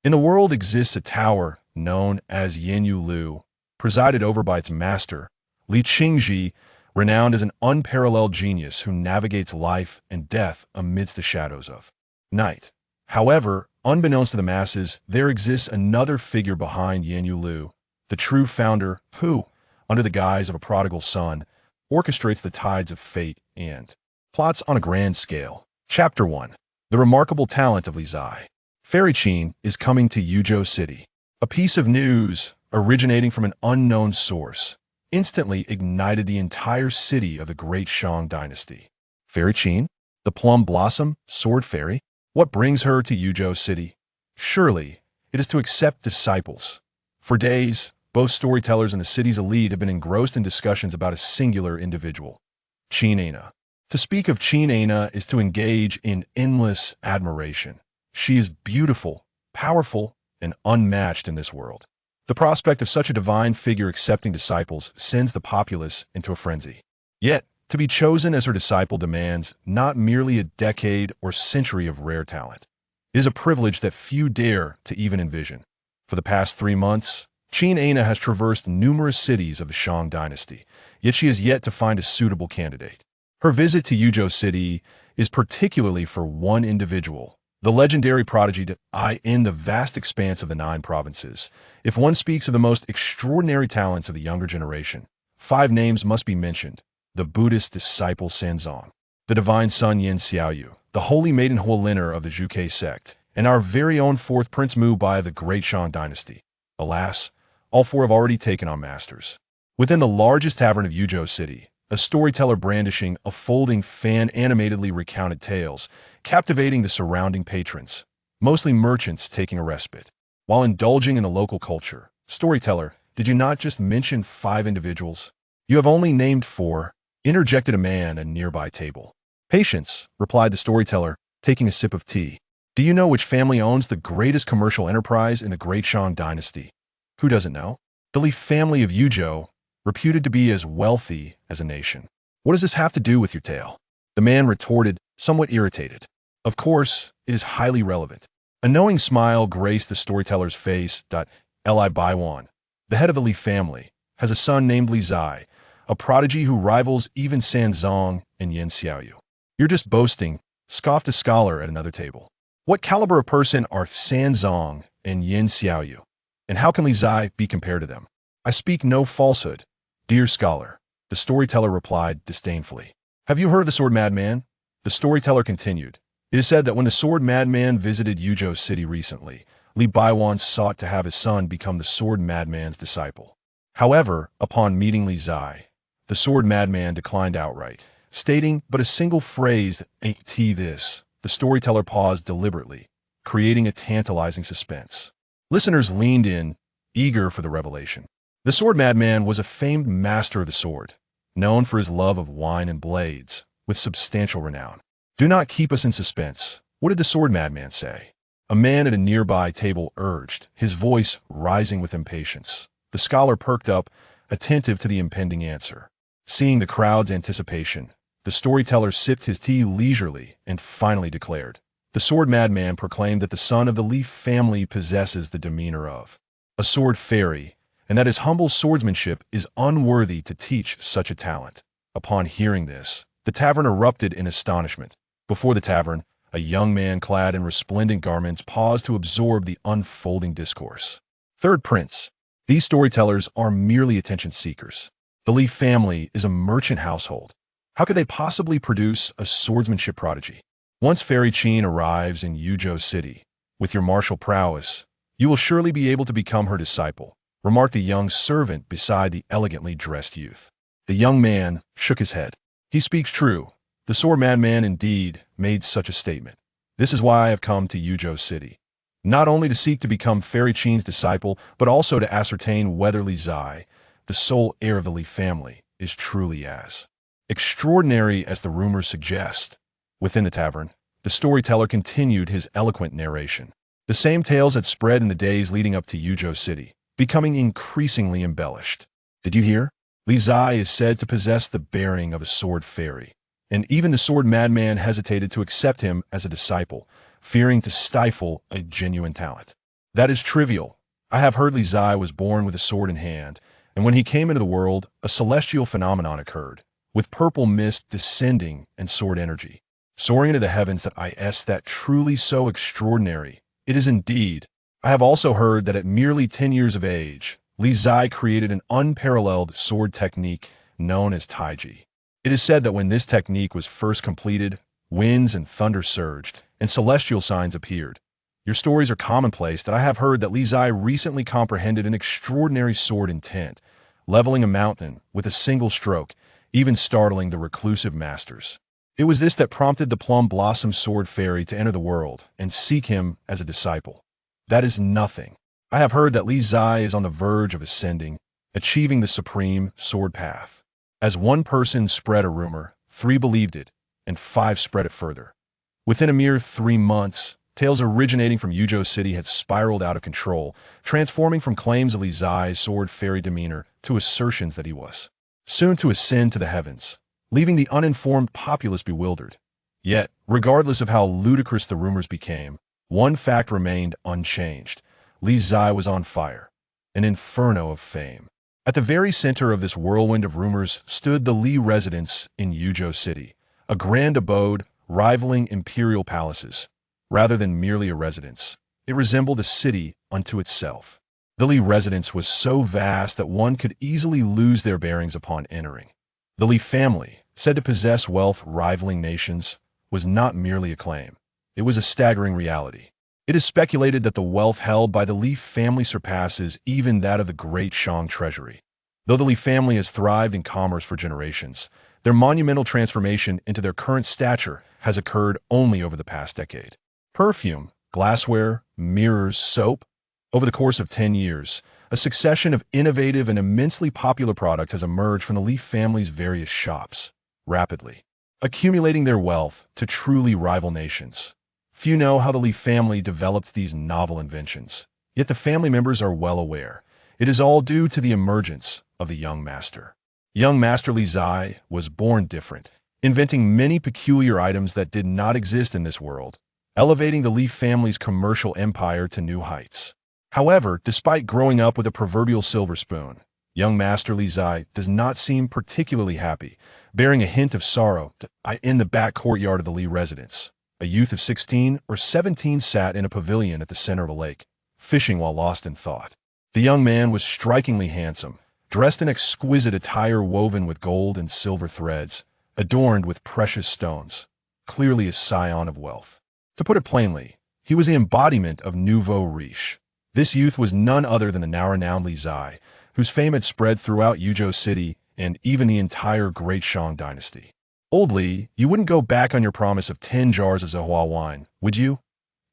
In the world exists a tower known as Yanyu Lu, presided over by its master, Li Qingzhi, renowned as an unparalleled genius who navigates life and death amidst the shadows of night. However, unbeknownst to the masses, there exists another figure behind Yanyu Lu, the true founder who, under the guise of a prodigal son, orchestrates the tides of fate and plots on a grand scale. Chapter 1. The Remarkable Talent of Li Qingzhi. Fairy Qin is coming to Yuzhou City. A piece of news, originating from an unknown source, instantly ignited the entire city of the great Shang dynasty. Fairy Qin? The plum blossom, sword fairy? What brings her to Yuzhou City? Surely, it is to accept disciples. For days, both storytellers and the city's elite have been engrossed in discussions about a singular individual, Qin Aina. To speak of Qin Aina is to engage in endless admiration. She is beautiful, powerful, and unmatched in this world. The prospect of such a divine figure accepting disciples sends the populace into a frenzy. Yet, to be chosen as her disciple demands not merely a decade or century of rare talent. It is a privilege that few dare to even envision. For the past 3 months, Qin Aina has traversed numerous cities of the Shang dynasty, yet she has yet to find a suitable candidate. Her visit to Yuzhou City is particularly for one individual, the legendary prodigy in the vast expanse of the 9 provinces. If one speaks of the most extraordinary talents of the younger generation, 5 names must be mentioned: the Buddhist disciple Sanzong, the divine son Yin Xiaoyu, the holy maiden Huoliner of the Zhuge sect, and our very own 4th Prince Mu Bai of the great Shang dynasty. Alas, all 4 have already taken on masters. Within the largest tavern of Yuzhou City, a storyteller brandishing a folding fan animatedly recounted tales, captivating the surrounding patrons, mostly merchants taking a respite. While indulging in the local culture, storyteller, did you not just mention 5 individuals? You have only named 4, interjected a man at a nearby table. Patience, replied the storyteller, taking a sip of tea. Do you know which family owns the greatest commercial enterprise in the great Shang dynasty? Who doesn't know? The Li family of Yuzhou, reputed to be as wealthy as a nation. What does this have to do with your tale? The man retorted, somewhat irritated. Of course, it is highly relevant. A knowing smile graced the storyteller's face. Li Baiwan, the head of the Li family, has a son named Li Qingzhi, a prodigy who rivals even Sanzong and Yin Xiaoyu. You're just boasting, scoffed a scholar at another table. What caliber of person are Sanzong and Yin Xiaoyu? And how can Li Qingzhi be compared to them? I speak no falsehood, dear scholar, the storyteller replied disdainfully. Have you heard of the sword madman? The storyteller continued. It is said that when the sword madman visited Yuzhou City recently, Li Baiwan sought to have his son become the sword madman's disciple. However, upon meeting Li Qingzhi, the sword madman declined outright, stating but a single phrase, "Ain't this?" The storyteller paused deliberately, creating a tantalizing suspense. Listeners leaned in, eager for the revelation. The sword madman was a famed master of the sword, known for his love of wine and blades, with substantial renown. Do not keep us in suspense. What did the sword madman say? A man at a nearby table urged, his voice rising with impatience. The scholar perked up, attentive to the impending answer. Seeing the crowd's anticipation, the storyteller sipped his tea leisurely and finally declared. The sword madman proclaimed that the son of the Li family possesses the demeanor of a sword fairy, and that his humble swordsmanship is unworthy to teach such a talent. Upon hearing this, the tavern erupted in astonishment. Before the tavern, a young man clad in resplendent garments paused to absorb the unfolding discourse. 3rd Prince. These storytellers are merely attention seekers. The Li family is a merchant household. How could they possibly produce a swordsmanship prodigy? Once Fairy Qin arrives in Yuzhou City, with your martial prowess, you will surely be able to become her disciple, remarked a young servant beside the elegantly dressed youth. The young man shook his head. He speaks true. The sword madman indeed made such a statement. This is why I have come to Yuzhou City, not only to seek to become Fairy Qin's disciple, but also to ascertain whether Li Qingzhi, the sole heir of the Li family, is truly as extraordinary as the rumors suggest. Within the tavern, the storyteller continued his eloquent narration. The same tales had spread in the days leading up to Yuzhou City, becoming increasingly embellished. Did you hear? Li Qingzhi is said to possess the bearing of a sword fairy, and even the sword madman hesitated to accept him as a disciple, fearing to stifle a genuine talent. That is trivial. I have heard Li Qingzhi was born with a sword in hand, and when he came into the world, a celestial phenomenon occurred, with purple mist descending and sword energy, soaring into the heavens. That truly so extraordinary. It is indeed. I have also heard that at merely 10 years of age, Li Qingzhi created an unparalleled sword technique known as taiji. It is said that when this technique was first completed, winds and thunder surged, and celestial signs appeared. Your stories are commonplace that I have heard that Li Qingzhi recently comprehended an extraordinary sword intent, leveling a mountain with a single stroke, even startling the reclusive masters. It was this that prompted the Plum Blossom Sword Fairy to enter the world and seek him as a disciple. That is nothing. I have heard that Li Qingzhi is on the verge of ascending, achieving the supreme sword path. As one person spread a rumor, 3 believed it, and 5 spread it further. Within a mere 3 months, tales originating from Yuzhou City had spiraled out of control, transforming from claims of Li Qingzhi's sword fairy demeanor to assertions that he was soon to ascend to the heavens, leaving the uninformed populace bewildered. Yet, regardless of how ludicrous the rumors became, one fact remained unchanged. Li Qingzhi was on fire, an inferno of fame. At the very center of this whirlwind of rumors stood the Li residence in Yuzhou City, a grand abode rivaling imperial palaces. Rather than merely a residence, it resembled a city unto itself. The Li residence was so vast that one could easily lose their bearings upon entering. The Li family, said to possess wealth rivaling nations, was not merely a claim. It was a staggering reality. It is speculated that the wealth held by the Li family surpasses even that of the great Shang treasury. Though the Li family has thrived in commerce for generations, their monumental transformation into their current stature has occurred only over the past decade. Perfume, glassware, mirrors, soap. Over the course of 10 years, a succession of innovative and immensely popular products has emerged from the Li family's various shops, rapidly accumulating their wealth to truly rival nations. Few know how the Li family developed these novel inventions, yet the family members are well aware. It is all due to the emergence of the young master. Young Master Li Qingzhi was born different, inventing many peculiar items that did not exist in this world, elevating the Li family's commercial empire to new heights. However, despite growing up with a proverbial silver spoon, young Master Li Qingzhi does not seem particularly happy, bearing a hint of sorrow. In the back courtyard of the Li residence, a youth of 16 or 17 sat in a pavilion at the center of a lake, fishing while lost in thought. The young man was strikingly handsome, dressed in exquisite attire woven with gold and silver threads, adorned with precious stones, clearly a scion of wealth. To put it plainly, he was the embodiment of nouveau riche. This youth was none other than the now-renowned Li Qingzhi, whose fame had spread throughout Yuzhou City and even the entire Great Shang dynasty. "Old Li, you wouldn't go back on your promise of 10 jars of Zehua wine, would you?"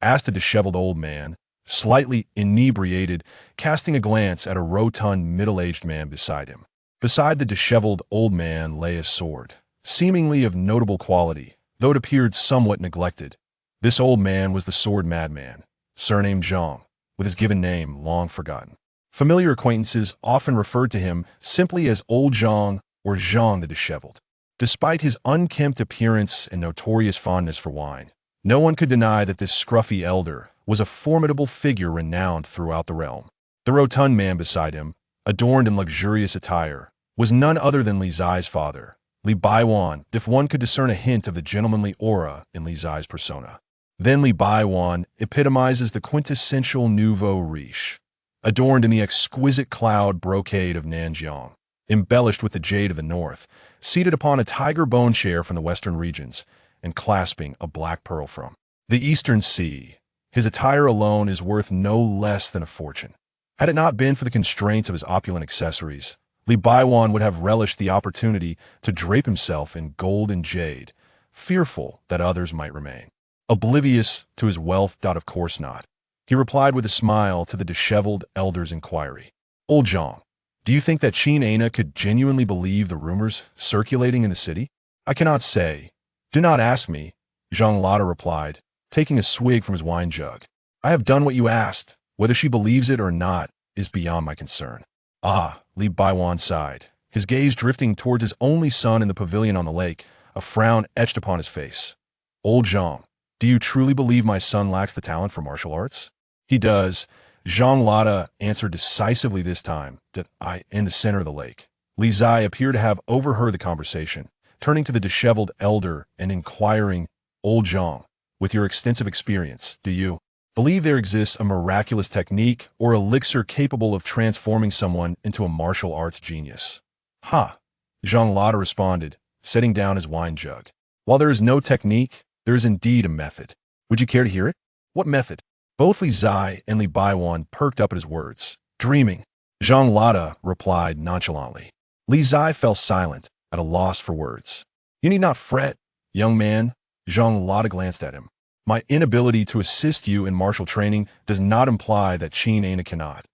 asked a disheveled old man, slightly inebriated, casting a glance at a rotund middle-aged man beside him. Beside the disheveled old man lay a sword, seemingly of notable quality, though it appeared somewhat neglected. This old man was the sword madman, surnamed Zhang, with his given name long forgotten. Familiar acquaintances often referred to him simply as Old Zhang or Zhang the Disheveled. Despite his unkempt appearance and notorious fondness for wine, no one could deny that this scruffy elder was a formidable figure renowned throughout the realm. The rotund man beside him, adorned in luxurious attire, was none other than Li Qingzhi's father, Li Baiwan, if one could discern a hint of the gentlemanly aura in Li Qingzhi's persona. Then Li Baiwan epitomizes the quintessential nouveau riche, adorned in the exquisite cloud brocade of Nanjiang, embellished with the jade of the north, seated upon a tiger bone chair from the western regions, and clasping a black pearl from the eastern sea. His attire alone is worth no less than a fortune. Had it not been for the constraints of his opulent accessories, Li Baiwan would have relished the opportunity to drape himself in gold and jade, fearful that others might remain oblivious to his wealth. Of course not. He replied with a smile to the disheveled elder's inquiry. "Old Zhang, do you think that Qin Ana could genuinely believe the rumors circulating in the city?" "I cannot say. Do not ask me," Zhang Lada replied, taking a swig from his wine jug. "I have done what you asked. Whether she believes it or not is beyond my concern." "Ah," Li Baiwan sighed, his gaze drifting towards his only son in the pavilion on the lake, a frown etched upon his face. "Old Zhang, do you truly believe my son lacks the talent for martial arts?" "He does. Zhang Lada answered decisively this time, that I in the center of the lake. Li Zai appeared to have overheard the conversation, turning to the disheveled elder and inquiring, Old Zhang, with your extensive experience, do you believe there exists a miraculous technique or elixir capable of transforming someone into a martial arts genius? Ha! Zhang Lada responded, setting down his wine jug. While there is no technique, there is indeed a method. Would you care to hear it? What method? Both Li Zai and Li Baiwan perked up at his words. Dreaming. Zhang Lada replied nonchalantly. Li Zai fell silent, at a loss for words. You need not fret, young man. Zhang Lada glanced at him. My inability to assist you in martial training does not imply that Qin Ana cannot.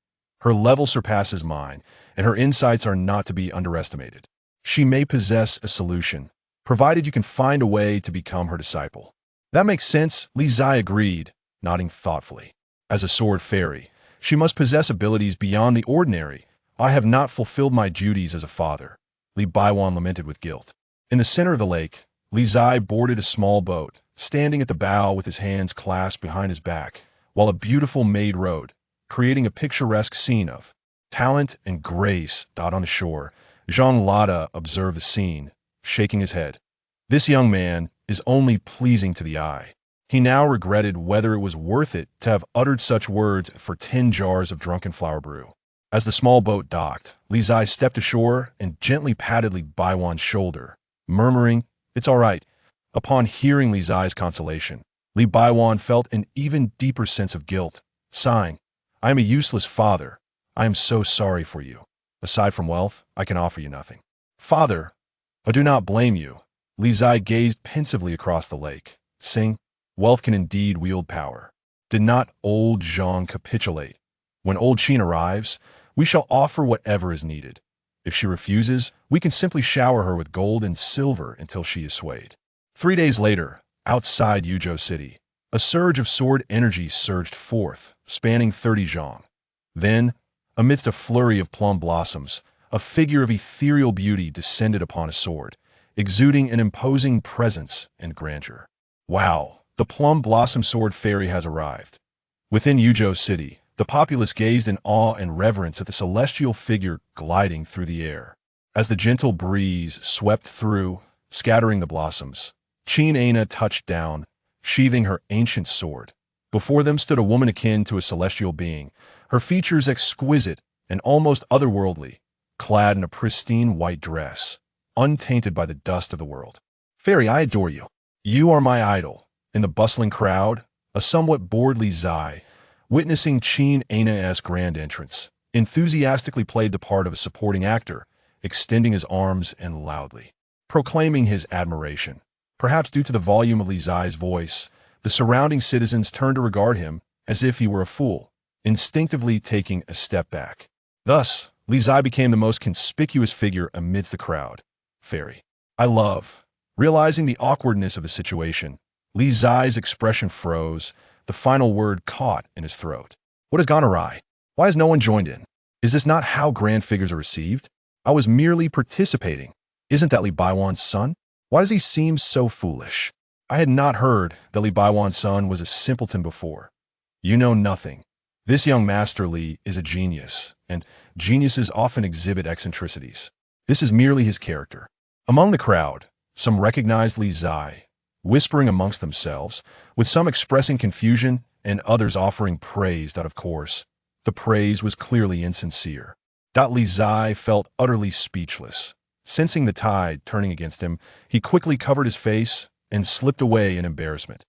Her level surpasses mine, and her insights are not to be underestimated. She may possess a solution, provided you can find a way to become her disciple. That makes sense, Li Zai agreed, nodding thoughtfully. As a sword fairy, she must possess abilities beyond the ordinary. I have not fulfilled my duties as a father, Li Baiwan lamented with guilt. In the center of the lake, Li Zai boarded a small boat, standing at the bow with his hands clasped behind his back, while a beautiful maid rowed, creating a picturesque scene of talent and grace. On the shore, Zhang Lada observed the scene, shaking his head. This young man is only pleasing to the eye. He now regretted whether it was worth it to have uttered such words for 10 jars of drunken flower brew. As the small boat docked, Li Zai stepped ashore and gently patted Li Baiwan's shoulder, murmuring, It's all right. Upon hearing Li Zai's consolation, Li Baiwan felt an even deeper sense of guilt, sighing, I am a useless father. I am so sorry for you. Aside from wealth, I can offer you nothing. Father, I do not blame you. Li Zai gazed pensively across the lake, saying, Wealth can indeed wield power. Did not old Zhang capitulate? When old Qin arrives, we shall offer whatever is needed. If she refuses, we can simply shower her with gold and silver until she is swayed. 3 days later, outside Yuzhou City, a surge of sword energy surged forth, spanning 30 zhang. Then, amidst a flurry of plum blossoms, a figure of ethereal beauty descended upon a sword, exuding an imposing presence and grandeur. Wow, the plum blossom sword fairy has arrived. Within Yuzhou City, the populace gazed in awe and reverence at the celestial figure gliding through the air. As the gentle breeze swept through, scattering the blossoms, Qin Ana touched down, sheathing her ancient sword. Before them stood a woman akin to a celestial being, her features exquisite and almost otherworldly, clad in a pristine white dress, untainted by the dust of the world. Fairy, I adore you. You are my idol. In the bustling crowd, a somewhat bored Li Zai, witnessing Qin Ana's grand entrance, enthusiastically played the part of a supporting actor, extending his arms and loudly proclaiming his admiration. Perhaps due to the volume of Li Zai's voice, the surrounding citizens turned to regard him as if he were a fool, instinctively taking a step back. Thus, Li Zai became the most conspicuous figure amidst the crowd. Fairy. I love. Realizing the awkwardness of the situation, Li Zai's expression froze, the final word caught in his throat. What has gone awry? Why has no one joined in? Is this not how grand figures are received? I was merely participating. Isn't that Li Baiwan's son? Why does he seem so foolish? I had not heard that Li Baiwan's son was a simpleton before. You know nothing. This young Master Li is a genius, and geniuses often exhibit eccentricities. This is merely his character. Among the crowd, some recognized Li Zai, whispering amongst themselves, with some expressing confusion and others offering praise. Of course, the praise was clearly insincere. Li Zai felt utterly speechless. Sensing the tide turning against him, he quickly covered his face and slipped away in embarrassment.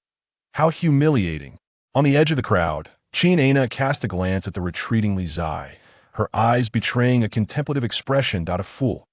How humiliating! On the edge of the crowd, Qin Ana cast a glance at the retreating Li Zai, her eyes betraying a contemplative expression. A fool.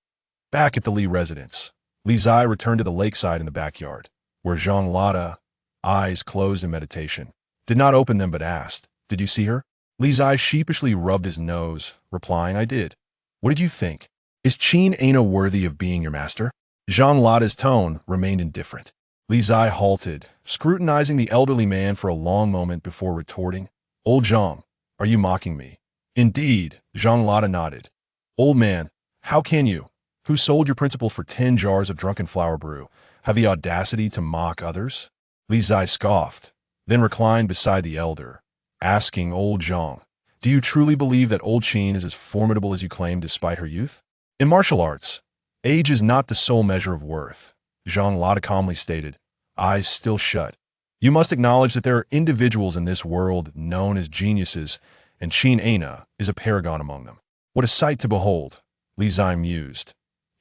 Back at the Li residence, Li Zai returned to the lakeside in the backyard, where Zhang Lada, eyes closed in meditation, did not open them but asked, Did you see her? Li Zai sheepishly rubbed his nose, replying, I did. What did you think? Is Qin Ana worthy of being your master? Zhang Lada's tone remained indifferent. Li Zai halted, scrutinizing the elderly man for a long moment before retorting, Old Zhang, are you mocking me? Indeed, Zhang Lada nodded. Old man, how can you, who sold your principal for 10 jars of drunken flower brew, have the audacity to mock others? Li Zai scoffed, then reclined beside the elder, asking old Zhang, Do you truly believe that old Qin is as formidable as you claim despite her youth? In martial arts, age is not the sole measure of worth, Zhang Lada calmly stated, eyes still shut. You must acknowledge that there are individuals in this world known as geniuses, and Qin Aina is a paragon among them. What a sight to behold, Li Qingzhi mused.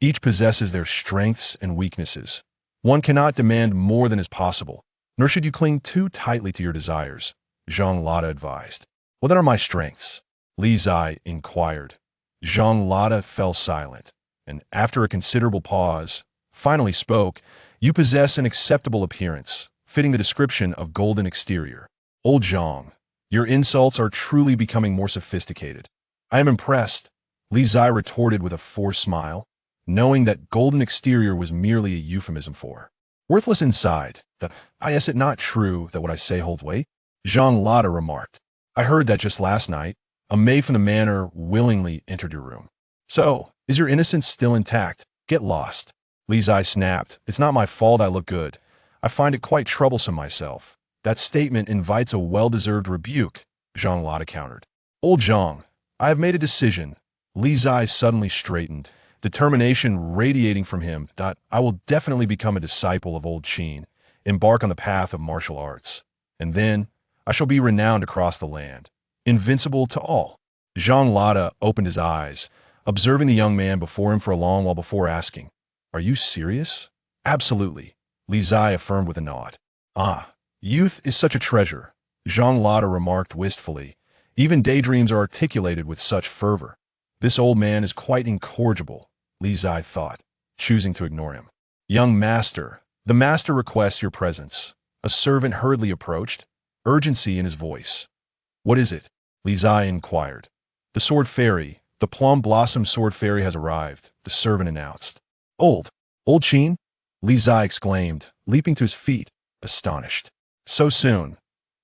Each possesses their strengths and weaknesses. One cannot demand more than is possible, nor should you cling too tightly to your desires, Zhang Lada advised. What are my strengths? Li Qingzhi inquired. Zhang Lada fell silent, and after a considerable pause, finally spoke, You possess an acceptable appearance, fitting the description of golden exterior. Old Zhang, your insults are truly becoming more sophisticated. I am impressed, Li Qingzhi retorted with a forced smile, knowing that golden exterior was merely a euphemism for worthless inside. That, is it not true that what I say holds weight? Zhang Lada remarked. I heard that just last night, a maid from the manor willingly entered your room. So, is your innocence still intact? Get lost. Li Qingzhi snapped. It's not my fault I look good. I find it quite troublesome myself. That statement invites a well-deserved rebuke, Zhang Lada countered. Old Zhang, I have made a decision. Li Qingzhi suddenly straightened, determination radiating from him. I will definitely become a disciple of old Qin, embark on the path of martial arts. And then, I shall be renowned across the land, invincible to all. Zhang Lada opened his eyes, observing the young man before him for a long while before asking, Are you serious? Absolutely, Li Qingzhi affirmed with a nod. Youth is such a treasure, Zhang Lada remarked wistfully. Even daydreams are articulated with such fervor. This old man is quite incorrigible, Li Qingzhi thought, choosing to ignore him. Young master, the master requests your presence. A servant hurriedly approached, urgency in his voice. What is it? Li Qingzhi inquired. The sword fairy, the plum blossom sword fairy has arrived, the servant announced. Old Qin? Li Qingzhi exclaimed, leaping to his feet, astonished. So soon.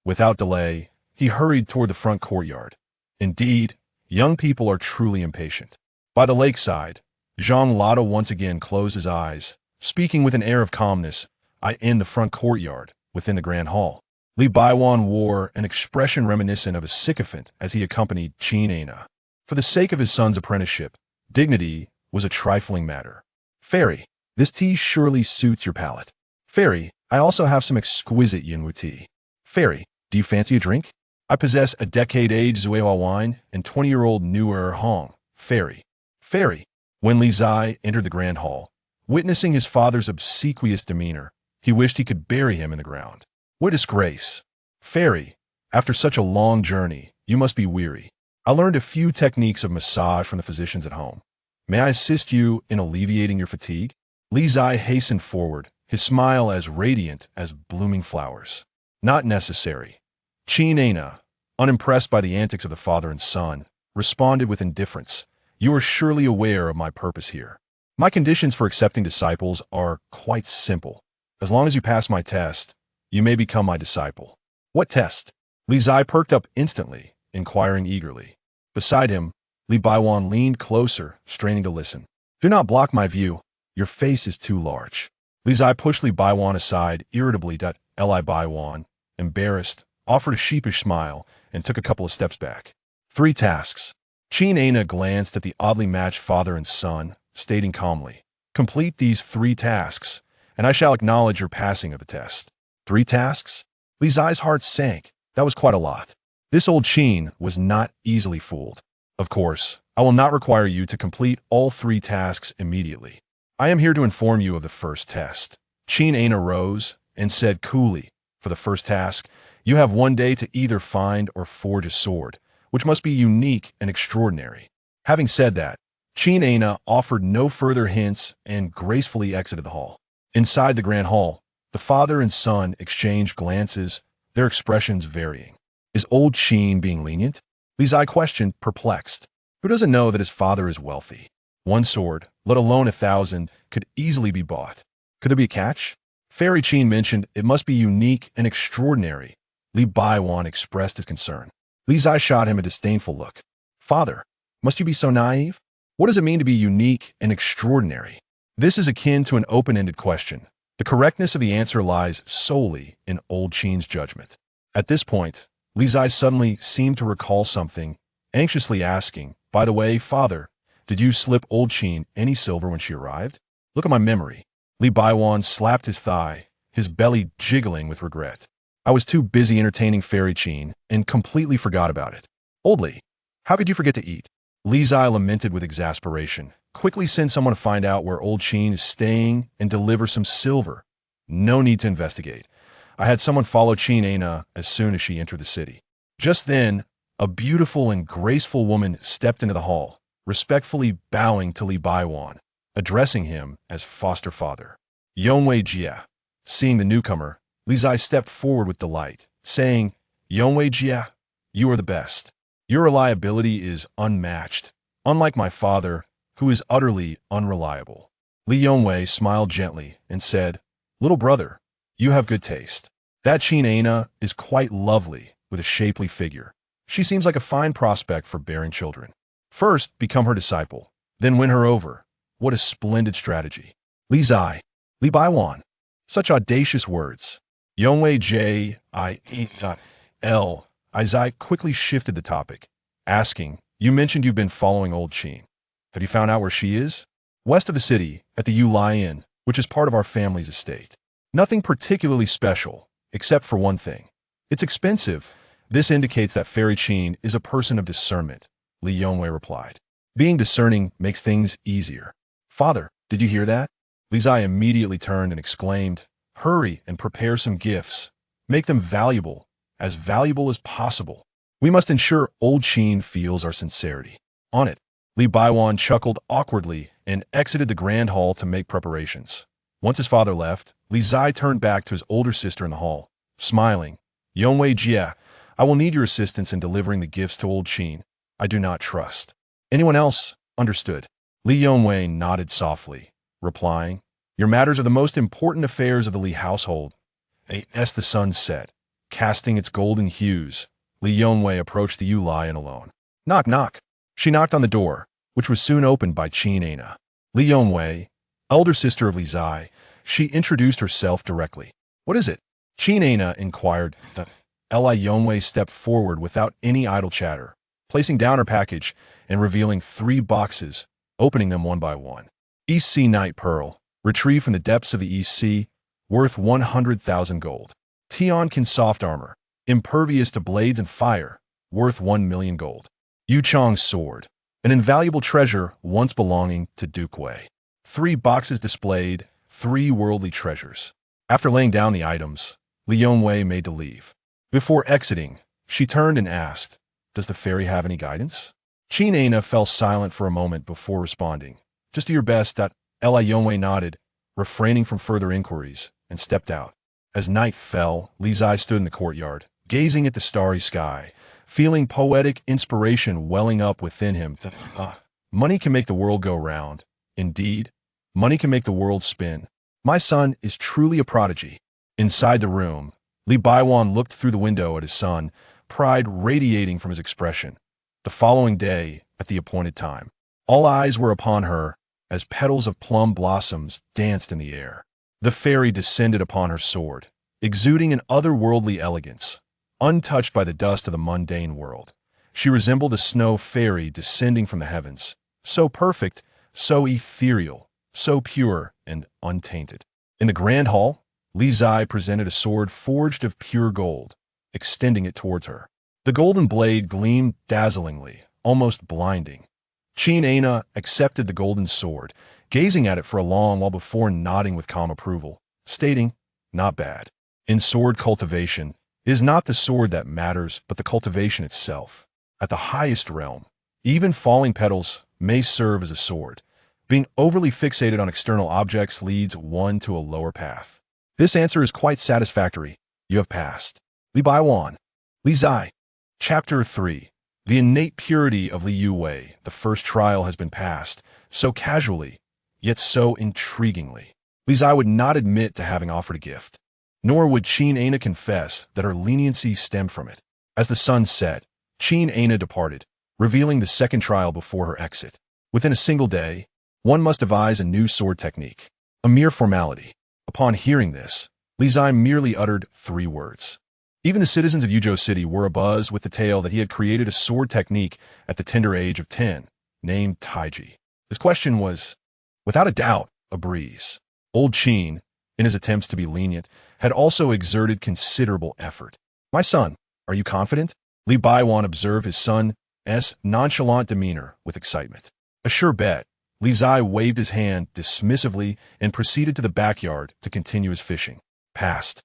Without delay, he hurried toward the front courtyard. Indeed, young people are truly impatient. By the lakeside, Zhang Lada once again closed his eyes, speaking with an air of calmness. I in the front courtyard, within the grand hall. Li Baiwan wore an expression reminiscent of a sycophant as he accompanied Qin Aina. For the sake of his son's apprenticeship, dignity was a trifling matter. Fairy, this tea surely suits your palate. Fairy, I also have some exquisite Yinwu tea. Fairy, do you fancy a drink? I possess a decade-aged Zuihua wine and 20-year-old newer Hong. Fairy. When Li Qingzhi entered the grand hall, witnessing his father's obsequious demeanor, he wished he could bury him in the ground. What disgrace! Fairy, after such a long journey, you must be weary. I learned a few techniques of massage from the physicians at home. May I assist you in alleviating your fatigue? Li Qingzhi hastened forward, his smile as radiant as blooming flowers. Not necessary. Qin Aina, unimpressed by the antics of the father and son, responded with indifference. You are surely aware of my purpose here. My conditions for accepting disciples are quite simple. As long as you pass my test, you may become my disciple. What test? Li Qingzhi perked up instantly, inquiring eagerly. Beside him, Li Baiwan leaned closer, straining to listen. Do not block my view. Your face is too large. Li Qingzhi pushed Li Baiwan aside irritably. Li Baiwan, embarrassed, offered a sheepish smile and took a couple of steps back. 3 tasks. Qin Aina glanced at the oddly matched father and son, stating calmly, Complete these 3 tasks, and I shall acknowledge your passing of the test. 3 tasks? Li Qingzhi's heart sank. That was quite a lot. This old Qin was not easily fooled. Of course, I will not require you to complete all 3 tasks immediately. I am here to inform you of the first test. Qin Aina rose and said coolly, For the first task, you have 1 day to either find or forge a sword, which must be unique and extraordinary. Having said that, Qin Aina offered no further hints and gracefully exited the hall. Inside the grand hall, the father and son exchanged glances, their expressions varying. Is old Qin being lenient? Li Qingzhi questioned, perplexed. Who doesn't know that his father is wealthy? 1 sword, let alone 1,000, could easily be bought. Could there be a catch? Fairy Qin mentioned it must be unique and extraordinary. Li Baiwan expressed his concern. Li Qingzhi shot him a disdainful look. Father, must you be so naive? What does it mean to be unique and extraordinary? This is akin to an open-ended question. The correctness of the answer lies solely in old Qin's judgment. At this point, Li Qingzhi suddenly seemed to recall something anxiously asking, "By the way, father, did you slip old Qin any silver when she arrived? Look at my memory." Li Baiwan slapped his thigh, his belly jiggling with regret. "I was too busy entertaining Fairy Qin and completely forgot about it." "Old Li, how could you forget to eat?" Li Zai lamented with exasperation. "Quickly send someone to find out where old Qin is staying and deliver some silver." "No need to investigate. I had someone follow Qin Aina as soon as she entered the city." Just then, a beautiful and graceful woman stepped into the hall, respectfully bowing to Li Baiwan, addressing him as foster father. Yongwei Jia. Seeing the newcomer, Li Zai stepped forward with delight, saying, "Yongwei Jia, you are the best. Your reliability is unmatched, unlike my father, who is utterly unreliable." Li Yongwei smiled gently and said, "Little brother, you have good taste. That Qin Aina is quite lovely, with a shapely figure. She seems like a fine prospect for bearing children. First, become her disciple, then win her over. What a splendid strategy." Li Zai, Li Baiwan. Such audacious words. Yongwei J.I.E.L. Zai quickly shifted the topic, asking, "You mentioned you've been following old Qin. Have you found out where she is?" "West of the city, at the Yu Lai Inn, which is part of our family's estate. Nothing particularly special, except for one thing. It's expensive." "This indicates that Fairy Qin is a person of discernment," Li Yongwei replied. "Being discerning makes things easier." "Father, did you hear that?" Li Zai immediately turned and exclaimed, "Hurry and prepare some gifts. Make them valuable as possible. We must ensure old Qin feels our sincerity." "On it." Li Baiwan chuckled awkwardly and exited the grand hall to make preparations. Once his father left, Li Zai turned back to his older sister in the hall, smiling. "Yongwei Jia, I will need your assistance in delivering the gifts to old Qin. I do not trust anyone else." "Understood." Li Yongwei nodded softly, replying, "Your matters are the most important affairs of the Li household." As the sun set, casting its golden hues, Li Yongwei approached the Yu Lai Inn alone. "Knock, knock." She knocked on the door, which was soon opened by Qin Aina. Li Yongwei, elder sister of Li Zai, she introduced herself directly. "What is it?" Qin Aina inquired. Li Yongwei stepped forward without any idle chatter, placing down her package and revealing 3 boxes, opening them one by one. East Sea Night Pearl, retrieved from the depths of the East Sea, worth 100,000 gold. Tiankin Soft Armor, impervious to blades and fire, worth 1 million gold. Yu Chong's Sword, an invaluable treasure once belonging to Duke Wei. 3 boxes displayed 3 worldly treasures. After laying down the items, Li Yongwei made to leave. Before exiting, she turned and asked, "Does the fairy have any guidance?" Qin Aina fell silent for a moment before responding. "Just do your best." Li Yongwei nodded, refraining from further inquiries, and stepped out. As night fell, Li Zai stood in the courtyard, gazing at the starry sky, feeling poetic inspiration welling up within him. Money can make the world go round. Indeed, money can make the world spin. My son is truly a prodigy. Inside the room, Li Baiwan looked through the window at his son, pride radiating from his expression. The following day, at the appointed time, all eyes were upon her as petals of plum blossoms danced in the air. The fairy descended upon her sword, exuding an otherworldly elegance, untouched by the dust of the mundane world. She resembled a snow fairy descending from the heavens, so perfect, so ethereal, so pure and untainted. In the grand hall, Li Zai presented a sword forged of pure gold, extending it towards her. The golden blade gleamed dazzlingly, almost blinding. Qin Aina accepted the golden sword, gazing at it for a long while before nodding with calm approval, stating, "Not bad. In sword cultivation, it is not the sword that matters, but the cultivation itself. At the highest realm, even falling petals may serve as a sword. Being overly fixated on external objects leads one to a lower path." This answer is quite satisfactory. You have passed. Li Baiwan. Li Zai. Chapter 3. The innate purity of Li Yuwei. The first trial has been passed, so casually, yet so intriguingly. Li Zai would not admit to having offered a gift, nor would Qin Aina confess that her leniency stemmed from it. As the sun set, Qin Aina departed, revealing the second trial before her exit. Within a single day, one must devise a new sword technique. A mere formality. Upon hearing this, Li Zai merely uttered 3 words. Even the citizens of Yuzhou City were abuzz with the tale that he had created a sword technique at the tender age of 10, named Taiji. His question was, without a doubt, a breeze. Old Qin, in his attempts to be lenient, had also exerted considerable effort. "My son, are you confident?" Li Baiwan observed his son's nonchalant demeanor with excitement. "A sure bet." Li Zai waved his hand dismissively and proceeded to the backyard to continue his fishing. Past.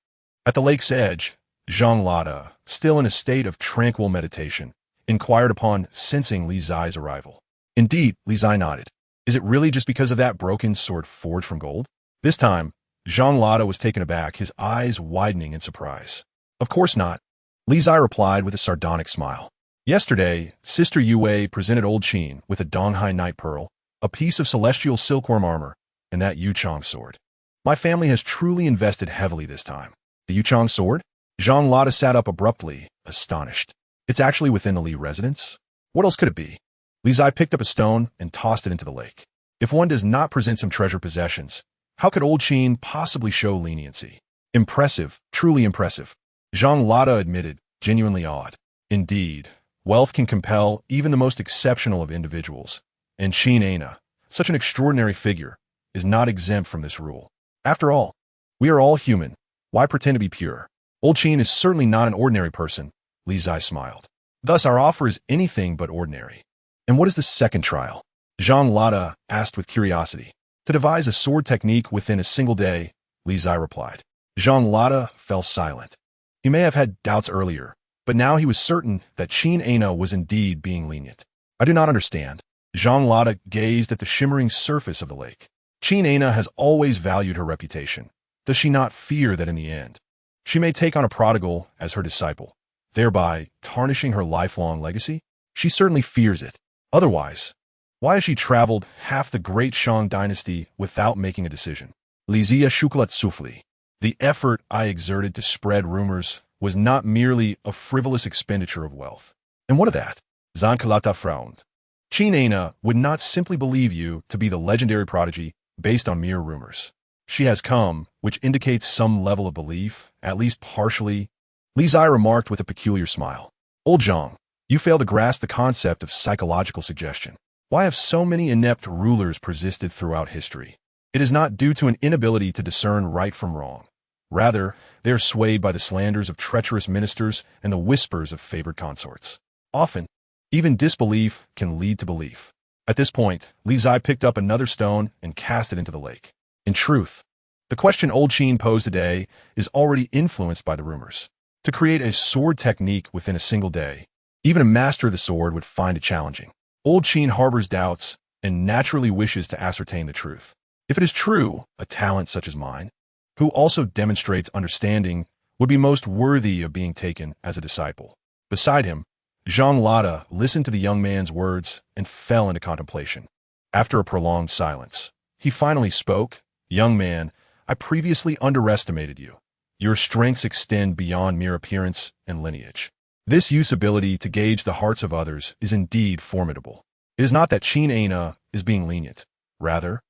At the lake's edge, Zhang Lada, still in a state of tranquil meditation, inquired upon sensing Li Zai's arrival. "Indeed," Li Zai nodded. "Is it really just because of that broken sword forged from gold?" This time, Zhang Lada was taken aback, his eyes widening in surprise. "Of course not," Li Zai replied with a sardonic smile. "Yesterday, Sister Yue presented Old Qin with a Donghai Night Pearl, a piece of celestial silkworm armor, and that Yuchang sword. My family has truly invested heavily this time." "The Yuchang sword?" Zhang Lada sat up abruptly, astonished. "It's actually within the Li residence? What else could it be?" Li Zai picked up a stone and tossed it into the lake. If one does not present some treasure possessions, how could Old Qin possibly show leniency? "Impressive, truly impressive," Zhang Lada admitted, genuinely awed. Indeed, wealth can compel even the most exceptional of individuals, and Qin Ana, such an extraordinary figure, is not exempt from this rule. After all, we are all human. Why pretend to be pure? Old Qin is certainly not an ordinary person, Li Zai smiled. Thus our offer is anything but ordinary. "And what is the second trial?" Zhang Lada asked with curiosity. "To devise a sword technique within a single day," Li Zai replied. Zhang Lada fell silent. He may have had doubts earlier, but now he was certain that Qin Ana was indeed being lenient. "I do not understand." Zhang Lada gazed at the shimmering surface of the lake. "Qin Ana has always valued her reputation. Does she not fear that in the end, she may take on a prodigal as her disciple, thereby tarnishing her lifelong legacy? She certainly fears it. Otherwise, why has she traveled half the great Shang dynasty without making a decision?" Li Zia Shukulat Sufli. "The effort I exerted to spread rumors was not merely a frivolous expenditure of wealth." "And what of that?" Zan Kalata frowned. "Qin Ana would not simply believe you to be the legendary prodigy based on mere rumors. She has come, which indicates some level of belief, at least partially." Li Zai remarked with a peculiar smile. "Old Zhang, you fail to grasp the concept of psychological suggestion. Why have so many inept rulers persisted throughout history? It is not due to an inability to discern right from wrong. Rather, they are swayed by the slanders of treacherous ministers and the whispers of favored consorts. Often, even disbelief can lead to belief." At this point, Li Zai picked up another stone and cast it into the lake. In truth, the question Old Qin posed today is already influenced by the rumors. To create a sword technique within a single day, even a master of the sword would find it challenging. Old Qin harbors doubts and naturally wishes to ascertain the truth. If it is true, a talent such as mine, who also demonstrates understanding, would be most worthy of being taken as a disciple. Beside him, Zhang Lada listened to the young man's words and fell into contemplation. After a prolonged silence, he finally spoke. "Young man, I previously underestimated you. Your strengths extend beyond mere appearance and lineage. This ability to gauge the hearts of others is indeed formidable. It is not that Qin Ana is being lenient. Rather,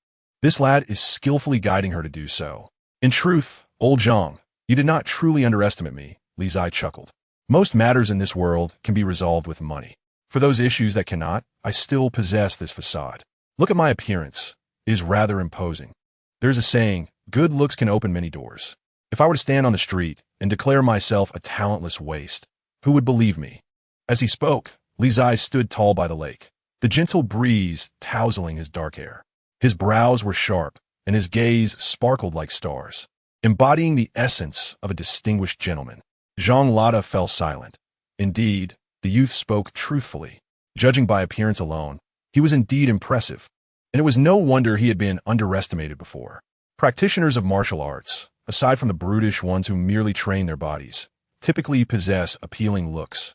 this lad is skillfully guiding her to do so. In truth, Old Zhang, you did not truly underestimate me," Li Zai chuckled. "Most matters in this world can be resolved with money. For those issues that cannot, I still possess this facade. Look at my appearance. It is rather imposing. There's a saying, good looks can open many doors. If I were to stand on the street and declare myself a talentless waste, who would believe me?" As he spoke, Li Zai stood tall by the lake, the gentle breeze tousling his dark hair. His brows were sharp, and his gaze sparkled like stars, embodying the essence of a distinguished gentleman. Zhang Lada fell silent. Indeed, the youth spoke truthfully. Judging by appearance alone, he was indeed impressive, and it was no wonder he had been underestimated before. Practitioners of martial arts, aside from the brutish ones who merely train their bodies, typically possess appealing looks,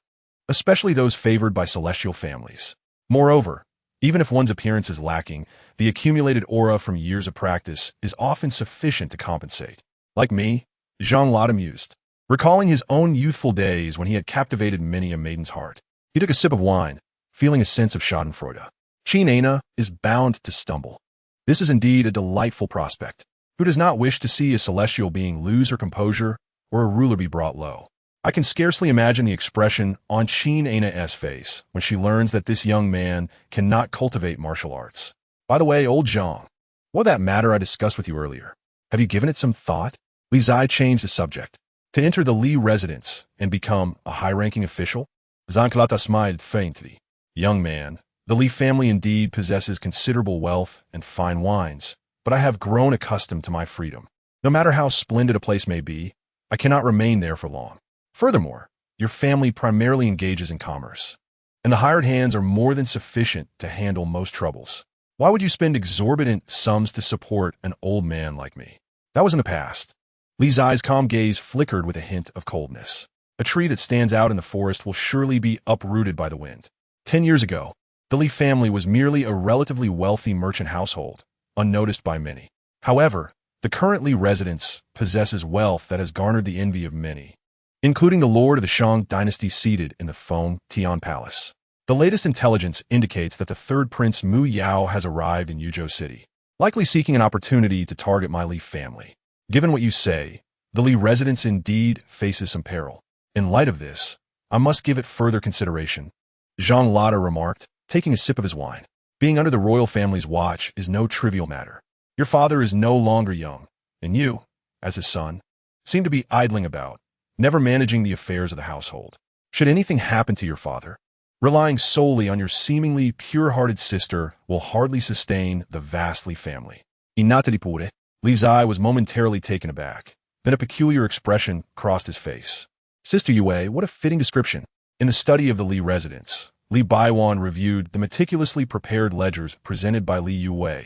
especially those favored by celestial families. Moreover, even if one's appearance is lacking, the accumulated aura from years of practice is often sufficient to compensate. Like me, Zhang Lada mused, recalling his own youthful days when he had captivated many a maiden's heart. He took a sip of wine, feeling a sense of schadenfreude. Qin Ana is bound to stumble. This is indeed a delightful prospect. Who does not wish to see a celestial being lose her composure or a ruler be brought low? I can scarcely imagine the expression on Qin Ana's face when she learns that this young man cannot cultivate martial arts. By the way, old Zhang, what that matter I discussed with you earlier? Have you given it some thought? Li Qingzhi changed the subject. To enter the Li residence and become a high-ranking official? Zhang Kalata smiled faintly. Young man, the Li family indeed possesses considerable wealth and fine wines, but I have grown accustomed to my freedom. No matter how splendid a place may be, I cannot remain there for long. Furthermore, your family primarily engages in commerce, and the hired hands are more than sufficient to handle most troubles. Why would you spend exorbitant sums to support an old man like me? That was in the past. Li Qingzhi's calm gaze flickered with a hint of coldness. A tree that stands out in the forest will surely be uprooted by the wind. 10 years ago, the Li family was merely a relatively wealthy merchant household, unnoticed by many. However, the current Li residence possesses wealth that has garnered the envy of many, including the lord of the Shang dynasty seated in the Feng Tian Palace. The latest intelligence indicates that the third prince Mu Yao has arrived in Yuzhou City, likely seeking an opportunity to target my Li family. Given what you say, the Li residence indeed faces some peril. In light of this, I must give it further consideration, Zhang Lada remarked, taking a sip of his wine. Being under the royal family's watch is no trivial matter. Your father is no longer young, and you, as his son, seem to be idling about, never managing the affairs of the household. Should anything happen to your father, relying solely on your seemingly pure-hearted sister will hardly sustain the vast Li family. Inatadipure, Li Qingzhi was momentarily taken aback. Then a peculiar expression crossed his face. Sister Yue, what a fitting description. In the study of the Li residence, Li Baiwan reviewed the meticulously prepared ledgers presented by Li Yue,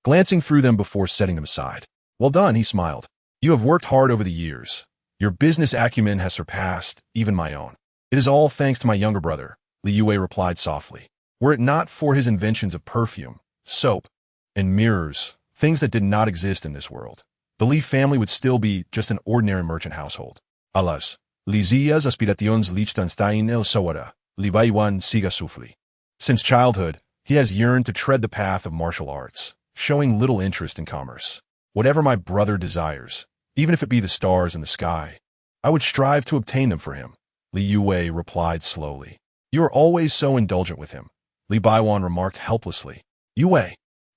glancing through them before setting them aside. Well done, he smiled. You have worked hard over the years. Your business acumen has surpassed even my own. It is all thanks to my younger brother, Li Yue replied softly. Were it not for his inventions of perfume, soap, and mirrors, things that did not exist in this world, the Li family would still be just an ordinary merchant household. Alas, Lizias aspirations Liechtenstein el Sawara, Li Baiwan siga sufli. Since childhood, he has yearned to tread the path of martial arts, showing little interest in commerce. Whatever my brother desires, even if it be the stars in the sky, I would strive to obtain them for him, Li Yue replied slowly. You are always so indulgent with him, Li Baiwan remarked helplessly. Yue,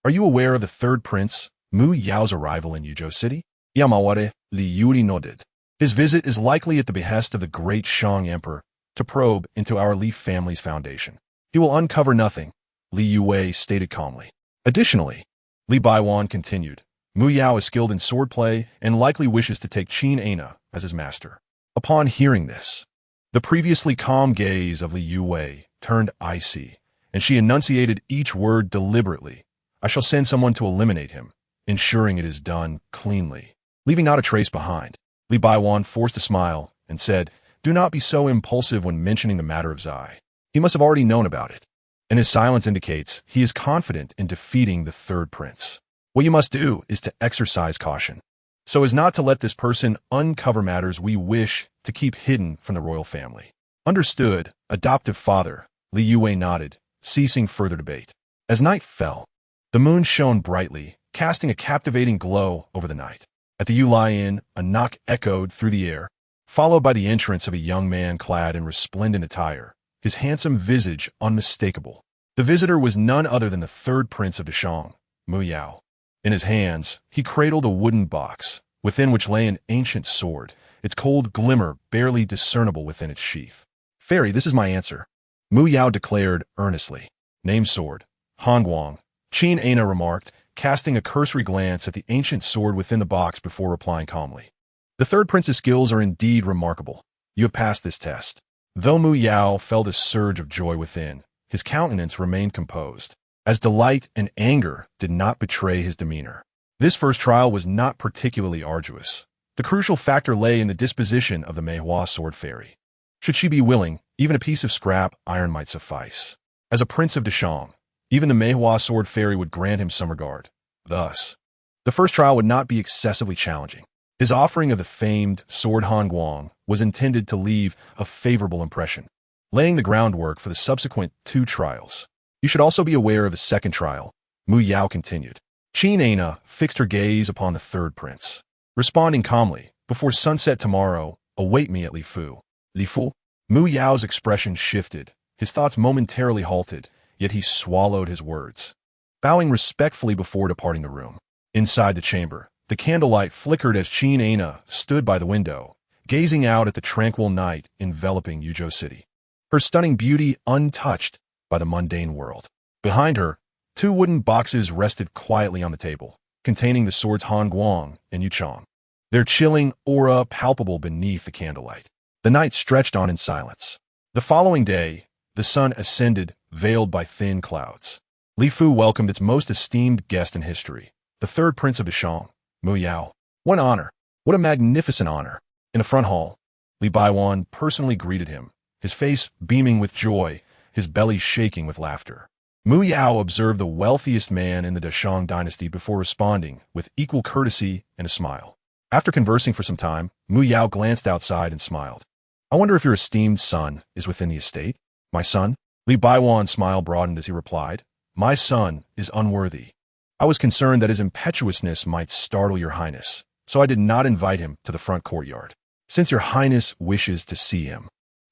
are you aware of the third prince, Mu Yao's arrival in Yuzhou City? Yamaware, Li Yuri nodded. His visit is likely at the behest of the great Shang Emperor to probe into our Li family's foundation. He will uncover nothing, Li Yue stated calmly. Additionally, Li Baiwan continued, Mu Yao is skilled in swordplay and likely wishes to take Qin Ana as his master. Upon hearing this, the previously calm gaze of Li Yue turned icy, and she enunciated each word deliberately. I shall send someone to eliminate him, ensuring it is done cleanly, leaving not a trace behind. Li Baiwan forced a smile and said, Do not be so impulsive when mentioning the matter of Zai. He must have already known about it, and his silence indicates he is confident in defeating the third prince. What you must do is to exercise caution, so as not to let this person uncover matters we wish to keep hidden from the royal family. Understood, adoptive father, Li Yue nodded, ceasing further debate. As night fell, the moon shone brightly, casting a captivating glow over the night. At the Yulai Inn, a knock echoed through the air, followed by the entrance of a young man clad in resplendent attire, his handsome visage unmistakable. The visitor was none other than the third prince of the Shang, Mu Yao. In his hands, he cradled a wooden box, within which lay an ancient sword, its cold glimmer barely discernible within its sheath. Fairy, this is my answer, Mu Yao declared earnestly. Name sword, Hongguang, Qin Ana remarked, casting a cursory glance at the ancient sword within the box before replying calmly. The third prince's skills are indeed remarkable. You have passed this test. Though Mu Yao felt a surge of joy within, his countenance remained composed, as delight and anger did not betray his demeanor. This first trial was not particularly arduous. The crucial factor lay in the disposition of the Meihua sword fairy. Should she be willing, even a piece of scrap iron might suffice. As a prince of Deshang, even the Meihua sword fairy would grant him some regard. Thus, the first trial would not be excessively challenging. His offering of the famed sword Hongguang was intended to leave a favorable impression, laying the groundwork for the subsequent 2 trials. You should also be aware of the second trial, Mu Yao continued. Qin Ana fixed her gaze upon the third prince, responding calmly, Before sunset tomorrow, await me at Li Fu. Li Fu? Mu Yao's expression shifted. His thoughts momentarily halted, yet he swallowed his words, bowing respectfully before departing the room. Inside the chamber, the candlelight flickered as Qin Ana stood by the window, gazing out at the tranquil night enveloping Yuzhou City, her stunning beauty untouched by the mundane world. Behind her, two wooden boxes rested quietly on the table, containing the swords Han Guang and Yu Chong, their chilling aura palpable beneath the candlelight. The night stretched on in silence. The following day, the sun ascended, veiled by thin clouds. Li Fu welcomed its most esteemed guest in history, the third prince of Dashang, Mu Yao. What honor! What a magnificent honor! In the front hall, Li Baiwan personally greeted him, his face beaming with joy, his belly shaking with laughter. Mu Yao observed the wealthiest man in the Dashang dynasty before responding with equal courtesy and a smile. After conversing for some time, Mu Yao glanced outside and smiled. I wonder if your esteemed son is within the estate? My son? Li Baiwan's smile broadened as he replied, My son is unworthy. I was concerned that his impetuousness might startle your highness, so I did not invite him to the front courtyard. Since your highness wishes to see him,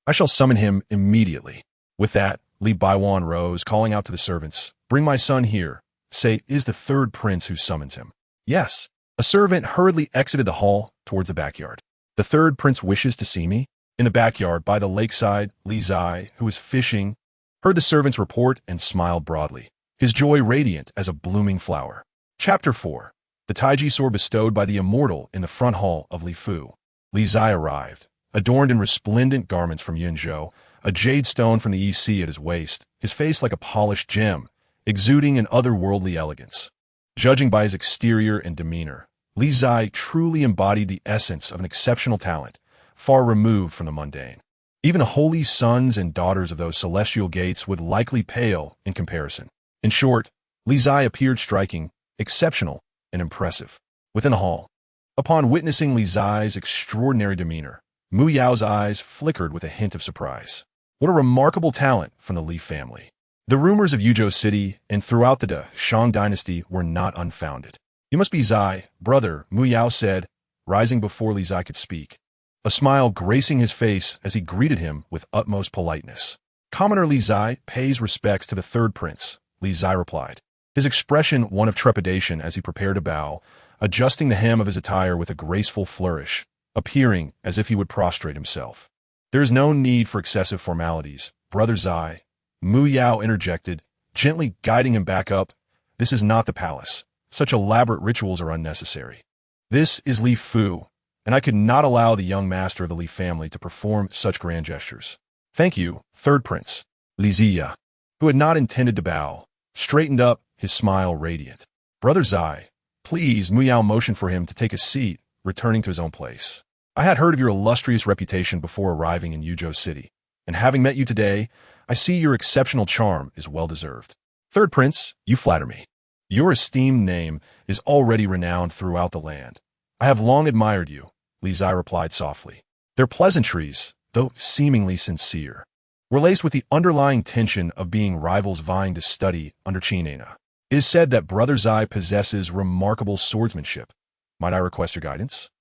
I shall summon him immediately. With that, Li Baiwan rose, calling out to the servants, Bring my son here. Say, is the third prince who summons him? Yes. A servant hurriedly exited the hall towards the backyard. The third prince wishes to see me? In the backyard, by the lakeside, Li Zai, who was fishing, heard the servant's report and smiled broadly, his joy radiant as a blooming flower. Chapter 4. The Taiji sword bestowed by the immortal in the front hall of Li Fu. Li Zai arrived, adorned in resplendent garments from Yinzhou, a jade stone from the EC at his waist, his face like a polished gem, exuding an otherworldly elegance. Judging by his exterior and demeanor, Li Zai truly embodied the essence of an exceptional talent, far removed from the mundane. Even the holy sons and daughters of those celestial gates would likely pale in comparison. In short, Li Zai appeared striking, exceptional, and impressive. Within the hall, upon witnessing Li Zai's extraordinary demeanor, Mu Yao's eyes flickered with a hint of surprise. What a remarkable talent from the Li family. The rumors of Yuzhou City and throughout the Shang dynasty were not unfounded. You must be Zai, brother, Mu Yao said, rising before Li Zai could speak, a smile gracing his face as he greeted him with utmost politeness. Commoner Li Zai pays respects to the third prince, Li Zai replied, his expression one of trepidation as he prepared to bow, adjusting the hem of his attire with a graceful flourish, appearing as if he would prostrate himself. There is no need for excessive formalities, brother Zai, Mu Yao interjected, gently guiding him back up. This is not the palace. Such elaborate rituals are unnecessary. This is Li Fu, and I could not allow the young master of the Li family to perform such grand gestures. Thank you, third prince. Li Ziya, who had not intended to bow, straightened up, his smile radiant. Brother Zai, please. Mu Yao motioned for him to take a seat, returning to his own place. I had heard of your illustrious reputation before arriving in Yuzhou City, and having met you today, I see your exceptional charm is well-deserved. Third prince, you flatter me. Your esteemed name is already renowned throughout the land. I have long admired you, Li Zai replied softly. Their pleasantries, though seemingly sincere, were laced with the underlying tension of being rivals vying to study under Qin Ana. It is said that brother Zai possesses remarkable swordsmanship. Might I request your guidance?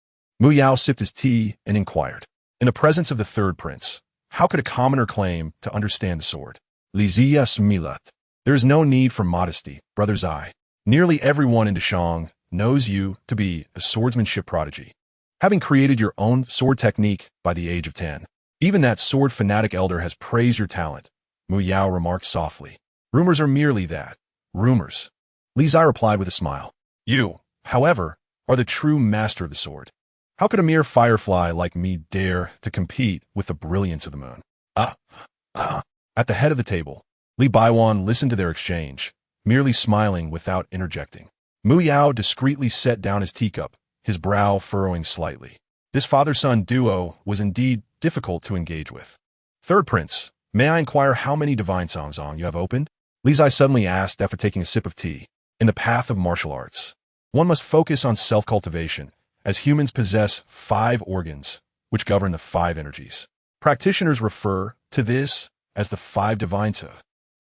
Mu Yao sipped his tea and inquired. In the presence of the third prince, how could a commoner claim to understand the sword? Li Ziya smiled. There is no need for modesty, brother Zai. Nearly everyone in Dashang knows you to be a swordsmanship prodigy, having created your own sword technique by the age of 10. Even that sword fanatic elder has praised your talent, Mu Yao remarked softly. Rumors are merely that. Rumors. Li Zai replied with a smile. You, however, are the true master of the sword. How could a mere firefly like me dare to compete with the brilliance of the moon? At the head of the table, Li Baiwan listened to their exchange, merely smiling without interjecting. Mu Yao discreetly set down his teacup, his brow furrowing slightly. This father-son duo was indeed difficult to engage with. Third prince, may I inquire how many divine songs you have opened? Li Zai suddenly asked after taking a sip of tea. In the path of martial arts, one must focus on self-cultivation, as humans possess 5 organs, which govern the 5 energies. Practitioners refer to this as the 5 divine sa.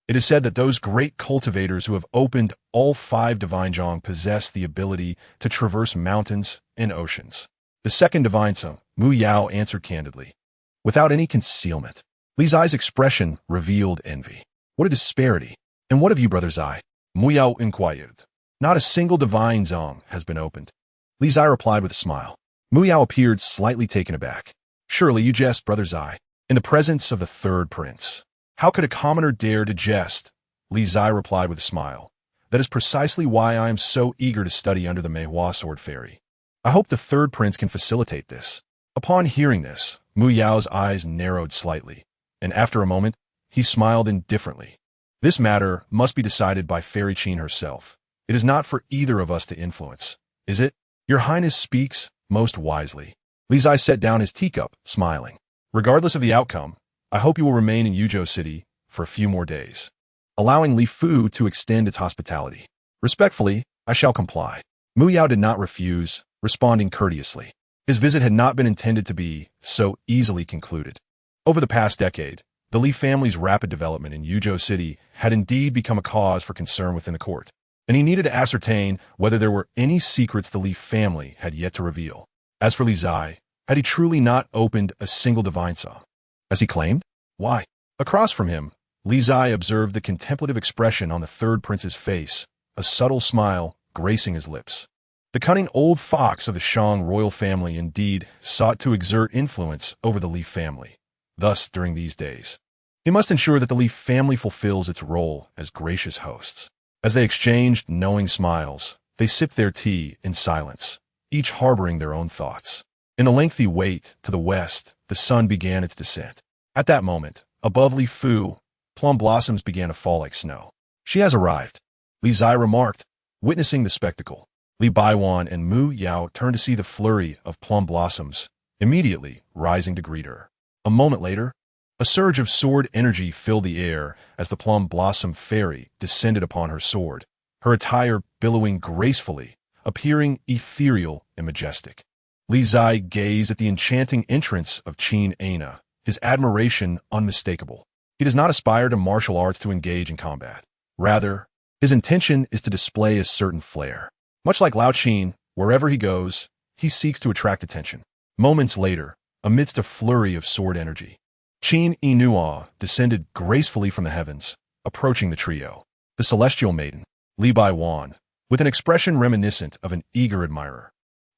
It is said that those great cultivators who have opened all 5 divine zhang possess the ability to traverse mountains and oceans. The second divine sa, Mu Yao answered candidly. without any concealment. Li Zai's expression revealed envy. What a disparity. And what of you, Brother Zai? Mu Yao inquired. Not a single divine zong has been opened. Li Zai replied with a smile. Mu Yao appeared slightly taken aback. Surely you jest, Brother Zai, in the presence of the third prince. How could a commoner dare to jest? Li Zai replied with a smile. That is precisely why I am so eager to study under the Meihua Sword Fairy. I hope the third prince can facilitate this. Upon hearing this, Mu Yao's eyes narrowed slightly, and after a moment, he smiled indifferently. This matter must be decided by Fairy Qin herself. It is not for either of us to influence, is it? Your Highness speaks most wisely. Li Zai set down his teacup, smiling. Regardless of the outcome, I hope you will remain in Yuzhou City for a few more days, allowing Li Fu to extend its hospitality. Respectfully, I shall comply. Mu Yao did not refuse, responding courteously. His visit had not been intended to be so easily concluded. Over the past decade, the Li family's rapid development in Yuzhou City had indeed become a cause for concern within the court, and he needed to ascertain whether there were any secrets the Li family had yet to reveal. As for Li Zai, had he truly not opened a single divine song, as he claimed? Why? Across from him, Li Zai observed the contemplative expression on the third prince's face, a subtle smile gracing his lips. The cunning old fox of the Shang royal family indeed sought to exert influence over the Li family. Thus, during these days, he must ensure that the Li family fulfills its role as gracious hosts. As they exchanged knowing smiles, they sipped their tea in silence, each harboring their own thoughts. In the lengthy wait to the west, the sun began its descent. At that moment, above Li Fu, plum blossoms began to fall like snow. She has arrived, Li Zai remarked, witnessing the spectacle. Li Baiwan and Mu Yao turned to see the flurry of plum blossoms, immediately rising to greet her. A moment later, a surge of sword energy filled the air as the plum blossom fairy descended upon her sword, her attire billowing gracefully, appearing ethereal and majestic. Li Zai gazed at the enchanting entrance of Qin Ana, his admiration unmistakable. He does not aspire to martial arts to engage in combat. Rather, his intention is to display a certain flair. Much like Lao Qin, wherever he goes, he seeks to attract attention. Moments later, amidst a flurry of sword energy, Qin Inua descended gracefully from the heavens, approaching the trio. The celestial maiden, Li Baiwan, with an expression reminiscent of an eager admirer,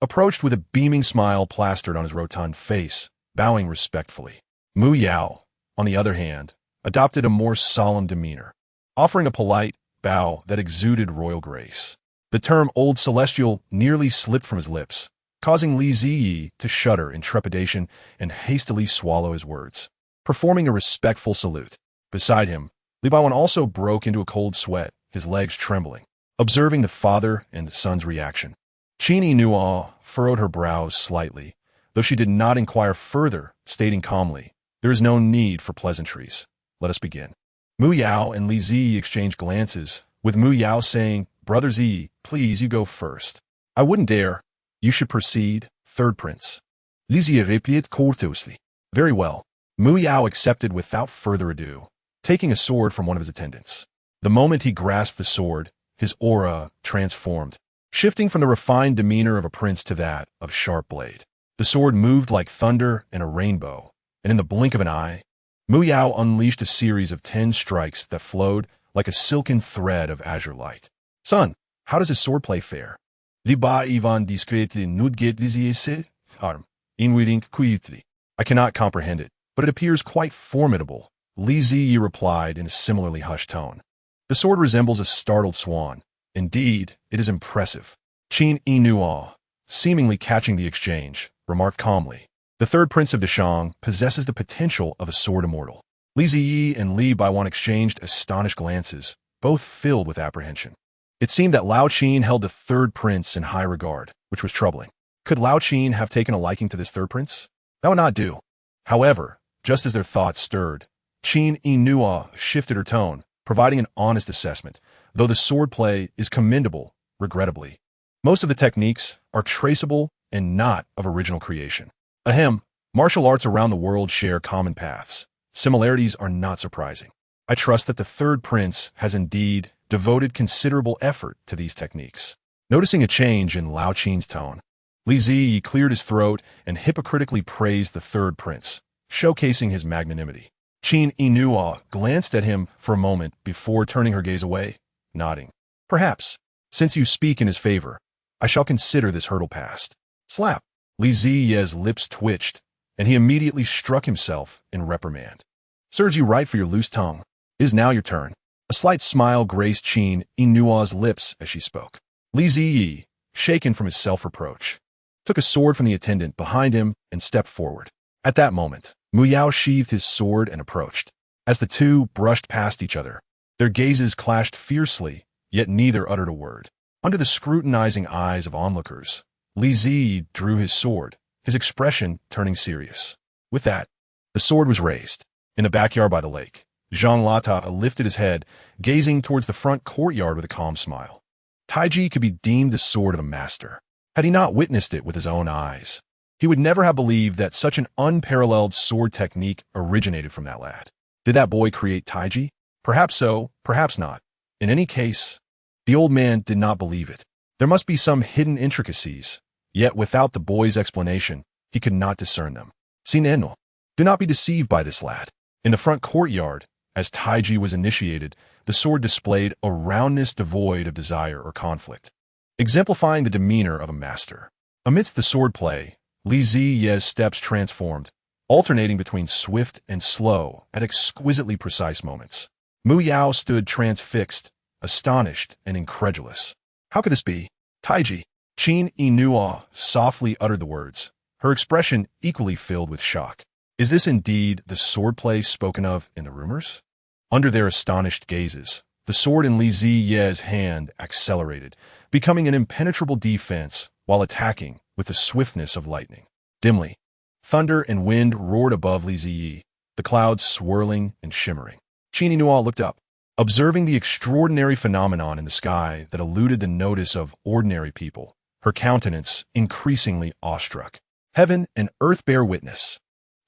approached with a beaming smile plastered on his rotund face, bowing respectfully. Mu Yao, on the other hand, adopted a more solemn demeanor, offering a polite bow that exuded royal grace. The term Old Celestial nearly slipped from his lips, causing Li Ziyi to shudder in trepidation and hastily swallow his words. Performing a respectful salute. Beside him, Li Baiwan also broke into a cold sweat, his legs trembling, observing the father and son's reaction. Qin Inua furrowed her brows slightly, though she did not inquire further, stating calmly, "There is no need for pleasantries. Let us begin." Mu Yao and Li Ziyi exchanged glances, with Mu Yao saying, "Brother Ziyi, please, you go first." "I wouldn't dare." "You should proceed, third prince." Li Ziyi replied courteously. "Very well." Mu Yao accepted without further ado, taking a sword from one of his attendants. The moment he grasped the sword, his aura transformed, shifting from the refined demeanor of a prince to that of sharp blade. The sword moved like thunder and a rainbow, and in the blink of an eye, Mu Yao unleashed a series of 10 strikes that flowed like a silken thread of azure light. "Son, how does his swordplay fare?" Li Ba Ivan discreetly nudget liziese arm, inwiding quietly. "I cannot comprehend it, but it appears quite formidable," Li Ziyi replied in a similarly hushed tone. "The sword resembles a startled swan. Indeed, it is impressive." Qin Inua, seemingly catching the exchange, remarked calmly, "The third prince of Deshang possesses the potential of a sword immortal." Li Ziyi and Li Baiwan exchanged astonished glances, both filled with apprehension. It seemed that Lao Qin held the third prince in high regard, which was troubling. Could Lao Qin have taken a liking to this third prince? That would not do. However, just as their thoughts stirred, Qin Inua shifted her tone, providing an honest assessment. Though the swordplay is commendable, regrettably, most of the techniques are traceable and not of original creation. Ahem, martial arts around the world share common paths. Similarities are not surprising. I trust that the third prince has indeed devoted considerable effort to these techniques. Noticing a change in Lao Qin's tone, Li Ziyi cleared his throat and hypocritically praised the third prince, showcasing his magnanimity. Qin Inua glanced at him for a moment before turning her gaze away, nodding. Perhaps, since you speak in his favor, I shall consider this hurdle passed. Slap! Li Ziye's lips twitched, and he immediately struck himself in reprimand. Serves you right for your loose tongue. It is now your turn. A slight smile graced Qin Inua's lips as she spoke. Li Ziyi, shaken from his self-reproach, took a sword from the attendant behind him and stepped forward. At that moment, Mu Yao sheathed his sword and approached. As the two brushed past each other, their gazes clashed fiercely, yet neither uttered a word. Under the scrutinizing eyes of onlookers, Li Ziyi drew his sword, his expression turning serious. With that, the sword was raised. In a backyard by the lake, Zhang Lata lifted his head, gazing towards the front courtyard with a calm smile. Taiji could be deemed the sword of a master. Had he not witnessed it with his own eyes, he would never have believed that such an unparalleled sword technique originated from that lad. Did that boy create Taiji? Perhaps so, perhaps not. In any case, the old man did not believe it. There must be some hidden intricacies, yet without the boy's explanation, he could not discern them. Sineno, do not be deceived by this lad. In the front courtyard, as Taiji was initiated, the sword displayed a roundness devoid of desire or conflict, exemplifying the demeanor of a master. Amidst the swordplay, Li Ziye's steps transformed, alternating between swift and slow at exquisitely precise moments. Mu Yao stood transfixed, astonished and incredulous. How could this be? Taiji. Qin Inua softly uttered the words, her expression equally filled with shock. Is this indeed the swordplay spoken of in the rumors? Under their astonished gazes, the sword in Li Ziye's hand accelerated, becoming an impenetrable defense while attacking with the swiftness of lightning. Dimly, thunder and wind roared above Li Ziyi, the clouds swirling and shimmering. Qin Inua looked up, observing the extraordinary phenomenon in the sky that eluded the notice of ordinary people, her countenance increasingly awestruck. Heaven and earth bear witness.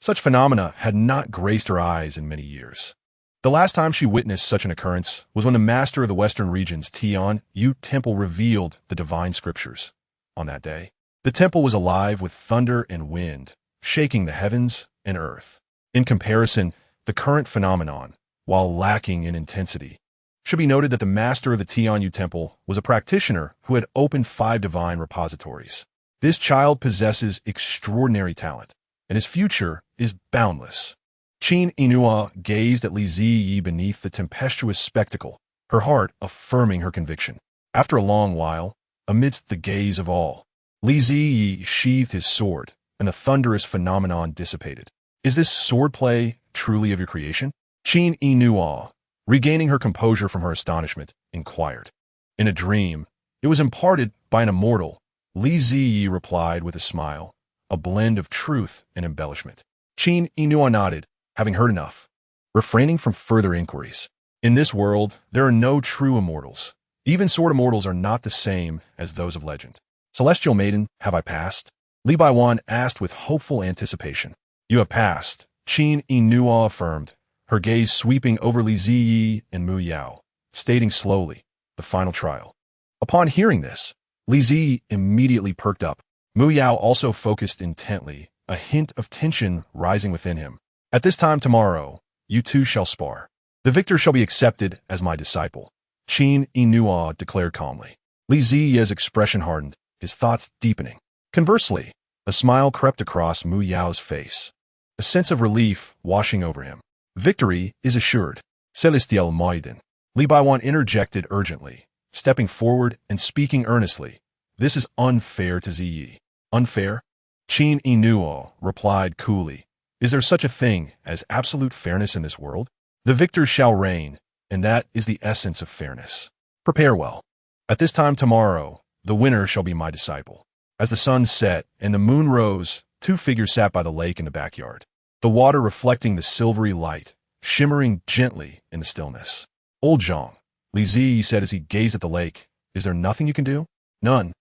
Such phenomena had not graced her eyes in many years. The last time she witnessed such an occurrence was when the master of the western region's Tian Yu temple revealed the divine scriptures. On that day, the temple was alive with thunder and wind, shaking the heavens and earth. In comparison, the current phenomenon, while lacking in intensity, should be noted that the master of the Tian Yu temple was a practitioner who had opened 5 divine repositories. This child possesses extraordinary talent, and his future is boundless. Qin Inua gazed at Li Ziyi beneath the tempestuous spectacle, her heart affirming her conviction. After a long while, amidst the gaze of all, Li Ziyi sheathed his sword, and the thunderous phenomenon dissipated. Is this swordplay truly of your creation? Qin Inua, regaining her composure from her astonishment, inquired. In a dream, it was imparted by an immortal, Li Ziyi replied with a smile, a blend of truth and embellishment. Qin Inua nodded, having heard enough, refraining from further inquiries. In this world, there are no true immortals. Even sword immortals are not the same as those of legend. Celestial maiden, have I passed? Li Baiwan asked with hopeful anticipation. You have passed, Qin Inua affirmed, her gaze sweeping over Li Ziyi and Mu Yao, stating slowly, the final trial. Upon hearing this, Li Ziyi immediately perked up. Mu Yao also focused intently, a hint of tension rising within him. At this time tomorrow, you two shall spar. The victor shall be accepted as my disciple, Qin Inua declared calmly. Li Ziye's expression hardened, his thoughts deepening. Conversely, a smile crept across Mu Yao's face, a sense of relief washing over him. Victory is assured. Celestial maiden. Li Baiwan interjected urgently, stepping forward and speaking earnestly. This is unfair to Ziyi. Unfair? Qin Inua replied coolly. Is there such a thing as absolute fairness in this world? The victor shall reign, and that is the essence of fairness. Prepare well. At this time tomorrow, the winner shall be my disciple. As the sun set and the moon rose, 2 figures sat by the lake in the backyard, the water reflecting the silvery light, shimmering gently in the stillness. Old Zhang, Li Ziyi said as he gazed at the lake, is there nothing you can do? None.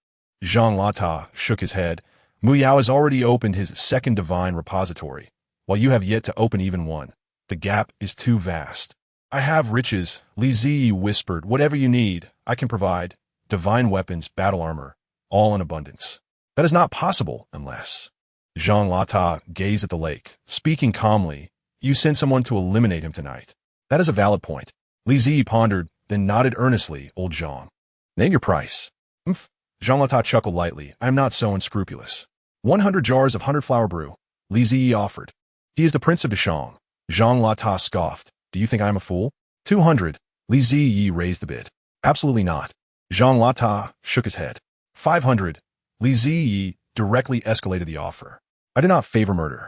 Zhang Lata shook his head. Mu Yao has already opened his 2nd divine repository, while you have yet to open even one. The gap is too vast. I have riches, Li Ziyi whispered. Whatever you need, I can provide. Divine weapons, battle armor, all in abundance. That is not possible unless... Jean Lata gazed at the lake, speaking calmly. You sent someone to eliminate him tonight. That is a valid point. Li Qingzhi pondered, then nodded earnestly. Old Jean. Name your price. Umph. Jean Lata chuckled lightly. I am not so unscrupulous. 100 jars of 100-flower brew. Li Qingzhi offered. He is the Prince of Deshang. Jean Lata scoffed. Do you think I am a fool? 200. Li Qingzhi raised the bid. Absolutely not. Jean Lata shook his head. 500. Li Qingzhi directly escalated the offer. I do not favor murder.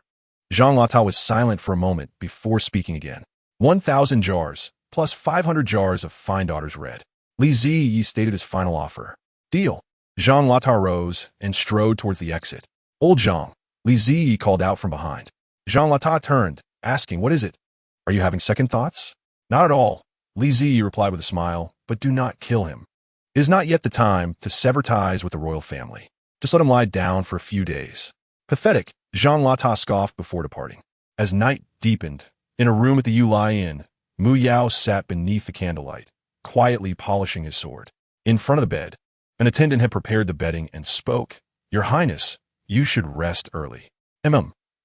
Jean Lata was silent for a moment before speaking again. 1,000 jars, plus 500 jars of fine daughter's red. Li Qingzhi stated his final offer. Deal. Jean Lata rose and strode towards the exit. Old Jean, Li Qingzhi called out from behind. Jean Lata turned, asking, what is it? Are you having second thoughts? Not at all. Li Qingzhi replied with a smile, but do not kill him. It is not yet the time to sever ties with the royal family. Just let him lie down for a few days. Pathetic, Jean Lata scoffed before departing. As night deepened, in a room at the Yulai Inn, Mu Yao sat beneath the candlelight, quietly polishing his sword. In front of the bed, an attendant had prepared the bedding and spoke. Your Highness, you should rest early.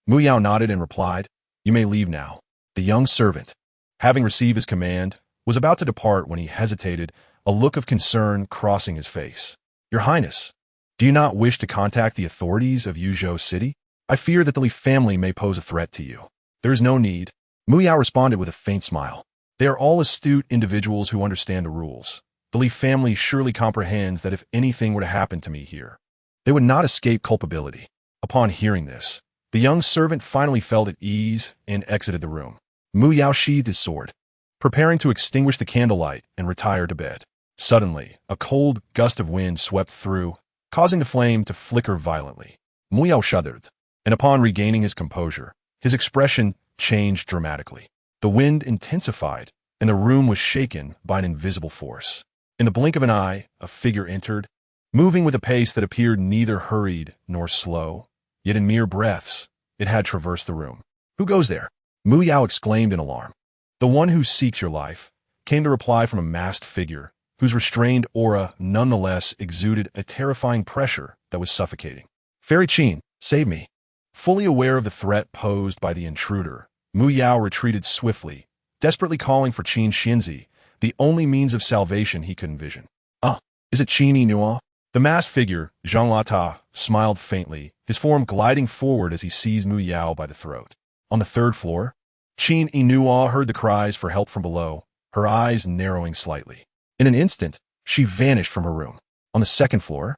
Mu Yao nodded and replied, you may leave now. The young servant, having received his command, was about to depart when he hesitated, a look of concern crossing his face. Your Highness, do you not wish to contact the authorities of Yuzhou City? I fear that the Li family may pose a threat to you. There is no need. Mu Yao responded with a faint smile. They are all astute individuals who understand the rules. The Li family surely comprehends that if anything were to happen to me here, they would not escape culpability. Upon hearing this, the young servant finally felt at ease and exited the room. Mu Yao sheathed his sword, preparing to extinguish the candlelight and retire to bed. Suddenly, a cold gust of wind swept through, causing the flame to flicker violently. Mu Yao shuddered, and upon regaining his composure, his expression changed dramatically. The wind intensified, and the room was shaken by an invisible force. In the blink of an eye, a figure entered, moving with a pace that appeared neither hurried nor slow, yet in mere breaths, it had traversed the room. Who goes there? Mu Yao exclaimed in alarm. The one who seeks your life, came the reply from a masked figure, whose restrained aura nonetheless exuded a terrifying pressure that was suffocating. Fairy Qin, save me. Fully aware of the threat posed by the intruder, Mu Yao retreated swiftly, desperately calling for Qin Xianzi, the only means of salvation he could envision. Is it Qin Yinua? The masked figure, Jean Lata, smiled faintly, his form gliding forward as he seized Mu Yao by the throat. On the third floor, Qin Yinua heard the cries for help from below, her eyes narrowing slightly. In an instant, she vanished from her room. On the second floor,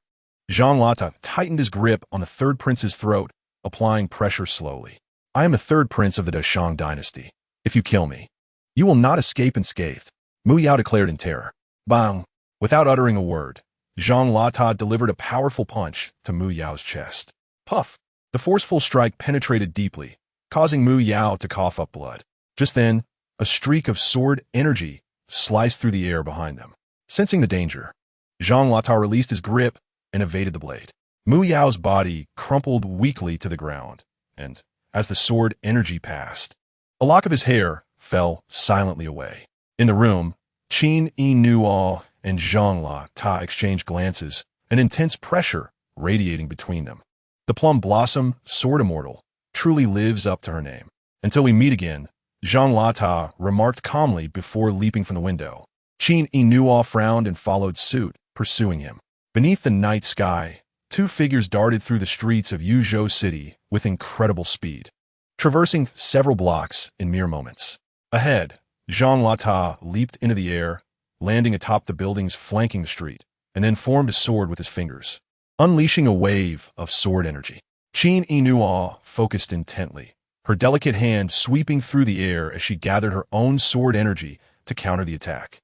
Jean Lata tightened his grip on the third prince's throat, applying pressure slowly. I am the third prince of the Deshang dynasty. If you kill me, you will not escape unscathed, Mu Yao declared in terror. Bang! Without uttering a word, Jean Lata delivered a powerful punch to Mu Yao's chest. Puff! The forceful strike penetrated deeply, causing Mu Yao to cough up blood. Just then, a streak of sword energy sliced through the air behind them. Sensing the danger, Jean Lata released his grip and evaded the blade. Mu Yao's body crumpled weakly to the ground, and, as the sword energy passed, a lock of his hair fell silently away. In the room, Qin Yinua and Jean Lata exchanged glances, an intense pressure radiating between them. The plum blossom, sword immortal, truly lives up to her name. Until we meet again, Jean Lata remarked calmly before leaping from the window. Qin Yinua frowned and followed suit, pursuing him. Beneath the night sky, two figures darted through the streets of Yuzhou City with incredible speed, traversing several blocks in mere moments. Ahead, Jean Lata leaped into the air, landing atop the buildings flanking the street, and then formed a sword with his fingers, unleashing a wave of sword energy. Qin Yinua focused intently, her delicate hand sweeping through the air as she gathered her own sword energy to counter the attack.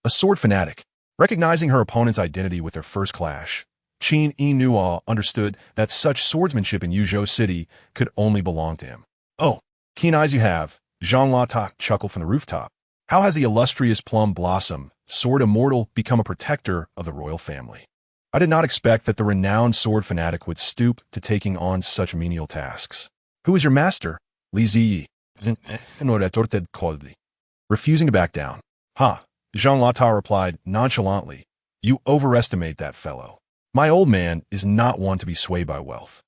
A sword fanatic, recognizing her opponent's identity with their first clash, Qin Yinua understood that such swordsmanship in Yuzhou City could only belong to him. Oh, keen eyes you have, Jean Lata chuckled from the rooftop. How has the illustrious Plum Blossom, sword immortal, become a protector of the royal family? I did not expect that the renowned sword fanatic would stoop to taking on such menial tasks. Who is your master? Li Qingzhi. Refusing to back down. Jean Lata replied nonchalantly. You overestimate that fellow. My old man is not one to be swayed by wealth.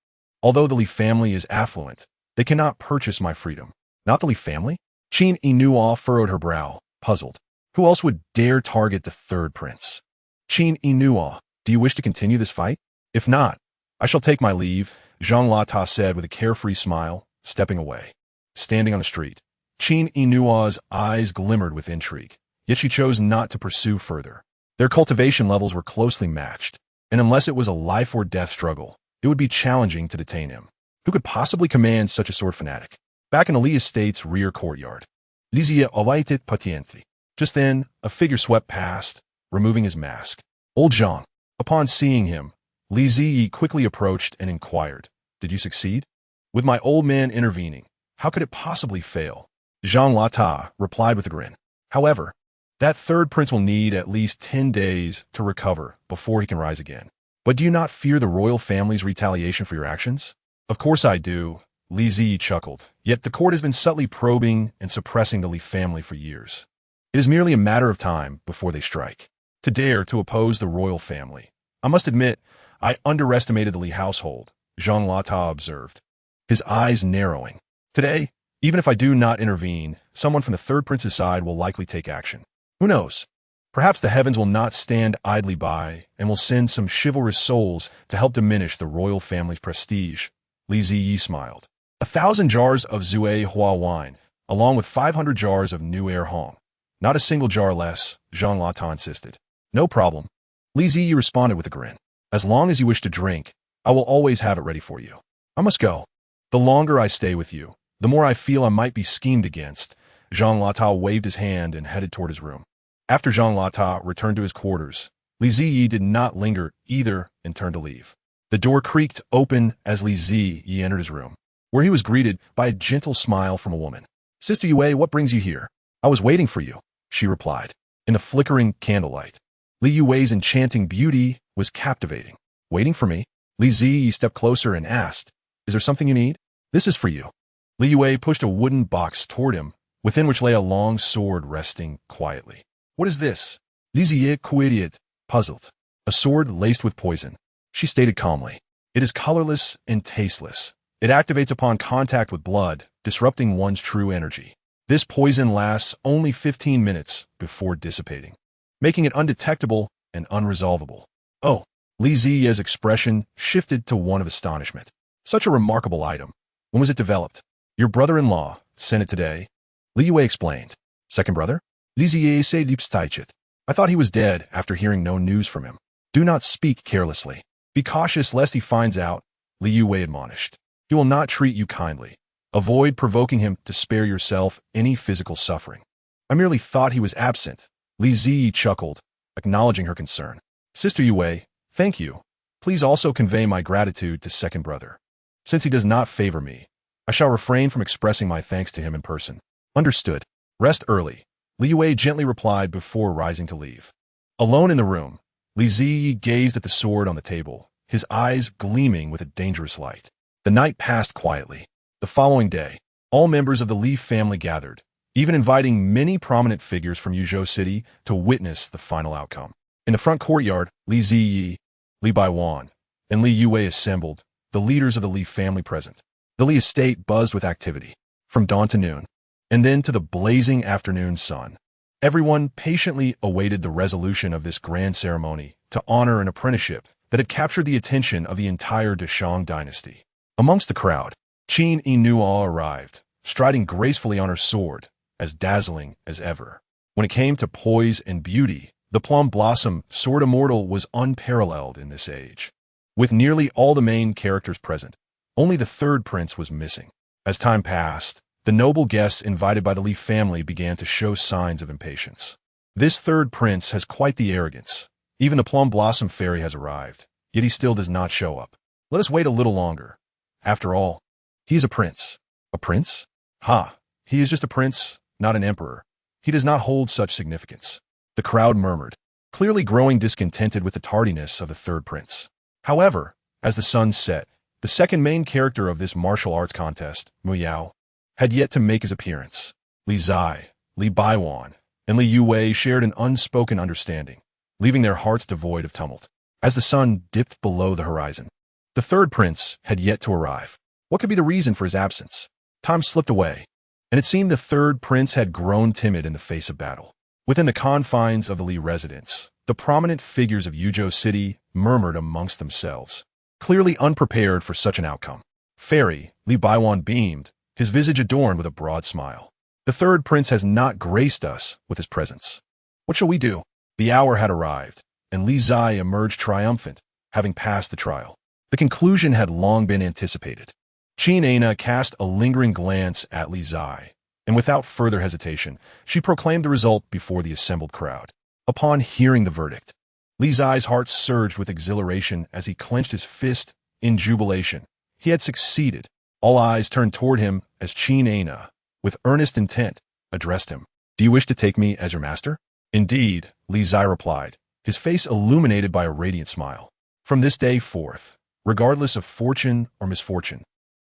Although the Li family is affluent, they cannot purchase my freedom. Not the Li family? Qin Yinua furrowed her brow, puzzled. Who else would dare target the third prince? Qin Yinua, do you wish to continue this fight? If not, I shall take my leave, Zhang Lata said with a carefree smile, stepping away. Standing on the street, Qin Yinua's eyes glimmered with intrigue, yet she chose not to pursue further. Their cultivation levels were closely matched, and unless it was a life-or-death struggle, it would be challenging to detain him. Who could possibly command such a sword fanatic? Back in the Li estate's rear courtyard, Lizia awaited patiently. Just then, a figure swept past, removing his mask. Old Zhang. Upon seeing him, Li Ziyi quickly approached and inquired, "Did you succeed?" "With my old man intervening, how could it possibly fail?" Zhang Lata replied with a grin. "However, that third prince will need at least 10 days to recover before he can rise again. But do you not fear the royal family's retaliation for your actions?" "Of course I do," Li Ziyi chuckled. "Yet the court has been subtly probing and suppressing the Li family for years. It is merely a matter of time before they strike. To dare to oppose the royal family. I must admit, I underestimated the Li household," Zhang Lata observed, his eyes narrowing. "Today, even if I do not intervene, someone from the third prince's side will likely take action. Who knows? Perhaps the heavens will not stand idly by and will send some chivalrous souls to help diminish the royal family's prestige." Li Ziyi smiled. 1,000 jars of Zue Hua wine, along with 500 jars of New Air Hong. Not a single jar less, Zhang Lata insisted. "No problem," Li Ziyi responded with a grin. "As long as you wish to drink, I will always have it ready for you. I must go. The longer I stay with you, the more I feel I might be schemed against." Zhang Lata waved his hand and headed toward his room. After Zhang Lata returned to his quarters, Li Ziyi did not linger either and turned to leave. The door creaked open as Li Ziyi entered his room, where he was greeted by a gentle smile from a woman. "Sister Yue, what brings you here?" "I was waiting for you," she replied. In the flickering candlelight, Li Yue's enchanting beauty was captivating. "Waiting for me?" Li Ziyi stepped closer and asked, "Is there something you need?" "This is for you." Li Yue pushed a wooden box toward him, within which lay a long sword resting quietly. "What is this?" Li Ziyi queried, puzzled. "A sword laced with poison," she stated calmly. "It is colorless and tasteless. It activates upon contact with blood, disrupting one's true energy. This poison lasts only 15 minutes before dissipating, making it undetectable and unresolvable." "Oh." Li Ziyi's expression shifted to one of astonishment. "Such a remarkable item. When was it developed?" "Your brother-in-law sent it today," Li Yue explained. "Second brother?" Li Ziyi said lipstaichit. "I thought he was dead after hearing no news from him." "Do not speak carelessly. Be cautious lest he finds out," Li Yue admonished. "He will not treat you kindly. Avoid provoking him to spare yourself any physical suffering." "I merely thought he was absent," Li Ziyi chuckled, acknowledging her concern. "Sister Yue, thank you. Please also convey my gratitude to second brother. Since he does not favor me, I shall refrain from expressing my thanks to him in person." "Understood. Rest early," Li Yue gently replied before rising to leave. Alone in the room, Li Ziyi gazed at the sword on the table, his eyes gleaming with a dangerous light. The night passed quietly. The following day, all members of the Li family gathered, even inviting many prominent figures from Yuzhou City to witness the final outcome. In the front courtyard, Li Ziyi, Li Baiwan, and Li Yue assembled, the leaders of the Li family present. The Li estate buzzed with activity, from dawn to noon, and then to the blazing afternoon sun. Everyone patiently awaited the resolution of this grand ceremony to honor an apprenticeship that had captured the attention of the entire Deshang dynasty. Amongst the crowd, Qin Yinua arrived, striding gracefully on her sword, as dazzling as ever. When it came to poise and beauty, the plum blossom sword immortal was unparalleled in this age. With nearly all the main characters present, only the third prince was missing. As time passed, the noble guests invited by the Li family began to show signs of impatience. "This third prince has quite the arrogance. Even the plum blossom fairy has arrived, yet he still does not show up. Let us wait a little longer. After all, he is a prince." "A prince? Ha! He is just a prince, not an emperor. He does not hold such significance." The crowd murmured, clearly growing discontented with the tardiness of the third prince. However, as the sun set, the second main character of this martial arts contest, Mu Yao, had yet to make his appearance. Li Zai, Li Baiwan, and Li Yue shared an unspoken understanding, leaving their hearts devoid of tumult. As the sun dipped below the horizon, The third prince had yet to arrive. What could be the reason for his absence? Time slipped away, and it seemed the third prince had grown timid in the face of battle. Within the confines of the Li residence, the prominent figures of Yuzhou City murmured amongst themselves, clearly unprepared for such an outcome. Fairy, Li Baiwan beamed, his visage adorned with a broad smile. The third prince has not graced us with his presence. What shall we do? The hour had arrived, and Li Zai emerged triumphant, having passed the trial. The conclusion had long been anticipated. Qin Ana cast a lingering glance at Li Zai, and without further hesitation, she proclaimed the result before the assembled crowd. Upon hearing the verdict, Li Zai's heart surged with exhilaration as he clenched his fist in jubilation. He had succeeded. All eyes turned toward him as Qin Ana, with earnest intent, addressed him. "Do you wish to take me as your master?" "Indeed," Li Zai replied, his face illuminated by a radiant smile. "From this day forth, regardless of fortune or misfortune,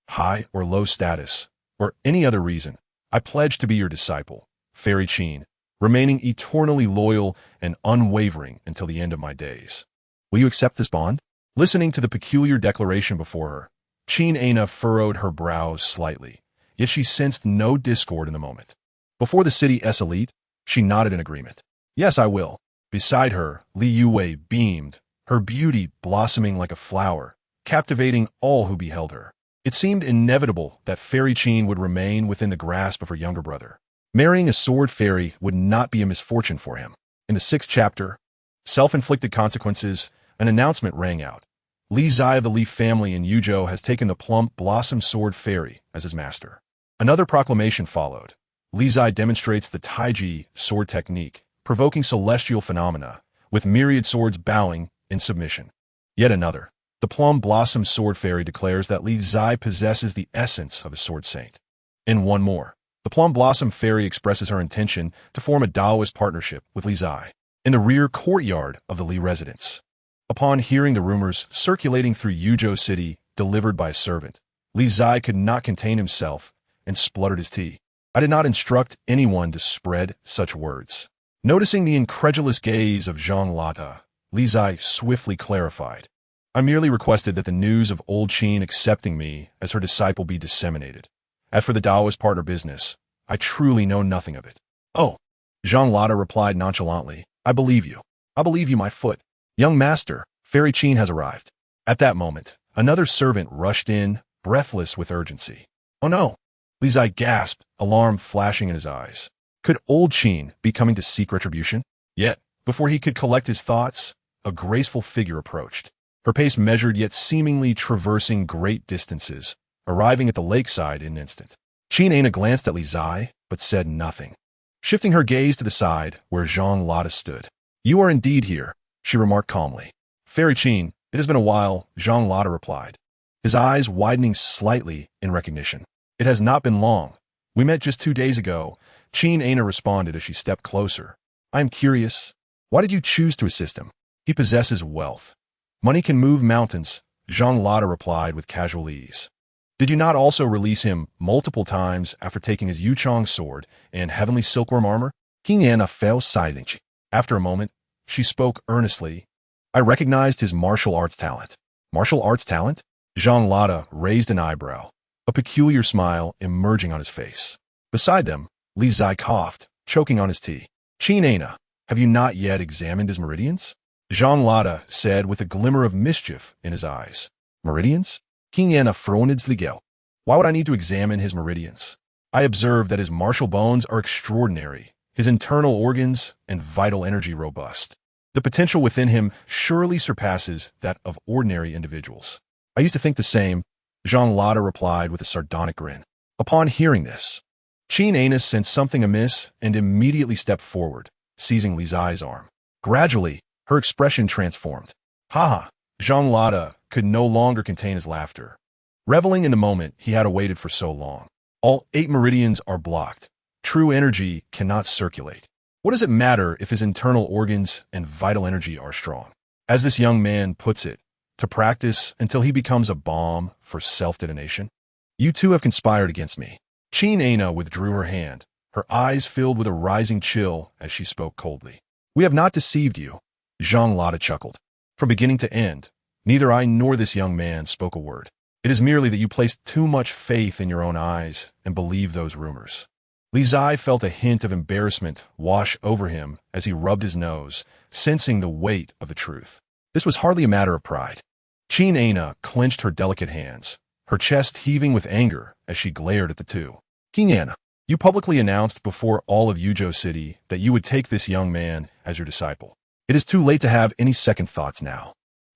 high or low status, or any other reason, I pledge to be your disciple, Fairy Qin, remaining eternally loyal and unwavering until the end of my days. Will you accept this bond?" Listening to the peculiar declaration before her, Qin Ana furrowed her brows slightly, yet she sensed no discord in the moment. Before the city's elite, she nodded in agreement. "Yes, I will." Beside her, Li Yue beamed, her beauty blossoming like a flower, captivating all who beheld her. It seemed inevitable that Fairy Qin would remain within the grasp of her younger brother. Marrying a sword fairy would not be a misfortune for him. In the 6th chapter, Self-Inflicted Consequences, an announcement rang out. Li Zai of the Li family in Yuzhou has taken the plump blossom sword fairy as his master. Another proclamation followed. Li Zai demonstrates the Taiji sword technique, provoking celestial phenomena, with myriad swords bowing in submission. Yet another. The plum blossom sword fairy declares that Li Zai possesses the essence of a sword saint. And one more. The plum blossom fairy expresses her intention to form a Taoist partnership with Li Zai in the rear courtyard of the Li residence. Upon hearing the rumors circulating through Yuzhou City delivered by a servant, Li Zai could not contain himself and spluttered his tea. "I did not instruct anyone to spread such words." Noticing the incredulous gaze of Zhang Lata, Li Zai swiftly clarified. "I merely requested that the news of old Qin accepting me as her disciple be disseminated. As for the Taoist partner business, I truly know nothing of it." "Oh," Zhang Lata replied nonchalantly, "I believe you. I believe you, my foot. Young master, Fairy Qin has arrived." At that moment, another servant rushed in, breathless with urgency. "Oh no!" Li Zai gasped, alarm flashing in his eyes. Could old Qin be coming to seek retribution? Yet, before he could collect his thoughts, a graceful figure approached. Her pace measured yet seemingly traversing great distances, arriving at the lakeside in an instant. Qin Ana glanced at Li Zai, but said nothing. Shifting her gaze to the side where Zhang Lata stood. "You are indeed here," she remarked calmly. "Fairy Qin, it has been a while," Zhang Lata replied, his eyes widening slightly in recognition. "It has not been long. We met just 2 days ago," Qin Ana responded as she stepped closer. "I am curious. Why did you choose to assist him?" "He possesses wealth. Money can move mountains," Zhang Lata replied with casual ease. "Did you not also release him multiple times after taking his Yuchong sword and heavenly silkworm armor?" Qin Ana fell silent. After a moment, she spoke earnestly. "I recognized his martial arts talent." "Martial arts talent?" Zhang Lata raised an eyebrow, a peculiar smile emerging on his face. Beside them, Li Zai coughed, choking on his tea. "Qin Ana, have you not yet examined his meridians?" Zhang Lata said with a glimmer of mischief in his eyes. "Meridians?" Qin Ana frowned ligel. "Why would I need to examine his meridians? I observe that his martial bones are extraordinary, his internal organs and vital energy robust. The potential within him surely surpasses that of ordinary individuals." "I used to think the same," Zhang Lata replied with a sardonic grin. Upon hearing this, Qin Ana sensed something amiss and immediately stepped forward, seizing Li Zai's arm. Gradually, her expression transformed. "Ha ha!" Zhang Lata could no longer contain his laughter, reveling in the moment he had awaited for so long. "All 8 meridians are blocked. True energy cannot circulate. What does it matter if his internal organs and vital energy are strong? As this young man puts it, to practice until he becomes a bomb for self-detonation? You two have conspired against me." Qin Ana withdrew her hand, her eyes filled with a rising chill as she spoke coldly. "We have not deceived you," Zhang Lata chuckled. "From beginning to end, Neither I nor this young man spoke a word. It is merely that you placed too much faith in your own eyes and believed those rumors. Li Qingzhi felt a hint of embarrassment wash over him as he rubbed his nose, sensing the weight of the truth. This was hardly a matter of pride. Qin Ana clenched her delicate hands, her chest heaving with anger as she glared at the two. King Ana, you publicly announced before all of Yuzhou City that you would take this young man as your disciple. It is too late to have any second thoughts now.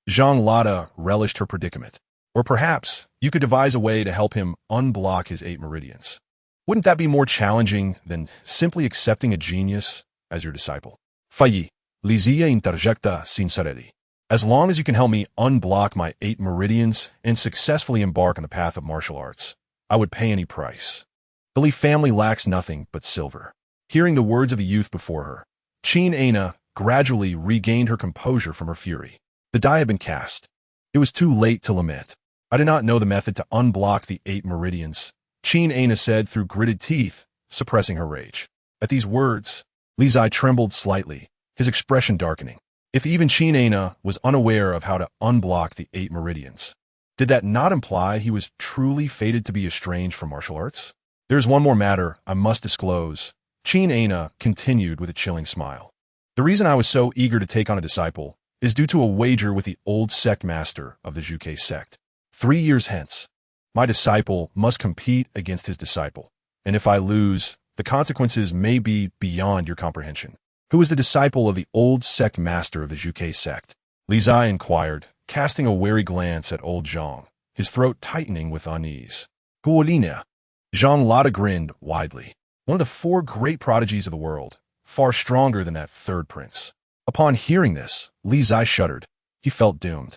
Zhang Lada relished her predicament. Or perhaps you could devise a way to help him unblock his 8 meridians. Wouldn't that be more challenging than simply accepting a genius as your disciple? Fayi, Lizia interjecta sincerely. As long as you can help me unblock my 8 meridians and successfully embark on the path of martial arts, I would pay any price. The Li family lacks nothing but silver. Hearing the words of the youth before her, Qin Ana gradually regained her composure from her fury. The die had been cast. It was too late to lament. I did not know the method to unblock the 8 meridians, Qin Ana said through gritted teeth, suppressing her rage. At these words, Li Qingzhi trembled slightly, his expression darkening. If even Qin Ana was unaware of how to unblock the 8 meridians, did that not imply he was truly fated to be estranged from martial arts? There is one more matter I must disclose, Qin Ana continued with a chilling smile. The reason I was so eager to take on a disciple is due to a wager with the old sect master of the Zhuge sect. 3 years hence, my disciple must compete against his disciple, and if I lose, the consequences may be beyond your comprehension. Who is the disciple of the old sect master of the Zhuge sect? Li Qingzhi inquired, casting a wary glance at old Zhang, his throat tightening with unease. Guolina. Zhang Lada grinned widely. One of the 4 great prodigies of the world, far stronger than that third prince. Upon hearing this, Li Qingzhi shuddered. He felt doomed.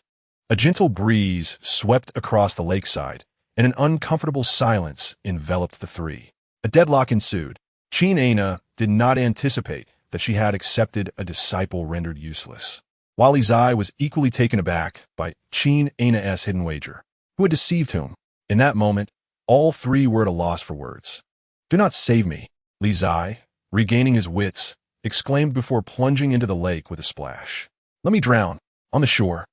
A gentle breeze swept across the lakeside, and an uncomfortable silence enveloped the 3. A deadlock ensued. Qin Ana did not anticipate that she had accepted a disciple rendered useless, while Li Qingzhi was equally taken aback by Qin Ana's hidden wager. Who had deceived whom? In that moment, all 3 were at a loss for words. Do not save me, Li Qingzhi, regaining his wits, exclaimed before plunging into the lake with a splash. Let me drown, on the shore.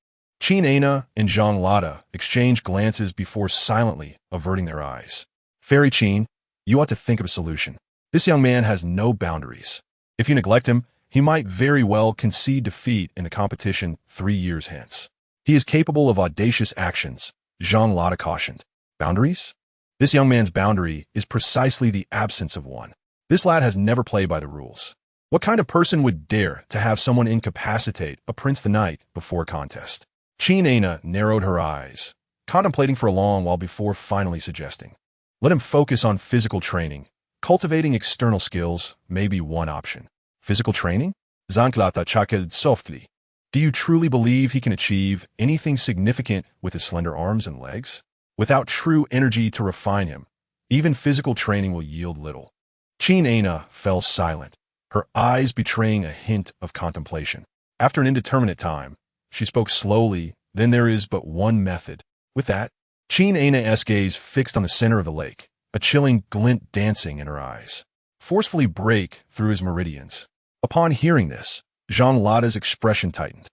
Qin Ana and Zhang Lada exchanged glances before silently averting their eyes. Fairy Qin, you ought to think of a solution. This young man has no boundaries. If you neglect him, he might very well concede defeat in the competition 3 years hence. He is capable of audacious actions, Zhang Lada cautioned. Boundaries? This young man's boundary is precisely the absence of one. This lad has never played by the rules. What kind of person would dare to have someone incapacitate a prince the night before a contest? Qin Ana narrowed her eyes, contemplating for a long while before finally suggesting. Let him focus on physical training. Cultivating external skills may be one option. Physical training? Zanklata chuckled softly. Do you truly believe he can achieve anything significant with his slender arms and legs? Without true energy to refine him, even physical training will yield little. Qin Ana fell silent, her eyes betraying a hint of contemplation. After an indeterminate time, she spoke slowly, then there is but one method. With that, Qin Ana's gaze fixed on the center of the lake, a chilling glint dancing in her eyes. Forcefully break through his meridians. Upon hearing this, Zhang Lada's expression tightened.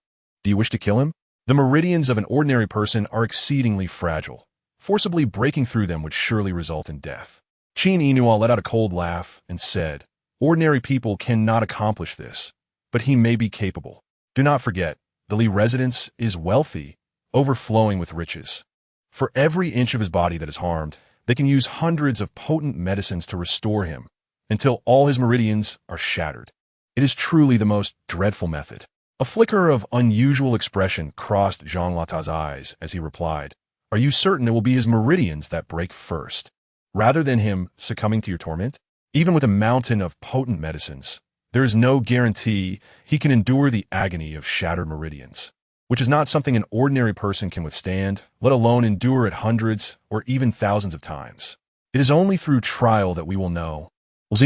Do you wish to kill him? The meridians of an ordinary person are exceedingly fragile. Forcibly breaking through them would surely result in death. Qin Ina let out a cold laugh and said, Ordinary people cannot accomplish this, but he may be capable. Do not forget, the Li residence is wealthy, overflowing with riches. For every inch of his body that is harmed, they can use hundreds of potent medicines to restore him, until all his meridians are shattered. It is truly the most dreadful method. A flicker of unusual expression crossed Zhang Lata's eyes as he replied, Are you certain it will be his meridians that break first, rather than him succumbing to your torment? Even with a mountain of potent medicines, there is no guarantee he can endure the agony of shattered meridians, which is not something an ordinary person can withstand, let alone endure it hundreds or even thousands of times. It is only through trial that we will know. As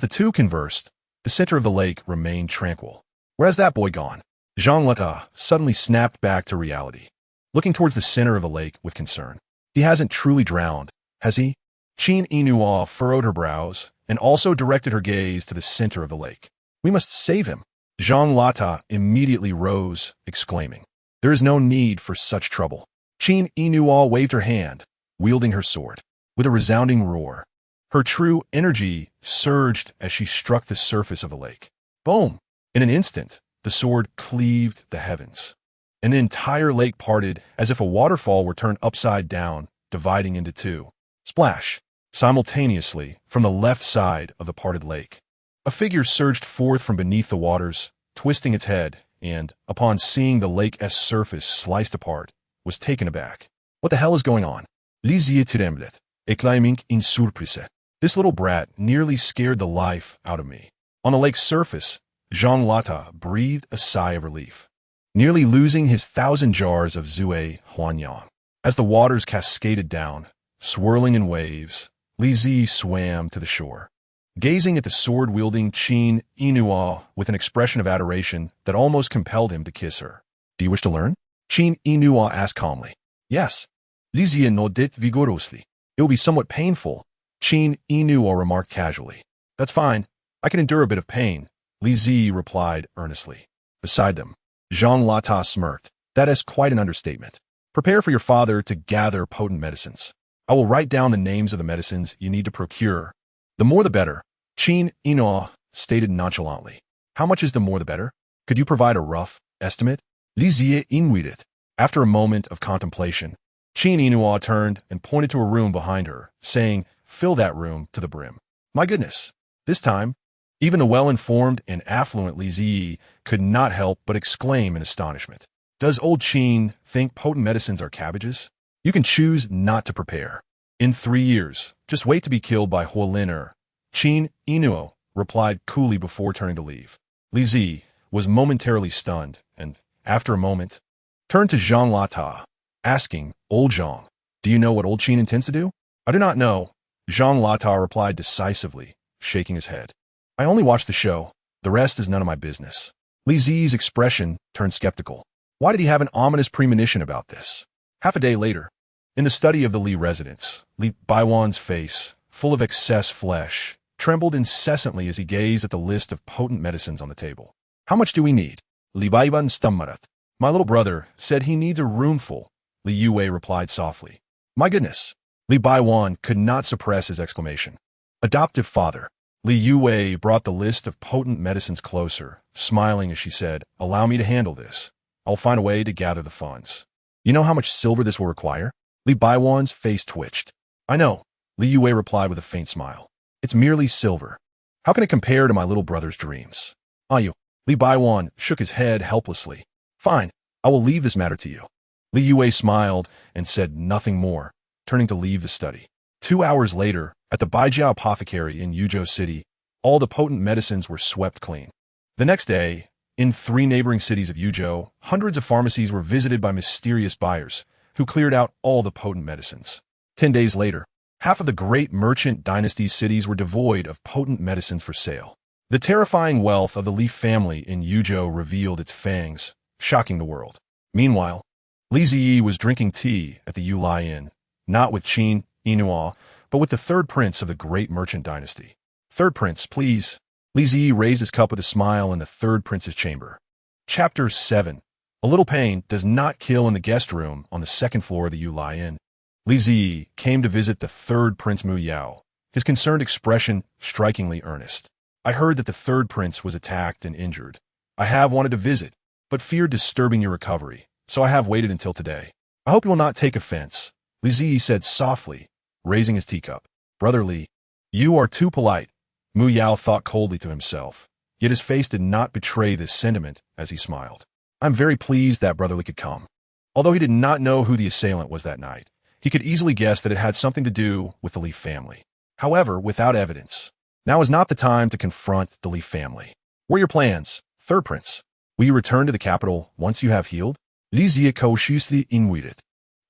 the two conversed, the center of the lake remained tranquil. Where's that boy gone? Zhang Lata suddenly snapped back to reality, looking towards the center of the lake with concern. He hasn't truly drowned, has he? Qin Ina furrowed her brows and also directed her gaze to the center of the lake. We must save him. Jean Lata immediately rose, exclaiming, "There is no need for such trouble." Qin Inuo waved her hand, wielding her sword. With a resounding roar, her true energy surged as she struck the surface of the lake. Boom! In an instant, the sword cleaved the heavens, and the entire lake parted as if a waterfall were turned upside down, dividing into two. Splash! Simultaneously, from the left side of the parted lake, a figure surged forth from beneath the waters, twisting its head, and, upon seeing the lake's surface sliced apart, was taken aback. What the hell is going on? Li tremblait, exclaiming in surprise. This little brat nearly scared the life out of me. On the lake's surface, Jean Lata breathed a sigh of relief, nearly losing his 1,000 jars of Zue Huanyang. As the waters cascaded down, swirling in waves, Li Zi swam to the shore, gazing at the sword-wielding Qin Inuo with an expression of adoration that almost compelled him to kiss her. "Do you wish to learn?" Qin Inuo asked calmly. "Yes." Li Zi nodded vigorously. "It will be somewhat painful," Qin Inuo remarked casually. "That's fine. I can endure a bit of pain," Li Zi replied earnestly. Beside them, Jean Lata smirked. "That is quite an understatement. Prepare for your father to gather potent medicines. I will write down the names of the medicines you need to procure. The more the better," Qin Inuo stated nonchalantly. "How much is the more the better? Could you provide a rough estimate?" Li Zi inwided. After a moment of contemplation, Qin Inuo turned and pointed to a room behind her, saying, "Fill that room to the brim." My goodness! This time, even the well-informed and affluent Li Zi could not help but exclaim in astonishment. Does old Qin think potent medicines are cabbages? You can choose not to prepare. In 3 years, just wait to be killed by Huoliner, Qin Inuo replied coolly before turning to leave. Li Zi was momentarily stunned and, after a moment, turned to Jean Lata, asking, "Old Jean, do you know what old Qin intends to do?" "I do not know," Jean Lata replied decisively, shaking his head. "I only watch the show. The rest is none of my business." Li Zi's expression turned skeptical. Why did he have an ominous premonition about this? Half a day later, in the study of the Li residence, Li Baiwan's face, full of excess flesh, trembled incessantly as he gazed at the list of potent medicines on the table. "How much do we need?" Li Baiwan stammered. "My little brother said he needs a roomful," Li Yue replied softly. "My goodness!" Li Baiwan could not suppress his exclamation. "Adoptive father." Li Yue brought the list of potent medicines closer, smiling as she said, "Allow me to handle this. I'll find a way to gather the funds." "You know how much silver this will require?" Li Baiwan's face twitched. "I know," Li Yue replied with a faint smile. "It's merely silver. How can it compare to my little brother's dreams?" "You?" Li Baiwan shook his head helplessly. "Fine, I will leave this matter to you." Li Yue smiled and said nothing more, turning to leave the study. 2 hours later, at the Baijiao apothecary in Yuzhou City, all the potent medicines were swept clean. The next day, in 3 neighboring cities of Yuzhou, hundreds of pharmacies were visited by mysterious buyers, who cleared out all the potent medicines. 10 days later, half of the great merchant dynasty cities were devoid of potent medicines for sale. The terrifying wealth of the Li family in Yuzhou revealed its fangs, shocking the world. Meanwhile, Li Ziyi was drinking tea at the Yulai Inn, not with Qin Inuo, but with the third prince of the great merchant dynasty. "Third prince, please." Li Ziyi raised his cup with a smile in the third prince's chamber. Chapter 7. A little pain does not kill in the guest room on the 2nd floor of the Yulai Inn. Li Ziyi came to visit the third prince Mu Yao, his concerned expression strikingly earnest. "I heard that the third prince was attacked and injured. I have wanted to visit, but feared disturbing your recovery, so I have waited until today. I hope you will not take offense," Li Ziyi said softly, raising his teacup. "Brother Li, you are too polite," Mu Yao thought coldly to himself, yet his face did not betray this sentiment as he smiled. "I'm very pleased that Brother Li could come." Although he did not know who the assailant was that night, he could easily guess that it had something to do with the Li family. However, without evidence, now is not the time to confront the Li family. "What are your plans, third prince? Will you return to the capital once you have healed?" Li Ziyi cautiously inwided.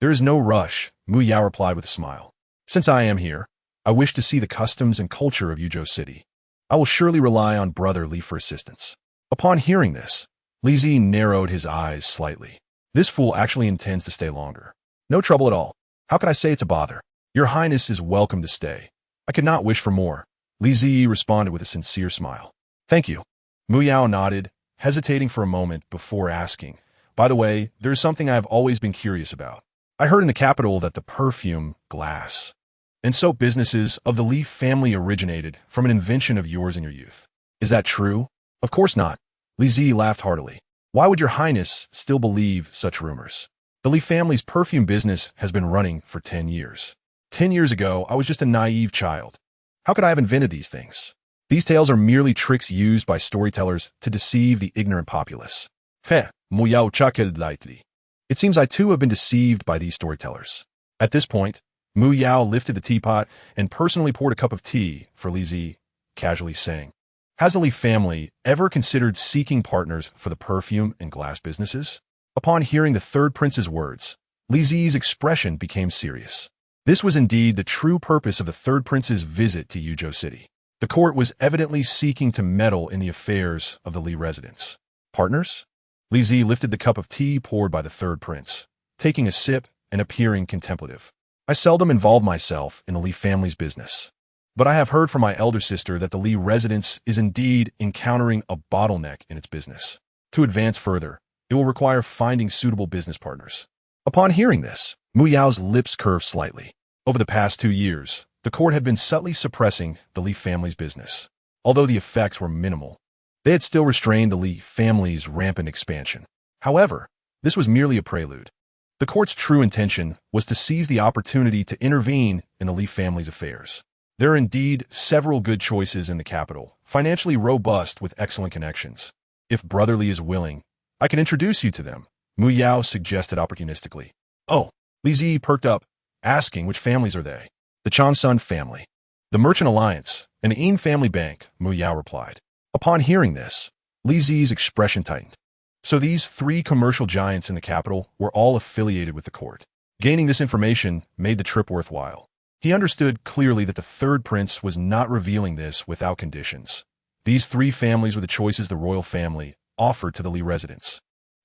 "There is no rush," Mu Yao replied with a smile. "Since I am here, I wish to see the customs and culture of Yuzhou City. I will surely rely on Brother Li for assistance." Upon hearing this, Li Zi narrowed his eyes slightly. This fool actually intends to stay longer. No trouble at all. How can I say it's a bother? Your Highness is welcome to stay. I could not wish for more. Li Zi responded with a sincere smile. "Thank you." Mu Yao nodded, hesitating for a moment before asking, "By the way, there's something I've always been curious about. I heard in the capital that the perfume, glass, and soap businesses of the Li family originated from an invention of yours in your youth. Is that true?" "Of course not." Li Qingzhi laughed heartily. "Why would your highness still believe such rumors? The Li family's perfume business has been running for 10 years. 10 years ago, I was just a naive child. How could I have invented these things? These tales are merely tricks used by storytellers to deceive the ignorant populace." Heh, Muyao chuckled lightly. "It seems I too have been deceived by these storytellers." At this point, Mu Yao lifted the teapot and personally poured a cup of tea for Li Qingzhi, casually saying, "Has the Li family ever considered seeking partners for the perfume and glass businesses?" Upon hearing the third prince's words, Li Qingzhi's expression became serious. This was indeed the true purpose of the third prince's visit to Yuzhou City. The court was evidently seeking to meddle in the affairs of the Li residents. "Partners?" Li Qingzhi lifted the cup of tea poured by the third prince, taking a sip and appearing contemplative. "I seldom involve myself in the Li family's business, but I have heard from my elder sister that the Li residence is indeed encountering a bottleneck in its business. To advance further, it will require finding suitable business partners." Upon hearing this, Mu Yao's lips curved slightly. Over the past 2 years, the court had been subtly suppressing the Li family's business. Although the effects were minimal, they had still restrained the Li family's rampant expansion. However, this was merely a prelude. The court's true intention was to seize the opportunity to intervene in the Li family's affairs. There are indeed several good choices in the capital, financially robust with excellent connections. If Brother Li is willing, I can introduce you to them, Mu Yao suggested opportunistically. "Oh," Li Qingzhi perked up, asking which families are they. "The Changsun family, the Merchant Alliance, and the Yin Family Bank," Mu Yao replied. Upon hearing this, Li Qingzhi's expression tightened. So these 3 commercial giants in the capital were all affiliated with the court. Gaining this information made the trip worthwhile. He understood clearly that the third prince was not revealing this without conditions. These 3 families were the choices the royal family offered to the Li residents.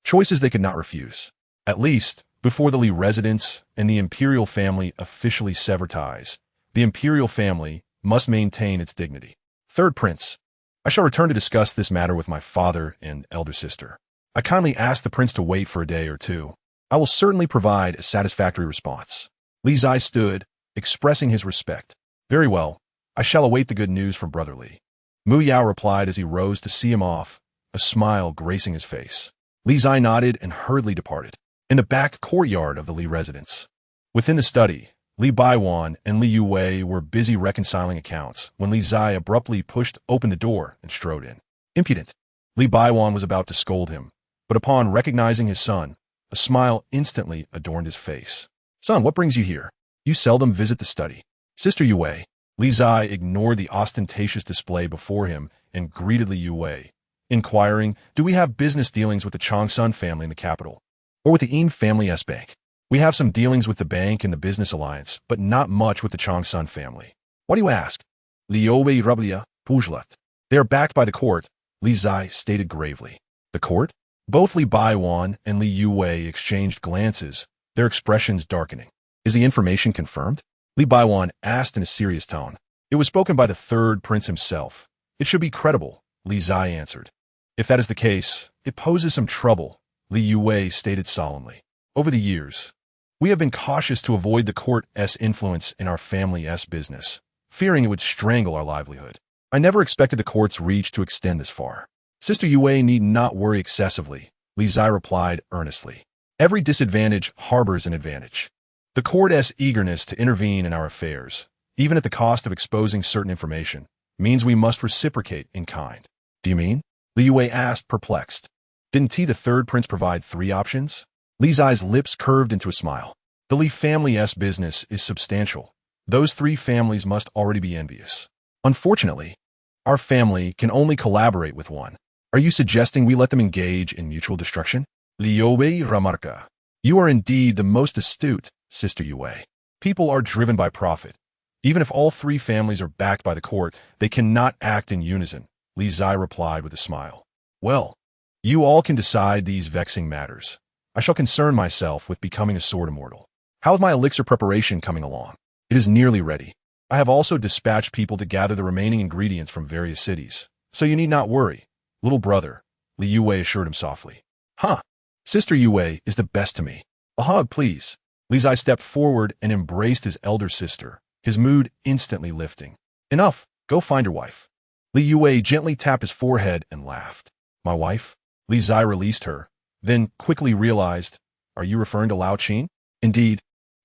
Choices they could not refuse. At least, before the Li residents and the imperial family officially sever ties, the imperial family must maintain its dignity. "Third prince, I shall return to discuss this matter with my father and elder sister. I kindly ask the prince to wait for a day or 2. I will certainly provide a satisfactory response." Li Qingzhi stood, expressing his respect. "Very well, I shall await the good news from Brother Li." Mu Yao replied as he rose to see him off, a smile gracing his face. Li Qingzhi nodded and hurriedly departed. In the back courtyard of the Li residence, within the study, Li Baiwan and Li Yuwei were busy reconciling accounts when Li Qingzhi abruptly pushed open the door and strode in. "Impudent!" Li Baiwan was about to scold him, but upon recognizing his son, a smile instantly adorned his face. "Son, what brings you here? You seldom visit the study." "Sister Yuwei." Li Qingzhi ignored the ostentatious display before him and greeted Li Yuwei, inquiring, "Do we have business dealings with the Changsun family in the capital, or with the Yin Family S Bank?" "We have some dealings with the bank and the business alliance, but not much with the Changsun family." "Why do you ask?" "Li Yuwei Rublia, Pujlat." "They are backed by the court," Li Qingzhi stated gravely. "The court?" Both Li Baiwan and Li Yuwei exchanged glances, their expressions darkening. "Is the information confirmed?" Li Baiwan asked in a serious tone. "It was spoken by the third prince himself. It should be credible," Li Qingzhi answered. "If that is the case, it poses some trouble," Li Yuwei stated solemnly. "Over the years, we have been cautious to avoid the court's influence in our family's business, fearing it would strangle our livelihood. I never expected the court's reach to extend this far." "Sister Yuwei need not worry excessively," Li Qingzhi replied earnestly. "Every disadvantage harbors an advantage. The court's eagerness to intervene in our affairs, even at the cost of exposing certain information, means we must reciprocate in kind." "Do you mean?" Li Yuwei asked, perplexed. "Didn't the third prince provide 3 options?" Li Qingzhi's lips curved into a smile. "The Li family's business is substantial. Those 3 families must already be envious. Unfortunately, our family can only collaborate with one. Are you suggesting we let them engage in mutual destruction?" Li Yuwei remarca. "You are indeed the most astute, Sister Yuwei. People are driven by profit. Even if all 3 families are backed by the court, they cannot act in unison," Li Qingzhi replied with a smile. "Well, you all can decide these vexing matters. I shall concern myself with becoming a sword immortal. How is my elixir preparation coming along?" "It is nearly ready. I have also dispatched people to gather the remaining ingredients from various cities, so you need not worry. Little brother," Li Yue assured him softly. Huh. Sister Yue is the best to me. A hug, please. Li Zai stepped forward and embraced his elder sister, his mood instantly lifting. Enough. Go find your wife. Li Yue gently tapped his forehead and laughed. My wife? Li Zai released her, then quickly realized, are you referring to Lao Qin? Indeed.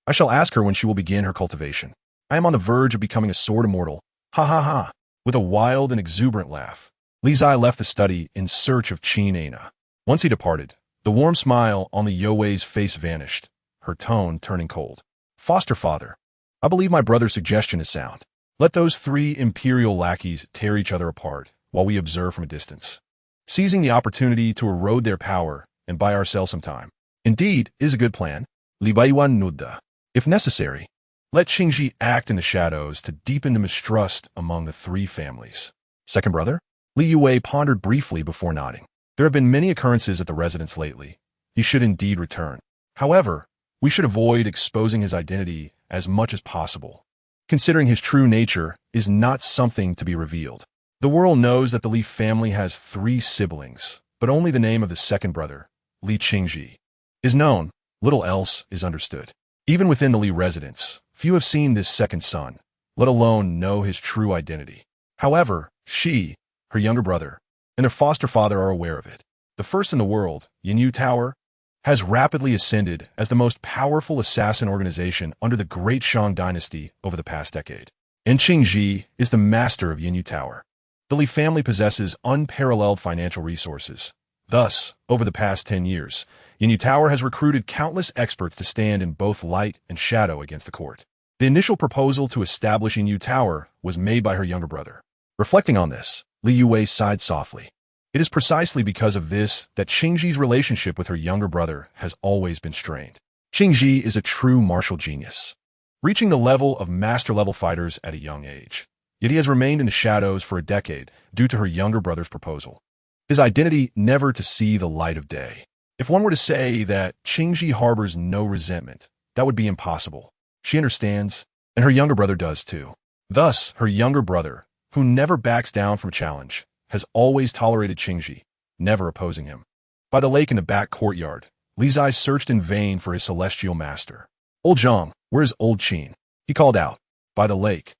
I shall ask her when she will begin her cultivation. I am on the verge of becoming a sword immortal. Ha ha ha. With a wild and exuberant laugh, Li Zai left the study in search of Qin Ana. Once he departed, the warm smile on the Yue's face vanished, her tone turning cold. Foster father, I believe my brother's suggestion is sound. Let those 3 imperial lackeys tear each other apart while we observe from a distance, seizing the opportunity to erode their power and buy ourselves some time. Indeed, is a good plan. Li Baiwan Nudda. If necessary, let Qingzhi act in the shadows to deepen the mistrust among the 3 families. Second brother? Li Yue pondered briefly before nodding. There have been many occurrences at the residence lately. He should indeed return. However, we should avoid exposing his identity as much as possible, considering his true nature is not something to be revealed. The world knows that the Li family has 3 siblings, but only the name of the second brother, Li Qingzhi, is known. Little else is understood. Even within the Li residence, few have seen this second son, let alone know his true identity. However, she, her younger brother, and her foster father are aware of it. The first in the world, Yanyu Tower, has rapidly ascended as the most powerful assassin organization under the Great Shang dynasty over the past decade. And Qingzhi is the master of Yanyu Tower. The Li family possesses unparalleled financial resources. Thus, over the past 10 years, Yanyu Tower has recruited countless experts to stand in both light and shadow against the court. The initial proposal to establish Yanyu Tower was made by her younger brother. Reflecting on this, Li Yue sighed softly. It is precisely because of this that Qingzhi's relationship with her younger brother has always been strained. Qingzhi is a true martial genius, reaching the level of master-level fighters at a young age. Yet he has remained in the shadows for a decade due to her younger brother's proposal. His identity never to see the light of day. If one were to say that Qingzhi harbors no resentment, that would be impossible. She understands, and her younger brother does too. Thus, her younger brother, who never backs down from a challenge, has always tolerated Qingzhi, never opposing him. By the lake in the back courtyard, Li Zai searched in vain for his celestial master. Old Zhang, where is old Qin? He called out. By the lake.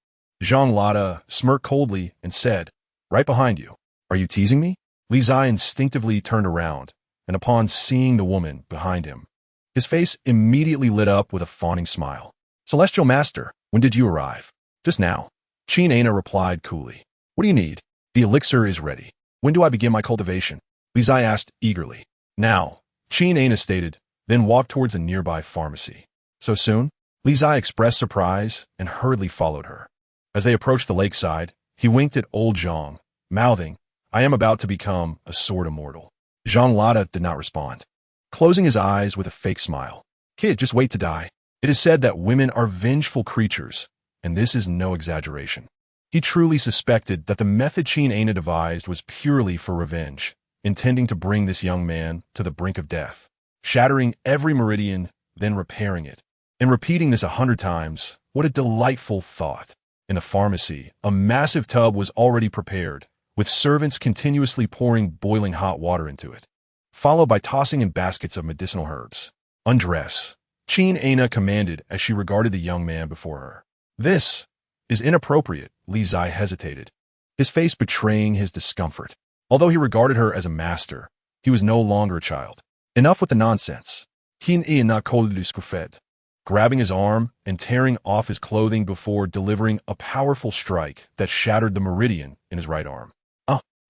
Zhang Lada smirked coldly and said, right behind you. Are you teasing me? Li Zai instinctively turned around, and upon seeing the woman behind him, his face immediately lit up with a fawning smile. Celestial Master, when did you arrive? Just now. Qin Ana replied coolly. What do you need? The elixir is ready. When do I begin my cultivation? Li Zai asked eagerly. Now, Qin Ana stated, then walked towards a nearby pharmacy. So soon? Li Zai expressed surprise and hurriedly followed her. As they approached the lakeside, he winked at old Zhang, mouthing, I am about to become a sword immortal. Zhang Lada did not respond, closing his eyes with a fake smile. Kid, just wait to die. It is said that women are vengeful creatures, and this is no exaggeration. He truly suspected that the method Qin Ana devised was purely for revenge, intending to bring this young man to the brink of death, shattering every meridian, then repairing it, and repeating this 100 times. What a delightful thought. In the pharmacy, a massive tub was already prepared, with servants continuously pouring boiling hot water into it, followed by tossing in baskets of medicinal herbs. Undress, Qin Ana commanded as she regarded the young man before her. This is inappropriate, Li Zai hesitated, his face betraying his discomfort. Although he regarded her as a master, he was no longer a child. Enough with the nonsense. Qin Ana colduscufed, grabbing his arm and tearing off his clothing before delivering a powerful strike that shattered the meridian in his right arm.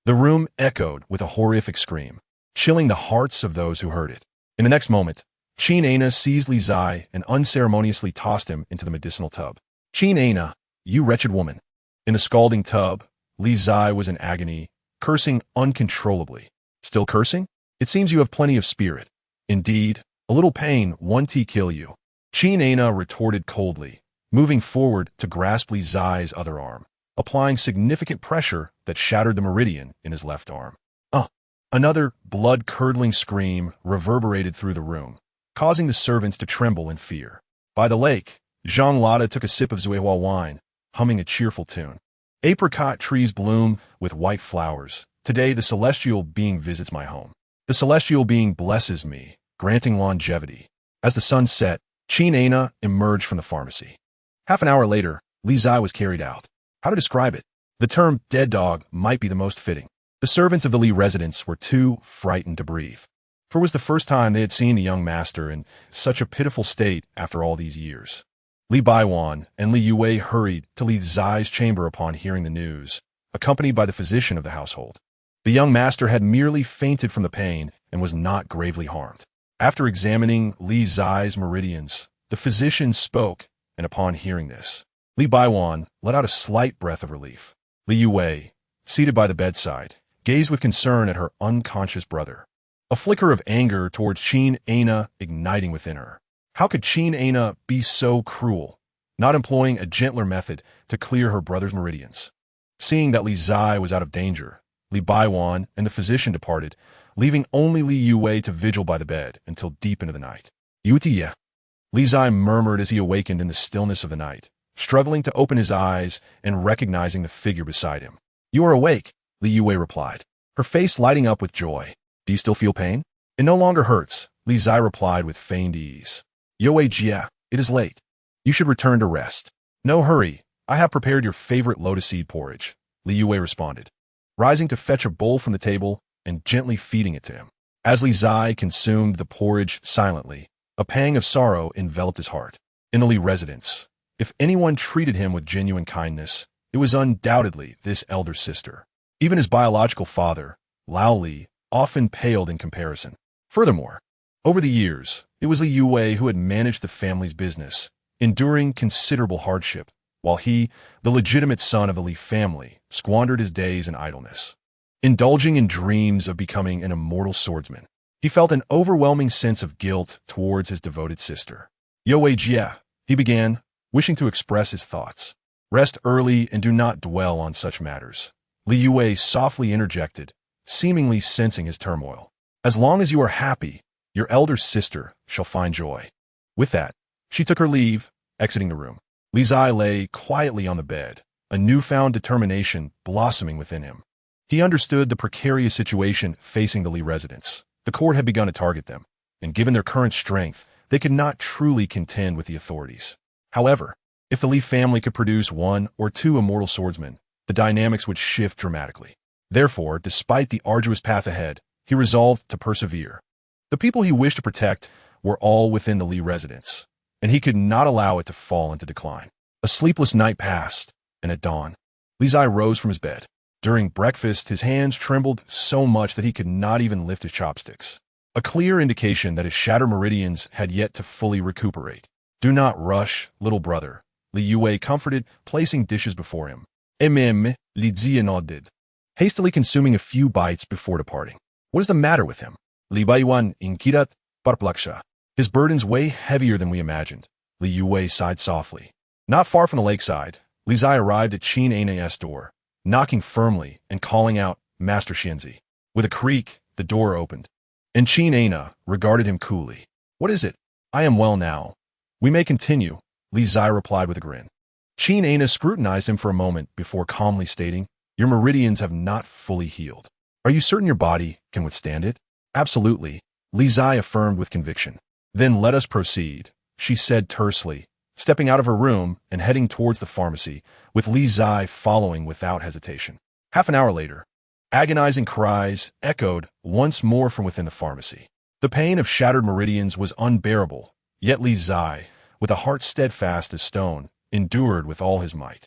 The room echoed with a horrific scream, chilling the hearts of those who heard it. In the next moment, Qin Ana seized Li Zai and unceremoniously tossed him into the medicinal tub. Qin Ana, you wretched woman. In the scalding tub, Li Zai was in agony, cursing uncontrollably. Still cursing? It seems you have plenty of spirit. Indeed, a little pain won't kill you. Qin Ana retorted coldly, moving forward to grasp Li Zai's other arm, applying significant pressure that shattered the meridian in his left arm. Another blood-curdling scream reverberated through the room, causing the servants to tremble in fear. By the lake, Zhang Lada took a sip of Zuihua wine, humming a cheerful tune. Apricot trees bloom with white flowers, Today the celestial being visits my home. The celestial being blesses me, granting longevity. As the sun set, Qin Ana emerged from the pharmacy. Half an hour later, Li Qingzhi was carried out. How to describe it? The term dead dog might be the most fitting. The servants of the Li residence were too frightened to breathe. For it was the first time they had seen the young master in such a pitiful state after all these years. Li Baiwan and Li Yue hurried to Li Qingzhi's chamber upon hearing the news, accompanied by the physician of the household. The young master had merely fainted from the pain and was not gravely harmed. After examining Li Qingzhi's meridians, the physician spoke, and upon hearing this, Li Baiwan let out a slight breath of relief. Li Yue, seated by the bedside, gazed with concern at her unconscious brother. A flicker of anger towards Qin Ana igniting within her. How could Qin Ana be so cruel, not employing a gentler method to clear her brother's meridians? Seeing that Li Qingzhi was out of danger, Li Baiwan and the physician departed, leaving only Li Yue to vigil by the bed until deep into the night. Yutiya, Li Qingzhi murmured as he awakened in the stillness of the night, struggling to open his eyes and recognizing the figure beside him. You are awake, Li Yue replied, her face lighting up with joy. Do you still feel pain? It no longer hurts, Li Qingzhi replied with feigned ease. Yue Jia, it is late. You should return to rest. No hurry, I have prepared your favorite lotus seed porridge, Li Yue responded, rising to fetch a bowl from the table and gently feeding it to him. As Li Qingzhi consumed the porridge silently, a pang of sorrow enveloped his heart. In the Li residence, if anyone treated him with genuine kindness, it was undoubtedly this elder sister. Even his biological father, Lao Li, often paled in comparison. Furthermore, over the years, it was Li Yue who had managed the family's business, enduring considerable hardship, while he, the legitimate son of the Li family, squandered his days in idleness. Indulging in dreams of becoming an immortal swordsman, he felt an overwhelming sense of guilt towards his devoted sister. Yue Jia, he began, wishing to express his thoughts. Rest early and do not dwell on such matters, Li Yue softly interjected, seemingly sensing his turmoil. As long as you are happy, your elder sister shall find joy. With that, she took her leave, exiting the room. Li Qingzhi lay quietly on the bed, a newfound determination blossoming within him. He understood the precarious situation facing the Li residents. The court had begun to target them, and given their current strength, they could not truly contend with the authorities. However, if the Li family could produce one or two immortal swordsmen, the dynamics would shift dramatically. Therefore, despite the arduous path ahead, he resolved to persevere. The people he wished to protect were all within the Li residence, and he could not allow it to fall into decline. A sleepless night passed, and at dawn, Li Qingzhi rose from his bed. During breakfast, his hands trembled so much that he could not even lift his chopsticks, a clear indication that his shattered meridians had yet to fully recuperate. Do not rush, little brother, Li Yue comforted, placing dishes before him. Li Qingzhi nodded, hastily consuming a few bites before departing. What is the matter with him? Li Baiwan inquired, perplexa. His burdens weigh heavier than we imagined. Li Yue sighed softly. Not far from the lakeside, Li Qingzhi arrived at Qin Ana's door, knocking firmly and calling out, Master Qingzhi. With a creak, the door opened, and Qin Ana regarded him coolly. What is it? I am well now. We may continue, Li Qingzhi replied with a grin. Qin Ana scrutinized him for a moment before calmly stating, Your meridians have not fully healed. Are you certain your body can withstand it? Absolutely, Li Qingzhi affirmed with conviction. Then let us proceed, she said tersely, stepping out of her room and heading towards the pharmacy, with Li Qingzhi following without hesitation. Half an hour later, agonizing cries echoed once more from within the pharmacy. The pain of shattered meridians was unbearable, yet Li Qingzhi, with a heart steadfast as stone, endured with all his might.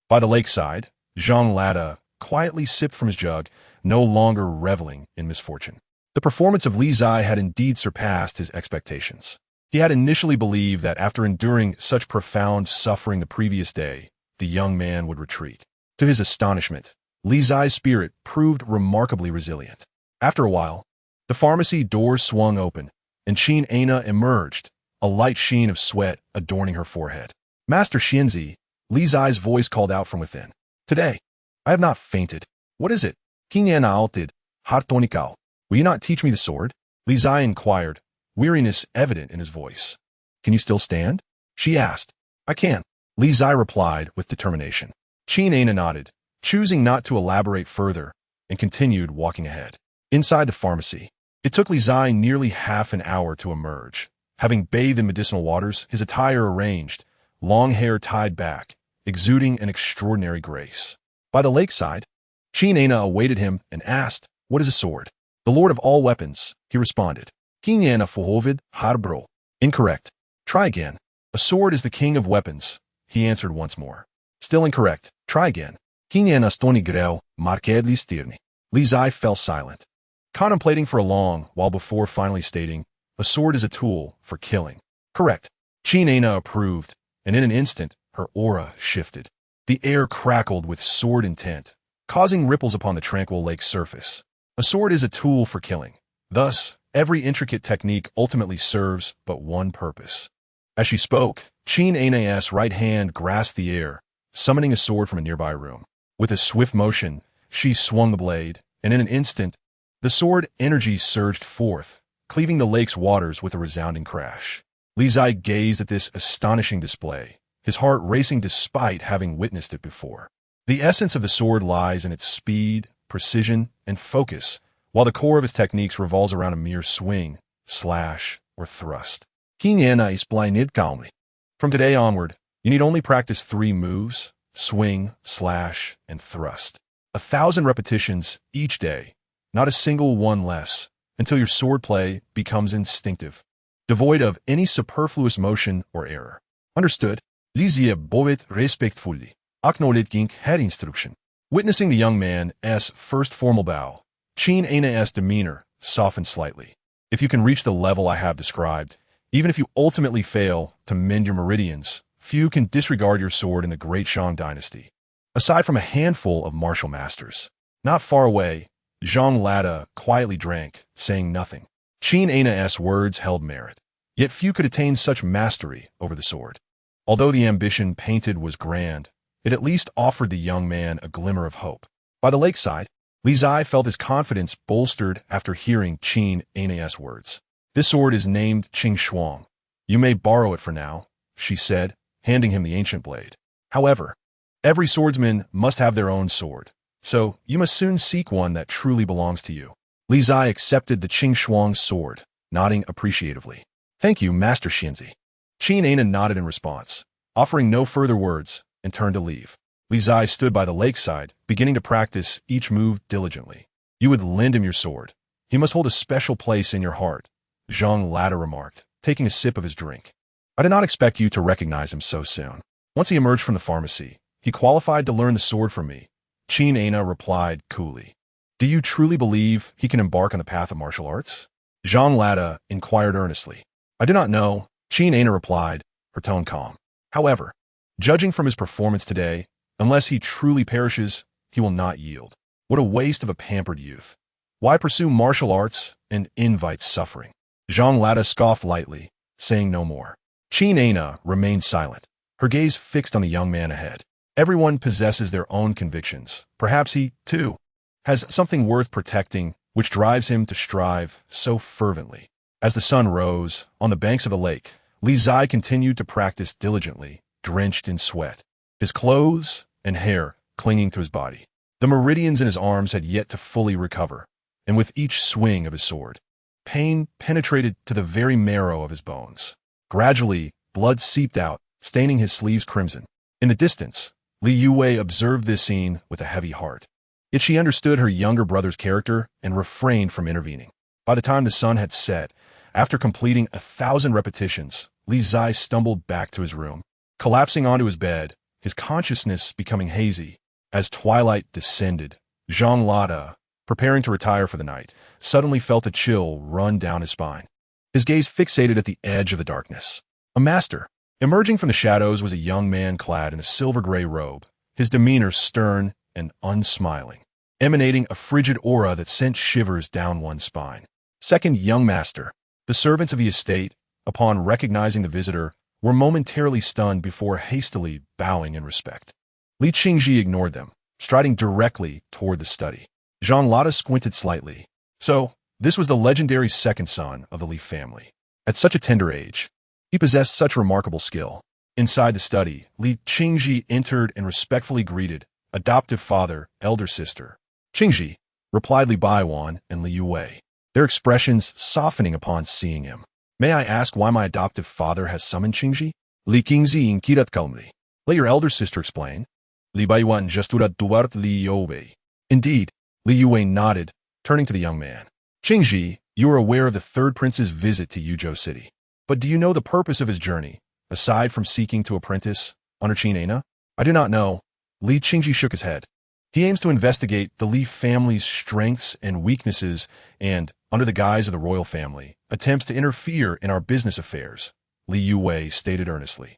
By the lakeside, Zhang Lada quietly sipped from his jug, no longer reveling in misfortune. The performance of Li Qingzhi had indeed surpassed his expectations. He had initially believed that after enduring such profound suffering the previous day, the young man would retreat. To his astonishment, Li Qingzhi's spirit proved remarkably resilient. After a while, the pharmacy doors swung open, and Qin Ana emerged, a light sheen of sweat adorning her forehead. Master Qingzhi, Li Qingzhi's voice called out from within. Today, I have not fainted. What is it? King Ana alted, hartonikao. Will you not teach me the sword? Li Qingzhi inquired, weariness evident in his voice. Can you still stand? She asked. I can, Li Qingzhi replied with determination. Qin Ana nodded, choosing not to elaborate further, and continued walking ahead. Inside the pharmacy, it took Li Qingzhi nearly half an hour to emerge. Having bathed in medicinal waters, his attire arranged, long hair tied back, exuding an extraordinary grace. By the lakeside, Qin Ana awaited him and asked, "What is a sword?" "The lord of all weapons," he responded. Qin Ana Fuhovid Harbro. Incorrect. Try again. "A sword is the king of weapons," he answered once more. Still incorrect. Try again. Qin Ana Stoni Grel Markedli Stirni. Li Qingzhi fell silent, contemplating for a long while before finally stating, "A sword is a tool for killing." Correct. Qin Ana approved, and in an instant, her aura shifted. The air crackled with sword intent, causing ripples upon the tranquil lake's surface. A sword is a tool for killing. Thus, every intricate technique ultimately serves but one purpose. As she spoke, Qin Ana's right hand grasped the air, summoning a sword from a nearby room. With a swift motion, she swung the blade, and in an instant, the sword energy surged forth, cleaving the lake's waters with a resounding crash. Li Qingzhi gazed at this astonishing display, his heart racing despite having witnessed it before. The essence of the sword lies in its speed, precision, and focus, while the core of its techniques revolves around a mere swing, slash, or thrust. Qin Ana is blinded calmly. From today onward, you need only practice 3 moves: swing, slash, and thrust. 1,000 repetitions each day, not a single one less, until your swordplay becomes instinctive, devoid of any superfluous motion or error. Understood? Lizie bovet respectfully. Acknowledging her instruction. Witnessing the young man's first formal bow, Qin Ana's demeanor softened slightly. If you can reach the level I have described, even if you ultimately fail to mend your meridians, few can disregard your sword in the Great Shang dynasty. Aside from a handful of martial masters. Not far away, Zhang Lada quietly drank, saying nothing. Qin Ana's words held merit, yet few could attain such mastery over the sword. Although the ambition painted was grand, it at least offered the young man a glimmer of hope. By the lakeside, Li Qingzhi felt his confidence bolstered after hearing Qin Ana's words. "This sword is named Qing. You may borrow it for now," she said, handing him the ancient blade. "However, every swordsman must have their own sword, so you must soon seek one that truly belongs to you." Li Qingzhi accepted the Qing sword, nodding appreciatively. "Thank you, Master Qingzhi." Qin Ana nodded in response, offering no further words, and turned to leave. Li Qingzhi stood by the lakeside, beginning to practice each move diligently. "You would lend him your sword. He must hold a special place in your heart," Zhang Lada remarked, taking a sip of his drink. "I did not expect you to recognize him so soon." Once he emerged from the pharmacy, "He qualified to learn the sword from me," Qin Ana replied coolly. "Do you truly believe he can embark on the path of martial arts?" Zhang Lada inquired earnestly. "I do not know," Qin Ana replied, her tone calm. "However, judging from his performance today, unless he truly perishes, he will not yield. What a waste of a pampered youth. Why pursue martial arts and invite suffering?" Zhang Lada scoffed lightly, saying no more. Qin Ana remained silent, her gaze fixed on the young man ahead. Everyone possesses their own convictions. Perhaps he, too, has something worth protecting, which drives him to strive so fervently. As the sun rose, on the banks of the lake, Li Qingzhi continued to practice diligently, drenched in sweat, his clothes and hair clinging to his body. The meridians in his arms had yet to fully recover, and with each swing of his sword, pain penetrated to the very marrow of his bones. Gradually, blood seeped out, staining his sleeves crimson. In the distance, Li Yue observed this scene with a heavy heart. Yet she understood her younger brother's character and refrained from intervening. By the time the sun had set, after completing 1,000 repetitions, Li Qingzhi stumbled back to his room, collapsing onto his bed, his consciousness becoming hazy. As twilight descended, Zhang Lada, preparing to retire for the night, suddenly felt a chill run down his spine. His gaze fixated at the edge of the darkness. A master. Emerging from the shadows was a young man clad in a silver-gray robe, his demeanor stern and unsmiling, emanating a frigid aura that sent shivers down one's spine. Second young master. The servants of the estate, upon recognizing the visitor, were momentarily stunned before hastily bowing in respect. Li Qingzhi ignored them, striding directly toward the study. Zhang Lada squinted slightly. So, this was the legendary second son of the Li family. At such a tender age, he possessed such remarkable skill. Inside the study, Li Qingzhi entered and respectfully greeted adoptive father, elder sister. "Qingzhi, replied Li Baiwan and Li Yue, their expressions softening upon seeing him. May I ask why my adoptive father has summoned Qingzhi? Li Qingzhi inquirat calmly. Let your elder sister explain. Li Baiwan gesturat duart Li Yue. Indeed, Li Yue nodded, turning to the young man. Qingzhi, you are aware of the third prince's visit to Yuzhou City. But do you know the purpose of his journey, aside from seeking to apprentice under Qin Ana? I do not know. Li Qingzhi shook his head. He aims to investigate the Li family's strengths and weaknesses and, under the guise of the royal family, attempts to interfere in our business affairs, Li Yue stated earnestly.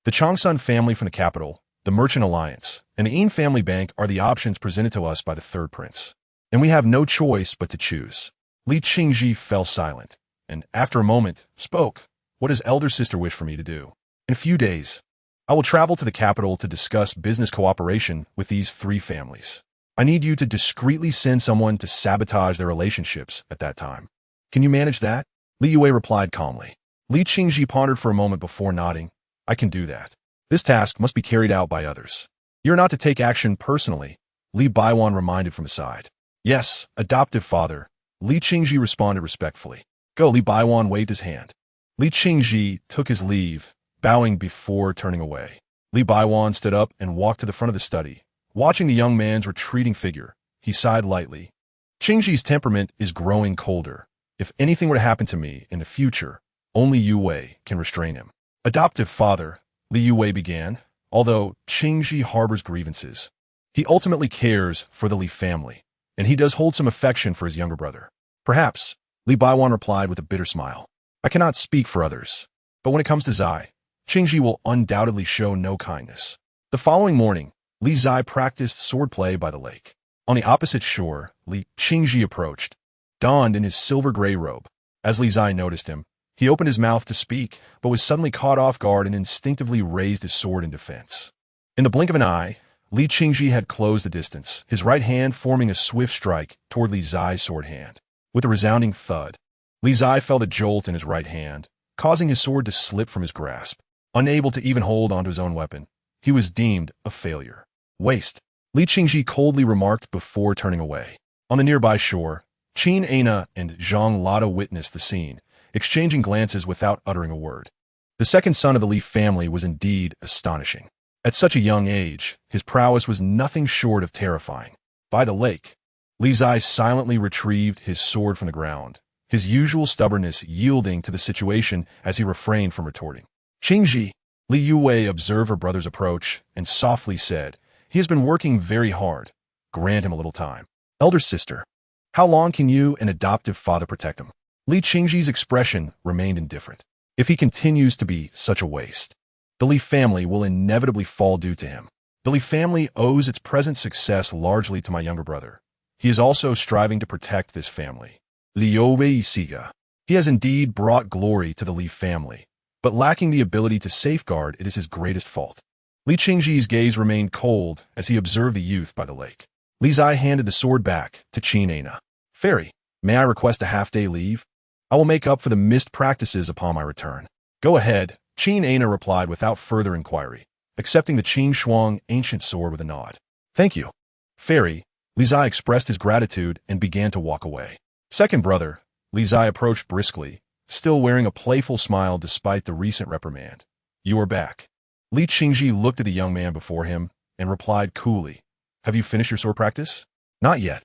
The Changsun family from the capital, the Merchant Alliance, and the Yin family bank are the options presented to us by the third prince. And we have no choice but to choose. Li Qingzhi fell silent, and after a moment, spoke. What does elder sister wish for me to do? In a few days, I will travel to the capital to discuss business cooperation with these three families. I need you to discreetly send someone to sabotage their relationships at that time. Can you manage that? Li Yue replied calmly. Li Qingzhi pondered for a moment before nodding. I can do that. This task must be carried out by others. You're not to take action personally, Li Baiwan reminded from aside. Yes, adoptive father, Li Qingzhi responded respectfully. Go, Li Baiwan waved his hand. Li Qingzhi took his leave, bowing before turning away. Li Baiwan stood up and walked to the front of the study. Watching the young man's retreating figure, he sighed lightly. Qingzhi's temperament is growing colder. If anything were to happen to me in the future, only Yue can restrain him. Adoptive father, Li Yue began, although Qingzhi harbors grievances. He ultimately cares for the Li family, and he does hold some affection for his younger brother. Perhaps, Li Baiwan replied with a bitter smile. I cannot speak for others, but when it comes to Zai, Qingzhi will undoubtedly show no kindness. The following morning, Li Zai practiced swordplay by the lake. On the opposite shore, Li Qingzhi approached, donned in his silver-gray robe. As Li Zai noticed him, he opened his mouth to speak, but was suddenly caught off guard and instinctively raised his sword in defense. In the blink of an eye, Li Qingzhi had closed the distance, his right hand forming a swift strike toward Li Zai's sword hand. With a resounding thud, Li Zai felt a jolt in his right hand, causing his sword to slip from his grasp. Unable to even hold onto his own weapon, he was deemed a failure. Waste, Li Qingzhi coldly remarked before turning away. On the nearby shore, Qin Ana and Zhang Lada witnessed the scene, exchanging glances without uttering a word. The second son of the Li family was indeed astonishing. At such a young age, his prowess was nothing short of terrifying. By the lake, Li Zai silently retrieved his sword from the ground, his usual stubbornness yielding to the situation as he refrained from retorting. Qingzhi, Li Yue observed her brother's approach and softly said, he has been working very hard. Grant him a little time. Elder sister, how long can you and adoptive father protect him? Li Qingzhi's expression remained indifferent. If he continues to be such a waste, the Li family will inevitably fall due to him. The Li family owes its present success largely to my younger brother. He is also striving to protect this family. Li Yue Siga. He has indeed brought glory to the Li family, but lacking the ability to safeguard it is his greatest fault. Li Qingzhi's gaze remained cold as he observed the youth by the lake. Li Zai handed the sword back to Qin Ana. Fairy, may I request a half-day leave? I will make up for the missed practices upon my return. Go ahead, Qin Ana replied without further inquiry, accepting the Qin Shuang ancient sword with a nod. Thank you. Fairy, Li Zai expressed his gratitude and began to walk away. Second brother, Li Zai approached briskly, still wearing a playful smile despite the recent reprimand. You are back. Li Qingzhi looked at the young man before him and replied coolly, have you finished your sword practice? Not yet.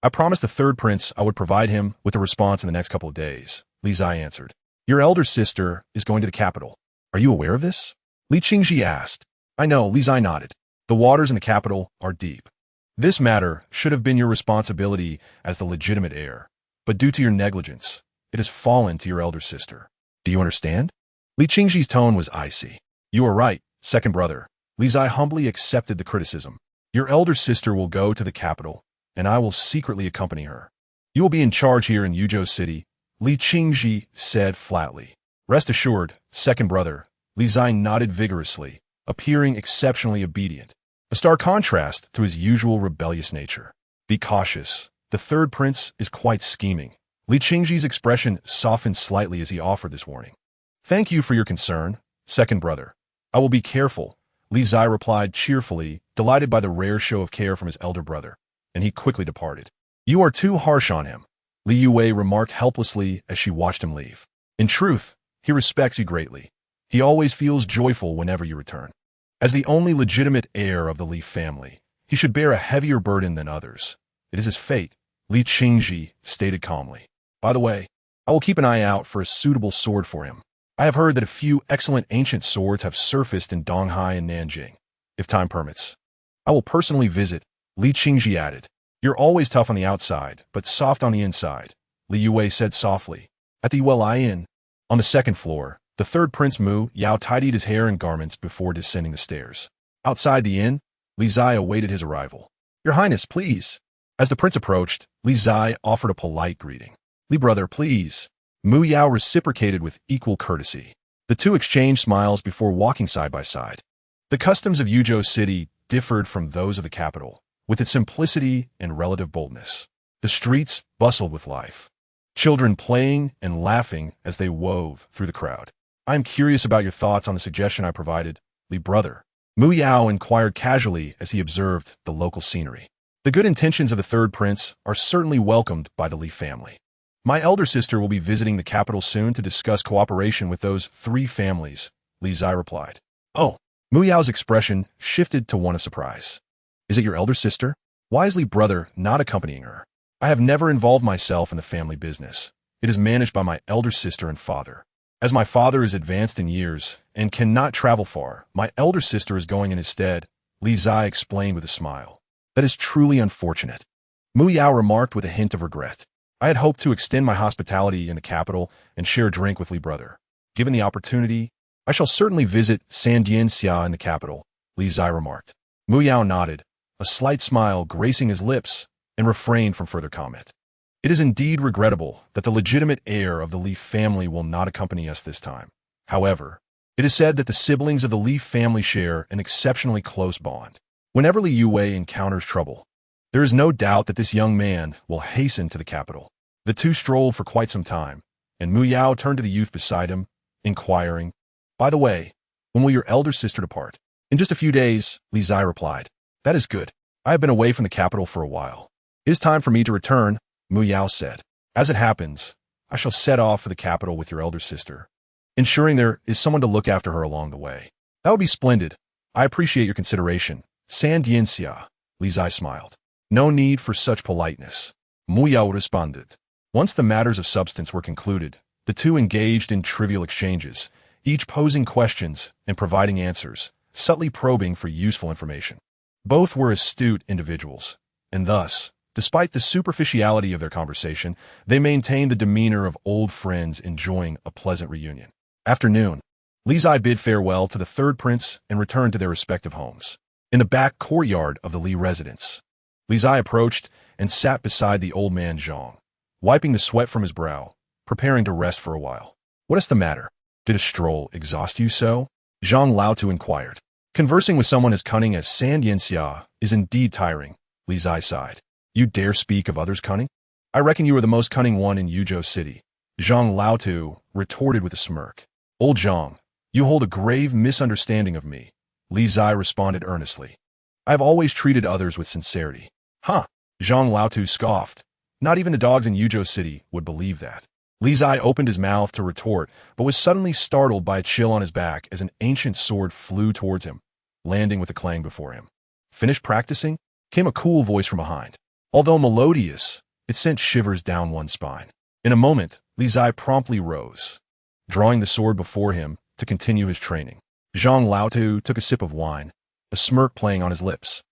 I promised the third prince I would provide him with a response in the next couple of days, Li Zai answered. Your elder sister is going to the capital. Are you aware of this? Li Qingzhi asked. I know, Li Zai nodded. The waters in the capital are deep. This matter should have been your responsibility as the legitimate heir, but due to your negligence, it has fallen to your elder sister. Do you understand? Li Qingzhi's tone was icy. You are right, second brother. Li Zai humbly accepted the criticism. Your elder sister will go to the capital, and I will secretly accompany her. You will be in charge here in Yuzhou City, Li Qingzhi said flatly. Rest assured, second brother, Li Zai nodded vigorously, appearing exceptionally obedient, a stark contrast to his usual rebellious nature. Be cautious. The third prince is quite scheming. Li Qingzhi's expression softened slightly as he offered this warning. Thank you for your concern, second brother. I will be careful, Li Zai replied cheerfully, delighted by the rare show of care from his elder brother, and he quickly departed. You are too harsh on him, Li Yue remarked helplessly as she watched him leave. In truth, he respects you greatly. He always feels joyful whenever you return. As the only legitimate heir of the Li family, he should bear a heavier burden than others. It is his fate, Li Qingzhi stated calmly. By the way, I will keep an eye out for a suitable sword for him. I have heard that a few excellent ancient swords have surfaced in Donghai and Nanjing. If time permits, I will personally visit, Li Qingzhi added. You're always tough on the outside, but soft on the inside, Li Yue said softly. At the Welai Inn, on the second floor, the third Prince Mu Yao tidied his hair and garments before descending the stairs. Outside the inn, Li Zai awaited his arrival. Your Highness, please. As the prince approached, Li Zai offered a polite greeting. Li brother, please. Mu Yao reciprocated with equal courtesy. The two exchanged smiles before walking side by side. The customs of Yuzhou City differed from those of the capital, with its simplicity and relative boldness. The streets bustled with life. Children playing and laughing as they wove through the crowd. I am curious about your thoughts on the suggestion I provided, Li brother. Mu Yao inquired casually as he observed the local scenery. The good intentions of the third prince are certainly welcomed by the Li family. My elder sister will be visiting the capital soon to discuss cooperation with those three families, Li Zai replied. Oh, Mu Yao's expression shifted to one of surprise. Is it your elder sister? Why is Li brother not accompanying her? I have never involved myself in the family business. It is managed by my elder sister and father. As my father is advanced in years and cannot travel far, my elder sister is going in his stead, Li Zai explained with a smile. That is truly unfortunate. Mu Yao remarked with a hint of regret. I had hoped to extend my hospitality in the capital and share a drink with Li brother. Given the opportunity, I shall certainly visit Sandianxia in the capital, Li Zai remarked. Mu Yao nodded, a slight smile gracing his lips, and refrained from further comment. It is indeed regrettable that the legitimate heir of the Li family will not accompany us this time. However, it is said that the siblings of the Li family share an exceptionally close bond. Whenever Li Yue encounters trouble, there is no doubt that this young man will hasten to the capital. The two strolled for quite some time, and Mu Yao turned to the youth beside him, inquiring, By the way, when will your elder sister depart? In just a few days, Li Zai replied. That is good. I have been away from the capital for a while. It is time for me to return, Mu Yao said. As it happens, I shall set off for the capital with your elder sister, ensuring there is someone to look after her along the way. That would be splendid. I appreciate your consideration. Sandianxia, Li Zai smiled. No need for such politeness, Mu Yao responded. Once the matters of substance were concluded, the two engaged in trivial exchanges, each posing questions and providing answers, subtly probing for useful information. Both were astute individuals, and thus, despite the superficiality of their conversation, they maintained the demeanor of old friends enjoying a pleasant reunion. After noon, Li Zai bid farewell to the third prince and returned to their respective homes. In the back courtyard of the Li residence, Li Zai approached and sat beside the old man Zhang, wiping the sweat from his brow, preparing to rest for a while. What is the matter? Did a stroll exhaust you so? Zhang Laotu inquired. Conversing with someone as cunning as Sandianxia is indeed tiring, Li Zai sighed. You dare speak of others' cunning? I reckon you are the most cunning one in Yuzhou City, Zhang Laotu retorted with a smirk. Old Zhang, you hold a grave misunderstanding of me, Li Zai responded earnestly. I have always treated others with sincerity. Huh, Zhang Laotu scoffed. Not even the dogs in Yuzhou City would believe that. Li Zai opened his mouth to retort, but was suddenly startled by a chill on his back as an ancient sword flew towards him, landing with a clang before him. Finished practicing? Came a cool voice from behind. Although melodious, it sent shivers down one's spine. In a moment, Li Zai promptly rose, drawing the sword before him to continue his training. Zhang Laotu took a sip of wine, a smirk playing on his lips.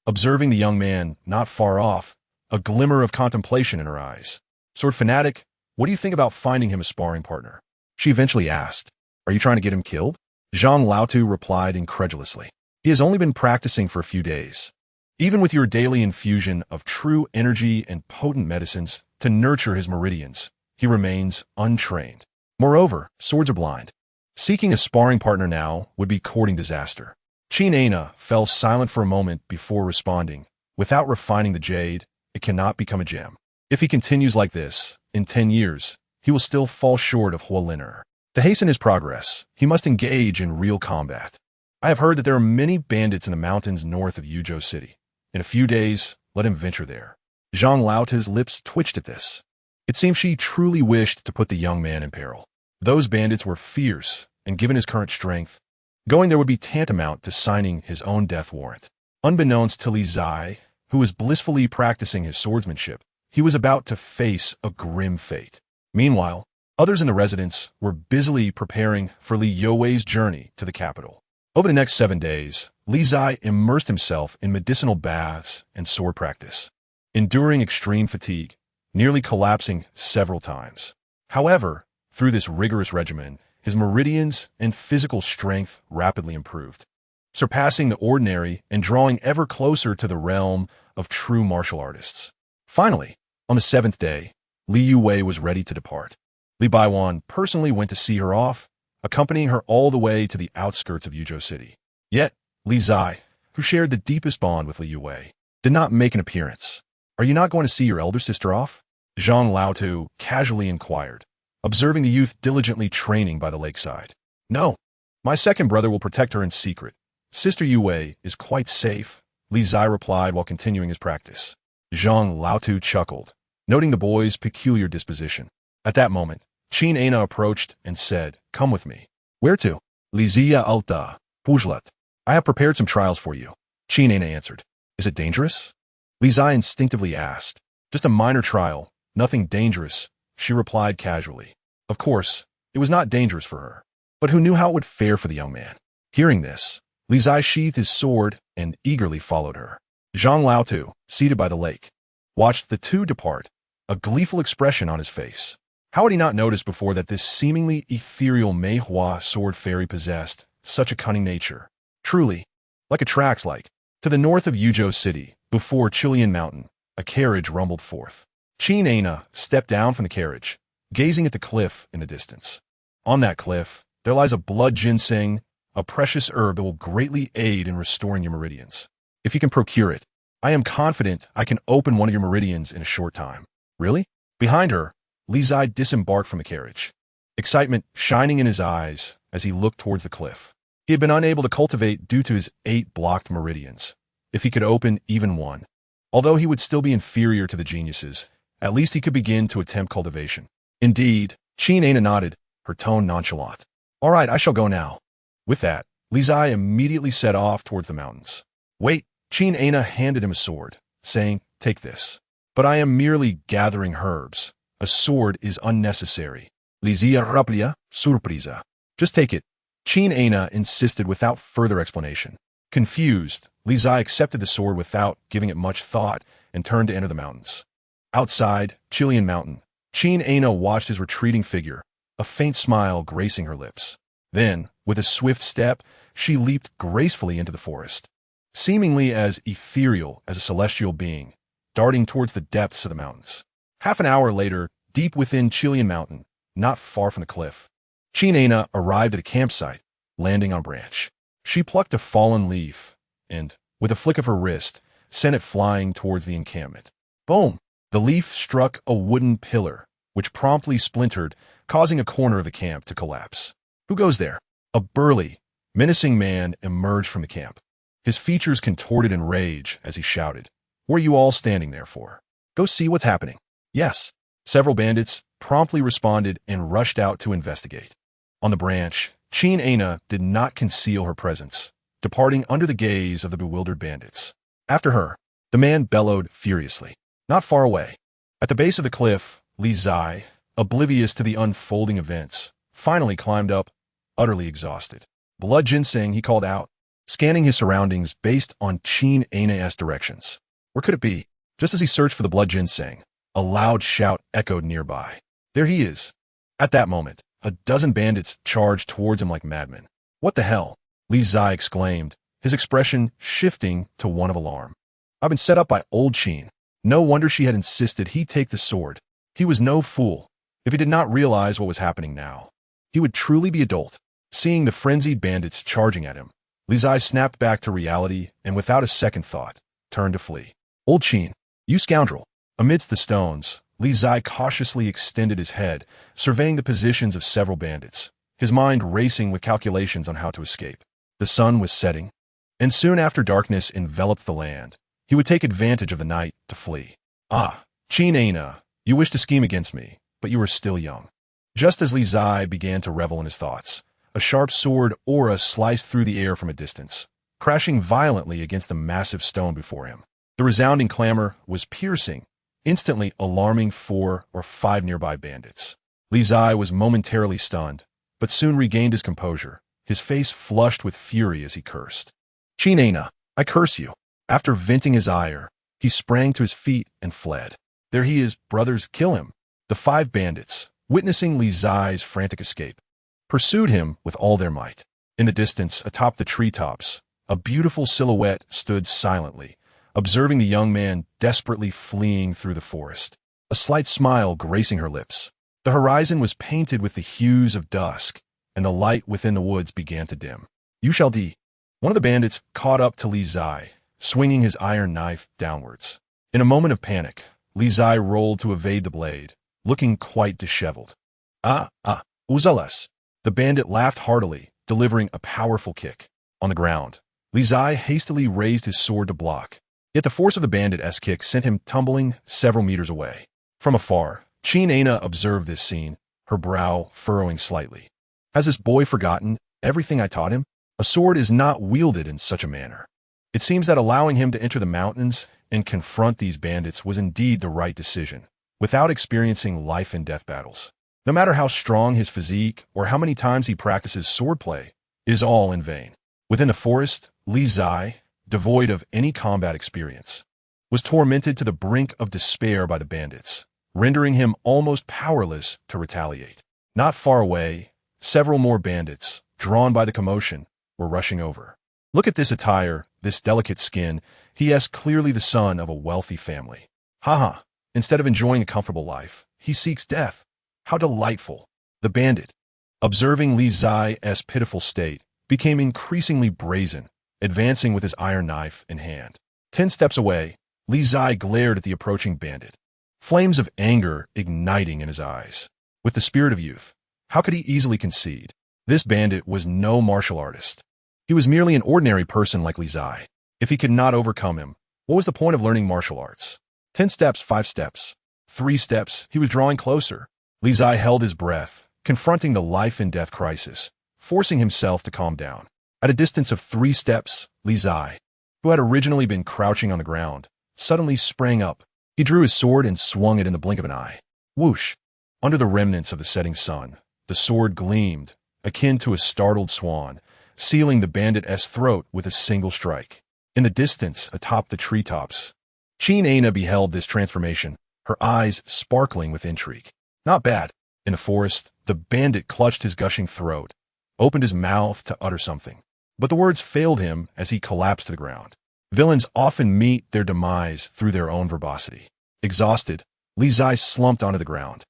Observing the young man not far off, a glimmer of contemplation in her eyes. Sword fanatic, what do you think about finding him a sparring partner? She eventually asked. Are you trying to get him killed? Zhang Laotu replied incredulously. He has only been practicing for a few days. Even with your daily infusion of true energy and potent medicines to nurture his meridians, he remains untrained. Moreover, swords are blind. Seeking a sparring partner now would be courting disaster. Qin Ana fell silent for a moment before responding. Without refining the jade, it cannot become a gem. If he continues like this, in 10 years, he will still fall short of Huoliner. To hasten his progress, he must engage in real combat. I have heard that there are many bandits in the mountains north of Yuzhou City. In a few days, let him venture there. Zhang Laota's lips twitched at this. It seemed she truly wished to put the young man in peril. Those bandits were fierce, and given his current strength, going there would be tantamount to signing his own death warrant. Unbeknownst to Li Qingzhi, who was blissfully practicing his swordsmanship, he was about to face a grim fate. Meanwhile, others in the residence were busily preparing for Li Youwei's journey to the capital. Over the next 7 days, Li Qingzhi immersed himself in medicinal baths and sword practice, enduring extreme fatigue, nearly collapsing several times. However, through this rigorous regimen, his meridians and physical strength rapidly improved, surpassing the ordinary and drawing ever closer to the realm of true martial artists. Finally, on the 7th day, Li Youwei was ready to depart. Li Baiwan personally went to see her off, accompanying her all the way to the outskirts of Yuzhou City. Yet, Li Qingzhi, who shared the deepest bond with Li Youwei, did not make an appearance. "Are you not going to see your elder sister off?" Zhang Laotu casually inquired, observing the youth diligently training by the lakeside. "No. My second brother will protect her in secret. Sister Youwei is quite safe," Li Qingzhi replied while continuing his practice. Zhang Laotu chuckled, noting the boy's peculiar disposition. At that moment, Qin Ana approached and said, "Come with me." "Where to?" "Lizia Alta, Pujlat. I have prepared some trials for you," Qin Ana answered. "Is it dangerous?" Li Qingzhi instinctively asked. "Just a minor trial, nothing dangerous," she replied casually. Of course, it was not dangerous for her, but who knew how it would fare for the young man? Hearing this, Li Qingzhi sheathed his sword and eagerly followed her. Zhang Laotu, seated by the lake, watched the two depart, a gleeful expression on his face. How had he not noticed before that this seemingly ethereal Meihua sword fairy possessed such a cunning nature? Truly, like attracts like. To the north of Yuzhou City, before Qilian Mountain, a carriage rumbled forth. Qin Ana stepped down from the carriage, gazing at the cliff in the distance. On that cliff, there lies a blood ginseng, a precious herb that will greatly aid in restoring your meridians. If you can procure it, I am confident I can open one of your meridians in a short time. Really? Behind her, Li Qingzhi disembarked from the carriage, excitement shining in his eyes as he looked towards the cliff. He had been unable to cultivate due to his 8 blocked meridians. If he could open even one, although he would still be inferior to the geniuses, at least he could begin to attempt cultivation. Indeed, Qin Ana nodded, her tone nonchalant. "All right, I shall go now." With that, Li Qingzhi immediately set off towards the mountains. "Wait," Qin Ana handed him a sword, saying, "Take this." "But I am merely gathering herbs. A sword is unnecessary." "Lizia raplia, surpresa." "Just take it," Qin Ana insisted without further explanation. Confused, Li Qingzhi accepted the sword without giving it much thought and turned to enter the mountains. Outside Qilian Mountain, Qin Ana watched his retreating figure, a faint smile gracing her lips. Then, with a swift step, she leaped gracefully into the forest, seemingly as ethereal as a celestial being, darting towards the depths of the mountains. Half an hour later, deep within Qilian Mountain, not far from the cliff, Qin Ana arrived at a campsite, landing on a branch. She plucked a fallen leaf and, with a flick of her wrist, sent it flying towards the encampment. Boom! The leaf struck a wooden pillar, which promptly splintered, causing a corner of the camp to collapse. "Who goes there?" A burly, menacing man emerged from the camp. His features contorted in rage as he shouted, "What are you all standing there for? Go see what's happening." "Yes." Several bandits promptly responded and rushed out to investigate. On the branch, Qin Ana did not conceal her presence, departing under the gaze of the bewildered bandits. After her, the man bellowed furiously. Not far away, at the base of the cliff, Li Qingzhi, oblivious to the unfolding events, finally climbed up, utterly exhausted. "Blood ginseng," he called out, scanning his surroundings based on Qin Ana's directions. Where could it be? Just as he searched for the blood ginseng, a loud shout echoed nearby. "There he is!" At that moment, a dozen bandits charged towards him like madmen. "What the hell?" Li Qingzhi exclaimed, his expression shifting to one of alarm. "I've been set up by old Qin." No wonder she had insisted he take the sword. He was no fool. If he did not realize what was happening now, he would truly be a dolt. Seeing the frenzied bandits charging at him, Li Qingzhi snapped back to reality and without a second thought, turned to flee. "Old Qin, you scoundrel!" Amidst the stones, Li Qingzhi cautiously extended his head, surveying the positions of several bandits, his mind racing with calculations on how to escape. The sun was setting, and soon after darkness enveloped the land, He would take advantage of the night to flee. Ah, Qingzhi, you wish to scheme against me, but you are still young. Just as Li Qingzhi began to revel in his thoughts, a sharp sword aura sliced through the air from a distance, crashing violently against the massive stone before him. The resounding clamor was piercing, instantly alarming 4 or 5 nearby bandits. Li Qingzhi was momentarily stunned, but soon regained his composure, his face flushed with fury as he cursed. Qingzhi, I curse you. After venting his ire, he sprang to his feet and fled. There he is, brothers, kill him. The 5 bandits, witnessing Li Qingzhi's frantic escape, pursued him with all their might. In the distance, atop the treetops, a beautiful silhouette stood silently, observing the young man desperately fleeing through the forest, a slight smile gracing her lips. The horizon was painted with the hues of dusk, and the light within the woods began to dim. You shall die. One of the bandits caught up to Li Qingzhi, swinging his iron knife downwards. In a moment of panic, Li Qingzhi rolled to evade the blade, looking quite disheveled. Uzalas. The bandit laughed heartily, delivering a powerful kick. On the ground, Li Qingzhi hastily raised his sword to block, yet the force of the bandit's kick sent him tumbling several meters away. From afar, Qingzhi observed this scene, her brow furrowing slightly. Has this boy forgotten everything I taught him? A sword is not wielded in such a manner. It seems that allowing him to enter the mountains and confront these bandits was indeed the right decision, without experiencing life and death battles. No matter how strong his physique or how many times he practices swordplay, it is all in vain. Within the forest, Li Qingzhi, devoid of any combat experience, was tormented to the brink of despair by the bandits, rendering him almost powerless to retaliate. Not far away, several more bandits, drawn by the commotion, were rushing over. Look at this attire, this delicate skin. He is clearly the son of a wealthy family. Haha, instead of enjoying a comfortable life, he seeks death. How delightful. The bandit, observing Li Qingzhi's pitiful state, became increasingly brazen, advancing with his iron knife in hand. 10 steps away, Li Qingzhi glared at the approaching bandit, flames of anger igniting in his eyes. With the spirit of youth, how could he easily concede? This bandit was no martial artist. He was merely an ordinary person like Li Qingzhi. If he could not overcome him, what was the point of learning martial arts? 10 steps, 5 steps, 3 steps, he was drawing closer. Li Qingzhi held his breath, confronting the life and death crisis, forcing himself to calm down. At a distance of 3 steps, Li Qingzhi, who had originally been crouching on the ground, suddenly sprang up. He drew his sword and swung it in the blink of an eye. Whoosh! Under the remnants of the setting sun, the sword gleamed, akin to a startled swan, sealing the bandit's throat with a single strike. In the distance, atop the treetops, Qingzhi beheld this transformation, her eyes sparkling with intrigue. Not bad. In the forest, the bandit clutched his gushing throat, opened his mouth to utter something, but the words failed him as he collapsed to the ground. Villains often meet their demise through their own verbosity. Exhausted, Li Qingzhi slumped onto the ground,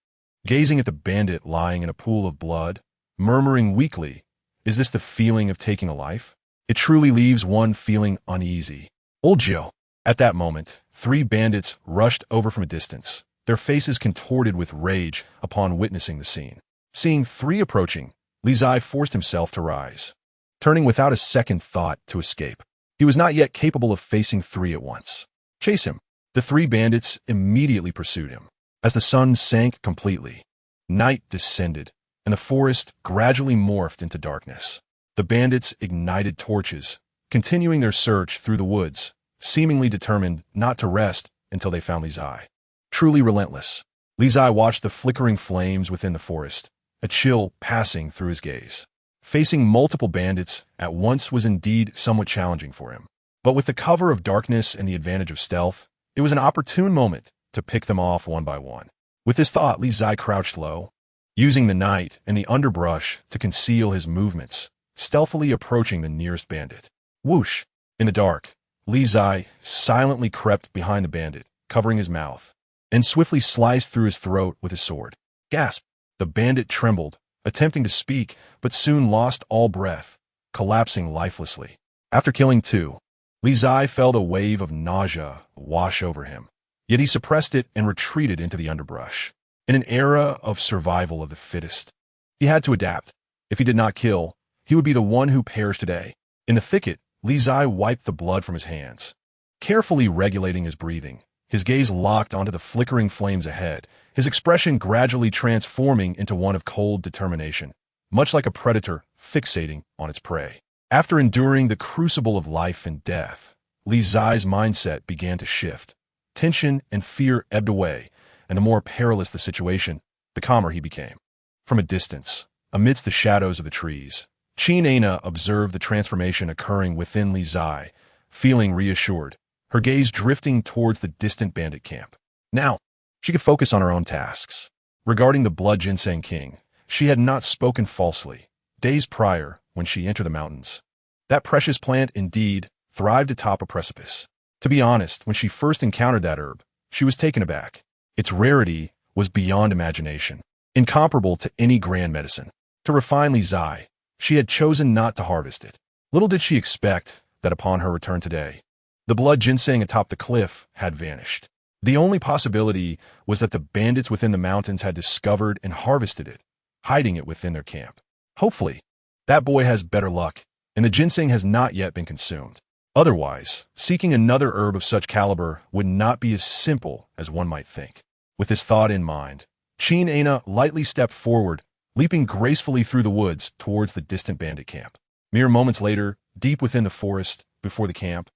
gazing at the bandit lying in a pool of blood, murmuring weakly, "Is this the feeling of taking a life? It truly leaves one feeling uneasy." Old Joe. At that moment, 3 bandits rushed over from a distance, their faces contorted with rage upon witnessing the scene. Seeing 3 approaching, Li Qingzhi forced himself to rise, turning without a second thought to escape. He was not yet capable of facing 3 at once. Chase him. The 3 bandits immediately pursued him. As the sun sank completely, night descended, and the forest gradually morphed into darkness. The bandits ignited torches, continuing their search through the woods, seemingly determined not to rest until they found Li Qingzhi. Truly relentless, Li Qingzhi watched the flickering flames within the forest, a chill passing through his gaze. Facing multiple bandits at once was indeed somewhat challenging for him. But with the cover of darkness and the advantage of stealth, it was an opportune moment to pick them off one by one. With this thought, Li Qingzhi crouched low, using the night and the underbrush to conceal his movements, stealthily approaching the nearest bandit. Whoosh! In the dark, Li Qingzhi silently crept behind the bandit, covering his mouth, and swiftly sliced through his throat with his sword. Gasp! The bandit trembled, attempting to speak, but soon lost all breath, collapsing lifelessly. After killing 2, Li Qingzhi felt a wave of nausea wash over him, yet he suppressed it and retreated into the underbrush. In an era of survival of the fittest, he had to adapt. If he did not kill, he would be the one who perished today. In the thicket, Li Qingzhi wiped the blood from his hands, carefully regulating his breathing, his gaze locked onto the flickering flames ahead, his expression gradually transforming into one of cold determination, much like a predator fixating on its prey. After enduring the crucible of life and death, Li Zai's mindset began to shift. Tension and fear ebbed away, and the more perilous the situation, the calmer he became. From a distance, amidst the shadows of the trees, Qin Ana observed the transformation occurring within Li Zai, feeling reassured, her gaze drifting towards the distant bandit camp. Now, she could focus on her own tasks. Regarding the blood ginseng king, she had not spoken falsely. Days prior, when she entered the mountains, that precious plant indeed thrived atop a precipice. To be honest, when she first encountered that herb, she was taken aback. Its rarity was beyond imagination, incomparable to any grand medicine. To refine Li Zai, she had chosen not to harvest it. Little did she expect that upon her return today, the blood ginseng atop the cliff had vanished. The only possibility was that the bandits within the mountains had discovered and harvested it, hiding it within their camp. Hopefully, that boy has better luck, and the ginseng has not yet been consumed. Otherwise, seeking another herb of such caliber would not be as simple as one might think. With this thought in mind, Qin Ana lightly stepped forward, leaping gracefully through the woods towards the distant bandit camp. Mere moments later, deep within the forest, before the camp,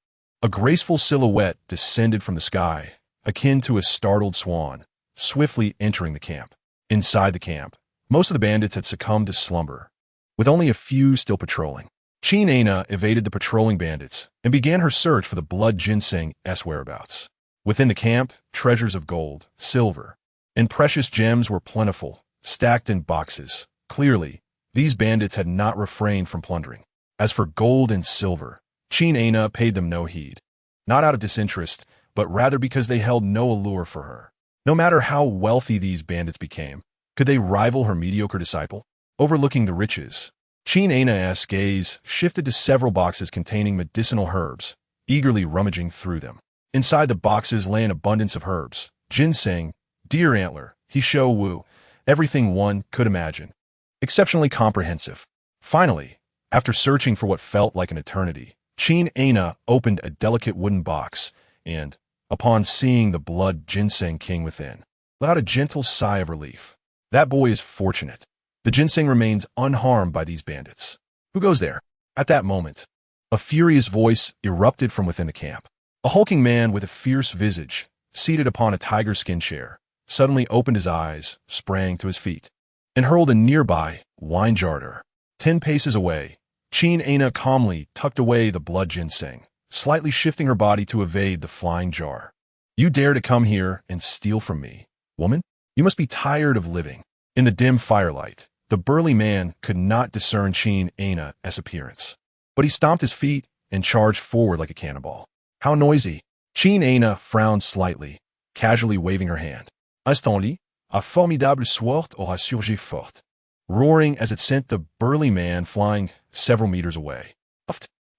a graceful silhouette descended from the sky, akin to a startled swan, swiftly entering the camp. Inside the camp, most of the bandits had succumbed to slumber, with only a few still patrolling. Qin Ana evaded the patrolling bandits and began her search for the blood ginseng's whereabouts. Within the camp, treasures of gold, silver, and precious gems were plentiful, stacked in boxes. Clearly, these bandits had not refrained from plundering. As for gold and silver, Qin Ana paid them no heed, not out of disinterest, but rather because they held no allure for her. No matter how wealthy these bandits became, could they rival her mediocre disciple? Overlooking the riches, Qin Ana's gaze shifted to several boxes containing medicinal herbs, eagerly rummaging through them. Inside the boxes lay an abundance of herbs, ginseng, deer antler, Hisho Wu, everything one could imagine. Exceptionally comprehensive. Finally, after searching for what felt like an eternity, Qin Ana opened a delicate wooden box and, upon seeing the blood ginseng king within, let out a gentle sigh of relief. That boy is fortunate. The ginseng remains unharmed by these bandits. Who goes there? At that moment, a furious voice erupted from within the camp. A hulking man with a fierce visage, seated upon a tiger skin chair, suddenly opened his eyes, sprang to his feet, and hurled a nearby wine jar at her. 10 paces away, Qin Ana calmly tucked away the blood ginseng, slightly shifting her body to evade the flying jar. You dare to come here and steal from me, woman? You must be tired of living. In the dim firelight, the burly man could not discern Qin Ana's appearance, but he stomped his feet and charged forward like a cannonball. How noisy! Qin Ana frowned slightly, casually waving her hand. Instant-ly, un formidable sword aura surgi fort, roaring as it sent the burly man flying several meters away.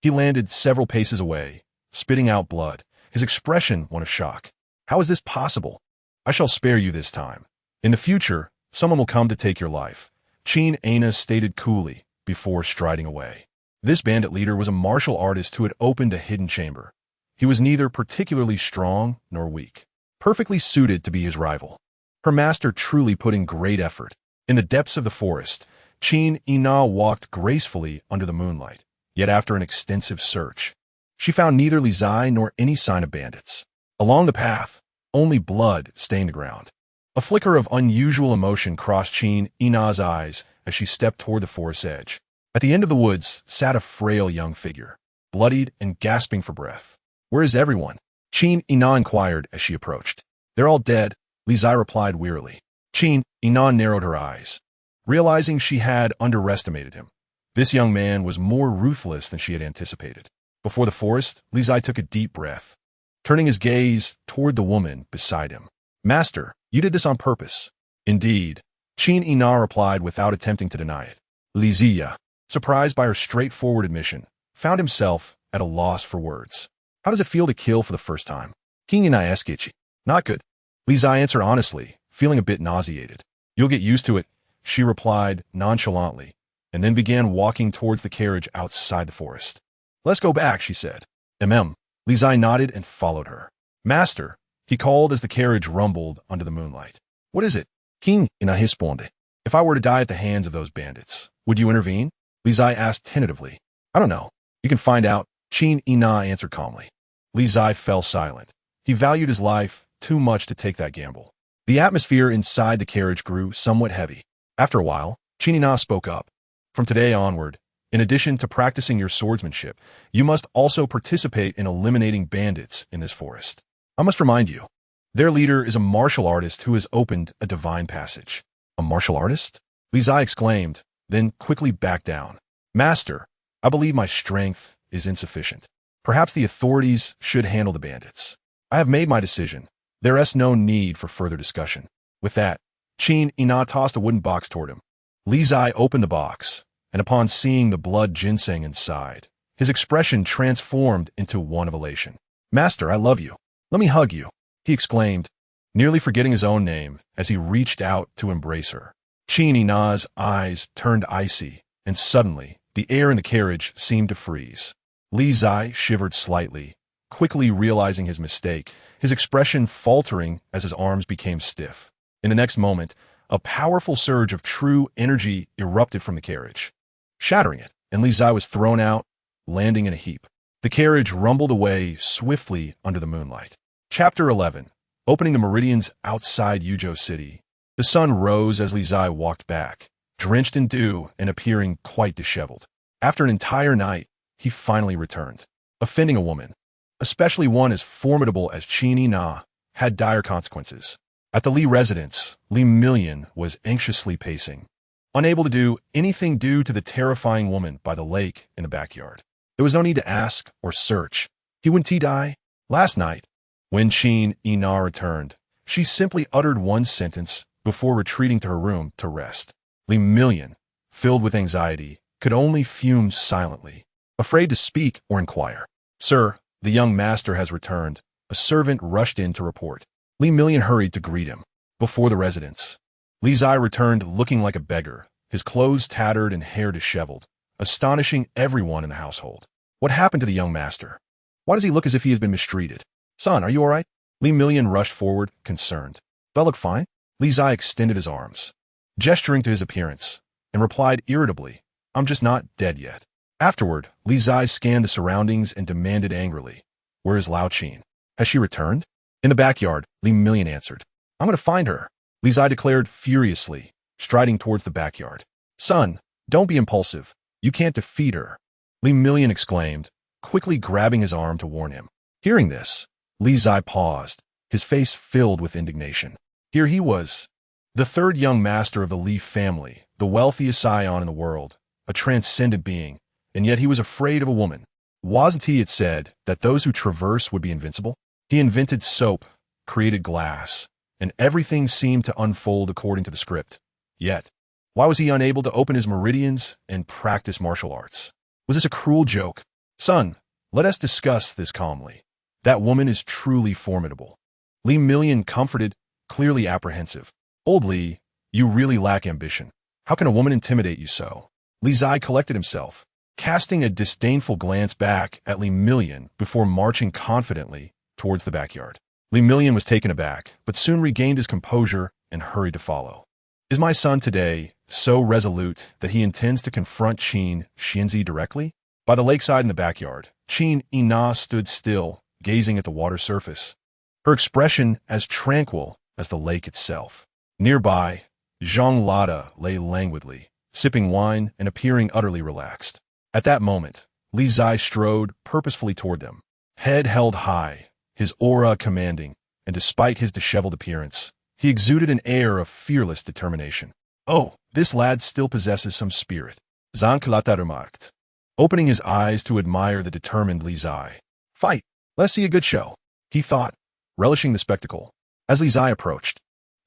He landed several paces away, spitting out blood, his expression one of shock. How is this possible? I shall spare you this time. In the future, someone will come to take your life, Qin Ana stated coolly, before striding away. This bandit leader was a martial artist who had opened a hidden chamber. He was neither particularly strong nor weak, perfectly suited to be his rival. Her master truly put in great effort. In the depths of the forest, Qin Ana walked gracefully under the moonlight, yet after an extensive search, she found neither Li Zai nor any sign of bandits. Along the path, only blood stained the ground. A flicker of unusual emotion crossed Qin Ana's eyes as she stepped toward the forest's edge. At the end of the woods sat a frail young figure, bloodied and gasping for breath. Where is everyone? Qin Ana inquired as she approached. They're all dead, Li Zai replied wearily. Qin Ana narrowed her eyes, realizing she had underestimated him. This young man was more ruthless than she had anticipated. Before the forest, Li Zai took a deep breath, turning his gaze toward the woman beside him. Master, you did this on purpose. Indeed, Qin Ana replied without attempting to deny it. Li Zai, surprised by her straightforward admission, found himself at a loss for words. How does it feel to kill for the first time? King Ana Eskichi. Not good. Li Zai answered honestly, feeling a bit nauseated. You'll get used to it, she replied nonchalantly, and then began walking towards the carriage outside the forest. Let's go back, she said. Li Qingzhi nodded and followed her. Master, he called as the carriage rumbled under the moonlight. What is it? King Inahisponde. If I were to die at the hands of those bandits, would you intervene? Li Qingzhi asked tentatively. I don't know. You can find out, Qin Ina answered calmly. Li Qingzhi fell silent. He valued his life too much to take that gamble. The atmosphere inside the carriage grew somewhat heavy. After a while, Qin Ina spoke up. From today onward, in addition to practicing your swordsmanship, you must also participate in eliminating bandits in this forest. I must remind you, their leader is a martial artist who has opened a divine passage. A martial artist? Li Qingzhi exclaimed, then quickly backed down. Master, I believe my strength is insufficient. Perhaps the authorities should handle the bandits. I have made my decision. There is no need for further discussion. With that, Qin Ina tossed a wooden box toward him. Li Qingzhi opened the box, and upon seeing the blood ginseng inside, his expression transformed into one of elation. Master, I love you. Let me hug you, he exclaimed, nearly forgetting his own name as he reached out to embrace her. Qin Ina's eyes turned icy, and suddenly, the air in the carriage seemed to freeze. Li Qingzhi shivered slightly, quickly realizing his mistake, his expression faltering as his arms became stiff. In the next moment, a powerful surge of true energy erupted from the carriage, shattering it, and Li Qingzhi was thrown out, landing in a heap. The carriage rumbled away swiftly under the moonlight. Chapter 11. Opening the meridians outside Yuzhou City. The sun rose as Li Qingzhi walked back, drenched in dew and appearing quite disheveled. After an entire night, he finally returned. Offending a woman, especially one as formidable as Qin Ina, had dire consequences. At the Li residence, Li Million was anxiously pacing, unable to do anything due to the terrifying woman by the lake in the backyard. There was no need to ask or search. He wouldn't he die? Last night, when Qin Ina returned, she simply uttered one sentence before retreating to her room to rest. Li Million, filled with anxiety, could only fume silently, afraid to speak or inquire. Sir, the young master has returned. A servant rushed in to report. Li Million hurried to greet him. Before the residence, Li Qingzhi returned looking like a beggar, his clothes tattered and hair disheveled, astonishing everyone in the household. What happened to the young master? Why does he look as if he has been mistreated? Son, are you all right? Li Million rushed forward, concerned. Do I look fine? Li Qingzhi extended his arms, gesturing to his appearance, and replied irritably, I'm just not dead yet. Afterward, Li Qingzhi scanned the surroundings and demanded angrily, Where is Lao Qin? Has she returned? In the backyard, Li Million answered. I'm going to find her, Li Qingzhi declared furiously, striding towards the backyard. Son, don't be impulsive. You can't defeat her, Li Million exclaimed, quickly grabbing his arm to warn him. Hearing this, Li Qingzhi paused, his face filled with indignation. Here he was, the third young master of the Li family, the wealthiest scion in the world, a transcendent being, and yet he was afraid of a woman. Wasn't he, it said, that those who traverse would be invincible? He invented soap, created glass, and everything seemed to unfold according to the script. Yet, why was he unable to open his meridians and practice martial arts? Was this a cruel joke? Son, let us discuss this calmly. That woman is truly formidable. Li Million comforted, clearly apprehensive. Old Li, you really lack ambition. How can a woman intimidate you so? Li Qingzhi collected himself, casting a disdainful glance back at Li Million before marching confidently towards the backyard. Li Million was taken aback, but soon regained his composure and hurried to follow. Is my son today so resolute that he intends to confront Qin Qingzhi directly? By the lakeside in the backyard, Qin Ina stood still, gazing at the water surface, her expression as tranquil as the lake itself. Nearby, Zhang Lada lay languidly, sipping wine and appearing utterly relaxed. At that moment, Li Qingzhi strode purposefully toward them, head held high, his aura commanding, and despite his disheveled appearance, he exuded an air of fearless determination. Oh, this lad still possesses some spirit, Zhang Lada remarked, opening his eyes to admire the determined Li Qingzhi. Fight! Let's see a good show, he thought, relishing the spectacle. As Li Qingzhi approached,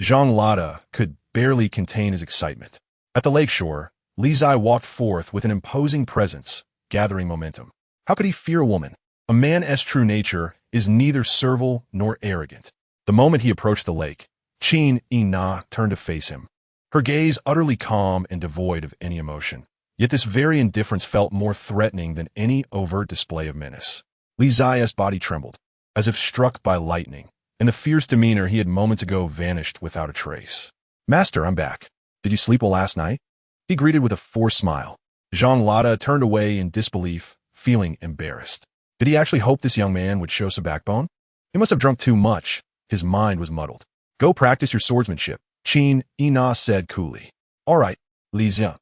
Zhang Lada could barely contain his excitement. At the lakeshore, Li Qingzhi walked forth with an imposing presence, gathering momentum. How could he fear a woman? A man's true nature is neither servile nor arrogant. The moment he approached the lake, Qin Ina turned to face him, her gaze utterly calm and devoid of any emotion. Yet this very indifference felt more threatening than any overt display of menace. Li Ziya's body trembled, as if struck by lightning, and the fierce demeanor he had moments ago vanished without a trace. "Master, I'm back. Did you sleep well last night?" He greeted with a forced smile. Jean Lotta turned away in disbelief, feeling embarrassed. Did he actually hope this young man would show some backbone? He must have drunk too much. His mind was muddled. "Go practice your swordsmanship," Qin Ina said coolly. "All right," Li Ziya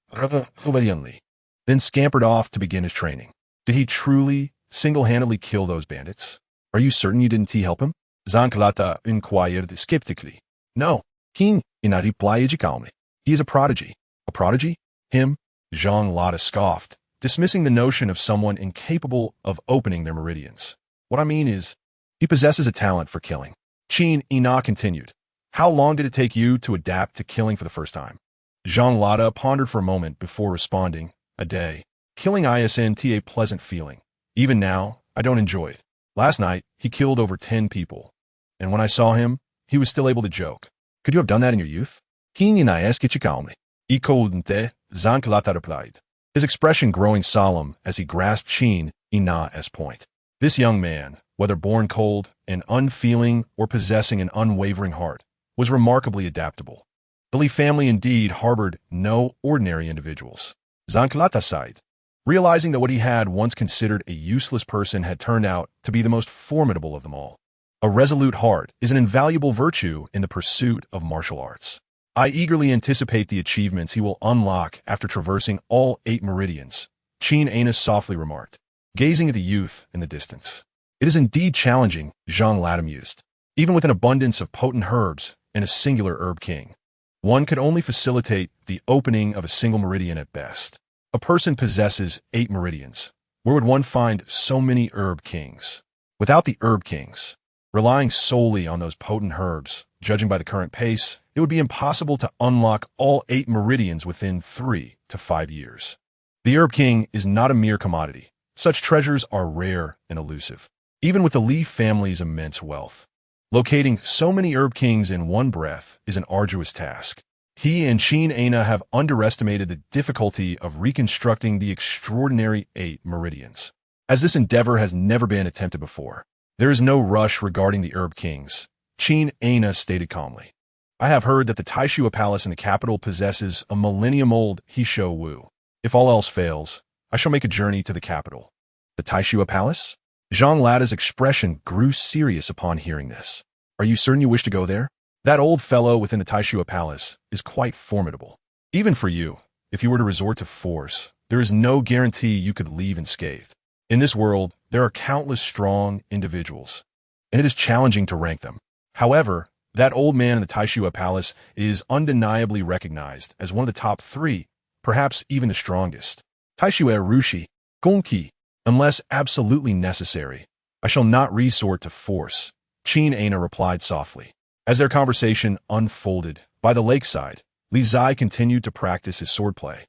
obediently, then scampered off to begin his training. Did he truly, single-handedly kill those bandits? "Are you certain you didn't help him?" Zankalata inquired skeptically. "No," Qin Ina replied calmly. "He is a prodigy." "A prodigy? Him?" Jean Lotta scoffed, dismissing the notion of someone incapable of opening their meridians. "What I mean is, he possesses a talent for killing." Qin Ina continued. "How long did it take you to adapt to killing for the first time?" Jean Lotta pondered for a moment before responding. "A day. Killing isn't a pleasant feeling. Even now, I don't enjoy it. Last night, he killed over 10 people. And when I saw him, he was still able to joke. Could you have done that in your youth?" "Qin Ina asked calmly. "Couldn't," Zankalata replied, his expression growing solemn as he grasped Qin Ina's point. This young man, whether born cold and unfeeling or possessing an unwavering heart, was remarkably adaptable. The Li family indeed harbored no ordinary individuals. Zankalata sighed, realizing that what he had once considered a useless person had turned out to be the most formidable of them all. A resolute heart is an invaluable virtue in the pursuit of martial arts. "I eagerly anticipate the achievements he will unlock after traversing all 8 meridians," Qin Ina softly remarked, gazing at the youth in the distance. "It is indeed challenging," Jean Lotta mused. "Even with an abundance of potent herbs and a singular herb king, one could only facilitate the opening of a single meridian at best. A person possesses 8 meridians. Where would one find so many herb kings? Without the herb kings, relying solely on those potent herbs, judging by the current pace, it would be impossible to unlock all 8 meridians within 3 to 5 years. The herb king is not a mere commodity. Such treasures are rare and elusive, even with the Li family's immense wealth. Locating so many herb kings in one breath is an arduous task. He and Qin Ina have underestimated the difficulty of reconstructing the extraordinary 8 meridians. As this endeavor has never been attempted before, there is no rush regarding the herb kings, Qin Ina stated calmly. "I have heard that the Taishua Palace in the capital possesses a millennium-old Hisho Wu. If all else fails, I shall make a journey to the capital." "The Taishua Palace?" Jean Lotta's expression grew serious upon hearing this. "Are you certain you wish to go there? That old fellow within the Taishua Palace is quite formidable. Even for you, if you were to resort to force, there is no guarantee you could leave unscathed. In this world, there are countless strong individuals, and it is challenging to rank them. However, that old man in the Taishua Palace is undeniably recognized as one of the top 3, perhaps even the strongest. Taishua Rushi, Gongqi, unless absolutely necessary, I shall not resort to force," Qin Ina replied softly. As their conversation unfolded by the lakeside, Li Zai continued to practice his swordplay,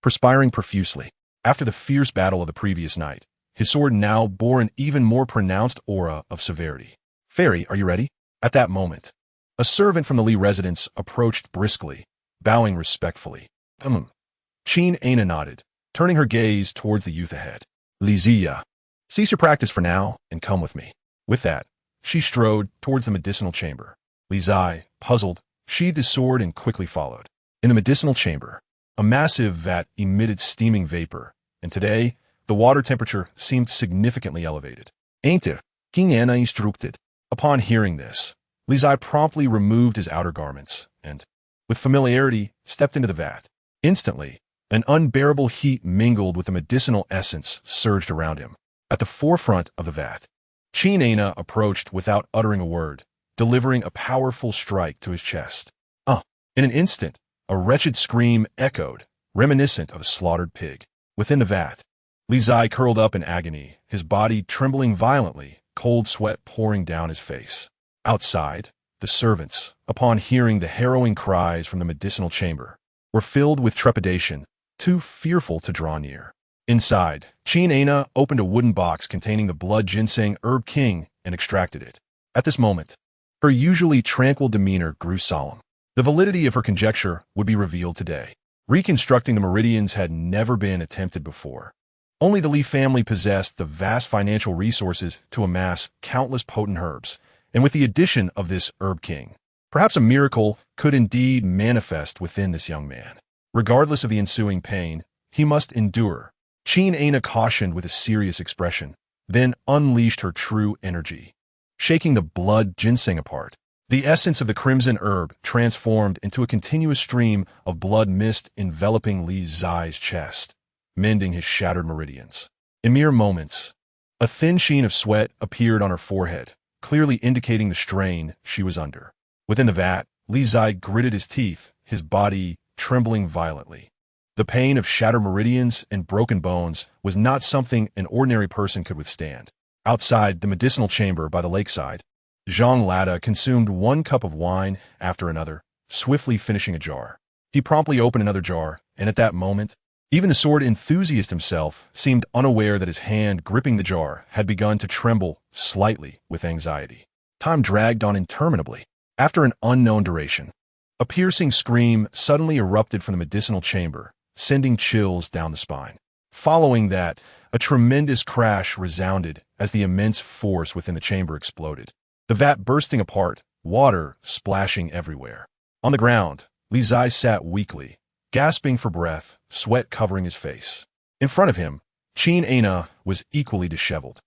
perspiring profusely. After the fierce battle of the previous night, his sword now bore an even more pronounced aura of severity. "Fairy, are you ready?" At that moment, a servant from the Li residence approached briskly, bowing respectfully. Qin Ina nodded, turning her gaze towards the youth ahead. "Li Ziya, cease your practice for now and come with me." With that, she strode towards the medicinal chamber. Li Zai, puzzled, sheathed his sword and quickly followed. In the medicinal chamber, a massive vat emitted steaming vapor, and today, the water temperature seemed significantly elevated. "Enter," King Anna instructed. Upon hearing this, Li Zai promptly removed his outer garments and, with familiarity, stepped into the vat. Instantly, an unbearable heat mingled with the medicinal essence surged around him. At the forefront of the vat, Qin Ina approached without uttering a word, delivering a powerful strike to his chest. In an instant, a wretched scream echoed, reminiscent of a slaughtered pig. Within the vat, Li Zai curled up in agony, his body trembling violently, cold sweat pouring down his face. Outside, the servants, upon hearing the harrowing cries from the medicinal chamber, were filled with trepidation, too fearful to draw near. Inside, Qin Ina opened a wooden box containing the blood ginseng herb king and extracted it. At this moment, her usually tranquil demeanor grew solemn. The validity of her conjecture would be revealed today. Reconstructing the meridians had never been attempted before. Only the Li family possessed the vast financial resources to amass countless potent herbs, and with the addition of this herb king, perhaps a miracle could indeed manifest within this young man. Regardless of the ensuing pain, he must endure. Qingzhi cautioned with a serious expression, then unleashed her true energy, shaking the blood ginseng apart. The essence of the crimson herb transformed into a continuous stream of blood mist enveloping Li Zai's chest, mending his shattered meridians. In mere moments, a thin sheen of sweat appeared on her forehead, clearly indicating the strain she was under. Within the vat, Li Zai gritted his teeth, his body trembling violently. The pain of shattered meridians and broken bones was not something an ordinary person could withstand. Outside the medicinal chamber by the lakeside, Zhang Lada consumed one cup of wine after another, swiftly finishing a jar. He promptly opened another jar, and at that moment, even the sword enthusiast himself seemed unaware that his hand gripping the jar had begun to tremble slightly with anxiety. Time dragged on interminably. After an unknown duration, a piercing scream suddenly erupted from the medicinal chamber, sending chills down the spine. Following that, a tremendous crash resounded as the immense force within the chamber exploded. The vat bursting apart, water splashing everywhere. On the ground, Li Zai sat weakly, gasping for breath, sweat covering his face. In front of him, Qingzhi was equally disheveled.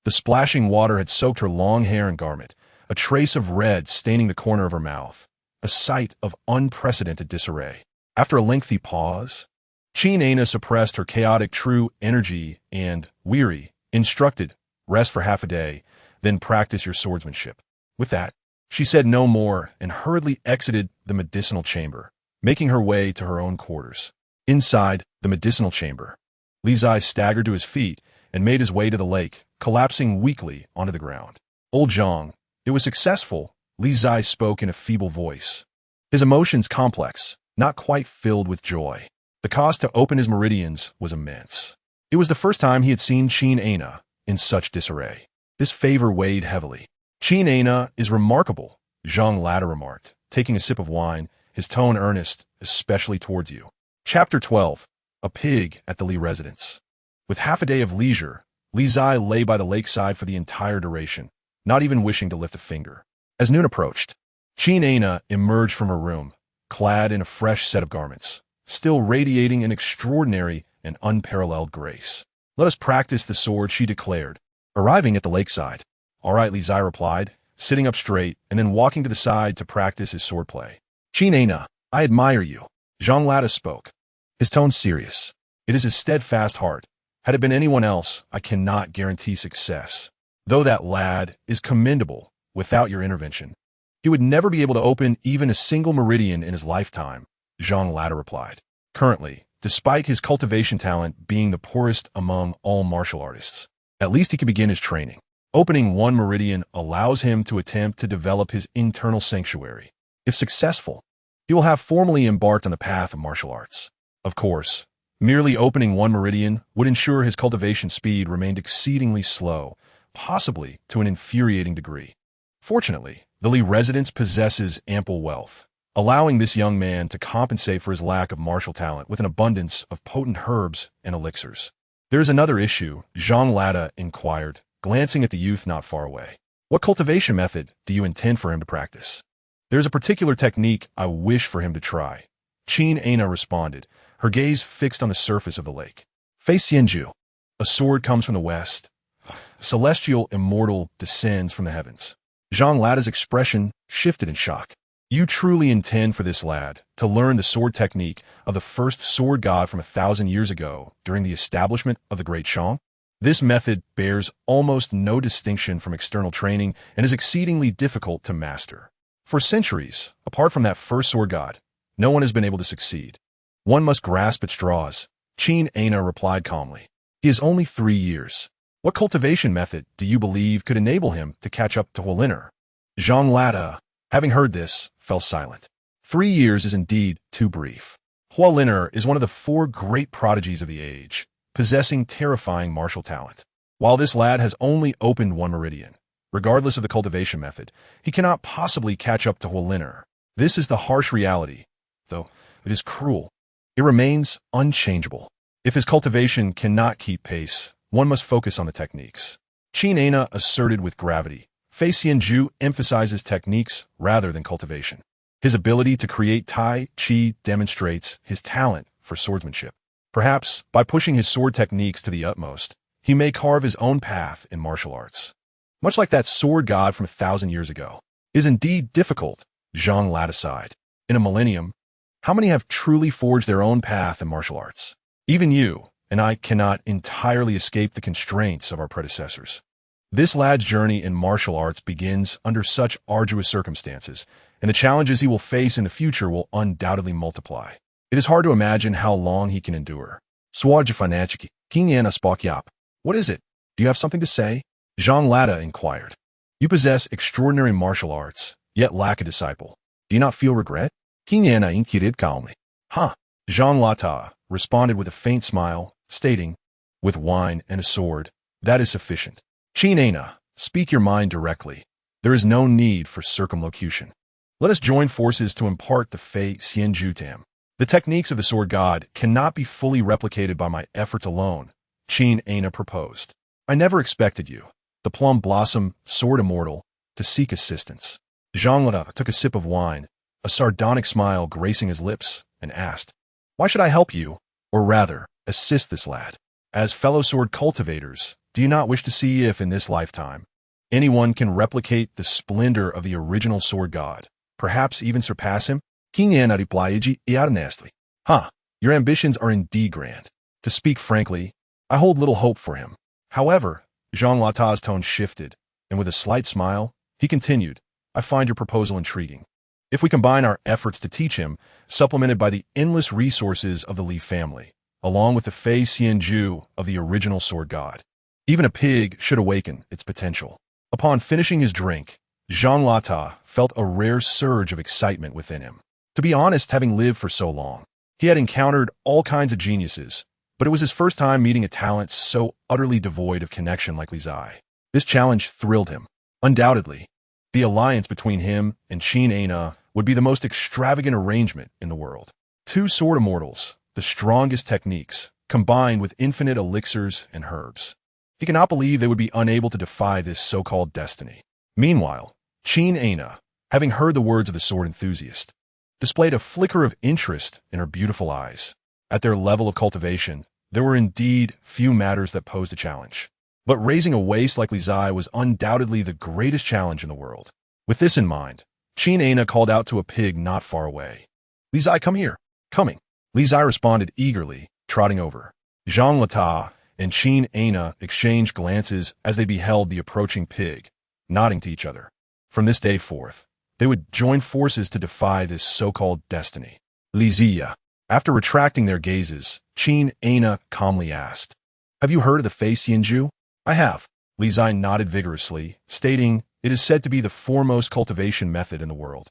The splashing water had soaked her long hair and garment, a trace of red staining the corner of her mouth, a sight of unprecedented disarray. After a lengthy pause, Qingzhi suppressed her chaotic true energy and, weary, instructed, rest for half a day, then practice your swordsmanship. With that, she said no more and hurriedly exited the medicinal chamber, making her way to her own quarters. Inside the medicinal chamber, Li Zai staggered to his feet and made his way to the lake, collapsing weakly onto the ground. Old Zhang, it was successful, Li Zai spoke in a feeble voice. His emotions complex, not quite filled with joy. The cost to open his meridians was immense. It was the first time he had seen Qingzhi in such disarray. This favor weighed heavily. Qingzhi is remarkable, Zhang Lada remarked, taking a sip of wine, his tone earnest, especially towards you. Chapter 12. A Pig at the Li Residence. With half a day of leisure, Li Zai lay by the lakeside for the entire duration, not even wishing to lift a finger. As noon approached, Qingzhi emerged from her room, clad in a fresh set of garments, still radiating an extraordinary and unparalleled grace. Let us practice the sword, she declared, arriving at the lakeside. All right, Li Zai replied, sitting up straight and then walking to the side to practice his swordplay. Qingzhi, I admire you. Zhang Lada spoke, his tone serious. It is his steadfast heart. Had it been anyone else, I cannot guarantee success. Though that lad is commendable, without your intervention, he would never be able to open even a single meridian in his lifetime, Zhang Lada replied. Currently, despite his cultivation talent being the poorest among all martial artists, at least he can begin his training. Opening one meridian allows him to attempt to develop his internal sanctuary. If successful, he will have formally embarked on the path of martial arts. Of course, merely opening one meridian would ensure his cultivation speed remained exceedingly slow, possibly to an infuriating degree. Fortunately, the Li residence possesses ample wealth, allowing this young man to compensate for his lack of martial talent with an abundance of potent herbs and elixirs. There is another issue, Zhang Lada inquired, glancing at the youth not far away. What cultivation method do you intend for him to practice? There is a particular technique I wish for him to try. Qingzhi responded, her gaze fixed on the surface of the lake. Fei Xianju. A sword comes from the west. A celestial immortal descends from the heavens. Zhang Lada's expression shifted in shock. You truly intend for this lad to learn the sword technique of the first sword god from 1,000 years ago during the establishment of the Great Shang? This method bears almost no distinction from external training and is exceedingly difficult to master. For centuries, apart from that first sword god, no one has been able to succeed. One must grasp at straws, Qingzhi replied calmly. He is only 3 years. What cultivation method do you believe could enable him to catch up to Hualiner? Zhang Lada, having heard this, fell silent. 3 years is indeed too brief. Hualiner is one of the 4 great prodigies of the age, possessing terrifying martial talent. While this lad has only opened one meridian, regardless of the cultivation method, he cannot possibly catch up to Hualiner. This is the harsh reality, though it is cruel. It remains unchangeable. If his cultivation cannot keep pace, one must focus on the techniques. Qin Ana asserted with gravity. Fei Xianju emphasizes techniques rather than cultivation. His ability to create Tai Chi demonstrates his talent for swordsmanship. Perhaps, by pushing his sword techniques to the utmost, he may carve his own path in martial arts. Much like that sword god from 1,000 years ago. Is indeed difficult, Zhang laid aside. In a millennium, how many have truly forged their own path in martial arts? Even you and I cannot entirely escape the constraints of our predecessors. This lad's journey in martial arts begins under such arduous circumstances, and the challenges he will face in the future will undoubtedly multiply. It is hard to imagine how long he can endure. What is it? Do you have something to say? Zhang Lada inquired. You possess extraordinary martial arts, yet lack a disciple. Do you not feel regret? Qingyan inquired calmly. Huh? Zhang Lata responded with a faint smile, stating, with wine and a sword, that is sufficient. Qin Ana, speak your mind directly. There is no need for circumlocution. Let us join forces to impart the Fei Xianju to him. The techniques of the sword god cannot be fully replicated by my efforts alone, Qin Ana proposed. I never expected you, the plum blossom sword immortal, to seek assistance. Zhang Lada took a sip of wine, a sardonic smile gracing his lips, and asked, why should I help you, or rather, assist this lad? As fellow sword cultivators, do you not wish to see if in this lifetime, anyone can replicate the splendor of the original sword god, perhaps even surpass him? Qingyan replied earnestly. Your ambitions are indeed grand. To speak frankly, I hold little hope for him. However, Zhang Lata's tone shifted, and with a slight smile, he continued, I find your proposal intriguing. If we combine our efforts to teach him, supplemented by the endless resources of the Li family, along with the Fei Xianju of the original sword god, even a pig should awaken its potential. Upon finishing his drink, Zhang Lata felt a rare surge of excitement within him. To be honest, having lived for so long, he had encountered all kinds of geniuses, but it was his first time meeting a talent so utterly devoid of connection like Li Qingzhi. This challenge thrilled him. Undoubtedly, the alliance between him and Qin Ana would be the most extravagant arrangement in the world. Two sword immortals, the strongest techniques, combined with infinite elixirs and herbs. He cannot believe they would be unable to defy this so-called destiny. Meanwhile, Qin Ana, having heard the words of the sword enthusiast, displayed a flicker of interest in her beautiful eyes. At their level of cultivation, there were indeed few matters that posed a challenge. But raising a waist like Li Qingzhi was undoubtedly the greatest challenge in the world. With this in mind, Qin Ana called out to a pig not far away. Li Qingzhi, come here. Coming. Li Qingzhi responded eagerly, trotting over. Zhang Lata and Qin Ana exchanged glances as they beheld the approaching pig, nodding to each other. From this day forth, they would join forces to defy this so-called destiny. Li Qingzhi. After retracting their gazes, Qin Ana calmly asked, have you heard of the Fei Xianju? I have. Li Qingzhi nodded vigorously, stating, it is said to be the foremost cultivation method in the world.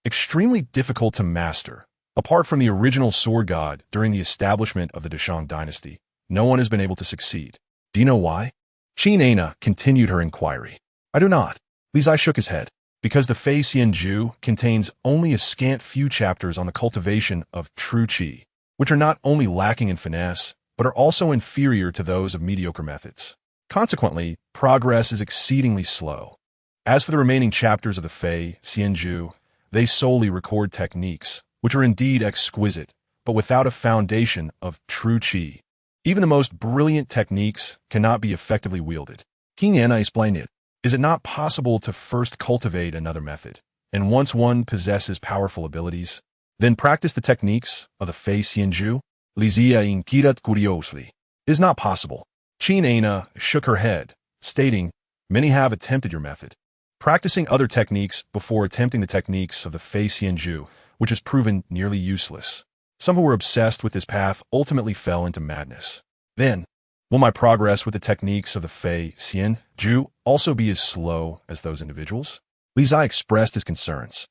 Extremely difficult to master. Apart from the original sword god during the establishment of the Deshang dynasty, no one has been able to succeed. Do you know why? Qin Ana continued her inquiry. I do not. Li Qingzhi shook his head. Because the Fei Xianju contains only a scant few chapters on the cultivation of true qi, which are not only lacking in finesse, but are also inferior to those of mediocre methods. Consequently, progress is exceedingly slow. As for the remaining chapters of the Fei Xianju, they solely record techniques, which are indeed exquisite, but without a foundation of true qi. Even the most brilliant techniques cannot be effectively wielded. Qin Ana explained it. Is it not possible to first cultivate another method, and once one possesses powerful abilities, then practice the techniques of the Fei Xianju? Li Qingzhi inquired curiously. It is not possible. Qin Ana shook her head, stating, many have attempted your method, practicing other techniques before attempting the techniques of the Fei Xianju, which has proven nearly useless. Some who were obsessed with this path ultimately fell into madness. Then, will my progress with the techniques of the Fei Xianju also be as slow as those individuals? Li Qingzhi expressed his concerns.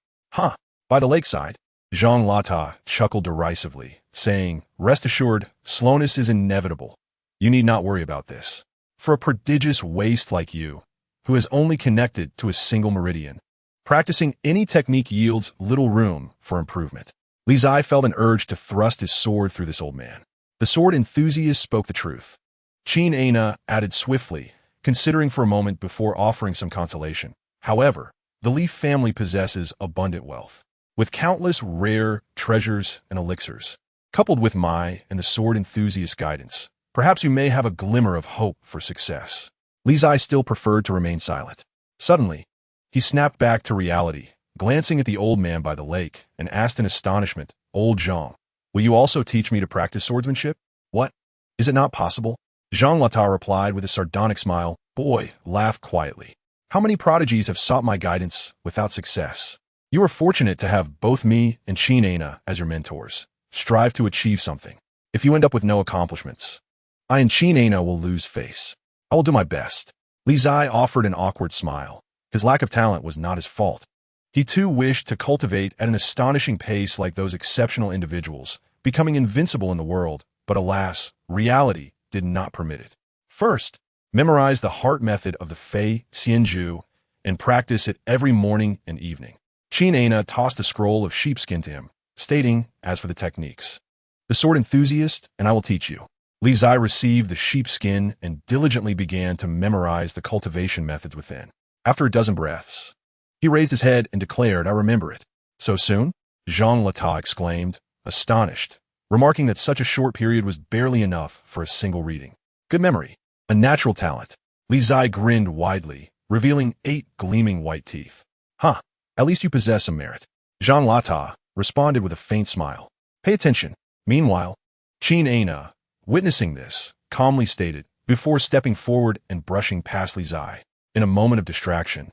By the lakeside, Zhang Lata chuckled derisively, saying, rest assured, slowness is inevitable. You need not worry about this. For a prodigious waste like you, who is only connected to a single meridian, practicing any technique yields little room for improvement. Li Qingzhi felt an urge to thrust his sword through this old man. The sword enthusiast spoke the truth. Qingzhi added swiftly, considering for a moment before offering some consolation. However, the Li family possesses abundant wealth, with countless rare treasures and elixirs. Coupled with my and the sword enthusiast guidance, perhaps you may have a glimmer of hope for success. Li's eye still preferred to remain silent. Suddenly, he snapped back to reality, glancing at the old man by the lake, and asked in astonishment, "Old Zhang, will you also teach me to practice swordsmanship?" "What? Is it not possible?" Zhang Lata replied with a sardonic smile. "Boy, laugh quietly. How many prodigies have sought my guidance without success? You are fortunate to have both me and Qingzhi as your mentors. Strive to achieve something. If you end up with no accomplishments, I and Qingzhi will lose face. I will do my best." Li Zai offered an awkward smile. His lack of talent was not his fault. He too wished to cultivate at an astonishing pace like those exceptional individuals, becoming invincible in the world, but alas, reality did not permit it. First, memorize the heart method of the Fei Xianju and practice it every morning and evening. Qingzhi tossed a scroll of sheepskin to him, stating, "As for the techniques, the sword enthusiast, and I will teach you." Li Zai received the sheepskin and diligently began to memorize the cultivation methods within. After a dozen breaths, he raised his head and declared, "I remember it." "So soon?" Zhang Lata exclaimed, astonished, remarking that such a short period was barely enough for a single reading. "Good memory. A natural talent." Li Zai grinned widely, revealing 8 gleaming white teeth. "Huh, at least you possess some merit." Zhang Lata responded with a faint smile. "Pay attention." Meanwhile, Qingzhi, witnessing this, calmly stated, before stepping forward and brushing past Li Zai. In a moment of distraction,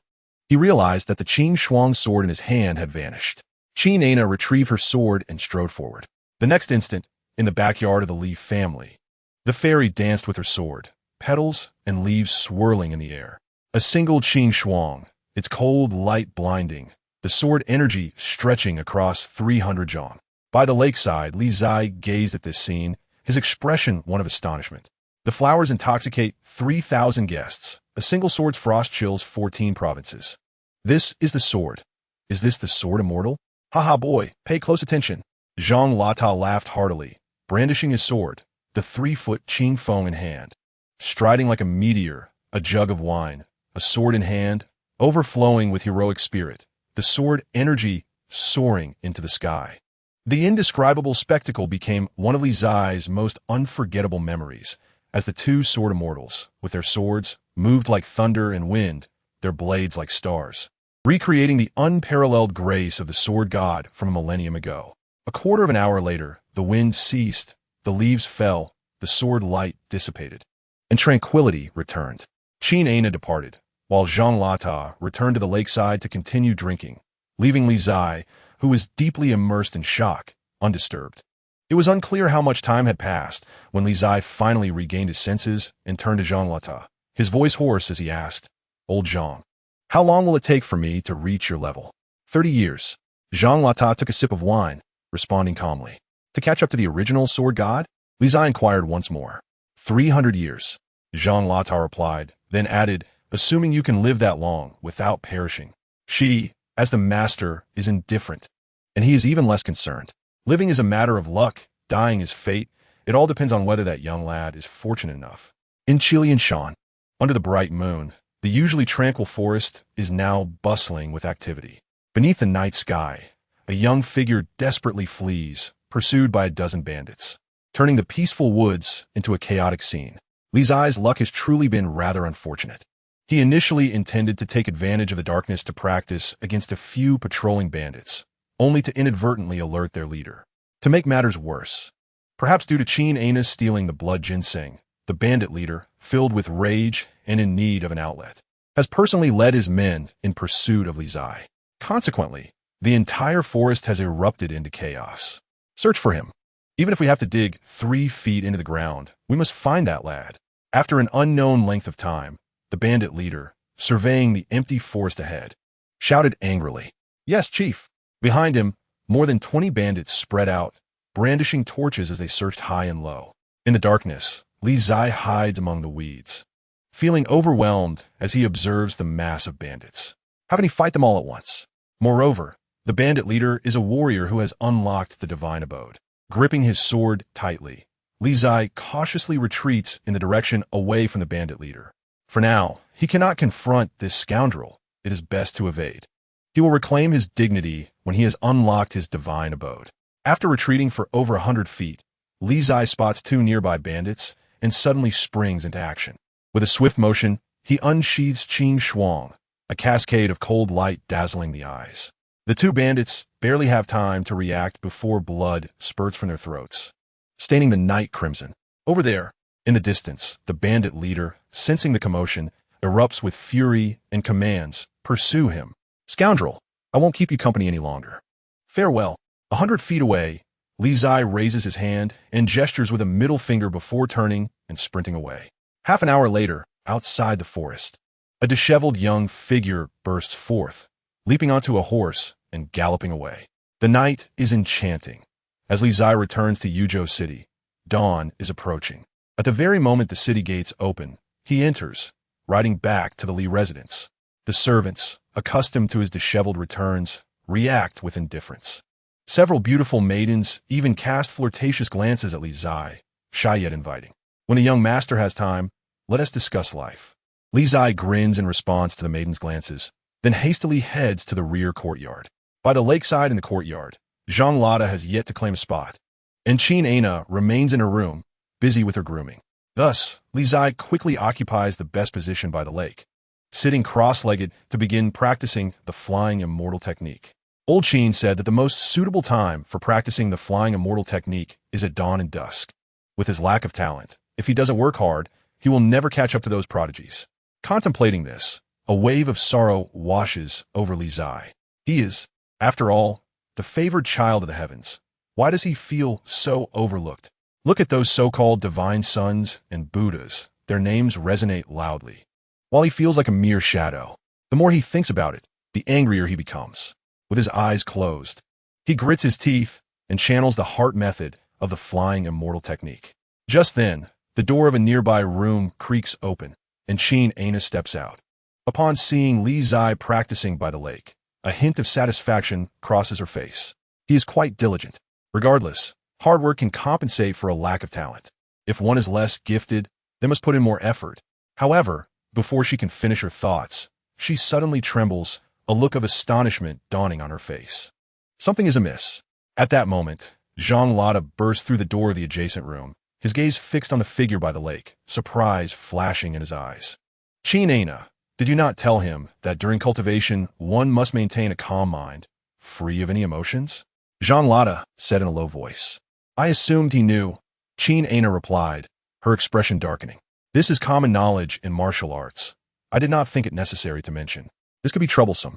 he realized that the Qing Shuang sword in his hand had vanished. Qingzhi retrieved her sword and strode forward. The next instant, in the backyard of the Li family, the fairy danced with her sword, petals and leaves swirling in the air. A single Qing Shuang, its cold light blinding, the sword energy stretching across 300 zhang. By the lakeside, Li Zai gazed at this scene, his expression one of astonishment. The flowers intoxicate 3,000 guests. A single sword's frost chills 14 provinces. This is the sword. Is this the sword immortal? Haha boy, pay close attention. Zhang Lata laughed heartily, brandishing his sword, the 3-foot Qing Feng in hand. Striding like a meteor, a jug of wine, a sword in hand, overflowing with heroic spirit, the sword energy soaring into the sky. The indescribable spectacle became one of Li Zai's most unforgettable memories, as the two sword immortals, with their swords, moved like thunder and wind, their blades like stars, recreating the unparalleled grace of the sword god from a millennium ago. A quarter of an hour later, the wind ceased, the leaves fell, the sword light dissipated, and tranquility returned. Qingzhi departed, while Zhang Lata returned to the lakeside to continue drinking, leaving Li Zai, who was deeply immersed in shock, undisturbed. It was unclear how much time had passed when Li Zai finally regained his senses and turned to Zhang Lata, his voice hoarse as he asked, "Old Zhang, how long will it take for me to reach your level?" 30 years. Zhang Lata took a sip of wine, responding calmly. "To catch up to the original sword god?" Li Zai inquired once more. 300 years. Zhang Lata replied, then added, "Assuming you can live that long without perishing." She, as the master, is indifferent, and he is even less concerned. Living is a matter of luck, dying is fate. It all depends on whether that young lad is fortunate enough. In Qilianshan, under the bright moon, the usually tranquil forest is now bustling with activity. Beneath the night sky, a young figure desperately flees, pursued by a dozen bandits, turning the peaceful woods into a chaotic scene. Li Zai's luck has truly been rather unfortunate. He initially intended to take advantage of the darkness to practice against a few patrolling bandits, only to inadvertently alert their leader. To make matters worse, perhaps due to Qingzhi stealing the blood ginseng, the bandit leader, filled with rage and in need of an outlet, has personally led his men in pursuit of Li Zai. Consequently, the entire forest has erupted into chaos. Search for him. Even if we have to dig 3 feet into the ground, we must find that lad. After an unknown length of time, the bandit leader, surveying the empty forest ahead, shouted angrily, "Yes, chief." Behind him, more than 20 bandits spread out, brandishing torches as they searched high and low. In the darkness, Li Zai hides among the weeds, feeling overwhelmed as he observes the mass of bandits. How can he fight them all at once? Moreover, the bandit leader is a warrior who has unlocked the divine abode. Gripping his sword tightly, Li Zai cautiously retreats in the direction away from the bandit leader. For now, he cannot confront this scoundrel. It is best to evade. He will reclaim his dignity when he has unlocked his divine abode. After retreating for over 100 feet, Li Zai spots two nearby bandits and suddenly springs into action. With a swift motion, he unsheathes Qing Shuang, a cascade of cold light dazzling the eyes. The two bandits barely have time to react before blood spurts from their throats, staining the night crimson. Over there, in the distance, the bandit leader, sensing the commotion, erupts with fury and commands, "Pursue him. Scoundrel, I won't keep you company any longer. Farewell." 100 feet away, Li Zai raises his hand and gestures with a middle finger before turning and sprinting away. Half an hour later, outside the forest, a disheveled young figure bursts forth, leaping onto a horse and galloping away. The night is enchanting. As Li Zai returns to Yuzhou City, dawn is approaching. At the very moment the city gates open, he enters, riding back to the Li residence. The servants, accustomed to his disheveled returns, react with indifference. Several beautiful maidens even cast flirtatious glances at Li Zai, shy yet inviting. When the young master has time, let us discuss life. Li Zai grins in response to the maidens' glances, then hastily heads to the rear courtyard. By the lakeside in the courtyard, Zhang Lada has yet to claim a spot, and Qin Ana remains in her room, busy with her grooming. Thus, Li Zai quickly occupies the best position by the lake, sitting cross-legged to begin practicing the flying immortal technique. Old Qin said that the most suitable time for practicing the flying immortal technique is at dawn and dusk. With his lack of talent, if he doesn't work hard, he will never catch up to those prodigies. Contemplating this, a wave of sorrow washes over Li Zai. He is, after all, the favored child of the heavens. Why does he feel so overlooked? Look at those so-called divine sons and Buddhas. Their names resonate loudly. While he feels like a mere shadow, the more he thinks about it, the angrier he becomes. With his eyes closed, he grits his teeth and channels the heart method of the flying immortal technique. Just then, the door of a nearby room creaks open, and Qin Ana steps out. Upon seeing Li Zai practicing by the lake, a hint of satisfaction crosses her face. He is quite diligent. Regardless, hard work can compensate for a lack of talent. If one is less gifted, they must put in more effort. However, before she can finish her thoughts, she suddenly trembles, a look of astonishment dawning on her face. Something is amiss. At that moment, Zhang Lada burst through the door of the adjacent room, his gaze fixed on the figure by the lake, surprise flashing in his eyes. Qin Ana, did you not tell him that during cultivation one must maintain a calm mind, free of any emotions? Zhang Lada said in a low voice. I assumed he knew. Qin Ana replied, her expression darkening. This is common knowledge in martial arts. I did not think it necessary to mention. This could be troublesome.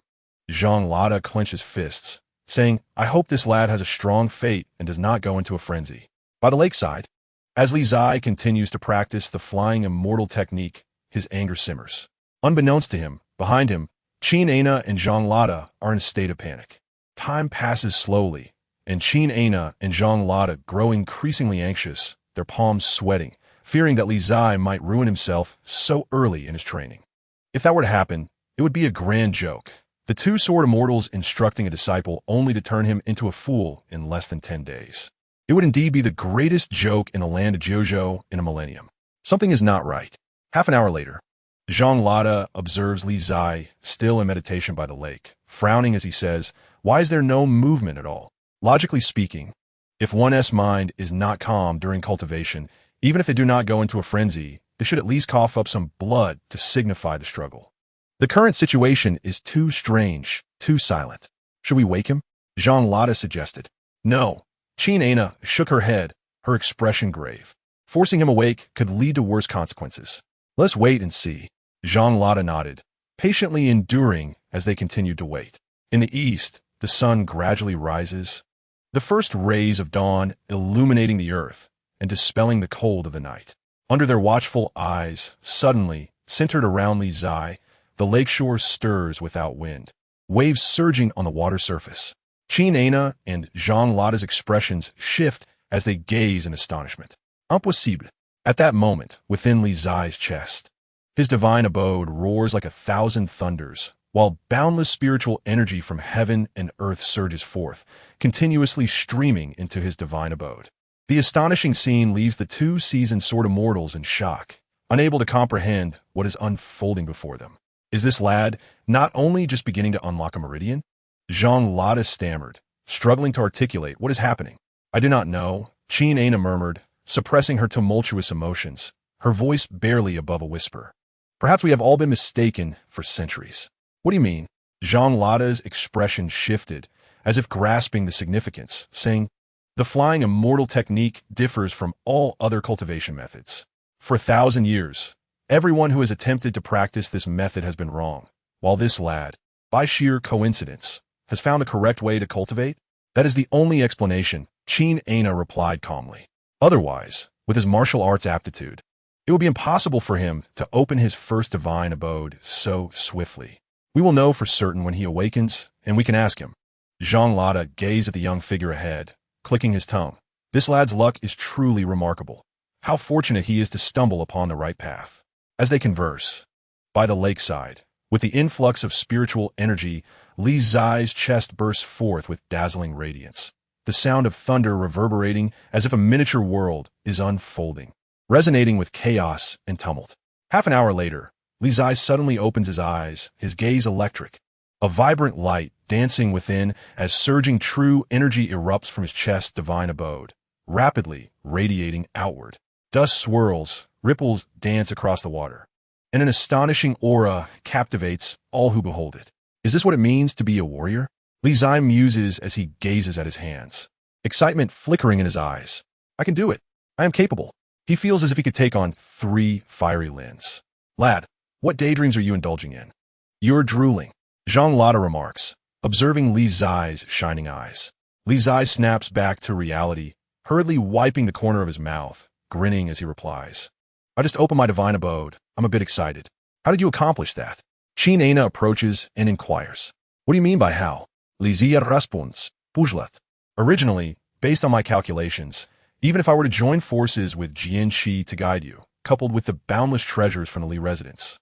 Zhang Lada clenches fists, saying, I hope this lad has a strong fate and does not go into a frenzy. By the lakeside, as Li Zai continues to practice the flying immortal technique, his anger simmers. Unbeknownst to him, behind him, Qin Ana and Zhang Lada are in a state of panic. Time passes slowly, and Qin Ana and Zhang Lada grow increasingly anxious, their palms sweating, fearing that Li Zai might ruin himself so early in his training. If that were to happen, it would be a grand joke. The two sword immortals instructing a disciple only to turn him into a fool in less than 10 days. It would indeed be the greatest joke in the land of Jiuzhou in a millennium. Something is not right. Half an hour later, Zhang Lada observes Li Zai still in meditation by the lake, frowning as he says, why is there no movement at all? Logically speaking, if one's mind is not calm during cultivation, even if they do not go into a frenzy, they should at least cough up some blood to signify the struggle. The current situation is too strange, too silent. Should we wake him? Zhang Lada suggested. No. Qin Ana shook her head, her expression grave. Forcing him awake could lead to worse consequences. Let's wait and see. Zhang Lada nodded, patiently enduring as they continued to wait. In the east, the sun gradually rises, the first rays of dawn illuminating the earth and dispelling the cold of the night. Under their watchful eyes, suddenly, centered around Li Zai, the lakeshore stirs without wind, waves surging on the water surface. Qin Ana and Zhang Lada's expressions shift as they gaze in astonishment. Impossible. At that moment, within Li Zai's chest, his divine abode roars like 1,000 thunders, while boundless spiritual energy from heaven and earth surges forth, continuously streaming into his divine abode. The astonishing scene leaves the two seasoned sword immortals in shock, unable to comprehend what is unfolding before them. Is this lad not only just beginning to unlock a meridian? Jean Lotta stammered, struggling to articulate what is happening. I do not know, Qin Aina murmured, suppressing her tumultuous emotions, her voice barely above a whisper. Perhaps we have all been mistaken for centuries. What do you mean? Jean Lotta's expression shifted, as if grasping the significance, saying, the flying immortal technique differs from all other cultivation methods. For 1,000 years, everyone who has attempted to practice this method has been wrong, while this lad, by sheer coincidence, has found the correct way to cultivate? That is the only explanation, Qin Aina replied calmly. Otherwise, with his martial arts aptitude, it would be impossible for him to open his first divine abode so swiftly. We will know for certain when he awakens, and we can ask him. Jean Lotta gazed at the young figure ahead, clicking his tongue. This lad's luck is truly remarkable. How fortunate he is to stumble upon the right path. As they converse, by the lakeside, with the influx of spiritual energy, Li Zai's chest bursts forth with dazzling radiance, the sound of thunder reverberating as if a miniature world is unfolding, resonating with chaos and tumult. Half an hour later, Li Zai suddenly opens his eyes, his gaze electric, a vibrant light dancing within as surging true energy erupts from his chest's divine abode, rapidly radiating outward. Dust swirls, ripples dance across the water, and an astonishing aura captivates all who behold it. Is this what it means to be a warrior? Li Zai muses as he gazes at his hands, excitement flickering in his eyes. I can do it. I am capable. He feels as if he could take on 3 fiery lins. Lad, what daydreams are you indulging in? You're drooling, Jean Lotta remarks, observing Li Zai's shining eyes. Li Zai snaps back to reality, hurriedly wiping the corner of his mouth, grinning as he replies. I just opened my divine abode. I'm a bit excited. How did you accomplish that? Qin Aina approaches and inquires. What do you mean by how? Li Zia responds, Pujlat. Originally, based on my calculations, even if I were to join forces with Jian Shi to guide you, coupled with the boundless treasures from the Li residence,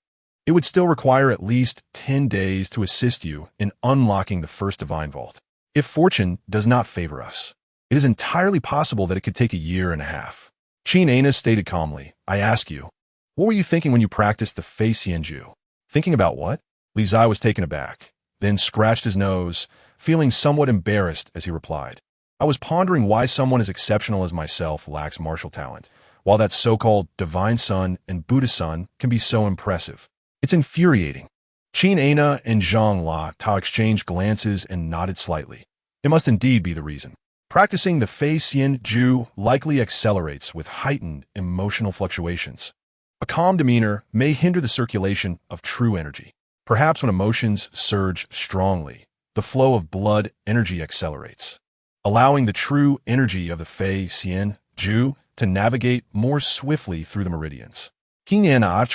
it would still require at least 10 days to assist you in unlocking the first divine vault. If fortune does not favor us, it is entirely possible that it could take a year and a half. Qin Aina stated calmly, I ask you, what were you thinking when you practiced the Fei Xianju? Thinking about what? Li Zai was taken aback, then scratched his nose, feeling somewhat embarrassed as he replied. I was pondering why someone as exceptional as myself lacks martial talent, while that so-called divine son and Buddha son can be so impressive. It's infuriating. Qin Aina and Zhang Lotta exchanged glances and nodded slightly. It must indeed be the reason. Practicing the Fei Xianju likely accelerates with heightened emotional fluctuations. A calm demeanor may hinder the circulation of true energy. Perhaps when emotions surge strongly, the flow of blood energy accelerates, allowing the true energy of the Fei Xianju to navigate more swiftly through the meridians. How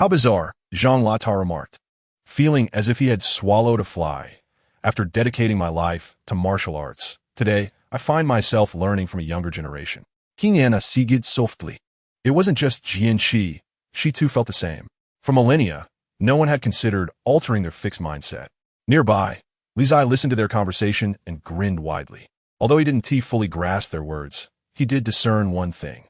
bizarre, Jean Lotta remarked, feeling as if he had swallowed a fly. After dedicating my life to martial arts, today I find myself learning from a younger generation. King Anna sighed softly. It wasn't just Jian Shi, she too felt the same. For millennia, no one had considered altering their fixed mindset. Nearby, Li Zai listened to their conversation and grinned widely. Although he didn't fully grasp their words, he did discern one thing.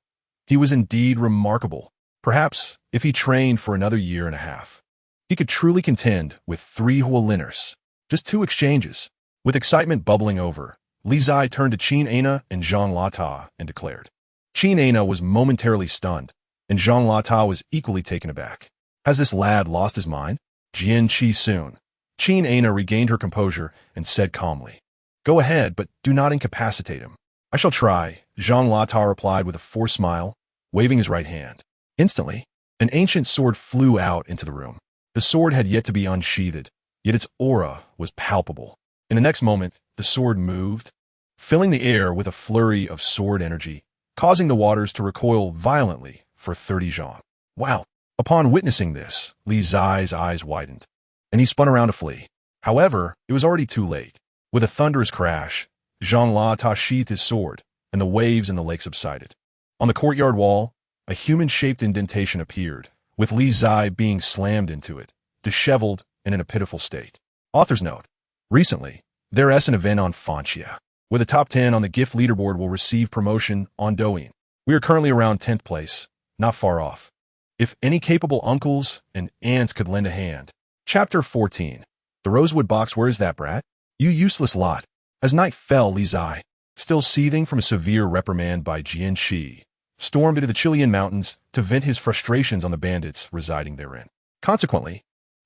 He was indeed remarkable. Perhaps, if he trained for another year and a half, he could truly contend with 3 Huoliners. Just 2 exchanges. With excitement bubbling over, Li Zai turned to Qin Aina and Zhang Lotta and declared. Qin Aina was momentarily stunned, and Zhang Lotta was equally taken aback. Has this lad lost his mind? Jian Qi soon. Qin Aina regained her composure and said calmly, Go ahead, but do not incapacitate him. I shall try, Zhang Lotta replied with a forced smile, waving his right hand. Instantly, an ancient sword flew out into the room. The sword had yet to be unsheathed, yet its aura was palpable. In the next moment, the sword moved, filling the air with a flurry of sword energy, causing the waters to recoil violently for 30 zhang. Wow! Upon witnessing this, Li Zai's eyes widened, and he spun around to flee. However, it was already too late. With a thunderous crash, Zhang Lotta sheathed his sword, and the waves in the lake subsided. On the courtyard wall, a human-shaped indentation appeared, with Li Zai being slammed into it, disheveled and in a pitiful state. Author's note. Recently, there is an event on Fanxia. with a top 10 on the gift leaderboard will receive promotion on Douyin. We are currently around 10th place, not far off. If any capable uncles and aunts could lend a hand. Chapter 14. The Rosewood Box. Where is that brat? You useless lot. As night fell, Li Qingzhi, still seething from a severe reprimand by Jian Shi, stormed into the Chilean mountains to vent his frustrations on the bandits residing therein. Consequently,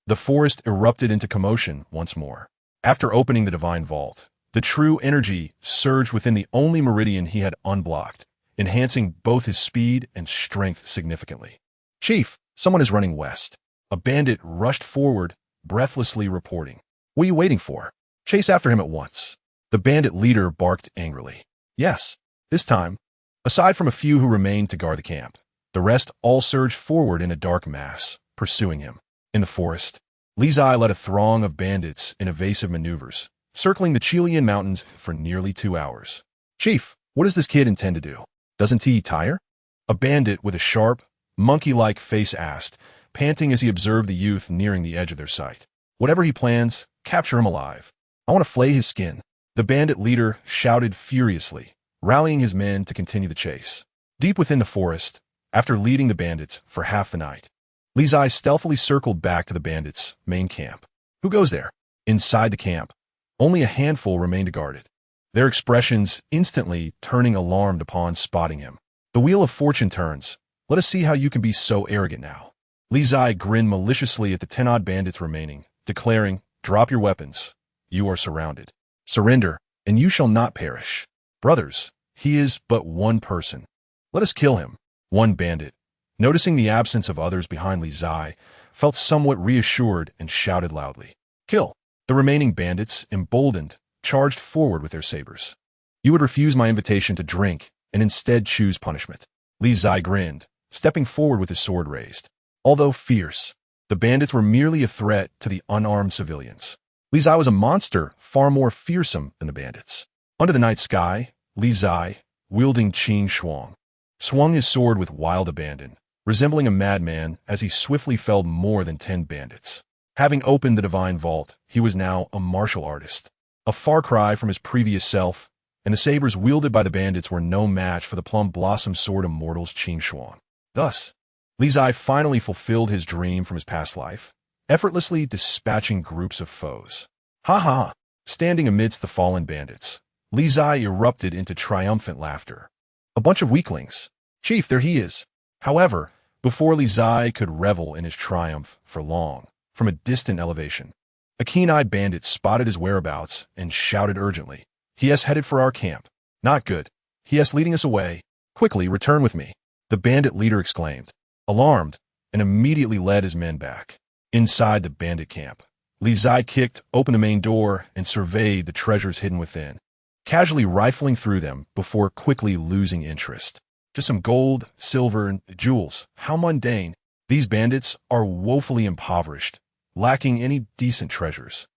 the forest erupted into commotion once more. After opening the divine vault, the true energy surged within the only meridian he had unblocked, enhancing both his speed and strength significantly. Chief, someone is running west. A bandit rushed forward, breathlessly reporting. What are you waiting for? Chase after him at once. The bandit leader barked angrily. Yes, this time, aside from a few who remained to guard the camp, the rest all surged forward in a dark mass, pursuing him. In the forest, Li Qingzhi led a throng of bandits in evasive maneuvers, circling the Chilean mountains for nearly 2 hours. Chief, what does this kid intend to do? Doesn't he tire? A bandit with a sharp, monkey-like face asked, panting as he observed the youth nearing the edge of their sight. Whatever he plans, capture him alive. I want to flay his skin. The bandit leader shouted furiously, rallying his men to continue the chase. Deep within the forest, after leading the bandits for half the night, Li Qingzhi stealthily circled back to the bandits' main camp. Who goes there? Inside the camp, only a handful remained to guard it, their expressions instantly turning alarmed upon spotting him. The wheel of fortune turns. Let us see how you can be so arrogant now. Li Qingzhi grinned maliciously at the 10-odd bandits remaining, declaring, drop your weapons. You are surrounded. Surrender, and you shall not perish. Brothers, he is but one person. Let us kill him. One bandit, noticing the absence of others behind Li Qingzhi, felt somewhat reassured and shouted loudly. Kill. The remaining bandits, emboldened, charged forward with their sabers. You would refuse my invitation to drink and instead choose punishment. Li Qingzhi grinned, stepping forward with his sword raised. Although fierce, the bandits were merely a threat to the unarmed civilians. Li Qingzhi was a monster far more fearsome than the bandits. Under the night sky, Li Qingzhi, wielding Qing Shuang, swung his sword with wild abandon, resembling a madman as he swiftly felled more than 10 bandits. Having opened the divine vault, he was now a martial artist, a far cry from his previous self, and the sabers wielded by the bandits were no match for the plum blossom sword immortal's Qing Shuang. Thus, Li Qingzhi finally fulfilled his dream from his past life, effortlessly dispatching groups of foes. Ha ha! Standing amidst the fallen bandits, Li Qingzhi erupted into triumphant laughter. A bunch of weaklings. Chief, there he is. However, before Li Qingzhi could revel in his triumph for long, from a distant elevation, a keen-eyed bandit spotted his whereabouts and shouted urgently. He has headed for our camp. Not good. He has leading us away. Quickly, return with me. The bandit leader exclaimed, alarmed, and immediately led his men back. Inside the bandit camp, Li Qingzhi kicked open the main door and surveyed the treasures hidden within, casually rifling through them before quickly losing interest. Just some gold, silver, and jewels. How mundane. These bandits are woefully impoverished, lacking any decent treasures.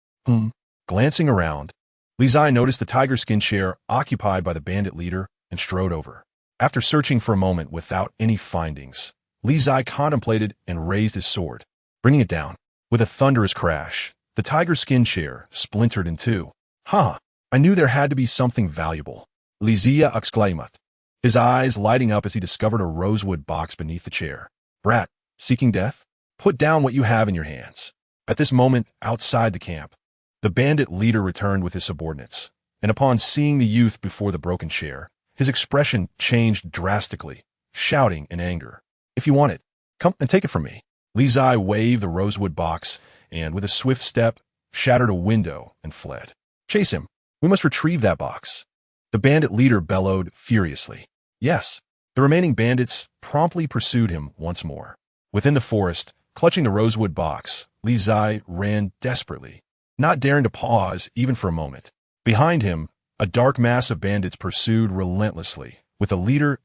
Glancing around, Li Qingzhi noticed the tiger skin chair occupied by the bandit leader and strode over. After searching for a moment without any findings, Li Qingzhi contemplated and raised his sword, bringing it down. With a thunderous crash, the tiger skin chair splintered in two. Ha! I knew there had to be something valuable. Li Qingzhi exclaimed, his eyes lighting up as he discovered a rosewood box beneath the chair. Brat, seeking death? Put down what you have in your hands. At this moment, outside the camp, the bandit leader returned with his subordinates, and upon seeing the youth before the broken chair, his expression changed drastically, shouting in anger. If you want it, come and take it from me. Li Qingzhi waved the rosewood box and, with a swift step, shattered a window and fled. Chase him. We must retrieve that box. The bandit leader bellowed furiously. Yes. The remaining bandits promptly pursued him once more. Within the forest, clutching the rosewood box, Li Qingzhi ran desperately, not daring to pause even for a moment. Behind him, a dark mass of bandits pursued relentlessly, with the leader's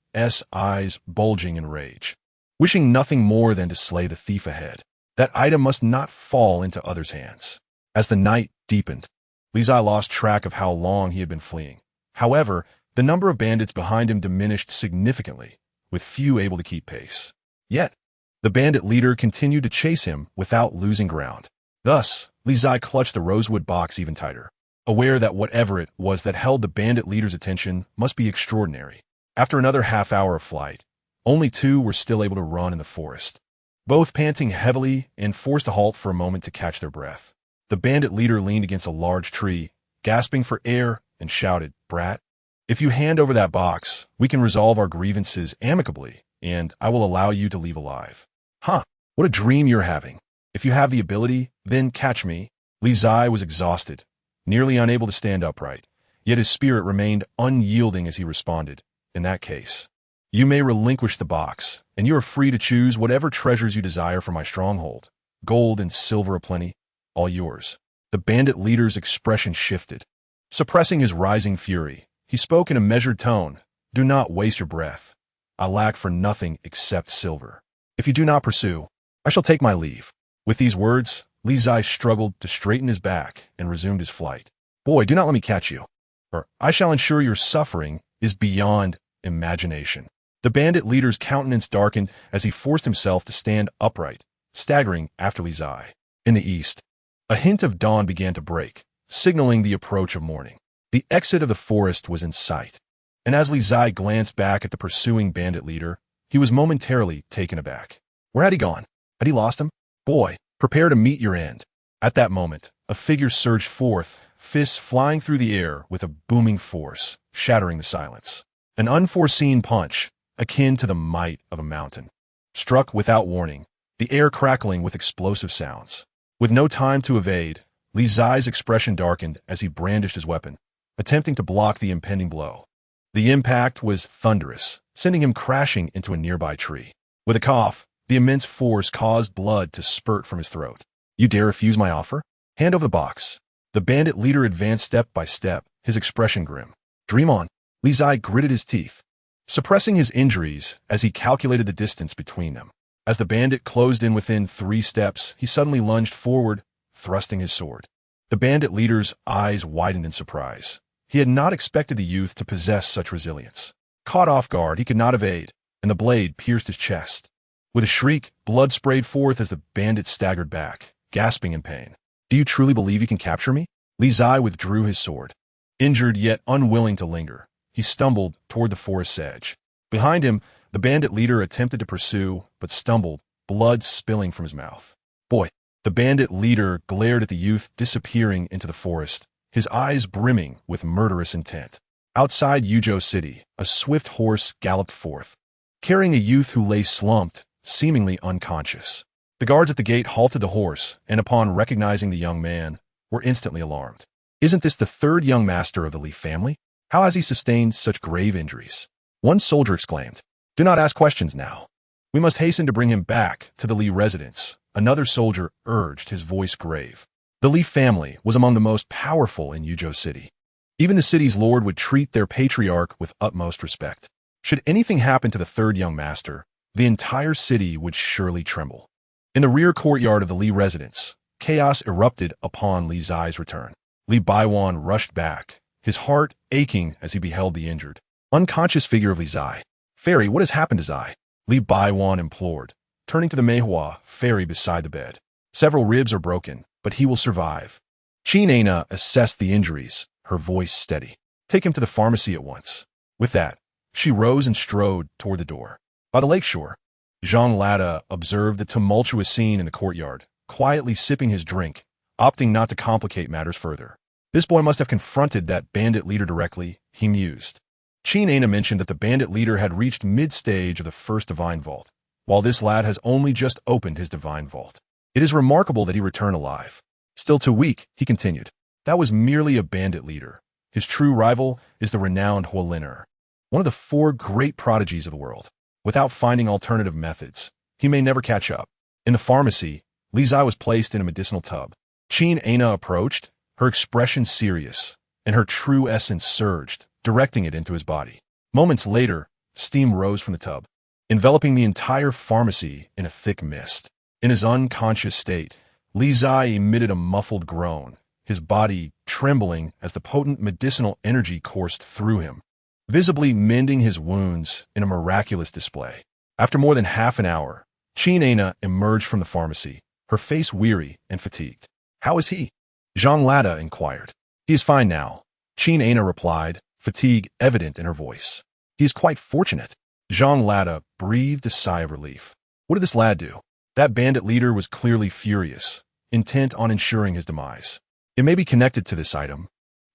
eyes bulging in rage, wishing nothing more than to slay the thief ahead. That item must not fall into others' hands. As the night deepened, Li Qingzhi lost track of how long he had been fleeing. However, the number of bandits behind him diminished significantly, with few able to keep pace. Yet, the bandit leader continued to chase him without losing ground. Thus, Li Qingzhi clutched the rosewood box even tighter. aware that whatever it was that held the bandit leader's attention must be extraordinary. After another half-hour of flight, only two were still able to run in the forest, both panting heavily and forced to halt for a moment to catch their breath. The bandit leader leaned against a large tree, gasping for air, and shouted, "Brat, if you hand over that box, we can resolve our grievances amicably, and I will allow you to leave alive." "Huh, what a dream you're having. If you have the ability, then catch me." Li Qingzhi was exhausted, nearly unable to stand upright, yet his spirit remained unyielding as he responded, "In that case, you may relinquish the box, and you are free to choose whatever treasures you desire from my stronghold. Gold and silver aplenty, all yours." The bandit leader's expression shifted. Suppressing his rising fury, he spoke in a measured tone, "Do not waste your breath. I lack for nothing except silver. If you do not pursue, I shall take my leave." With these words, Li Qingzhi struggled to straighten his back and resumed his flight. "Boy, do not let me catch you, or I shall ensure your suffering is beyond imagination." The bandit leader's countenance darkened as he forced himself to stand upright, staggering after Li Qingzhi. In the east, a hint of dawn began to break, signaling the approach of morning. The exit of the forest was in sight, and as Li Qingzhi glanced back at the pursuing bandit leader, he was momentarily taken aback. Where had he gone? Had he lost him? "Boy, prepare to meet your end." At that moment, a figure surged forth, fists flying through the air with a booming force, shattering the silence. An unforeseen punch, akin to the might of a mountain, struck without warning, the air crackling with explosive sounds. With no time to evade, Li Qingzhi's expression darkened as he brandished his weapon, attempting to block the impending blow. The impact was thunderous, sending him crashing into a nearby tree. With a cough, the immense force caused blood to spurt from his throat. "You dare refuse my offer? Hand over the box." The bandit leader advanced step by step, his expression grim. "Dream on." Li Qingzhi gritted his teeth, suppressing his injuries as he calculated the distance between them. As the bandit closed in within 3 steps, he suddenly lunged forward, thrusting his sword. The bandit leader's eyes widened in surprise. He had not expected the youth to possess such resilience. Caught off guard, he could not evade, and the blade pierced his chest. With a shriek, blood sprayed forth as the bandit staggered back, gasping in pain. "Do you truly believe you can capture me?" Li Qingzhi withdrew his sword. Injured yet unwilling to linger, he stumbled toward the forest's edge. Behind him, the bandit leader attempted to pursue, but stumbled, blood spilling from his mouth. "Boy!" The bandit leader glared at the youth disappearing into the forest, his eyes brimming with murderous intent. Outside Yuzhou City, a swift horse galloped forth, carrying a youth who lay slumped, seemingly unconscious. The guards at the gate halted the horse, and upon recognizing the young man, were instantly alarmed. "Isn't this the third young master of the Li family? How has he sustained such grave injuries?" One soldier exclaimed. "Do not ask questions now. We must hasten to bring him back to the Li residence," another soldier urged, his voice grave. The Li family was among the most powerful in Yuzhou City. Even the city's lord would treat their patriarch with utmost respect. Should anything happen to the third young master, the entire city would surely tremble. In the rear courtyard of the Li residence, chaos erupted upon Li Qingzhi's return. Li Baiwan rushed back, his heart aching as he beheld the injured, unconscious figure of Li Qingzhi. "Fairy, what has happened to Qingzhi?" Li Baiwan implored, turning to the Meihua fairy beside the bed. "Several ribs are broken, but he will survive." Qingzhi assessed the injuries, her voice steady. "Take him to the pharmacy at once." With that, she rose and strode toward the door. By the lakeshore, Zhang Lada observed the tumultuous scene in the courtyard, quietly sipping his drink, opting not to complicate matters further. This boy must have confronted that bandit leader directly, he mused. Qingzhi mentioned that the bandit leader had reached mid-stage of the first divine vault, while this lad has only just opened his divine vault. It is remarkable that he returned alive. Still too weak, he continued. That was merely a bandit leader. His true rival is the renowned Huoliner, one of the 4 great prodigies of the world. Without finding alternative methods, he may never catch up. In the pharmacy, Li Qingzhi was placed in a medicinal tub. Qingzhi approached, her expression serious, and her true essence surged, directing it into his body. Moments later, steam rose from the tub, enveloping the entire pharmacy in a thick mist. In his unconscious state, Li Qingzhi emitted a muffled groan, his body trembling as the potent medicinal energy coursed through him, visibly mending his wounds in a miraculous display. After more than half an hour, Qingzhi emerged from the pharmacy, her face weary and fatigued. "How is he?" Zhang Lada inquired. He is fine now, Qin Ana replied, fatigue evident in her voice. He is quite fortunate. Zhang Lada breathed a sigh of relief. What did this lad do? That bandit leader was clearly furious, intent on ensuring his demise. It may be connected to this item.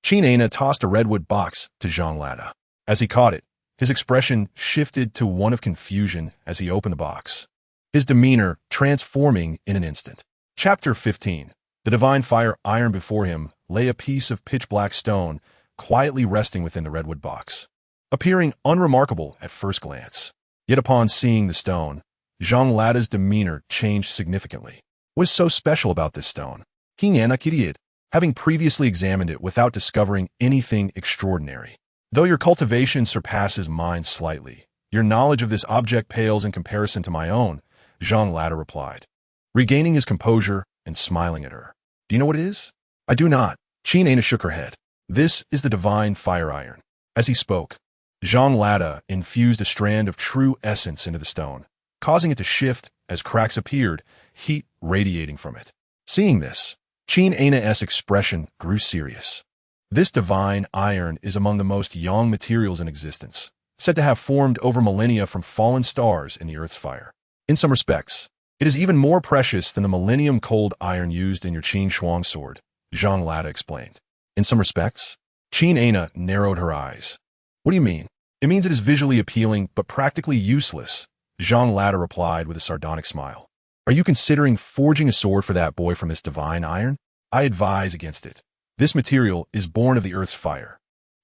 Qin Ana tossed a redwood box to Zhang Lada. As he caught it, his expression shifted to one of confusion as he opened the box, his demeanor transforming in an instant. Chapter 15. The divine fire iron. Before him lay a piece of pitch-black stone, quietly resting within the redwood box, appearing unremarkable at first glance. Yet upon seeing the stone, Zhang Lada's demeanor changed significantly. What is so special about this stone? King Ana Kidiad, having previously examined it without discovering anything extraordinary. Though your cultivation surpasses mine slightly, your knowledge of this object pales in comparison to my own, Zhang Lada replied, regaining his composure and smiling at her. Do you know what it is? I do not. Qin Ana shook her head. This is the divine fire iron. As he spoke, Zhang Lada infused a strand of true essence into the stone, causing it to shift as cracks appeared, heat radiating from it. Seeing this, Qin Ana's expression grew serious. This divine iron is among the most young materials in existence, said to have formed over millennia from fallen stars in the Earth's fire. In some respects, it is even more precious than the millennium cold iron used in your Qin Shuang sword, Zhang Lada explained. In some respects? Qin Ana narrowed her eyes. What do you mean? It means it is visually appealing but practically useless, Zhang Lada replied with a sardonic smile. Are you considering forging a sword for that boy from this divine iron? I advise against it. This material is born of the Earth's fire,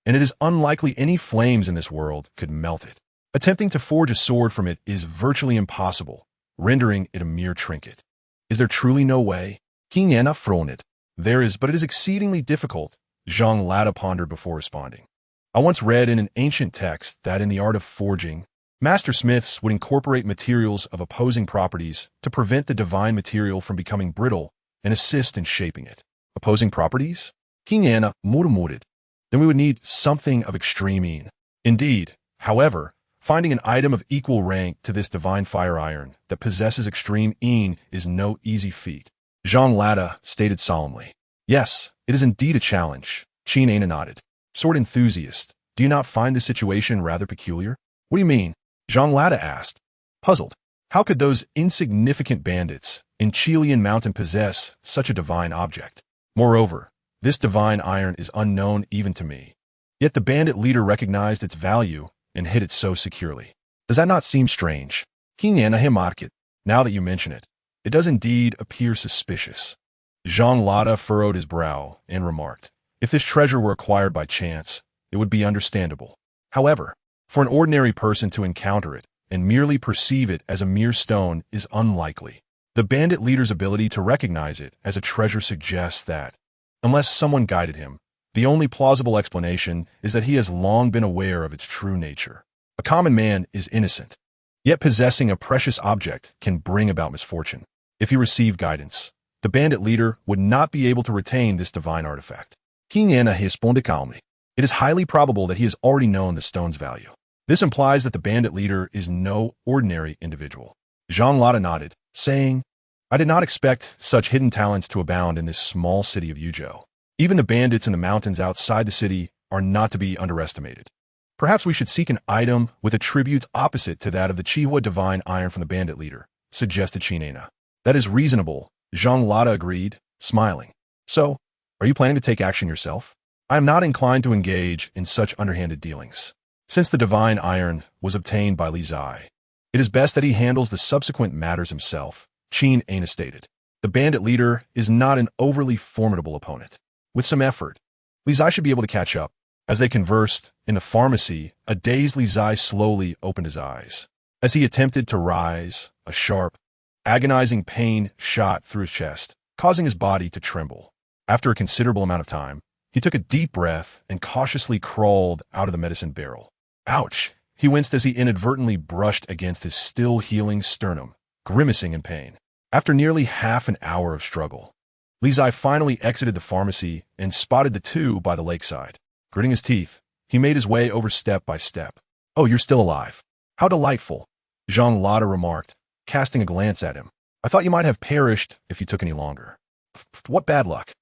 and it is unlikely any flames in this world could melt it. Attempting to forge a sword from it is virtually impossible, rendering it a mere trinket. Is there truly no way? King Ana frowned. There is, but it is exceedingly difficult, Zhang Lada pondered before responding. I once read in an ancient text that in the art of forging, master smiths would incorporate materials of opposing properties to prevent the divine material from becoming brittle and assist in shaping it. Opposing properties? King Ana murmured. Then we would need something of extreme een. Indeed, however, finding an item of equal rank to this divine fire iron that possesses extreme een is no easy feat, Zhang Lada stated solemnly. Yes, it is indeed a challenge, Qin Ana nodded. Sword enthusiast, do you not find this situation rather peculiar? What do you mean? Zhang Lada asked, puzzled. How could those insignificant bandits in Chilean Mountain possess such a divine object? Moreover, this divine iron is unknown even to me. Yet the bandit leader recognized its value and hid it so securely. Does that not seem strange? King Ana remarked. Now that you mention it, it does indeed appear suspicious. Zhang Lada furrowed his brow and remarked, if this treasure were acquired by chance, it would be understandable. However, for an ordinary person to encounter it and merely perceive it as a mere stone is unlikely. The bandit leader's ability to recognize it as a treasure suggests that, unless someone guided him, the only plausible explanation is that he has long been aware of its true nature. A common man is innocent, yet possessing a precious object can bring about misfortune. If he received guidance, the bandit leader would not be able to retain this divine artifact. King Ana responded calmly. It is highly probable that he has already known the stone's value. This implies that the bandit leader is no ordinary individual. Zhang Lada nodded, saying, I did not expect such hidden talents to abound in this small city of Yuzhou. Even the bandits in the mountains outside the city are not to be underestimated. Perhaps we should seek an item with attributes opposite to that of the Chihua divine iron from the bandit leader, suggested Qin Ana. That is reasonable, Zhang Lada agreed, smiling. So, are you planning to take action yourself? I am not inclined to engage in such underhanded dealings. Since the divine iron was obtained by Li Qingzhi, it is best that he handles the subsequent matters himself, Qin Ana stated. The bandit leader is not an overly formidable opponent. With some effort, Li Qingzhi should be able to catch up. As they conversed in the pharmacy, a dazed Li Qingzhi slowly opened his eyes. As he attempted to rise, a sharp, agonizing pain shot through his chest, causing his body to tremble. After a considerable amount of time, he took a deep breath and cautiously crawled out of the medicine barrel. Ouch! He winced as he inadvertently brushed against his still-healing sternum, grimacing in pain. After nearly half an hour of struggle, Li Qingzhi finally exited the pharmacy and spotted the two by the lakeside. Gritting his teeth, he made his way over step by step. Oh, you're still alive. How delightful, Zhang Lada remarked, casting a glance at him. I thought you might have perished if you took any longer. What bad luck.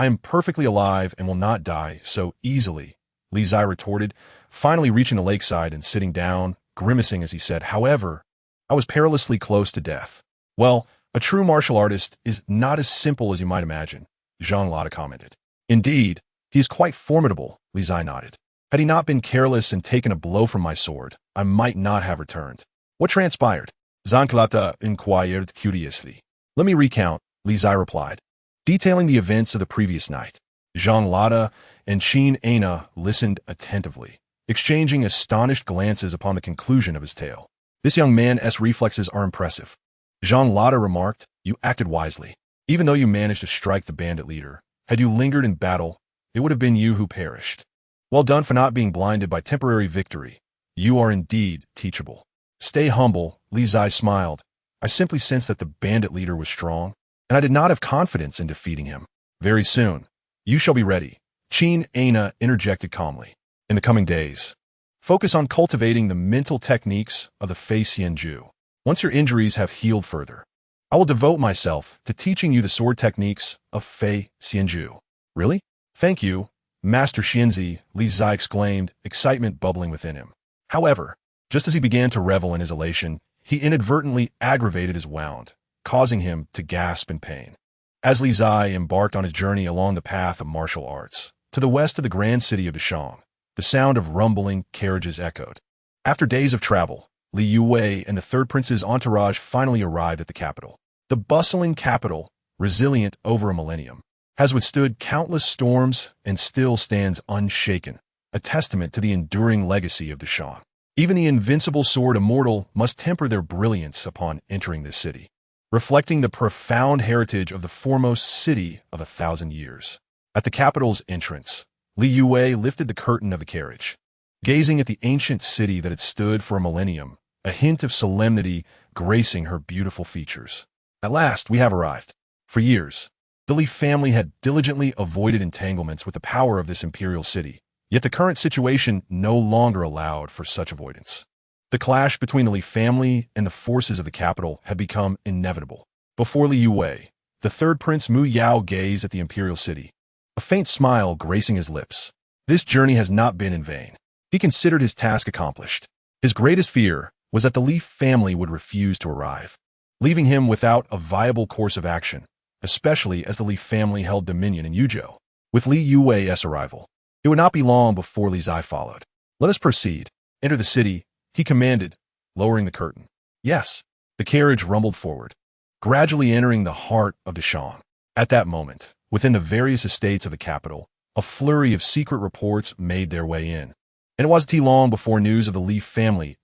I am perfectly alive and will not die so easily, Li Qingzhi retorted, finally reaching the lakeside and sitting down, grimacing as he said, however, I was perilously close to death. Well, a true martial artist is not as simple as you might imagine, Zhang Lada commented. Indeed, he is quite formidable, Li Qingzhi nodded. Had he not been careless and taken a blow from my sword, I might not have returned. What transpired? Zhang Lada inquired curiously. Let me recount, Li Qingzhi replied, detailing the events of the previous night. Zhang Lada and Qin Ana listened attentively, exchanging astonished glances upon the conclusion of his tale. This young man's reflexes are impressive. Zhang Lada remarked, you acted wisely. Even though you managed to strike the bandit leader, had you lingered in battle, it would have been you who perished. Well done for not being blinded by temporary victory. You are indeed teachable. Stay humble, Li Qingzhi smiled. I simply sensed that the bandit leader was strong, and I did not have confidence in defeating him. Very soon, you shall be ready, Qin Ana interjected calmly. In the coming days, focus on cultivating the mental techniques of the Fei Xianju. Once your injuries have healed further, I will devote myself to teaching you the sword techniques of Fei Xianju. Really? Thank you, Master Xianzi, Li Qingzhi exclaimed, excitement bubbling within him. However, just as he began to revel in his elation, he inadvertently aggravated his wound, causing him to gasp in pain. As Li Qingzhi embarked on his journey along the path of martial arts, to the west of the grand city of Dashang, the sound of rumbling carriages echoed. After days of travel, Li Yue and the third prince's entourage finally arrived at the capital. The bustling capital, resilient over a millennium, has withstood countless storms and still stands unshaken, a testament to the enduring legacy of Dashang. Even the invincible sword immortal must temper their brilliance upon entering this city, reflecting the profound heritage of the foremost city of 1,000 years. At the capital's entrance, Li Yue lifted the curtain of the carriage, gazing at the ancient city that had stood for a millennium, a hint of solemnity gracing her beautiful features. At last, we have arrived. For years, the Li family had diligently avoided entanglements with the power of this imperial city, yet the current situation no longer allowed for such avoidance. The clash between the Li family and the forces of the capital had become inevitable. Before Li Yue, the third prince Mu Yao gazed at the imperial city, a faint smile gracing his lips. This journey has not been in vain. He considered his task accomplished. His greatest fear was that the Li family would refuse to arrive, leaving him without a viable course of action, especially as the Li family held dominion in Yuzhou. With Li Yue's arrival, it would not be long before Li Qingzhi followed. Let us proceed. Enter the city, he commanded, lowering the curtain. Yes, the carriage rumbled forward, gradually entering the heart of Dashang. At that moment, within the various estates of the capital, a flurry of secret reports made their way in, and it wasn't long before news of the Li family's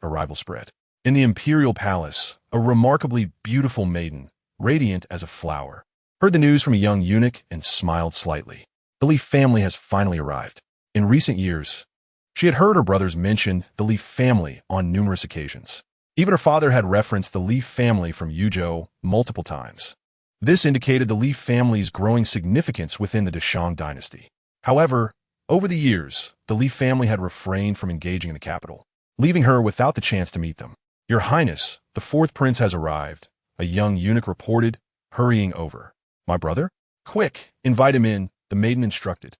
arrival spread. In the imperial palace, a remarkably beautiful maiden, radiant as a flower, heard the news from a young eunuch and smiled slightly. The Li family has finally arrived. In recent years, she had heard her brothers mention the Li family on numerous occasions. Even her father had referenced the Li family from Yuzhou multiple times. This indicated the Li family's growing significance within the Dashang dynasty. However, over the years, the Li family had refrained from engaging in the capital, leaving her without the chance to meet them. Your Highness, the fourth prince has arrived, a young eunuch reported, hurrying over. My brother? Quick, invite him in, the maiden instructed.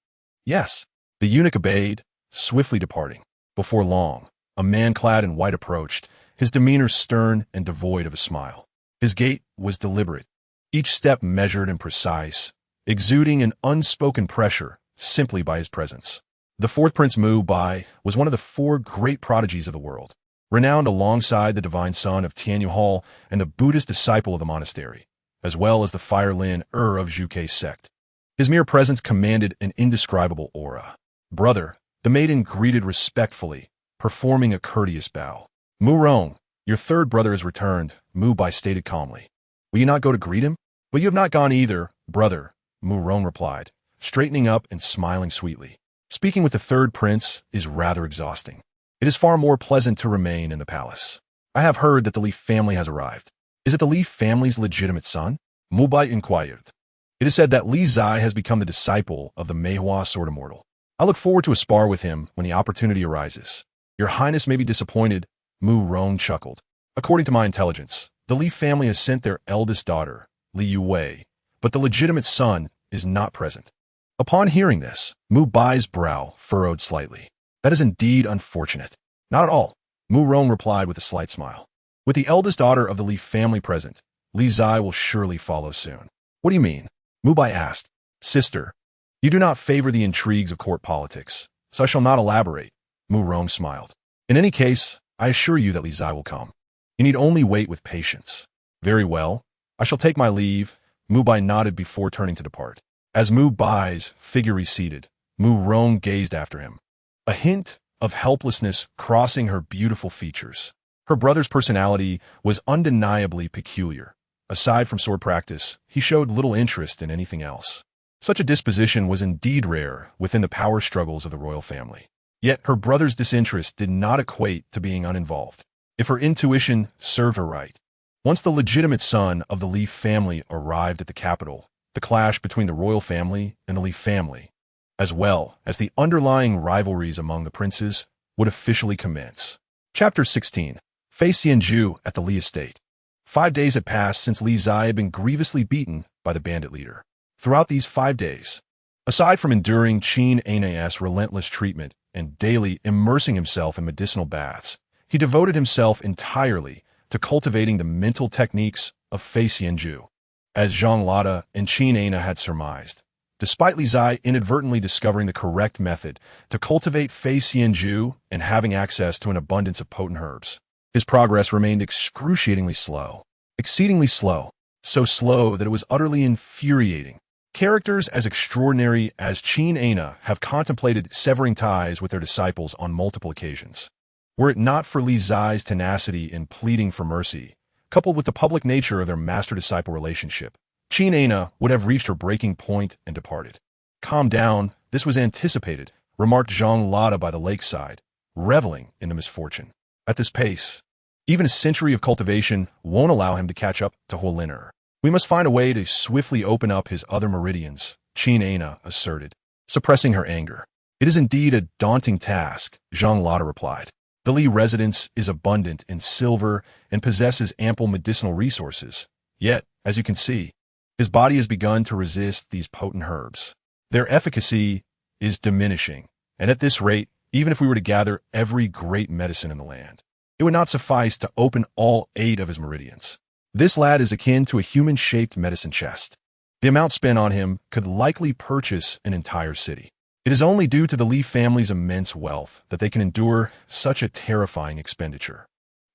Yes, the eunuch obeyed, swiftly departing. Before long, a man clad in white approached, his demeanor stern and devoid of a smile. His gait was deliberate, each step measured and precise, exuding an unspoken pressure simply by his presence. The fourth Prince Mu Bai was one of the four great prodigies of the world, renowned alongside the divine son of Tianyu Hall and the Buddhist disciple of the monastery, as well as the Fire Lin of Zhukei's sect. His mere presence commanded an indescribable aura. Brother, the maiden greeted respectfully, performing a courteous bow. Mu Rong, your third brother has returned, Mu Bai stated calmly. Will you not go to greet him? But you have not gone either, brother, Mu Rong replied, straightening up and smiling sweetly. Speaking with the third prince is rather exhausting. It is far more pleasant to remain in the palace. I have heard that the Li family has arrived. Is it the Li family's legitimate son? Mu Bai inquired. It is said that Li Qingzhi has become the disciple of the Meihua Sword Immortal. I look forward to a spar with him when the opportunity arises. Your Highness may be disappointed, Mu Rong chuckled. According to my intelligence, the Li family has sent their eldest daughter, Li Yue, but the legitimate son is not present. Upon hearing this, Mu Bai's brow furrowed slightly. That is indeed unfortunate. Not at all, Mu Rong replied with a slight smile. With the eldest daughter of the Li family present, Li Zai will surely follow soon. What do you mean? Mu Bai asked. Sister, you do not favor the intrigues of court politics, so I shall not elaborate. Mu Rong smiled. In any case, I assure you that Li Zai will come. You need only wait with patience. Very well. I shall take my leave. Mu Bai nodded before turning to depart. As Mu Bai's figure receded, Mu Rong gazed after him. A hint of helplessness crossing her beautiful features. Her brother's personality was undeniably peculiar. Aside from sword practice, he showed little interest in anything else. Such a disposition was indeed rare within the power struggles of the royal family. Yet her brother's disinterest did not equate to being uninvolved. If her intuition served her right. Once the legitimate son of the Li family arrived at the capital, the clash between the royal family and the Li family, as well as the underlying rivalries among the princes, would officially commence. Chapter 16. Fei Xianju at the Li estate. 5 days had passed since Li Zai had been grievously beaten by the bandit leader. Throughout these 5 days, aside from enduring Qin Ana's relentless treatment and daily immersing himself in medicinal baths, he devoted himself entirely to cultivating the mental techniques of Fei Xianju. As Zhang Lada and Qin Ana had surmised, despite Li Zai inadvertently discovering the correct method to cultivate Fei Xianju and having access to an abundance of potent herbs, his progress remained excruciatingly slow. Exceedingly slow. So slow that it was utterly infuriating. Characters as extraordinary as Qin Ana have contemplated severing ties with their disciples on multiple occasions. Were it not for Li Zai's tenacity in pleading for mercy, coupled with the public nature of their master-disciple relationship, Qin Ana would have reached her breaking point and departed. Calm down, this was anticipated, remarked Zhang Lada by the lakeside, reveling in the misfortune. At this pace, even a century of cultivation won't allow him to catch up to Huoliner. We must find a way to swiftly open up his other meridians, Qin Ana asserted, suppressing her anger. It is indeed a daunting task, Zhang Lada replied. The Li residence is abundant in silver and possesses ample medicinal resources. Yet, as you can see, his body has begun to resist these potent herbs. Their efficacy is diminishing, and at this rate, even if we were to gather every great medicine in the land, it would not suffice to open all 8 of his meridians. This lad is akin to a human-shaped medicine chest. The amount spent on him could likely purchase an entire city. It is only due to the Li family's immense wealth that they can endure such a terrifying expenditure.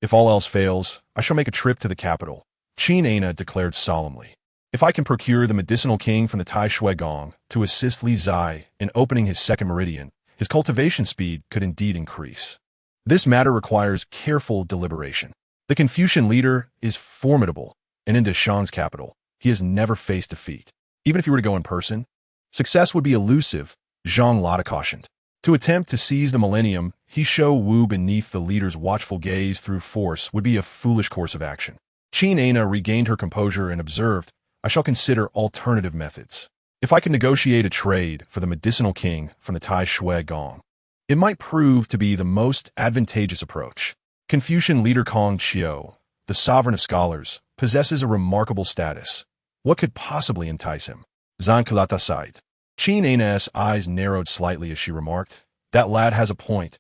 If all else fails, I shall make a trip to the capital, Qin Ana declared solemnly. If I can procure the medicinal king from the Tai Shui Gong to assist Li Zai in opening his second meridian, his cultivation speed could indeed increase. This matter requires careful deliberation. The Confucian leader is formidable, and in Deshan's capital, he has never faced defeat. Even if he were to go in person, success would be elusive, Zhang Lada cautioned. To attempt to seize the millennium, he show Wu beneath the leader's watchful gaze through force would be a foolish course of action. Qin Ana regained her composure and observed, I shall consider alternative methods. If I can negotiate a trade for the medicinal king from the Tai Shui Gong, it might prove to be the most advantageous approach. Confucian leader Kong Qiu, the sovereign of scholars, possesses a remarkable status. What could possibly entice him? Zhang Kalata sighed. Qin Ana's eyes narrowed slightly as she remarked, that lad has a point.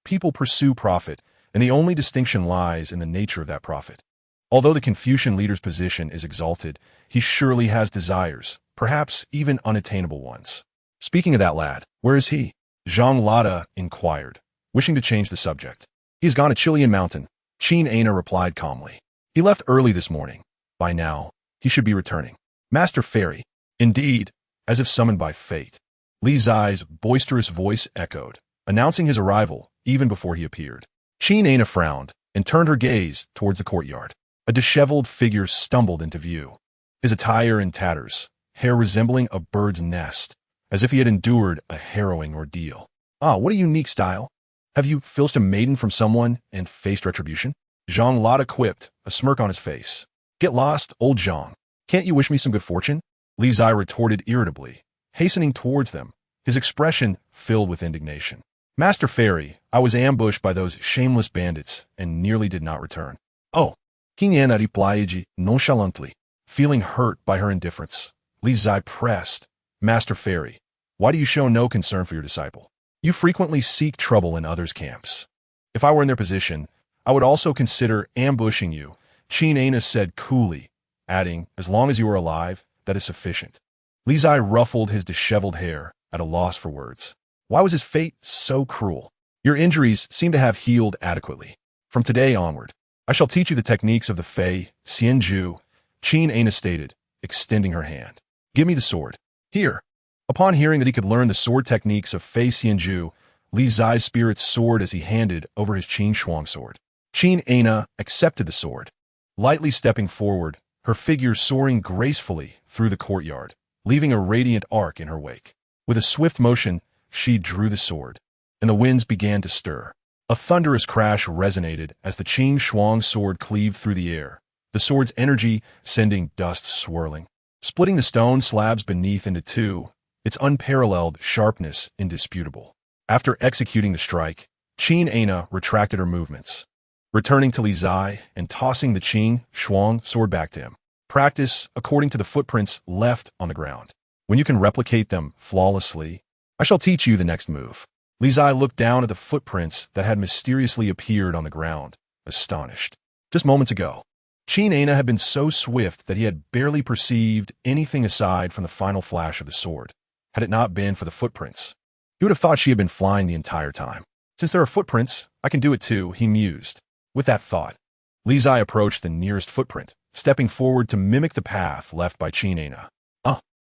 People pursue profit, and the only distinction lies in the nature of that profit. Although the Confucian leader's position is exalted, he surely has desires, perhaps even unattainable ones. Speaking of that lad, where is he? Zhang Lada inquired, wishing to change the subject. He's gone to Chilean Mountain, Qin Ana replied calmly. He left early this morning. By now, he should be returning. Master Fairy. Indeed, as if summoned by fate. Li Zai's boisterous voice echoed, announcing his arrival even before he appeared. Qin Ana frowned and turned her gaze towards the courtyard. A disheveled figure stumbled into view, his attire in tatters, hair resembling a bird's nest, as if he had endured a harrowing ordeal. Ah, what a unique style. Have you filched a maiden from someone and faced retribution? Zhang Lada quipped, a smirk on his face. Get lost, old Zhang. Can't you wish me some good fortune? Li Zai retorted irritably, hastening towards them, his expression filled with indignation. Master Fairy, I was ambushed by those shameless bandits and nearly did not return. Oh, Qin Ana replied nonchalantly. Feeling hurt by her indifference, Li Zai pressed, Master Fairy, why do you show no concern for your disciple? You frequently seek trouble in others' camps. If I were in their position, I would also consider ambushing you, Qingzhi said coolly, adding, as long as you are alive, that is sufficient. Li Qingzhi ruffled his disheveled hair, at a loss for words. Why was his fate so cruel? Your injuries seem to have healed adequately. From today onward, I shall teach you the techniques of the Fei, Xianju, Qingzhi stated, extending her hand. Give me the sword. Here. Upon hearing that he could learn the sword techniques of Fei Xianju, Li Qingzhi's spirits soared as he handed over his Qin Shuang sword. Qingzhi accepted the sword, lightly stepping forward, her figure soaring gracefully through the courtyard, leaving a radiant arc in her wake. With a swift motion, she drew the sword, and the winds began to stir. A thunderous crash resonated as the Qin Shuang sword cleaved through the air, the sword's energy sending dust swirling, splitting the stone slabs beneath into two, its unparalleled sharpness indisputable. After executing the strike, Qingzhi retracted her movements, returning to Li Qingzhi and tossing the Qin Shuang sword back to him. Practice according to the footprints left on the ground. When you can replicate them flawlessly, I shall teach you the next move. Li Qingzhi looked down at the footprints that had mysteriously appeared on the ground, astonished. Just moments ago, Qingzhi had been so swift that he had barely perceived anything aside from the final flash of the sword. Had it not been for the footprints, he would have thought she had been flying the entire time. Since there are footprints, I can do it too, he mused. With that thought, Li Qingzhi approached the nearest footprint, stepping forward to mimic the path left by Qingzhi.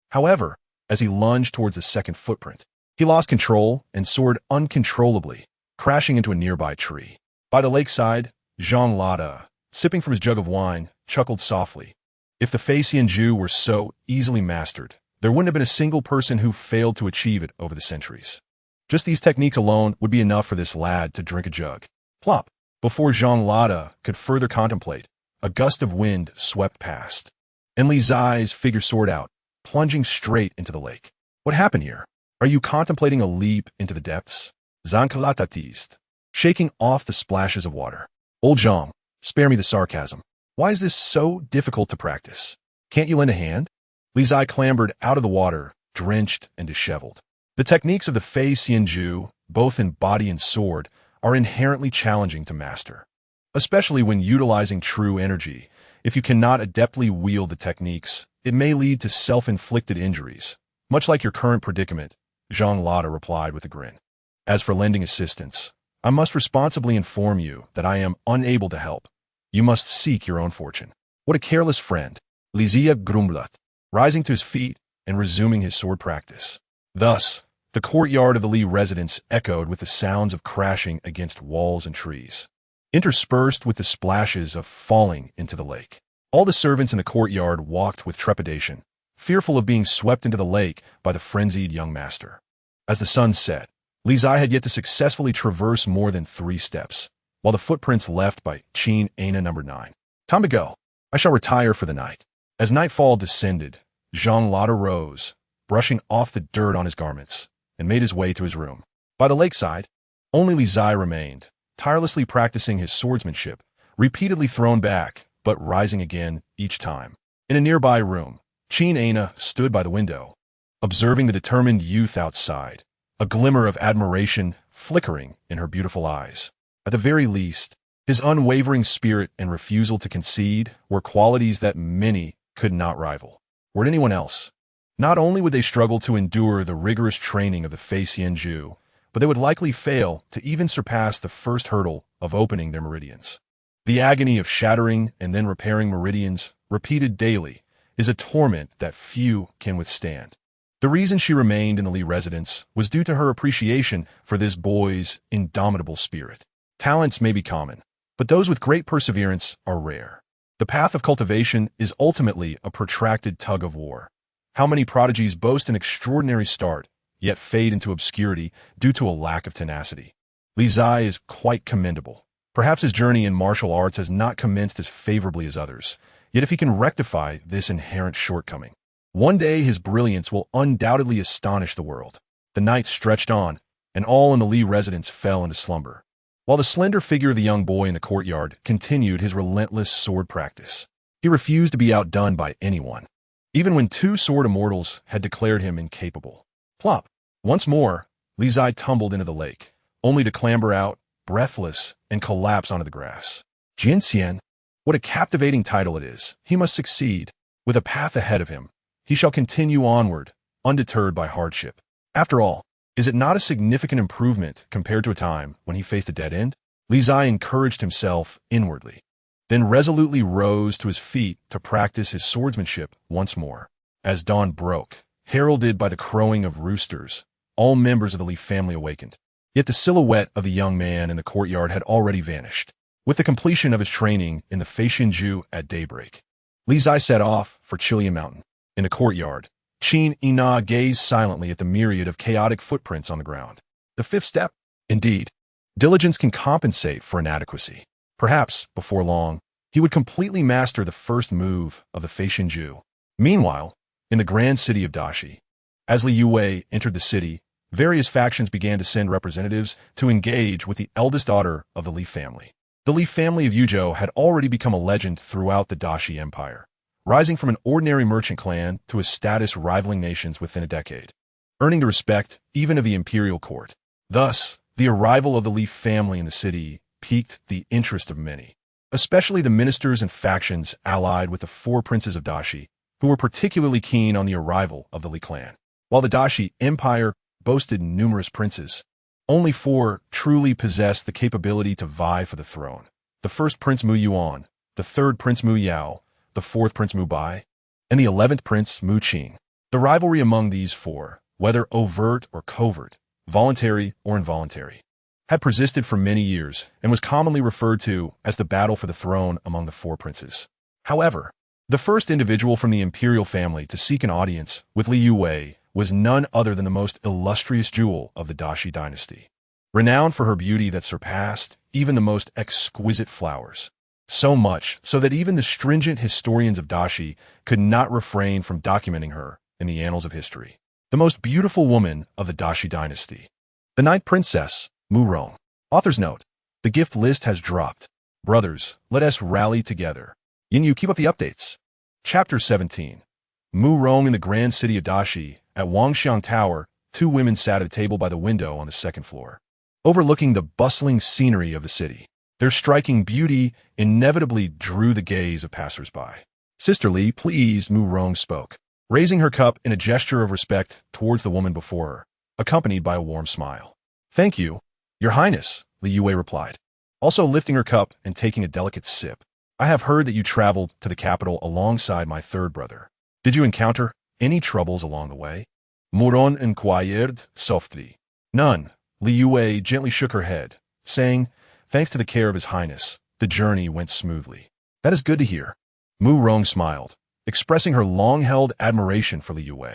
However, as he lunged towards the second footprint, he lost control and soared uncontrollably, crashing into a nearby tree. By the lakeside, Zhang Lada, sipping from his jug of wine, chuckled softly. If the Fei Xianju were so easily mastered, there wouldn't have been a single person who failed to achieve it over the centuries. Just these techniques alone would be enough for this lad to drink a jug. Plop! Before Zhang Lada could further contemplate, a gust of wind swept past, and Li Qingzhi's figure soared out, plunging straight into the lake. What happened here? Are you contemplating a leap into the depths? Zankalatatist, shaking off the splashes of water. Old Zhang, spare me the sarcasm. Why is this so difficult to practice? Can't you lend a hand? Li Qingzhi clambered out of the water, drenched and disheveled. The techniques of the Fei Xianju, both in body and sword, are inherently challenging to master, especially when utilizing true energy. If you cannot adeptly wield the techniques, it may lead to self-inflicted injuries. Much like your current predicament, Zhang Lada replied with a grin. As for lending assistance, I must responsibly inform you that I am unable to help. You must seek your own fortune. What a careless friend. Li Qingzhi grumbled, rising to his feet and resuming his sword practice. Thus, the courtyard of the Li residence echoed with the sounds of crashing against walls and trees, interspersed with the splashes of falling into the lake. All the servants in the courtyard walked with trepidation, fearful of being swept into the lake by the frenzied young master. As the sun set, Li Qingzhi had yet to successfully traverse more than 3 steps, while the footprints left by Qingzhi number 9. Time to go. I shall retire for the night. As nightfall descended, Zhang Lada rose, brushing off the dirt on his garments, and made his way to his room. By the lakeside, only Li Qingzhi remained, tirelessly practicing his swordsmanship, repeatedly thrown back, but rising again each time. In a nearby room, Qingzhi stood by the window, observing the determined youth outside, a glimmer of admiration flickering in her beautiful eyes. At the very least, his unwavering spirit and refusal to concede were qualities that many could not rival. Were it anyone else, not only would they struggle to endure the rigorous training of the Fei Xianju, but they would likely fail to even surpass the first hurdle of opening their meridians. The agony of shattering and then repairing meridians, repeated daily, is a torment that few can withstand. The reason she remained in the Li residence was due to her appreciation for this boy's indomitable spirit. Talents may be common, but those with great perseverance are rare. The path of cultivation is ultimately a protracted tug of war. How many prodigies boast an extraordinary start, yet fade into obscurity due to a lack of tenacity? Li Qingzhi is quite commendable. Perhaps his journey in martial arts has not commenced as favorably as others, yet if he can rectify this inherent shortcoming, one day his brilliance will undoubtedly astonish the world. The night stretched on, and all in the Li residence fell into slumber, while the slender figure of the young boy in the courtyard continued his relentless sword practice. He refused to be outdone by anyone. even when two sword immortals had declared him incapable. Plop! Once more, Li Qingzhi tumbled into the lake, only to clamber out, breathless, and collapse onto the grass. Jianxian, what a captivating title it is. He must succeed. With a path ahead of him, he shall continue onward, undeterred by hardship. After all, is it not a significant improvement compared to a time when he faced a dead end? Li Qingzhi encouraged himself inwardly, then resolutely rose to his feet to practice his swordsmanship once more. As dawn broke, heralded by the crowing of roosters, all members of the Li family awakened. Yet the silhouette of the young man in the courtyard had already vanished. With the completion of his training in the Feishinju at daybreak, Li Qingzhi set off for Chilean Mountain. In the courtyard, Qin Ina gazed silently at the myriad of chaotic footprints on the ground. The fifth step? Indeed, diligence can compensate for inadequacy. Perhaps, before long, he would completely master the first move of the Feishinju. Meanwhile, in the grand city of Dashi, as Li Yue entered the city, various factions began to send representatives to engage with the eldest daughter of the Li family. The Li family of Yuzhou had already become a legend throughout the Dashi Empire, rising from an ordinary merchant clan to a status rivaling nations within a decade, earning the respect even of the imperial court. Thus, the arrival of the Li family in the city piqued the interest of many, especially the ministers and factions allied with the four princes of Dashi, who were particularly keen on the arrival of the Li clan. While the Dashi Empire boasted numerous princes, only four truly possessed the capability to vie for the throne. The first Prince Mu Yuan, the third Prince Mu Yao, the fourth Prince Mu Bai, and the 11th Prince Mu Qing. The rivalry among these four, whether overt or covert, voluntary or involuntary, had persisted for many years and was commonly referred to as the battle for the throne among the four princes. However, the first individual from the imperial family to seek an audience with Li Yue was none other than the most illustrious jewel of the Dashi dynasty, renowned for her beauty that surpassed even the most exquisite flowers. So much so that even the stringent historians of Dashi could not refrain from documenting her in the annals of history. The most beautiful woman of the Dashi dynasty, the ninth princess, Mu Rong. Author's note: the gift list has dropped. Brothers, let us rally together. Yin Yu, keep up the updates. Chapter 17. Mu Rong in the grand city of Dashi. At Wangxiang Tower, two women sat at a table by the window on the second floor, overlooking the bustling scenery of the city. Their striking beauty inevitably drew the gaze of passers-by. Sister Li, please, Mu Rong spoke, raising her cup in a gesture of respect towards the woman before her, accompanied by a warm smile. Thank you, Your Highness, Li Yue replied, also lifting her cup and taking a delicate sip. I have heard that you traveled to the capital alongside my third brother. Did you encounter any troubles along the way? Mu Rong inquired softly. None. Li Yue gently shook her head, saying, thanks to the care of His Highness, the journey went smoothly. That is good to hear. Mu Rong smiled, expressing her long-held admiration for Li Yue.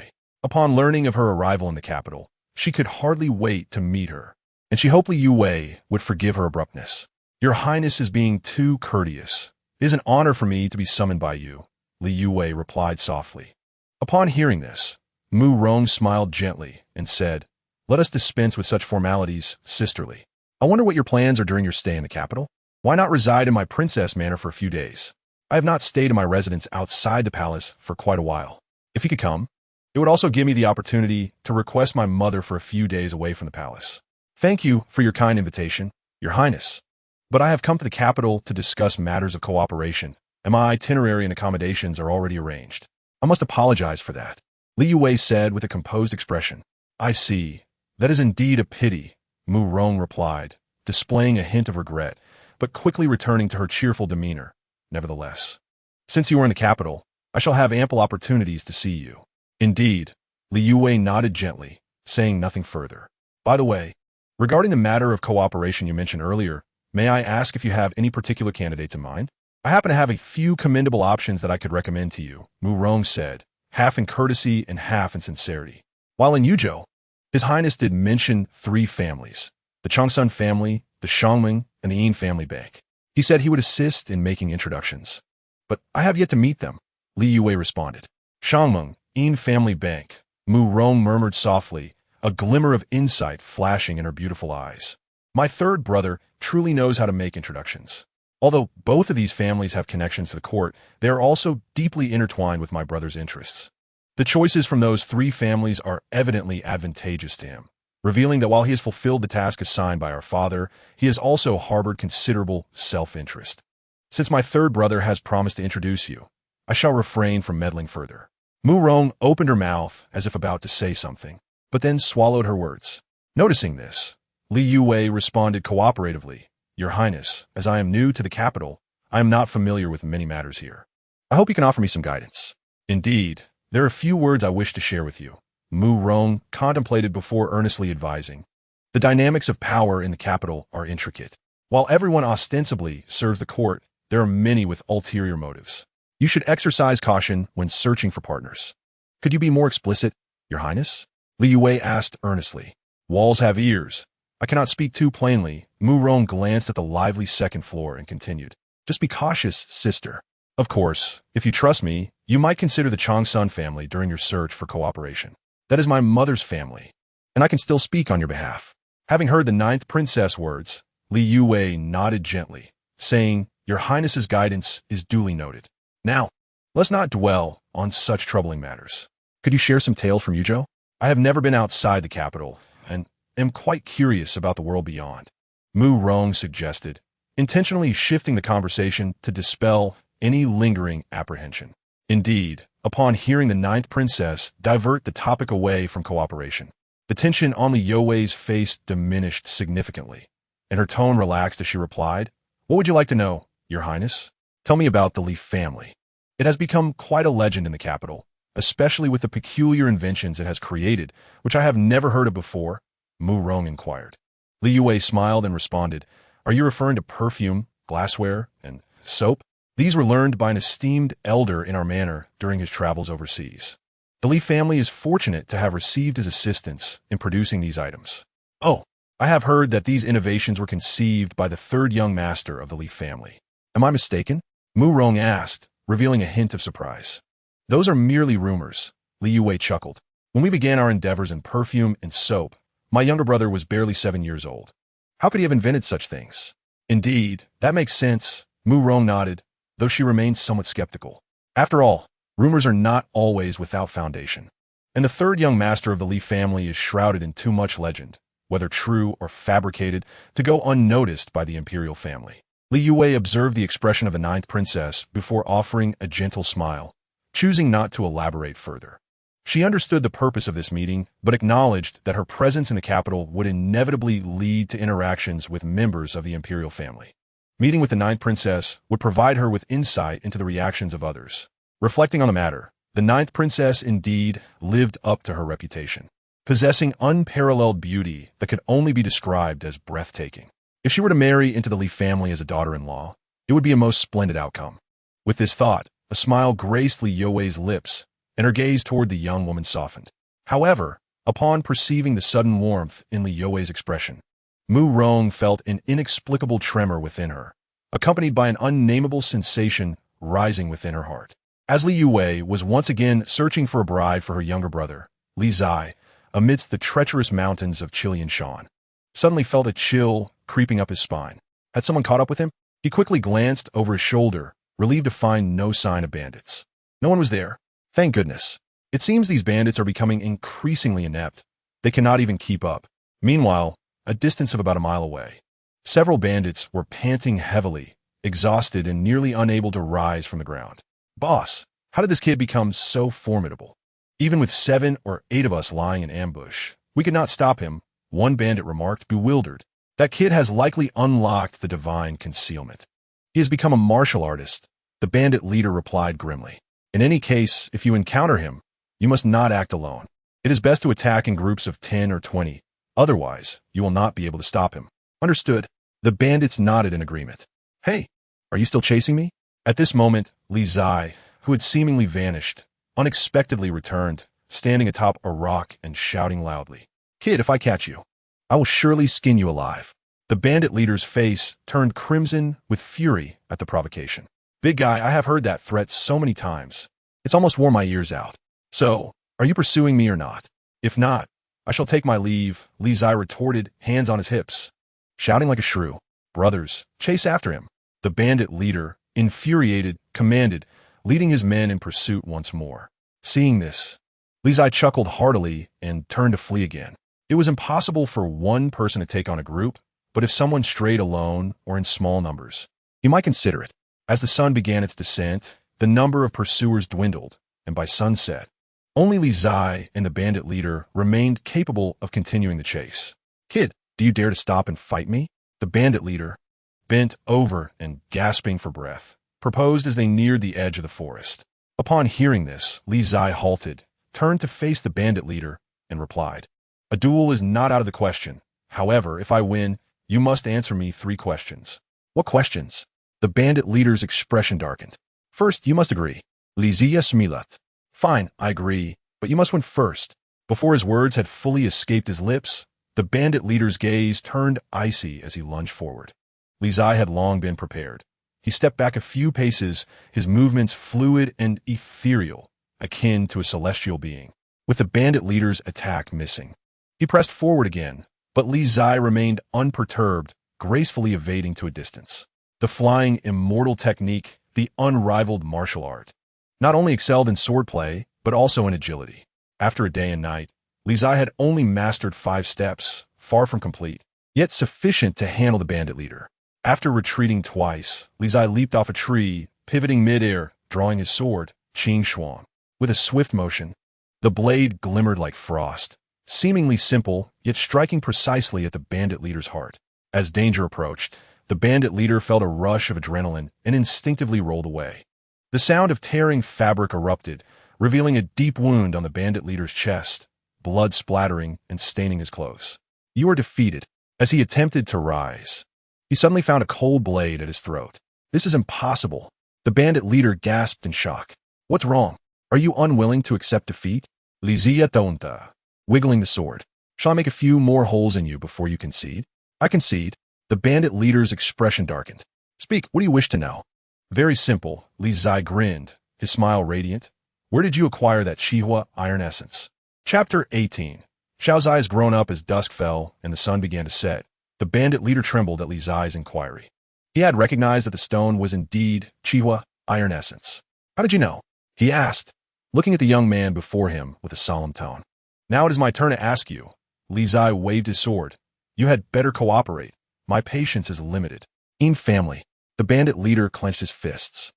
Upon learning of her arrival in the capital, she could hardly wait to meet her, and she hoped Li Yue would forgive her abruptness. Your Highness is being too courteous. It is an honor for me to be summoned by you, Li Yue replied softly. Upon hearing this, Mu Rong smiled gently and said, let us dispense with such formalities, sisterly. I wonder what your plans are during your stay in the capital? Why not reside in my princess manor for a few days? I have not stayed in my residence outside the palace for quite a while. If you could come, it would also give me the opportunity to request my mother for a few days away from the palace. Thank you for your kind invitation, Your Highness. But I have come to the capital to discuss matters of cooperation, and my itinerary and accommodations are already arranged. I must apologize for that, Li Yue said with a composed expression. I see. That is indeed a pity, Mu Rong replied, displaying a hint of regret, but quickly returning to her cheerful demeanor. Nevertheless, since you are in the capital, I shall have ample opportunities to see you. Indeed, Li Yue nodded gently, saying nothing further. By the way, regarding the matter of cooperation you mentioned earlier, may I ask if you have any particular candidates in mind? I happen to have a few commendable options that I could recommend to you, Mu Rong said, half in courtesy and half in sincerity. While in Yuzhou, His Highness did mention three families, the Changsun family, the Shangming, and the Yin family bank. He said he would assist in making introductions. But I have yet to meet them, Li Yue responded. Shangmeng, Yin family bank, Mu Rong murmured softly, a glimmer of insight flashing in her beautiful eyes. My third brother truly knows how to make introductions. Although both of these families have connections to the court, they are also deeply intertwined with my brother's interests. The choices from those three families are evidently advantageous to him, revealing that while he has fulfilled the task assigned by our father, he has also harbored considerable self-interest. Since my third brother has promised to introduce you, I shall refrain from meddling further. Mu Rong opened her mouth as if about to say something, but then swallowed her words. Noticing this, Li Yue responded cooperatively, Your Highness, as I am new to the capital, I am not familiar with many matters here. I hope you can offer me some guidance. Indeed, there are a few words I wish to share with you. Mu Rong contemplated before earnestly advising. The dynamics of power in the capital are intricate. While everyone ostensibly serves the court, there are many with ulterior motives. You should exercise caution when searching for partners. Could you be more explicit, Your Highness? Li Yue asked earnestly. Walls have ears. I cannot speak too plainly. Mu Rong glanced at the lively second floor and continued. Just be cautious, sister. Of course, if you trust me, you might consider the Changsun family during your search for cooperation. That is my mother's family, and I can still speak on your behalf. Having heard the ninth princess words, Li Yue nodded gently, saying, Your Highness's guidance is duly noted. Now, let's not dwell on such troubling matters. Could you share some tales from Yuzhou? I have never been outside the capital, and am quite curious about the world beyond. Mu Rong suggested, intentionally shifting the conversation to dispel any lingering apprehension. Indeed, upon hearing the ninth princess divert the topic away from cooperation, the tension on Li Yue's face diminished significantly, and her tone relaxed as she replied, What would you like to know, Your Highness? Tell me about the Li family. It has become quite a legend in the capital, especially with the peculiar inventions it has created, which I have never heard of before, Mu Rong inquired. Li Yue smiled and responded, Are you referring to perfume, glassware, and soap? These were learned by an esteemed elder in our manor during his travels overseas. The Li family is fortunate to have received his assistance in producing these items. Oh, I have heard that these innovations were conceived by the third young master of the Li family. Am I mistaken? Mu Rong asked, revealing a hint of surprise. Those are merely rumors, Li Yue chuckled. When we began our endeavors in perfume and soap, my younger brother was barely 7 years old. How could he have invented such things? Indeed, that makes sense, Mu Rong nodded, though she remained somewhat skeptical. After all, rumors are not always without foundation. And the third young master of the Li family is shrouded in too much legend, whether true or fabricated, to go unnoticed by the imperial family. Li Yue observed the expression of the ninth princess before offering a gentle smile, choosing not to elaborate further. She understood the purpose of this meeting, but acknowledged that her presence in the capital would inevitably lead to interactions with members of the imperial family. Meeting with the ninth princess would provide her with insight into the reactions of others. Reflecting on the matter, the ninth princess indeed lived up to her reputation, possessing unparalleled beauty that could only be described as breathtaking. If she were to marry into the Li family as a daughter-in-law, it would be a most splendid outcome. With this thought, a smile graced Li Yue's lips, and her gaze toward the young woman softened. However, upon perceiving the sudden warmth in Li Yue's expression, Mu Rong felt an inexplicable tremor within her, accompanied by an unnameable sensation rising within her heart. As Li Yue was once again searching for a bride for her younger brother, Li Zai, amidst the treacherous mountains of Chilean Shan, suddenly felt a chill creeping up his spine. Had someone caught up with him? He quickly glanced over his shoulder, relieved to find no sign of bandits. No one was there. Thank goodness. It seems these bandits are becoming increasingly inept. They cannot even keep up. Meanwhile, a distance of about a mile away, several bandits were panting heavily, exhausted and nearly unable to rise from the ground. Boss, how did this kid become so formidable? Even with 7 or 8 of us lying in ambush, we could not stop him, one bandit remarked, bewildered. That kid has likely unlocked the divine concealment. He has become a martial artist, the bandit leader replied grimly. In any case, if you encounter him, you must not act alone. It is best to attack in groups of 10 or 20. Otherwise, you will not be able to stop him. Understood. The bandits nodded in agreement. Hey, are you still chasing me? At this moment, Li Zai, who had seemingly vanished, unexpectedly returned, standing atop a rock and shouting loudly. Kid, if I catch you, I will surely skin you alive. The bandit leader's face turned crimson with fury at the provocation. Big guy, I have heard that threat so many times. It's almost wore my ears out. So, are you pursuing me or not? If not, I shall take my leave, Li Zai retorted, hands on his hips. Shouting like a shrew. Brothers, chase after him. The bandit leader, infuriated, commanded, leading his men in pursuit once more. Seeing this, Li Qingzhi chuckled heartily and turned to flee again. It was impossible for one person to take on a group, but if someone strayed alone or in small numbers, he might consider it. As the sun began its descent, the number of pursuers dwindled, and by sunset, only Li Qingzhi and the bandit leader remained capable of continuing the chase. "Kid, do you dare to stop and fight me?" The bandit leader, bent over and gasping for breath, proposed as they neared the edge of the forest. Upon hearing this, Li Qingzhi halted, turned to face the bandit leader, and replied, "A duel is not out of the question. However, if I win, you must answer me 3 questions." "What questions?" The bandit leader's expression darkened. "First, you must agree." Li Qingzhi smilat. "Fine, I agree, but you must win first." Before his words had fully escaped his lips, the bandit leader's gaze turned icy as he lunged forward. Li Qingzhi had long been prepared. He stepped back a few paces, his movements fluid and ethereal, akin to a celestial being, with the bandit leader's attack missing. He pressed forward again, but Li Qingzhi remained unperturbed, gracefully evading to a distance. The flying immortal technique, the unrivaled martial art, not only excelled in swordplay, but also in agility. After a day and night, Li Qingzhi had only mastered 5 steps, far from complete, yet sufficient to handle the bandit leader. After retreating twice, Li Qingzhi leaped off a tree, pivoting midair, drawing his sword, Qingxuan. With a swift motion, the blade glimmered like frost, seemingly simple, yet striking precisely at the bandit leader's heart. As danger approached, the bandit leader felt a rush of adrenaline and instinctively rolled away. The sound of tearing fabric erupted, revealing a deep wound on the bandit leader's chest, blood splattering and staining his clothes. "You are defeated." As he attempted to rise, he suddenly found a cold blade at his throat. "This is impossible." The bandit leader gasped in shock. "What's wrong? Are you unwilling to accept defeat?" Li Qingzhi tonta, wiggling the sword. "Shall I make a few more holes in you before you concede?" "I concede." The bandit leader's expression darkened. "Speak, what do you wish to know?" "Very simple." Li Qingzhi grinned, his smile radiant. "Where did you acquire that Qihua iron essence?" Chapter 18. Xiaozai has grown up as dusk fell and the sun began to set. The bandit leader trembled at Li Qingzhi's inquiry. He had recognized that the stone was indeed Qihua iron essence. "How did you know?" he asked, looking at the young man before him with a solemn tone. "Now it is my turn to ask you." Li Qingzhi waved his sword. "You had better cooperate. My patience is limited." "Yin family." The bandit leader clenched his fists.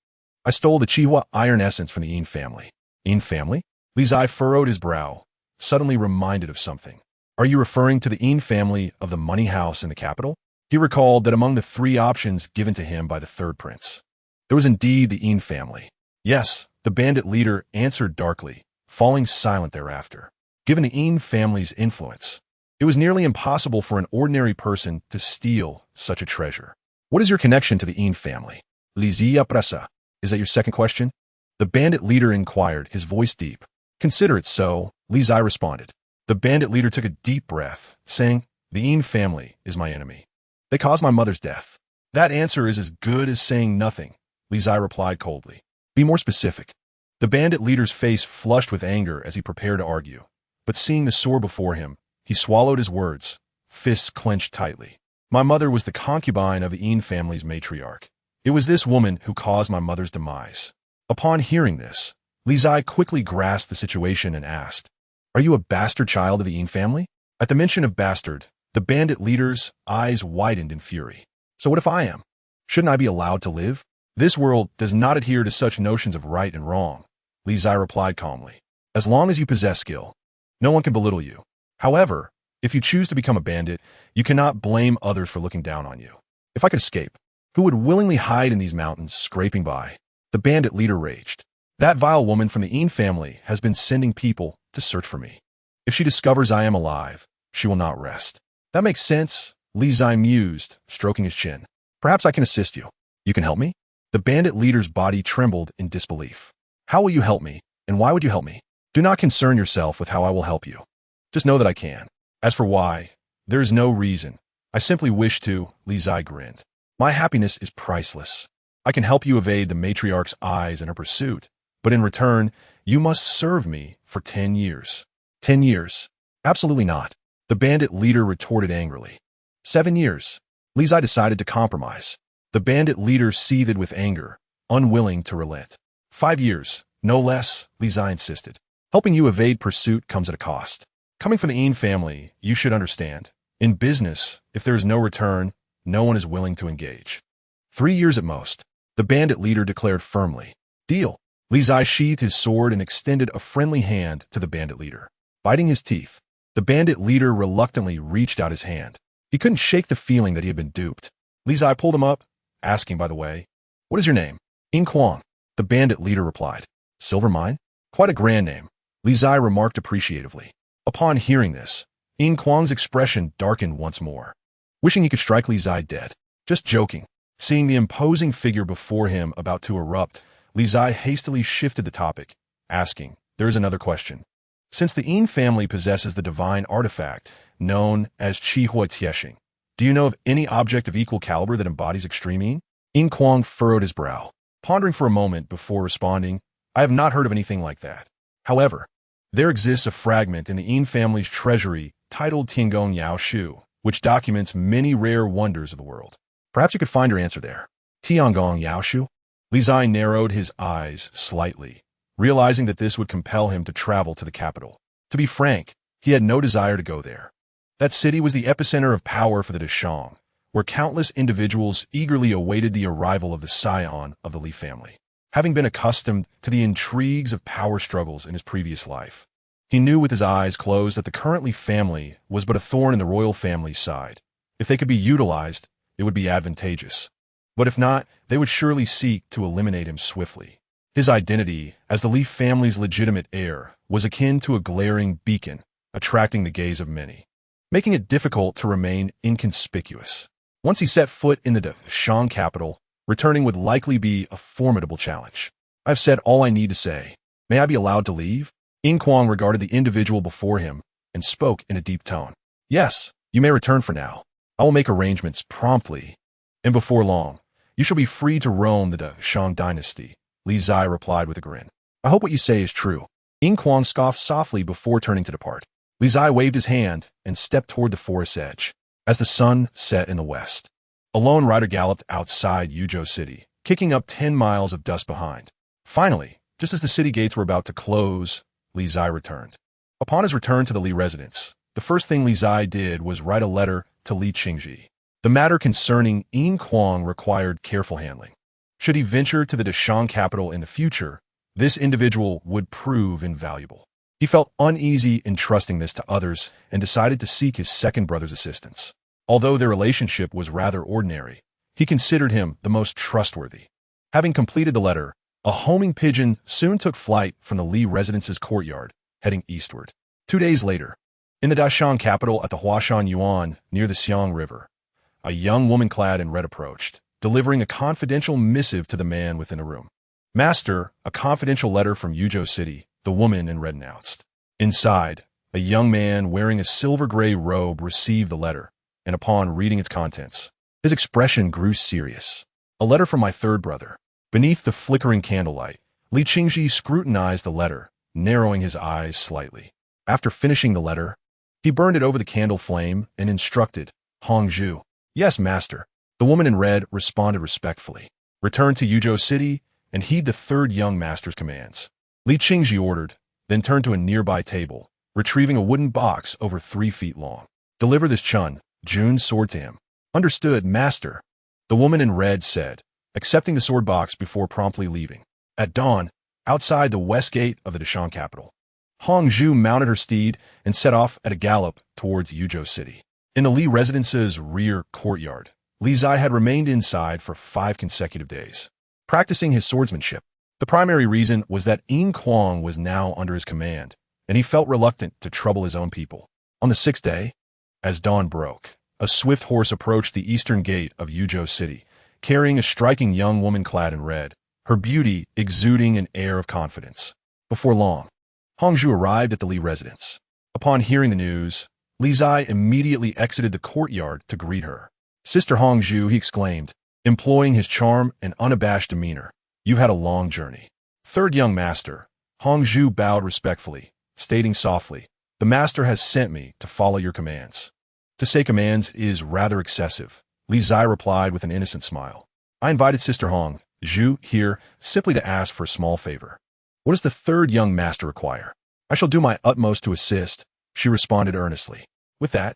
"I stole the Qihua iron essence from the Yin family." "Yin family?" Li Qingzhi furrowed his brow, suddenly reminded of something. "Are you referring to the Yin family of the money house in the capital?" He recalled that among the 3 options given to him by the 3rd prince, there was indeed the Yin family. "Yes," the bandit leader answered darkly, falling silent thereafter. Given the Yin family's influence, it was nearly impossible for an ordinary person to steal such a treasure. "What is your connection to the Yin family?" Li Qingzhi pressa. "Is that your second question?" The bandit leader inquired, his voice deep. "Consider it so," Li Qingzhi responded. The bandit leader took a deep breath, saying, "The Yin family is my enemy. They caused my mother's death." "That answer is as good as saying nothing," Li Qingzhi replied coldly. "Be more specific." The bandit leader's face flushed with anger as he prepared to argue, but seeing the sword before him, he swallowed his words, fists clenched tightly. "My mother was the concubine of the Yin family's matriarch. It was this woman who caused my mother's demise." Upon hearing this, Li Qingzhi quickly grasped the situation and asked, "Are you a bastard child of the Yin family?" At the mention of bastard, the bandit leader's eyes widened in fury. "So what if I am? Shouldn't I be allowed to live?" "This world does not adhere to such notions of right and wrong," Li Qingzhi replied calmly. "As long as you possess skill, no one can belittle you. However, if you choose to become a bandit, you cannot blame others for looking down on you. If I could escape, who would willingly hide in these mountains, scraping by?" The bandit leader raged. "That vile woman from the Yin family has been sending people to search for me. If she discovers I am alive, she will not rest." "That makes sense," Li Qingzhi mused, stroking his chin. "Perhaps I can assist you." "You can help me?" The bandit leader's body trembled in disbelief. "How will you help me, and why would you help me?" "Do not concern yourself with how I will help you. Just know that I can. As for why, there is no reason. I simply wish to." Li Qingzhi grinned. "My happiness is priceless. I can help you evade the matriarch's eyes in her pursuit, but in return, you must serve me for 10 years. 10 years? Absolutely not." The bandit leader retorted angrily. 7 years. Li Qingzhi decided to compromise. The bandit leader seethed with anger, unwilling to relent. 5 years, no less, Li Qingzhi insisted. Helping you evade pursuit comes at a cost. Coming from the Yin family, you should understand. In business, if there is no return, no one is willing to engage. 3 years at most, the bandit leader declared firmly. Deal. Li Qingzhi sheathed his sword and extended a friendly hand to the bandit leader. Biting his teeth, the bandit leader reluctantly reached out his hand. He couldn't shake the feeling that he had been duped. Li Qingzhi pulled him up, asking, by the way, "What is your name?" "Yin Quang," the bandit leader replied. "Silver Mine? Quite a grand name," Li Qingzhi remarked appreciatively. Upon hearing this, Yin Quang's expression darkened once more, wishing he could strike Li Qingzhi dead. Just joking. Seeing the imposing figure before him about to erupt, Li Qingzhi hastily shifted the topic, asking, "There is another question. Since the Yin family possesses the divine artifact known as Qi Hua Tieshing, do you know of any object of equal caliber that embodies extreme Yin?" Yin Quang furrowed his brow, pondering for a moment before responding, "I have not heard of anything like that. However, there exists a fragment in the Yin family's treasury titled Tiangong Yao Shu, which documents many rare wonders of the world. Perhaps you could find your answer there." Tiangong Yao Shu? Li Qingzhi narrowed his eyes slightly, realizing that this would compel him to travel to the capital. To be frank, he had no desire to go there. That city was the epicenter of power for the Deshang, where countless individuals eagerly awaited the arrival of the scion of the Li family. Having been accustomed to the intrigues of power struggles in his previous life, he knew with his eyes closed that the current Li family was but a thorn in the royal family's side. If they could be utilized, it would be advantageous. But if not, they would surely seek to eliminate him swiftly. His identity as the Li family's legitimate heir was akin to a glaring beacon, attracting the gaze of many, making it difficult to remain inconspicuous. Once he set foot in the Deshang capital, returning would likely be a formidable challenge. "I've said all I need to say. May I be allowed to leave?" Yin Quang regarded the individual before him and spoke in a deep tone. "Yes, you may return for now. I will make arrangements promptly, and before long, you shall be free to roam the Deshang dynasty," Li Qingzhi replied with a grin. "I hope what you say is true." Yin Quang scoffed softly before turning to depart. Li Qingzhi waved his hand and stepped toward the forest's edge. As the sun set in the west, a lone rider galloped outside Yuzhou City, kicking up 10 miles of dust behind. Finally, just as the city gates were about to close, Li Qingzhi returned. Upon his return to the Li residence, the first thing Li Qingzhi did was write a letter to Li Qingzhi. The matter concerning Yin Quang required careful handling. Should he venture to the Deshang capital in the future, this individual would prove invaluable. He felt uneasy entrusting this to others and decided to seek his second brother's assistance. Although their relationship was rather ordinary, he considered him the most trustworthy. Having completed the letter, a homing pigeon soon took flight from the Li residence's courtyard, heading eastward. 2 days later, in the Deshang capital at the Huashan Yuan near the Xiang River, a young woman clad in red approached, delivering a confidential missive to the man within the room. "Master, a confidential letter from Yuzhou City," the woman in red announced. Inside, a young man wearing a silver-gray robe received the letter, and upon reading its contents, his expression grew serious. "A letter from my third brother." Beneath the flickering candlelight, Li Qingzhi scrutinized the letter, narrowing his eyes slightly. After finishing the letter, he burned it over the candle flame and instructed, "Hongzhu." "Yes, master," the woman in red responded respectfully. "Return to Yuzhou City and heed the third young master's commands," Li Qingzhi ordered, then turned to a nearby table, retrieving a wooden box over 3 feet long. "Deliver this Chun Jun's sword to him." "Understood, master," the woman in red said, accepting the sword box before promptly leaving. At dawn, outside the west gate of the Deshang capital, Hongzhu mounted her steed and set off at a gallop towards Yuzhou City. In the Li residence's rear courtyard, Li Qingzhi had remained inside for 5 consecutive days, practicing his swordsmanship. The primary reason was that Yin Quang was now under his command, and he felt reluctant to trouble his own people. On the 6th day, as dawn broke, a swift horse approached the eastern gate of Yuzhou City, carrying a striking young woman clad in red, her beauty exuding an air of confidence. Before long, Hongzhu arrived at the Li residence. Upon hearing the news, Li Qingzhi immediately exited the courtyard to greet her. "Sister Hongzhu," he exclaimed, employing his charm and unabashed demeanor, "you've had a long journey." "Third young master," Hongzhu bowed respectfully, stating softly, "The master has sent me to follow your commands." "To say commands is rather excessive," Li Qingzhi replied with an innocent smile. I invited Sister Hong Zhu here simply to ask for a small favor. What does the third young master require? I shall do my utmost to assist, she responded earnestly. With that,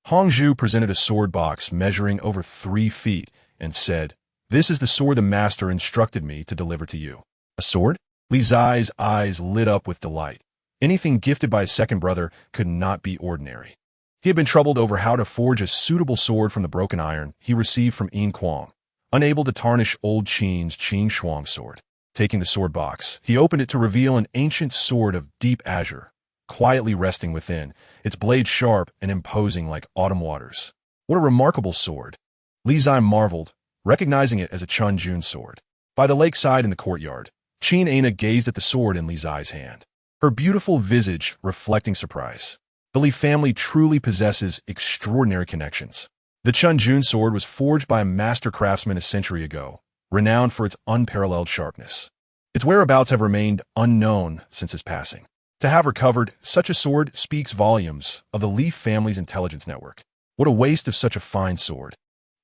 Hong Zhu presented a sword box measuring over 3 feet and said, "This is the sword the master instructed me to deliver to you." A sword? Li Zai's eyes lit up with delight. Anything gifted by his second brother could not be ordinary. He had been troubled over how to forge a suitable sword from the broken iron he received from Yin Kuang, unable to tarnish old Qin's Qing Shuang sword. Taking the sword box, he opened it to reveal an ancient sword of deep azure, quietly resting within, its blade sharp and imposing like autumn waters. What a remarkable sword! Li Zai marveled, recognizing it as a Chun Jun sword. By the lakeside in the courtyard, Qin Aina gazed at the sword in Li Zai's hand, her beautiful visage reflecting surprise. The Li family truly possesses extraordinary connections. The Chun Jun sword was forged by a master craftsman a century ago, renowned for its unparalleled sharpness. Its whereabouts have remained unknown since his passing. To have recovered such a sword speaks volumes of the Li family's intelligence network. What a waste of such a fine sword,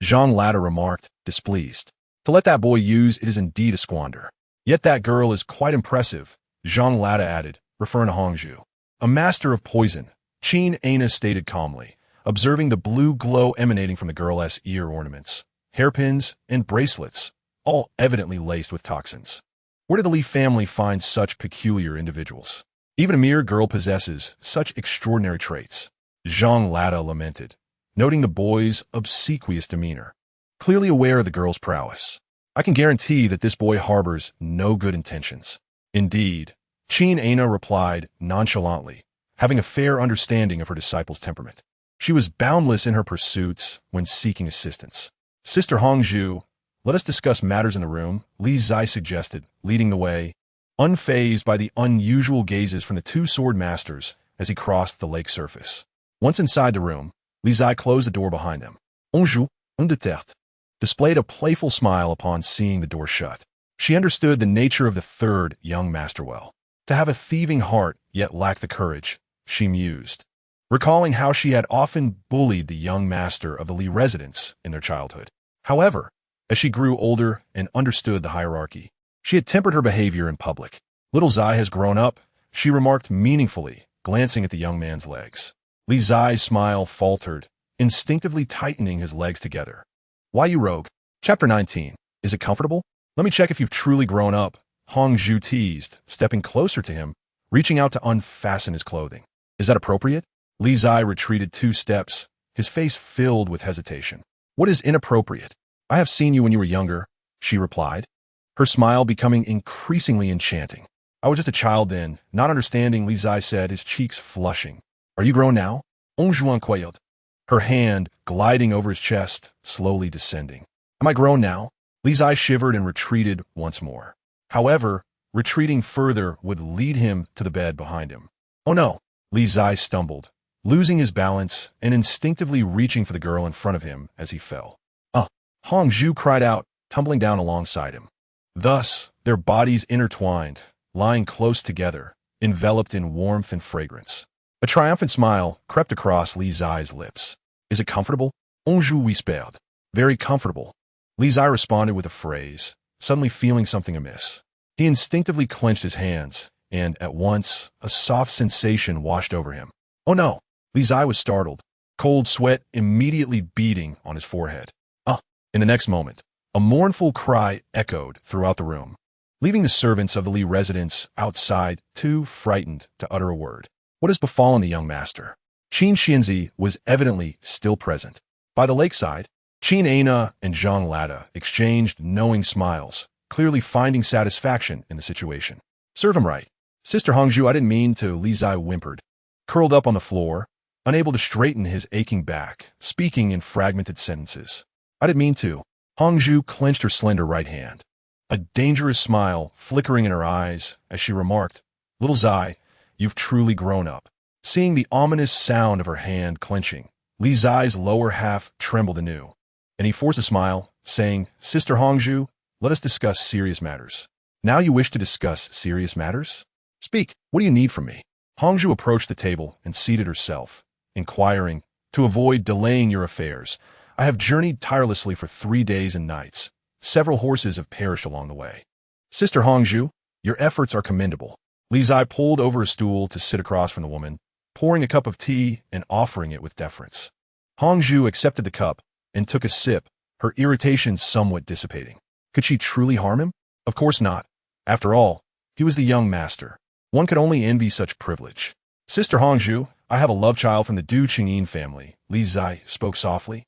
Zhang Lada remarked, displeased. To let that boy use it is indeed a squander. Yet that girl is quite impressive, Zhang Lada added, referring to Hongzhu. A master of poison, Qin Aina stated calmly, observing the blue glow emanating from the girl's ear ornaments, hairpins, and bracelets, all evidently laced with toxins. Where did the Li family find such peculiar individuals? Even a mere girl possesses such extraordinary traits, Zhang Lada lamented, noting the boy's obsequious demeanor. Clearly aware of the girl's prowess, I can guarantee that this boy harbors no good intentions. Indeed, Qin Aina replied nonchalantly, having a fair understanding of her disciple's temperament. She was boundless in her pursuits when seeking assistance. Sister Hongzhu, let us discuss matters in the room, Li Zai suggested, leading the way, unfazed by the unusual gazes from the 2 sword masters as he crossed the lake surface. Once inside the room, Li Zai closed the door behind them. Hongzhu, undetected, displayed a playful smile upon seeing the door shut. She understood the nature of the third young master well. To have a thieving heart, yet lack the courage, she mused, recalling how she had often bullied the young master of the Li residence in their childhood. However, as she grew older and understood the hierarchy, she had tempered her behavior in public. Little Zai has grown up, she remarked meaningfully, glancing at the young man's legs. Li Zai's smile faltered, instinctively tightening his legs together. Why you rogue? Chapter 19. Is it comfortable? Let me check if you've truly grown up, Hongzhu teased, stepping closer to him, reaching out to unfasten his clothing. Is that appropriate? Li Zai retreated 2 steps, his face filled with hesitation. What is inappropriate? I have seen you when you were younger, she replied, her smile becoming increasingly enchanting. I was just a child then, not understanding, Li Zai said, his cheeks flushing. Are you grown now? Hongzhu quailed, her hand gliding over his chest, slowly descending. Am I grown now? Li Zai shivered and retreated once more. However, retreating further would lead him to the bed behind him. Oh no! Li Zai stumbled, losing his balance and instinctively reaching for the girl in front of him as he fell. Hongzhu cried out, tumbling down alongside him. Thus, their bodies intertwined, lying close together, enveloped in warmth and fragrance. A triumphant smile crept across Li Zai's lips. Is it comfortable? Hongzhu whispered. Very comfortable. Li Zai responded with a phrase, suddenly feeling something amiss. He instinctively clenched his hands, and at once, a soft sensation washed over him. Oh no! Li Zai was startled, cold sweat immediately beading on his forehead. In the next moment, a mournful cry echoed throughout the room, leaving the servants of the Li residence outside too frightened to utter a word. What has befallen the young master? Li Qingzhi was evidently still present. By the lakeside, Qin Aina and Zhang Lada exchanged knowing smiles, clearly finding satisfaction in the situation. Serve him right. Sister Hongzhu, I didn't mean to, Li Zai whimpered, curled up on the floor, unable to straighten his aching back, speaking in fragmented sentences. I didn't mean to. Hongzhu clenched her slender right hand, a dangerous smile flickering in her eyes as she remarked, Little Zai, you've truly grown up. Seeing the ominous sound of her hand clenching, Li Zai's lower half trembled anew, and he forced a smile, saying, Sister Hongzhu, let us discuss serious matters. Now you wish to discuss serious matters? Speak, what do you need from me? Hongzhu approached the table and seated herself, inquiring, To avoid delaying your affairs, I have journeyed tirelessly for 3 days and nights, several horses have perished along the way. Sister Hongzhu, your efforts are commendable. Li Qingzhi pulled over a stool to sit across from the woman, pouring a cup of tea and offering it with deference. Hongzhu accepted the cup and took a sip, her irritation somewhat dissipating. Could she truly harm him? Of course not. After all, he was the young master. One could only envy such privilege. Sister Hongzhu, I have a love child from the Du Qingyin family, Li Qingzhi spoke softly,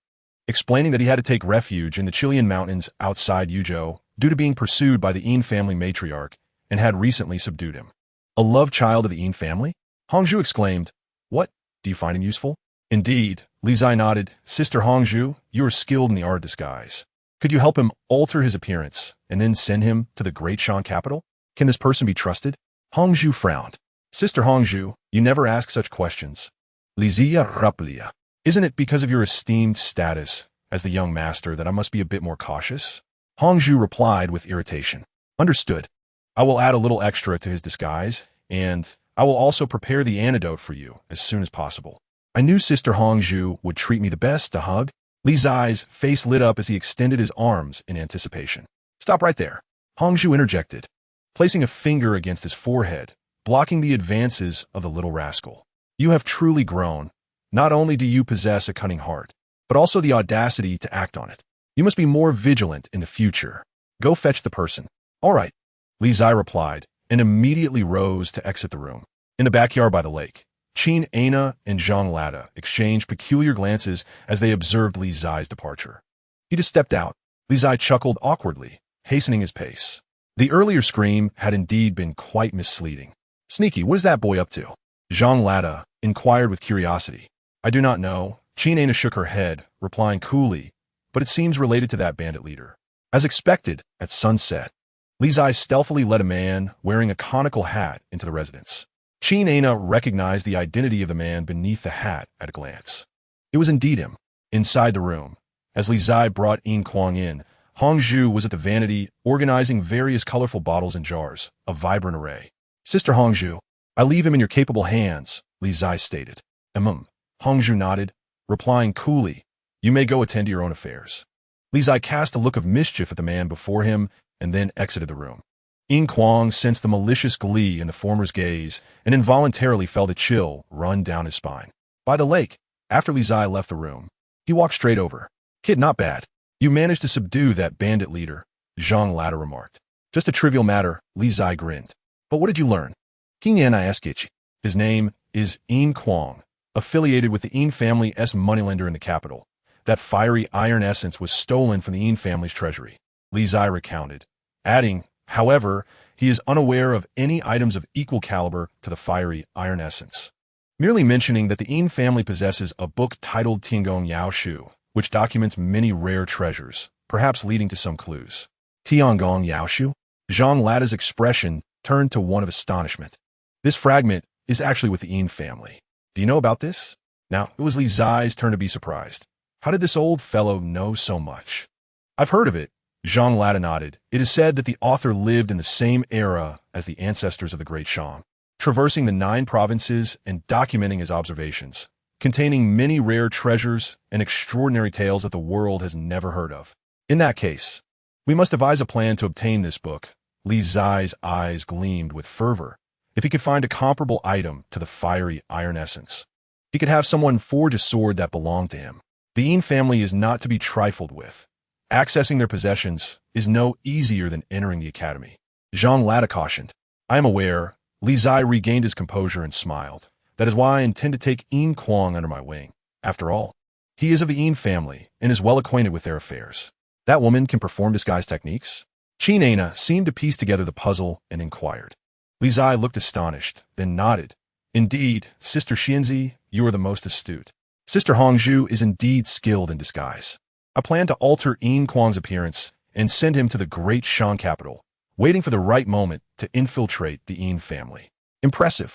explaining that he had to take refuge in the Chilean mountains outside Yuzhou due to being pursued by the Yin family matriarch and had recently subdued him. A love child of the Yin family? Hongzhu exclaimed. What? Do you find him useful? Indeed, Li Qingzhi nodded. Sister Hongzhu, you are skilled in the art of disguise. Could you help him alter his appearance and then send him to the great Shan capital? Can this person be trusted? Hongzhu frowned. Sister Hongzhu, you never ask such questions. Li Qingzhi raplia. Isn't it because of your esteemed status as the young master that I must be a bit more cautious? Hongzhu replied with irritation. Understood. I will add a little extra to his disguise, and I will also prepare the antidote for you as soon as possible. I knew Sister Hongzhu would treat me the best to hug. Li Qingzhi's face lit up as he extended his arms in anticipation. Stop right there. Hongzhu interjected, placing a finger against his forehead, blocking the advances of the little rascal. You have truly grown. Not only do you possess a cunning heart, but also the audacity to act on it. You must be more vigilant in the future. Go fetch the person. All right, Li Qingzhi replied, and immediately rose to exit the room. In the backyard by the lake, Qin Ana and Zhang Lada exchanged peculiar glances as they observed Li Qingzhi's departure. He just stepped out. Li Qingzhi chuckled awkwardly, hastening his pace. The earlier scream had indeed been quite misleading. Sneaky, what is that boy up to? Zhang Lada inquired with curiosity. I do not know. Qin Ana shook her head, replying coolly, but it seems related to that bandit leader. As expected, at sunset, Li Qingzhi stealthily led a man wearing a conical hat into the residence. Qin Ana recognized the identity of the man beneath the hat at a glance. It was indeed him. Inside the room, as Li Qingzhi brought Yin Quang in, Hongzhu was at the vanity organizing various colorful bottles and jars, a vibrant array. Sister Hongzhu, I leave him in your capable hands, Li Qingzhi stated. Hongzhu nodded, replying coolly, you may go attend to your own affairs. Li Qingzhi cast a look of mischief at the man before him and then exited the room. Yin Quang sensed the malicious glee in the former's gaze and involuntarily felt a chill run down his spine. By the lake, after Li Qingzhi left the room, he walked straight over. Kid, not bad. You managed to subdue that bandit leader, Zhang Lada remarked. Just a trivial matter, Li Qingzhi grinned. But what did you learn? King Ana asked Ichi. His name is Yin Quang, affiliated with the Yin family's moneylender in the capital. That fiery iron essence was stolen from the Yin family's treasury, Li Qingzhi recounted, adding, however, he is unaware of any items of equal caliber to the fiery iron essence. Merely mentioning that the Yin family possesses a book titled Tiangong Yao Shu, which documents many rare treasures, perhaps leading to some clues. Tiangong Yao Shu? Zhang Lada's expression turned to one of astonishment. This fragment is actually with the Yin family. Do you know about this? Now, it was Li Qingzhi's turn to be surprised. How did this old fellow know so much? I've heard of it. Zhang Lada nodded. It is said that the author lived in the same era as the ancestors of the Great Shan, traversing the 9 provinces and documenting his observations, containing many rare treasures and extraordinary tales that the world has never heard of. In that case, we must devise a plan to obtain this book. Li Qingzhi's eyes gleamed with fervor. If he could find a comparable item to the fiery iron essence, he could have someone forge a sword that belonged to him. The Yin family is not to be trifled with. Accessing their possessions is no easier than entering the academy. Zhang Lada cautioned. I am aware. Li Qingzhi regained his composure and smiled. That is why I intend to take Yin Quang under my wing. After all, he is of the Yin family and is well acquainted with their affairs. That woman can perform disguise techniques? Qin Ana seemed to piece together the puzzle and inquired. Li Qingzhi looked astonished, then nodded. Indeed, Sister Qingzhi, you are the most astute. Sister Hongzhu is indeed skilled in disguise. I plan to alter Yin Quang's appearance and send him to the great Shan capital, waiting for the right moment to infiltrate the Yin family. Impressive.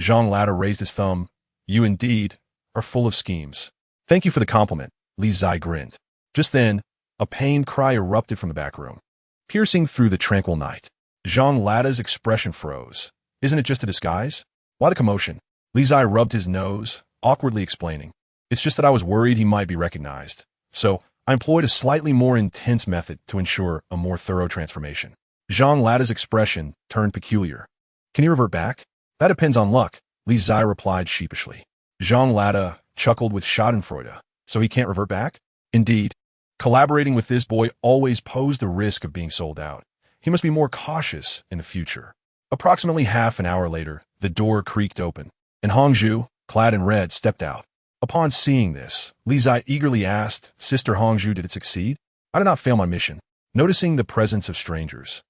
Zhang Lada raised his thumb. You indeed are full of schemes. Thank you for the compliment, Li Qingzhi grinned. Just then, a pained cry erupted from the back room, piercing through the tranquil night. Zhang Lada's expression froze. Isn't it just a disguise? Why the commotion? Li Qingzhi rubbed his nose, awkwardly explaining. It's just that I was worried he might be recognized. So, I employed a slightly more intense method to ensure a more thorough transformation. Zhang Lada's expression turned peculiar. Can you revert back? That depends on luck, Li Qingzhi replied sheepishly. Zhang Lada chuckled with schadenfreude. So he can't revert back? Indeed. Collaborating with this boy always posed the risk of being sold out. He must be more cautious in the future. Approximately half an hour later, the door creaked open, and Hongzhu, clad in red, stepped out. Upon seeing this, Li Qingzhi eagerly asked, Sister Hongzhu, did it succeed? I did not fail my mission. Noticing the presence of strangers,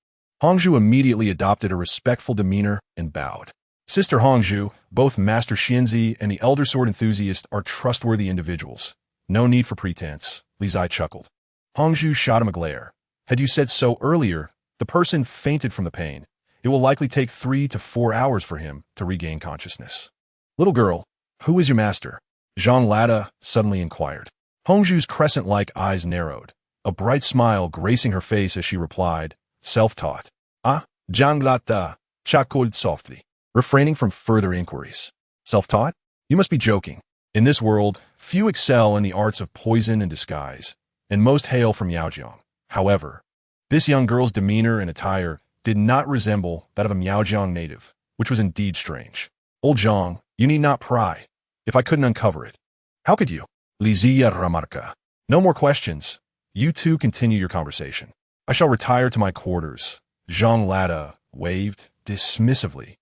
Hongzhu immediately adopted a respectful demeanor and bowed. Sister Hongzhu, both Master Qianzi and the Elder Sword Enthusiast are trustworthy individuals. No need for pretense, Li Qingzhi chuckled. Hongzhu shot him a glare. Had you said so earlier, the person fainted from the pain. It will likely take 3 to 4 hours for him to regain consciousness. Little girl, who is your master? Zhang Lada suddenly inquired. Hongzhu's crescent-like eyes narrowed, a bright smile gracing her face as she replied, self-taught. Ah, Zhang Lada, chuckled softly, refraining from further inquiries. Self-taught? You must be joking. In this world, few excel in the arts of poison and disguise, and most hail from Yaojiang. However, this young girl's demeanor and attire did not resemble that of a Miaojiang native, which was indeed strange. Old Zhang, you need not pry. If I couldn't uncover it. How could you? Li Qingzhi remarca. No more questions. You two continue your conversation. I shall retire to my quarters. Zhang Lada waved dismissively,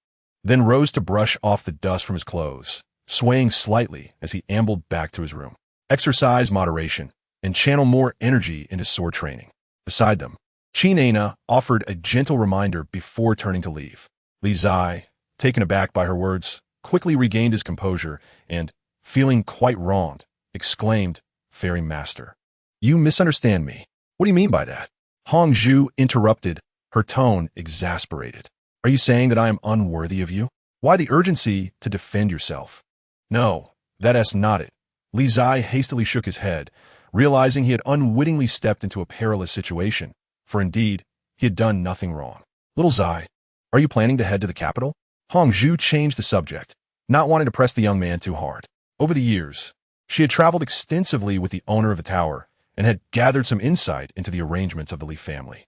then rose to brush off the dust from his clothes, swaying slightly as he ambled back to his room. Exercise moderation and channel more energy into sword training. Beside them, Qin Ana offered a gentle reminder before turning to leave. Li Qingzhi, taken aback by her words, quickly regained his composure and, feeling quite wronged, exclaimed, Fairy Master, you misunderstand me. What do you mean by that? Hongzhu interrupted, her tone exasperated. Are you saying that I am unworthy of you? Why the urgency to defend yourself? No, that's not it. Li Qingzhi hastily shook his head, realizing he had unwittingly stepped into a perilous situation, for indeed, he had done nothing wrong. Little Qingzhi, are you planning to head to the capital? Hongzhu changed the subject, not wanting to press the young man too hard. Over the years, she had traveled extensively with the owner of the tower and had gathered some insight into the arrangements of the Li family.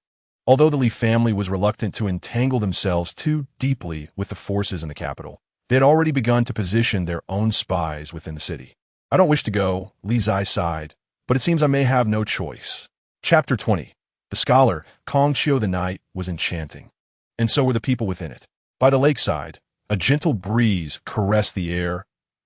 Although the Li family was reluctant to entangle themselves too deeply with the forces in the capital, they had already begun to position their own spies within the city. I don't wish to go, Li Qingzhi sighed, but it seems I may have no choice. Chapter 20. The scholar, Kong Qiu the Knight, was enchanting, and so were the people within it. By the lakeside, a gentle breeze caressed the air,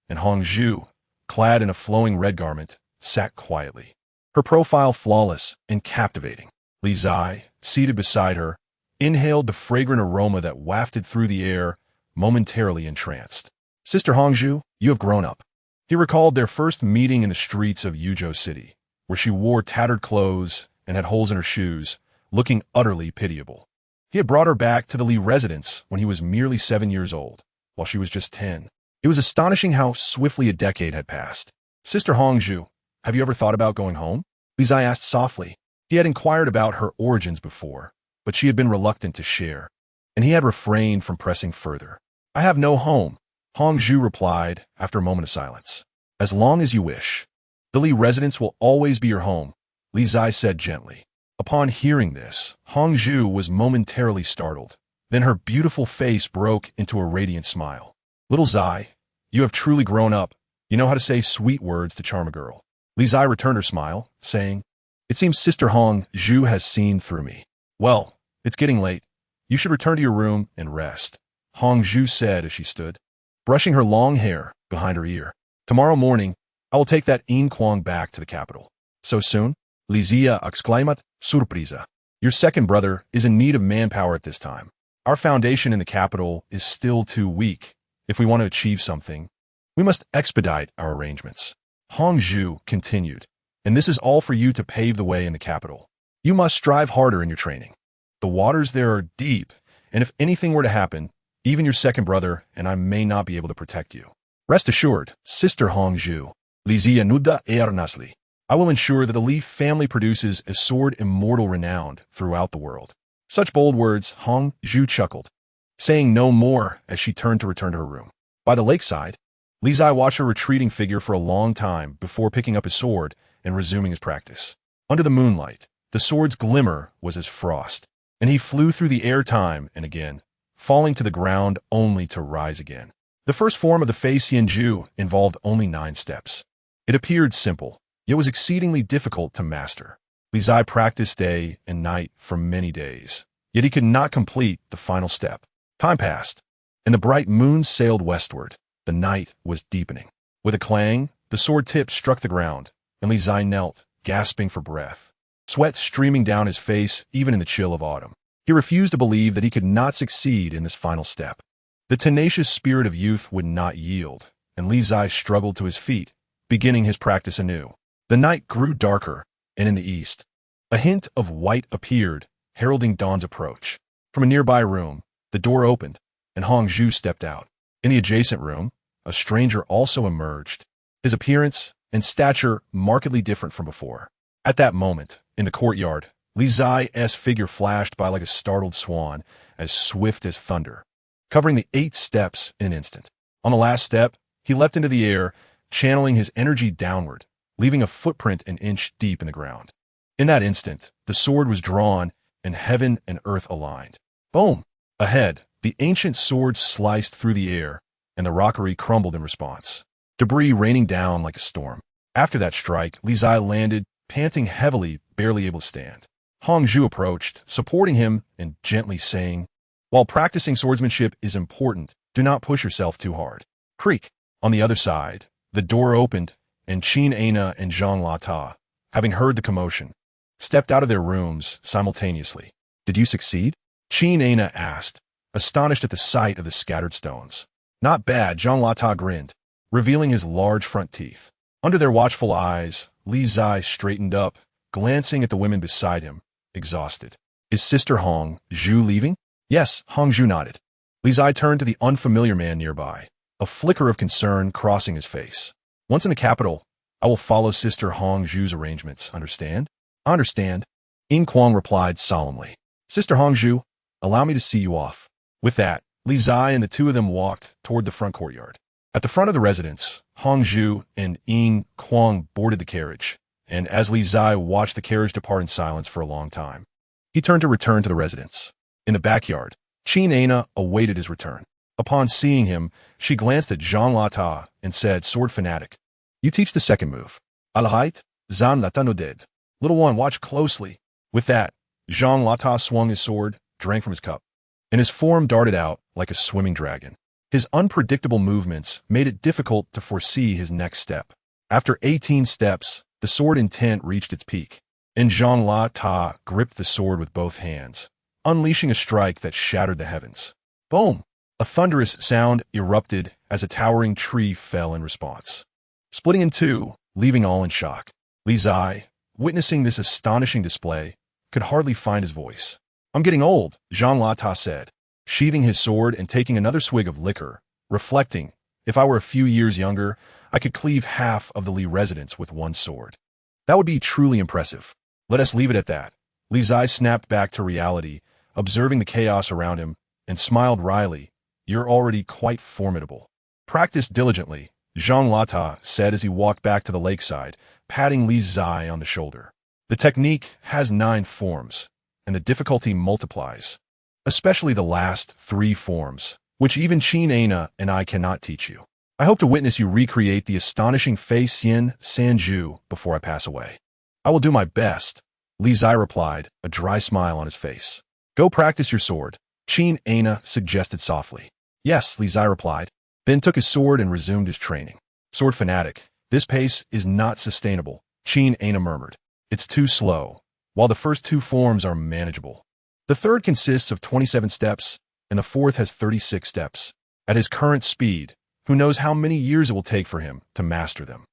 and Hongzhu, clad in a flowing red garment, sat quietly, her profile flawless and captivating. Li Qingzhi, seated beside her, inhaled the fragrant aroma that wafted through the air, momentarily entranced. Sister Hongzhu, you have grown up. He recalled their first meeting in the streets of Yuzhou City, where she wore tattered clothes and had holes in her shoes, looking utterly pitiable. He had brought her back to the Li residence when he was merely 7 years old, while she was just 10. It was astonishing how swiftly a decade had passed. Sister Hongzhu, have you ever thought about going home? Li Qingzhi asked softly. He had inquired about her origins before, but she had been reluctant to share, and he had refrained from pressing further. I have no home, Hongzhu replied after a moment of silence. As long as you wish. The Li residence will always be your home, Li Qingzhi said gently. Upon hearing this, Hongzhu was momentarily startled. Then her beautiful face broke into a radiant smile. Little Qingzhi, you have truly grown up. You know how to say sweet words to charm a girl. Li Qingzhi returned her smile, saying, It seems Sister Hongzhu has seen through me. Well, it's getting late. You should return to your room and rest, Hongzhu said as she stood, brushing her long hair behind her ear. Tomorrow morning, I will take that Yin Kuang back to the capital. So soon? Li Qingzhi exclaimed, surpresa. Your second brother is in need of manpower at this time. Our foundation in the capital is still too weak. If we want to achieve something, we must expedite our arrangements. Hongzhu continued, and this is all for you to pave the way in the capital. You must strive harder in your training. The waters there are deep, and if anything were to happen, even your second brother and I may not be able to protect you. Rest assured, Sister Hongzhu, Li Qingzhi nuda earnestly. I will ensure that the Li family produces a sword immortal renowned throughout the world. Such bold words, Hongzhu chuckled, saying no more as she turned to return to her room. By the lakeside, Li Qingzhi watched her retreating figure for a long time before picking up his sword and resuming his practice. Under the moonlight, the sword's glimmer was as frost, and he flew through the air time and again, falling to the ground only to rise again. The first form of the Fei Xianju involved only 9 steps. It appeared simple, yet was exceedingly difficult to master. Li Qingzhi practiced day and night for many days, yet he could not complete the final step. Time passed, and the bright moon sailed westward. The night was deepening. With a clang, the sword tip struck the ground, and Li Qingzhi knelt, gasping for breath, sweat streaming down his face even in the chill of autumn. He refused to believe that he could not succeed in this final step. The tenacious spirit of youth would not yield, and Li Qingzhi struggled to his feet, beginning his practice anew. The night grew darker, and in the east, a hint of white appeared, heralding dawn's approach. From a nearby room, the door opened, and Hongzhu stepped out. In the adjacent room, a stranger also emerged, his appearance and stature markedly different from before. At that moment, in the courtyard, Li Qingzhi's figure flashed by like a startled swan, as swift as thunder, covering the 8 steps in an instant. On the last step, he leapt into the air, channeling his energy downward, leaving a footprint an inch deep in the ground. In that instant, the sword was drawn, and heaven and earth aligned. Boom! Ahead, the ancient sword sliced through the air, and the rockery crumbled in response, debris raining down like a storm. After that strike, Li Qingzhi landed, panting heavily, barely able to stand. Hongzhu approached, supporting him and gently saying, "While practicing swordsmanship is important, do not push yourself too hard." Creak! On the other side, the door opened, and Qin Ana and Zhang Lata, having heard the commotion, stepped out of their rooms simultaneously. "Did you succeed?" Qin Ana asked, astonished at the sight of the scattered stones. "Not bad," Zhang Lata grinned, revealing his large front teeth. Under their watchful eyes, Li Qingzhi straightened up, glancing at the women beside him, exhausted. "Is Sister Hongzhu leaving?" "Yes," Hongzhu nodded. Li Qingzhi turned to the unfamiliar man nearby, a flicker of concern crossing his face. "Once in the capital, I will follow Sister Hongzhu's arrangements, understand?" "I understand," Yin Kuang replied solemnly. "Sister Hongzhu, allow me to see you off." With that, Li Qingzhi and the two of them walked toward the front courtyard. At the front of the residence, Hongzhu and Yin Kuang boarded the carriage, and as Li Qingzhi watched the carriage depart in silence for a long time, he turned to return to the residence. In the backyard, Qin Ana awaited his return. Upon seeing him, she glanced at Zhang Lata and said, "Sword fanatic, you teach the second move. Alahite, Zan Lata no dead. Little one, watch closely." With that, Zhang Lata swung his sword, drank from his cup, and his form darted out like a swimming dragon. His unpredictable movements made it difficult to foresee his next step. After 18 steps, the sword intent reached its peak, and Zhang Lata gripped the sword with both hands, unleashing a strike that shattered the heavens. Boom! A thunderous sound erupted as a towering tree fell in response, splitting in two, leaving all in shock. Li Qingzhi, witnessing this astonishing display, could hardly find his voice. "I'm getting old," Zhang Lata said, sheathing his sword and taking another swig of liquor, reflecting, "If I were a few years younger, I could cleave half of the Li residence with one sword. That would be truly impressive. Let us leave it at that." Li Qingzhi snapped back to reality, observing the chaos around him, and smiled wryly. "You're already quite formidable." "Practice diligently," Zhang Lata said as he walked back to the lakeside, patting Li Qingzhi on the shoulder. "The technique has 9 forms, and the difficulty multiplies, especially the last 3 forms, which even Qin Ana and I cannot teach you. I hope to witness you recreate the astonishing Fei Xianju before I pass away." "I will do my best," Li Qingzhi replied, a dry smile on his face. "Go practice your sword," Qin Ana suggested softly. "Yes," Li Qingzhi replied, then took his sword and resumed his training. "Sword fanatic, this pace is not sustainable," Qin Ana murmured. "It's too slow, while the first 2 forms are manageable. The third consists of 27 steps, and the fourth has 36 steps. At his current speed, who knows how many years it will take for him to master them."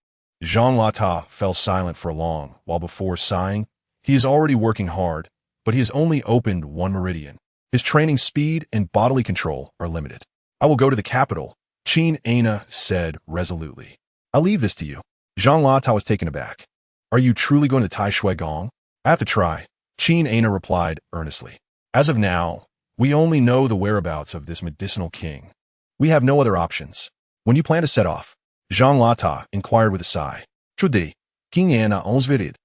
Zhang Lata fell silent for long, while before sighing, "He is already working hard, but he has only opened 1 meridian. His training speed and bodily control are limited." "I will go to the capital," Qin Ana said resolutely. "I'll leave this to you." Zhang Lata was taken aback. "Are you truly going to Tai Shui Gong?" "I have to try," Qin Ana replied earnestly. "As of now, we only know the whereabouts of this medicinal king. We have no other options." "When you plan to set off?" Zhang Lata inquired with a sigh. "Today, King Ana ons virid."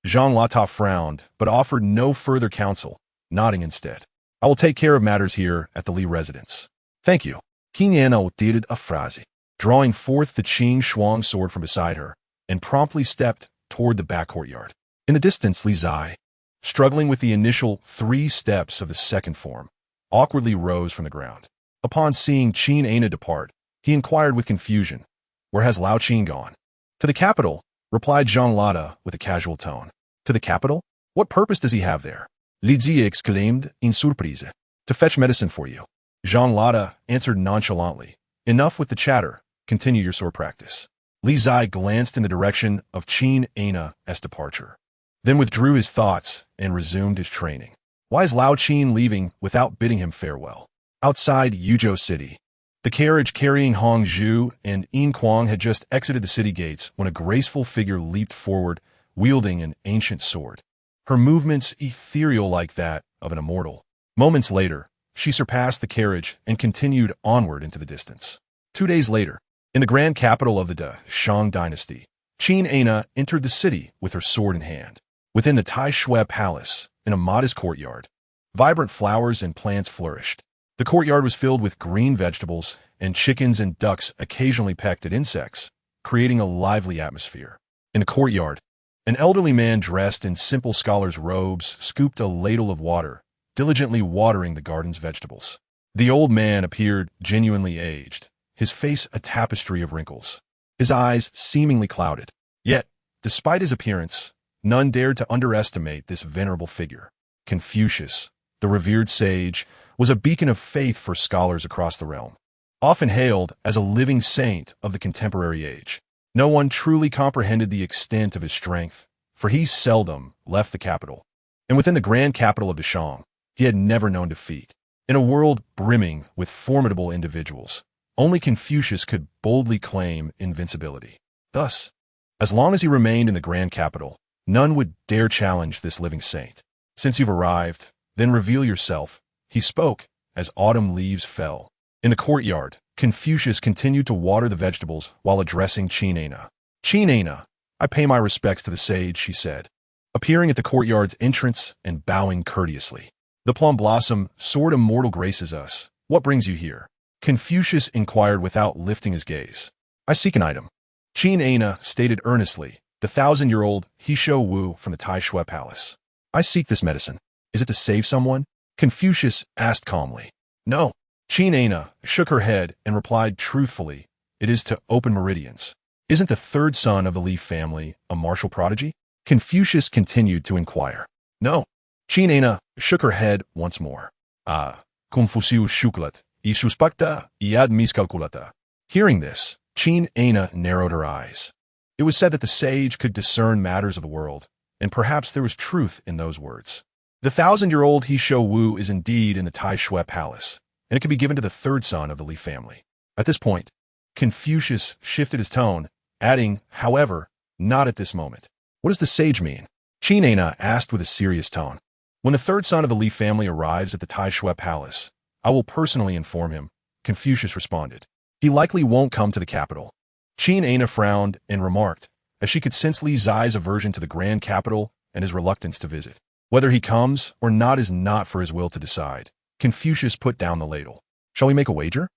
Jean Lata frowned, but offered no further counsel, nodding instead. I will take care of matters here at the Li residence. Thank you. King Anna did a phrase, drawing forth the Qing Shuang sword from beside her, and promptly stepped toward the back courtyard. In the distance, Li Zai, struggling with the initial 3 steps of the second form, awkwardly rose from the ground. Upon seeing Qin Ana depart, he inquired with confusion, "Where has Lao Qin gone?" "To the capital," replied Jean Lata with a casual tone. "To the capital? What purpose does he have there?" Li Zi exclaimed in surprise. "To fetch medicine for you." Jean Lata answered nonchalantly. "Enough with the chatter. Continue your sword practice." Li Zai glanced in the direction of Qin Ana's departure, then withdrew his thoughts and resumed his training. Why is Lao Qin leaving without bidding him farewell? Outside Yuzhou City, the carriage carrying Hong Zhu and Yin Kuang had just exited the city gates when a graceful figure leaped forward, wielding an ancient sword, her movements ethereal like that of an immortal. Moments later, she surpassed the carriage and continued onward into the distance. 2 days later, in the grand capital of the Shang dynasty, Qin Ana entered the city with her sword in hand. Within the Mistveil Palace, in a modest courtyard, vibrant flowers and plants flourished. The courtyard was filled with green vegetables, and chickens and ducks occasionally pecked at insects, creating a lively atmosphere. In the courtyard, an elderly man dressed in simple scholar's robes scooped a ladle of water, diligently watering the garden's vegetables. The old man appeared genuinely aged, his face a tapestry of wrinkles, his eyes seemingly clouded. Yet, despite his appearance, none dared to underestimate this venerable figure. Confucius, the revered sage, was a beacon of faith for scholars across the realm. Often hailed as a living saint of the contemporary age, no one truly comprehended the extent of his strength, for he seldom left the capital. And within the grand capital of the Shang, he had never known defeat. In a world brimming with formidable individuals, only Confucius could boldly claim invincibility. Thus, as long as he remained in the grand capital, none would dare challenge this living saint. "Since you've arrived, then reveal yourself," he spoke as autumn leaves fell. In the courtyard, Confucius continued to water the vegetables while addressing Qin Ana. "Qin Ana, I pay my respects to the sage," she said, appearing at the courtyard's entrance and bowing courteously. "The plum blossom sword immortal graces us. What brings you here?" Confucius inquired without lifting his gaze. "I seek an item." Qin Ana stated earnestly, the 1,000-year-old Heeshou Wu from the Mistveil Palace. "I seek this medicine. Is it to save someone?" Confucius asked calmly. "No." Qin Ana shook her head and replied truthfully, "It is to open meridians." "Isn't the 3rd son of the Li family a martial prodigy?" Confucius continued to inquire. "No." Qin Ana shook her head once more. "Ah, Confucius shuklat, I suspecta, iad miscalculata." Hearing this, Qin Ana narrowed her eyes. It was said that the sage could discern matters of the world, and perhaps there was truth in those words. The 1,000-year-old Heeshou Wu is indeed in the Mistveil Palace, and it can be given to the 3rd son of the Li family. At this point, Confucius shifted his tone, adding, however, "Not at this moment." "What does the sage mean?" Qin Ana asked with a serious tone. "When the 3rd son of the Li family arrives at the Mistveil Palace, I will personally inform him," Confucius responded. "He likely won't come to the capital." Qin Ana frowned and remarked, as she could sense Li Zai's aversion to the grand capital and his reluctance to visit. "Whether he comes or not is not for his will to decide." Confucius put down the ladle. "Shall we make a wager?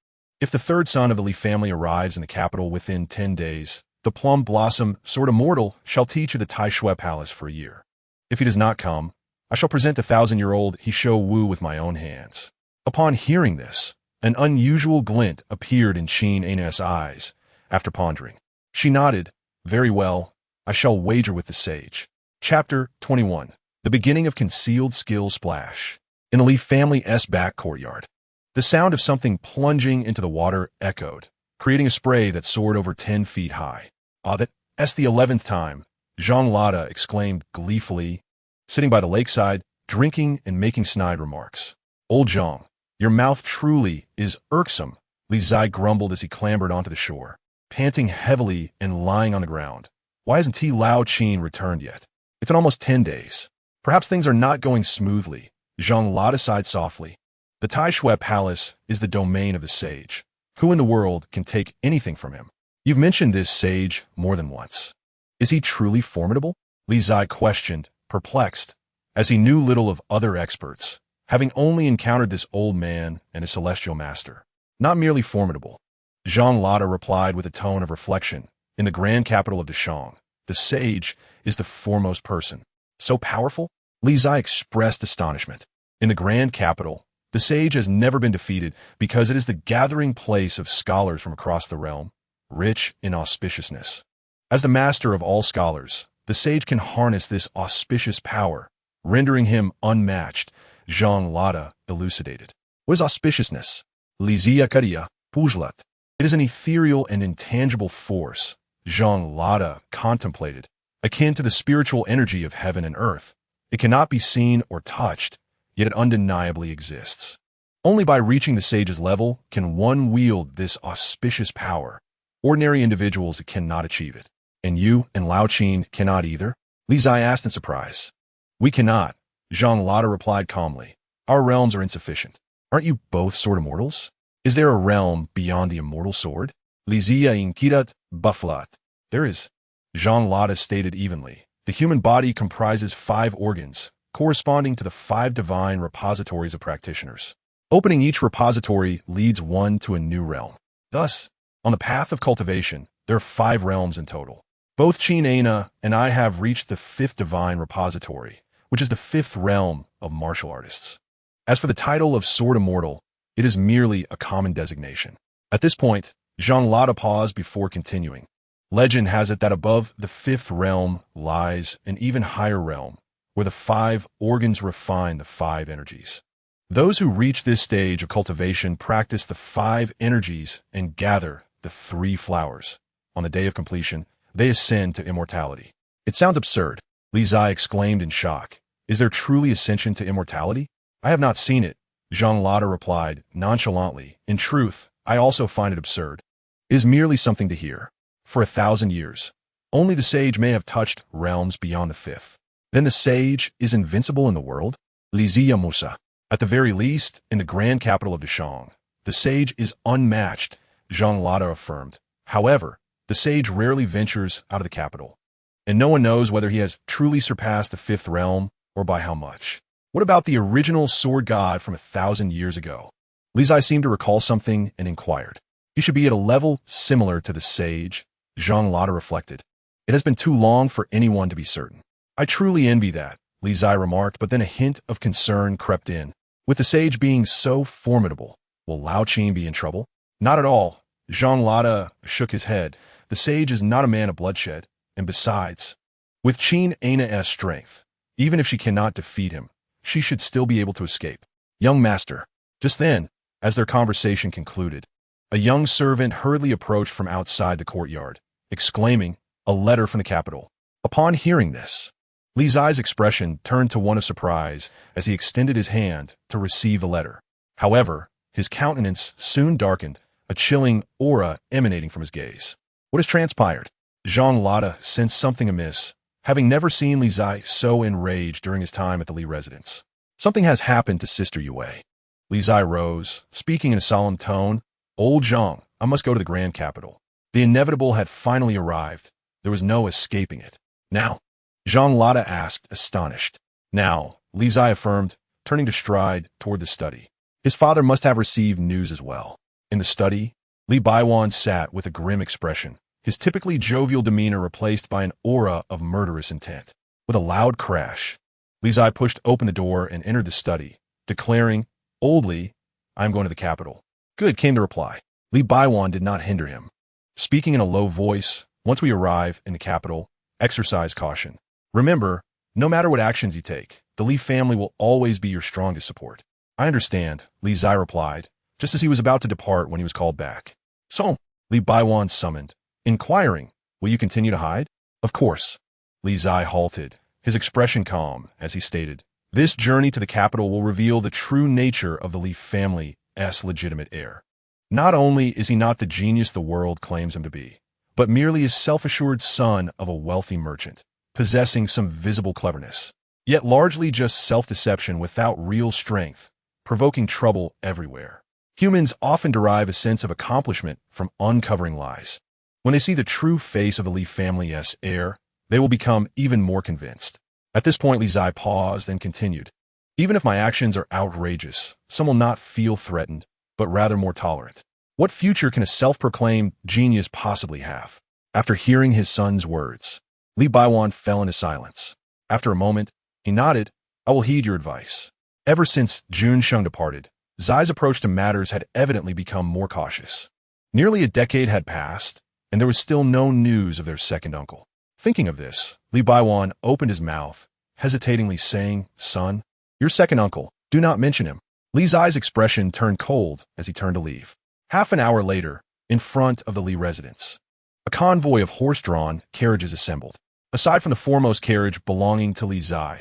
If the 3rd son of the Li family arrives in the capital within 10 days, the plum blossom sword immortal shall teach you the Mistveil Palace for a year. If he does not come, I shall present the 1,000-year-old Heeshou Wu with my own hands." Upon hearing this, an unusual glint appeared in Qin Ana's eyes. After pondering, she nodded. "Very well, I shall wager with the sage." Chapter 21. The beginning of concealed skill splash. In the Li family's back courtyard, the sound of something plunging into the water echoed, creating a spray that soared over 10 feet high. "Ah, that's the 11th time," Jean Lata exclaimed gleefully, sitting by the lakeside, drinking and making snide remarks. "Old Zhang, your mouth truly is irksome," Li Zai grumbled as he clambered onto the shore, panting heavily and lying on the ground. "Why hasn't T. Lao Qin returned yet? It's been almost 10 days. Perhaps things are not going smoothly." Jean Lata sighed softly. "The Mistveil Palace is the domain of the sage. Who in the world can take anything from him? You've mentioned this sage more than once. Is he truly formidable?" Li Zai questioned, perplexed, as he knew little of other experts, having only encountered this old man and his celestial master. Not merely formidable. Zhang Lada replied with a tone of reflection. In the grand capital of Deshang, the sage is the foremost person. So powerful? Li Zai expressed astonishment. In the grand capital, the sage has never been defeated because it is the gathering place of scholars from across the realm, rich in auspiciousness. As the master of all scholars, the sage can harness this auspicious power, rendering him unmatched. Zhang Lada elucidated. What is auspiciousness? Lizia Kariya, Pujlat. It is an ethereal and intangible force, Zhang Lada contemplated, akin to the spiritual energy of heaven and earth. It cannot be seen or touched, yet it undeniably exists. Only by reaching the sage's level can one wield this auspicious power. Ordinary individuals cannot achieve it. And you and Li Qingzhi cannot either? Li Zai asked in surprise. We cannot, Zhang Lada replied calmly. Our realms are insufficient. Aren't you both sword immortals? Is there a realm beyond the immortal sword? Lizia Inkirat Bufflat. There is. Zhang Lada stated evenly. The human body comprises 5 organs, corresponding to the 5 divine repositories of practitioners. Opening each repository leads one to a new realm. Thus, on the path of cultivation, there are 5 realms in total. Both Qin Aina and I have reached the 5th divine repository, which is the 5th realm of martial artists. As for the title of Sword Immortal, it is merely a common designation. At this point, Zhang Lada paused before continuing. Legend has it that above the 5th realm lies an even higher realm, where the 5 organs refine the 5 energies. Those who reach this stage of cultivation practice the 5 energies and gather the 3 flowers. On the day of completion, they ascend to immortality. It sounds absurd, Li Zai exclaimed in shock. Is there truly ascension to immortality? I have not seen it, Zhang Lada replied nonchalantly. In truth, I also find it absurd. It is merely something to hear. For 1,000 years, only the sage may have touched realms beyond the 5th. Then the sage is invincible in the world? Lizia Musa. At the very least, in the grand capital of Deshang, the sage is unmatched, Zhang Lada affirmed. However, the sage rarely ventures out of the capital, and no one knows whether he has truly surpassed the 5th realm or by how much. What about the original sword god from 1,000 years ago? Li Zai seemed to recall something and inquired. He should be at a level similar to the sage, Zhang Lada reflected. It has been too long for anyone to be certain. I truly envy that, Li Zai remarked, but then a hint of concern crept in. With the sage being so formidable, will Li Qingzhi be in trouble? Not at all. Zhang Lada shook his head. The sage is not a man of bloodshed, and besides, with Qin Aina's strength, even if she cannot defeat him, she should still be able to escape. Young master. Just then, as their conversation concluded, a young servant hurriedly approached from outside the courtyard, exclaiming, a letter from the capital. Upon hearing this, Li Zai's expression turned to one of surprise as he extended his hand to receive the letter. However, his countenance soon darkened, a chilling aura emanating from his gaze. What has transpired? Zhang Lada sensed something amiss, having never seen Li Zai so enraged during his time at the Li residence. Something has happened to Sister Yue. Li Zai rose, speaking in a solemn tone. Old Zhang, I must go to the grand capital. The inevitable had finally arrived. There was no escaping it. Now? Zhang Lada asked, astonished. Now, Li Zai affirmed, turning to stride toward the study. His father must have received news as well. In the study, Li Baiwan sat with a grim expression, his typically jovial demeanor replaced by an aura of murderous intent. With a loud crash, Li Zai pushed open the door and entered the study, declaring, Old Li, I am going to the capital. Good, came the reply. Li Baiwan did not hinder him. Speaking in a low voice, once we arrive in the capital, exercise caution. Remember, no matter what actions you take, the Li family will always be your strongest support. I understand, Li Zai replied, just as he was about to depart when he was called back. So, Li Baiwan summoned, inquiring, will you continue to hide? Of course. Li Zai halted, his expression calm, as he stated, this journey to the capital will reveal the true nature of the Li family's legitimate heir. Not only is he not the genius the world claims him to be, but merely a self-assured son of a wealthy merchant, possessing some visible cleverness, yet largely just self-deception without real strength, provoking trouble everywhere. Humans often derive a sense of accomplishment from uncovering lies. When they see the true face of the Li family's heir, they will become even more convinced. At this point, Li Qingzhi paused and continued. Even if my actions are outrageous, some will not feel threatened, but rather more tolerant. What future can a self-proclaimed genius possibly have? After hearing his son's words, Li Baiwan fell into silence. After a moment, he nodded. I will heed your advice. Ever since Jun Sheng departed, Zai's approach to matters had evidently become more cautious. Nearly a decade had passed, and there was still no news of their second uncle. Thinking of this, Li Baiwan opened his mouth, hesitatingly saying, Son, your second uncle, do not mention him. Li Zai's expression turned cold as he turned to leave. Half an hour later, in front of the Li residence, a convoy of horse-drawn carriages assembled. Aside from the foremost carriage belonging to Li Qingzhi,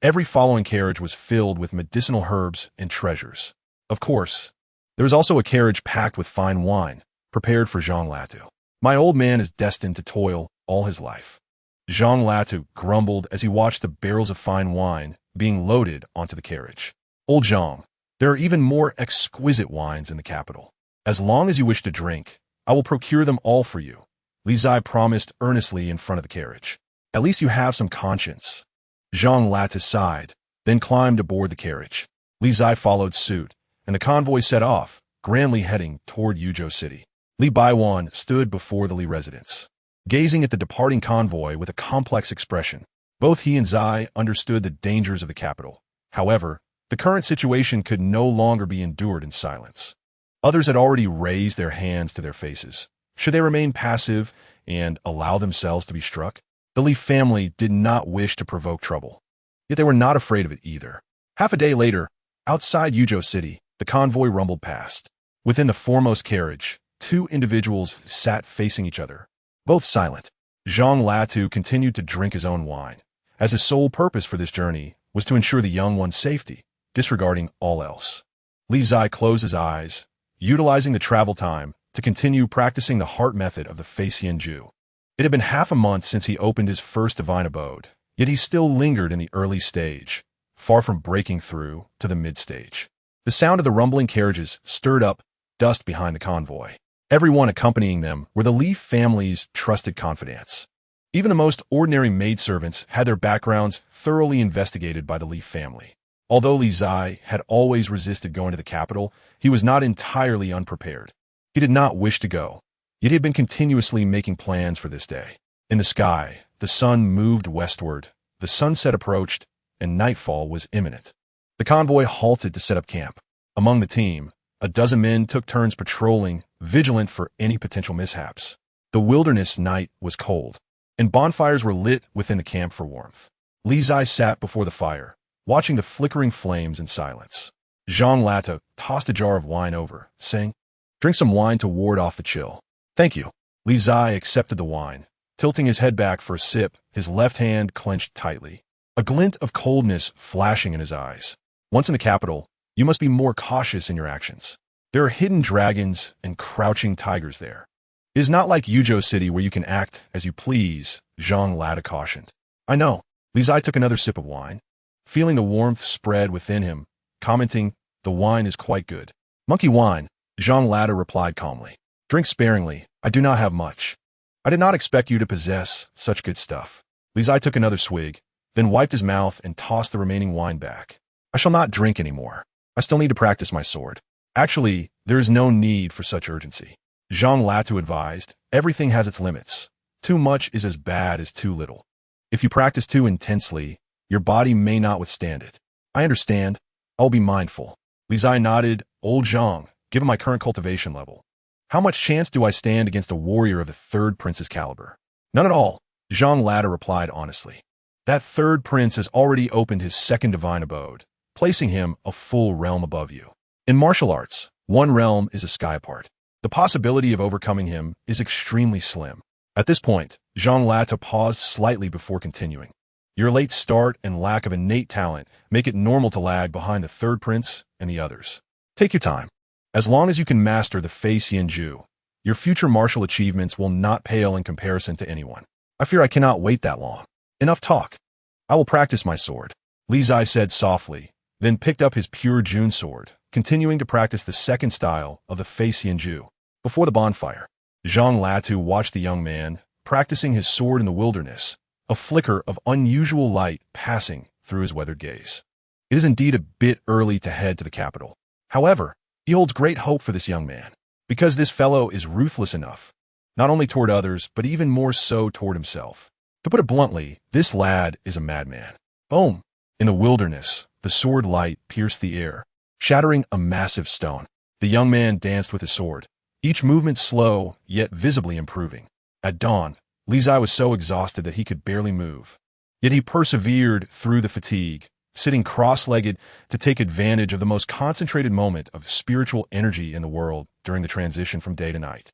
every following carriage was filled with medicinal herbs and treasures. Of course, there was also a carriage packed with fine wine, prepared for Zhang Latu. My old man is destined to toil all his life. Zhang Latu grumbled as he watched the barrels of fine wine being loaded onto the carriage. Old Zhang, there are even more exquisite wines in the capital. As long as you wish to drink, I will procure them all for you, Li Qingzhi promised earnestly in front of the carriage. At least you have some conscience. Zhang Latu sighed, then climbed aboard the carriage. Li Qingzhi followed suit, and the convoy set off, grandly heading toward Yuzhou City. Li Baiwan stood before the Li residence, gazing at the departing convoy with a complex expression. Both he and Zai understood the dangers of the capital. However, the current situation could no longer be endured in silence. Others had already raised their hands to their faces. Should they remain passive and allow themselves to be struck? The Li family did not wish to provoke trouble, yet they were not afraid of it either. Half a day later, outside Yuzhou City, the convoy rumbled past. Within the foremost carriage, two individuals sat facing each other, both silent. Zhang Latu continued to drink his own wine, as his sole purpose for this journey was to ensure the young one's safety, disregarding all else. Li Qingzhi closed his eyes, utilizing the travel time to continue practicing the heart method of the Fei Xianju. It had been half a month since he opened his first divine abode, yet he still lingered in the early stage, far from breaking through to the mid-stage. The sound of the rumbling carriages stirred up dust behind the convoy. Everyone accompanying them were the Li family's trusted confidants. Even the most ordinary maidservants had their backgrounds thoroughly investigated by the Li family. Although Li Qingzhi had always resisted going to the capital, he was not entirely unprepared. He did not wish to go, yet he had been continuously making plans for this day. In the sky, the sun moved westward, the sunset approached, and nightfall was imminent. The convoy halted to set up camp. Among the team, a dozen men took turns patrolling, vigilant for any potential mishaps. The wilderness night was cold, and bonfires were lit within the camp for warmth. Li Qingzhi sat before the fire, watching the flickering flames in silence. Zhang Latu tossed a jar of wine over, saying, Drink some wine to ward off the chill. Thank you. Li Qingzhi accepted the wine, tilting his head back for a sip, his left hand clenched tightly, a glint of coldness flashing in his eyes. Once in the capital, you must be more cautious in your actions. There are hidden dragons and crouching tigers there. It is not like Yuzhou City where you can act as you please, Zhang Latu cautioned. I know. Li Qingzhi took another sip of wine, feeling the warmth spread within him, commenting, the wine is quite good. Monkey wine, Zhang Latu replied calmly. Drink sparingly, I do not have much. I did not expect you to possess such good stuff. Li Qingzhi took another swig, then wiped his mouth and tossed the remaining wine back. I shall not drink anymore. I still need to practice my sword. Actually, there is no need for such urgency. Zhang Latu advised, everything has its limits. Too much is as bad as too little. If you practice too intensely, your body may not withstand it. I understand. I'll be mindful. Li Qingzhi nodded. Old Zhang, given my current cultivation level, how much chance do I stand against a warrior of the third prince's caliber? None at all, Zhang Latu replied honestly. That third prince has already opened his second divine abode, placing him a full realm above you. In martial arts, one realm is a sky apart. The possibility of overcoming him is extremely slim. At this point, Zhang Latu paused slightly before continuing. Your late start and lack of innate talent make it normal to lag behind the third prince and the others. Take your time. As long as you can master the Fei Xianju, your future martial achievements will not pale in comparison to anyone. I fear I cannot wait that long. Enough talk. I will practice my sword, Li Qingzhi said softly, then picked up his pure Jun sword, continuing to practice the second style of the Fei Xianju. Before the bonfire, Zhang Latu watched the young man, practicing his sword in the wilderness, a flicker of unusual light passing through his weathered gaze. It is indeed a bit early to head to the capital. However, he holds great hope for this young man, because this fellow is ruthless enough, not only toward others, but even more so toward himself. To put it bluntly, this lad is a madman. Boom! In the wilderness, the sword light pierced the air, shattering a massive stone. The young man danced with his sword, each movement slow, yet visibly improving. At dawn, Li Qingzhi was so exhausted that he could barely move. Yet he persevered through the fatigue, sitting cross-legged to take advantage of the most concentrated moment of spiritual energy in the world during the transition from day to night.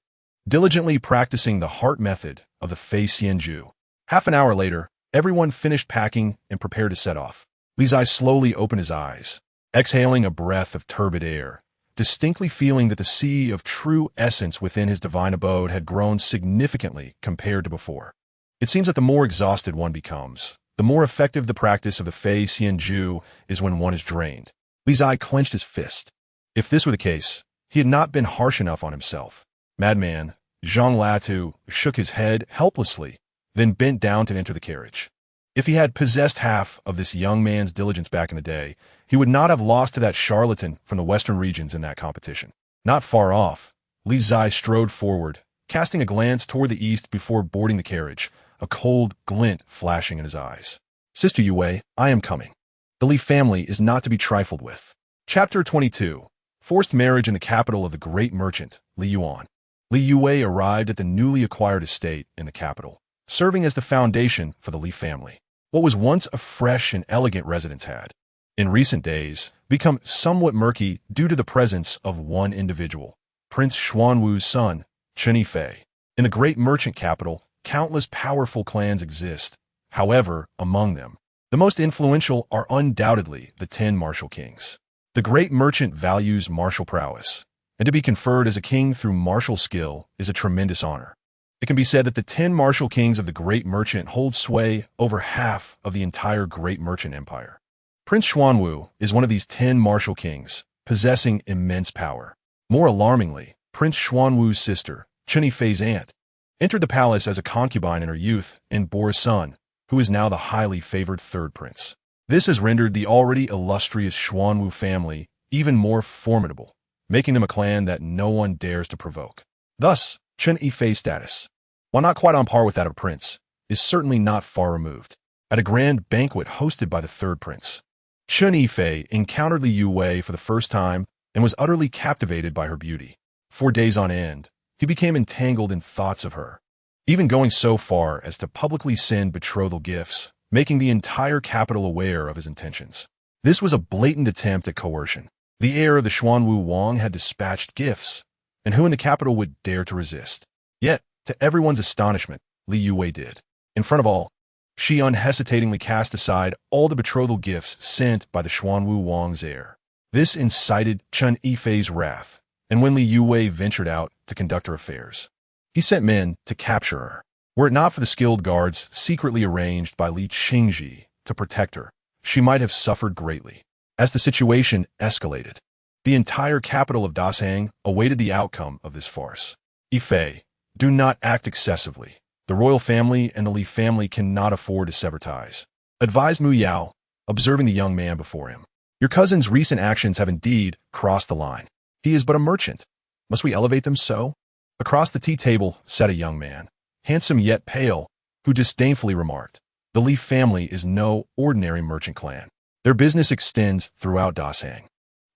Diligently practicing the heart method of the Fei Xianju. Half an hour later, everyone finished packing and prepared to set off. Li Qingzhi slowly opened his eyes, exhaling a breath of turbid air, distinctly feeling that the sea of true essence within his divine abode had grown significantly compared to before. It seems that the more exhausted one becomes, the more effective the practice of the Fei Xianju is when one is drained. Li Qingzhi clenched his fist. If this were the case, he had not been harsh enough on himself. Madman, Zhang Latu shook his head helplessly, then bent down to enter the carriage. If he had possessed half of this young man's diligence back in the day, he would not have lost to that charlatan from the western regions in that competition. Not far off, Li Qingzhi strode forward, casting a glance toward the east before boarding the carriage, a cold glint flashing in his eyes. Sister Yue, I am coming. The Li family is not to be trifled with. Chapter 22. Forced marriage in the capital of the great merchant, Li Yuan. Li Yue arrived at the newly acquired estate in the capital, serving as the foundation for the Li family. What was once a fresh and elegant residence had, in recent days, become somewhat murky due to the presence of one individual, Prince Xuanwu's son, Chen Yifei. In the great merchant capital, countless powerful clans exist. However, among them, the most influential are undoubtedly the 10 martial kings. The great merchant values martial prowess, and to be conferred as a king through martial skill is a tremendous honor. It can be said that the 10 martial kings of the great merchant hold sway over half of the entire great merchant empire. Prince Xuanwu is one of these 10 martial kings, possessing immense power. More alarmingly, Prince Xuanwu's sister, Chen Yifei's aunt, entered the palace as a concubine in her youth and bore a son, who is now the highly favored third prince. This has rendered the already illustrious Xuanwu family even more formidable, making them a clan that no one dares to provoke. Thus, Chen Yifei's status, while not quite on par with that of a prince, is certainly not far removed. At a grand banquet hosted by the third prince, Chen Yifei encountered Li Yue for the first time and was utterly captivated by her beauty. For days on end, he became entangled in thoughts of her, even going so far as to publicly send betrothal gifts, making the entire capital aware of his intentions. This was a blatant attempt at coercion. The heir of the Xuanwu Wang had dispatched gifts, and who in the capital would dare to resist? Yet, to everyone's astonishment, Li Yue did. In front of all, she unhesitatingly cast aside all the betrothal gifts sent by the Xuanwu Wang's heir. This incited Chen Yifei's wrath, and when Li Yue ventured out to conduct her affairs, he sent men to capture her. Were it not for the skilled guards secretly arranged by Li Qingzhi to protect her, she might have suffered greatly. As the situation escalated, the entire capital of Dashang awaited the outcome of this farce. Yifei, do not act excessively. The royal family and the Li family cannot afford to sever ties, advised Mu Yao, observing the young man before him. Your cousin's recent actions have indeed crossed the line. He is but a merchant. Must we elevate them so? Across the tea table sat a young man, handsome yet pale, who disdainfully remarked, the Li family is no ordinary merchant clan. Their business extends throughout Dashang.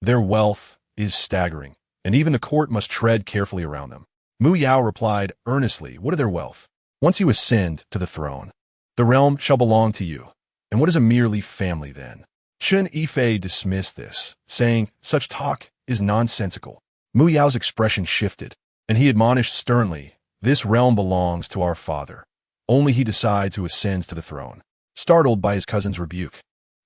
Their wealth is staggering, and even the court must tread carefully around them. Mu Yao replied earnestly, what of their wealth? Once you ascend to the throne, the realm shall belong to you. And what is a mere Li family then? Chen Yifei dismissed this, saying, such talk is nonsensical. Mu Yao's expression shifted, and he admonished sternly, this realm belongs to our father. Only he decides who ascends to the throne. Startled by his cousin's rebuke,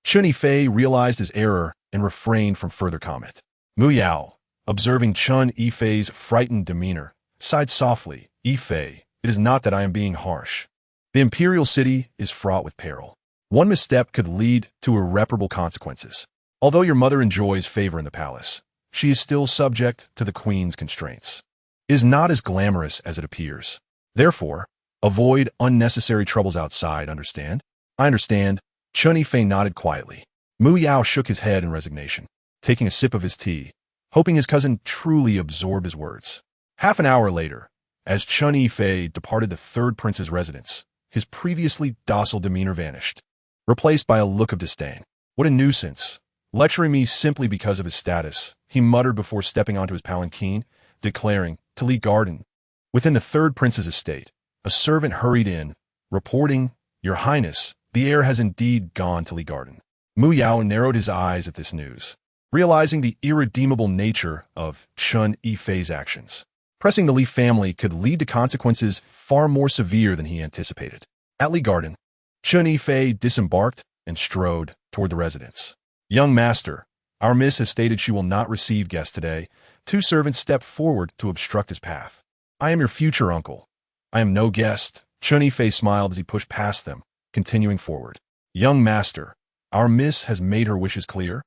Chen Yifei realized his error and refrained from further comment. Mu Yao, observing Chen Yifei's frightened demeanor, sighed softly, Yifei, it is not that I am being harsh. The imperial city is fraught with peril. One misstep could lead to irreparable consequences. Although your mother enjoys favor in the palace, she is still subject to the queen's constraints. It is not as glamorous as it appears. Therefore, Avoid unnecessary troubles outside, understand? I understand. Chen Yifei nodded quietly. Mu Yao shook his head in resignation, taking a sip of his tea, hoping his cousin truly absorbed his words. Half an hour later, as Chen Yifei departed the third prince's residence, his previously docile demeanor vanished, replaced by a look of disdain. What a nuisance. Lecturing me simply because of his status, he muttered before stepping onto his palanquin, declaring, to Li Garden. Within the third prince's estate, a servant hurried in, reporting, Your Highness, the heir has indeed gone to Li Garden. Mu Yao narrowed his eyes at this news, realizing the irredeemable nature of Chen Yifei's actions. Pressing the Li family could lead to consequences far more severe than he anticipated. At Li Garden, Chen Yifei disembarked and strode toward the residence. Young master, our miss has stated she will not receive guests today. Two servants stepped forward to obstruct his path. I am your future uncle. I am no guest. Chen Yifei smiled as he pushed past them, continuing forward. Young master, our miss has made her wishes clear.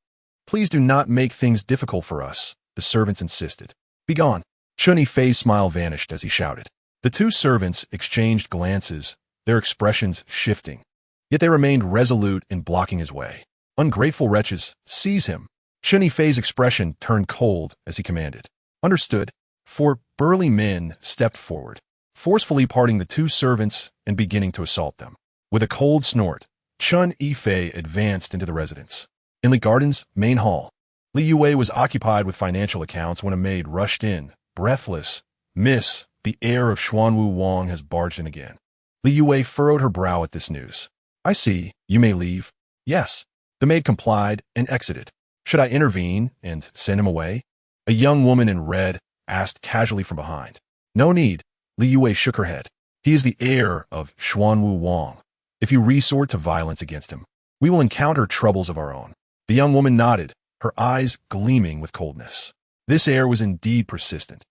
Please do not make things difficult for us, the servants insisted. Begone. Chen Yifei's smile vanished as he shouted. The two servants exchanged glances, their expressions shifting. Yet they remained resolute in blocking his way. Ungrateful wretches, seize him. Chen Yifei's expression turned cold as he commanded. Understood. Four burly men stepped forward, forcefully parting the two servants and beginning to assault them. With a cold snort, Chen Yifei advanced into the residence. In Li Garden's main hall, Li Yue was occupied with financial accounts when a maid rushed in, breathless. Miss, the heir of Xuanwu Wang has barged in again. Li Yue furrowed her brow at this news. I see, you may leave. Yes. The maid complied and exited. Should I intervene and send him away? A young woman in red asked casually from behind. No need. Li Yue shook her head. He is the heir of Xuanwu Wang. If you resort to violence against him, we will encounter troubles of our own. The young woman nodded, her eyes gleaming with coldness. This heir was indeed persistent.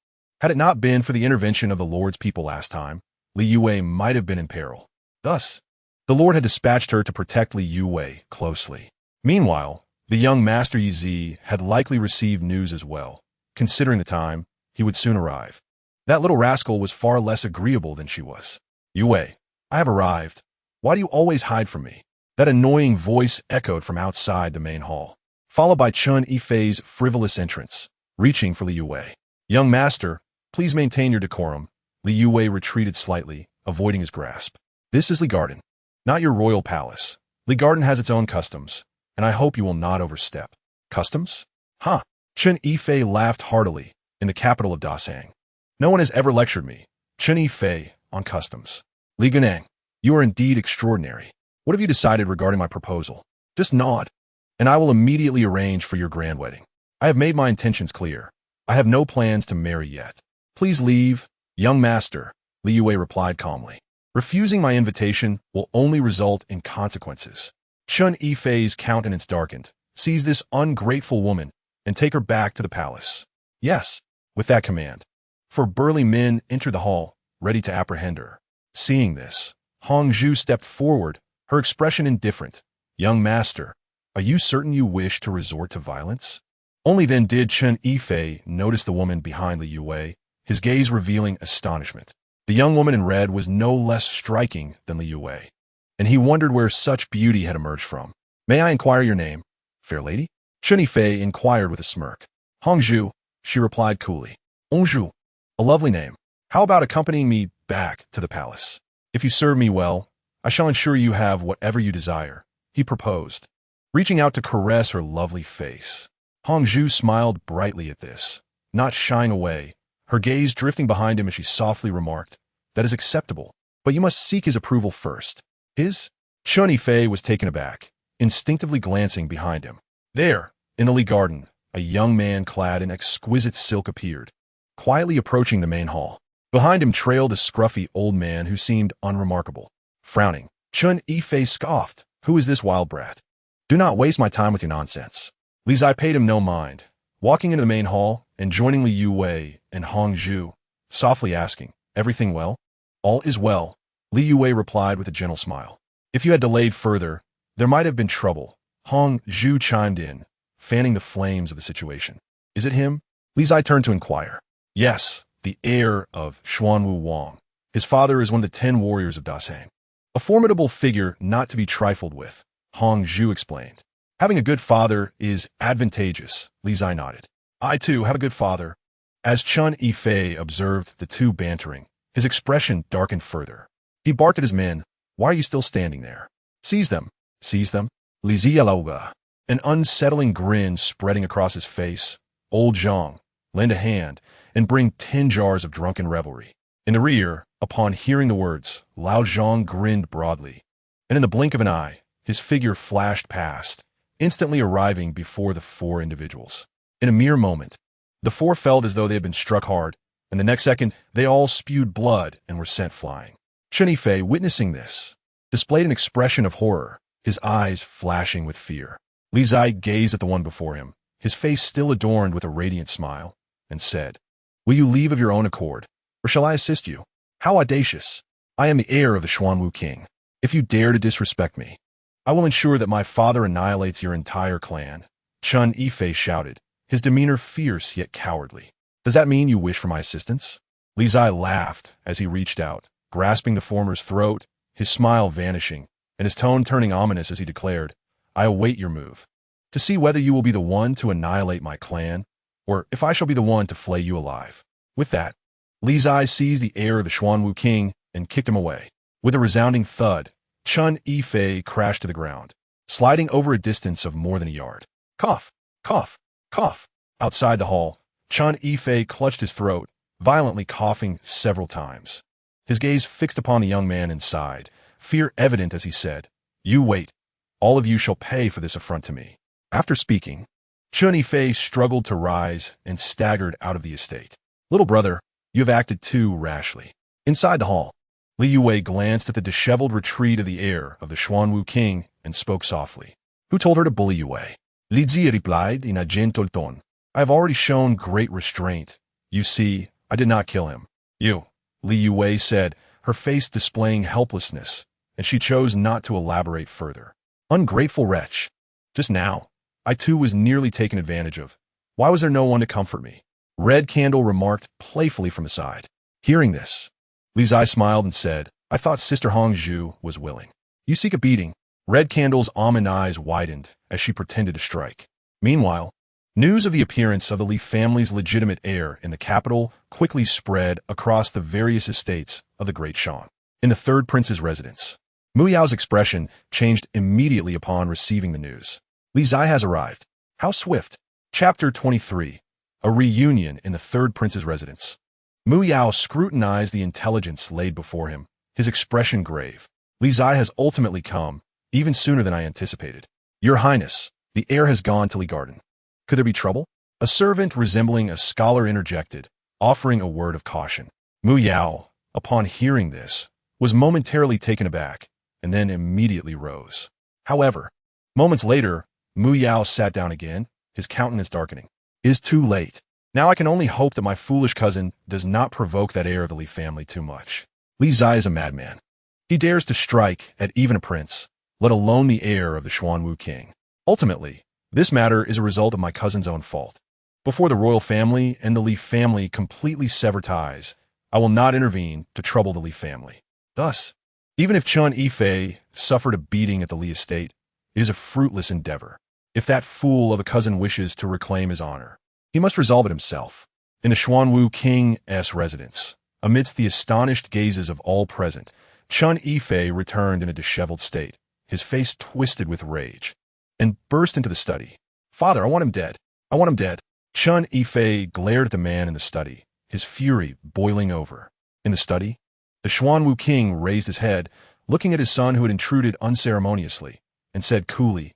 Had it not been for the intervention of the Lord's people last time, Li Yue might have been in peril. Thus, the Lord had dispatched her to protect Li Yue closely. Meanwhile, the young Master Yi had likely received news as well, considering the time he would soon arrive. That little rascal was far less agreeable than she was. Yue, I have arrived. Why do you always hide from me? That annoying voice echoed from outside the main hall, followed by Chen Yifei's frivolous entrance, reaching for Li Yue. Young master, please maintain your decorum. Li Yue retreated slightly, avoiding his grasp. This is Li Garden, not your royal palace. Li Garden has its own customs, and I hope you will not overstep. Customs? Huh. Chen Yifei laughed heartily, in the capital of Dasang. No one has ever lectured me, Chen Yifei, on customs. Li Ganang, you are indeed extraordinary. What have you decided regarding my proposal? Just nod, and I will immediately arrange for your grand wedding. I have made my intentions clear. I have no plans to marry yet. Please leave, young master, Li Yue replied calmly. Refusing my invitation will only result in consequences. Chen Yifei's countenance darkened. Seize this ungrateful woman and take her back to the palace. Yes, with that command. Four burly men entered the hall, ready to apprehend her. Seeing this, Hongzhu stepped forward, her expression indifferent. Young master, are you certain you wish to resort to violence? Only then did Chen Yifei notice the woman behind Li Yue, his gaze revealing astonishment. The young woman in red was no less striking than Li Yue, and he wondered where such beauty had emerged from. May I inquire your name, fair lady? Chen Yifei inquired with a smirk. Hongzhu, she replied coolly. Hongzhu, a lovely name. How about accompanying me back to the palace? If you serve me well, I shall ensure you have whatever you desire, he proposed, reaching out to caress her lovely face. Hongzhu smiled brightly at this, not shying away, her gaze drifting behind him as she softly remarked, that is acceptable, but you must seek his approval first. His? Chen Yifei was taken aback, instinctively glancing behind him. There, in the Li Garden, a young man clad in exquisite silk appeared, quietly approaching the main hall. Behind him trailed a scruffy old man who seemed unremarkable. Frowning, Chen Yifei scoffed, who is this wild brat? Do not waste my time with your nonsense. Li Zai paid him no mind, walking into the main hall and joining Li Yue and Hongzhu, softly asking, everything well? All is well, Li Yue replied with a gentle smile. If you had delayed further, there might have been trouble. Hongzhu chimed in, fanning the flames of the situation. Is it him? Li Zai turned to inquire. Yes, the heir of Xuanwu Wang. His father is one of the 10 warriors of Dasang. A formidable figure not to be trifled with, Hong Zhu explained. Having a good father is advantageous, Li Qingzhi nodded. I too have a good father. As Chun Yifei observed the two bantering, his expression darkened further. He barked at his men. Why are you still standing there? Seize them. Seize them. Li Ziyaloga. An unsettling grin spreading across his face. Old Zhang, lend a hand and bring 10 jars of drunken revelry. In the rear, upon hearing the words, Lao Zhang grinned broadly, and in the blink of an eye, his figure flashed past, instantly arriving before the 4 individuals. In a mere moment, the 4 felt as though they had been struck hard, and the next second, they all spewed blood and were sent flying. Chun Yifei, witnessing this, displayed an expression of horror, his eyes flashing with fear. Li Qingzhi gazed at the one before him, his face still adorned with a radiant smile, and said, Will you leave of your own accord, or shall I assist you? How audacious! I am the heir of the Xuanwu king. If you dare to disrespect me, I will ensure that my father annihilates your entire clan. Chun Yifei shouted, his demeanor fierce yet cowardly. Does that mean you wish for my assistance? Li Qingzhi laughed as he reached out, grasping the former's throat, his smile vanishing, and his tone turning ominous as he declared, I await your move, to see whether you will be the one to annihilate my clan, or if I shall be the one to flay you alive. With that, Li Qingzhi seized the heir of the Xuanwu king and kicked him away. With a resounding thud, Chun Yifei crashed to the ground, sliding over a distance of more than a yard. Cough, cough, cough. Outside the hall, Chun Yifei clutched his throat, violently coughing several times. His gaze fixed upon the young man inside, fear evident as he said, You wait. All of you shall pay for this affront to me. After speaking, Chun Yifei struggled to rise and staggered out of the estate. Little brother, you have acted too rashly. Inside the hall, Li Yue glanced at the disheveled retreat of the heir of the Xuanwu king and spoke softly. Who told her to bully Yue? Li Zi replied in a gentle tone. I have already shown great restraint. You see, I did not kill him. You, Li Yue said, her face displaying helplessness, and she chose not to elaborate further. Ungrateful wretch. Just now, I too was nearly taken advantage of. Why was there no one to comfort me? Red Candle remarked playfully from aside. Hearing this, Li Qingzhi smiled and said, I thought Sister Hong Zhu was willing. You seek a beating. Red Candle's almond eyes widened as she pretended to strike. Meanwhile, news of the appearance of the Li family's legitimate heir in the capital quickly spread across the various estates of the Great Shan. In the third prince's residence, Mu Yao's expression changed immediately upon receiving the news. Li Qingzhi has arrived. How swift! Chapter 23. A reunion in the third prince's residence. Mu Yao scrutinized the intelligence laid before him, his expression grave. Li Qingzhi has ultimately come, even sooner than I anticipated. Your Highness, the heir has gone to Li Garden. Could there be trouble? A servant resembling a scholar interjected, offering a word of caution. Mu Yao, upon hearing this, was momentarily taken aback, and then immediately rose. However, moments later, Mu Yao sat down again, his countenance darkening. It is too late. Now I can only hope that my foolish cousin does not provoke that heir of the Li family too much. Li Qingzhi is a madman. He dares to strike at even a prince, let alone the heir of the Xuanwu king. Ultimately, this matter is a result of my cousin's own fault. Before the royal family and the Li family completely sever ties, I will not intervene to trouble the Li family. Thus, even if Chun Yifei suffered a beating at the Li estate, it is a fruitless endeavor. If that fool of a cousin wishes to reclaim his honor, he must resolve it himself. In the Xuanwu king's residence, amidst the astonished gazes of all present, Chun Yifei returned in a disheveled state, his face twisted with rage, and burst into the study. Father, I want him dead. I want him dead. Chun Yifei glared at the man in the study, his fury boiling over. In the study, the Xuanwu king raised his head, looking at his son who had intruded unceremoniously, and said coolly,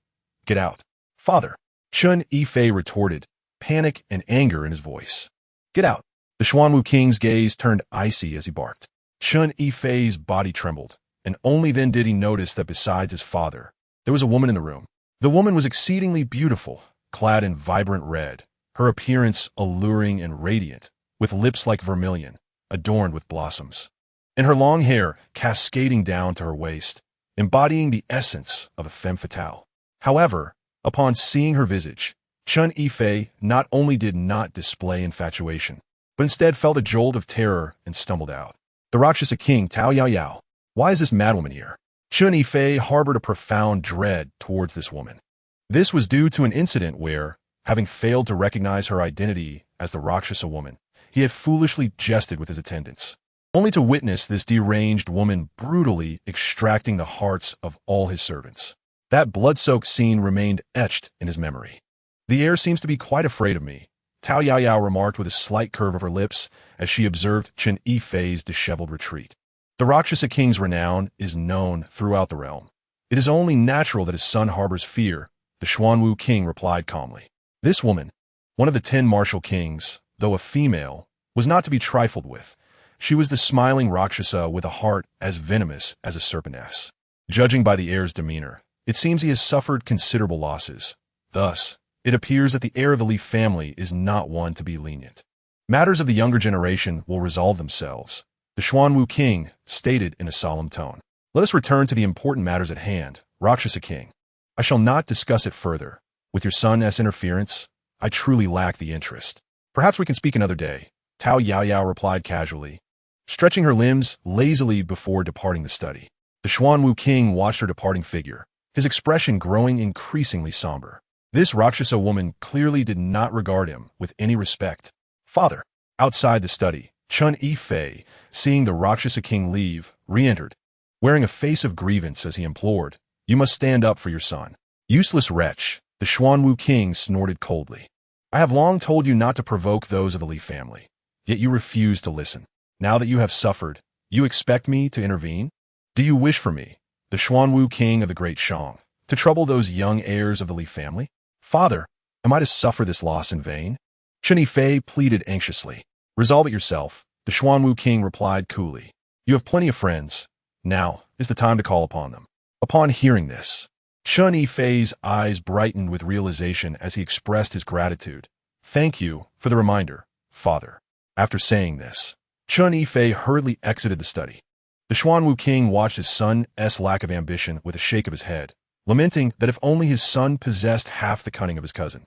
Get out. Father, Chun Yifei retorted, panic and anger in his voice. Get out. The Xuanwu king's gaze turned icy as he barked. Chun Yifei's body trembled, and only then did he notice that besides his father, there was a woman in the room. The woman was exceedingly beautiful, clad in vibrant red, her appearance alluring and radiant, with lips like vermilion, adorned with blossoms, and her long hair cascading down to her waist, embodying the essence of a femme fatale. However, upon seeing her visage, Chun Yifei not only did not display infatuation, but instead felt a jolt of terror and stumbled out. The Rakshasa king Tao Yao Yao. Why is this madwoman here? Chun Yifei harbored a profound dread towards this woman. This was due to an incident where, having failed to recognize her identity as the Rakshasa woman, he had foolishly jested with his attendants, only to witness this deranged woman brutally extracting the hearts of all his servants. That blood-soaked scene remained etched in his memory. The heir seems to be quite afraid of me, Tao Yao Yao remarked with a slight curve of her lips as she observed Chun Yifei's disheveled retreat. The Rakshasa king's renown is known throughout the realm. It is only natural that his son harbors fear, the Xuanwu king replied calmly. This woman, one of the 10 martial kings, though a female, was not to be trifled with. She was the smiling Rakshasa with a heart as venomous as a serpentess. Judging by the heir's demeanor, it seems he has suffered considerable losses. Thus, it appears that the heir of the Li family is not one to be lenient. Matters of the younger generation will resolve themselves, the Xuanwu king stated in a solemn tone. Let us return to the important matters at hand, Rakshasa king. I shall not discuss it further. With your son's interference, I truly lack the interest. Perhaps we can speak another day, Tao Yao Yao replied casually, stretching her limbs lazily before departing the study. The Xuanwu king watched her departing figure, his expression growing increasingly somber. This Rakshasa woman clearly did not regard him with any respect. Father. Outside the study, Chun Yifei, seeing the Rakshasa king leave, re-entered, wearing a face of grievance as he implored, "You must stand up for your son." Useless wretch, the Xuanwu king snorted coldly. I have long told you not to provoke those of the Li family, yet you refuse to listen. Now that you have suffered, you expect me to intervene? Do you wish for me, the Xuanwu king of the great Shang, to trouble those young heirs of the Li family? Father, am I to suffer this loss in vain? Chun Yifei pleaded anxiously. Resolve it yourself, the Xuanwu king replied coolly. You have plenty of friends. Now is the time to call upon them. Upon hearing this, Chun Yifei's eyes brightened with realization as he expressed his gratitude. Thank you for the reminder, father. After saying this, Chun Yifei hurriedly exited the study. The Xuanwu king watched his son's lack of ambition with a shake of his head, lamenting that if only his son possessed half the cunning of his cousin,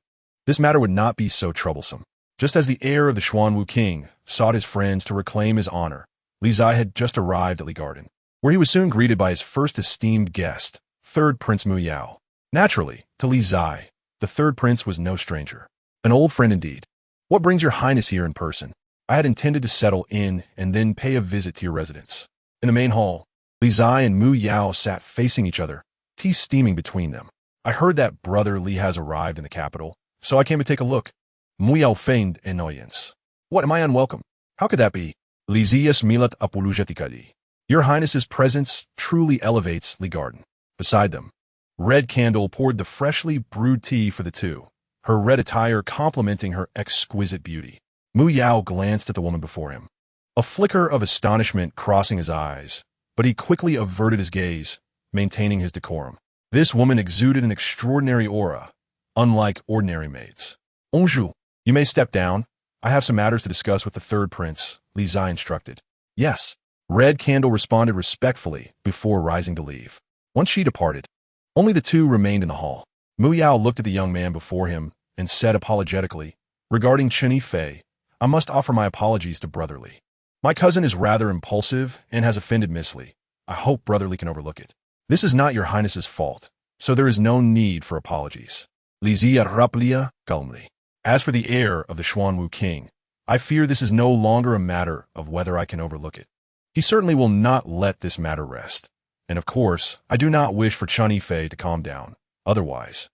this matter would not be so troublesome. Just as the heir of the Xuanwu king sought his friends to reclaim his honor, Li Zai had just arrived at Li Garden, where he was soon greeted by his first esteemed guest, third Prince Mu Yao. Naturally, to Li Zai, the third prince was no stranger. An old friend indeed. What brings your highness here in person? I had intended to settle in and then pay a visit to your residence. In the main hall, Li Zai and Mu Yao sat facing each other, tea steaming between them. I heard that brother Li has arrived in the capital, so I came to take a look. Mu Yao feigned annoyance. What, am I unwelcome? How could that be? Lysias milat apologetically. Your highness's presence truly elevates Li Garden. Beside them, Red Candle poured the freshly brewed tea for the two, her red attire complementing her exquisite beauty. Mu Yao glanced at the woman before him, a flicker of astonishment crossing his eyes, but he quickly averted his gaze, maintaining his decorum. This woman exuded an extraordinary aura, unlike ordinary maids. Onju, you may step down. I have some matters to discuss with the third prince, Li Zai instructed. Yes. Red Candle responded respectfully before rising to leave. Once she departed, only the two remained in the hall. Mu Yao looked at the young man before him and said apologetically, regarding Chun Yifei, I must offer my apologies to Brother Li. My cousin is rather impulsive and has offended Miss Li. I hope Brother Li can overlook it. This is not your highness's fault, so there is no need for apologies. Li Zia raplia calmly. As for the heir of the Xuanwu king, I fear this is no longer a matter of whether I can overlook it. He certainly will not let this matter rest. And of course, I do not wish for Chun Yifei to calm down. Otherwise,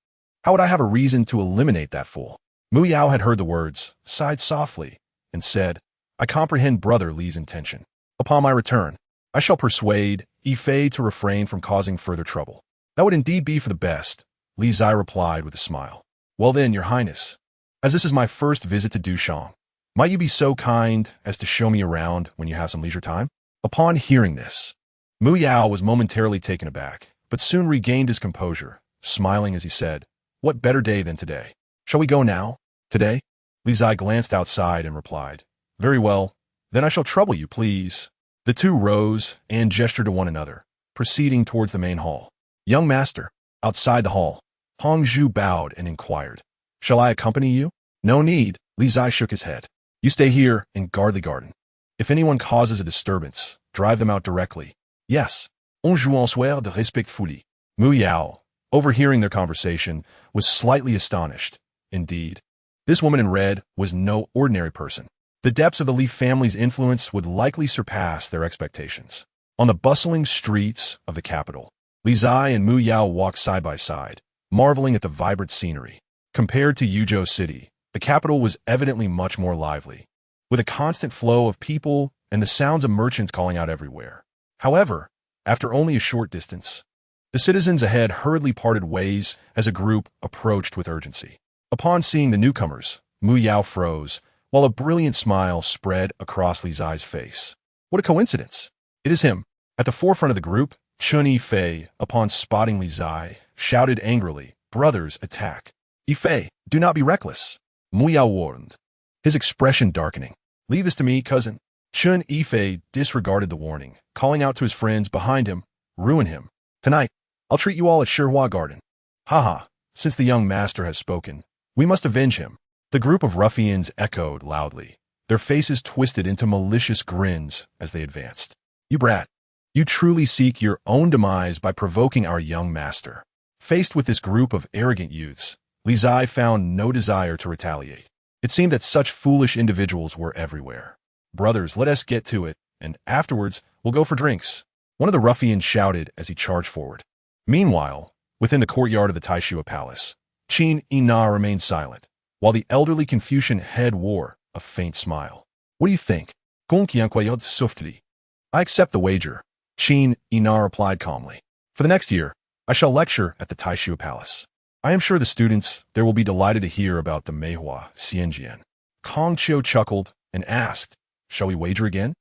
how would I have a reason to eliminate that fool? Mu Yao had heard the words, sighed softly, and said, I comprehend Brother Li's intention. Upon my return, I shall persuade Yifei to refrain from causing further trouble. That would indeed be for the best, Li Zai replied with a smile. Well then, your highness, as this is my first visit to Dushang, might you be so kind as to show me around when you have some leisure time? Upon hearing this, Mu Yao was momentarily taken aback, but soon regained his composure, smiling as he said, What better day than today? Shall we go now? Today? Li Zai glanced outside and replied, Very well, then I shall trouble you, please. The two rose and gestured to one another, proceeding towards the main hall. Young master, outside the hall, Hong Zhu bowed and inquired, Shall I accompany you? No need, Li Zai shook his head. You stay here and guard the garden. If anyone causes a disturbance, drive them out directly. Yes, on joue en soir de respectfully. Mu Yao, overhearing their conversation, was slightly astonished. Indeed, this woman in red was no ordinary person. The depths of the Li family's influence would likely surpass their expectations. On the bustling streets of the capital, Li Zai and Mu Yao walked side by side, marveling at the vibrant scenery. Compared to Yuzhou City, the capital was evidently much more lively, with a constant flow of people and the sounds of merchants calling out everywhere. However, after only a short distance, the citizens ahead hurriedly parted ways as a group approached with urgency. Upon seeing the newcomers, Mu Yao froze, while a brilliant smile spread across Li Zai's face. What a coincidence! It is him. At the forefront of the group, Chun Yifei, upon spotting Li Zai, shouted angrily, "Brothers, attack! Yifei, do not be reckless!" Mu Yao warned, his expression darkening. "Leave this to me, cousin." Chun Yifei disregarded the warning, calling out to his friends behind him, "Ruin him. Tonight, I'll treat you all at Shihua Garden." "Haha, since the young master has spoken, we must avenge him." The group of ruffians echoed loudly, their faces twisted into malicious grins as they advanced. "You brat, you truly seek your own demise by provoking our young master." Faced with this group of arrogant youths, Li Zai found no desire to retaliate. It seemed that such foolish individuals were everywhere. "Brothers, let us get to it, and afterwards we'll go for drinks," one of the ruffians shouted as he charged forward. Meanwhile, within the courtyard of the Taishua Palace, Qin Yina remained silent, while the elderly Confucian head wore a faint smile. "What do you think?" "Gonqianquayod softly." "I accept the wager," Qin Yina replied calmly. "For the next year, I shall lecture at the Taishua Palace. I am sure the students there will be delighted to hear about the Meihua Xianjian." Kong Chiu chuckled and asked, "Shall we wager again?"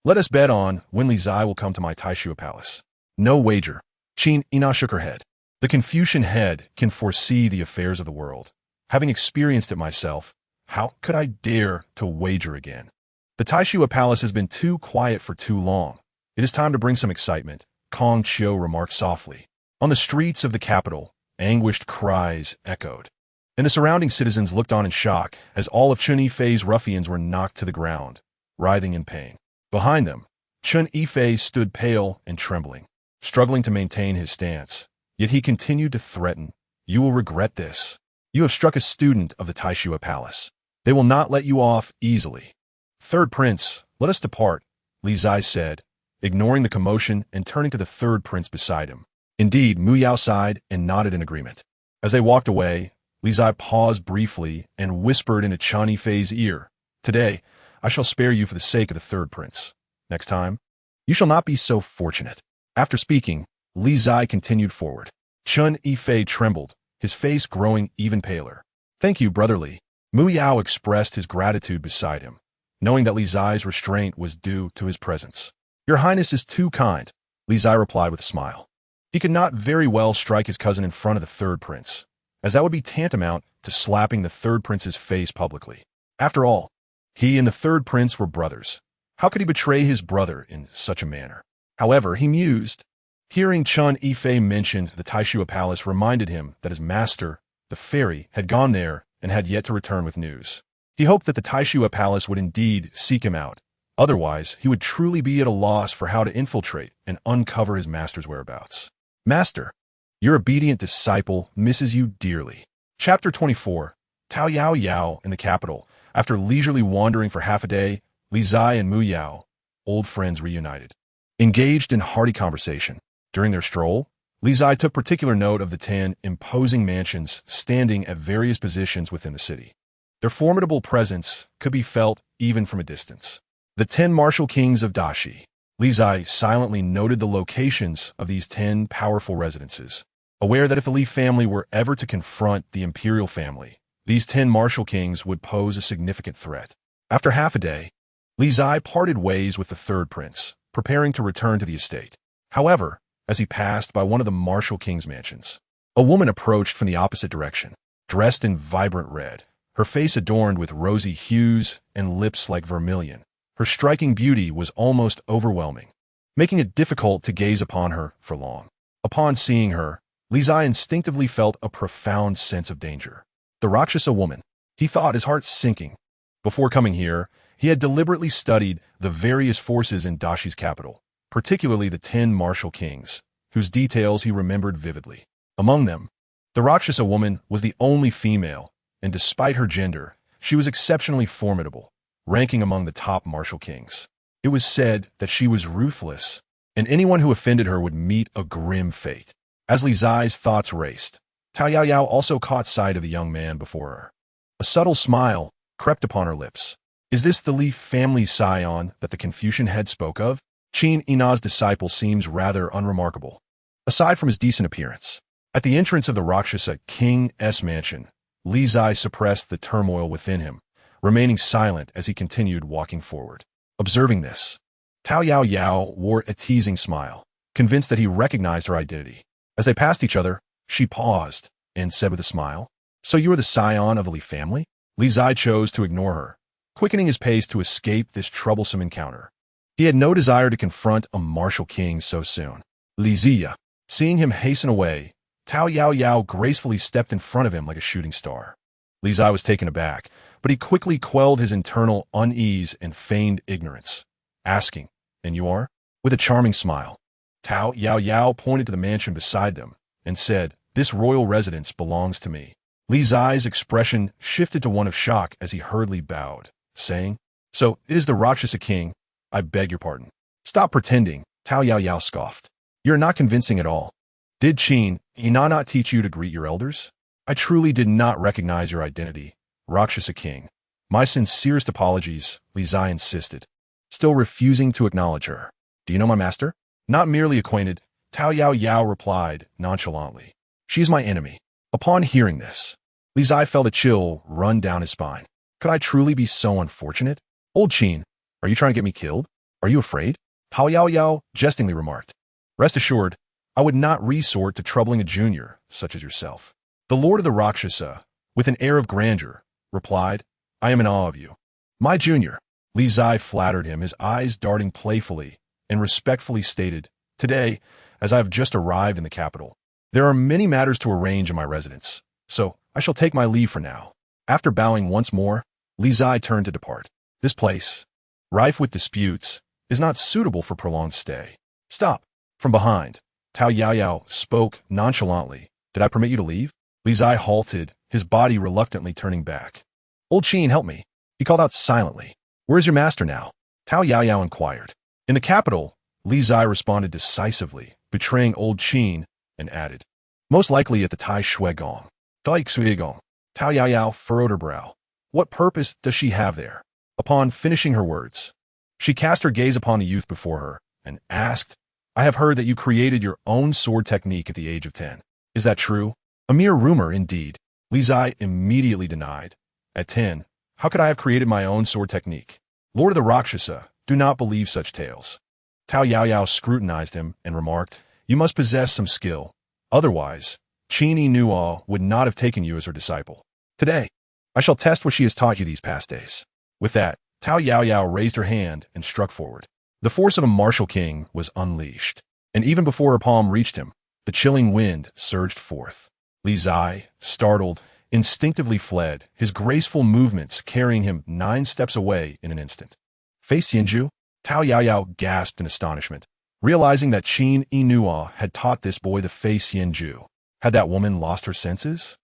"Let us bet on when Li Zai will come to my Taishua Palace." "No wager." Qin Yina shook her head. "The Confucian head can foresee the affairs of the world. Having experienced it myself, how could I dare to wager again? The Taishua Palace has been too quiet for too long. It is time to bring some excitement," Kong Chiu remarked softly. On the streets of the capital, anguished cries echoed, and the surrounding citizens looked on in shock as all of Chun Yifei's ruffians were knocked to the ground, writhing in pain. Behind them, Chun Yifei stood pale and trembling, struggling to maintain his stance. Yet he continued to threaten, "You will regret this. You have struck a student of the Taishua Palace. They will not let you off easily." "Third prince, let us depart," Li Zai said, ignoring the commotion and turning to the third prince beside him. Indeed, Mu Yao sighed and nodded in agreement. As they walked away, Li Zai paused briefly and whispered into Chun Yifei's ear, "Today, I shall spare you for the sake of the third prince. Next time, you shall not be so fortunate." After speaking, Li Zai continued forward. Chun Yifei trembled, his face growing even paler. "Thank you, Brother Li." Mu Yao expressed his gratitude beside him, knowing that Li Zai's restraint was due to his presence. "Your Highness is too kind," Li Zai replied with a smile. He could not very well strike his cousin in front of the third prince, as that would be tantamount to slapping the third prince's face publicly. After all, he and the third prince were brothers. How could he betray his brother in such a manner? However, he mused. Hearing Chun Yifei mention the Taishua Palace reminded him that his master, the fairy, had gone there and had yet to return with news. He hoped that the Taishua Palace would indeed seek him out. Otherwise, he would truly be at a loss for how to infiltrate and uncover his master's whereabouts. "Master, your obedient disciple misses you dearly." Chapter 24. Tao Yao Yao in the capital. After leisurely wandering for half a day, Li Zai and Mu Yao, old friends reunited, engaged in hearty conversation. During their stroll, Li Zai took particular note of the 10 imposing mansions standing at various positions within the city. Their formidable presence could be felt even from a distance. The 10 martial kings of Dashi. Li Zai silently noted the locations of these 10 powerful residences, aware that if the Li family were ever to confront the imperial family, these 10 martial kings would pose a significant threat. After half a day, Li Zai parted ways with the third prince, preparing to return to the estate. However, as he passed by one of the martial king's mansions, a woman approached from the opposite direction, dressed in vibrant red, her face adorned with rosy hues and lips like vermilion. Her striking beauty was almost overwhelming, making it difficult to gaze upon her for long. Upon seeing her, Li Zai instinctively felt a profound sense of danger. The Rakshasa woman, he thought, his heart sinking. Before coming here, He had deliberately studied the various forces in Dashi's capital, particularly the 10 martial kings, whose details he remembered vividly. Among them, the Rakshasa woman was the only female, and despite her gender, she was exceptionally formidable, ranking among the top martial kings. It was said that she was ruthless, and anyone who offended her would meet a grim fate. As Li Zai's thoughts raced, Tao Yaoyao also caught sight of the young man before her. A subtle smile crept upon her lips. Is this the Li family scion that the Confucian head spoke of? Qin Ina's disciple seems rather unremarkable, aside from his decent appearance. At the entrance of the Rakshasa king's mansion, Li Zai suppressed the turmoil within him, remaining silent as he continued walking forward. Observing this, Tao Yaoyao wore a teasing smile, convinced that he recognized her identity. As they passed each other, she paused and said with a smile, "So you are the scion of the Li family?" Li Zai chose to ignore her, quickening his pace to escape this troublesome encounter. He had no desire to confront a martial king so soon. Li Ziya, seeing him hasten away, Tao Yaoyao gracefully stepped in front of him like a shooting star. Li Zai was taken aback, but he quickly quelled his internal unease and feigned ignorance, asking, "And you are?" With a charming smile, Tao Yaoyao pointed to the mansion beside them and said, "This royal residence belongs to me." Li Zai's expression shifted to one of shock as he hurriedly bowed, saying, "So it is the Rakshasa king? I beg your pardon." "Stop pretending," Tao Yaoyao scoffed. "You're not convincing at all. Did Qin Ina not teach you to greet your elders? I truly did not recognize your identity, Rakshasa king." "My sincerest apologies," Li Zai insisted, still refusing to acknowledge her. "Do you know my master?" "Not merely acquainted," Tao Yaoyao replied nonchalantly. "She is my enemy." Upon hearing this, Li Zai felt a chill run down his spine. Could I truly be so unfortunate? "Old Qin, are you trying to get me killed? Are you afraid?" Tao Yaoyao jestingly remarked. "Rest assured, I would not resort to troubling a junior such as yourself." The Lord of the Rakshasa, with an air of grandeur, replied, "I am in awe of you." "My junior," Li Zai flattered him, his eyes darting playfully, and respectfully stated, "Today, as I have just arrived in the capital, there are many matters to arrange in my residence, so I shall take my leave for now." After bowing once more, Li Zai turned to depart. This place, rife with disputes, is not suitable for prolonged stay. "Stop." From behind, Tao Yaoyao spoke nonchalantly. "Did I permit you to leave?" Li Zai halted, his body reluctantly turning back. "Old Qin, help me," he called out silently. "Where is your master now?" Tao Yaoyao inquired. "In the capital," Li Zai responded decisively, betraying old Qin, and added, "Most likely at the Tai Shui Gong." Tai Shui Gong. Tao Yaoyao furrowed her brow. What purpose does she have there? Upon finishing her words, she cast her gaze upon the youth before her and asked, "I have heard that you created your own sword technique at the age of 10. Is that true?" "A mere rumor, indeed," Li Zai immediately denied. "At 10, how could I have created my own sword technique? Lord of the Rakshasa, do not believe such tales." Tao Yaoyao scrutinized him and remarked, "You must possess some skill. Otherwise, Qin Inua would not have taken you as her disciple. Today, I shall test what she has taught you these past days." With that, Tao Yaoyao raised her hand and struck forward. The force of a martial king was unleashed, and even before her palm reached him, the chilling wind surged forth. Li Zai, startled, instinctively fled, his graceful movements carrying him 9 steps away in an instant. "Fei Xianju?" Tao Yaoyao gasped in astonishment, realizing that Qin Inua had taught this boy the Fei Xianju. Had that woman lost her senses?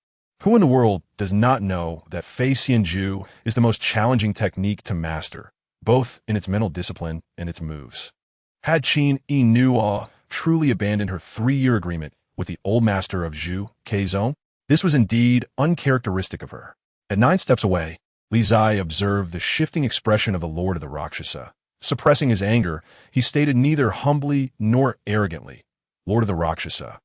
Who in the world does not know that Fei Xianju is the most challenging technique to master, both in its mental discipline and its moves? Had Qin Inua truly abandoned her 3-year agreement with the old master of Zhu Keizong? This was indeed uncharacteristic of her. At 9 steps away, Li Zai observed the shifting expression of the Lord of the Rakshasa. Suppressing his anger, he stated neither humbly nor arrogantly, "Lord of the Rakshasa,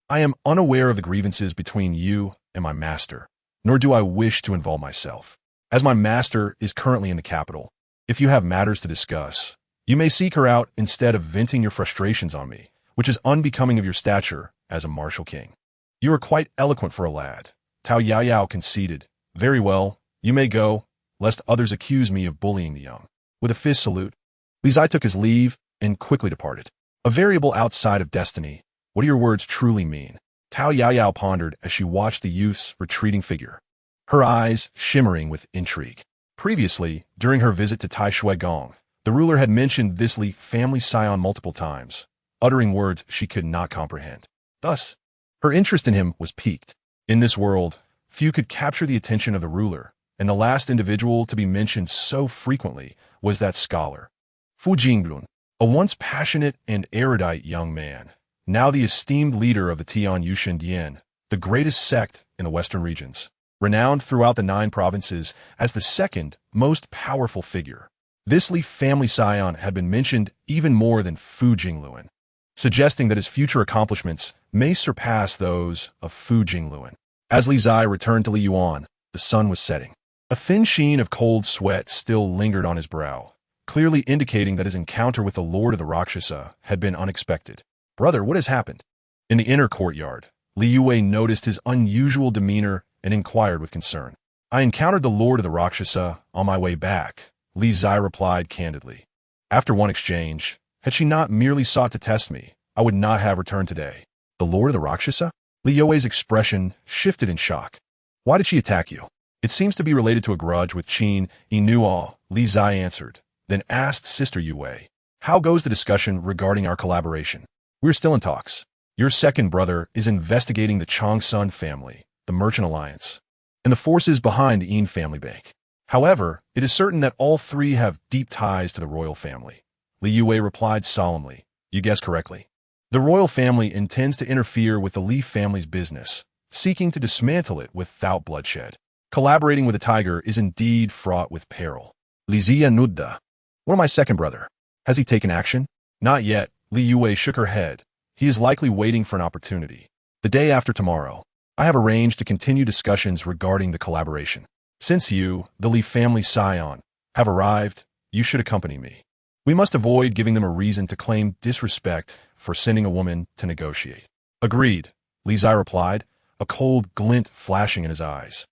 I am unaware of the grievances between you and my master, nor do I wish to involve myself. As my master is currently in the capital, if you have matters to discuss, you may seek her out instead of venting your frustrations on me, which is unbecoming of your stature as a martial king." "You are quite eloquent for a lad," Tao Yaoyao conceded. "Very well, you may go, lest others accuse me of bullying the young." With a fist salute, Li Zai took his leave and quickly departed. "A variable outside of destiny. What do your words truly mean?" Tao Yaoyao pondered as she watched the youth's retreating figure, her eyes shimmering with intrigue. Previously, during her visit to Tai Shuigong, the ruler had mentioned this Li family scion multiple times, uttering words she could not comprehend. Thus, her interest in him was piqued. In this world, few could capture the attention of the ruler, and the last individual to be mentioned so frequently was that scholar, Fu Jinglun, a once passionate and erudite young man, now the esteemed leader of the Tian Yushin Dian, the greatest sect in the western regions, renowned throughout the 9 provinces as the second most powerful figure. This Li family scion had been mentioned even more than Fu Jingluan, suggesting that his future accomplishments may surpass those of Fu Jingluan. As Li Zai returned to Li Yuan, the sun was setting. A thin sheen of cold sweat still lingered on his brow, clearly indicating that his encounter with the Lord of the Rakshasa had been unexpected. "Brother, what has happened?" In the inner courtyard, Li Yue noticed his unusual demeanor and inquired with concern. "I encountered the Lord of the Rakshasa on my way back," Li Zai replied candidly. After one exchange, had she not merely sought to test me, I would not have returned today. "The Lord of the Rakshasa?" Li Yue's expression shifted in shock. "Why did she attack you?" "It seems to be related to a grudge with Qin Inuo," Li Zai answered, then asked Sister Yue, "How goes the discussion regarding our collaboration?" "We're still in talks. Your second brother is investigating the Changsun family, the Merchant Alliance, and the forces behind the Yin family bank. However, it is certain that all 3 have deep ties to the royal family." Li Yue replied solemnly, "You guessed correctly. The royal family intends to interfere with the Li family's business, seeking to dismantle it without bloodshed. Collaborating with a tiger is indeed fraught with peril." Li Zia Nudda. "What of my second brother? Has he taken action?" "Not yet," Li Yue shook her head. "He is likely waiting for an opportunity. The day after tomorrow, I have arranged to continue discussions regarding the collaboration. Since you, the Li family scion, have arrived, you should accompany me. We must avoid giving them a reason to claim disrespect for sending a woman to negotiate." "Agreed," Li Zai replied, a cold glint flashing in his eyes.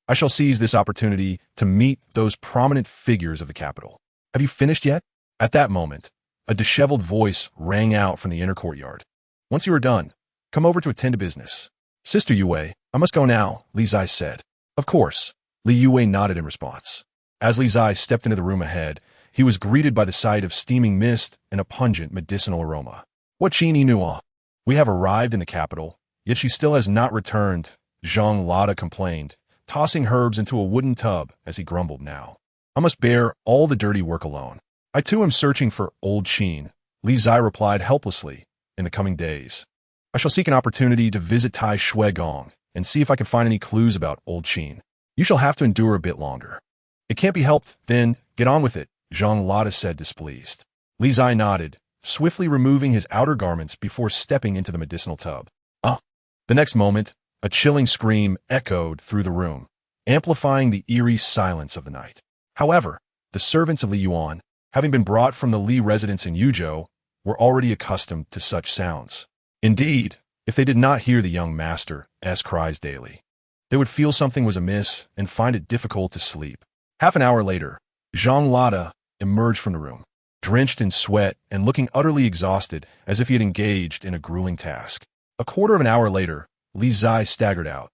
"I shall seize this opportunity to meet those prominent figures of the capital." "Have you finished yet?" At that moment, a disheveled voice rang out from the inner courtyard. "Once you are done, come over to attend to business." "Sister Yue, I must go now," Li Zai said. "Of course." Li Yue nodded in response. As Li Zai stepped into the room ahead, he was greeted by the sight of steaming mist and a pungent medicinal aroma. "What Qin Inuo? We have arrived in the capital, yet she still has not returned," Zhang Lada complained, tossing herbs into a wooden tub as he grumbled now. "I must bear all the dirty work alone." "I too am searching for old Qin," Li Zai replied helplessly. "In the coming days, I shall seek an opportunity to visit Tai Shuigong and see if I can find any clues about old Qin. You shall have to endure a bit longer." "It can't be helped, then get on with it," Zhang Lada said displeased. Li Zai nodded, swiftly removing his outer garments before stepping into the medicinal tub. "Ah!" The next moment, a chilling scream echoed through the room, amplifying the eerie silence of the night. However, the servants of Li Yuan, having been brought from the Li residence in Yuzhou, were already accustomed to such sounds. Indeed, if they did not hear the young master's cries daily, they would feel something was amiss and find it difficult to sleep. Half an hour later, Zhang Lada emerged from the room, drenched in sweat and looking utterly exhausted as if he had engaged in a grueling task. A quarter of an hour later, Li Zai staggered out,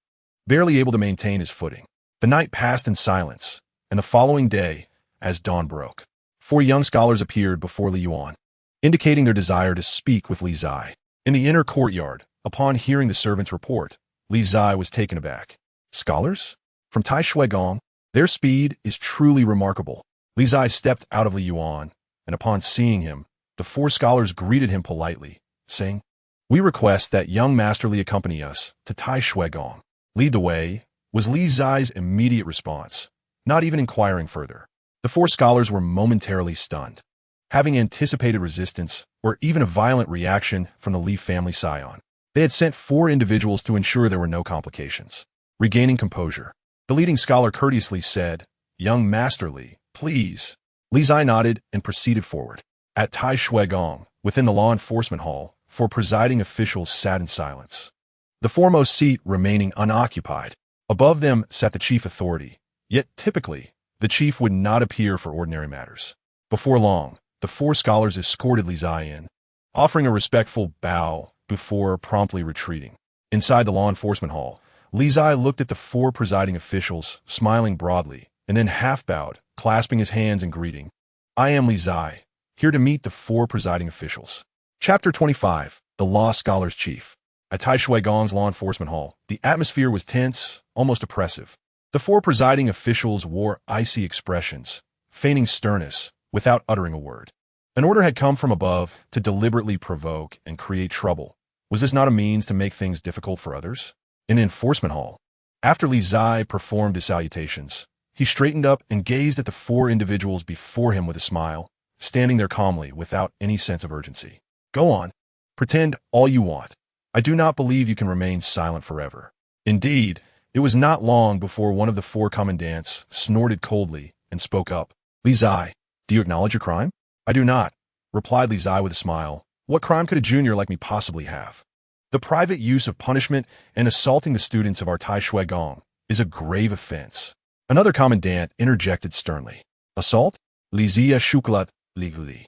barely able to maintain his footing. The night passed in silence, and the following day, as dawn broke, 4 young scholars appeared before Li Yuan, indicating their desire to speak with Li Zai. In the inner courtyard, upon hearing the servant's report, Li Zai was taken aback. "Scholars? From Tai Shuigong? Their speed is truly remarkable." Li Zai stepped out of Li Yuan, and upon seeing him, the 4 scholars greeted him politely, saying, "We request that young Master Li accompany us to Tai Shuigong. Lead the way," was Li Zai's immediate response, not even inquiring further. The 4 scholars were momentarily stunned, having anticipated resistance or even a violent reaction from the Li family scion. They had sent 4 individuals to ensure there were no complications. Regaining composure, the leading scholar courteously said, "Young Master Li, please." Li Zai nodded and proceeded forward. At Tai Shuigong, within the law enforcement hall, 4 presiding officials sat in silence, the foremost seat remaining unoccupied. Above them sat the chief authority, yet typically, the chief would not appear for ordinary matters. Before long, the 4 scholars escorted Li Zai in, offering a respectful bow before promptly retreating. Inside the law enforcement hall, Li Zai looked at the 4 presiding officials, smiling broadly, and then half-bowed, clasping his hands in greeting. I am Li Qingzhi, here to meet the 4 presiding officials. Chapter 25, The Law Scholar's Chief. At Tai Shuigong's law enforcement hall, the atmosphere was tense, almost oppressive. The 4 presiding officials wore icy expressions, feigning sternness, without uttering a word. An order had come from above to deliberately provoke and create trouble. Was this not a means to make things difficult for others? In the enforcement hall, after Li Qingzhi performed his salutations, he straightened up and gazed at the 4 individuals before him with a smile, standing there calmly without any sense of urgency. Go on. Pretend all you want. I do not believe you can remain silent forever. Indeed, it was not long before one of the 4 commandants snorted coldly and spoke up. Li Qingzhi, do you acknowledge your crime? I do not, replied Li Qingzhi with a smile. What crime could a junior like me possibly have? The private use of punishment and assaulting the students of our Tai Shuigong is a grave offense. Another commandant interjected sternly. Assault? Li Qingzhi shukulat legally.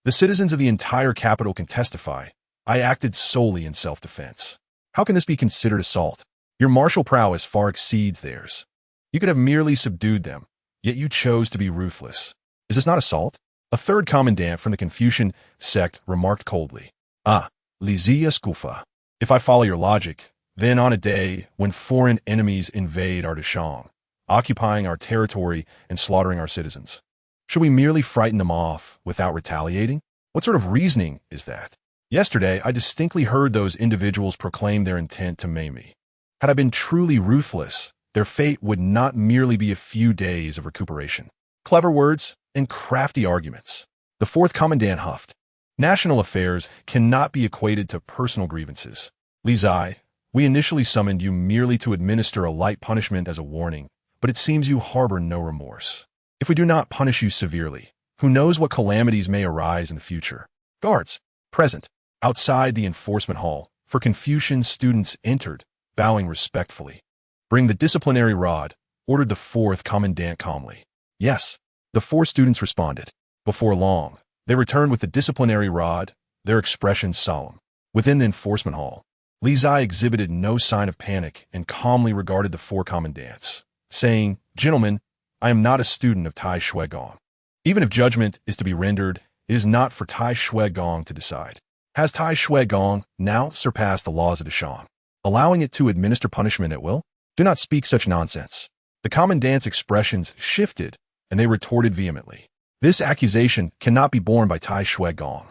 The citizens of the entire capital can testify. I acted solely in self-defense. How can this be considered assault? Your martial prowess far exceeds theirs. You could have merely subdued them, yet you chose to be ruthless. Is this not assault? A third commandant from the Confucian sect remarked coldly. Ah, Li Qingzhi skufa. If I follow your logic, then on a day when foreign enemies invade our Dashang, occupying our territory and slaughtering our citizens, should we merely frighten them off without retaliating? What sort of reasoning is that? Yesterday, I distinctly heard those individuals proclaim their intent to maim me. Had I been truly ruthless, their fate would not merely be a few days of recuperation. Clever words and crafty arguments. The 4th commandant huffed. National affairs cannot be equated to personal grievances. Li Qingzhi, we initially summoned you merely to administer a light punishment as a warning, but it seems you harbor no remorse. If we do not punish you severely, who knows what calamities may arise in the future? Guards, present, outside the enforcement hall, for Confucian students entered, bowing respectfully. Bring the disciplinary rod, ordered the 4th commandant calmly. Yes, the 4 students responded. Before long, they returned with the disciplinary rod, their expressions solemn. Within the enforcement hall, Li Qingzhi exhibited no sign of panic and calmly regarded the 4 commandants, saying, Gentlemen, I am not a student of Tai Shuigong. Even if judgment is to be rendered, it is not for Tai Shuigong to decide. Has Tai Shuigong now surpassed the laws of Dashang, allowing it to administer punishment at will? Do not speak such nonsense. The commandant's expressions shifted, and they retorted vehemently. This accusation cannot be borne by Tai Shuigong.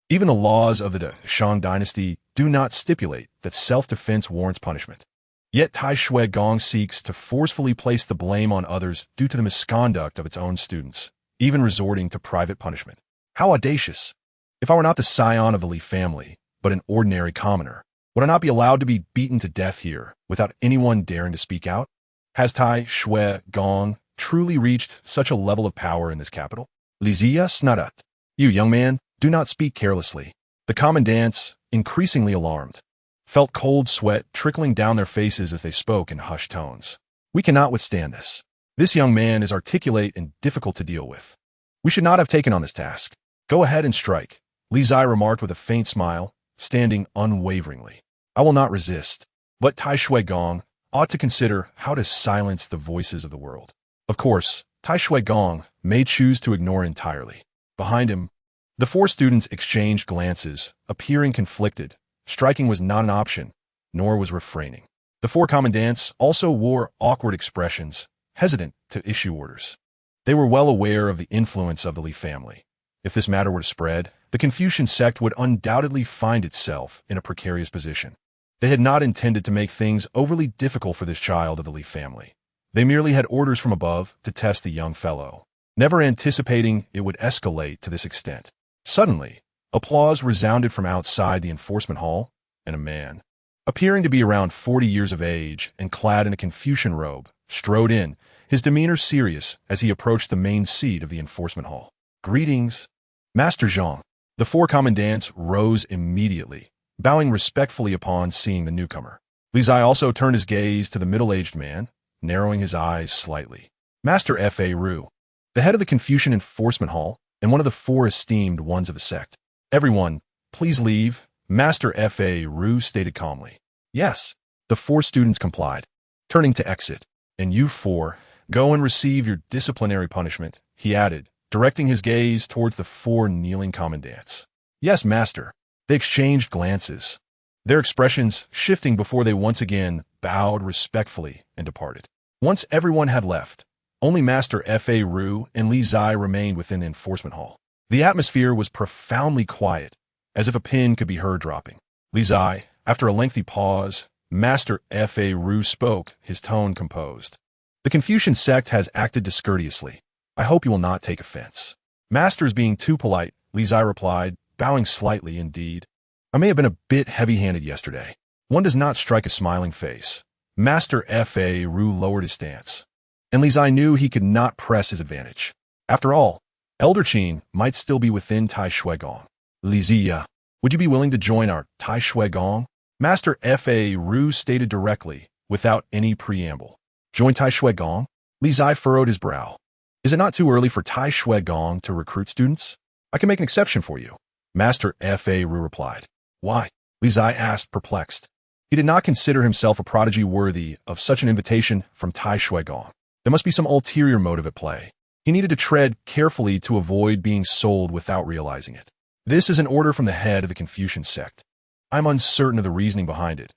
Even the laws of the Shang dynasty do not stipulate that self-defense warrants punishment. Yet Tai Shuigong seeks to forcefully place the blame on others due to the misconduct of its own students, even resorting to private punishment. How audacious! If I were not the scion of the Li family, but an ordinary commoner, would I not be allowed to be beaten to death here without anyone daring to speak out? Has Tai Shuigong truly reached such a level of power in this capital? Li Qingzhi snadat. You, young man, do not speak carelessly. The commandants, increasingly alarmed, felt cold sweat trickling down their faces as they spoke in hushed tones. We cannot withstand this. This young man is articulate and difficult to deal with. We should not have taken on this task. Go ahead and strike, Li Qingzhi remarked with a faint smile, standing unwaveringly. I will not resist, but Tai Shuigong ought to consider how to silence the voices of the world. Of course, Tai Shuigong may choose to ignore entirely. Behind him, the 4 students exchanged glances, appearing conflicted. Striking was not an option, nor was refraining. The 4 commandants also wore awkward expressions, hesitant to issue orders. They were well aware of the influence of the Li family. If this matter were to spread, the Confucian sect would undoubtedly find itself in a precarious position. They had not intended to make things overly difficult for this child of the Li family. They merely had orders from above to test the young fellow, never anticipating it would escalate to this extent. Suddenly, applause resounded from outside the enforcement hall, and a man, appearing to be around 40 years of age and clad in a Confucian robe, strode in, his demeanor serious as he approached the main seat of the enforcement hall. Greetings, Master Zhang. The 4 commandants rose immediately, bowing respectfully upon seeing the newcomer. Li Qingzhi also turned his gaze to the middle-aged man, narrowing his eyes slightly. Master Fa Ru, the head of the Confucian enforcement hall, and one of the 4 esteemed ones of the sect. Everyone, please leave, Master Fa Ru stated calmly. Yes, the 4 students complied, turning to exit. And you 4, Go and receive your disciplinary punishment, he added, directing his gaze towards the 4 kneeling commandants. Yes, master. They exchanged glances, their expressions shifting before they once again bowed respectfully and departed. Once everyone had left, only Master Fa Ru and Li Qingzhi remained within the enforcement hall. The atmosphere was profoundly quiet, as if a pin could be heard dropping. Li Qingzhi, after a lengthy pause, Master Fa Ru spoke, his tone composed. The Confucian sect has acted discourteously. I hope you will not take offense. Master is being too polite, Li Qingzhi replied, bowing slightly indeed. I may have been a bit heavy-handed yesterday. One does not strike a smiling face. Master Fa Ru lowered his stance, and Li Qingzhi knew he could not press his advantage. After all, Elder Qin might still be within Tai Shui Gong. Li Qingzhi, would you be willing to join our Tai Shui Gong? Master Fa Ru stated directly, without any preamble. Join Tai Shui Gong? Li Qingzhi furrowed his brow. Is it not too early for Tai Shui Gong to recruit students? I can make an exception for you. Master Fa Ru replied. Why? Li Qingzhi asked, perplexed. He did not consider himself a prodigy worthy of such an invitation from Tai Shui Gong. There must be some ulterior motive at play. He needed to tread carefully to avoid being sold without realizing it. This is an order from the head of the Confucian sect. I'm uncertain of the reasoning behind it.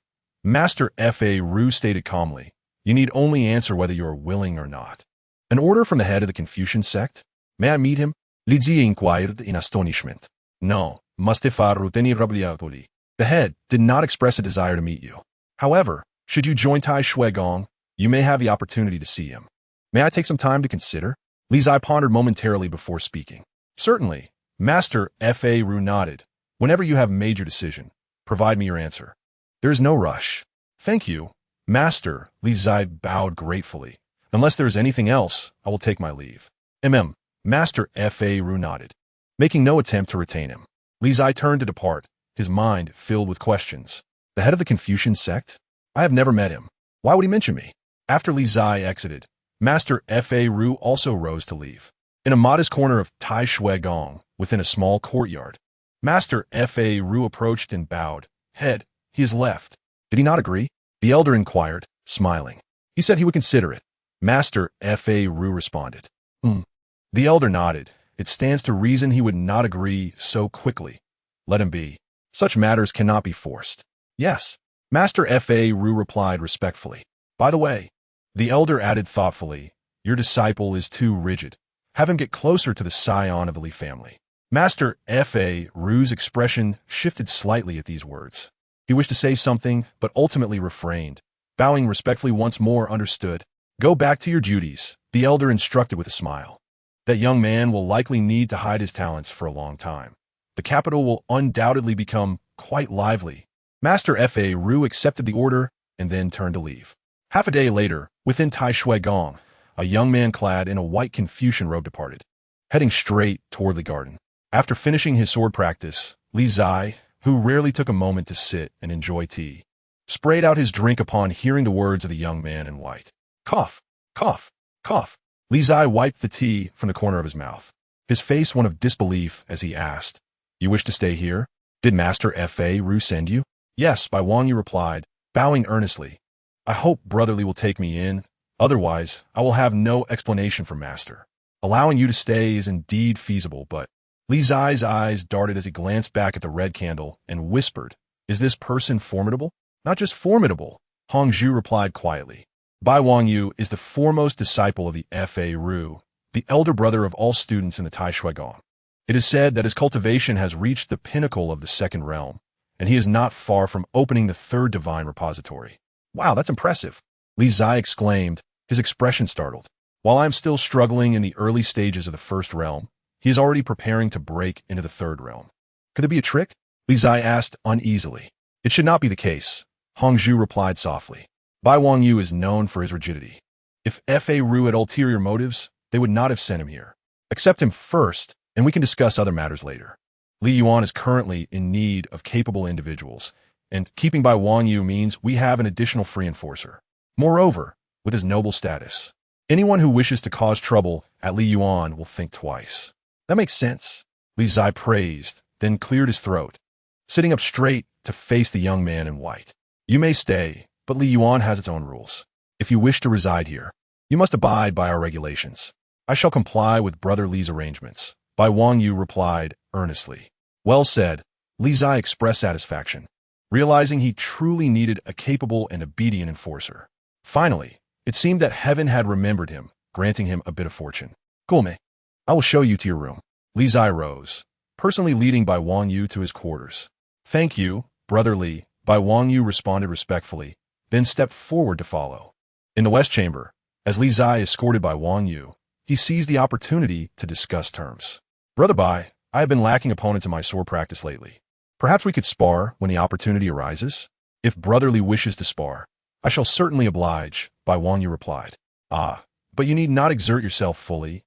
Master Fa Ru stated calmly. You need only answer whether you are willing or not. An order from the head of the Confucian sect? May I meet him? Li Qingzhi inquired in astonishment. No, the head did not express a desire to meet you. However, should you join Tai Shui Gong, you may have the opportunity to see him. May I take some time to consider? Li Qingzhi pondered momentarily before speaking. Certainly. Master Fa Ru nodded. Whenever you have made your decision, provide me your answer. There is no rush. Thank you, Master. Li Qingzhi bowed gratefully. Unless there is anything else, I will take my leave. Master Fa Ru nodded, making no attempt to retain him. Li Qingzhi turned to depart, his mind filled with questions. The head of the Confucian sect? I have never met him. Why would he mention me? After Li Qingzhi exited, Master Fa Ru also rose to leave. In a modest corner of Tai Shui Gong, within a small courtyard, Master Fa Ru approached and bowed. Head, he has left. Did he not agree? The elder inquired, smiling. He said he would consider it. Master Fa Ru responded. The elder nodded. It stands to reason he would not agree so quickly. Let him be. Such matters cannot be forced. Yes. Master Fa Ru replied respectfully. By the way, the elder added thoughtfully, your disciple is too rigid. Have him get closer to the scion of the Li family. Master Fa Ru's expression shifted slightly at these words. He wished to say something, but ultimately refrained. Bowing respectfully once more, understood. Go back to your duties, the elder instructed with a smile. That young man will likely need to hide his talents for a long time. The capital will undoubtedly become quite lively. Master Fa Ru accepted the order and then turned to leave. Half a day later, within Tai Shui Gong, a young man clad in a white Confucian robe departed, heading straight toward the garden. After finishing his sword practice, Li Qingzhi, who rarely took a moment to sit and enjoy tea, sprayed out his drink upon hearing the words of the young man in white. Cough, cough, cough. Li Qingzhi wiped the tea from the corner of his mouth, his face one of disbelief as he asked, You wish to stay here? Did Master Fa Ru send you? Yes, Bai Wangyu replied, bowing earnestly. I hope Brotherly will take me in, otherwise I will have no explanation for Master. Allowing you to stay is indeed feasible, but Li Qingzhi's eyes darted as he glanced back at the red candle and whispered, Is this person formidable? Not just formidable, Hong Zhu replied quietly. Bai Wangyu is the foremost disciple of the Fa Ru, the elder brother of all students in the Tai Shui Gong. It is said that his cultivation has reached the pinnacle of the second realm, and he is not far from opening the third divine repository. Wow, that's impressive, Li Qingzhi exclaimed, his expression startled. While I am still struggling in the early stages of the first realm, he is already preparing to break into the third realm. Could there be a trick? Li Qingzhi asked uneasily. It should not be the case, Hong Zhu replied softly. Bai Wangyu is known for his rigidity. If Fa Ru had ulterior motives, they would not have sent him here. Accept him first, and we can discuss other matters later. Li Yuan is currently in need of capable individuals, and keeping Bai Wangyu means we have an additional free enforcer. Moreover, with his noble status, anyone who wishes to cause trouble at Li Yuan will think twice. That makes sense, Li Qingzhi praised, then cleared his throat, sitting up straight to face the young man in white. You may stay, but Li Yuan has its own rules. If you wish to reside here, You must abide by our regulations. I shall comply with Brother Li's arrangements. Bai Wangyu replied earnestly. Well said. Li Zai expressed satisfaction, realizing he truly needed a capable and obedient enforcer. Finally, it seemed that heaven had remembered him, granting him a bit of fortune. Gulme, I will show you to your room. Li Zai rose, personally leading Bai Wangyu to his quarters. Thank you, Brother Li, Bai Wangyu responded respectfully, then stepped forward to follow. In the West Chamber, as Li Zai escorted Bai Wangyu, he seized the opportunity to discuss terms. Brother Bai, I have been lacking opponents in my sword practice lately. Perhaps we could spar when the opportunity arises? If Brother Li wishes to spar, I shall certainly oblige, Bai Wangyu replied. Ah, but you need not exert yourself fully,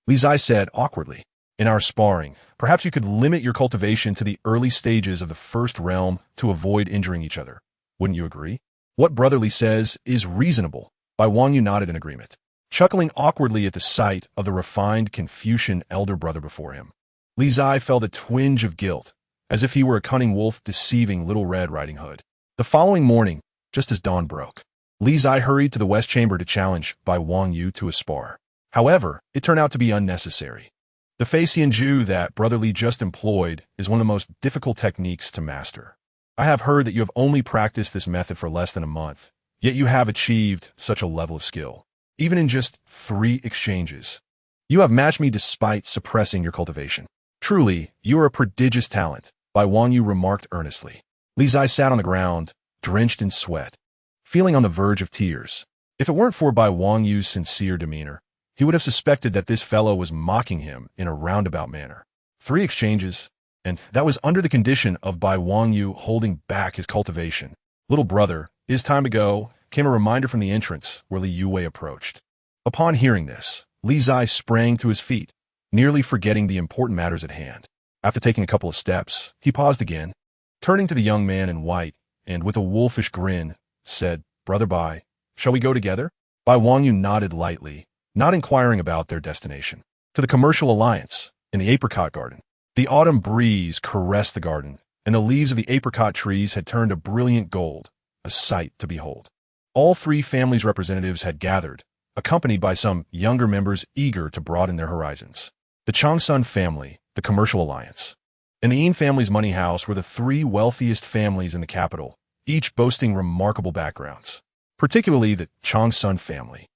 Li Zai said awkwardly. In our sparring, perhaps you could limit your cultivation to the early stages of the first realm to avoid injuring each other. Wouldn't you agree? What Brother Li says is reasonable. Bai Wangyu nodded in agreement, chuckling awkwardly at the sight of the refined Confucian elder brother before him. Li Zai felt a twinge of guilt, as if he were a cunning wolf deceiving Little Red Riding Hood. The following morning, just as dawn broke, Li Zai hurried to the West Chamber to challenge Bai Wangyu to a spar. However, it turned out to be unnecessary. The Fei Xianju that Brother Li just employed is one of the most difficult techniques to master. I have heard that you have only practiced this method for less than a month, yet you have achieved such a level of skill, even in just 3 exchanges. You have matched me despite suppressing your cultivation. Truly, you are a prodigious talent, Bai Wangyu remarked earnestly. Li Zai sat on the ground, drenched in sweat, feeling on the verge of tears. If it weren't for Bai Wangyu's sincere demeanor, he would have suspected that this fellow was mocking him in a roundabout manner. 3 exchanges, and that was under the condition of Bai Wangyu holding back his cultivation. Little brother, it is time to go, came a reminder from the entrance where Li Yue approached. Upon hearing this, Li Zai sprang to his feet, nearly forgetting the important matters at hand. After taking a couple of steps, he paused again, turning to the young man in white, and with a wolfish grin, said, Brother Bai, shall we go together? Bai Wangyu nodded lightly, not inquiring about their destination. To the commercial alliance, in the apricot garden. The autumn breeze caressed the garden, and the leaves of the apricot trees had turned a brilliant gold, a sight to behold. All 3 families' representatives had gathered, accompanied by some younger members eager to broaden their horizons. The Changsun family, the commercial alliance, and the Yin family's money house were the 3 wealthiest families in the capital, each boasting remarkable backgrounds, particularly the Changsun family,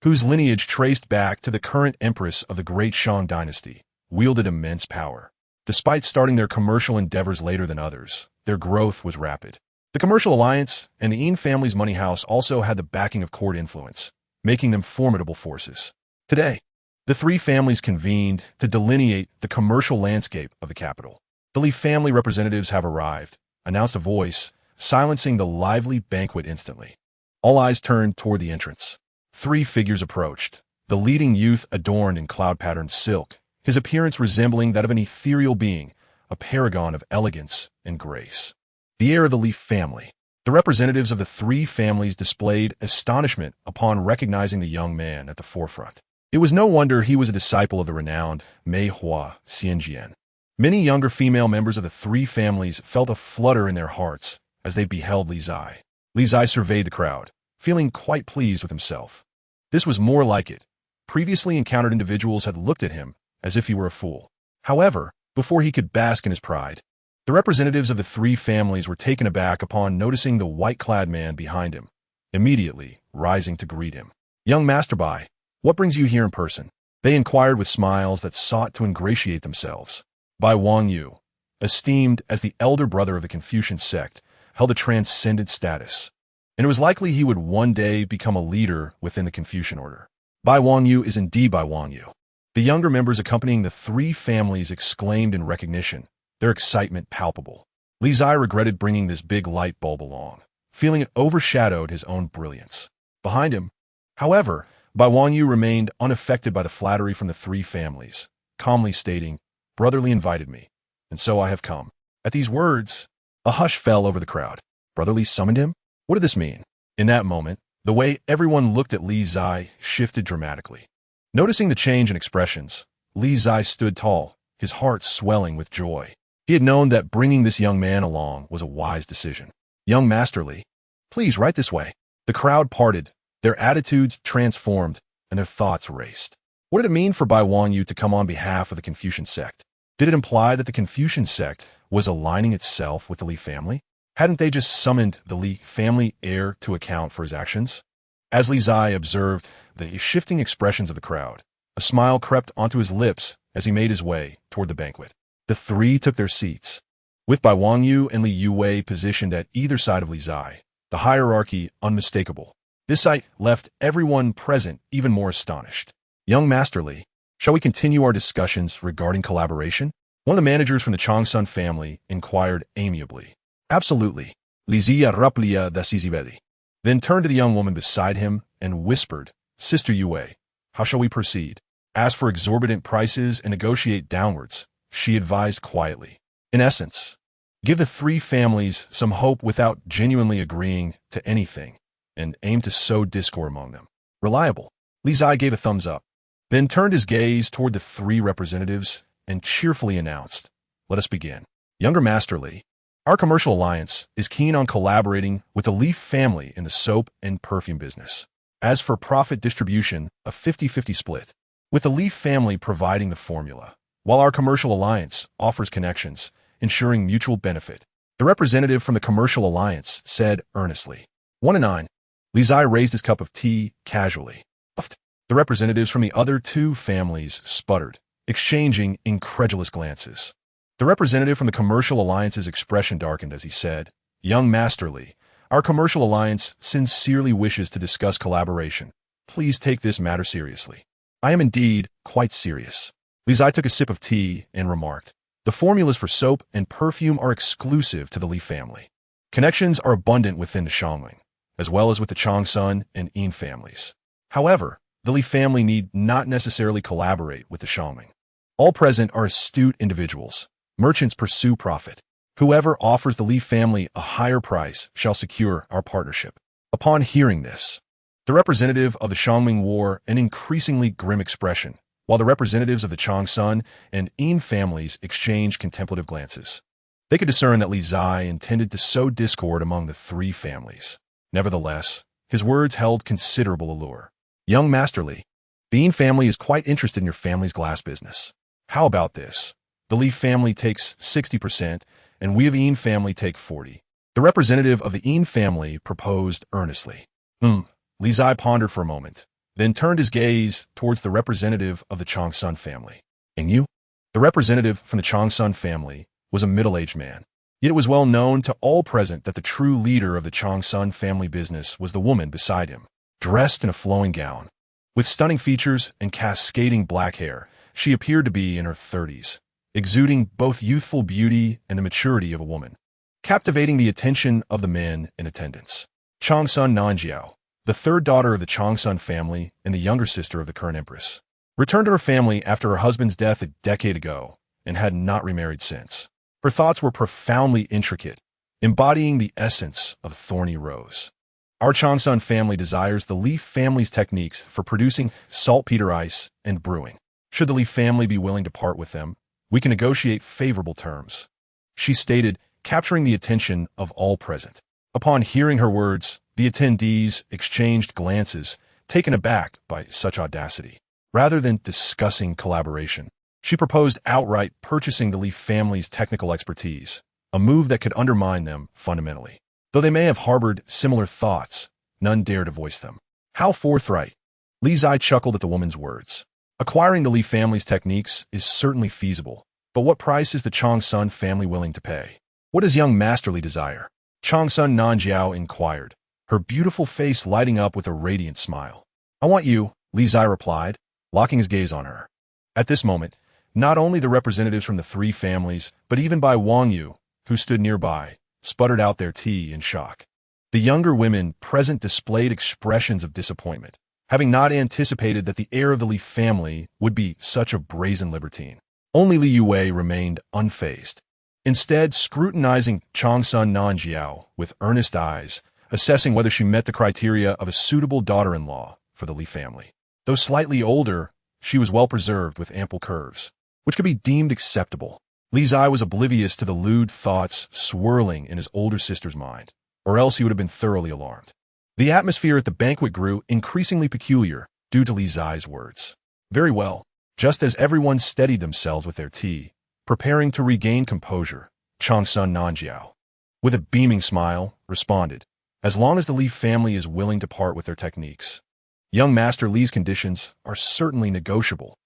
whose lineage traced back to the current empress of the Great Shang dynasty, wielded immense power. Despite starting their commercial endeavors later than others, their growth was rapid. The commercial alliance and the Yin family's money house also had the backing of court influence, making them formidable forces. Today, the 3 families convened to delineate the commercial landscape of the capital. The Li family representatives have arrived, announced a voice, silencing the lively banquet instantly. All eyes turned toward the entrance. 3 figures approached, the leading youth adorned in cloud-patterned silk, his appearance resembling that of an ethereal being, a paragon of elegance and grace. The heir of the Li family. The representatives of the 3 families displayed astonishment upon recognizing the young man at the forefront. It was no wonder he was a disciple of the renowned Mei Hua Xianjian. Many younger female members of the 3 families felt a flutter in their hearts as they beheld Li Zai. Li Zai surveyed the crowd, feeling quite pleased with himself. This was more like it. Previously encountered individuals had looked at him as if he were a fool. However, before he could bask in his pride, the representatives of the 3 families were taken aback upon noticing the white-clad man behind him, immediately rising to greet him. Young Master Bai, what brings you here in person? They inquired with smiles that sought to ingratiate themselves. Bai Wangyu, esteemed as the elder brother of the Confucian sect, held a transcendent status, and it was likely he would one day become a leader within the Confucian order. Bai Wangyu is indeed Bai Wangyu. The younger members accompanying the 3 families exclaimed in recognition, their excitement palpable. Li Zai regretted bringing this big light bulb along, feeling it overshadowed his own brilliance. Behind him, however, Bai Wangyu remained unaffected by the flattery from the 3 families, calmly stating, Brother Li invited me, and so I have come. At these words, a hush fell over the crowd. Brother Li summoned him? What did this mean? In that moment, the way everyone looked at Li Zai shifted dramatically. Noticing the change in expressions, Li Zai stood tall, his heart swelling with joy. He had known that bringing this young man along was a wise decision. Young Master Li, please right this way. The crowd parted, their attitudes transformed, and their thoughts raced. What did it mean for Bai Wangyu to come on behalf of the Confucian sect? Did it imply that the Confucian sect was aligning itself with the Li family? Hadn't they just summoned the Li family heir to account for his actions? As Li Zai observed the shifting expressions of the crowd, a smile crept onto his lips as he made his way toward the banquet. The three took their seats. With Bai Wangyu and Li Yuwei positioned at either side of Li Zai, the hierarchy unmistakable. This sight left everyone present even more astonished. Young Master Li, shall we continue our discussions regarding collaboration? One of the managers from the Changsun family inquired amiably. Absolutely. Li Zia raplia da Sizibedi. Then turned to the young woman beside him and whispered, Sister Yue, how shall we proceed? Ask for exorbitant prices and negotiate downwards, she advised quietly. In essence, give the three families some hope without genuinely agreeing to anything, and aim to sow discord among them. Reliable. Li Zai gave a thumbs up, then turned his gaze toward the three representatives and cheerfully announced, Let us begin. Younger Master Li, our commercial alliance is keen on collaborating with the Li family in the soap and perfume business. As for profit distribution, a 50-50 split, with the Li family providing the formula, while our commercial alliance offers connections, ensuring mutual benefit. The representative from the commercial alliance said earnestly. 1-9. Li Zai raised his cup of tea casually. The representatives from the other two families sputtered, exchanging incredulous glances. The representative from the commercial alliance's expression darkened as he said, Young Master Li, our commercial alliance sincerely wishes to discuss collaboration. Please take this matter seriously. I am indeed quite serious. Li Zai took a sip of tea and remarked, The formulas for soap and perfume are exclusive to the Li family. Connections are abundant within the Shangling, as well as with the Changsun and Yin families. However, the Li family need not necessarily collaborate with the Shangling. All present are astute individuals. Merchants pursue profit. Whoever offers the Li family a higher price shall secure our partnership. Upon hearing this, the representative of the Shangming wore an increasingly grim expression, while the representatives of the Changsun and Yin families exchanged contemplative glances. They could discern that Li Zai intended to sow discord among the three families. Nevertheless, his words held considerable allure. Young Master Li, the Yin family is quite interested in your family's glass business. How about this? The Li family takes 60%, and we of the Yin family take 40%. The representative of the Yin family proposed earnestly. Li Zai pondered for a moment, then turned his gaze towards the representative of the Changsun family. And you? The representative from the Changsun family was a middle-aged man. Yet it was well known to all present that the true leader of the Changsun family business was the woman beside him, dressed in a flowing gown. With stunning features and cascading black hair, she appeared to be in her 30s, exuding both youthful beauty and the maturity of a woman, captivating the attention of the men in attendance. Changsun Nanjiao, the third daughter of the Changsun family and the younger sister of the current empress, returned to her family after her husband's death a decade ago and had not remarried since. Her thoughts were profoundly intricate, embodying the essence of a thorny rose. Our Changsun family desires the Li family's techniques for producing saltpeter ice and brewing. Should the Li family be willing to part with them, we can negotiate favorable terms, she stated, capturing the attention of all present. Upon hearing her words, the attendees exchanged glances, taken aback by such audacity. Rather than discussing collaboration, she proposed outright purchasing the Li family's technical expertise, a move that could undermine them fundamentally. Though they may have harbored similar thoughts, none dared to voice them. How forthright! Li Zai chuckled at the woman's words. Acquiring the Li family's techniques is certainly feasible, but what price is the Changsun family willing to pay? What does young Master Li desire? Changsun Nanjiao inquired, her beautiful face lighting up with a radiant smile. I want you, Li Zai replied, locking his gaze on her. At this moment, not only the representatives from the three families, but even Bai Wangyu, who stood nearby, sputtered out their tea in shock. The younger women present displayed expressions of disappointment, having not anticipated that the heir of the Li family would be such a brazen libertine. Only Li Yue remained unfazed, instead scrutinizing Changsun Nanjiao with earnest eyes, assessing whether she met the criteria of a suitable daughter-in-law for the Li family. Though slightly older, she was well preserved with ample curves, which could be deemed acceptable. Li Zai was oblivious to the lewd thoughts swirling in his older sister's mind, or else he would have been thoroughly alarmed. The atmosphere at the banquet grew increasingly peculiar due to Li Zai's words. Very well. Just as everyone steadied themselves with their tea, preparing to regain composure, Changsun Nanjiao, with a beaming smile, responded, as long as the Li family is willing to part with their techniques. Young Master Li's conditions are certainly negotiable.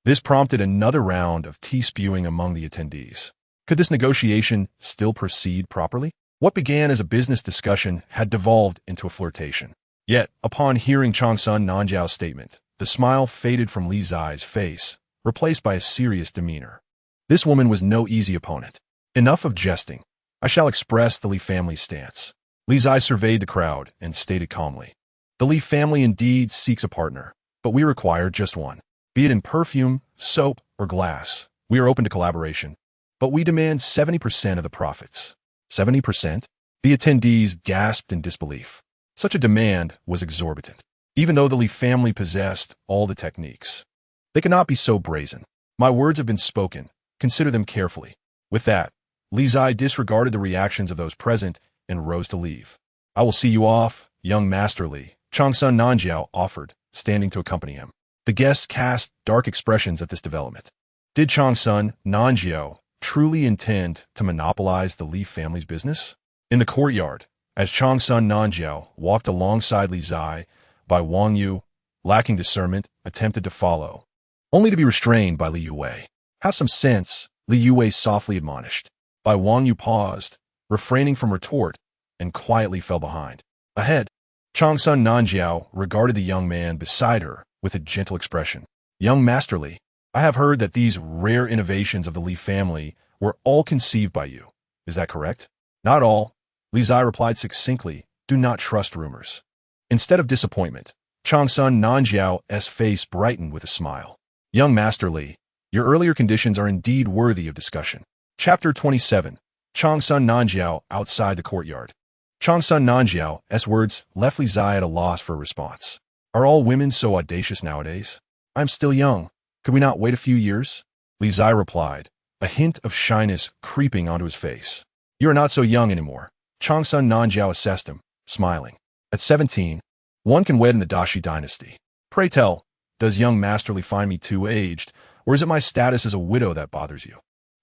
This prompted another round of tea spewing among the attendees. Could this negotiation still proceed properly? What began as a business discussion had devolved into a flirtation. Yet, upon hearing Changsun Nanjiao's statement, the smile faded from Li Zai's face, replaced by a serious demeanor. This woman was no easy opponent. Enough of jesting. I shall express the Li family's stance. Li Zai surveyed the crowd and stated calmly, the Li family indeed seeks a partner, but we require just one. Be it in perfume, soap, or glass, we are open to collaboration, but we demand 70% of the profits. 70%? The attendees gasped in disbelief. Such a demand was exorbitant. Even though the Li family possessed all the techniques, they could not be so brazen. My words have been spoken. Consider them carefully. With that, Li Zai disregarded the reactions of those present and rose to leave. I will see you off, young Master Li, Changsun Nanjiao offered, standing to accompany him. The guests cast dark expressions at this development. Did Changsun Nanjiao truly intend to monopolize the Li family's business? In the courtyard, as Changsun Nanjiao walked alongside Li Zai, Bai Wangyu, lacking discernment, attempted to follow, only to be restrained by Li Yue. Have some sense, Li Yue softly admonished. Bai Wangyu paused, refraining from retort, and quietly fell behind. Ahead, Changsun Nanjiao regarded the young man beside her with a gentle expression. Young Master Li, I have heard that these rare innovations of the Li family were all conceived by you. Is that correct? Not all, Li Zai replied succinctly. Do not trust rumors. Instead of disappointment, Changsun Nanjiao's face brightened with a smile. Young Master Li, your earlier conditions are indeed worthy of discussion. Chapter 27. Changsun Nanjiao outside the courtyard. Changsun Nanjiao's words left Li Zai at a loss for a response. Are all women so audacious nowadays? I'm still young. Could we not wait a few years? Li Zai replied, a hint of shyness creeping onto his face. You are not so young anymore, Changsun Nanjiao assessed him, smiling. At 17, one can wed in the Dashi dynasty. Pray tell, does young Master Li find me too aged, or is it my status as a widow that bothers you?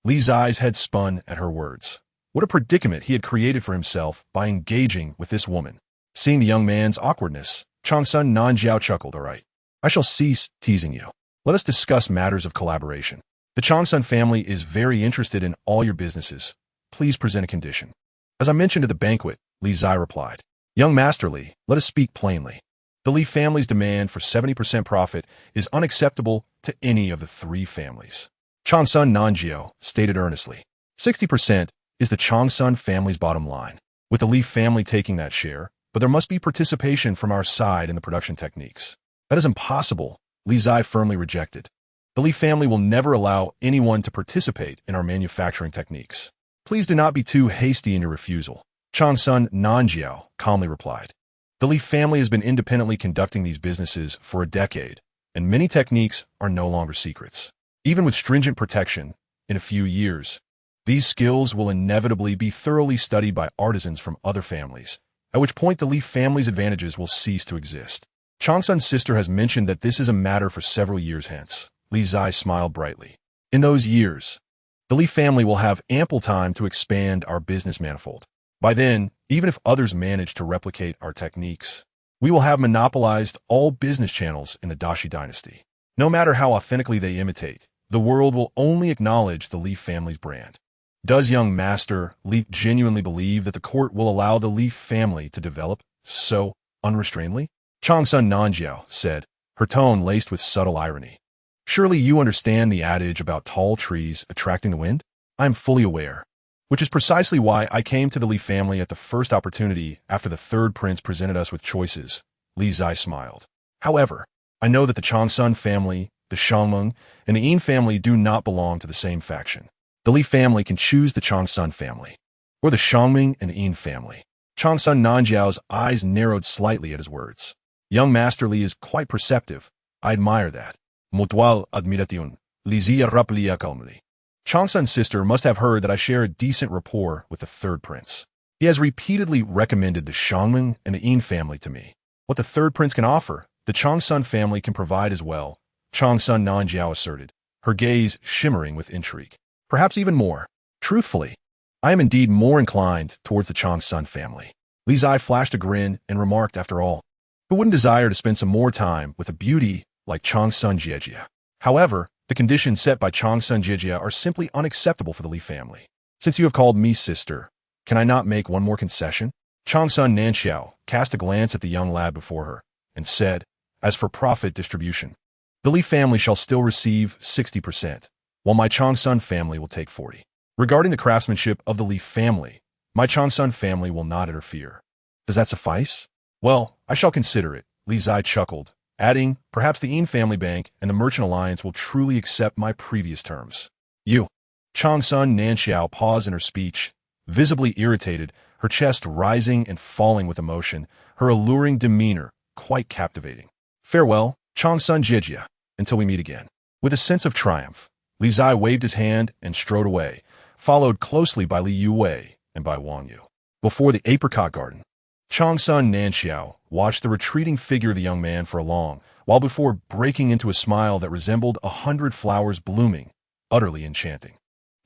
Li Zai's head spun at her words. What a predicament he had created for himself by engaging with this woman. Seeing the young man's awkwardness, Changsun Nanjiao chuckled. All right, I shall cease teasing you. Let us discuss matters of collaboration. The Changsun family is very interested in all your businesses. Please present a condition. As I mentioned at the banquet, Li Zai replied, Young Master Li, let us speak plainly. The Li family's demand for 70% profit is unacceptable to any of the three families. Changsun Nanjiao stated earnestly, 60% is the Changsun family's bottom line, with the Li family taking that share, but there must be participation from our side in the production techniques. That is impossible, Li Zai firmly rejected. The Li family will never allow anyone to participate in our manufacturing techniques. Please do not be too hasty in your refusal, Changsun Nanjiao calmly replied. The Li family has been independently conducting these businesses for a decade, and many techniques are no longer secrets. Even with stringent protection, in a few years, these skills will inevitably be thoroughly studied by artisans from other families, at which point the Li family's advantages will cease to exist. Changsun's sister has mentioned that this is a matter for several years hence. Li Zai smiled brightly. In those years, the Li family will have ample time to expand our business manifold. By then, even if others manage to replicate our techniques, we will have monopolized all business channels in the Dashi dynasty. No matter how authentically they imitate, the world will only acknowledge the Li family's brand. Does young Master Li genuinely believe that the court will allow the Li family to develop so unrestrainedly? Changsun Nanjiao said, her tone laced with subtle irony. Surely you understand the adage about tall trees attracting the wind? I am fully aware. Which is precisely why I came to the Li family at the first opportunity after the third prince presented us with choices. Li Zai smiled. However, I know that the Changsun family, the Shangmeng, and the Yin family do not belong to the same faction. The Li family can choose the Changsun family, or the Shangmeng and the Yin family. Changsun Nanjiao's eyes narrowed slightly at his words. Young Master Li is quite perceptive. I admire that. Mutual admiration. Li Zia raplia calmly. Changsun's sister must have heard that I share a decent rapport with the third prince. He has repeatedly recommended the Shangmeng and the Yin family to me. What the third prince can offer, The Changsun family can provide as well, Changsun Nanjiao asserted, her gaze shimmering with intrigue. Perhaps even more. Truthfully, I am indeed more inclined towards the Changsun family. Li Zai flashed a grin and remarked, after all, who wouldn't desire to spend some more time with a beauty like Changsun Jiejia? However, the conditions set by Changsun Jiejia are simply unacceptable for the Li family. Since you have called me sister, can I not make one more concession? Changsun Nanxiao cast a glance at the young lad before her and said, as for profit distribution, the Li family shall still receive 60%, while my Changsun family will take 40%. Regarding the craftsmanship of the Li family, my Changsun family will not interfere. Does that suffice? Well, I shall consider it, Li Zai chuckled, adding, perhaps the Yin family bank and the merchant alliance will truly accept my previous terms. You. Changsun Nanxiao paused in her speech, visibly irritated, her chest rising and falling with emotion, her alluring demeanor quite captivating. Farewell, Changsun Jiejia, until we meet again. With a sense of triumph, Li Zai waved his hand and strode away, followed closely by Li Yuwei and by Wang Yu. Before the apricot garden, Changsun Nanxiao watched the retreating figure of the young man for a long while before breaking into a smile that resembled 100 flowers blooming, utterly enchanting.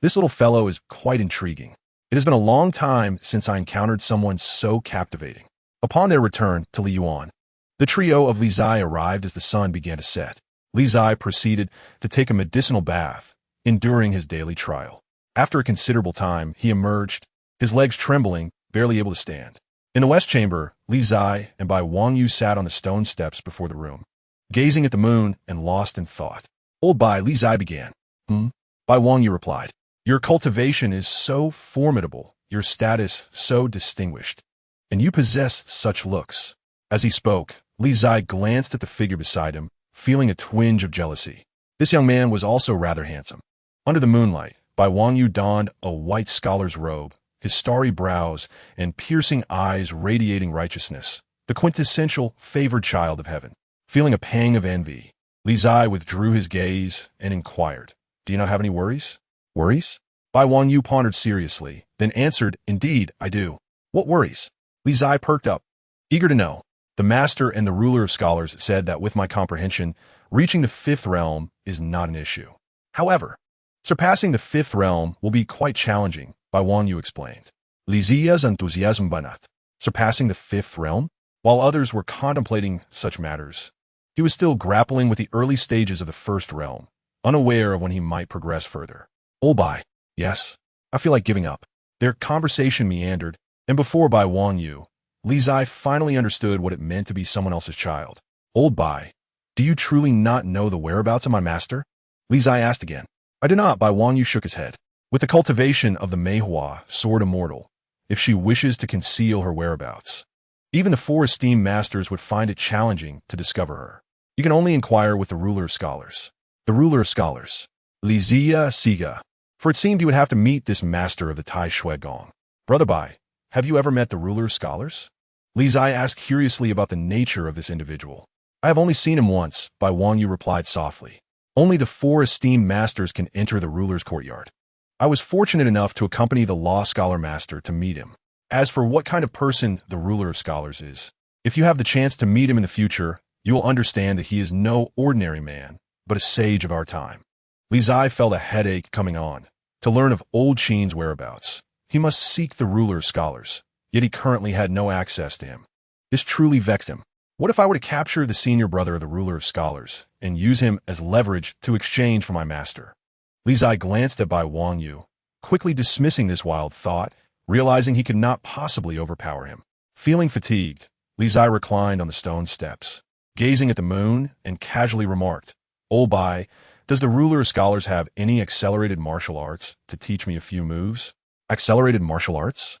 This little fellow is quite intriguing. It has been a long time since I encountered someone so captivating. Upon their return to Li Yuan, the trio of Li Zai arrived as the sun began to set. Li Zai proceeded to take a medicinal bath, enduring his daily trial. After a considerable time, he emerged, his legs trembling, barely able to stand. In the west chamber, Li Zai and Bai Wangyu sat on the stone steps before the room, gazing at the moon and lost in thought. Old Bai, Li Zai began. Bai Wangyu replied. Your cultivation is so formidable, your status so distinguished, and you possess such looks. As he spoke, Li Zai glanced at the figure beside him, feeling a twinge of jealousy. This young man was also rather handsome. Under the moonlight, Bai Wangyu donned a white scholar's robe, his starry brows and piercing eyes radiating righteousness, the quintessential favored child of heaven. Feeling a pang of envy, Li Zai withdrew his gaze and inquired, Do you not have any worries? Worries? Bai Wangyu pondered seriously, then answered, Indeed, I do. What worries? Li Zai perked up, eager to know. The master and the ruler of scholars said that with my comprehension, reaching the fifth realm is not an issue. However, surpassing the fifth realm will be quite challenging, Bai Wangyu explained. Li Ziya's enthusiasm banat. Surpassing the fifth realm? While others were contemplating such matters, he was still grappling with the early stages of the first realm, unaware of when he might progress further. Old Bai, yes, I feel like giving up. Their conversation meandered, and before Bai Wangyu, Li Zai finally understood what it meant to be someone else's child. Old Bai, do you truly not know the whereabouts of my master? Li Zai asked again. I do not, Bai Wangyu shook his head. With the cultivation of the Meihua, sword immortal, if she wishes to conceal her whereabouts, even the four esteemed masters would find it challenging to discover her. You can only inquire with the ruler of scholars. The ruler of scholars, Li Ziya Siga, for it seemed you would have to meet this master of the Tai Shui Gong. Brother Bai, have you ever met the ruler of scholars? Li Zai asked curiously about the nature of this individual. I have only seen him once, Bai Wangyu replied softly. Only the four esteemed masters can enter the ruler's courtyard. I was fortunate enough to accompany the law scholar master to meet him. As for what kind of person the ruler of scholars is, if you have the chance to meet him in the future, you will understand that he is no ordinary man, but a sage of our time. Li Zai felt a headache coming on. To learn of old Qin's whereabouts, he must seek the ruler of scholars, yet he currently had no access to him. This truly vexed him. What if I were to capture the senior brother of the ruler of scholars and use him as leverage to exchange for my master? Li Zai glanced at Bai Wangyu, quickly dismissing this wild thought, realizing he could not possibly overpower him. Feeling fatigued, Li Zai reclined on the stone steps, gazing at the moon, and casually remarked, Old Bai, does the ruler of scholars have any accelerated martial arts to teach me a few moves? Accelerated martial arts?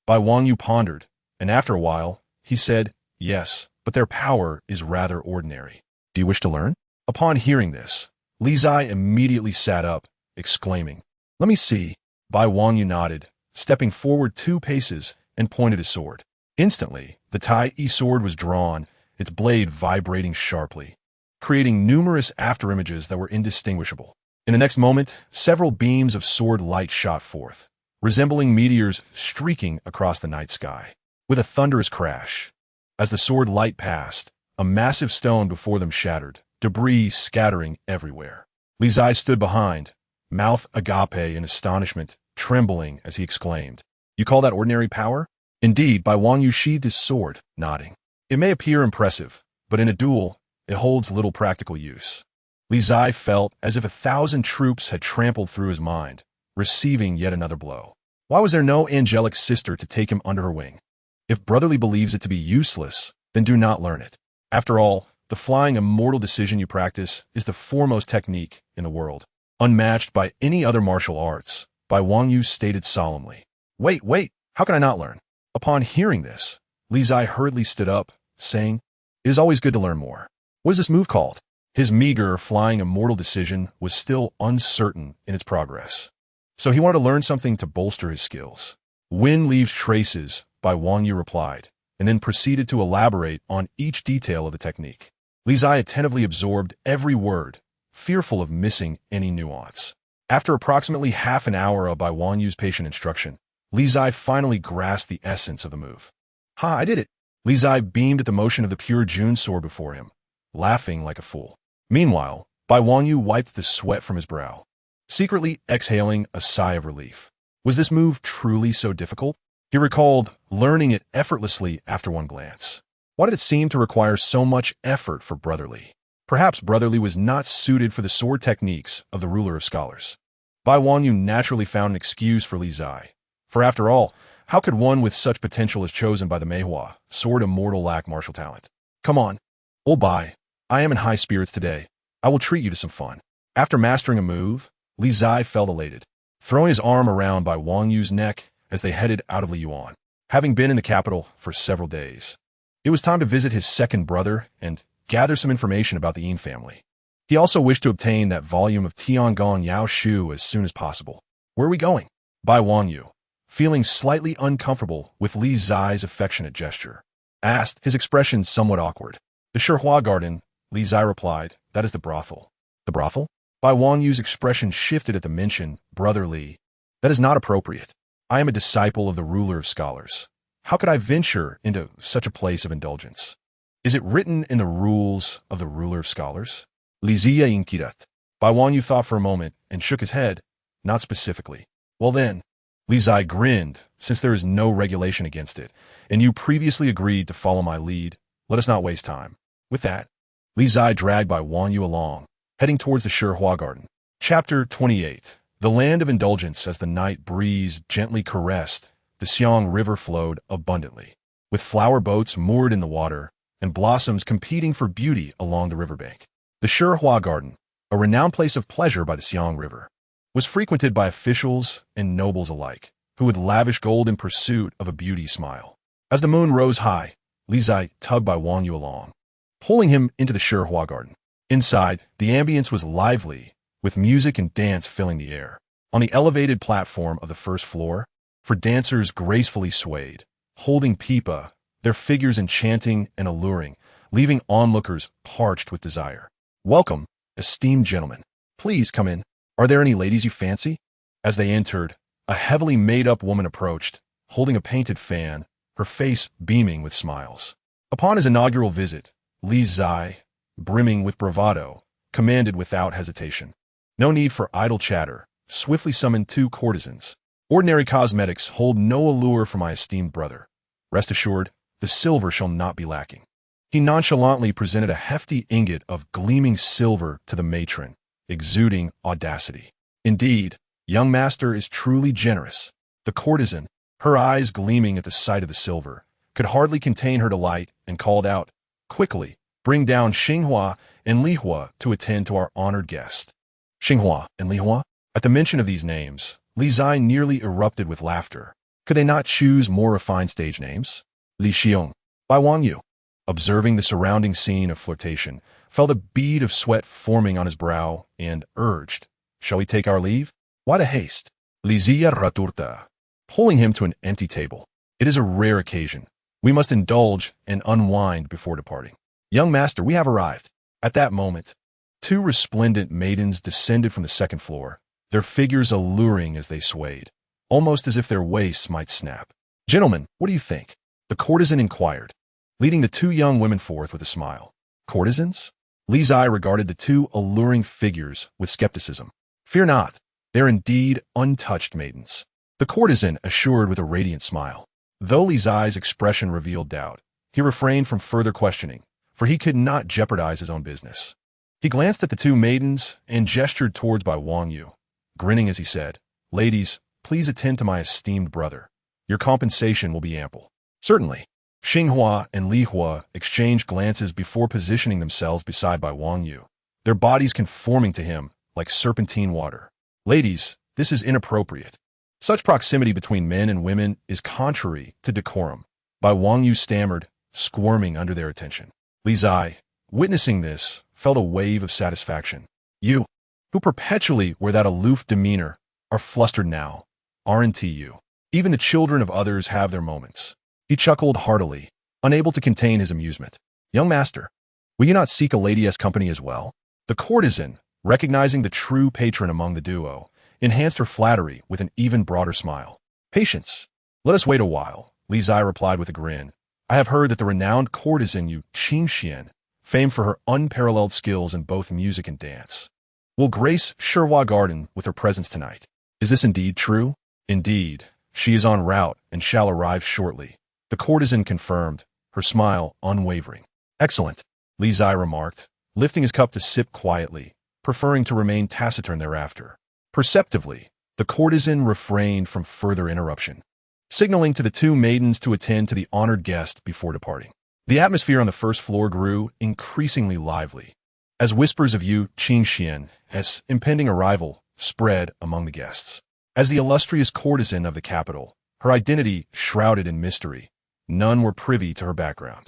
Bai Wangyu pondered, and after a while, he said, Yes, but their power is rather ordinary. Do you wish to learn? Upon hearing this, Li Zai immediately sat up, exclaiming, Let me see. Bai Wangyu nodded, stepping forward 2 paces and pointed his sword. Instantly, the Tai sword was drawn, its blade vibrating sharply, creating numerous afterimages that were indistinguishable. In the next moment, several beams of sword light shot forth, resembling meteors streaking across the night sky. With a thunderous crash, as the sword light passed, A massive stone before them shattered, debris scattering everywhere. Li Qingzhi stood behind, mouth agape in astonishment, trembling as he exclaimed, "You call that ordinary power?" Indeed, Bai Wangyu sheathed his sword, nodding. "It may appear impressive, but in a duel, it holds little practical use." Li Qingzhi felt as if 1,000 troops had trampled through his mind, receiving yet another blow. Why was there no angelic sister to take him under her wing? If brotherly believes it to be useless, then do not learn it. After all, the flying immortal decision you practice is the foremost technique in the world, unmatched by any other martial arts, Bai Wangyu stated solemnly. Wait, how can I not learn? Upon hearing this, Li Qingzhi hurriedly stood up, saying, "It is always good to learn more. What is this move called?" His meager, flying immortal decision was still uncertain in its progress, so he wanted to learn something to bolster his skills. "Wind leaves traces," Bai Wangyu replied, and then proceeded to elaborate on each detail of the technique. Li Qingzhi attentively absorbed every word, fearful of missing any nuance. After approximately half an hour of Bai Wangyu's patient instruction, Li Qingzhi finally grasped the essence of the move. "Ha, I did it!" Li Qingzhi beamed at the motion of the pure June sword before him, laughing like a fool. Meanwhile, Bai Wangyu wiped the sweat from his brow, secretly exhaling a sigh of relief. Was this move truly so difficult? He recalled learning it effortlessly after one glance. Why did it seem to require so much effort for Brotherly? Perhaps Brotherly was not suited for the sword techniques of the ruler of scholars. Bai Wangyu naturally found an excuse for Li Qingzhi, for after all, how could one with such potential as chosen by the Meihua, sword immortal, lack martial talent? "Come on, old Bai, I am in high spirits today. I will treat you to some fun." After mastering a move, Li Qingzhi felt elated, throwing his arm around Bai Wangyu's neck as they headed out of Liyuan. Having been in the capital for several days, it was time to visit his second brother and gather some information about the Yin family. He also wished to obtain that volume of Tiangong Yao Shu as soon as possible. "Where are we going?" Bai Wangyu, feeling slightly uncomfortable with Li Qingzhi's affectionate gesture, asked, his expression somewhat awkward. "The Shihua Garden," Li Qingzhi replied. "That is the brothel." "The brothel?" Bai Wangyu's expression shifted at the mention, "Brother Li. That is not appropriate. I am a disciple of the ruler of scholars. How could I venture into such a place of indulgence? Is it written in the rules of the ruler of scholars?" Li Qingzhi. Bai Wangyu thought for a moment and shook his head. "Not specifically." "Well then," Li Qingzhi grinned, "since there is no regulation against it, and you previously agreed to follow my lead, let us not waste time." With that, Li Qingzhi dragged Bai Wangyu along, heading towards the Shihua Garden. Chapter 28. The land of indulgence. As the night breeze gently caressed, the Xiang River flowed abundantly, with flower boats moored in the water and blossoms competing for beauty along the riverbank. The Shihua Garden, a renowned place of pleasure by the Xiang River, was frequented by officials and nobles alike, who would lavish gold in pursuit of a beauty smile. As the moon rose high, Li Qingzhi tugged Bai Wangyu along, pulling him into the Shihua Garden. Inside, the ambience was lively, with music and dance filling the air. On the elevated platform of the first floor, dancers gracefully swayed, holding pipa, their figures enchanting and alluring, leaving onlookers parched with desire. "Welcome, esteemed gentlemen. Please come in. Are there any ladies you fancy?" As they entered, a heavily made-up woman approached, holding a painted fan, her face beaming with smiles. Upon his inaugural visit, Li Qingzhi, brimming with bravado, commanded without hesitation. No need for idle chatter, swiftly summoned 2 courtesans. "Ordinary cosmetics hold no allure for my esteemed brother. Rest assured, the silver shall not be lacking." He nonchalantly presented a hefty ingot of gleaming silver to the matron, exuding audacity. "Indeed, young master is truly generous." The courtesan, her eyes gleaming at the sight of the silver, could hardly contain her delight and called out, "Quickly, bring down Xinghua and Lihua to attend to our honored guest." Xinghua and Lihua? At the mention of these names, Li Qingzhi nearly erupted with laughter. Could they not choose more refined stage names? Li Xiong, Bai Wangyu, observing the surrounding scene of flirtation, felt a bead of sweat forming on his brow and urged, "Shall we take our leave?" "Why the haste?" Li Qingzhi raturta, pulling him to an empty table. "It is a rare occasion. We must indulge and unwind before departing." "Young master, we have arrived." At that moment, 2 resplendent maidens descended from the second floor, their figures alluring as they swayed, almost as if their waists might snap. "Gentlemen, what do you think?" the courtesan inquired. leading the two young women forth with a smile. Courtesans? Li's eye regarded the two alluring figures with skepticism. Fear not, they're indeed untouched maidens. The courtesan assured with a radiant smile. Though Li's eye's expression revealed doubt, he refrained from further questioning, for he could not jeopardize his own business. He glanced at the two maidens and gestured towards by Wang Yu, grinning as he said, "Ladies, please attend to my esteemed brother. Your compensation will be ample." "Certainly." Xinghua and Li Hua exchanged glances before positioning themselves beside by Wang Yu, their bodies conforming to him like serpentine water. "Ladies, this is inappropriate. Such proximity between men and women is contrary to decorum." Bai Wang Yu stammered, squirming under their attention. Li's eye, witnessing this, felt a wave of satisfaction. "You, who perpetually wear that aloof demeanor, are flustered now, aren't you? Even the children of others have their moments." He chuckled heartily, unable to contain his amusement. "Young master, will you not seek a lady's company as well?" The courtesan, recognizing the true patron among the duo, enhanced her flattery with an even broader smile. "Patience. Let us wait a while," Li Zai replied with a grin. "I have heard that the renowned courtesan Li Qingzhi, famed for her unparalleled skills in both music and dance, will grace Shihua Garden with her presence tonight. Is this indeed true?" "Indeed. She is en route and shall arrive shortly," the courtesan confirmed, her smile unwavering. "Excellent," Li Zai remarked, lifting his cup to sip quietly, preferring to remain taciturn thereafter. Perceptively, the courtesan refrained from further interruption, signaling to the two maidens to attend to the honored guest before departing. The atmosphere on the first floor grew increasingly lively, as whispers of Li Qingzhi's impending arrival spread among the guests. As the illustrious courtesan of the capital, her identity shrouded in mystery, none were privy to her background.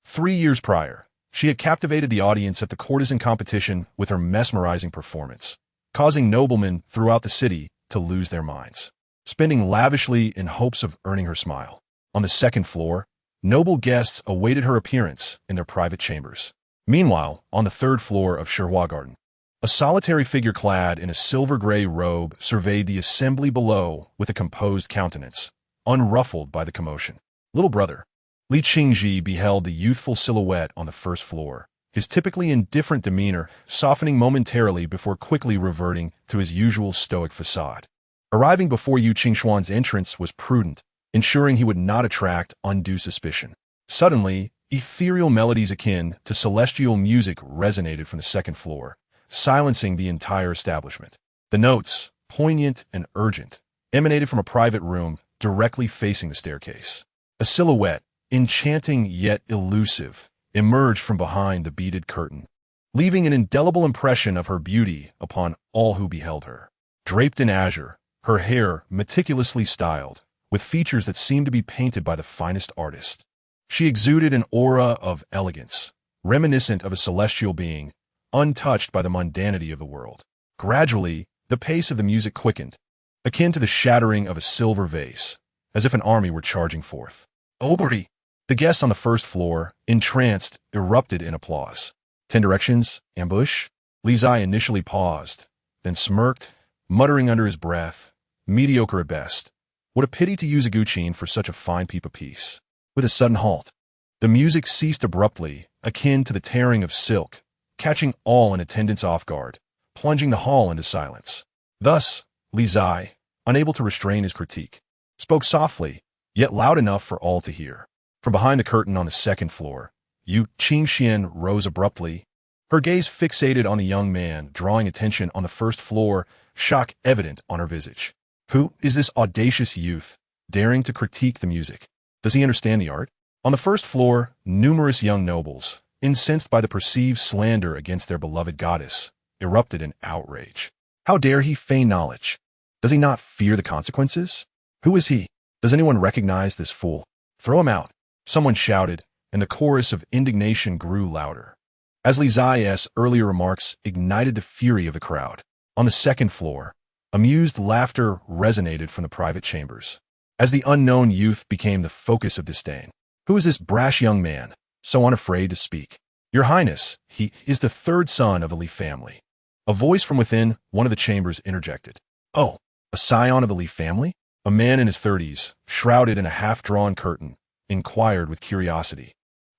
3 years prior, she had captivated the audience at the courtesan competition with her mesmerizing performance, causing noblemen throughout the city to lose their minds, spending lavishly in hopes of earning her smile. On the second floor, noble guests awaited her appearance in their private chambers. Meanwhile, on the third floor of Shihua Garden, a solitary figure clad in a silver-gray robe surveyed the assembly below with a composed countenance, unruffled by the commotion. Little brother, Li Qingzhi beheld the youthful silhouette on the first floor, his typically indifferent demeanor softening momentarily before quickly reverting to his usual stoic facade. Arriving before Li Qingzhuan's entrance was prudent, ensuring he would not attract undue suspicion. Suddenly, ethereal melodies akin to celestial music resonated from the second floor, silencing the entire establishment. The notes, poignant and urgent, emanated from a private room directly facing the staircase. A silhouette, enchanting yet elusive, emerged from behind the beaded curtain, leaving an indelible impression of her beauty upon all who beheld her. Draped in azure, her hair meticulously styled, with features that seemed to be painted by the finest artist, she exuded an aura of elegance, reminiscent of a celestial being, untouched by the mundanity of the world. Gradually, the pace of the music quickened, akin to the shattering of a silver vase, as if an army were charging forth. "Oberi!" The guests on the first floor, entranced, erupted in applause. 10 directions, ambush? Li Zai initially paused, then smirked, muttering under his breath, "Mediocre at best. What a pity to use a guqin for such a fine piece." With a sudden halt, the music ceased abruptly, akin to the tearing of silk, catching all in attendance off guard, plunging the hall into silence. Thus, Li Zai, unable to restrain his critique, spoke softly, yet loud enough for all to hear. From behind the curtain on the second floor, Li Qingzhi rose abruptly, her gaze fixated on the young man, drawing attention on the first floor, shock evident on her visage. Who is this audacious youth, daring to critique the music? Does he understand the art? On the first floor, numerous young nobles, incensed by the perceived slander against their beloved goddess, erupted in outrage. How dare he feign knowledge? Does he not fear the consequences? Who is he? Does anyone recognize this fool? Throw him out, someone shouted, and the chorus of indignation grew louder, as Li Zai's earlier remarks ignited the fury of the crowd. On the second floor, amused laughter resonated from the private chambers, as the unknown youth became the focus of disdain. Who is this brash young man, so unafraid to speak? Your Highness, he is the third son of the Li family. A voice from within one of the chambers interjected. Oh, a scion of the Li family? A man in his 30s, shrouded in a half-drawn curtain, inquired with curiosity.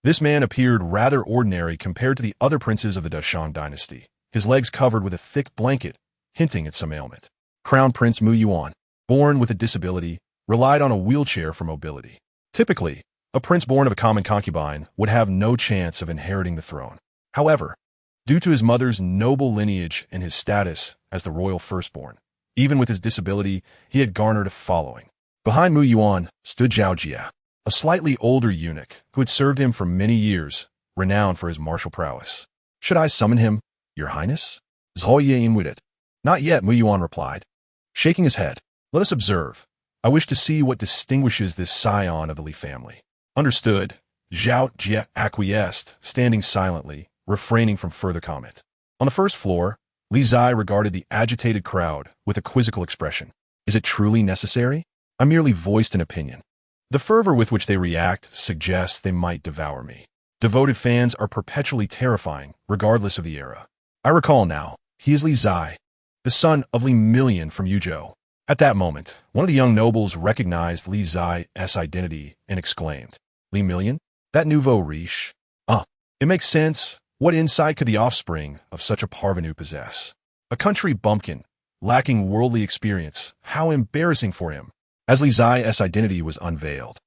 This man appeared rather ordinary compared to the other princes of the Dashang dynasty, his legs covered with a thick blanket, hinting at some ailment. Crown Prince Mu Yuan, born with a disability, relied on a wheelchair for mobility. Typically, a prince born of a common concubine would have no chance of inheriting the throne. However, due to his mother's noble lineage and his status as the royal firstborn, even with his disability, he had garnered a following. Behind Mu Yuan stood Zhao Jia, a slightly older eunuch who had served him for many years, renowned for his martial prowess. "Should I summon him, Your Highness?" Zhou Ye invited. "Not yet," Mu Yuan replied, shaking his head. "Let us observe. I wish to see what distinguishes this scion of the Li family." "Understood." Zhao Jia acquiesced, standing silently, refraining from further comment. On the first floor, Li Zai regarded the agitated crowd with a quizzical expression. "Is it truly necessary? I merely voiced an opinion. The fervor with which they react suggests they might devour me. Devoted fans are perpetually terrifying, regardless of the era. I recall now, he is Li Zai, the son of Li Million from Yuzhou." At that moment, one of the young nobles recognized Li Zai's identity and exclaimed, "Li Million? That nouveau riche? It makes sense. What insight could the offspring of such a parvenu possess? A country bumpkin, lacking worldly experience. How embarrassing for him." As Li Zai's identity was unveiled,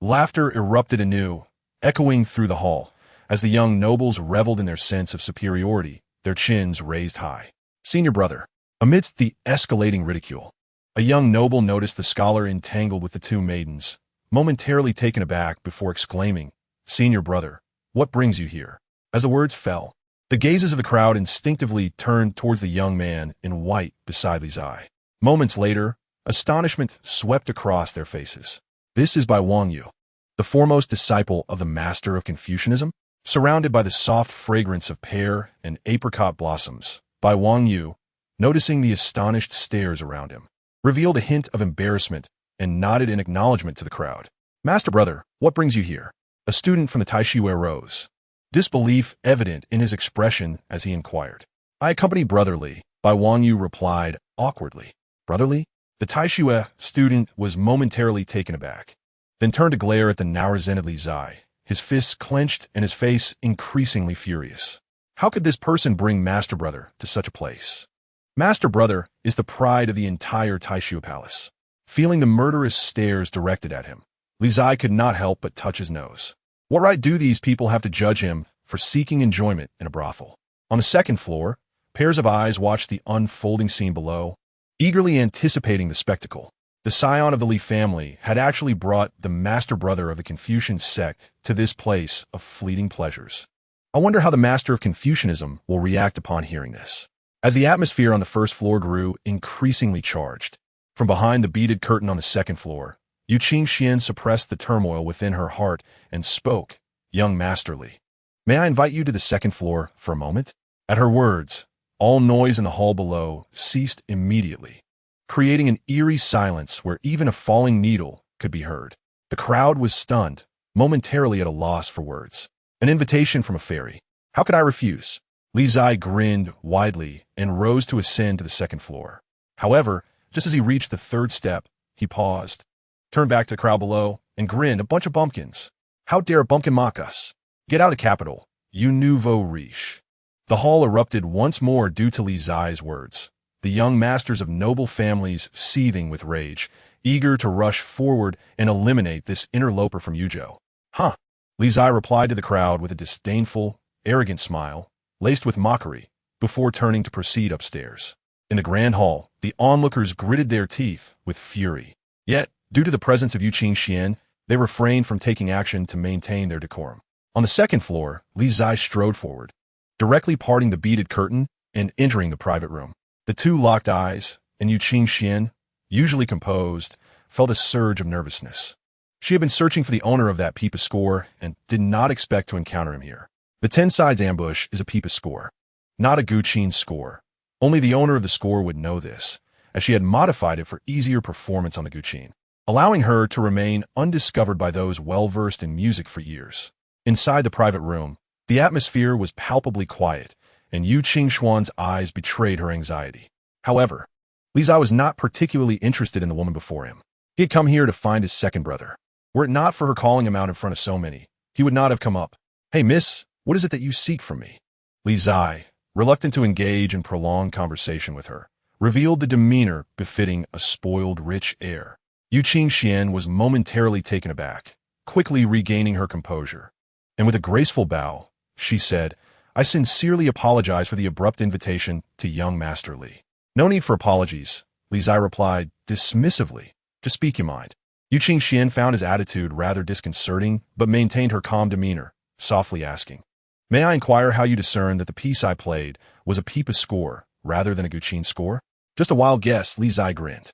laughter erupted anew, echoing through the hall, as the young nobles reveled in their sense of superiority, their chins raised high. "Senior brother." Amidst the escalating ridicule, a young noble noticed the scholar entangled with the two maidens, momentarily taken aback before exclaiming, "Senior brother, what brings you here?" As the words fell, the gazes of the crowd instinctively turned towards the young man in white beside Li Zai. Moments later, astonishment swept across their faces. "This is by Wang Yu, the foremost disciple of the master of Confucianism?" Surrounded by the soft fragrance of pear and apricot blossoms, Bai Wang Yu, noticing the astonished stares around him, revealed a hint of embarrassment and nodded in acknowledgement to the crowd. "Master brother, what brings you here?" A student from the Taishiwei rose, disbelief evident in his expression as he inquired. "I accompany Brother Li," Bai Wang Yu replied awkwardly. "Brother Li?" The Taishiwei student was momentarily taken aback, then turned to glare at the now-resented Li Zai, his fists clenched and his face increasingly furious. How could this person bring Master Brother to such a place? Master Brother is the pride of the entire Taishiwei palace. Feeling the murderous stares directed at him, Li Zai could not help but touch his nose. What right do these people have to judge him for seeking enjoyment in a brothel? On the second floor, pairs of eyes watched the unfolding scene below, eagerly anticipating the spectacle. The scion of the Li family had actually brought the master brother of the Confucian sect to this place of fleeting pleasures. I wonder how the master of Confucianism will react upon hearing this. As the atmosphere on the first floor grew increasingly charged, from behind the beaded curtain on the second floor, Li Qingzhi suppressed the turmoil within her heart and spoke, "Young Master Li, may I invite you to the second floor for a moment?" At her words, all noise in the hall below ceased immediately, creating an eerie silence where even a falling needle could be heard. The crowd was stunned, momentarily at a loss for words. An invitation from a fairy. How could I refuse? Li Zai grinned widely and rose to ascend to the second floor. However, just as he reached the third step, he paused, turned back to the crowd below, and grinned. "A bunch of bumpkins. How dare a bumpkin mock us? Get out of the capital, you nouveau riche." The hall erupted once more due to Li Zai's words, the young masters of noble families seething with rage, eager to rush forward and eliminate this interloper from Yuzhou. "Huh." Li Zai replied to the crowd with a disdainful, arrogant smile, laced with mockery, before turning to proceed upstairs. In the grand hall, the onlookers gritted their teeth with fury. Yet, due to the presence of Li Qingzhi, they refrained from taking action to maintain their decorum. On the second floor, Li Zai strode forward, directly parting the beaded curtain and entering the private room. The two locked eyes, and Li Qingzhi, usually composed, felt a surge of nervousness. She had been searching for the owner of that peep score and did not expect to encounter him here. The 10 sides ambush is a peep score, not a Guqin score. Only the owner of the score would know this, as she had modified it for easier performance on the Guqin, allowing her to remain undiscovered by those well-versed in music for years. Inside the private room, the atmosphere was palpably quiet, and Li Qingzhi's eyes betrayed her anxiety. However, Li Zai was not particularly interested in the woman before him. He had come here to find his second brother. Were it not for her calling him out in front of so many, he would not have come up. Hey, miss, what is it that you seek from me? Li Zai, reluctant to engage in prolonged conversation with her, revealed the demeanor befitting a spoiled rich heir. Li Qingzhi was momentarily taken aback, quickly regaining her composure. And with a graceful bow, she said, I sincerely apologize for the abrupt invitation to young Master Li. No need for apologies, Li Zai replied dismissively. Just speak your mind. Li Qingzhi found his attitude rather disconcerting, but maintained her calm demeanor, softly asking, May I inquire how you discern that the piece I played was a pipa score rather than a guqin score? Just a wild guess, Li Zai grinned.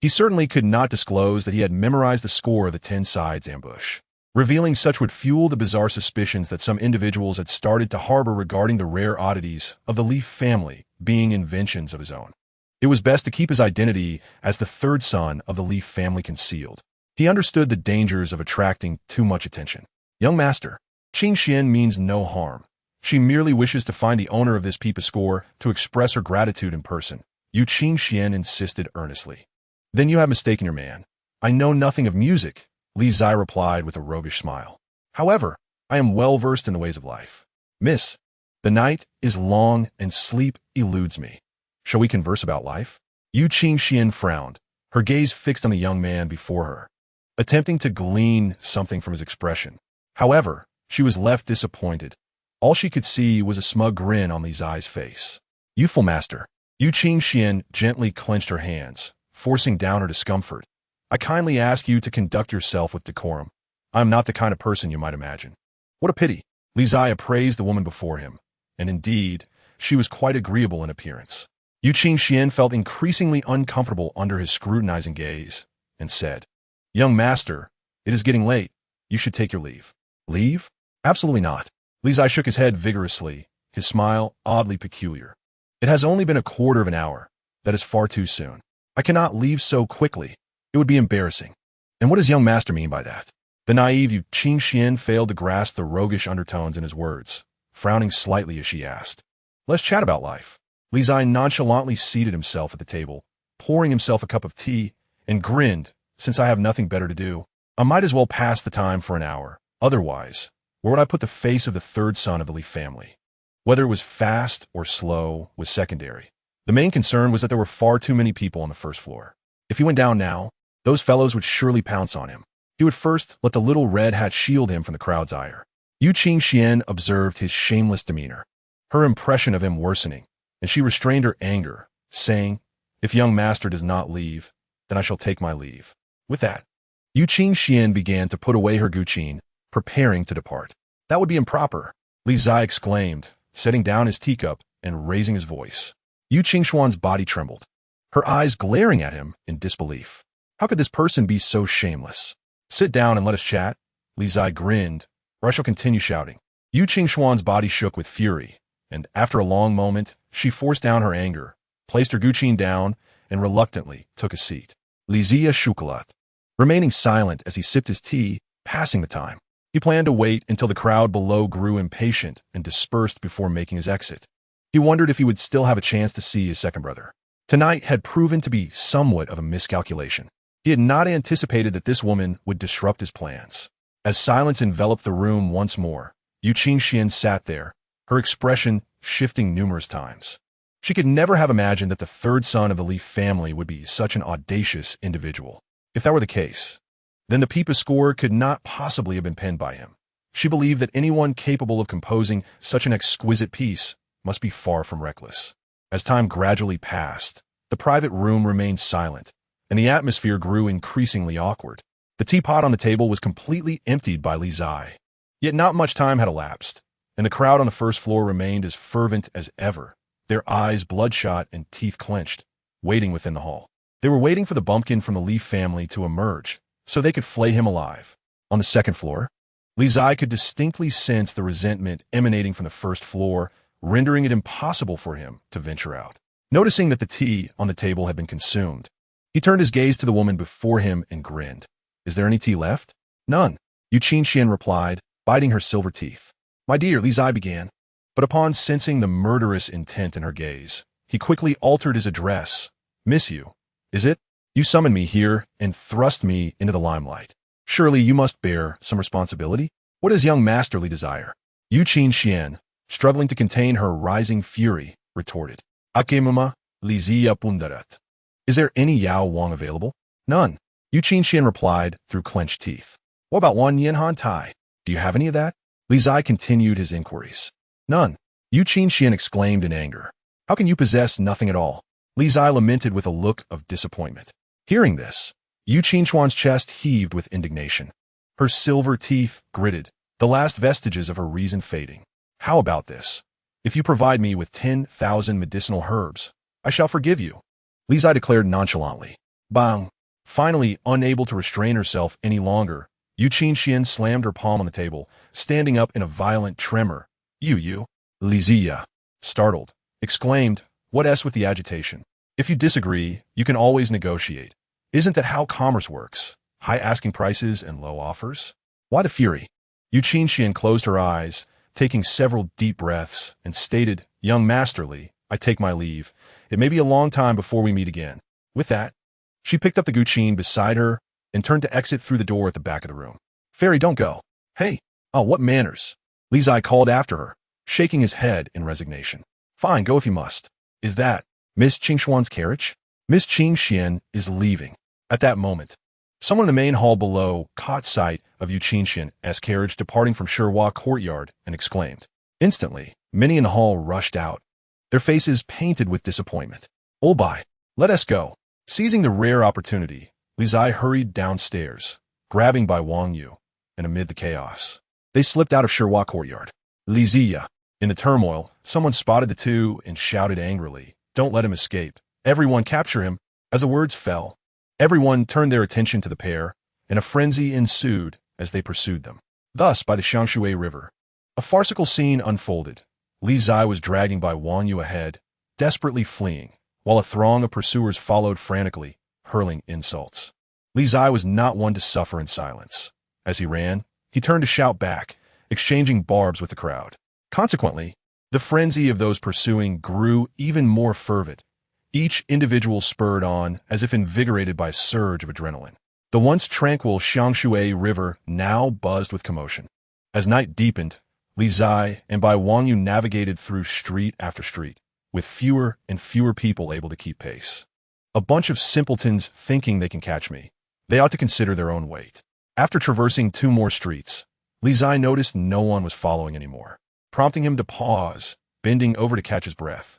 He certainly could not disclose that he had memorized the score of the 10 sides ambush. Revealing such would fuel the bizarre suspicions that some individuals had started to harbor regarding the rare oddities of the Li family being inventions of his own. It was best to keep his identity as the third son of the Li family concealed. He understood the dangers of attracting too much attention. Young master, Qingzhi means no harm. She merely wishes to find the owner of this pipa score to express her gratitude in person. Li Qingzhi insisted earnestly. Then you have mistaken your man. I know nothing of music, Li Zai replied with a roguish smile. However, I am well versed in the ways of life. Miss, the night is long and sleep eludes me. Shall we converse about life? Li Qingzhi frowned, her gaze fixed on the young man before her, attempting to glean something from his expression. However, she was left disappointed. All she could see was a smug grin on Li Zai's face. Youthful master. Li Qingzhi gently clenched her hands, forcing down her discomfort. I kindly ask you to conduct yourself with decorum. I am not the kind of person you might imagine. What a pity. Li Zai appraised the woman before him, and indeed, she was quite agreeable in appearance. Li Qingzhi felt increasingly uncomfortable under his scrutinizing gaze, and said, Young master, it is getting late. You should take your leave. Leave? Absolutely not. Li Zai shook his head vigorously, his smile oddly peculiar. It has only been a quarter of an hour. That is far too soon. I cannot leave so quickly. It would be embarrassing. And what does young master mean by that? The naive Li Qingzhi failed to grasp the roguish undertones in his words, frowning slightly as she asked, Let's chat about life. Li Zai nonchalantly seated himself at the table, pouring himself a cup of tea, and grinned, Since I have nothing better to do, I might as well pass the time for an hour. Otherwise, where would I put the face of the third son of the Li family? Whether it was fast or slow was secondary. The main concern was that there were far too many people on the first floor. If he went down now, those fellows would surely pounce on him. He would first let the little red hat shield him from the crowd's ire. Li Qingzhi observed his shameless demeanor, her impression of him worsening, and she restrained her anger, saying, If young master does not leave, then I shall take my leave. With that, Li Qingzhi began to put away her guqin, preparing to depart. That would be improper, Li Zai exclaimed, setting down his teacup and raising his voice. Li Qingzhi's body trembled, her eyes glaring at him in disbelief. How could this person be so shameless? Sit down and let us chat, Li Zai grinned, or I shall continue shouting. Li Qingzhi's body shook with fury, and after a long moment, she forced down her anger, placed her guqin down, and reluctantly took a seat. Li Zia chocolat, remaining silent as he sipped his tea, passing the time. He planned to wait until the crowd below grew impatient and dispersed before making his exit. He wondered if he would still have a chance to see his second brother. Tonight had proven to be somewhat of a miscalculation. He had not anticipated that this woman would disrupt his plans. As silence enveloped the room once more, Li Qingzhi sat there, her expression shifting numerous times. She could never have imagined that the third son of the Li family would be such an audacious individual. If that were the case, then the pipa score could not possibly have been penned by him. She believed that anyone capable of composing such an exquisite piece must be far from reckless. As time gradually passed, the private room remained silent, and the atmosphere grew increasingly awkward. The teapot on the table was completely emptied by Li Zai. Yet not much time had elapsed, and the crowd on the first floor remained as fervent as ever, their eyes bloodshot and teeth clenched, waiting within the hall. They were waiting for the bumpkin from the Li family to emerge, so they could flay him alive. On the second floor, Li Zai could distinctly sense the resentment emanating from the first floor, rendering it impossible for him to venture out. Noticing that the tea on the table had been consumed, he turned his gaze to the woman before him and grinned. Is there any tea left? None, Li Qingzhi replied, biting her silver teeth. My dear, Li Zai began, but upon sensing the murderous intent in her gaze, he quickly altered his address. Miss you, is it? You summoned me here and thrust me into the limelight. Surely you must bear some responsibility? What does young Master Li desire? Yu Qingzhi, struggling to contain her rising fury, retorted. Akemuma, Li Pundarat. Is there any Yao Wang available? None. Yu Qingzhi replied through clenched teeth. What about one Yanhan Tai? Do you have any of that? Li Zai continued his inquiries. None. Yu Qingzhi exclaimed in anger. How can you possess nothing at all? Li Zai lamented with a look of disappointment. Hearing this, Yu Qingzhi's chest heaved with indignation. Her silver teeth gritted, the last vestiges of her reason fading. How about this? If you provide me with 10,000 medicinal herbs, I shall forgive you. Li Zai declared nonchalantly. Bang! Finally, unable to restrain herself any longer, Yu Qingzhi slammed her palm on the table, standing up in a violent tremor. You, Li Ziya, startled, exclaimed, what s with the agitation? If you disagree, you can always negotiate. Isn't that how commerce works? High asking prices and low offers? Why the fury? Yu Qingzhi closed her eyes, taking several deep breaths, and stated, Young Master Li, I take my leave. It may be a long time before we meet again. With that, she picked up the guqin beside her and turned to exit through the door at the back of the room. Fairy, don't go. Hey, oh, what manners? Li Zai called after her, shaking his head in resignation. Fine, go if you must. Is that Miss Qingxuan's carriage? Miss Qingxi is leaving. At that moment, someone in the main hall below caught sight of Yu Qingxi's carriage departing from Shihua courtyard and exclaimed. Instantly, many in the hall rushed out, their faces painted with disappointment. Oh, bye. Let us go. Seizing the rare opportunity, Li Zai hurried downstairs, grabbing by Wang Yu, and amid the chaos, they slipped out of Shihua courtyard. Li Ziya. In the turmoil, someone spotted the two and shouted angrily, Don't let him escape. Everyone capture him. As the words fell, everyone turned their attention to the pair, and a frenzy ensued as they pursued them. Thus, by the Xiangshui River, a farcical scene unfolded. Li Zai was dragging by Wang Yu ahead, desperately fleeing, while a throng of pursuers followed frantically, hurling insults. Li Zai was not one to suffer in silence. As he ran, he turned to shout back, exchanging barbs with the crowd. Consequently, the frenzy of those pursuing grew even more fervent, each individual spurred on as if invigorated by a surge of adrenaline. The once tranquil Xiangshui River now buzzed with commotion. As night deepened, Li Zai and Bai Wangyu navigated through street after street, with fewer and fewer people able to keep pace. A bunch of simpletons thinking they can catch me. They ought to consider their own weight. After traversing 2 more streets, Li Zai noticed no one was following anymore, prompting him to pause, bending over to catch his breath.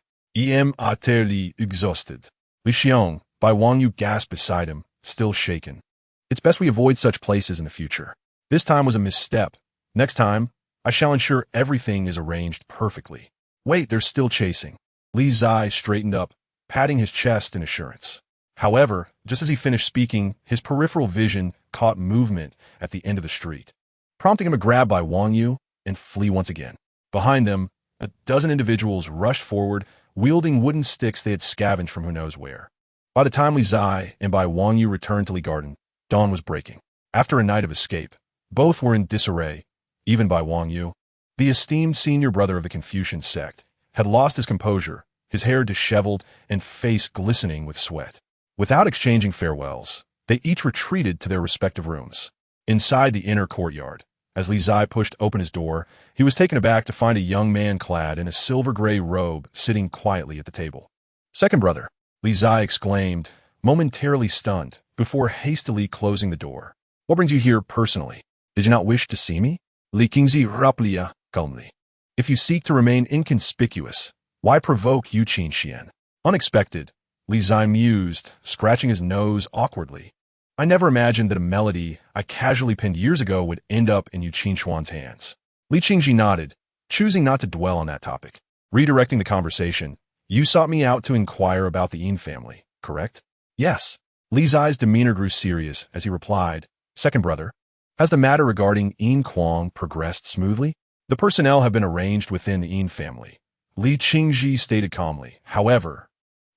Utterly exhausted. Li Xiong, Bai Wangyu gasped beside him, still shaken. It's best we avoid such places in the future. This time was a misstep. Next time, I shall ensure everything is arranged perfectly. Wait, they're still chasing. Li Zai straightened up, patting his chest in assurance. However, just as he finished speaking, his peripheral vision caught movement at the end of the street, prompting him to grab by Wang Yu and flee once again. Behind them, a dozen individuals rushed forward, wielding wooden sticks they had scavenged from who knows where. By the time Li Zai and Bai Wangyu returned to Li Garden, dawn was breaking. After a night of escape, both were in disarray. Even Bai Wangyu, the esteemed senior brother of the Confucian sect, had lost his composure, his hair disheveled and face glistening with sweat. Without exchanging farewells, they each retreated to their respective rooms. Inside the inner courtyard, as Li Zai pushed open his door, he was taken aback to find a young man clad in a silver-gray robe sitting quietly at the table. Second brother, Li Zai exclaimed, momentarily stunned, before hastily closing the door. What brings you here personally? Did you not wish to see me? Li Qingzhi raplia calmly. If you seek to remain inconspicuous, why provoke Yu Qingxi? Unexpected, Li Zai mused, scratching his nose awkwardly. I never imagined that a melody I casually penned years ago would end up in Yu Qingxuan's hands. Li Qingzhi nodded, choosing not to dwell on that topic. Redirecting the conversation, you sought me out to inquire about the Yin family, correct? Yes. Li Zai's demeanor grew serious as he replied, Second brother, has the matter regarding Yin Kuang progressed smoothly? The personnel have been arranged within the Yin family. Li Qingzhi stated calmly. However,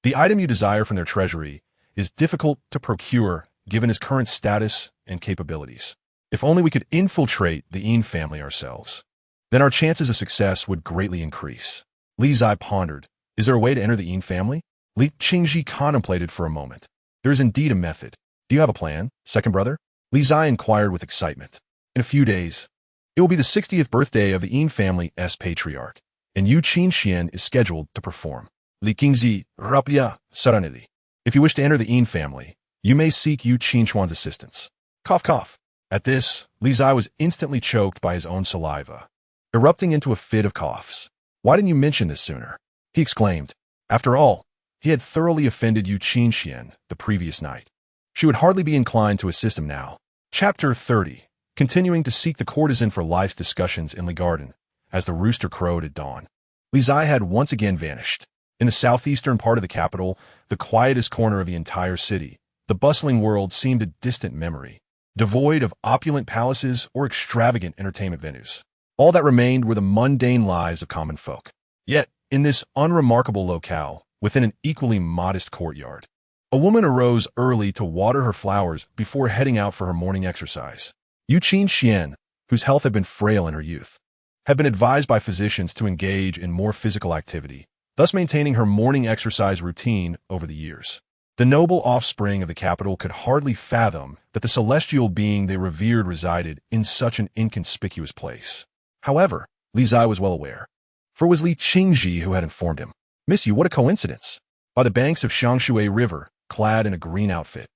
the item you desire from their treasury is difficult to procure given his current status and capabilities. If only we could infiltrate the Yin family ourselves, then our chances of success would greatly increase. Li Zai pondered. Is there a way to enter the Yin family? Li Qingzhi contemplated for a moment. There is indeed a method. Do you have a plan, second brother? Li Zai inquired with excitement. In a few days, It will be the 60th birthday of the Yin family's patriarch, and Yu Qingxian is scheduled to perform. Li Qingzhi, rapia, serenity. If you wish to enter the Yin family, you may seek Yu Qingxuan's assistance. Cough, cough. At this, Li Zai was instantly choked by his own saliva, erupting into a fit of coughs. Why didn't you mention this sooner? He exclaimed. After all, he had thoroughly offended Yu Qingxian the previous night. She would hardly be inclined to assist him now. Chapter 30. Continuing to seek the courtesan for life's discussions in the garden, as the rooster crowed at dawn. Li Zai had once again vanished. In the southeastern part of the capital, the quietest corner of the entire city, the bustling world seemed a distant memory, devoid of opulent palaces or extravagant entertainment venues. All that remained were the mundane lives of common folk. Yet, in this unremarkable locale, within an equally modest courtyard, a woman arose early to water her flowers before heading out for her morning exercise. Yu Qingxian, whose health had been frail in her youth, had been advised by physicians to engage in more physical activity, thus maintaining her morning exercise routine over the years. The noble offspring of the capital could hardly fathom that the celestial being they revered resided in such an inconspicuous place. However, Li Zai was well aware, for it was Li Qingzhi who had informed him. "Miss you, what a coincidence!" By the banks of Shangshui River, clad in a green outfit,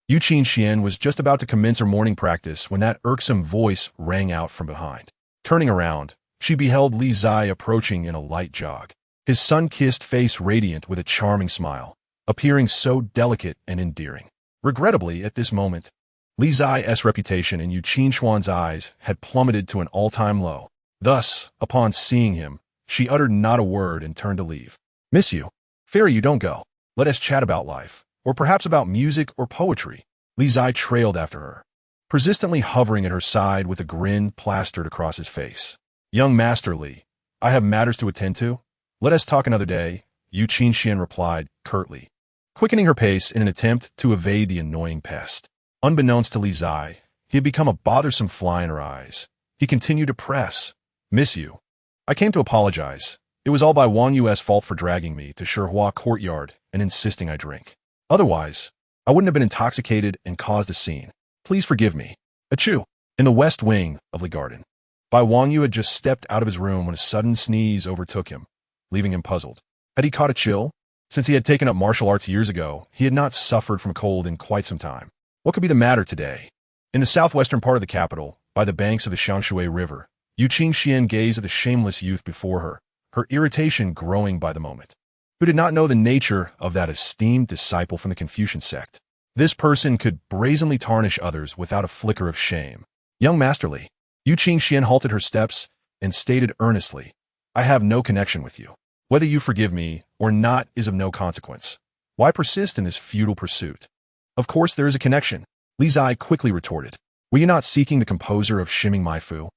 Yu Qingxian was just about to commence her morning practice when that irksome voice rang out from behind. Turning around, she beheld Li Zai approaching in a light jog, his sun-kissed face radiant with a charming smile, appearing so delicate and endearing. Regrettably, at this moment, Li Zai's reputation in Yu Qingxuan's eyes had plummeted to an all-time low. Thus, upon seeing him, she uttered not a word and turned to leave. "Miss you. Fairy, you don't go. Let us chat about life, or perhaps about music or poetry." Li Zai trailed after her, persistently hovering at her side with a grin plastered across his face. "Young Master Li, I have matters to attend to. Let us talk another day," Yu Qingxian replied curtly, quickening her pace in an attempt to evade the annoying pest. Unbeknownst to Li Zai, he had become a bothersome fly in her eyes. He continued to press. "Miss you. I came to apologize. It was all by Wang Yu's fault for dragging me to Shihua Courtyard and insisting I drink. Otherwise, I wouldn't have been intoxicated and caused a scene. Please forgive me." Achoo! In the west wing of the garden, Bai Wang Yu had just stepped out of his room when a sudden sneeze overtook him, leaving him puzzled. Had he caught a chill? Since he had taken up martial arts years ago, he had not suffered from cold in quite some time. What could be the matter today? In the southwestern part of the capital, by the banks of the Shangshui River, Yu Qingxian gazed at the shameless youth before her, her irritation growing by the moment. Who did not know the nature of that esteemed disciple from the Confucian sect? This person could brazenly tarnish others without a flicker of shame. "Young Master Li." Yu Qingxian halted her steps and stated earnestly, "I have no connection with you. Whether you forgive me or not is of no consequence. Why persist in this futile pursuit?" "Of course there is a connection," Li Zai quickly retorted. "Were you not seeking the composer of Shimming My Fu?"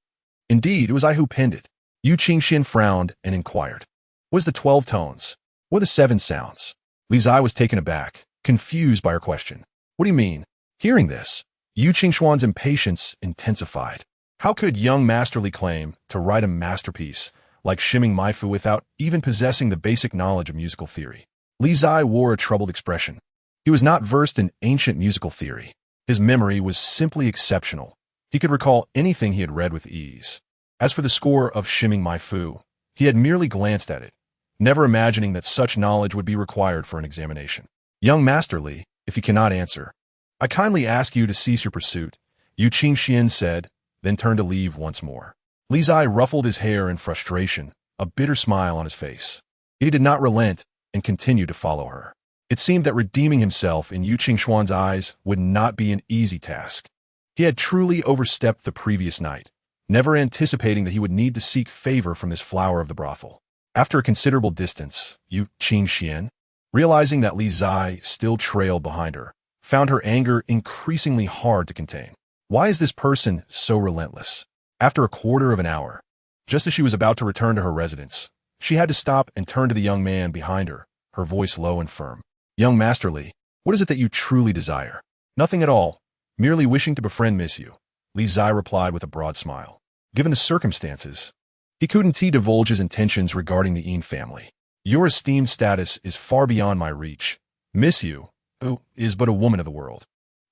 "Indeed, it was I who penned it." Yu Qingxian frowned and inquired, "Was the 12 tones? Or the 7 sounds?" Li Zai was taken aback, confused by her question. "What do you mean?" Hearing this, Yu Qingxuan's impatience intensified. How could young Master Li claim to write a masterpiece like Shimming My Fu without even possessing the basic knowledge of musical theory? Li Zai wore a troubled expression. He was not versed in ancient musical theory. His memory was simply exceptional. He could recall anything he had read with ease. As for the score of Shimming My Fu, he had merely glanced at it, never imagining that such knowledge would be required for an examination. "Young Master Li, if you cannot answer, I kindly ask you to cease your pursuit," Yu Qingxian said, then turned to leave once more. Li Zai ruffled his hair in frustration, a bitter smile on his face. He did not relent and continued to follow her. It seemed that redeeming himself in Yu Qingxuan's eyes would not be an easy task. He had truly overstepped the previous night, never anticipating that he would need to seek favor from this flower of the brothel. After a considerable distance, Yu Qingxian, realizing that Li Zai still trailed behind her, found her anger increasingly hard to contain. Why is this person so relentless? After a quarter of an hour, just as she was about to return to her residence, she had to stop and turn to the young man behind her, her voice low and firm. "Young Master Li, what is it that you truly desire?" "Nothing at all. Merely wishing to befriend Miss Yu," Li Zai replied with a broad smile. Given the circumstances, he couldn't divulge his intentions regarding the Yin family. "Your esteemed status is far beyond my reach. Miss Yu, who is but a woman of the world.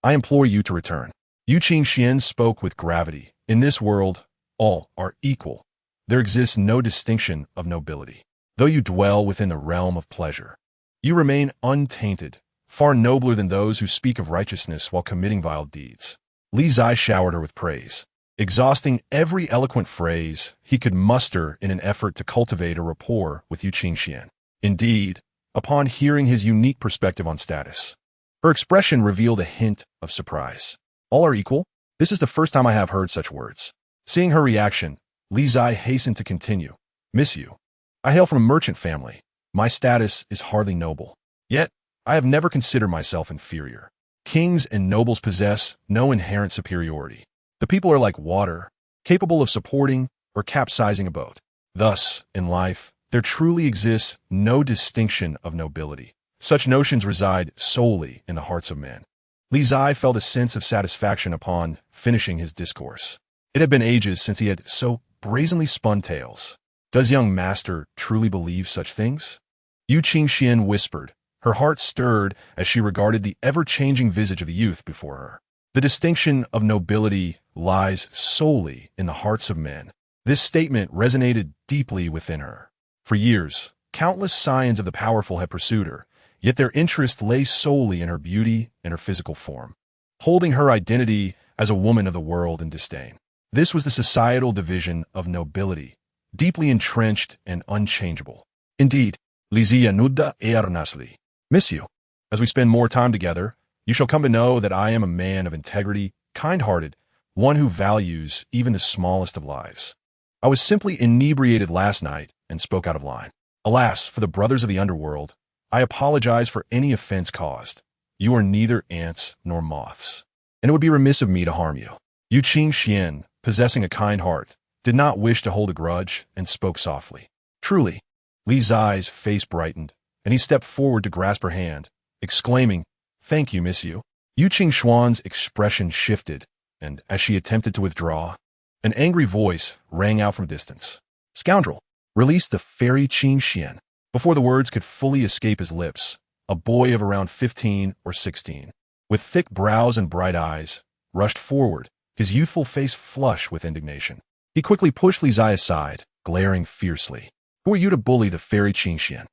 I implore you to return." Yu Qingxian spoke with gravity. In this world, All are equal. There exists no distinction of nobility. Though you dwell within the realm of pleasure, you remain untainted, far nobler than those who speak of righteousness while committing vile deeds. Li Qingzhi showered her with praise, exhausting every eloquent phrase he could muster in an effort to cultivate a rapport with Li Qingzhi. Indeed, upon hearing his unique perspective on status, her expression revealed a hint of surprise. All are equal? This is the first time I have heard such words. Seeing her reaction, Li Qingzhi hastened to continue. Miss you. I hail from a merchant family. My status is hardly noble. Yet, I have never considered myself inferior. Kings and nobles possess no inherent superiority. The people are like water, capable of supporting or capsizing a boat. Thus, in life, there truly exists no distinction of nobility. Such notions reside solely in the hearts of men. Li Qingzhi felt a sense of satisfaction upon finishing his discourse. It had been ages since he had so brazenly spun tales. Does young master truly believe such things? Li Qingzhi whispered, her heart stirred as she regarded the ever-changing visage of the youth before her. The distinction of nobility lies solely in the hearts of men. This statement resonated deeply within her. For years, countless scions of the powerful had pursued her, yet their interest lay solely in her beauty and her physical form, holding her identity as a woman of the world in disdain. This was the societal division of nobility, deeply entrenched and unchangeable. Indeed, Li Qingzhi nuda earnestly. Miss you. As we spend more time together, you shall come to know that I am a man of integrity, kind-hearted, one who values even the smallest of lives. I was simply inebriated last night and spoke out of line. Alas, for the brothers of the underworld, I apologize for any offense caused. You are neither ants nor moths, and it would be remiss of me to harm you. Li Qingzhi, possessing a kind heart, did not wish to hold a grudge and spoke softly. Truly. Li Qingzhi's face brightened, and he stepped forward to grasp her hand, exclaiming, Thank you, miss you. Li Qingzhi's expression shifted, and as she attempted to withdraw, an angry voice rang out from a distance. Scoundrel, release the fairy Qingzhi. Before the words could fully escape his lips, a boy of around 15 or 16, with thick brows and bright eyes, rushed forward, his youthful face flush with indignation. He quickly pushed Li Qingzhi aside, glaring fiercely. Who are you to bully the fairy Qingzhi?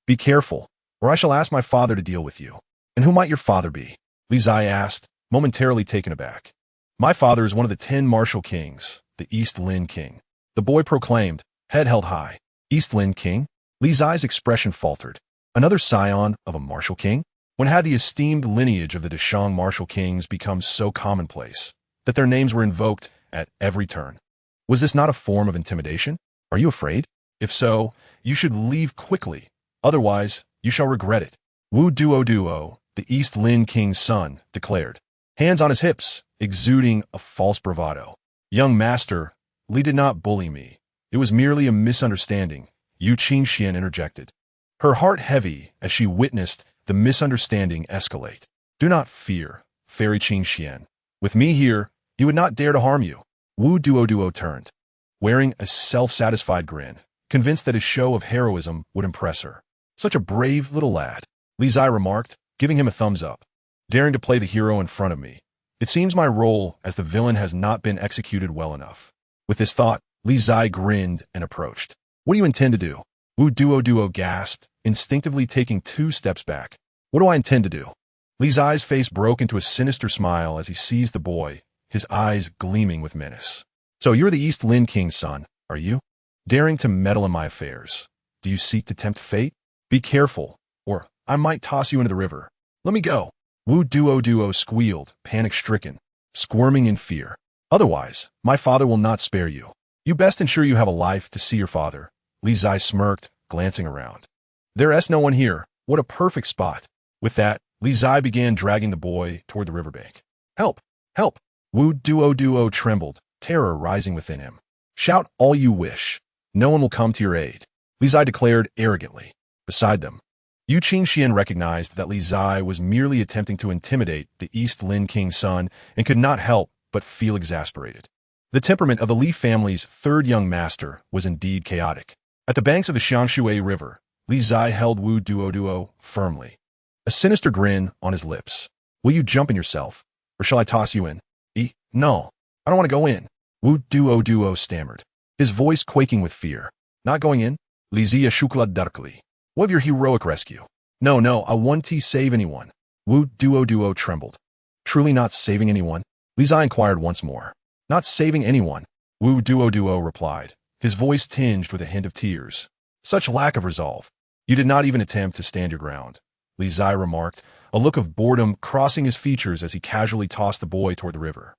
Be careful, or I shall ask my father to deal with you. And who might your father be? Li Qingzhi asked, momentarily taken aback. My father is one of the 10 martial kings, the East Lin King. The boy proclaimed, head held high. East Lin King? Li Qingzhi's expression faltered. Another scion of a martial king? When had the esteemed lineage of the Deshang martial kings become so commonplace that their names were invoked at every turn? Was this not a form of intimidation? Are you afraid? If so, you should leave quickly. Otherwise, you shall regret it. Wu Duo, the East Lin King's son, declared, hands on his hips, exuding a false bravado. Young master, Li did not bully me. It was merely a misunderstanding, Li Qingzhi interjected, her heart heavy as she witnessed the misunderstanding escalate. Do not fear, fairy Qingzhi. With me here, he would not dare to harm you. Wu Duo turned, wearing a self-satisfied grin, convinced that his show of heroism would impress her. Such a brave little lad, Li Qingzhi remarked, giving him a thumbs up. Daring to play the hero in front of me. It seems my role as the villain has not been executed well enough. With this thought, Li Qingzhi grinned and approached. What do you intend to do? Wu Duo gasped, instinctively taking 2 steps back. What do I intend to do? Li Qingzhi's face broke into a sinister smile as he seized the boy, his eyes gleaming with menace. So you're the East Lin King's son, are you? Daring to meddle in my affairs. Do you seek to tempt fate? Be careful, or I might toss you into the river. Let me go. Wu Duo squealed, panic-stricken, squirming in fear. Otherwise, my father will not spare you. You best ensure you have a life to see your father. Li Qingzhi smirked, glancing around. There's no one here. What a perfect spot. With that, Li Qingzhi began dragging the boy toward the riverbank. Help! Help! Wu Duo trembled, terror rising within him. Shout all you wish. No one will come to your aid, Li Qingzhi declared arrogantly. Beside them, Li Qingzhi recognized that Li Qingzhi was merely attempting to intimidate the East Lin King's son and could not help but feel exasperated. The temperament of the Li family's 3rd young master was indeed chaotic. At the banks of the Xiangshui River, Li Qingzhi held Wu Duo firmly, a sinister grin on his lips. Will you jump in yourself, or shall I toss you in? No, I don't want to go in. Wu Duo stammered, his voice quaking with fear. Not going in? Li Shukla darkly. What of your heroic rescue? No, I want to save anyone. Wu Duo trembled. Truly not saving anyone? Li Zai inquired once more. Not saving anyone, Wu Duo replied, his voice tinged with a hint of tears. Such lack of resolve. You did not even attempt to stand your ground, Li Zai remarked, a look of boredom crossing his features as he casually tossed the boy toward the river.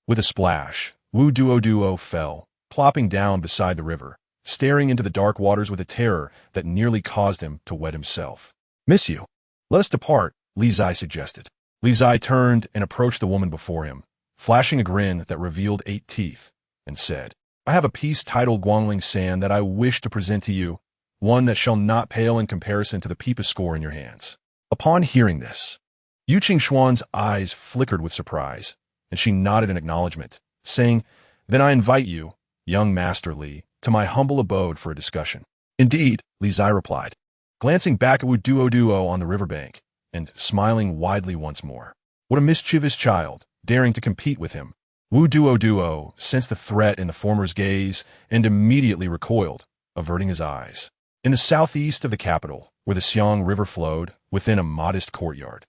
With a splash, Wu Duo fell, plopping down beside the river, staring into the dark waters with a terror that nearly caused him to wet himself. Miss you. Let us depart, Li Zai suggested. Li Zai turned and approached the woman before him, flashing a grin that revealed 8 teeth, and said, I have a piece titled Guangling San that I wish to present to you, one that shall not pale in comparison to the Peerless score in your hands. Upon hearing this, Yu Qingxuan's eyes flickered with surprise, and she nodded in acknowledgement, saying, Then I invite you, young Master Li, to my humble abode for a discussion. Indeed, Li Zai replied, glancing back at Wu Duo on the riverbank, and smiling widely once more. What a mischievous child, daring to compete with him. Wu Duo sensed the threat in the former's gaze and immediately recoiled, averting his eyes. In the southeast of the capital, where the Xiang River flowed, within a modest courtyard,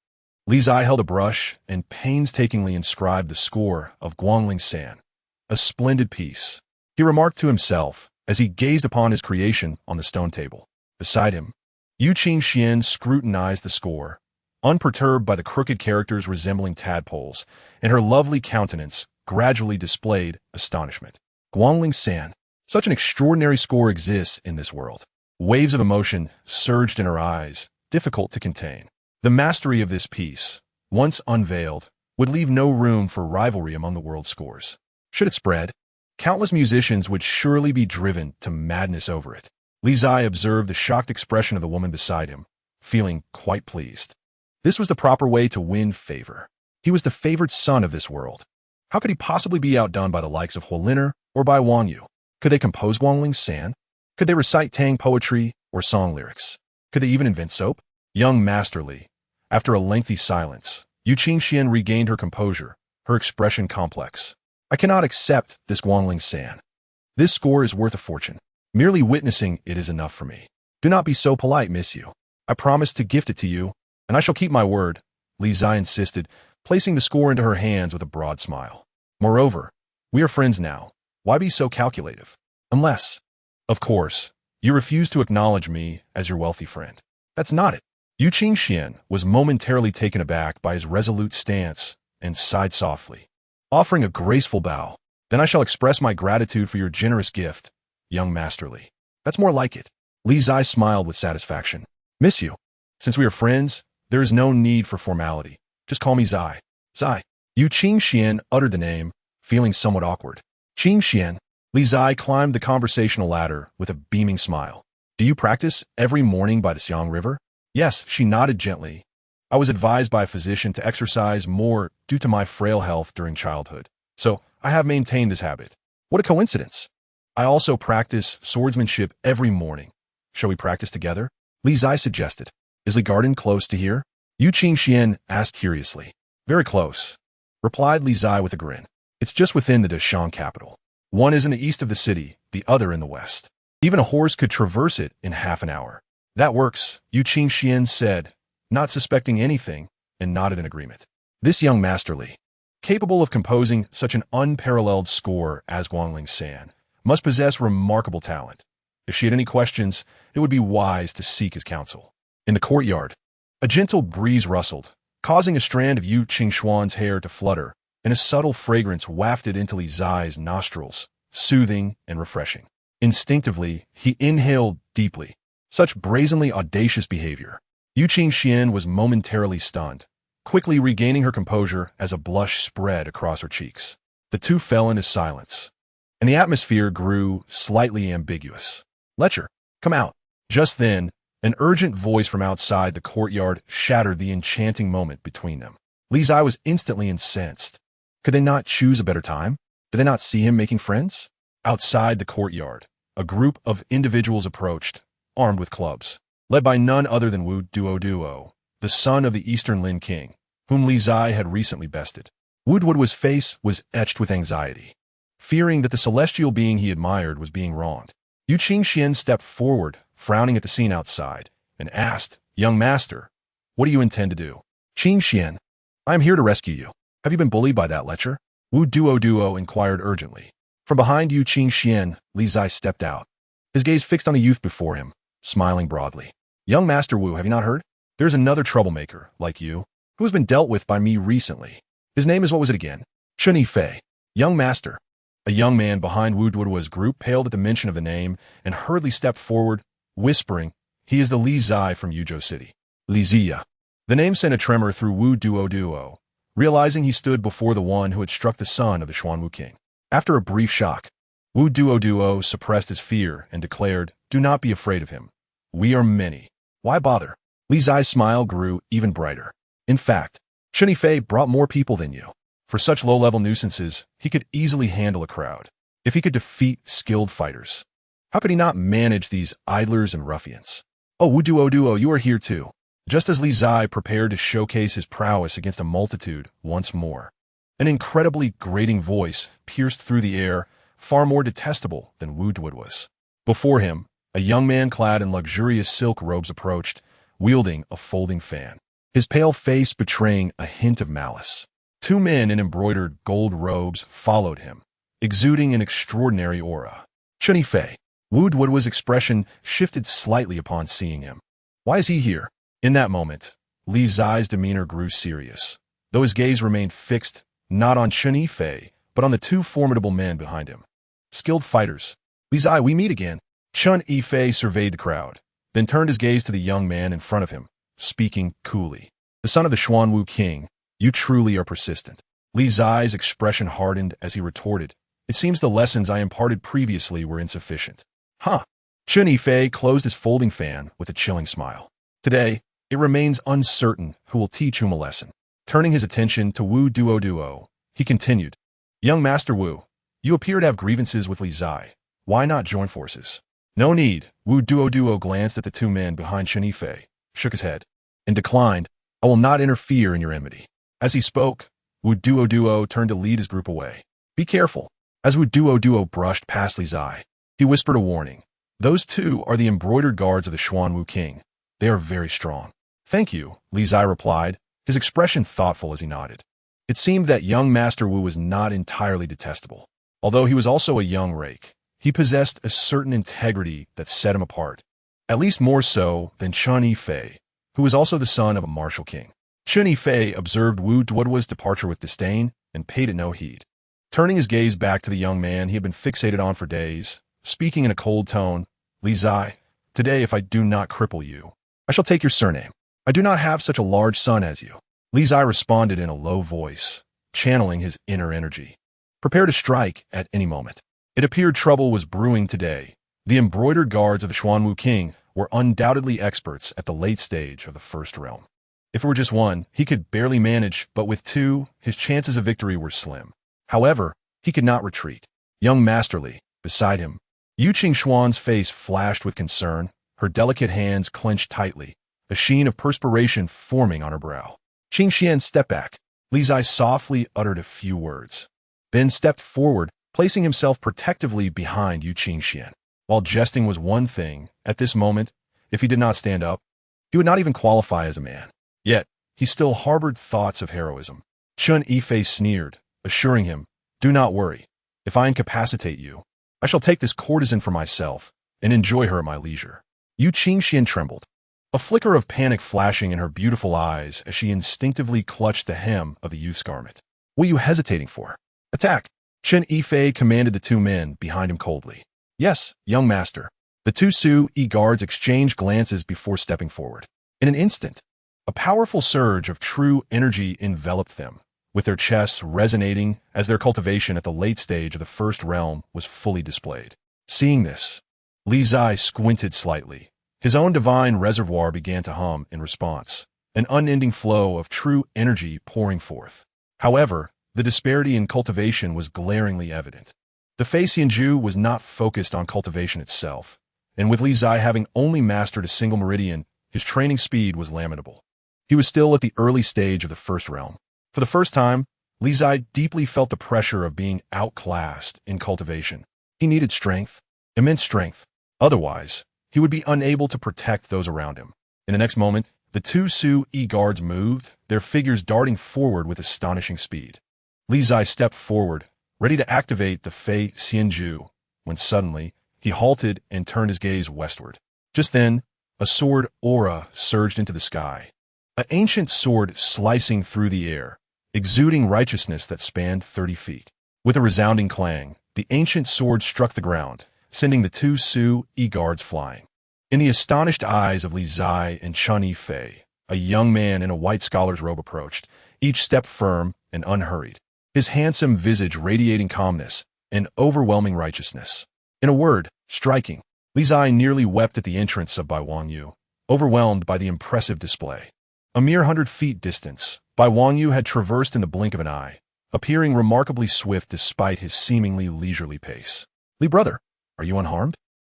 Li Zai held a brush and painstakingly inscribed the score of Guangling San, a splendid piece. He remarked to himself as he gazed upon his creation on the stone table. Beside him, Yu Qingxian scrutinized the score, unperturbed by the crooked characters resembling tadpoles, and her lovely countenance gradually displayed astonishment. Guangling San, such an extraordinary score exists in this world. Waves of emotion surged in her eyes, difficult to contain. The mastery of this piece, once unveiled, would leave no room for rivalry among the world's scores. Should it spread, countless musicians would surely be driven to madness over it. Li Zai observed the shocked expression of the woman beside him, feeling quite pleased. This was the proper way to win favor. He was the favored son of this world. How could he possibly be outdone by the likes of Huoliner or by Wang Yu? Could they compose Guangling San? Could they recite Tang poetry or song lyrics? Could they even invent soap? Young Master Li. After a lengthy silence, Yu Qingxian regained her composure, her expression complex. I cannot accept this Guangling San. This score is worth a fortune. Merely witnessing it is enough for me. Do not be so polite, Miss Yu. I promised to gift it to you, and I shall keep my word, Li Zai insisted, placing the score into her hands with a broad smile. Moreover, we are friends now. Why be so calculative? Unless, of course, you refuse to acknowledge me as your wealthy friend. That's not it. Yu Qingxian was momentarily taken aback by his resolute stance and sighed softly, offering a graceful bow. Then I shall express my gratitude for your generous gift, young Master Li. That's more like it. Li Zai smiled with satisfaction. Miss you. Since we are friends, there is no need for formality. Just call me Zai. Zai. Yu Qingxian uttered the name, feeling somewhat awkward. Qingxian. Li Zai climbed the conversational ladder with a beaming smile. Do you practice every morning by the Xiang River? Yes, she nodded gently. I was advised by a physician to exercise more due to my frail health during childhood, so I have maintained this habit. What a coincidence. I also practice swordsmanship every morning. Shall we practice together? Li Zai suggested. Is the garden close to here? Yu Qingxian asked curiously. Very close, replied Li Zai with a grin. It's just within the Deshang capital. One is in the east of the city, the other in the west. Even a horse could traverse it in half an hour. That works, Yu Qingxian said, not suspecting anything, and nodded in agreement. This young Master Li, capable of composing such an unparalleled score as Guangling San, must possess remarkable talent. If she had any questions, it would be wise to seek his counsel. In the courtyard, a gentle breeze rustled, causing a strand of Yu Qingxuan's hair to flutter, and a subtle fragrance wafted into Li Zai's nostrils, soothing and refreshing. Instinctively, he inhaled deeply. Such brazenly audacious behavior. Yu Qingxian was momentarily stunned, quickly regaining her composure as a blush spread across her cheeks. The two fell into silence, and the atmosphere grew slightly ambiguous. Letcher, come out. Just then, an urgent voice from outside the courtyard shattered the enchanting moment between them. Li Zai was instantly incensed. Could they not choose a better time? Did they not see him making friends? Outside the courtyard, a group of individuals approached, armed with clubs, led by none other than Wu Duo, the son of the Eastern Lin King, whom Li Zai had recently bested. Woodwood's face was etched with anxiety. fearing that the celestial being he admired was being wronged. Li Qingzhi stepped forward, frowning at the scene outside, and asked, "Young master, what do you intend to do?" "Qingzhi, I am here to rescue you. Have you been bullied by that lecher?" Wu Duo inquired urgently. From behind Li Qingzhi, Li Zai stepped out, his gaze fixed on the youth before him, smiling broadly. "Young Master Wu, have you not heard? There's another troublemaker, like you, who has been dealt with by me recently. His name is, what was it again? Chen Yifei. Young Master." A young man behind Wu Duo's group paled at the mention of the name and hurriedly stepped forward, whispering, "He is the Li Zai from Yuzhou City." Li Zia. The name sent a tremor through Wu Duo, realizing he stood before the one who had struck the son of the Xuanwu king. After a brief shock, Wu Duo suppressed his fear and declared, "Do not be afraid of him. We are many. Why bother?" Li Zai's smile grew even brighter. "In fact, Chen Yifei brought more people than you. For such low-level nuisances, he could easily handle a crowd. If he could defeat skilled fighters, how could he not manage these idlers and ruffians?" "Oh, Wu Duo, you are here too." Just as Li Zai prepared to showcase his prowess against a multitude once more, an incredibly grating voice pierced through the air, far more detestable than Wu Duo was. Before him, a young man clad in luxurious silk robes approached, wielding a folding fan, his pale face betraying a hint of malice. Two men in embroidered gold robes followed him, exuding an extraordinary aura. "Chen Yifei." Wu Duo's expression shifted slightly upon seeing him. "Why is he here?" In that moment, Li Zai's demeanor grew serious, though his gaze remained fixed not on Chen Yifei, but on the two formidable men behind him. "Skilled fighters. Li Zai, we meet again." Chen Yifei surveyed the crowd, then turned his gaze to the young man in front of him, speaking coolly. "The son of the Xuanwu king, you truly are persistent." Li Zai's expression hardened as he retorted, "It seems the lessons I imparted previously were insufficient." "Huh." Chen Yifei closed his folding fan with a chilling smile. "Today, it remains uncertain who will teach whom a lesson." Turning his attention to Wu Duo, he continued, "Young Master Wu, you appear to have grievances with Li Zai. Why not join forces?" "No need." Wu Duo glanced at the two men behind Chen Yifei, shook his head, and declined, "I will not interfere in your enmity." As he spoke, Wu Duo turned to lead his group away. "Be careful." As Wu Duo brushed past Li Zai, he whispered a warning. "Those two are the embroidered guards of the Xuanwu king. They are very strong." "Thank you," Li Zai replied, his expression thoughtful as he nodded. It seemed that young Master Wu was not entirely detestable. Although he was also a young rake, he possessed a certain integrity that set him apart, at least more so than Chen Yifei, who was also the son of a martial king. Chen Yifei observed Wu Duo's departure with disdain and paid it no heed. Turning his gaze back to the young man he had been fixated on for days, speaking in a cold tone, "Li Zai, today if I do not cripple you, I shall take your surname. I do not have such a large son as you." Li Zai responded in a low voice, channeling his inner energy. "Prepare to strike at any moment." It appeared trouble was brewing today. The embroidered guards of the Xuanwu king were undoubtedly experts at the late stage of the first realm. If it were just one, he could barely manage, but with two, his chances of victory were slim. However, he could not retreat. Young Master Li, beside him, Li Qingzhi's face flashed with concern, her delicate hands clenched tightly, a sheen of perspiration forming on her brow. Qingzhi stepped back. Li Zai softly uttered a few words, then stepped forward, placing himself protectively behind Li Qingzhi. While jesting was one thing, at this moment, if he did not stand up, he would not even qualify as a man. Yet, he still harbored thoughts of heroism. Chen Yifei sneered, assuring him, "Do not worry. If I incapacitate you, I shall take this courtesan for myself and enjoy her at my leisure." Li Qingzhi trembled, a flicker of panic flashing in her beautiful eyes as she instinctively clutched the hem of the youth's garment. "What are you hesitating for? Attack!" Chen Yifei commanded the two men behind him coldly. "Yes, young master." The two Sui guards exchanged glances before stepping forward. In an instant, a powerful surge of true energy enveloped them, with their chests resonating as their cultivation at the late stage of the first realm was fully displayed. Seeing this, Li Zai squinted slightly. His own divine reservoir began to hum in response, an unending flow of true energy pouring forth. However, the disparity in cultivation was glaringly evident. The Fei Xianju was not focused on cultivation itself, and with Li Zai having only mastered a single meridian, his training speed was lamentable. He was still at the early stage of the first realm. For the first time, Li Zai deeply felt the pressure of being outclassed in cultivation. He needed strength, immense strength. Otherwise, he would be unable to protect those around him. In the next moment, the two Sui guards moved, their figures darting forward with astonishing speed. Li Zai stepped forward, ready to activate the Fei Xianju, when suddenly, he halted and turned his gaze westward. Just then, a sword aura surged into the sky. An ancient sword slicing through the air, exuding righteousness that spanned 30 feet. With a resounding clang, the ancient sword struck the ground, sending the two Sui guards flying. In the astonished eyes of Li Zai and Chen Yifei, a young man in a white scholar's robe approached, each step firm and unhurried, his handsome visage radiating calmness and overwhelming righteousness. In a word, striking. Li Zai nearly wept at the entrance of Bai Wangyu, overwhelmed by the impressive display. A mere 100 feet distance, Bai Wangyu had traversed in the blink of an eye, appearing remarkably swift despite his seemingly leisurely pace. Li brother, are you unharmed?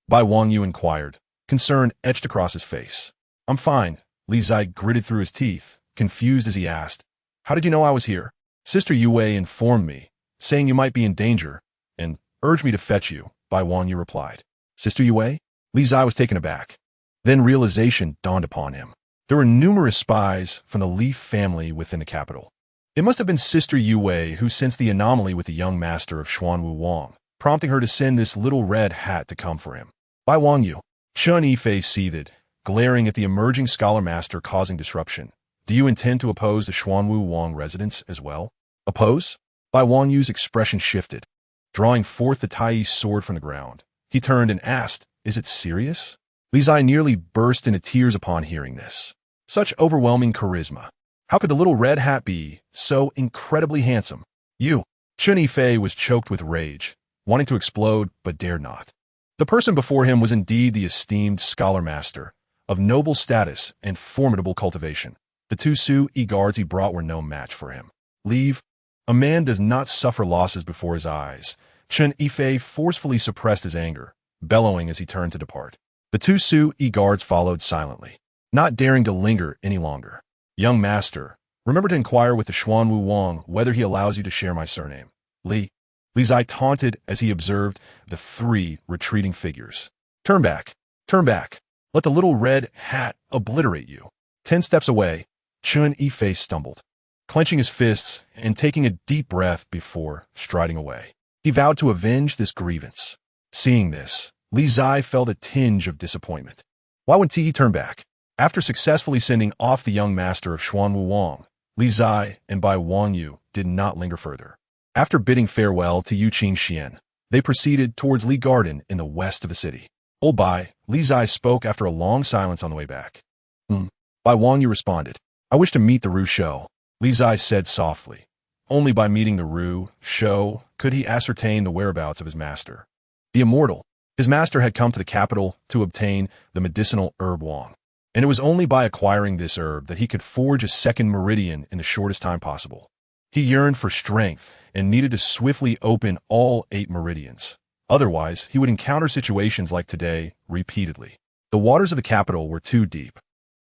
Bai Wangyu inquired, concern etched across his face. I'm fine, Li Zai gritted through his teeth, confused as he asked, how did you know I was here? Sister Yue informed me, saying you might be in danger, and urged me to fetch you, Bai Wangyu replied. Sister Yue? Li Zai was taken aback. Then realization dawned upon him. There were numerous spies from the Li family within the capital. It must have been Sister Yue who sensed the anomaly with the young master of Xuanwu Wang, prompting her to send this little red hat to come for him. Bai Wangyu. Chen Yifei seethed, glaring at the emerging scholar master causing disruption. Do you intend to oppose the Xuanwu Wang residents as well? Oppose? Bai Wangyu's expression shifted. Drawing forth the Tai sword from the ground, he turned and asked, is it serious? Li Zai nearly burst into tears upon hearing this. Such overwhelming charisma. How could the little red hat be so incredibly handsome? You. Chen Yifei was choked with rage, wanting to explode but dared not. The person before him was indeed the esteemed scholar master, of noble status and formidable cultivation. The two Sui guards he brought were no match for him. Leave. A man does not suffer losses before his eyes. Chen Yifei forcefully suppressed his anger, bellowing as he turned to depart. The two Sui guards followed silently, not daring to linger any longer. Young master, remember to inquire with the Xuanwu Wang whether he allows you to share my surname. Li. Li Zai taunted as he observed the three retreating figures. Turn back. Turn back. Let the little red hat obliterate you. 10 steps away, Chen Yifei stumbled, clenching his fists and taking a deep breath before striding away. He vowed to avenge this grievance. Seeing this, Li Zai felt a tinge of disappointment. Why wouldn't he turn back? After successfully sending off the young master of Xuanwu Wang, Li Zai and Bai Wangyu did not linger further. After bidding farewell to Yu Qingzhi, they proceeded towards Li Garden in the west of the city. Old Bai, Li Zai spoke after a long silence on the way back. Bai Wangyu responded, I wish to meet the Ru Shou. Li Zai said softly. Only by meeting the Ru Shou could he ascertain the whereabouts of his master. The immortal. His master had come to the capital to obtain the medicinal herb Wang, and it was only by acquiring this herb that he could forge a second meridian in the shortest time possible. He yearned for strength and needed to swiftly open all 8 meridians. Otherwise, he would encounter situations like today repeatedly. The waters of the capital were too deep.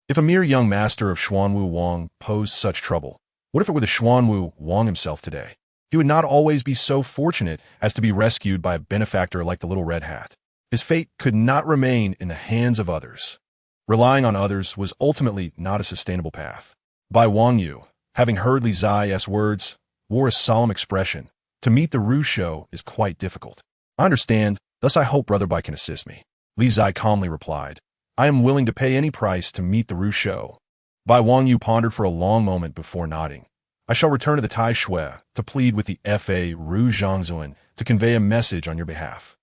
If a mere young master of Xuanwu Wang posed such trouble, what if it were the Xuanwu Wang himself today? He would not always be so fortunate as to be rescued by a benefactor like the little red hat. His fate could not remain in the hands of others. Relying on others was ultimately not a sustainable path. Bai Wangyu, having heard Li Zai's words, wore a solemn expression. To meet the Ru Shou is quite difficult. I understand, thus I hope Brother Bai can assist me. Li Zai calmly replied, I am willing to pay any price to meet the Ru Shou. Bai Wangyu pondered for a long moment before nodding. I shall return to the Tai Shui to plead with the Fa Ru Zhangzuan to convey a message on your behalf.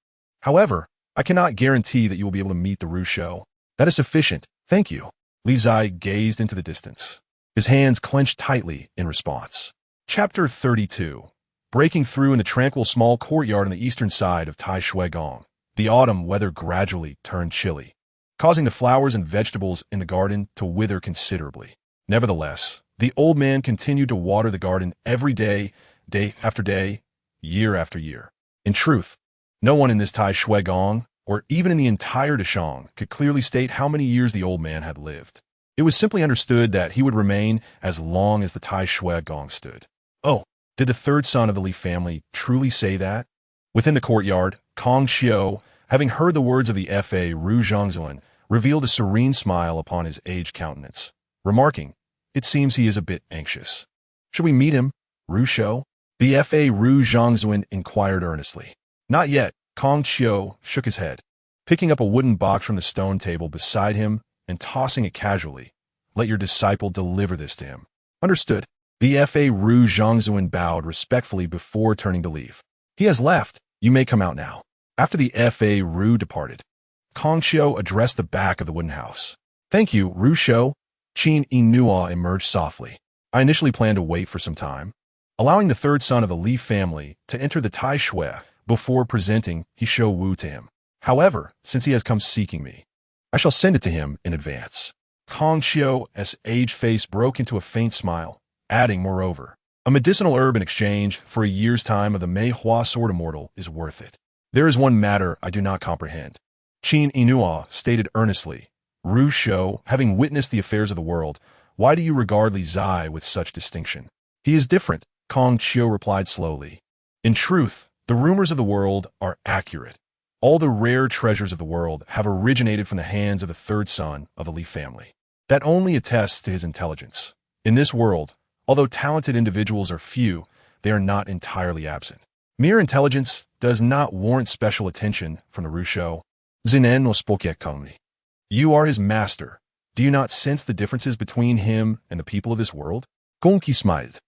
However, I cannot guarantee that you will be able to meet the Ru Shou. That is sufficient, thank you. Li Zai gazed into the distance, his hands clenched tightly in response. Chapter 32. Breaking through in the tranquil small courtyard on the eastern side of Tai Shui Gong, the autumn weather gradually turned chilly, causing the flowers and vegetables in the garden to wither considerably. Nevertheless, the old man continued to water the garden every day, day after day, year after year. In truth, no one in this Tai Shui Gong, or even in the entire Dashang, could clearly state how many years the old man had lived. It was simply understood that he would remain as long as the Tai Shui Gong stood. Oh, Did the third son of the Li family truly say that? Within the courtyard, Kong Xiu, having heard the words of the Fa Ru Zhongzuan, revealed a serene smile upon his aged countenance, remarking, "It seems he is a bit anxious. Should we meet him, Ru Shou?" The Fa Ru Zhongzuan inquired earnestly. "Not yet." Kong Xiu shook his head, picking up a wooden box from the stone table beside him and tossing it casually. "Let your disciple deliver this to him." "Understood." The Fa Ru Zhongzuan bowed respectfully before turning to leave. "He has left. You may come out now." After the Fa Ru departed, Kong Xiu addressed the back of the wooden house. "Thank you, Ru Shou." Qin Yinua emerged softly. "I initially planned to wait for some time, allowing the third son of the Li family to enter the Tai Shui before presenting He Shou Wu to him. However, since he has come seeking me, I shall send it to him in advance." Kong Xiu's aged face broke into a faint smile, adding, "Moreover, a medicinal herb in exchange for a year's time of the Mei Hua Sword Immortal is worth it. There is one matter I do not comprehend." Qin Yinua stated earnestly, "Ru Shou, having witnessed the affairs of the world, why do you regard Li Zai with such distinction?" "He is different," Kong Xiu replied slowly. "In truth, the rumors of the world are accurate. All the rare treasures of the world have originated from the hands of the third son of the Li family. That only attests to his intelligence. In this world, although talented individuals are few, they are not entirely absent. Mere intelligence does not warrant special attention from the Ru Shou. Zinen no spoke kongli. You are his master. Do you not sense the differences between him and the people of this world?" Gongqi smiled.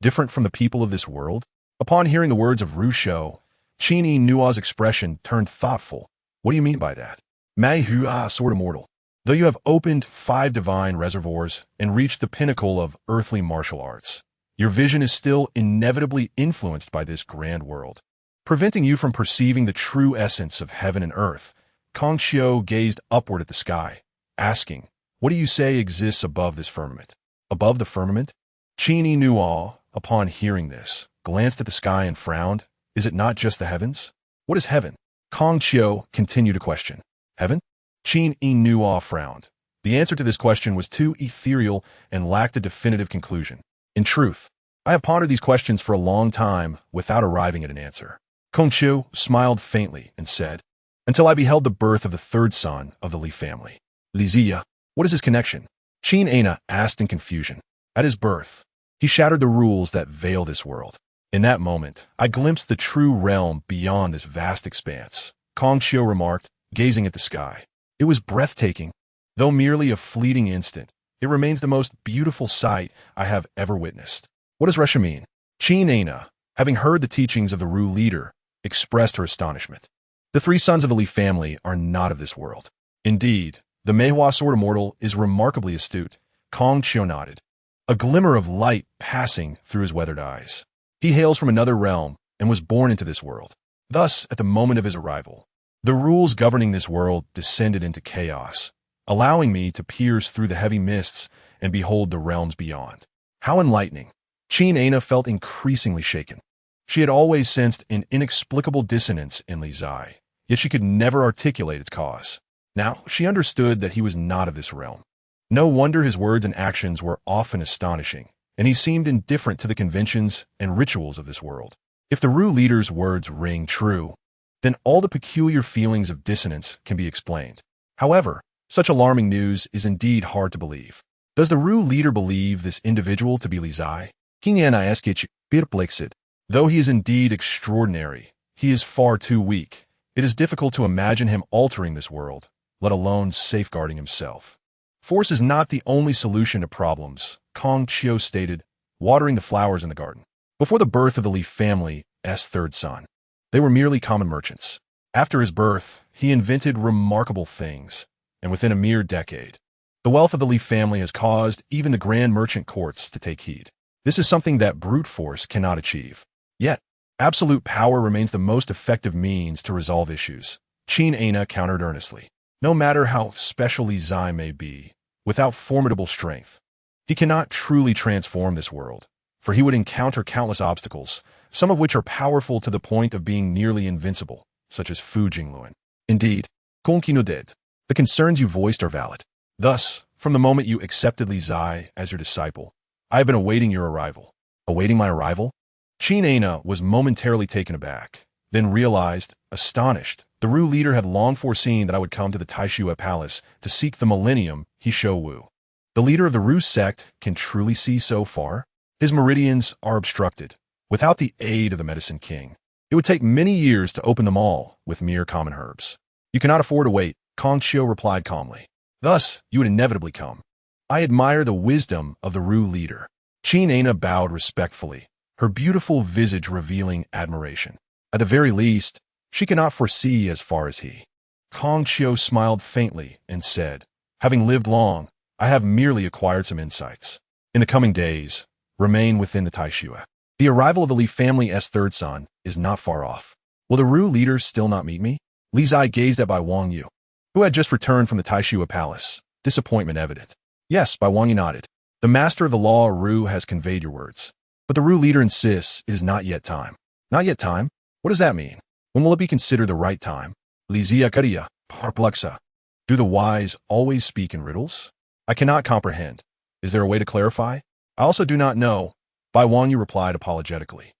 "Different from the people of this world?" Upon hearing the words of Ru Shou, Qin Yinua's expression turned thoughtful. "What do you mean by that?" "Mei Hua Sword Immortal. Though you have opened 5 divine reservoirs and reached the pinnacle of earthly martial arts, your vision is still inevitably influenced by this grand world, preventing you from perceiving the true essence of heaven and earth." Kong Xiu gazed upward at the sky, asking, "What do you say exists above this firmament?" "Above the firmament?" Qin Yinua, upon hearing this, glanced at the sky and frowned. "Is it not just the heavens?" "What is heaven?" Kong Xiu continued to question. "Heaven?" Qin Yinua frowned. The answer to this question was too ethereal and lacked a definitive conclusion. "In truth, I have pondered these questions for a long time without arriving at an answer." Kong Xiu smiled faintly and said, "Until I beheld the birth of the third son of the Li family." "Li Ziya, what is his connection?" Qin Ana asked in confusion. "At his birth, he shattered the rules that veil this world. In that moment, I glimpsed the true realm beyond this vast expanse," Kong Xiu remarked, gazing at the sky. "It was breathtaking. Though merely a fleeting instant, it remains the most beautiful sight I have ever witnessed." "What does reshape mean?" Qin Ana, having heard the teachings of the Ru leader, expressed her astonishment. "The 3 sons of the Li family are not of this world. Indeed, the Mei Hua Sword Immortal is remarkably astute." Kong Xiu nodded, a glimmer of light passing through his weathered eyes. "He hails from another realm and was born into this world. Thus, at the moment of his arrival, the rules governing this world descended into chaos, allowing me to pierce through the heavy mists and behold the realms beyond." How enlightening! Qin Ana felt increasingly shaken. She had always sensed an inexplicable dissonance in Li Zai, yet she could never articulate its cause. Now she understood that he was not of this realm. No wonder his words and actions were often astonishing, and he seemed indifferent to the conventions and rituals of this world. If the Ru leader's words ring true, then all the peculiar feelings of dissonance can be explained. However, such alarming news is indeed hard to believe. Does the Ru leader believe this individual to be Li Zai? King Anaiskich perplexed. Though he is indeed extraordinary, he is far too weak. It is difficult to imagine him altering this world, let alone safeguarding himself. "Force is not the only solution to problems," Kong Xiu stated, watering the flowers in the garden. Before the birth of the Li family's third son, they were merely common merchants. After his birth, he invented remarkable things, and within a mere decade, the wealth of the Li family has caused even the grand merchant courts to take heed. This is something that brute force cannot achieve. Yet, absolute power remains the most effective means to resolve issues. Qin Ana countered earnestly. No matter how special Li Zai may be, without formidable strength, he cannot truly transform this world, for he would encounter countless obstacles, some of which are powerful to the point of being nearly invincible, such as Fu Jingluan. Indeed, Gongqi no dead. The concerns you voiced are valid. Thus, from the moment you accepted Li Zai as your disciple, I have been awaiting your arrival. Awaiting my arrival? Qingzhi was momentarily taken aback, then realized, astonished, the Ru leader had long foreseen that I would come to the Taishua Palace to seek the millennium Wu. The leader of the Ru sect can truly see so far? His meridians are obstructed. Without the aid of the Medicine King, it would take many years to open them all with mere common herbs. You cannot afford to wait, Kong Qiu replied calmly. Thus, you would inevitably come. I admire the wisdom of the Ru leader. Qingzhi bowed respectfully, her beautiful visage revealing admiration. At the very least, she cannot foresee as far as he. Kong Qiu smiled faintly and said, having lived long, I have merely acquired some insights. In the coming days, remain within the Taishua. The arrival of the Li family's third son is not far off. Will the Ru leader still not meet me? Li Zai gazed at Bai Wangyu, who had just returned from the Taishua Palace, disappointment evident. Yes, Bai Wangyu nodded. The master of the law Ru has conveyed your words. But the Ru leader insists it is not yet time. Not yet time? What does that mean? When will it be considered the right time? Li Zia Kariya, Parplexa. Do the wise always speak in riddles? I cannot comprehend. Is there a way to clarify? I also do not know. Bai Wangyu replied apologetically.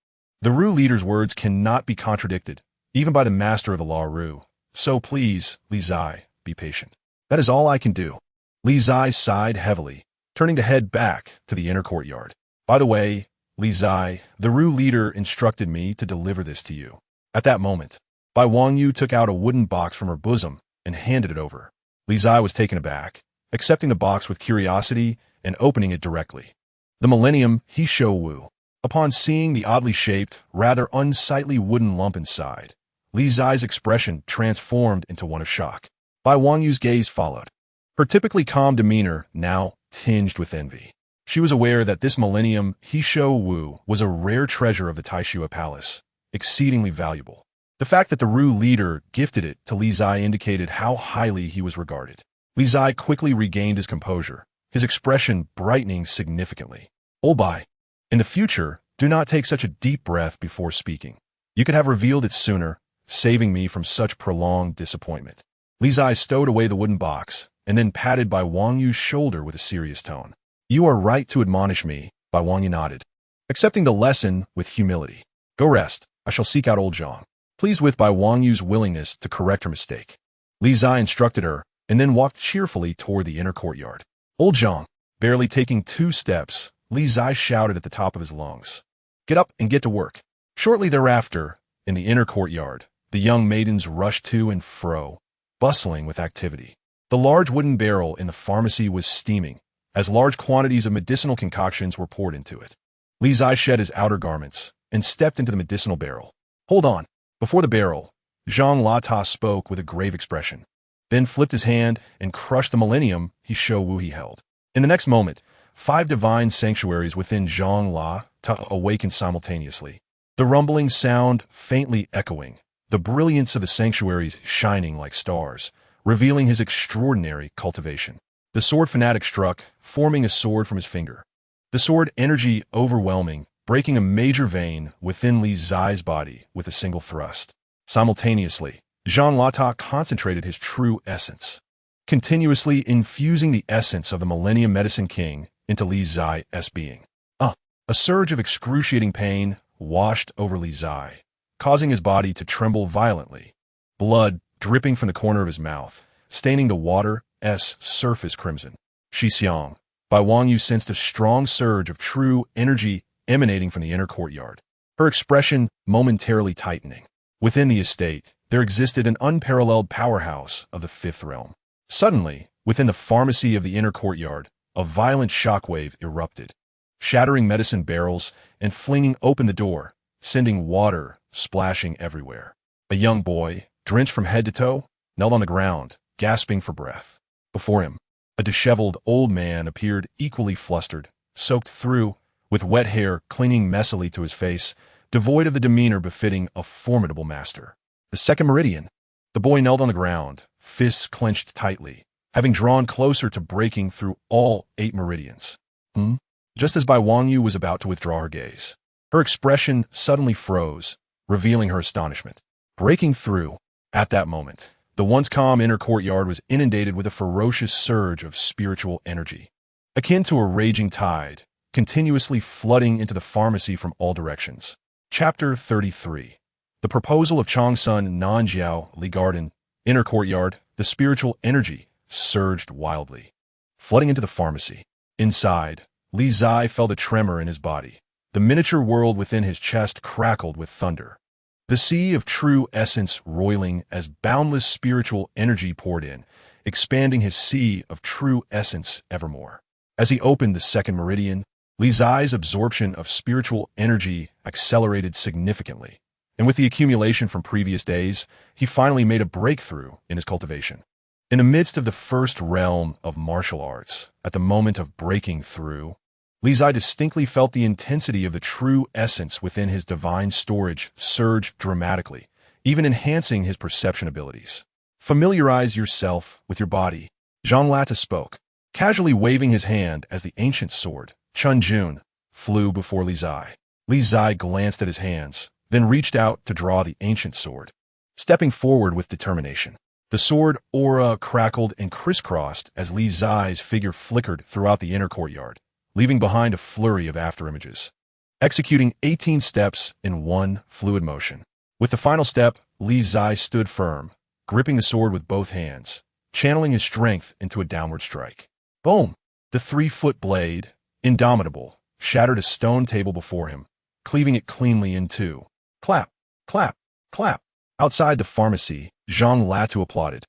The Ru leader's words cannot be contradicted, even by the master of the law Ru. So please, Li Zai, be patient. That is all I can do. Li Zai sighed heavily, turning to head back to the inner courtyard. By the way, Li Zai, the Ru leader instructed me to deliver this to you. At that moment, Bai Wangyu took out a wooden box from her bosom and handed it over. Li Zai was taken aback, accepting the box with curiosity and opening it directly. The millennium Wu. Upon seeing the oddly shaped, rather unsightly wooden lump inside, Li Zai's expression transformed into one of shock. Bai Wangyu's gaze followed. Her typically calm demeanor now tinged with envy. She was aware that this millennium Wu was a rare treasure of the Taishua Palace, exceedingly valuable. The fact that the Ru leader gifted it to Li Zai indicated how highly he was regarded. Li Zai quickly regained his composure, his expression brightening significantly. Oh Bai, in the future, do not take such a deep breath before speaking. You could have revealed it sooner, saving me from such prolonged disappointment. Li Zai stowed away the wooden box, and then patted Bai Wangyu's shoulder with a serious tone. You are right to admonish me, Bai Wangyu nodded, accepting the lesson with humility. Go rest, I shall seek out old Zhang. Pleased with Bai Wangyu's willingness to correct her mistake, Li Zai instructed her, and then walked cheerfully toward the inner courtyard. Old Zhang, barely taking 2 steps, Li Zai shouted at the top of his lungs. Get up and get to work. Shortly thereafter, in the inner courtyard, the young maidens rushed to and fro, bustling with activity. The large wooden barrel in the pharmacy was steaming, as large quantities of medicinal concoctions were poured into it. Li Zai shed his outer garments and stepped into the medicinal barrel. Hold on. Before the barrel, Zhang Lata spoke with a grave expression, then flipped his hand and crushed the millennium Wu he held. In the next moment, 5 divine sanctuaries within Zhang Lata awakened simultaneously, the rumbling sound faintly echoing, the brilliance of the sanctuaries shining like stars, revealing his extraordinary cultivation. The sword fanatic struck, forming a sword from his finger. The sword energy overwhelming, breaking a major vein within Li Zai's body with a single thrust. Simultaneously, Zhang Lata concentrated his true essence, continuously infusing the essence of the Millennium Medicine King into Li Zai's being. A surge of excruciating pain washed over Li Zai, causing his body to tremble violently, blood dripping from the corner of his mouth, staining the water's surface crimson. Xixiang, Bai Wangyu sensed a strong surge of true energy emanating from the inner courtyard, her expression momentarily tightening. Within the estate, there existed an unparalleled powerhouse of the 5th realm. Suddenly, within the pharmacy of the inner courtyard, a violent shockwave erupted, shattering medicine barrels and flinging open the door, sending water splashing everywhere. A young boy, drenched from head to toe, knelt on the ground, gasping for breath. Before him, a disheveled old man appeared equally flustered, soaked through, with wet hair clinging messily to his face, devoid of the demeanor befitting a formidable master. The second meridian. The boy knelt on the ground, fists clenched tightly, having drawn closer to breaking through all 8 meridians. Just as Bai Wangyu was about to withdraw her gaze, her expression suddenly froze, revealing her astonishment. Breaking through. At that moment, the once calm inner courtyard was inundated with a ferocious surge of spiritual energy, akin to a raging tide, continuously flooding into the pharmacy from all directions. Chapter 33. The proposal of Changsun Nanjiao Li Garden, inner courtyard, the spiritual energy surged wildly, flooding into the pharmacy. Inside, Li Zai felt a tremor in his body. The miniature world within his chest crackled with thunder. The sea of true essence roiling as boundless spiritual energy poured in, expanding his sea of true essence evermore. As he opened the second meridian, Li Zai's absorption of spiritual energy accelerated significantly, and with the accumulation from previous days, he finally made a breakthrough in his cultivation. In the midst of the first realm of martial arts, at the moment of breaking through, Li Zai distinctly felt the intensity of the true essence within his divine storage surge dramatically, even enhancing his perception abilities. Familiarize yourself with your body, Zhang Lata spoke, casually waving his hand as the ancient sword, Chun Jun, flew before Li Zai. Li Zai glanced at his hands, then reached out to draw the ancient sword, stepping forward with determination. The sword aura crackled and crisscrossed as Li Zai's figure flickered throughout the inner courtyard, leaving behind a flurry of afterimages. Executing 18 steps in one fluid motion. With the final step, Li Zai stood firm, gripping the sword with both hands, channeling his strength into a downward strike. Boom! The 3-foot blade, indomitable, shattered a stone table before him, cleaving it cleanly in two. Clap, clap, clap. Outside the pharmacy, Zhang Latu applauded,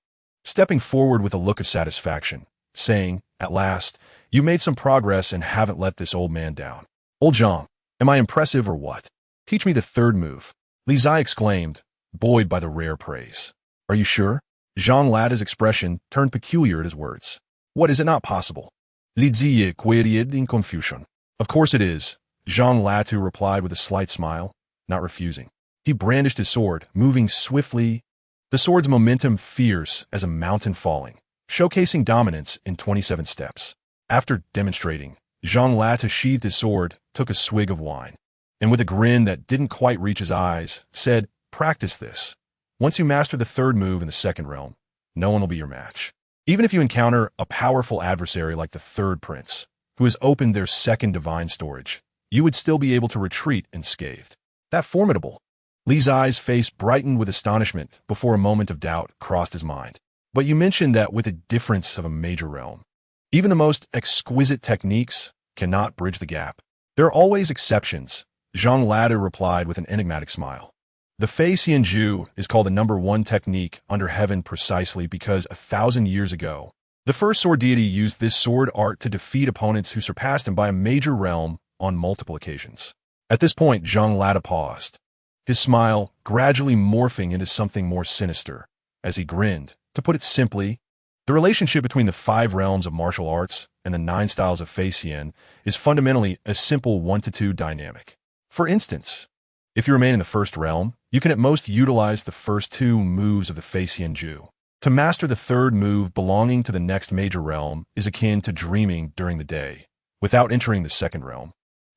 stepping forward with a look of satisfaction, saying, "At last, you made some progress and haven't let this old man down." "Old Zhang, am I impressive or what? Teach me the third move," Li Zai exclaimed, buoyed by the rare praise. "Are you sure?" Zhang Lata's expression turned peculiar at his words. "What, is it not possible?" Li Ziyi queried in confusion. "Of course it is," Zhang Latu replied with a slight smile, not refusing. He brandished his sword, moving swiftly, the sword's momentum fierce as a mountain falling, showcasing dominance in 27 steps. After demonstrating, Zhang Lata sheathed his sword, took a swig of wine, and with a grin that didn't quite reach his eyes, said, "Practice this. Once you master the third move in the second realm, no one will be your match. Even if you encounter a powerful adversary like the third prince, who has opened their second divine storage, you would still be able to retreat unscathed." That formidable. Li Zai's face brightened with astonishment before a moment of doubt crossed his mind. "But you mentioned that with a difference of a major realm, even the most exquisite techniques cannot bridge the gap." "There are always exceptions," Zhang Lata replied with an enigmatic smile. "The Fei Xianju is called the #1 technique under heaven precisely because 1,000 years ago, the first sword deity used this sword art to defeat opponents who surpassed him by a major realm on multiple occasions." At this point, Zhang Lata paused, his smile gradually morphing into something more sinister, as he grinned. To put it simply, the relationship between the 5 realms of martial arts and the 9 styles of Fei Xian is fundamentally a simple 1-to-2 dynamic. For instance, if you remain in the first realm, you can at most utilize the first 2 moves of the Fei Xianju. To master the third move belonging to the next major realm is akin to dreaming during the day, without entering the second realm.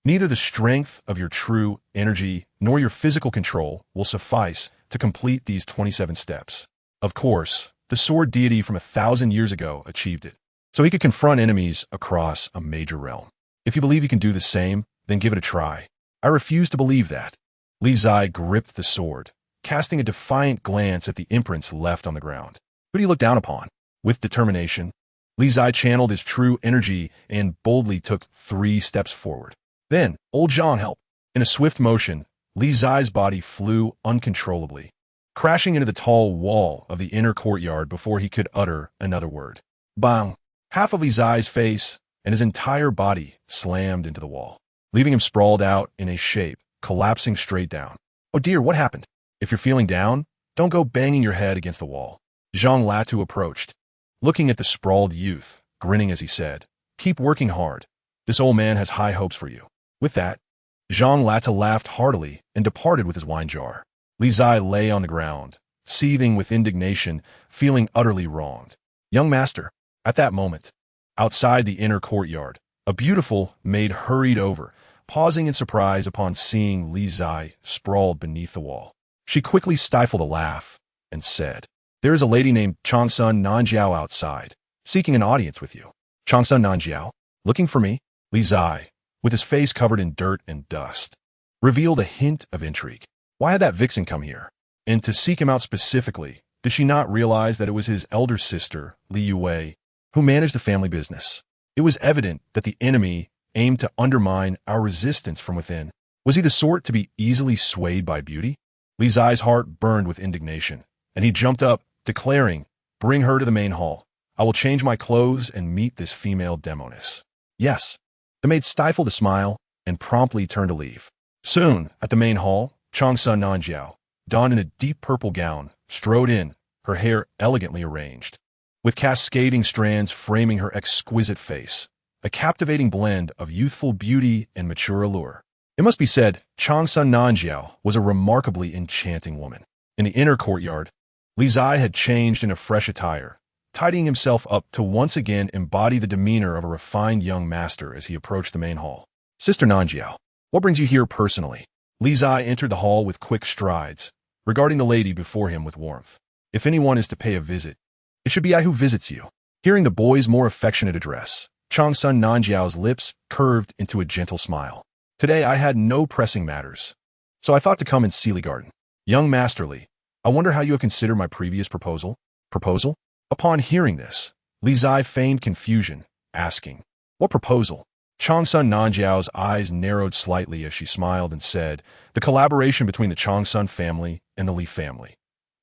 Neither the strength of your true energy nor your physical control will suffice to complete these 27 steps. Of course, the sword deity from 1,000 years ago achieved it, so he could confront enemies across a major realm. If you believe you can do the same, then give it a try. I refuse to believe that. Li Zai gripped the sword, casting a defiant glance at the imprints left on the ground. "Who do you look down upon?" With determination, Li Zai channeled his true energy and boldly took 3 steps forward. Then, "Old Zhang, help." In a swift motion, Li Zai's body flew uncontrollably, crashing into the tall wall of the inner courtyard before he could utter another word. Bang! Half of Li Zai's face and his entire body slammed into the wall, leaving him sprawled out in a shape, collapsing straight down. "Oh dear, what happened?" "If you're feeling down, don't go banging your head against the wall." Zhang Latu approached, looking at the sprawled youth, grinning as he said, "Keep working hard. This old man has high hopes for you." With that, Zhang Lata laughed heartily and departed with his wine jar. Li Zai lay on the ground, seething with indignation, feeling utterly wronged. "Young master." At that moment, outside the inner courtyard, a beautiful maid hurried over, pausing in surprise upon seeing Li Zai sprawled beneath the wall. She quickly stifled a laugh and said, "There is a lady named Changsun Nanjiao outside, seeking an audience with you." "Changsun Nanjiao? Looking for me?" Li Zai, with his face covered in dirt and dust, revealed a hint of intrigue. Why had that vixen come here? And to seek him out specifically, did she not realize that it was his elder sister, Li Yue, who managed the family business? It was evident that the enemy aimed to undermine our resistance from within. Was he the sort to be easily swayed by beauty? Li Zai's heart burned with indignation, and he jumped up, declaring, "Bring her to the main hall. I will change my clothes and meet this female demoness." Yes. The maid stifled a smile and promptly turned to leave. Soon, at the main hall, Changsun Nanjiao, donned in a deep purple gown, strode in, her hair elegantly arranged, with cascading strands framing her exquisite face, a captivating blend of youthful beauty and mature allure. It must be said, Changsun Nanjiao was a remarkably enchanting woman. In the inner courtyard, Li Zai had changed in a fresh attire, tidying himself up to once again embody the demeanor of a refined young master as he approached the main hall. "Sister Nanjiao, what brings you here personally?" Li Zai entered the hall with quick strides, regarding the lady before him with warmth. "If anyone is to pay a visit, it should be I who visits you." Hearing the boy's more affectionate address, Changsun Nanjiao's lips curved into a gentle smile. "Today I had no pressing matters, so I thought to come and see Li Garden. Young Master Li, I wonder how you have considered my previous proposal?" "Proposal?" Upon hearing this, Li Zai feigned confusion, asking, "What proposal?" Changsun Nanjiao's eyes narrowed slightly as she smiled and said, "The collaboration between the Changsun family and the Li family.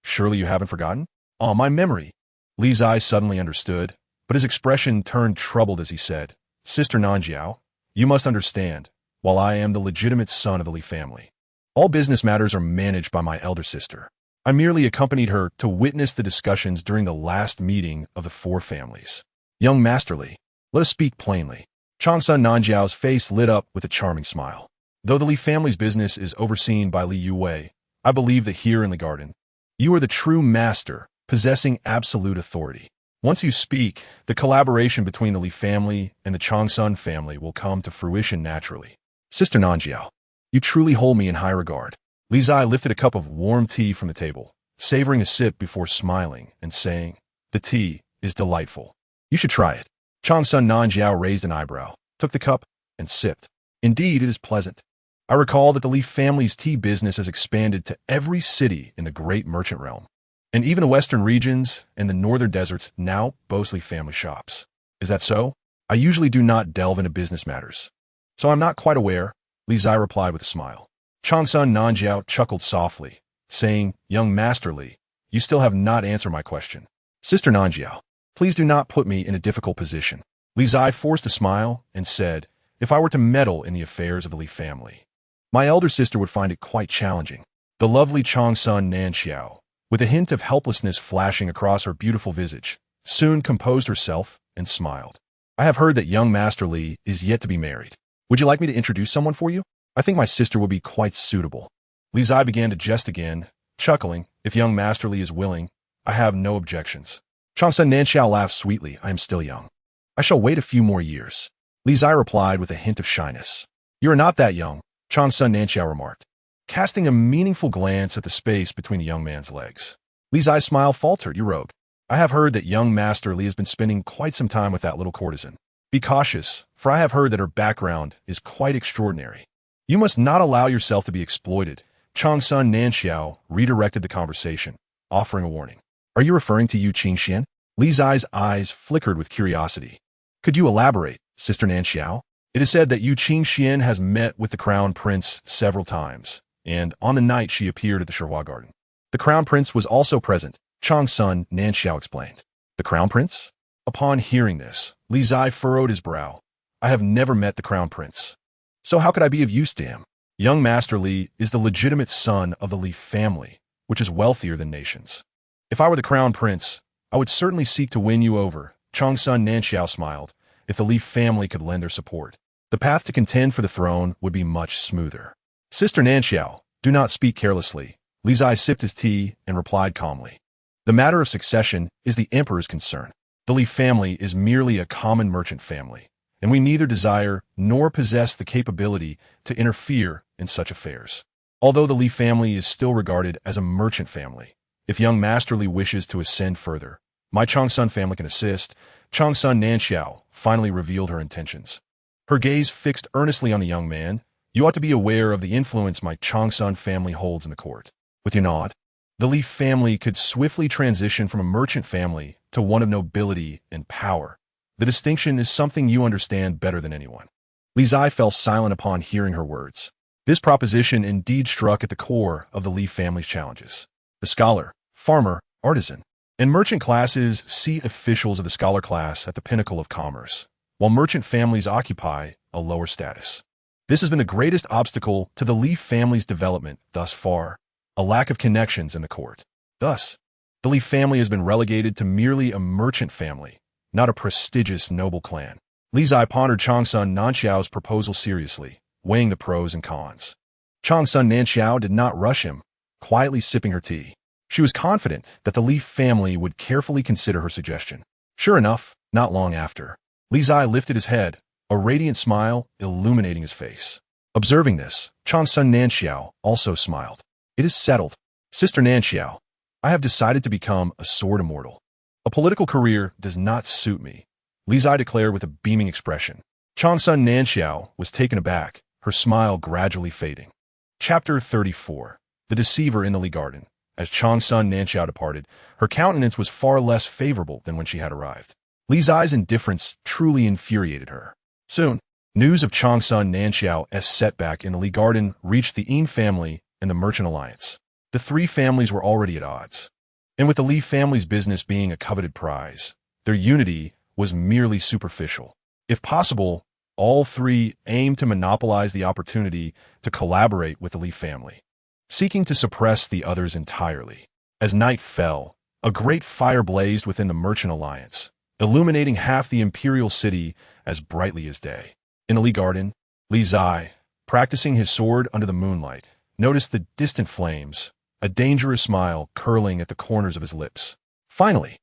Surely you haven't forgotten?" "Ah, my memory." Li Zai suddenly understood, but his expression turned troubled as he said, "Sister Nanjiao, you must understand, while I am the legitimate son of the Li family, all business matters are managed by my elder sister. I merely accompanied her to witness the discussions during the last meeting of the four families. Young Master Li, let us speak plainly." Changsun Nanjiao's face lit up with a charming smile. "Though the Li family's business is overseen by Li Yue, I believe that here in the garden, you are the true master, possessing absolute authority. Once you speak, the collaboration between the Li family and the Changsun family will come to fruition naturally. Sister Nanjiao, you truly hold me in high regard." Li Zai lifted a cup of warm tea from the table, savoring a sip before smiling and saying, "The tea is delightful. You should try it." Changsun Nanjiao raised an eyebrow, took the cup, and sipped. "Indeed, it is pleasant. I recall that the Li family's tea business has expanded to every city in the great merchant realm, and even the western regions and the northern deserts now boast Li family shops. Is that so? I usually do not delve into business matters, so I'm not quite aware," Li Zai replied with a smile. Changsun Nanjiao chuckled softly, saying, "Young Master Li, you still have not answered my question. Sister Nanjiao, please do not put me in a difficult position." Li Zai forced a smile and said, "If I were to meddle in the affairs of the Li family, my elder sister would find it quite challenging." The lovely Changsun Nanjiao, with a hint of helplessness flashing across her beautiful visage, soon composed herself and smiled. "I have heard that young Master Li is yet to be married. Would you like me to introduce someone for you? I think my sister would be quite suitable." Li Zai began to jest again, chuckling, "If young Master Li is willing, I have no objections." Changsun Nanjiao laughed sweetly. "I am still young. I shall wait a few more years." Li Zai replied with a hint of shyness. "You are not that young," Changsun Nanjiao remarked, casting a meaningful glance at the space between the young man's legs. Li Zai's smile faltered. "You rogue. I have heard that young Master Li has been spending quite some time with that little courtesan. Be cautious, for I have heard that her background is quite extraordinary. You must not allow yourself to be exploited." Changsun Nanjiao redirected the conversation, offering a warning. "Are you referring to Li Qingzhi?" Li Zai's eyes flickered with curiosity. "Could you elaborate, Sister Nanjiao?" "It is said that Li Qingzhi has met with the Crown Prince several times, and on the night she appeared at the Shihua Garden, the Crown Prince was also present," Changsun Nanjiao explained. "The Crown Prince?" Upon hearing this, Li Zai furrowed his brow. "I have never met the Crown Prince. So how could I be of use to him? Young Master Li is the legitimate son of the Li family, which is wealthier than nations. If I were the Crown Prince, I would certainly seek to win you over." Changsun Nanjiao smiled. "If the Li family could lend their support, the path to contend for the throne would be much smoother." "Sister Nanjiao, do not speak carelessly." Li Zai sipped his tea and replied calmly. "The matter of succession is the emperor's concern. The Li family is merely a common merchant family, and we neither desire nor possess the capability to interfere in such affairs. Although the Li family is still regarded as a merchant family, if young Master Li wishes to ascend further, my Changsun family can assist." Changsun Nanjiao finally revealed her intentions. Her gaze fixed earnestly on the young man, You ought to be aware of the influence my Changsun family holds in the court. With your nod, the Li family could swiftly transition from a merchant family to one of nobility and power. The distinction is something you understand better than anyone. Li Zai fell silent upon hearing her words. This proposition indeed struck at the core of the Li family's challenges. The scholar, farmer, artisan, and merchant classes see officials of the scholar class at the pinnacle of commerce, while merchant families occupy a lower status. This has been the greatest obstacle to the Li family's development thus far, a lack of connections in the court. Thus, the Li family has been relegated to merely a merchant family, not a prestigious noble clan. Li Zai pondered Changsun Nanxiao's proposal seriously, weighing the pros and cons. Changsun Nanxiao did not rush him, quietly sipping her tea. She was confident that the Li family would carefully consider her suggestion. Sure enough, not long after, Li Zai lifted his head, a radiant smile illuminating his face. Observing this, Changsun Nanxiao also smiled. It is settled. Sister Nanxiao, I have decided to become a sword immortal. A political career does not suit me, Li Zai declared with a beaming expression. Changsun Nanxiao was taken aback, her smile gradually fading. Chapter 34. The Deceiver in the Li Garden. As Changsun Nanxiao departed, her countenance was far less favorable than when she had arrived. Li Zai's indifference truly infuriated her. Soon, news of Changsun Nanxiao's setback in the Li Garden reached the Yin family and the Merchant Alliance. The three families were already at odds. And with the Li family's business being a coveted prize, their unity was merely superficial. If possible, all three aimed to monopolize the opportunity to collaborate with the Li family, seeking to suppress the others entirely. As night fell, a great fire blazed within the Merchant Alliance, illuminating half the imperial city as brightly as day. In the Li Garden, Li Zai, practicing his sword under the moonlight, noticed the distant flames, a dangerous smile curling at the corners of his lips. Finally,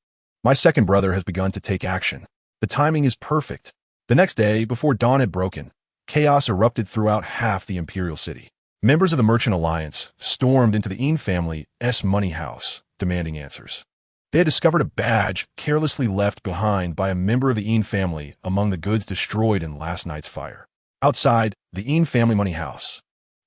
my second brother has begun to take action. The timing is perfect. The next day, before dawn had broken, chaos erupted throughout half the imperial city. Members of the Merchant Alliance stormed into the Yin family's money house, demanding answers. They had discovered a badge carelessly left behind by a member of the Yin family among the goods destroyed in last night's fire. Outside the Yin family money house,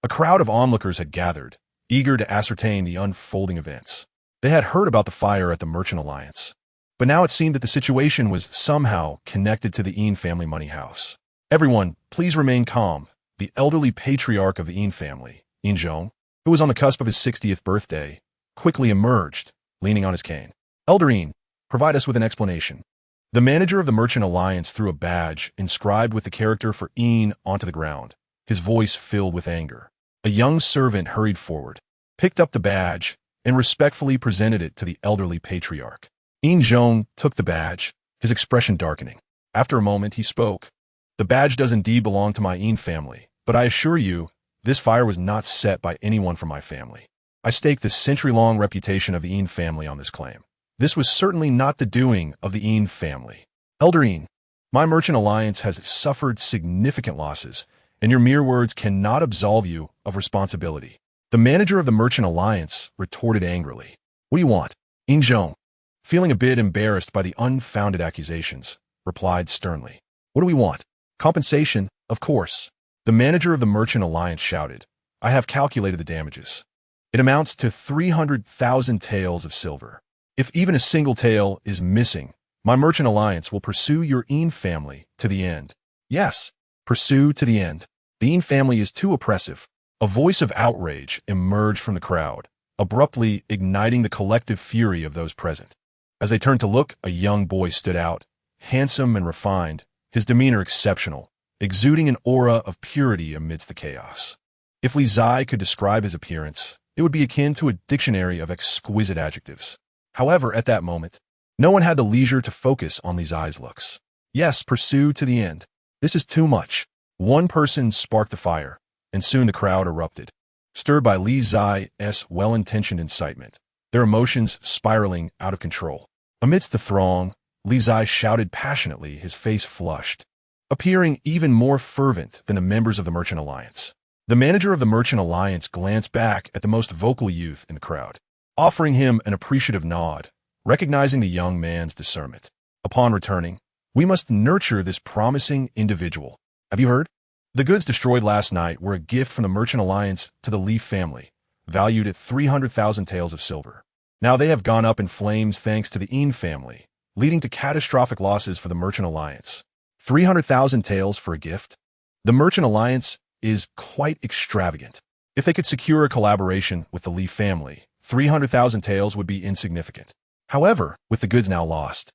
a crowd of onlookers had gathered, eager to ascertain the unfolding events. They had heard about the fire at the Merchant Alliance, but now it seemed that the situation was somehow connected to the Yin family money house. Everyone, please remain calm. The elderly patriarch of the Yin family, Yin Zhong, who was on the cusp of his 60th birthday, quickly emerged, leaning on his cane. Elder Yin, provide us with an explanation. The manager of the Merchant Alliance threw a badge inscribed with the character for Yin onto the ground, his voice filled with anger. A young servant hurried forward, picked up the badge, and respectfully presented it to the elderly patriarch. Yin Zhong took the badge, his expression darkening. After a moment, he spoke. The badge does indeed belong to my Yin family, but I assure you, this fire was not set by anyone from my family. I stake the century-long reputation of the Yin family on this claim. This was certainly not the doing of the Yin family. Elder Yin, my Merchant Alliance has suffered significant losses, and your mere words cannot absolve you of responsibility. The manager of the Merchant Alliance retorted angrily. What do you want? Yin Zhong, feeling a bit embarrassed by the unfounded accusations, replied sternly. What do we want? Compensation, of course. The manager of the Merchant Alliance shouted. I have calculated the damages. It amounts to 300,000 taels of silver. If even a single tael is missing, my Merchant Alliance will pursue your Yin family to the end. Yes, pursue to the end. The Yin family is too oppressive. A voice of outrage emerged from the crowd, abruptly igniting the collective fury of those present. As they turned to look, a young boy stood out, handsome and refined, his demeanor exceptional, exuding an aura of purity amidst the chaos. If Li Zai could describe his appearance, it would be akin to a dictionary of exquisite adjectives. However, at that moment, no one had the leisure to focus on Li Zai's looks. Yes, pursue to the end. This is too much. One person sparked the fire, and soon the crowd erupted, stirred by Li Zai's well-intentioned incitement, their emotions spiraling out of control. Amidst the throng, Li Zai shouted passionately, his face flushed, appearing even more fervent than the members of the Merchant Alliance. The manager of the Merchant Alliance glanced back at the most vocal youth in the crowd, offering him an appreciative nod, recognizing the young man's discernment. Upon returning, we must nurture this promising individual. Have you heard? The goods destroyed last night were a gift from the Merchant Alliance to the Li family, valued at 300,000 taels of silver. Now they have gone up in flames thanks to the Yin family, leading to catastrophic losses for the Merchant Alliance. 300,000 taels for a gift? The Merchant Alliance is quite extravagant. If they could secure a collaboration with the Li family, 300,000 taels would be insignificant. However, with the goods now lost,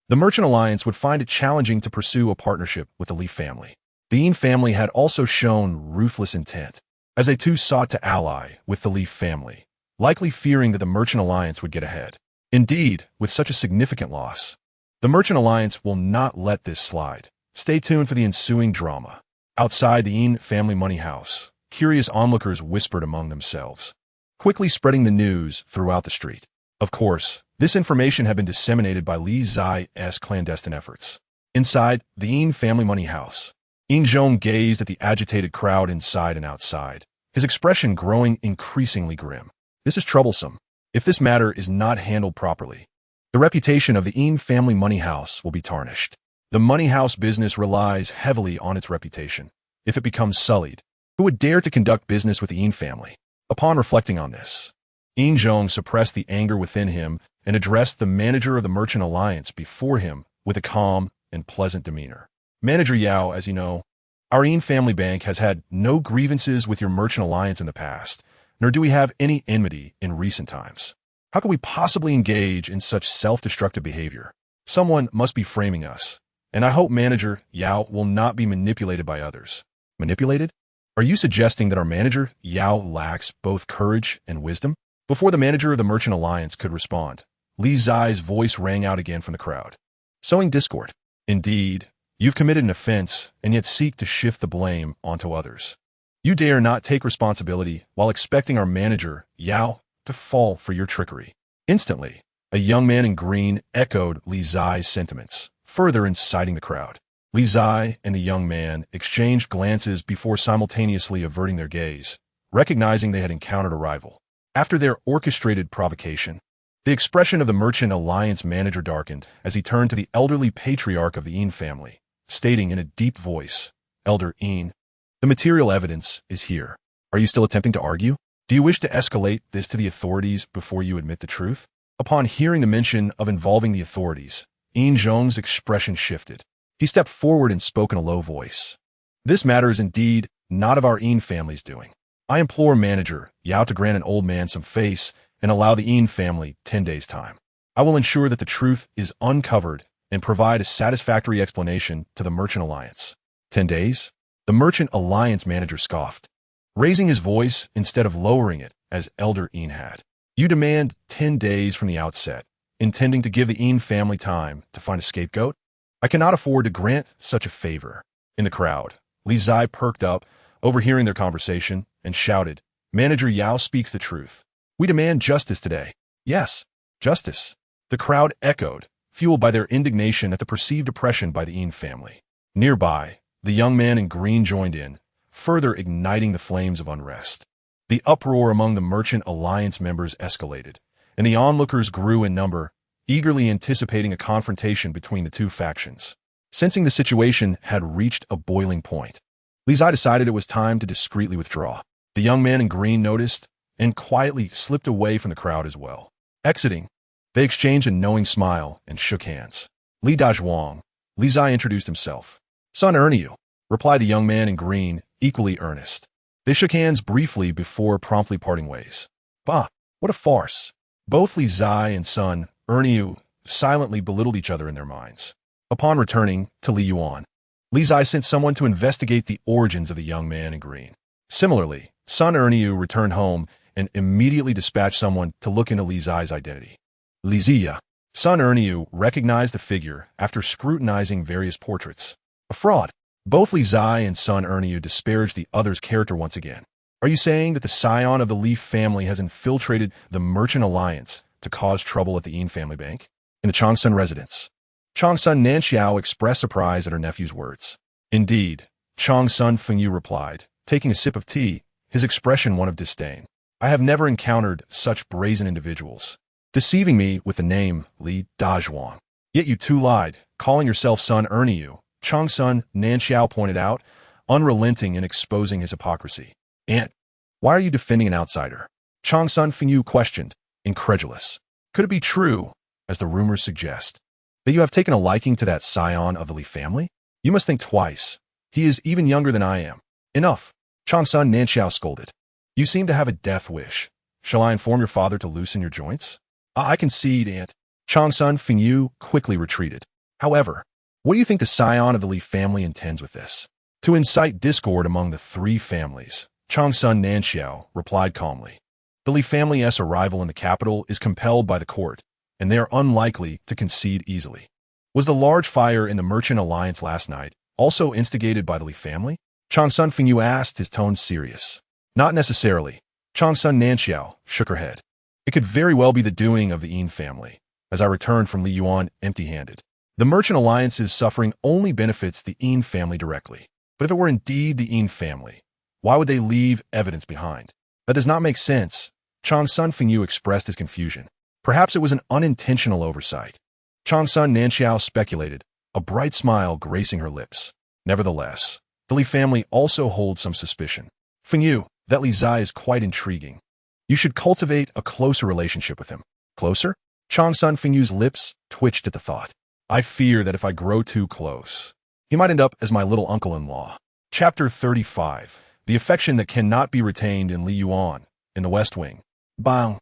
the Merchant Alliance would find it challenging to pursue a partnership with the Li family. The Yin family had also shown ruthless intent, as they too sought to ally with the Li family, likely fearing that the Merchant Alliance would get ahead. Indeed, with such a significant loss, the Merchant Alliance will not let this slide. Stay tuned for the ensuing drama. Outside the Yin family money house, curious onlookers whispered among themselves, quickly spreading the news throughout the street. Of course, this information had been disseminated by Li Qingzhi's clandestine efforts. Inside the Yin family money house, Yingzhong gazed at the agitated crowd inside and outside, his expression growing increasingly grim. This is troublesome. If this matter is not handled properly, the reputation of the Yin family money house will be tarnished. The money house business relies heavily on its reputation. If it becomes sullied, who would dare to conduct business with the Yin family? Upon reflecting on this, Yingzhong suppressed the anger within him and addressed the manager of the Merchant Alliance before him with a calm and pleasant demeanor. Manager Yao, as you know, our Yin family bank has had no grievances with your Merchant Alliance in the past, nor do we have any enmity in recent times. How could we possibly engage in such self-destructive behavior? Someone must be framing us, and I hope Manager Yao will not be manipulated by others. Manipulated? Are you suggesting that our manager Yao lacks both courage and wisdom? Before the manager of the Merchant Alliance could respond, Li Qingzhi's voice rang out again from the crowd. Sowing discord. Indeed, you've committed an offense and yet seek to shift the blame onto others. You dare not take responsibility while expecting our manager, Yao, to fall for your trickery. Instantly, a young man in green echoed Li Qingzhi's sentiments, further inciting the crowd. Li Qingzhi and the young man exchanged glances before simultaneously averting their gaze, recognizing they had encountered a rival. After their orchestrated provocation, the expression of the Merchant Alliance manager darkened as he turned to the elderly patriarch of the Yin family, stating in a deep voice, "Elder Yin, the material evidence is here. Are you still attempting to argue? Do you wish to escalate this to the authorities before you admit the truth?" Upon hearing the mention of involving the authorities, Yingzhong's expression shifted. He stepped forward and spoke in a low voice. "This matter is indeed not of our Yin family's doing. I implore Manager Yao to grant an old man some face and allow the Yin family 10 days' time. I will ensure that the truth is uncovered and provide a satisfactory explanation to the Merchant Alliance." 10 days? The Merchant Alliance manager scoffed, raising his voice instead of lowering it as Elder Yin had. "You demand 10 days from the outset, intending to give the Yin family time to find a scapegoat? I cannot afford to grant such a favor." In the crowd, Li Qingzhi perked up, overhearing their conversation, and shouted, "Manager Yao speaks the truth. We demand justice today." "Yes, justice." The crowd echoed, fueled by their indignation at the perceived oppression by the Yin family. Nearby, the young man in green joined in, further igniting the flames of unrest. The uproar among the Merchant Alliance members escalated, and the onlookers grew in number, eagerly anticipating a confrontation between the two factions. Sensing the situation had reached a boiling point, Li Qingzhi decided it was time to discreetly withdraw. The young man in green noticed and quietly slipped away from the crowd as well. Exiting, they exchanged a knowing smile and shook hands. "Li Dazhuang," Li Qingzhi introduced himself. "Son Erniu," replied the young man in green, equally earnest. They shook hands briefly before promptly parting ways. Bah, what a farce. Both Li Qingzhi and son Erniu silently belittled each other in their minds. Upon returning to Li Yuan, Li Qingzhi sent someone to investigate the origins of the young man in green. Similarly, son Erniu returned home and immediately dispatched someone to look into Li Qingzhi's identity. Li Ziya, son Erniu recognized the figure after scrutinizing various portraits. A fraud. Both Li Qingzhi and son Erniu disparaged the other's character once again. Are you saying that the scion of the Li family has infiltrated the Merchant Alliance to cause trouble at the Yin family bank? In the Changsun residence, Changsun Nanxiao expressed surprise at her nephew's words. Indeed, Changsun Fengyu replied, taking a sip of tea, his expression one of disdain. I have never encountered such brazen individuals, deceiving me with the name Li Dazhuang. Yet you too lied, calling yourself son Erniu. Changsun Nanxiao pointed out, unrelenting in exposing his hypocrisy. "Aunt, why are you defending an outsider?" Changsun Fengyu questioned, incredulous. "Could it be true, as the rumors suggest, that you have taken a liking to that scion of the Li family? You must think twice. He is even younger than I am." "Enough," Changsun Nanxiao scolded. "You seem to have a death wish. Shall I inform your father to loosen your joints?" "I concede, Aunt." Changsun Fengyu quickly retreated. "However, what do you think the scion of the Li family intends with this?" "To incite discord among the three families," Changsun Nanxiao replied calmly. "The Li family's arrival in the capital is compelled by the court, and they are unlikely to concede easily." "Was the large fire in the Merchant Alliance last night also instigated by the Li family?" Changsun Fengyu asked, his tone serious. "Not necessarily." Changsun Nanxiao shook her head. "It could very well be the doing of the Yin family, as I returned from Li Yuan empty-handed. The Merchant Alliance's suffering only benefits the Yin family directly. But if it were indeed the Yin family, why would they leave evidence behind? That does not make sense." Changsun Fengyu expressed his confusion. "Perhaps it was an unintentional oversight." Changsun Nanxiao speculated, a bright smile gracing her lips. "Nevertheless, the Li family also holds some suspicion. Fengyu, that Li Zai is quite intriguing. You should cultivate a closer relationship with him." "Closer?" Changsun Fengyu's lips twitched at the thought. "I fear that if I grow too close, he might end up as my little uncle-in-law." Chapter 35. The affection that cannot be retained in Li Yuan, in the West Wing. Bang!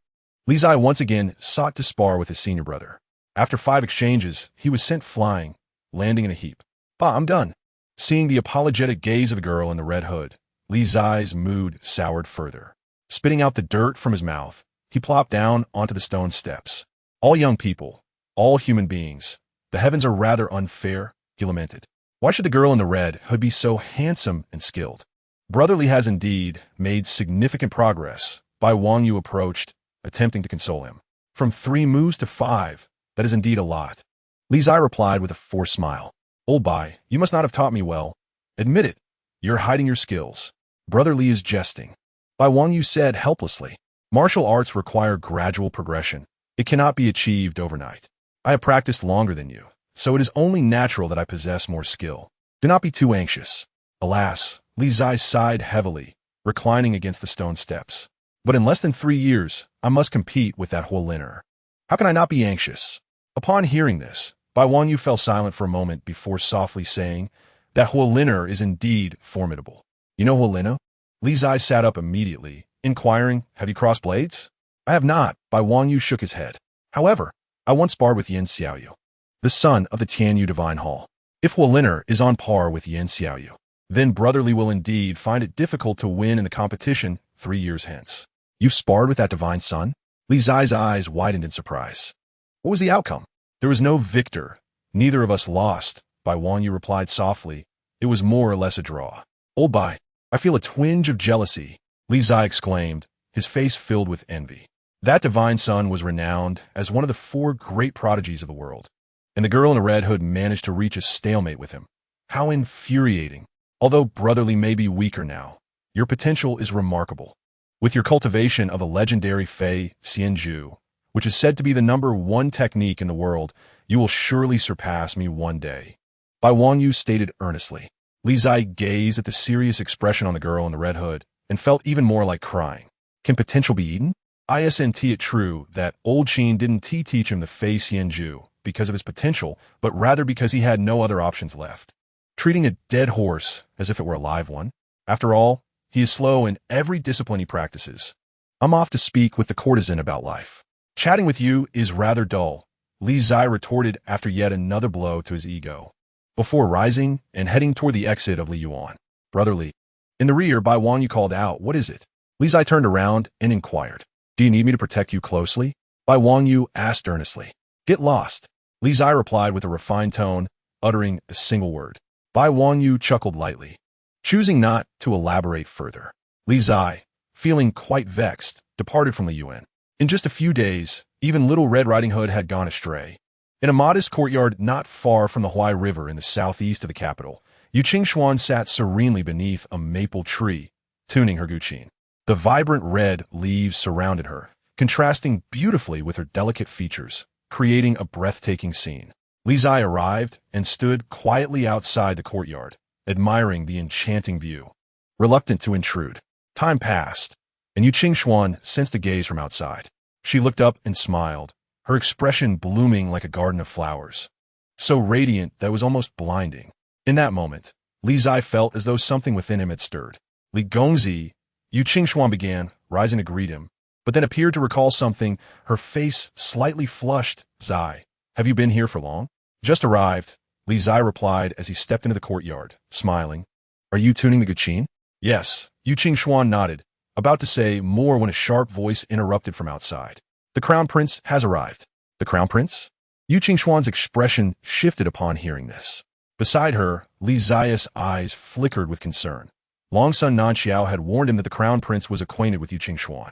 Li Zai once again sought to spar with his senior brother. After 5 exchanges, he was sent flying, landing in a heap. "Bah, I'm done." Seeing the apologetic gaze of the girl in the red hood, Li Zai's mood soured further. Spitting out the dirt from his mouth, he plopped down onto the stone steps. "All young people, all human beings, the heavens are rather unfair," he lamented. "Why should the girl in the red hood be so handsome and skilled?" "Brother Li has indeed made significant progress," Bai Wangyu approached, attempting to console him. "From 3 moves to 5, that is indeed a lot." Li Zai replied with a forced smile. "Old Bai, you must not have taught me well. Admit it, you're hiding your skills." "Brother Li is jesting," Bai Wangyu said helplessly. "Martial arts require gradual progression. It cannot be achieved overnight. I have practiced longer than you, so it is only natural that I possess more skill. Do not be too anxious." Alas, Li Zai sighed heavily, reclining against the stone steps. "But in less than 3 years, I must compete with that Huoliner. How can I not be anxious?" Upon hearing this, Bai Wangyu fell silent for a moment before softly saying, "That Huoliner is indeed formidable." "You know Huoliner?" Li Zai sat up immediately, inquiring, "Have you crossed blades?" "I have not," Bai Wangyu shook his head. "However, I once sparred with Yin Xiaoyu, the son of the Tianyu Divine Hall. If Huoliner is on par with Yin Xiaoyu, then Brother Li will indeed find it difficult to win in the competition 3 years hence." "You've sparred with that divine son?" Li Zai's eyes widened in surprise. "What was the outcome?" "There was no victor. Neither of us lost," Bai Wangyu replied softly. "It was more or less a draw." "Old Bai, I feel a twinge of jealousy," Li Zai exclaimed, his face filled with envy. That divine son was renowned as one of the 4 great prodigies of the world, and the girl in the red hood managed to reach a stalemate with him. How infuriating. Although Brother Li may be weaker now, your potential is remarkable. With your cultivation of the legendary Fei Xianju, which is said to be the #1 technique in the world, you will surely surpass me one day," Bai Wangyu stated earnestly. Li Zai gazed at the serious expression on the girl in the red hood and felt even more like crying. Can potential be eaten? Isn't it true that old Qin didn't teach him the Fei Xianju because of his potential, but rather because he had no other options left? Treating a dead horse as if it were a live one? After all, he is slow in every discipline he practices. I'm off to speak with the courtesan about life. Chatting with you is rather dull, Li Zai retorted after yet another blow to his ego, before rising and heading toward the exit of Li Yuan. Brother Li. In the rear, Bai Wangyu called out, "What is it?" Li Zai turned around and inquired, "Do you need me to protect you closely?" Bai Wangyu asked earnestly. "Get lost," Li Zai replied with a refined tone, uttering a single word. Bai Wangyu chuckled lightly, choosing not to elaborate further. Li Zai, feeling quite vexed, departed from Li Yuan. In just a few days, even Little Red Riding Hood had gone astray. In a modest courtyard not far from the Huai River in the southeast of the capital, Li Qingzhi sat serenely beneath a maple tree, tuning her guqin. The vibrant red leaves surrounded her, contrasting beautifully with her delicate features, creating a breathtaking scene. Li Zai arrived and stood quietly outside the courtyard, admiring the enchanting view, reluctant to intrude. Time passed, and Li Qingzhi sensed a gaze from outside. She looked up and smiled, her expression blooming like a garden of flowers, so radiant that it was almost blinding. In that moment, Li Zai felt as though something within him had stirred. Li Qingzhi, Li Qingzhi began, rising to greet him, but then appeared to recall something, her face slightly flushed. Zai, have you been here for long? Just arrived, Li Zai replied as he stepped into the courtyard, smiling. Are you tuning the guqin? Yes, Li Qingzhi nodded, about to say more when a sharp voice interrupted from outside. The crown prince has arrived. The crown prince? Li Qingzhi's expression shifted upon hearing this. Beside her, Li Zai's eyes flickered with concern. Longsun Nanxiao had warned him that the crown prince was acquainted with Li Qingzhi,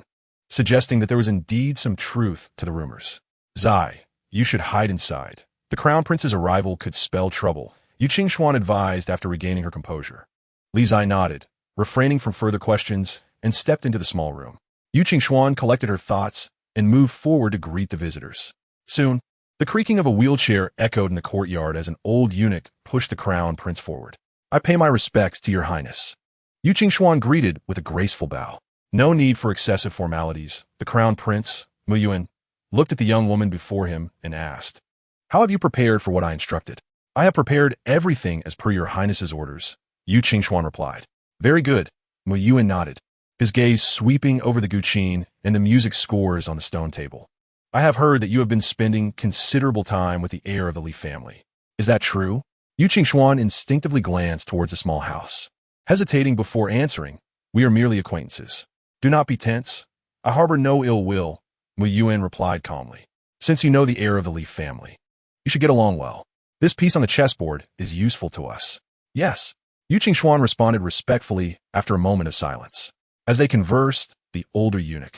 suggesting that there was indeed some truth to the rumors. Zai, you should hide inside. The crown prince's arrival could spell trouble, Li Qingzhi advised after regaining her composure. Li Zai nodded, refraining from further questions, and stepped into the small room. Li Qingzhi collected her thoughts and moved forward to greet the visitors. Soon, the creaking of a wheelchair echoed in the courtyard as an old eunuch pushed the crown prince forward. I pay my respects to your highness. Li Qingzhi greeted with a graceful bow. No need for excessive formalities. The crown prince, Mu Yuan, looked at the young woman before him and asked, How have you prepared for what I instructed? I have prepared everything as per your highness's orders, Li Qingzhi replied. Very good, Mu Yuan nodded, his gaze sweeping over the guqin and the music scores on the stone table. I have heard that you have been spending considerable time with the heir of the Li family. Is that true? Li Qingzhi instinctively glanced towards the small house. Hesitating before answering, we are merely acquaintances. Do not be tense. I harbor no ill will, Mu Yuan replied calmly. Since you know the heir of the Li family, you should get along well. This piece on the chessboard is useful to us. Yes, Li Qingzhi responded respectfully after a moment of silence. As they conversed, the older eunuch,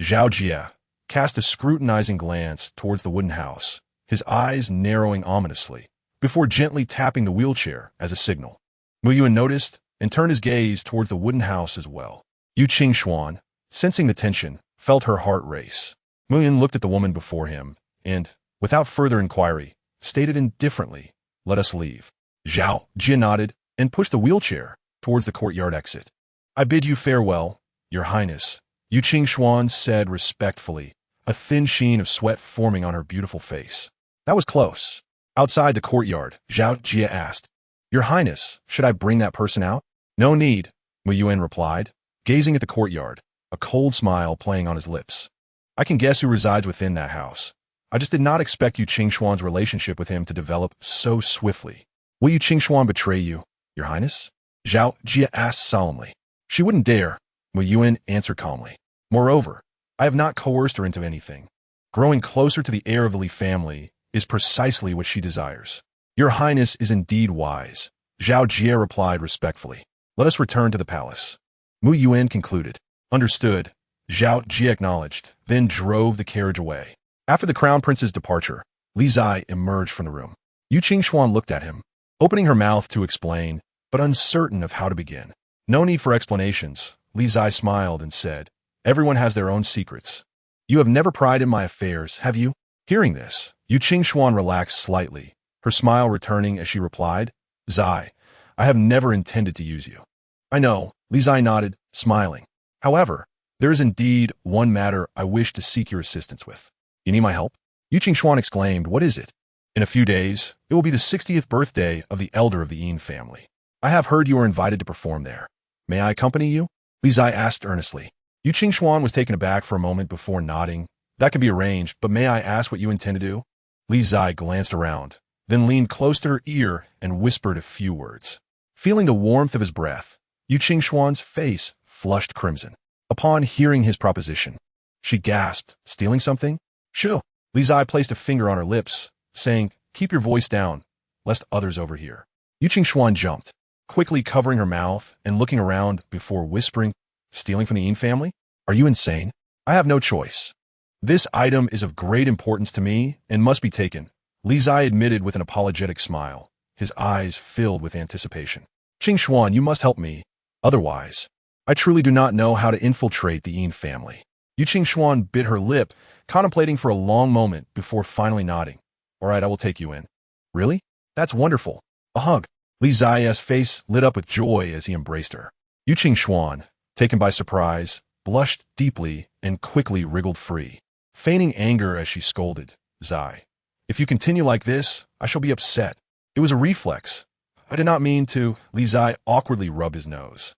Zhao Jie, cast a scrutinizing glance towards the wooden house, his eyes narrowing ominously, before gently tapping the wheelchair as a signal. Mu Yuan noticed and turned his gaze towards the wooden house as well. Li Qingzhi, sensing the tension, felt her heart race. Mu Yuan looked at the woman before him and, without further inquiry, stated indifferently, Let us leave. Zhao Jie nodded and pushed the wheelchair towards the courtyard exit. I bid you farewell, your highness, Li Qingzhi said respectfully, a thin sheen of sweat forming on her beautiful face. That was close. Outside the courtyard, Zhao Jie asked, Your highness, should I bring that person out? No need, Mu Yuan replied, gazing at the courtyard, a cold smile playing on his lips. I can guess who resides within that house. I just did not expect Li Qingzhi's relationship with him to develop so swiftly. Will Li Qingzhi betray you, your highness? Zhao Jie asked solemnly. She wouldn't dare, Mu Yuan answered calmly. Moreover, I have not coerced her into anything. Growing closer to the heir of the Li family is precisely what she desires. Your highness is indeed wise, Zhao Jie replied respectfully. Let us return to the palace. Mu Yuan concluded. Understood, Zhao Jie acknowledged, then drove the carriage away. After the crown prince's departure, Li Zai emerged from the room. Li Qingzhi looked at him, opening her mouth to explain, but uncertain of how to begin. No need for explanations, Li Zai smiled and said, Everyone has their own secrets. You have never pried in my affairs, have you? Hearing this, Li Qingzhi relaxed slightly, her smile returning as she replied, Zai, I have never intended to use you. I know, Li Zai nodded, smiling. However, there is indeed one matter I wish to seek your assistance with. You need my help? Li Qingzhi exclaimed, What is it? In a few days, it will be the 60th birthday of the elder of the Yin family. I have heard you are invited to perform there. May I accompany you? Li Zai asked earnestly. Li Qingzhi was taken aback for a moment before nodding. That can be arranged, but may I ask what you intend to do? Li Zai glanced around, then leaned close to her ear and whispered a few words. Feeling the warmth of his breath, Li Qingzhi's face flushed crimson. Upon hearing his proposition, she gasped, Stealing something? Shoo! Li Zai placed a finger on her lips, saying, Keep your voice down, lest others overhear. Li Qingzhi jumped, quickly covering her mouth and looking around before whispering, Stealing from the Yin family? Are you insane? I have no choice. This item is of great importance to me and must be taken, Li Zai admitted with an apologetic smile, his eyes filled with anticipation. Qingzhi, you must help me. Otherwise, I truly do not know how to infiltrate the Yin family. Li Qingzhi bit her lip, contemplating for a long moment before finally nodding. All right, I will take you in. Really? That's wonderful. A hug. Li Ziya's face lit up with joy as he embraced her. Yu Qingzhi, taken by surprise, blushed deeply and quickly wriggled free, feigning anger as she scolded, "Zai, if you continue like this, I shall be upset." It was a reflex. "I did not mean to." Li Zai awkwardly rubbed his nose,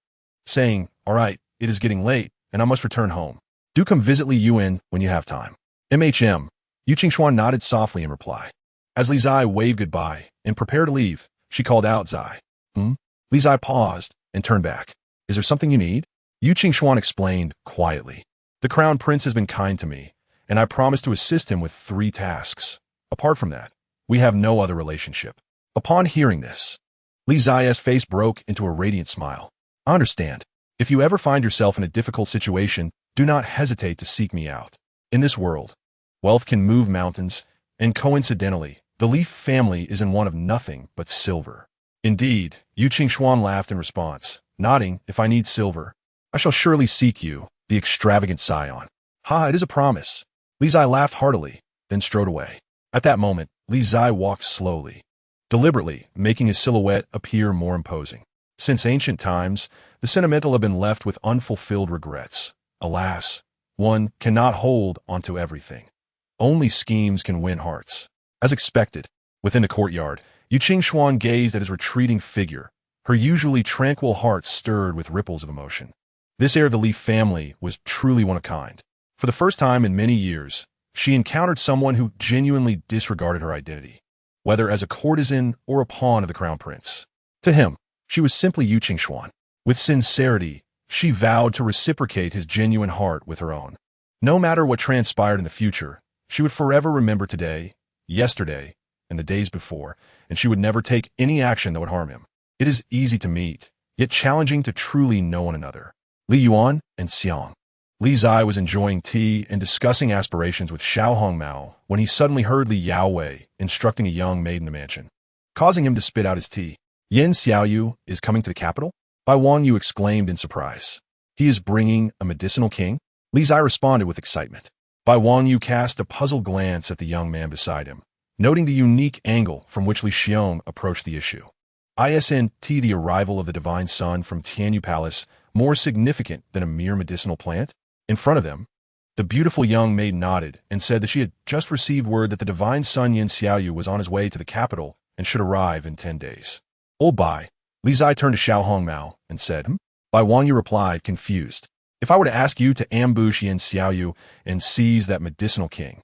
saying, "All right, it is getting late, and I must return home. Do come visit Li Yuan when you have time." Yu Qingzhi nodded softly in reply. As Li Zai waved goodbye and prepared to leave, she called out, "Zai." Li Zai paused and turned back. "Is there something you need?" Yu Qingzhi explained quietly. "The crown prince has been kind to me, and I promised to assist him with 3 tasks. Apart from that, we have no other relationship." Upon hearing this, Li Ziya's face broke into a radiant smile. "I understand. If you ever find yourself in a difficult situation, do not hesitate to seek me out. In this world, wealth can move mountains, and coincidentally, the Li family is in one of nothing but silver." "Indeed," Yu Qingzhi laughed in response, nodding, "if I need silver, I shall surely seek you, the extravagant scion." "Ha, it is a promise." Li Zai laughed heartily, then strode away. At that moment, Li Zai walked slowly, deliberately, making his silhouette appear more imposing. Since ancient times, the sentimental have been left with unfulfilled regrets. Alas, one cannot hold onto everything. Only schemes can win hearts. As expected, within the courtyard, Yu Qingzhi gazed at his retreating figure, her usually tranquil heart stirred with ripples of emotion. This heir of the Li family was truly one of a kind. For the first time in many years, she encountered someone who genuinely disregarded her identity, whether as a courtesan or a pawn of the crown prince. To him, she was simply Yu Qingzhi. With sincerity, she vowed to reciprocate his genuine heart with her own. No matter what transpired in the future, she would forever remember today, yesterday, and the days before, and she would never take any action that would harm him. It is easy to meet, yet challenging to truly know one another. Li Yuan and Xiang. Li Zai was enjoying tea and discussing aspirations with Xiao Hongmao when he suddenly heard Li Yaowei instructing a young maid in the mansion, causing him to spit out his tea. "Yin Xiaoyu is coming to the capital?" Bai Wangyu exclaimed in surprise. "He is bringing a medicinal king?" Li Zai responded with excitement. Bai Wangyu cast a puzzled glance at the young man beside him, noting the unique angle from which Li Xiong approached the issue. Isn't the arrival of the divine son from Tianyu Palace more significant than a mere medicinal plant? In front of them, the beautiful young maid nodded and said that she had just received word that the divine son Yin Xiaoyu was on his way to the capital and should arrive in 10 days. "Old Bai." Li Zai turned to Xiao Hongmao and said, Bai Wangyu replied, confused, "If I were to ask you to ambush Yin Xiaoyu and seize that medicinal king,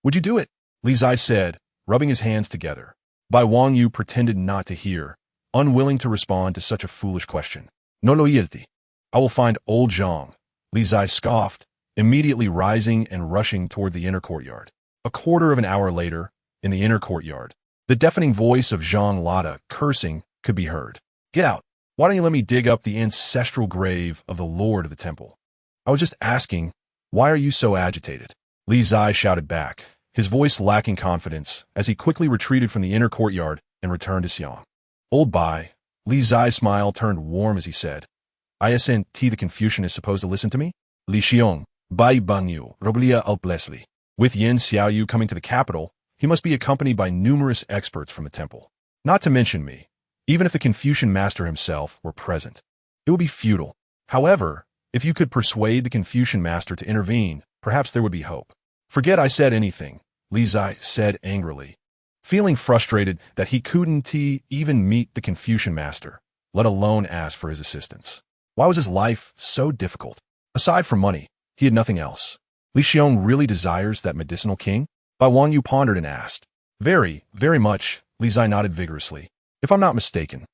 would you do it?" Li Zai said, rubbing his hands together. Bai Wangyu pretended not to hear, unwilling to respond to such a foolish question. "No loyalty. I will find old Zhang." Li Zai scoffed, immediately rising and rushing toward the inner courtyard. A quarter of an hour later, in the inner courtyard, the deafening voice of Zhang Lada, cursing, could be heard. "Get out! Why don't you let me dig up the ancestral grave of the lord of the temple?" "I was just asking, why are you so agitated?" Li Zai shouted back, his voice lacking confidence, as he quickly retreated from the inner courtyard and returned to Xiang. "Old Bai." Li Zai's smile turned warm as he said, "Isn't the Confucian is supposed to listen to me?" "Li Xiong, Bai Bangyu, Roblia Alplesli." With Yin Xiaoyu coming to the capital, he must be accompanied by numerous experts from the temple. Not to mention me. Even if the Confucian master himself were present, it would be futile. However, if you could persuade the Confucian master to intervene, perhaps there would be hope. "Forget I said anything," Li Zai said angrily, feeling frustrated that he couldn't even meet the Confucian master, let alone ask for his assistance. Why was his life so difficult? Aside from money, he had nothing else. Li Xiong really desires that medicinal king? Bai Wangyu pondered and asked. Very, very much, Li Zai nodded vigorously. "If I'm not mistaken,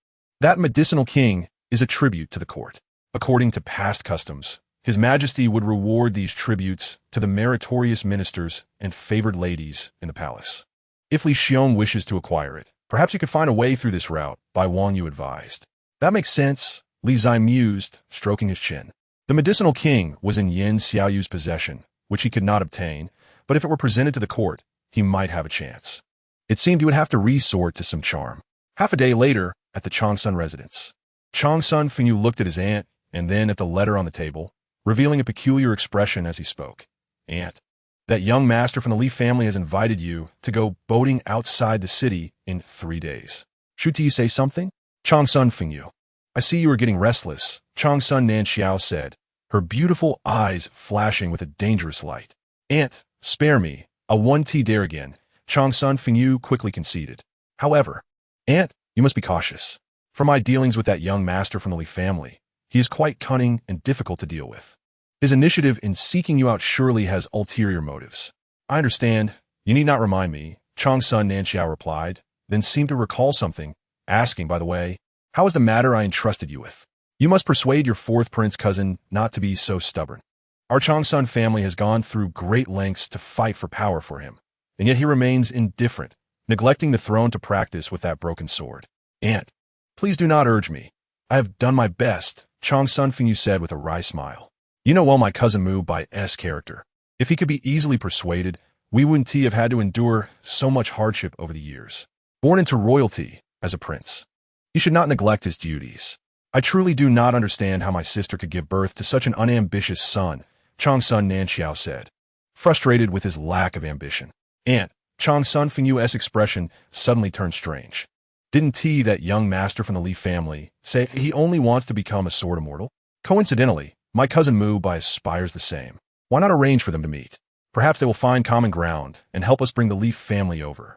that medicinal king is a tribute to the court. According to past customs, His Majesty would reward these tributes to the meritorious ministers and favored ladies in the palace. If Li Xiong wishes to acquire it, perhaps you could find a way through this route," Bai Wangyu advised. "That makes sense," Li Zai mused, stroking his chin. The medicinal king was in Yin Xiaoyu's possession, which he could not obtain, but if it were presented to the court, he might have a chance. It seemed he would have to resort to some charm. Half a day later, at the Changsun residence, Changsun Fengyu looked at his aunt and then at the letter on the table, revealing a peculiar expression as he spoke. "Aunt, that young master from the Li family has invited you to go boating outside the city in 3 days. Should you say something?" Changsun Fengyu. I see you are getting restless, Changsun Nanxiao said, her beautiful eyes flashing with a dangerous light. Aunt, spare me, a 1T dare again, Changsun Fengyu quickly conceded. However, Aunt, you must be cautious. From my dealings with that young master from the Li family, he is quite cunning and difficult to deal with. His initiative in seeking you out surely has ulterior motives. I understand. You need not remind me, Changsun Nanxiao replied, then seemed to recall something, asking, by the way, how is the matter I entrusted you with? You must persuade your fourth prince cousin not to be so stubborn. Our Changsun family has gone through great lengths to fight for power for him, and yet he remains indifferent, neglecting the throne to practice with that broken sword. Aunt, please do not urge me. I have done my best, Changsun Fengyu said with a wry smile. You know well my cousin Mu by S character. If he could be easily persuaded, we wouldn't have had to endure so much hardship over the years. Born into royalty as a prince, he should not neglect his duties. I truly do not understand how my sister could give birth to such an unambitious son, Changsun Nanxiao said, frustrated with his lack of ambition. Aunt, Changsun Fengyu's expression suddenly turned strange. Didn't that young master from the Li family say he only wants to become a sword immortal? Coincidentally, my cousin Mu aspires the same. Why not arrange for them to meet? Perhaps they will find common ground and help us bring the Li family over.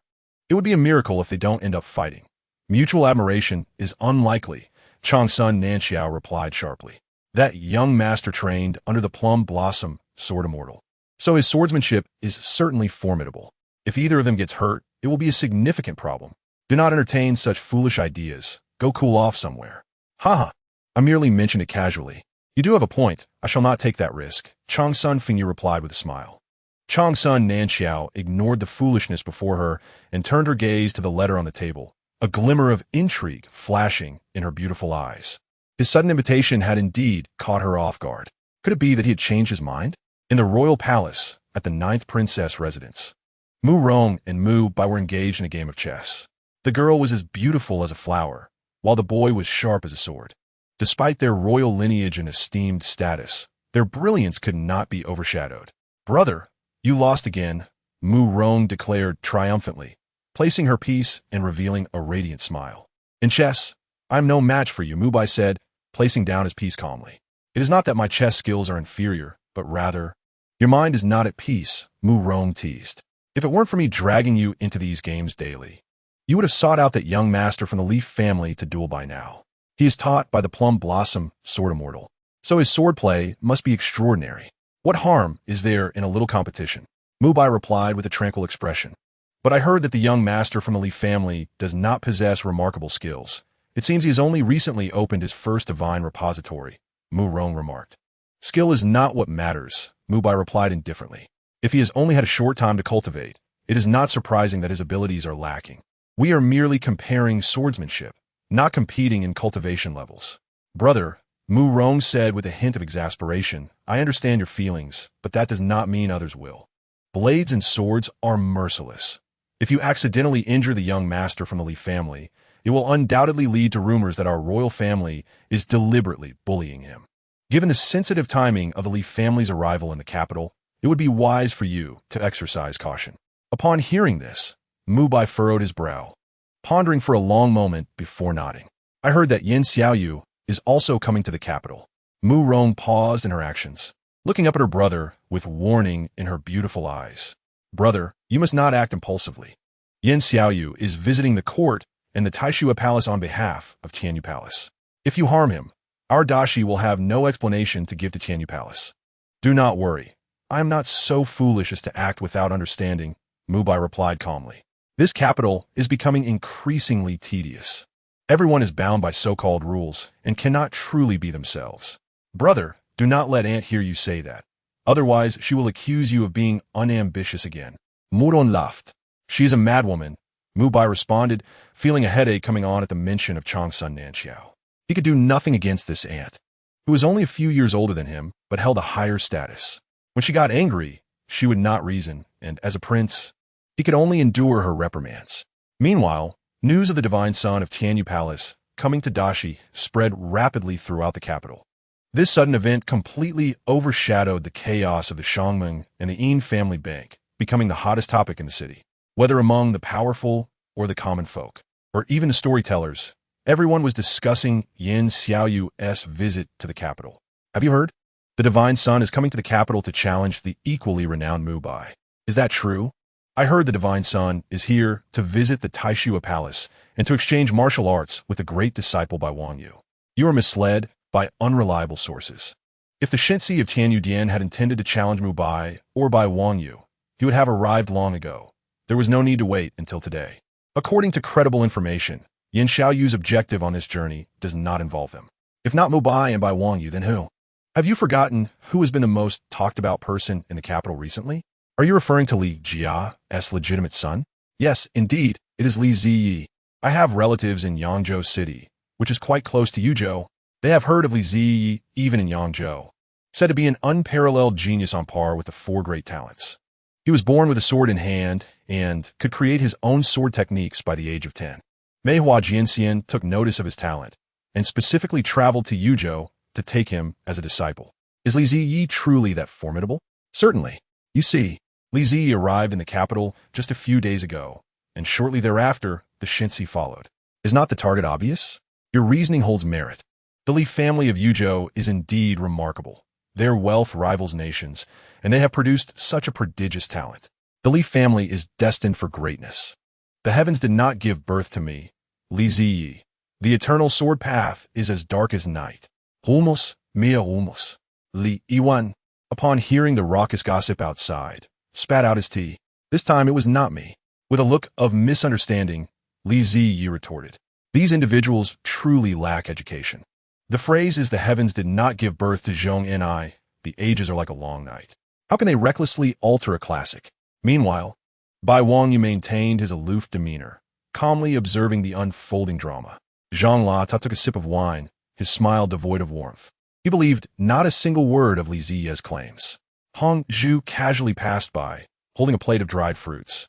It would be a miracle if they don't end up fighting. Mutual admiration is unlikely, Changsun Nanxiao replied sharply. That young master trained under the plum blossom sword immortal. So his swordsmanship is certainly formidable. If either of them gets hurt, it will be a significant problem. Do not entertain such foolish ideas. Go cool off somewhere. Haha, I merely mentioned it casually. You do have a point. I shall not take that risk, Changsun Fengyu replied with a smile. Changsun Nanxiao ignored the foolishness before her and turned her gaze to the letter on the table, a glimmer of intrigue flashing in her beautiful eyes. His sudden invitation had indeed caught her off guard. Could it be that he had changed his mind? In the royal palace, at the 9th princess residence, Mu Rong and Mu Bai were engaged in a game of chess. The girl was as beautiful as a flower, while the boy was sharp as a sword. Despite their royal lineage and esteemed status, their brilliance could not be overshadowed. Brother, you lost again, Mu Rong declared triumphantly, placing her piece and revealing a radiant smile. In chess, I'm no match for you, Mu Bai said, placing down his piece calmly. It is not that my chess skills are inferior, but rather, your mind is not at peace, Mu Rong teased. If it weren't for me dragging you into these games daily, you would have sought out that young master from the Li family to duel by now. He is taught by the plum blossom sword immortal, so his swordplay must be extraordinary. What harm is there in a little competition? Mu Bai replied with a tranquil expression. But I heard that the young master from the Li family does not possess remarkable skills. It seems he has only recently opened his first divine repository, Mu Rong remarked. Skill is not what matters, Mu Bai replied indifferently. If he has only had a short time to cultivate, it is not surprising that his abilities are lacking. We are merely comparing swordsmanship, not competing in cultivation levels. Brother, Mu Rong said with a hint of exasperation, I understand your feelings, but that does not mean others will. Blades and swords are merciless. If you accidentally injure the young master from the Li family, it will undoubtedly lead to rumors that our royal family is deliberately bullying him. Given the sensitive timing of the Li family's arrival in the capital, it would be wise for you to exercise caution. Upon hearing this, Mu Bai furrowed his brow, pondering for a long moment before nodding. I heard that Yin Xiaoyu is also coming to the capital. Mu Rong paused in her actions, looking up at her brother with warning in her beautiful eyes. Brother, you must not act impulsively. Yin Xiaoyu is visiting the court and the Taishua Palace on behalf of Tianyu Palace. If you harm him, our dashi will have no explanation to give to Tianyu Palace. Do not worry. I am not so foolish as to act without understanding, Mu Bai replied calmly. This capital is becoming increasingly tedious. Everyone is bound by so-called rules and cannot truly be themselves. Brother, do not let Aunt hear you say that. Otherwise, she will accuse you of being unambitious again. Mu Rong laughed. She is a madwoman, Mu Bai responded, feeling a headache coming on at the mention of Changsun Nanxiao. He could do nothing against this aunt, who was only a few years older than him, but held a higher status. When she got angry, she would not reason, and as a prince, he could only endure her reprimands. Meanwhile, news of the divine son of Tianyu Palace coming to Dashi spread rapidly throughout the capital. This sudden event completely overshadowed the chaos of the Shangmeng and the Yin family bank, becoming the hottest topic in the city. Whether among the powerful or the common folk, or even the storytellers, Everyone was discussing Yin Xiaoyu's visit to the capital. Have you heard? The Divine Sun is coming to the capital to challenge the equally renowned Mubai. Is that true? I heard the Divine Sun is here to visit the Taishua Palace and to exchange martial arts with the great disciple by Wang Yu. You are misled by unreliable sources. If the Shensi of Tianyu Dian had intended to challenge Mubai or by Wang Yu, he would have arrived long ago. There was no need to wait until today. According to credible information, Yin Xiaoyu's objective on this journey does not involve them. If not Mubai and by Wang Yu, then who? Have you forgotten who has been the most talked about person in the capital recently? Are you referring to Li Qingzhi's legitimate son? Yes, indeed, it is Li Ziyi. I have relatives in Yangzhou City, which is quite close to Yuzhou. They have heard of Li Ziyi even in Yangzhou. Said to be an unparalleled genius on par with the four great talents. He was born with a sword in hand and could create his own sword techniques by the age of 10. Meihua Jianxian took notice of his talent and specifically traveled to Yuzhou to take him as a disciple. Is Li Ziyi truly that formidable? Certainly. You see, Li Ziyi arrived in the capital just a few days ago, and shortly thereafter, the Shensi followed. Is not the target obvious? Your reasoning holds merit. The Li family of Yuzhou is indeed remarkable. Their wealth rivals nations, and they have produced such a prodigious talent. The Li family is destined for greatness. The heavens did not give birth to me, Li Ziyi. The eternal sword path is as dark as night. Humus, mia humus. Li Yiwan, upon hearing the raucous gossip outside, spat out his tea. This time it was not me. With a look of misunderstanding, Li Ziyi retorted. These individuals truly lack education. The phrase is the heavens did not give birth to Zhong Ni, the ages are like a long night. How can they recklessly alter a classic? Meanwhile, Bai Wang Yu maintained his aloof demeanor, calmly observing the unfolding drama. Zhang Lata took a sip of wine, his smile devoid of warmth. He believed not a single word of Li Ziyi's claims. Hong Zhu casually passed by, holding a plate of dried fruits,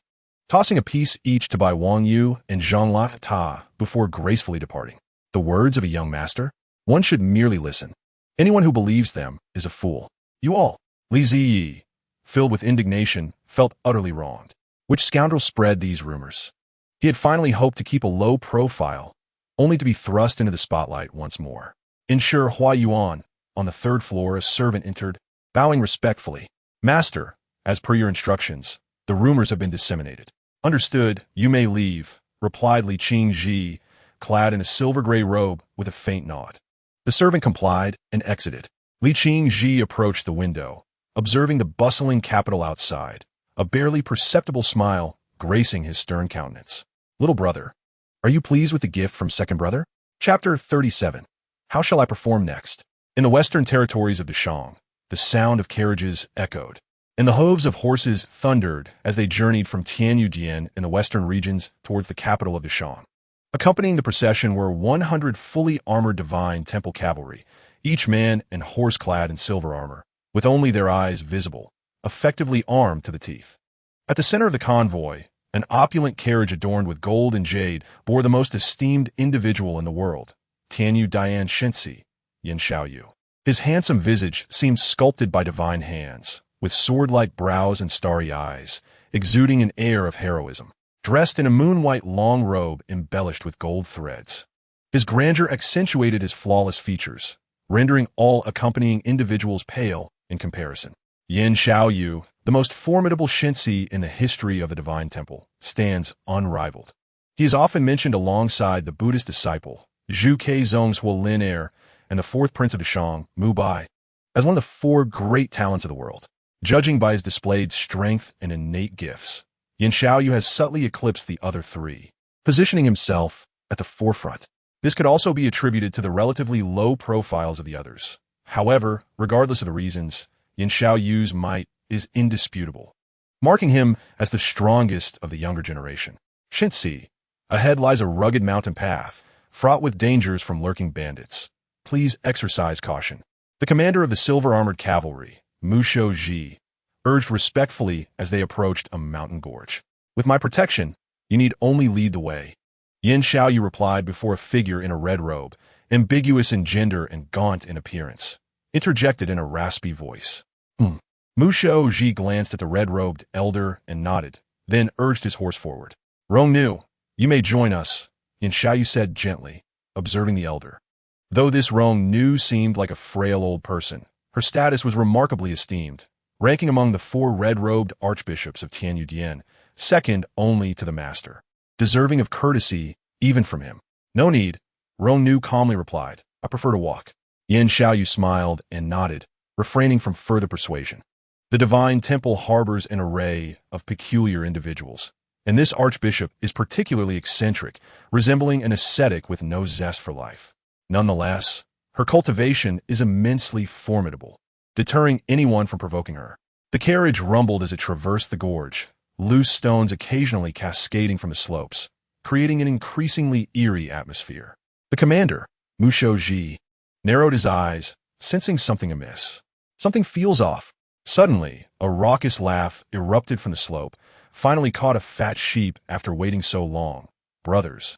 tossing a piece each to Bai Wang Yu and Zhang Lata before gracefully departing. The words of a young master? One should merely listen. Anyone who believes them is a fool. You all. Li Ziyi, filled with indignation, felt utterly wronged. Which scoundrel spread these rumors? He had finally hoped to keep a low profile, only to be thrust into the spotlight once more. Ensure Hua Yuan. On the third floor, a servant entered, bowing respectfully. Master, as per your instructions, the rumors have been disseminated. Understood, you may leave, replied Li Qingzhi, clad in a silver-gray robe with a faint nod. The servant complied and exited. Li Qingzhi approached the window, observing the bustling capital outside, a barely perceptible smile gracing his stern countenance. Little brother, are you pleased with the gift from second brother? Chapter 37. How shall I perform next? In the western territories of Deshang, the sound of carriages echoed, and the hooves of horses thundered as they journeyed from Tianyu Dian in the western regions towards the capital of Deshang. Accompanying the procession were 100 fully armored divine temple cavalry, each man and horse clad in silver armor, with only their eyes visible, effectively armed to the teeth. At the center of the convoy, an opulent carriage adorned with gold and jade bore the most esteemed individual in the world, Tianyu Dian Shensi, Yin Xiaoyu. His handsome visage seemed sculpted by divine hands, with sword-like brows and starry eyes, exuding an air of heroism. Dressed in a moon-white long robe embellished with gold threads. His grandeur accentuated his flawless features, rendering all accompanying individuals pale in comparison. Yin Xiaoyu, the most formidable Shensi in the history of the Divine Temple, stands unrivaled. He is often mentioned alongside the Buddhist disciple, Zhu Keizong's Huolin heir, and the fourth prince of Deshang, Mu Bai, as one of the four great talents of the world. Judging by his displayed strength and innate gifts, Yin Xiaoyu has subtly eclipsed the other three, positioning himself at the forefront. This could also be attributed to the relatively low profiles of the others. However, regardless of the reasons, Yin Xiaoyu's might is indisputable, marking him as the strongest of the younger generation. Shensi, ahead lies a rugged mountain path, fraught with dangers from lurking bandits. Please exercise caution. The commander of the silver-armored cavalry, Mu Shouji, urged respectfully as they approached a mountain gorge. With my protection, you need only lead the way. Yin Xiaoyu replied before a figure in a red robe, ambiguous in gender and gaunt in appearance, interjected in a raspy voice. Mu Shouji glanced at the red-robed elder and nodded, then urged his horse forward. Rongnu, you may join us, Yin Xiaoyu said gently, observing the elder. Though this Rong Nu seemed like a frail old person, her status was remarkably esteemed, ranking among the 4 red-robed archbishops of Tianyudian, second only to the master, deserving of courtesy even from him. "No need," Rong Nu calmly replied. "I prefer to walk." Yin Xiaoyu smiled and nodded, refraining from further persuasion. The divine temple harbors an array of peculiar individuals, and this archbishop is particularly eccentric, resembling an ascetic with no zest for life. Nonetheless, her cultivation is immensely formidable, deterring anyone from provoking her. The carriage rumbled as it traversed the gorge, loose stones occasionally cascading from the slopes, creating an increasingly eerie atmosphere. The commander, Mu Shouji, narrowed his eyes, sensing something amiss. Something feels off. Suddenly, a raucous laugh erupted from the slope, finally caught a fat sheep after waiting so long. "Brothers,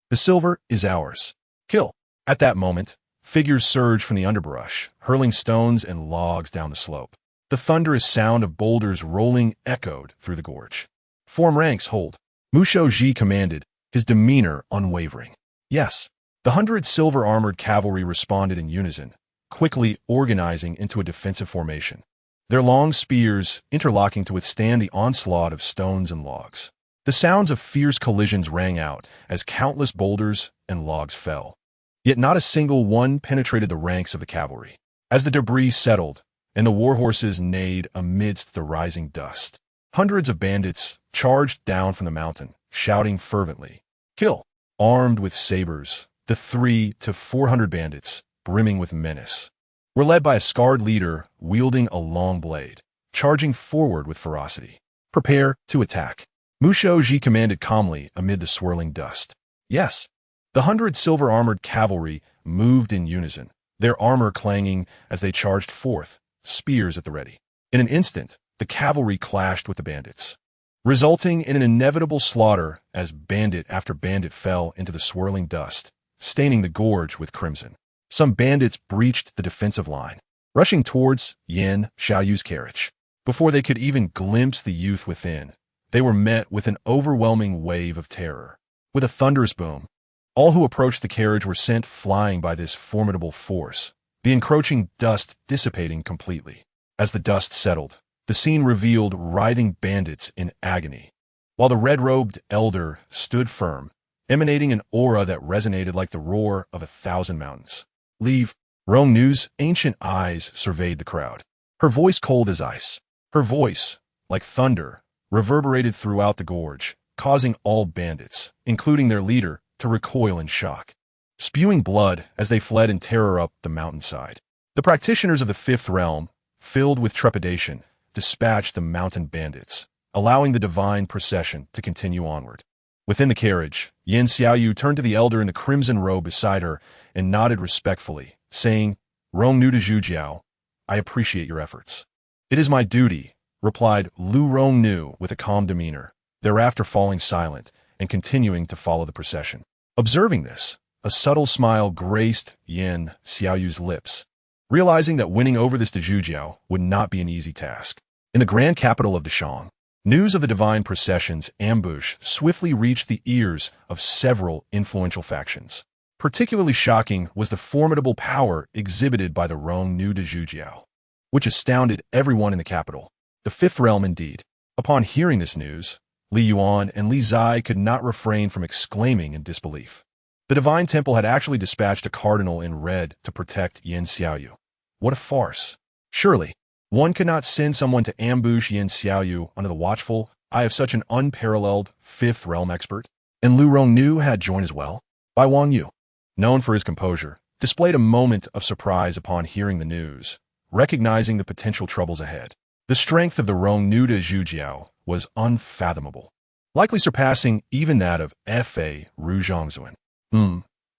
the silver is ours. Kill." At that moment, figures surged from the underbrush, hurling stones and logs down the slope. The thunderous sound of boulders rolling echoed through the gorge. "Form ranks, hold," Mu Shouji commanded, his demeanor unwavering. "Yes." The 100 silver-armored cavalry responded in unison, quickly organizing into a defensive formation, their long spears interlocking to withstand the onslaught of stones and logs. The sounds of fierce collisions rang out as countless boulders and logs fell. Yet not a single one penetrated the ranks of the cavalry. As the debris settled and the warhorses neighed amidst the rising dust, hundreds of bandits charged down from the mountain, shouting fervently, "Kill!" Armed with sabers, the 300 to 400 bandits, brimming with menace, were led by a scarred leader wielding a long blade, charging forward with ferocity. "Prepare to attack," Mu Shouji commanded calmly amid the swirling dust. "Yes." The 100 silver-armored cavalry moved in unison, their armor clanging as they charged forth, spears at the ready. In an instant, the cavalry clashed with the bandits, resulting in an inevitable slaughter as bandit after bandit fell into the swirling dust, staining the gorge with crimson. Some bandits breached the defensive line, rushing towards Yin Xiaoyu's carriage. Before they could even glimpse the youth within, they were met with an overwhelming wave of terror. With a thunderous boom, all who approached the carriage were sent flying by this formidable force, the encroaching dust dissipating completely. As the dust settled, the scene revealed writhing bandits in agony, while the red-robed elder stood firm, emanating an aura that resonated like the roar of 1,000 mountains. "Leave." Rong Nu's ancient eyes surveyed the crowd, her voice cold as ice. Her voice, like thunder, reverberated throughout the gorge, causing all bandits, including their leader, to recoil in shock, spewing blood as they fled in terror up the mountainside. The practitioners of the 5th realm, filled with trepidation, dispatched the mountain bandits, allowing the divine procession to continue onward. Within the carriage, Yin Xiaoyu turned to the elder in the crimson robe beside her and nodded respectfully, saying, "Rong Nu de Zhujiao, I appreciate your efforts." "It is my duty," replied Lu Rong Nu with a calm demeanor, thereafter falling silent and continuing to follow the procession. Observing this, a subtle smile graced Yin Xiaoyu's lips, realizing that winning over this de Zhujiao would not be an easy task. In the grand capital of Deshang, news of the divine procession's ambush swiftly reached the ears of several influential factions. Particularly shocking was the formidable power exhibited by the Rong Nu de Zhujiao, which astounded everyone in the capital. The 5th realm indeed. Upon hearing this news, Li Yuan and Li Zai could not refrain from exclaiming in disbelief. The divine temple had actually dispatched a cardinal in red to protect Yin Xiaoyu. What a farce. Surely, one could not send someone to ambush Yin Xiaoyu under the watchful eye of such an unparalleled 5th realm expert. And Lu Rongnu had joined as well. Bai Wang Yu, known for his composure, displayed a moment of surprise upon hearing the news, recognizing the potential troubles ahead. The strength of the Rongnu de Zhujiao was unfathomable, likely surpassing even that of Fa Ru Zhongzuan.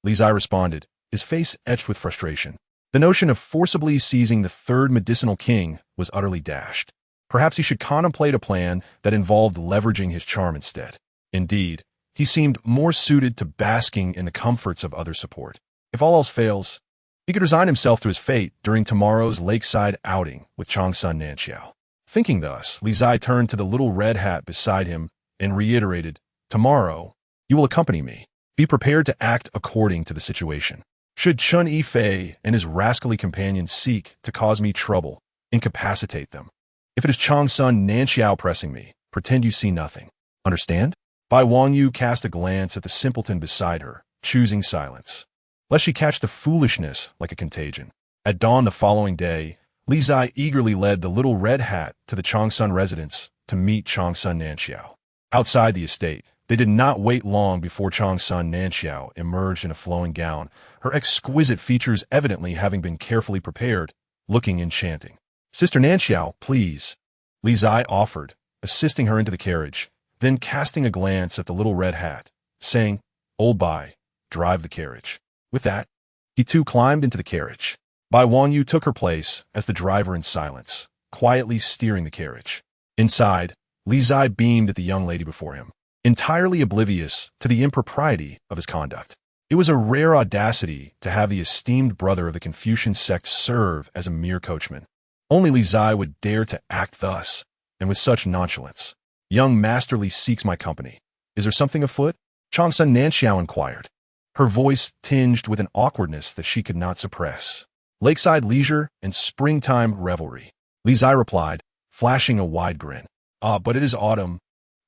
Li Zai responded, his face etched with frustration. The notion of forcibly seizing the 3rd medicinal king was utterly dashed. Perhaps he should contemplate a plan that involved leveraging his charm instead. Indeed, he seemed more suited to basking in the comforts of other support. If all else fails, he could resign himself to his fate during tomorrow's lakeside outing with Changsun Nanxiao. Thinking thus, Li Zai turned to the little red hat beside him and reiterated, "Tomorrow, you will accompany me." Be prepared to act according to the situation. Should Chun Yifei and his rascally companions seek to cause me trouble, incapacitate them. If it is Changsun Nanxiao pressing me, pretend you see nothing. Understand? Bai Wangyu cast a glance at the simpleton beside her, choosing silence, lest she catch the foolishness like a contagion. At dawn the following day, Li Zai eagerly led the little red hat to the Changsun residence to meet Changsun Nanxiao. Outside the estate, they did not wait long before Changsun Nanxiao emerged in a flowing gown, her exquisite features evidently having been carefully prepared, looking enchanting. Sister Nanxiao, please, Li Zai offered, assisting her into the carriage, then casting a glance at the little red hat, saying, Old Bai, drive the carriage. With that, he too climbed into the carriage. Bai Wangyu took her place as the driver in silence, quietly steering the carriage. Inside, Li Zai beamed at the young lady before him, entirely oblivious to the impropriety of his conduct. It was a rare audacity to have the esteemed brother of the Confucian sect serve as a mere coachman. Only Li Zai would dare to act thus, and with such nonchalance. Young Master Li seeks my company. Is there something afoot? Changsun Nanxiao inquired, her voice tinged with an awkwardness that she could not suppress. Lakeside leisure and springtime revelry. Li Zai replied, flashing a wide grin. But it is autumn.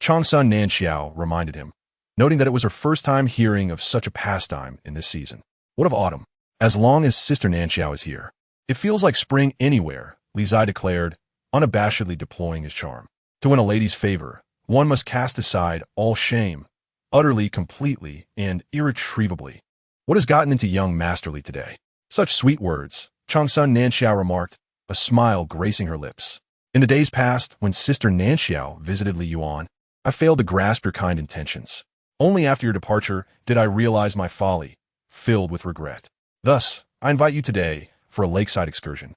Changsun Nanxiao reminded him, noting that it was her first time hearing of such a pastime in this season. What of autumn? As long as Sister Nanxiao is here. It feels like spring anywhere, Li Zai declared, unabashedly deploying his charm. To win a lady's favor, one must cast aside all shame, utterly, completely, and irretrievably. What has gotten into young Master Li today? Such sweet words, Changsun Nanxiao remarked, a smile gracing her lips. In the days past, when Sister Nanxiao visited Li Yuan, I failed to grasp your kind intentions. Only after your departure did I realize my folly, filled with regret. Thus, I invite you today for a lakeside excursion.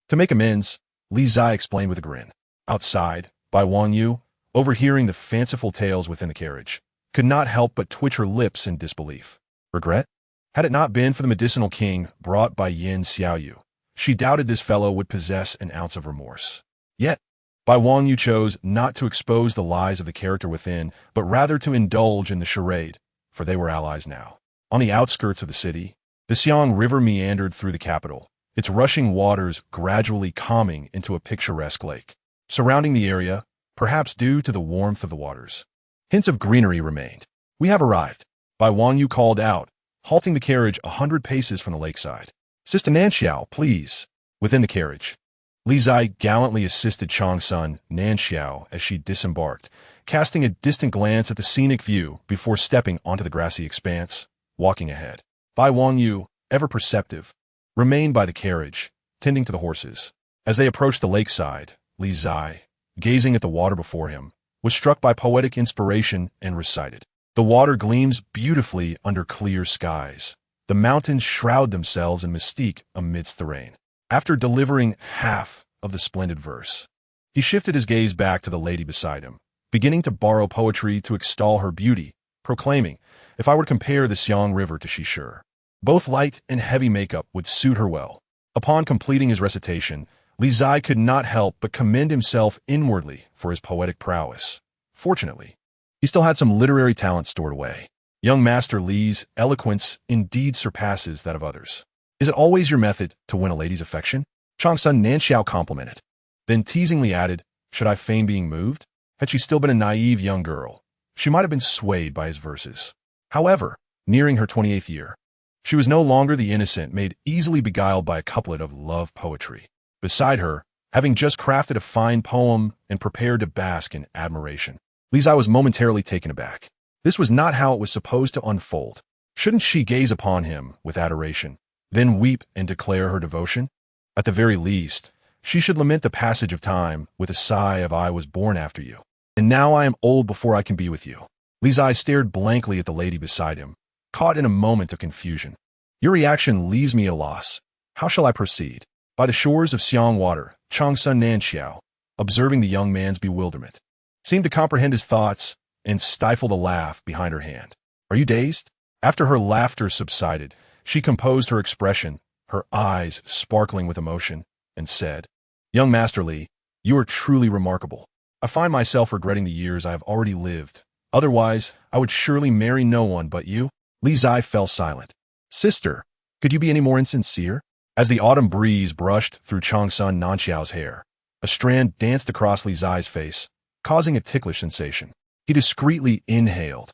To make amends, Li Zai explained with a grin. Outside, Bai Wangyu, overhearing the fanciful tales within the carriage, could not help but twitch her lips in disbelief. Regret? Had it not been for the medicinal king brought by Yin Xiaoyu, she doubted this fellow would possess an ounce of remorse. Yet, Bai Wangyu chose not to expose the lies of the character within, but rather to indulge in the charade, for they were allies now. On the outskirts of the city, the Xiang River meandered through the capital, its rushing waters gradually calming into a picturesque lake. Surrounding the area, perhaps due to the warmth of the waters, hints of greenery remained. We have arrived, Bai Wangyu called out, halting the carriage 100 paces from the lakeside. Sister Nanxiao, please. Within the carriage, Li Zai gallantly assisted Changsun Nanxiao as she disembarked, casting a distant glance at the scenic view before stepping onto the grassy expanse, walking ahead. Bai Wangyu, ever perceptive, remained by the carriage, tending to the horses. As they approached the lakeside, Li Zai, gazing at the water before him, was struck by poetic inspiration and recited. The water gleams beautifully under clear skies. The mountains shroud themselves in mystique amidst the rain. After delivering half of the splendid verse, he shifted his gaze back to the lady beside him, beginning to borrow poetry to extol her beauty, proclaiming, if I were to compare the Xiang River to Shishir, both light and heavy makeup would suit her well. Upon completing his recitation, Li Zai could not help but commend himself inwardly for his poetic prowess. Fortunately, he still had some literary talent stored away. Young Master Li's eloquence indeed surpasses that of others. Is it always your method to win a lady's affection? Changsun Nanxiao complimented, then teasingly added, should I feign being moved? Had she still been a naive young girl, she might have been swayed by his verses. However, nearing her 28th year, she was no longer the innocent made easily beguiled by a couplet of love poetry. Beside her, having just crafted a fine poem and prepared to bask in admiration, Li Zai was momentarily taken aback. This was not how it was supposed to unfold. Shouldn't she gaze upon him with adoration, then weep and declare her devotion? At the very least, she should lament the passage of time with a sigh of I was born after you, and now I am old before I can be with you. Li Zai stared blankly at the lady beside him, caught in a moment of confusion. Your reaction leaves me at a loss. How shall I proceed? By the shores of Xiang water, Changsun Nanxiao, observing the young man's bewilderment, seemed to comprehend his thoughts and stifled a laugh behind her hand. Are you dazed? After her laughter subsided, she composed her expression, her eyes sparkling with emotion, and said, Young Master Li, you are truly remarkable. I find myself regretting the years I have already lived. Otherwise, I would surely marry no one but you. Li Qingzhi fell silent. Sister, could you be any more insincere? As the autumn breeze brushed through Changsun Nanxiao's hair, a strand danced across Li Qingzhi's face, causing a ticklish sensation. He discreetly inhaled,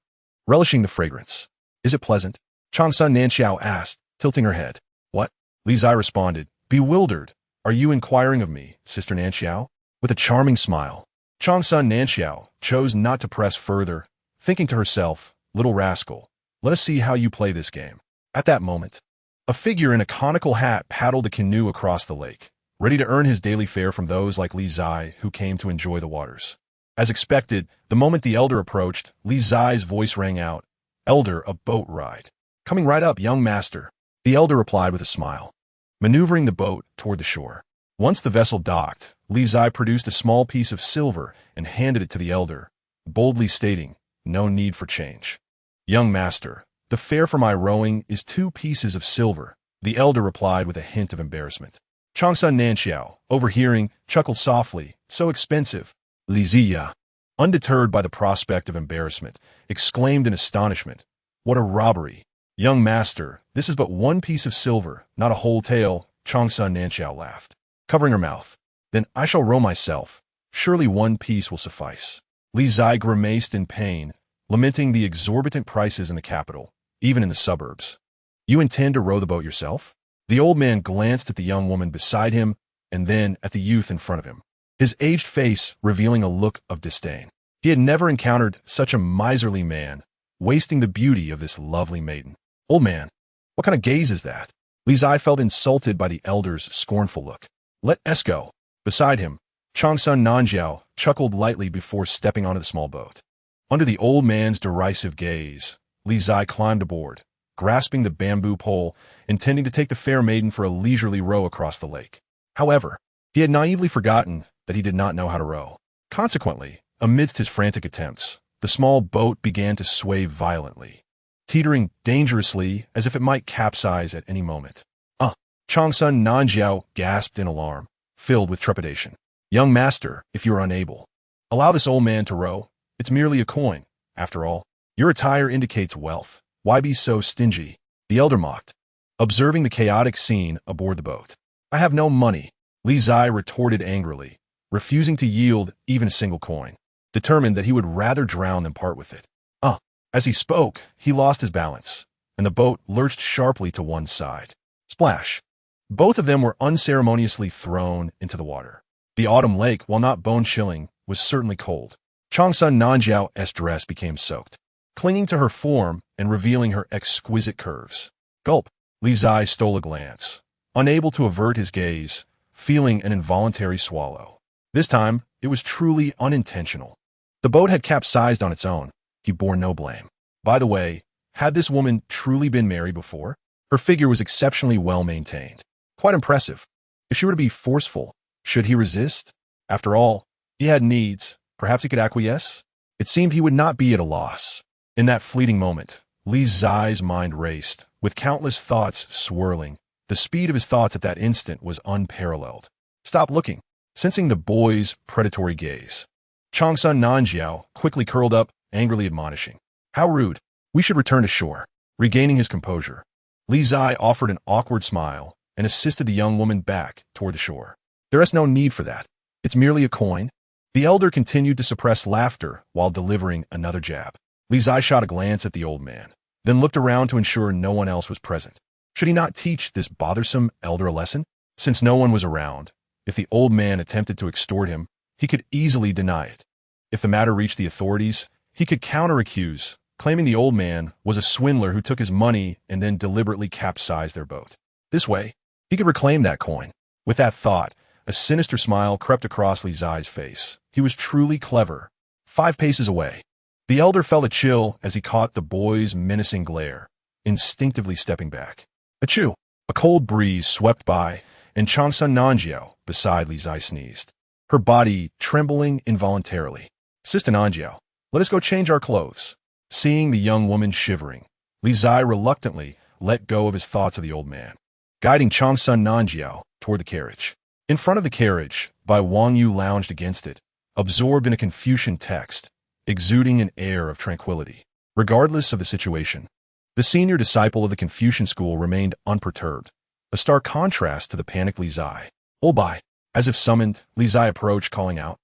relishing the fragrance. Is it pleasant? Changsun Nanxiao asked, tilting her head. What? Li Qingzhi responded, bewildered. Are you inquiring of me, Sister Nanxiao? With a charming smile. Changsun Nanxiao chose not to press further, thinking to herself, little rascal, let us see how you play this game. At that moment, a figure in a conical hat paddled a canoe across the lake, ready to earn his daily fare from those like Li Qingzhi who came to enjoy the waters. As expected, the moment the elder approached, Li Qingzhi's voice rang out, Elder, a boat ride. Coming right up, young master. The elder replied with a smile, maneuvering the boat toward the shore. Once the vessel docked, Li Qingzhi produced a small piece of silver and handed it to the elder, boldly stating, no need for change. Young master, the fare for my rowing is 2 pieces of silver, the elder replied with a hint of embarrassment. Changsun Nanxiao, overhearing, chuckled softly, so expensive. Li Qingzhi, undeterred by the prospect of embarrassment, exclaimed in astonishment, what a robbery. Young master, this is but 1 piece of silver, not a whole tale, Changsun Nanxiao laughed, covering her mouth. Then I shall row myself. Surely 1 piece will suffice. Li Qingzhi grimaced in pain, lamenting the exorbitant prices in the capital, even in the suburbs. You intend to row the boat yourself? The old man glanced at the young woman beside him and then at the youth in front of him, his aged face revealing a look of disdain. He had never encountered such a miserly man, wasting the beauty of this lovely maiden. Old man, what kind of gaze is that? Li Qingzhi felt insulted by the elder's scornful look. Let us go. Beside him, Changsun Nanxiao chuckled lightly before stepping onto the small boat. Under the old man's derisive gaze, Li Qingzhi climbed aboard, grasping the bamboo pole, intending to take the fair maiden for a leisurely row across the lake. However, he had naively forgotten that he did not know how to row. Consequently, amidst his frantic attempts, the small boat began to sway violently, teetering dangerously as if it might capsize at any moment. Changsun Nanxiao gasped in alarm, filled with trepidation. Young master, if you are unable, allow this old man to row. It's merely a coin. After all, your attire indicates wealth. Why be so stingy? The elder mocked, observing the chaotic scene aboard the boat. I have no money, Li Qingzhi retorted angrily, refusing to yield even a single coin, determined that he would rather drown than part with it. As he spoke, he lost his balance, and the boat lurched sharply to one side. Splash! Both of them were unceremoniously thrown into the water. The autumn lake, while not bone-chilling, was certainly cold. Changsun Nanxiao's dress became soaked, clinging to her form and revealing her exquisite curves. Gulp! Li Qingzhi stole a glance, unable to avert his gaze, feeling an involuntary swallow. This time, it was truly unintentional. The boat had capsized on its own. He bore no blame. By the way, had this woman truly been married before? Her figure was exceptionally well maintained. Quite impressive. If she were to be forceful, should he resist? After all, he had needs. Perhaps he could acquiesce? It seemed he would not be at a loss. In that fleeting moment, Li Qingzhi's mind raced, with countless thoughts swirling. The speed of his thoughts at that instant was unparalleled. Stop looking, sensing the boy's predatory gaze. Changsun Nanxiao quickly curled up, angrily admonishing. How rude. We should return to shore. Regaining his composure, Li Qingzhi offered an awkward smile and assisted the young woman back toward the shore. There is no need for that. It's merely a coin. The elder continued to suppress laughter while delivering another jab. Li Qingzhi shot a glance at the old man, then looked around to ensure no one else was present. Should he not teach this bothersome elder a lesson? Since no one was around, if the old man attempted to extort him, he could easily deny it. If the matter reached the authorities, he could counter-accuse, claiming the old man was a swindler who took his money and then deliberately capsized their boat. This way, he could reclaim that coin. With that thought, a sinister smile crept across Li Qingzhi's face. He was truly clever. 5 paces away, the elder felt a chill as he caught the boy's menacing glare, instinctively stepping back. Achoo! A cold breeze swept by, and Changsun Nanxiao beside Li Qingzhi sneezed, her body trembling involuntarily. Sister Nanxiao, let us go change our clothes. Seeing the young woman shivering, Li Qingzhi reluctantly let go of his thoughts of the old man, guiding Changsun Nanxiao toward the carriage. In front of the carriage, Bai Wangyu lounged against it, absorbed in a Confucian text, exuding an air of tranquility. Regardless of the situation, The senior disciple of the Confucian school remained unperturbed, a stark contrast to the panicked Li Qingzhi. "Oh, bye." As if summoned, Li Qingzhi approached, calling out,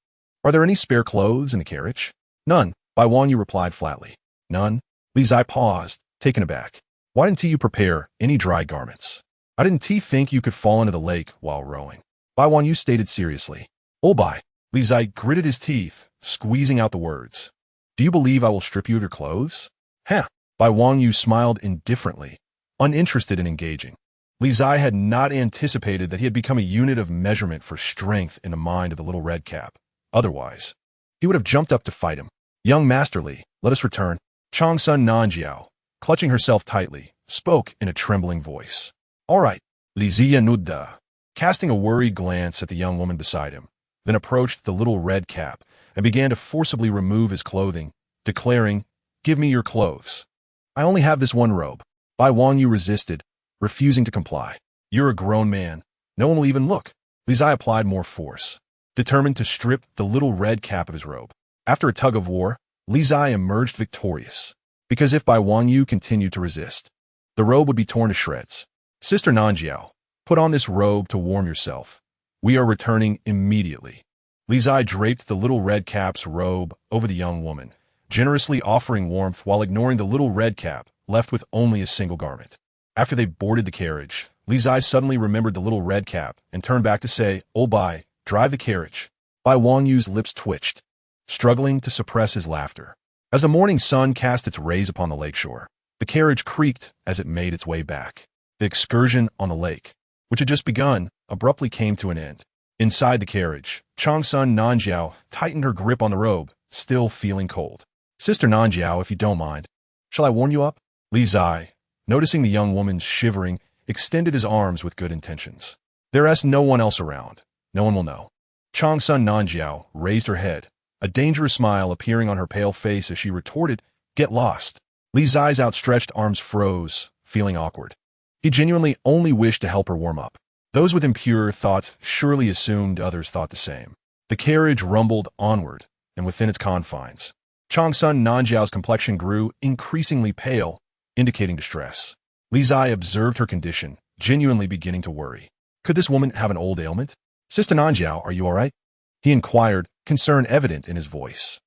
"Are there any spare clothes in the carriage?" "None," Bai Wanyu replied flatly. "None?" Li Qingzhi paused, taken aback. "Why didn't you prepare any dry garments?" "I didn't think you could fall into the lake while rowing," Bai Wanyu stated seriously. "Oh, bye." Li Qingzhi gritted his teeth, squeezing out the words. "Do you believe I will strip you of your clothes?" "Huh." Bai Wanyu smiled indifferently, uninterested in engaging. Li Qingzhi had not anticipated that he had become a unit of measurement for strength in the mind of the little red cap. Otherwise, he would have jumped up to fight him. "Young Master Li, let us return." Changsun Nanjiao, clutching herself tightly, spoke in a trembling voice. "All right." Li Ziya Nudda, casting a worried glance at the young woman beside him, then approached the little red cap and began to forcibly remove his clothing, declaring, "Give me your clothes. I only have this one robe." Bai Wanyu resisted, refusing to comply. "You're a grown man. No one will even look." Li Qingzhi applied more force, determined to strip the little red cap of his robe. After a tug of war, Li Qingzhi emerged victorious, because if Bai Wanyu continued to resist, the robe would be torn to shreds. "Sister Nanjiao, put on this robe to warm yourself. We are returning immediately." Li Qingzhi draped the little red cap's robe over the young woman, generously offering warmth while ignoring the little red cap, left with only a single garment. After they boarded the carriage, Li Qingzhi suddenly remembered the little red cap and turned back to say, "Oh, Bai, drive the carriage." Bai Wanyu's lips twitched, struggling to suppress his laughter. As the morning sun cast its rays upon the lakeshore, the carriage creaked as it made its way back. The excursion on the lake, which had just begun, abruptly came to an end. Inside the carriage, Changsun Nanjiao tightened her grip on the robe, still feeling cold. "Sister Nanjiao, if you don't mind, shall I warm you up?" Li Qingzhi, noticing the young woman shivering, extended his arms with good intentions. "There is no one else around. No one will know." Changsun Nanjiao raised her head, a dangerous smile appearing on her pale face as she retorted, "Get lost." Li Qingzhi's outstretched arms froze, feeling awkward. He genuinely only wished to help her warm up. Those with impure thoughts surely assumed others thought the same. The carriage rumbled onward, and within its confines, Changsun Nanjiao's complexion grew increasingly pale, indicating distress. Li Qingzhi observed her condition, genuinely beginning to worry. Could this woman have an old ailment? "Sister Nanjiao, are you all right?" he inquired, concern evident in his voice.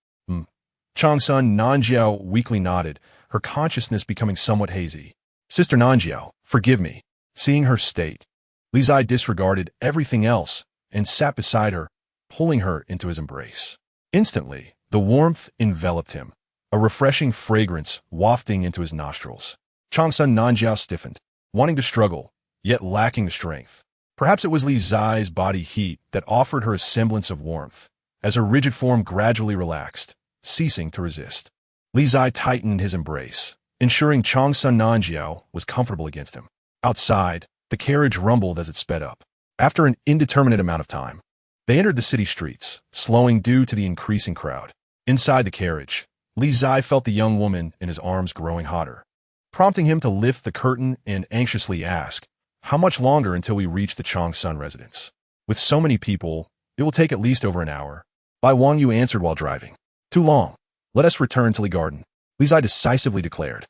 Changsun Nanjiao weakly nodded, her consciousness becoming somewhat hazy. "Sister Nanjiao, forgive me." Seeing her state, Li Qingzhi disregarded everything else and sat beside her, pulling her into his embrace. Instantly, the warmth enveloped him, a refreshing fragrance wafting into his nostrils. Changsun Nanjiao stiffened, wanting to struggle, yet lacking the strength. Perhaps it was Li Qingzhi's body heat that offered her a semblance of warmth, as her rigid form gradually relaxed, ceasing to resist. Li Qingzhi tightened his embrace, ensuring Changsun Nanjiao was comfortable against him. Outside, the carriage rumbled as it sped up. After an indeterminate amount of time, they entered the city streets, slowing due to the increasing crowd. Inside the carriage, Li Qingzhi felt the young woman in his arms growing hotter, prompting him to lift the curtain and anxiously ask, "How much longer until we reach the Changsun residence?" "With so many people, it will take at least over an hour," Bai Wanyu answered while driving. "Too long. Let us return to Li Garden," Li Qingzhi decisively declared.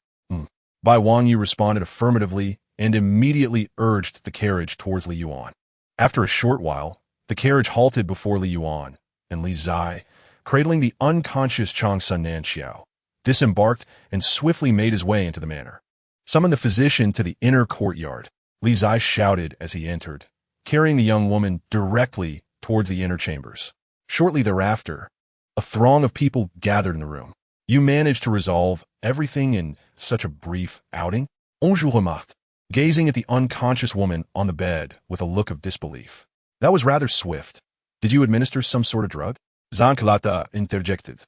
Bai Wanyu responded affirmatively and immediately urged the carriage towards Li Yuan. After a short while, the carriage halted before Li Yuan, and Li Qingzhi, cradling the unconscious Changsun Nanjiao, disembarked and swiftly made his way into the manor. "Summon the physician to the inner courtyard," Li Qingzhi shouted as he entered, carrying the young woman directly towards the inner chambers. Shortly thereafter, a throng of people gathered in the room. "You managed to resolve everything in such a brief outing?" Onju remarked, gazing at the unconscious woman on the bed with a look of disbelief. "That was rather swift. Did you administer some sort of drug?" Zankalata interjected,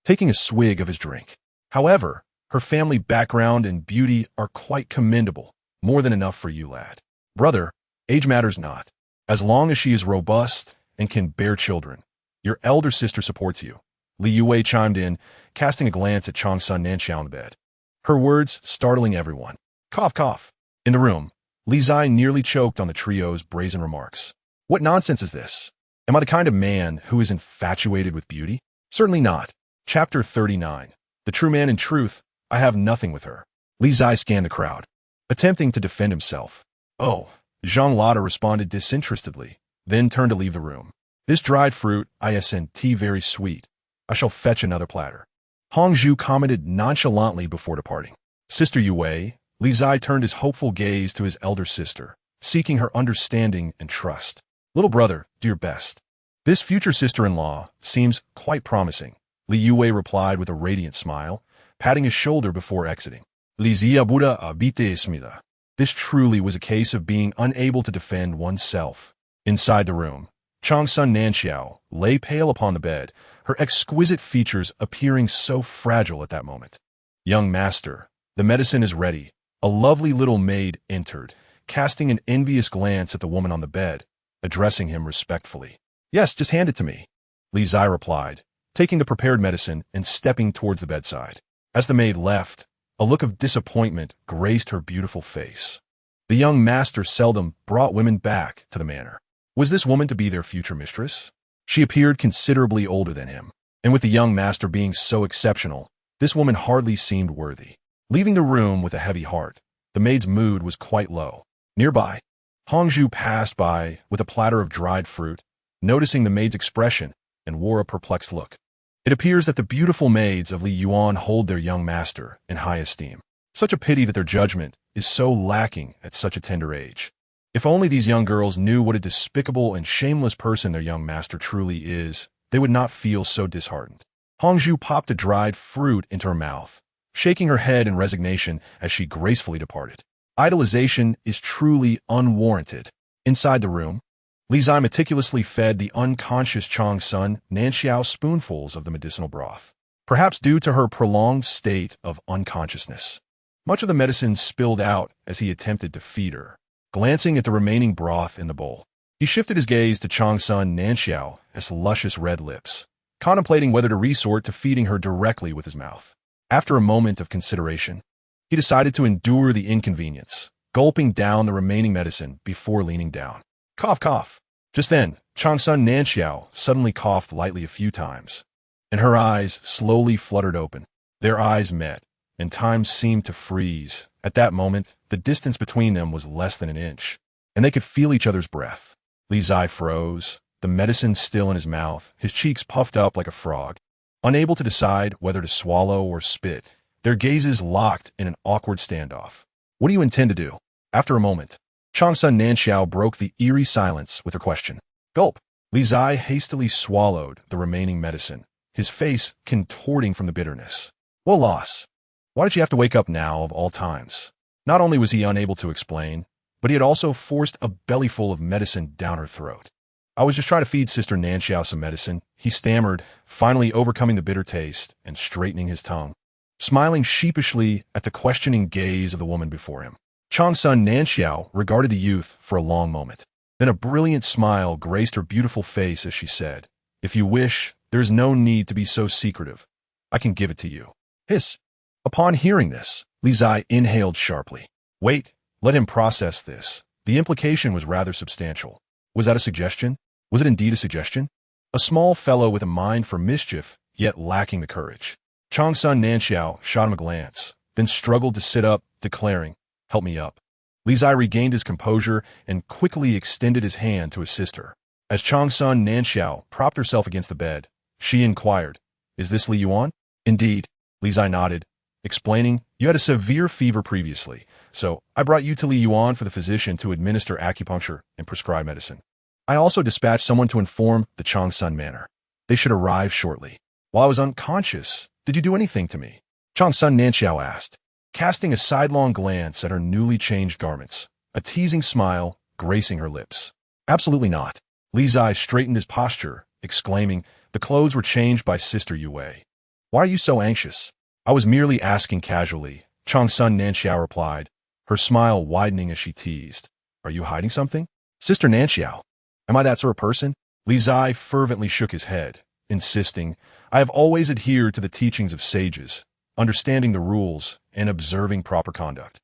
taking a swig of his drink. "However, her family background and beauty are quite commendable. More than enough for you, lad." "Brother, age matters not. As long as she is robust and can bear children, your elder sister supports you." Li Yue chimed in, casting a glance at Changsun Nanjiao on the bed. Her words startling everyone. Cough, cough. In the room, Li Qingzhi nearly choked on the trio's brazen remarks. "What nonsense is this? Am I the kind of man who is infatuated with beauty? Certainly not." Chapter 39. The true man in truth, I have nothing with her. Li Zai scanned the crowd, attempting to defend himself. Oh, Zhang Lada responded disinterestedly, then turned to leave the room. This dried fruit, isn't very sweet. I shall fetch another platter. Hongzhu commented nonchalantly before departing. Sister Yue, Li Zai turned his hopeful gaze to his elder sister, seeking her understanding and trust. Little brother, do your best. This future sister-in-law seems quite promising, Li Yue replied with a radiant smile, patting his shoulder before exiting. Li Zia Buddha abite smida. This truly was a case of being unable to defend oneself. Inside the room, Changsun Nanxiao lay pale upon the bed, her exquisite features appearing so fragile at that moment. Young master, the medicine is ready. A lovely little maid entered, casting an envious glance at the woman on the bed, addressing him respectfully. Yes, just hand it to me, Li Zai replied, taking the prepared medicine and stepping towards the bedside. As the maid left, a look of disappointment graced her beautiful face. The young master seldom brought women back to the manor. Was this woman to be their future mistress? She appeared considerably older than him, and with the young master being so exceptional, this woman hardly seemed worthy. Leaving the room with a heavy heart, the maid's mood was quite low. Nearby, Hongzhu passed by with a platter of dried fruit, noticing the maid's expression, and wore a perplexed look. It appears that the beautiful maids of Li Yuan hold their young master in high esteem. Such a pity that their judgment is so lacking at such a tender age. If only these young girls knew what a despicable and shameless person their young master truly is, they would not feel so disheartened. Hongzhu popped a dried fruit into her mouth, shaking her head in resignation as she gracefully departed. Idolization is truly unwarranted. Inside the room, Li Zai meticulously fed the unconscious Changsun Nanxiao spoonfuls of the medicinal broth, perhaps due to her prolonged state of unconsciousness. Much of the medicine spilled out as he attempted to feed her. Glancing at the remaining broth in the bowl, he shifted his gaze to Changsun Nanxiao's luscious red lips, contemplating whether to resort to feeding her directly with his mouth. After a moment of consideration, he decided to endure the inconvenience, gulping down the remaining medicine before leaning down. Cough, cough. Just then, Changsun Nanxiao suddenly coughed lightly a few times, and her eyes slowly fluttered open. Their eyes met, and time seemed to freeze. At that moment, the distance between them was less than an inch, and they could feel each other's breath. Li Zai froze, the medicine still in his mouth, his cheeks puffed up like a frog. Unable to decide whether to swallow or spit, their gazes locked in an awkward standoff. What do you intend to do? After a moment, Changsun Nanxiao broke the eerie silence with her question. Gulp. Li Zai hastily swallowed the remaining medicine, his face contorting from the bitterness. What loss? Why did she have to wake up now of all times? Not only was he unable to explain, but he had also forced a bellyful of medicine down her throat. I was just trying to feed Sister Nanxiao some medicine, he stammered, finally overcoming the bitter taste and straightening his tongue, smiling sheepishly at the questioning gaze of the woman before him. Changsun Nanxiao regarded the youth for a long moment. Then a brilliant smile graced her beautiful face as she said, If you wish, there is no need to be so secretive. I can give it to you. Hiss. Upon hearing this, Li Zai inhaled sharply. Wait, let him process this. The implication was rather substantial. Was that a suggestion? Was it indeed a suggestion? A small fellow with a mind for mischief, yet lacking the courage. Changsun Nanxiao shot him a glance, then struggled to sit up, declaring, Help me up. Li Zai regained his composure and quickly extended his hand to assist her. As Changsun Nanxiao propped herself against the bed, she inquired, Is this Li Yuan? Indeed, Li Zai nodded, explaining, You had a severe fever previously, so I brought you to Li Yuan for the physician to administer acupuncture and prescribe medicine. I also dispatched someone to inform the Changsun manor. They should arrive shortly. While I was unconscious, did you do anything to me? Changsun Nanxiao asked, casting a sidelong glance at her newly changed garments, a teasing smile gracing her lips. Absolutely not. Li Zai straightened his posture, exclaiming, The clothes were changed by Sister Yue. Why are you so anxious? I was merely asking casually, Changsun Nanxiao replied, her smile widening as she teased. Are you hiding something? Sister Nanxiao, am I that sort of person? Li Zai fervently shook his head, insisting, I have always adhered to the teachings of sages, understanding the rules and observing proper conduct.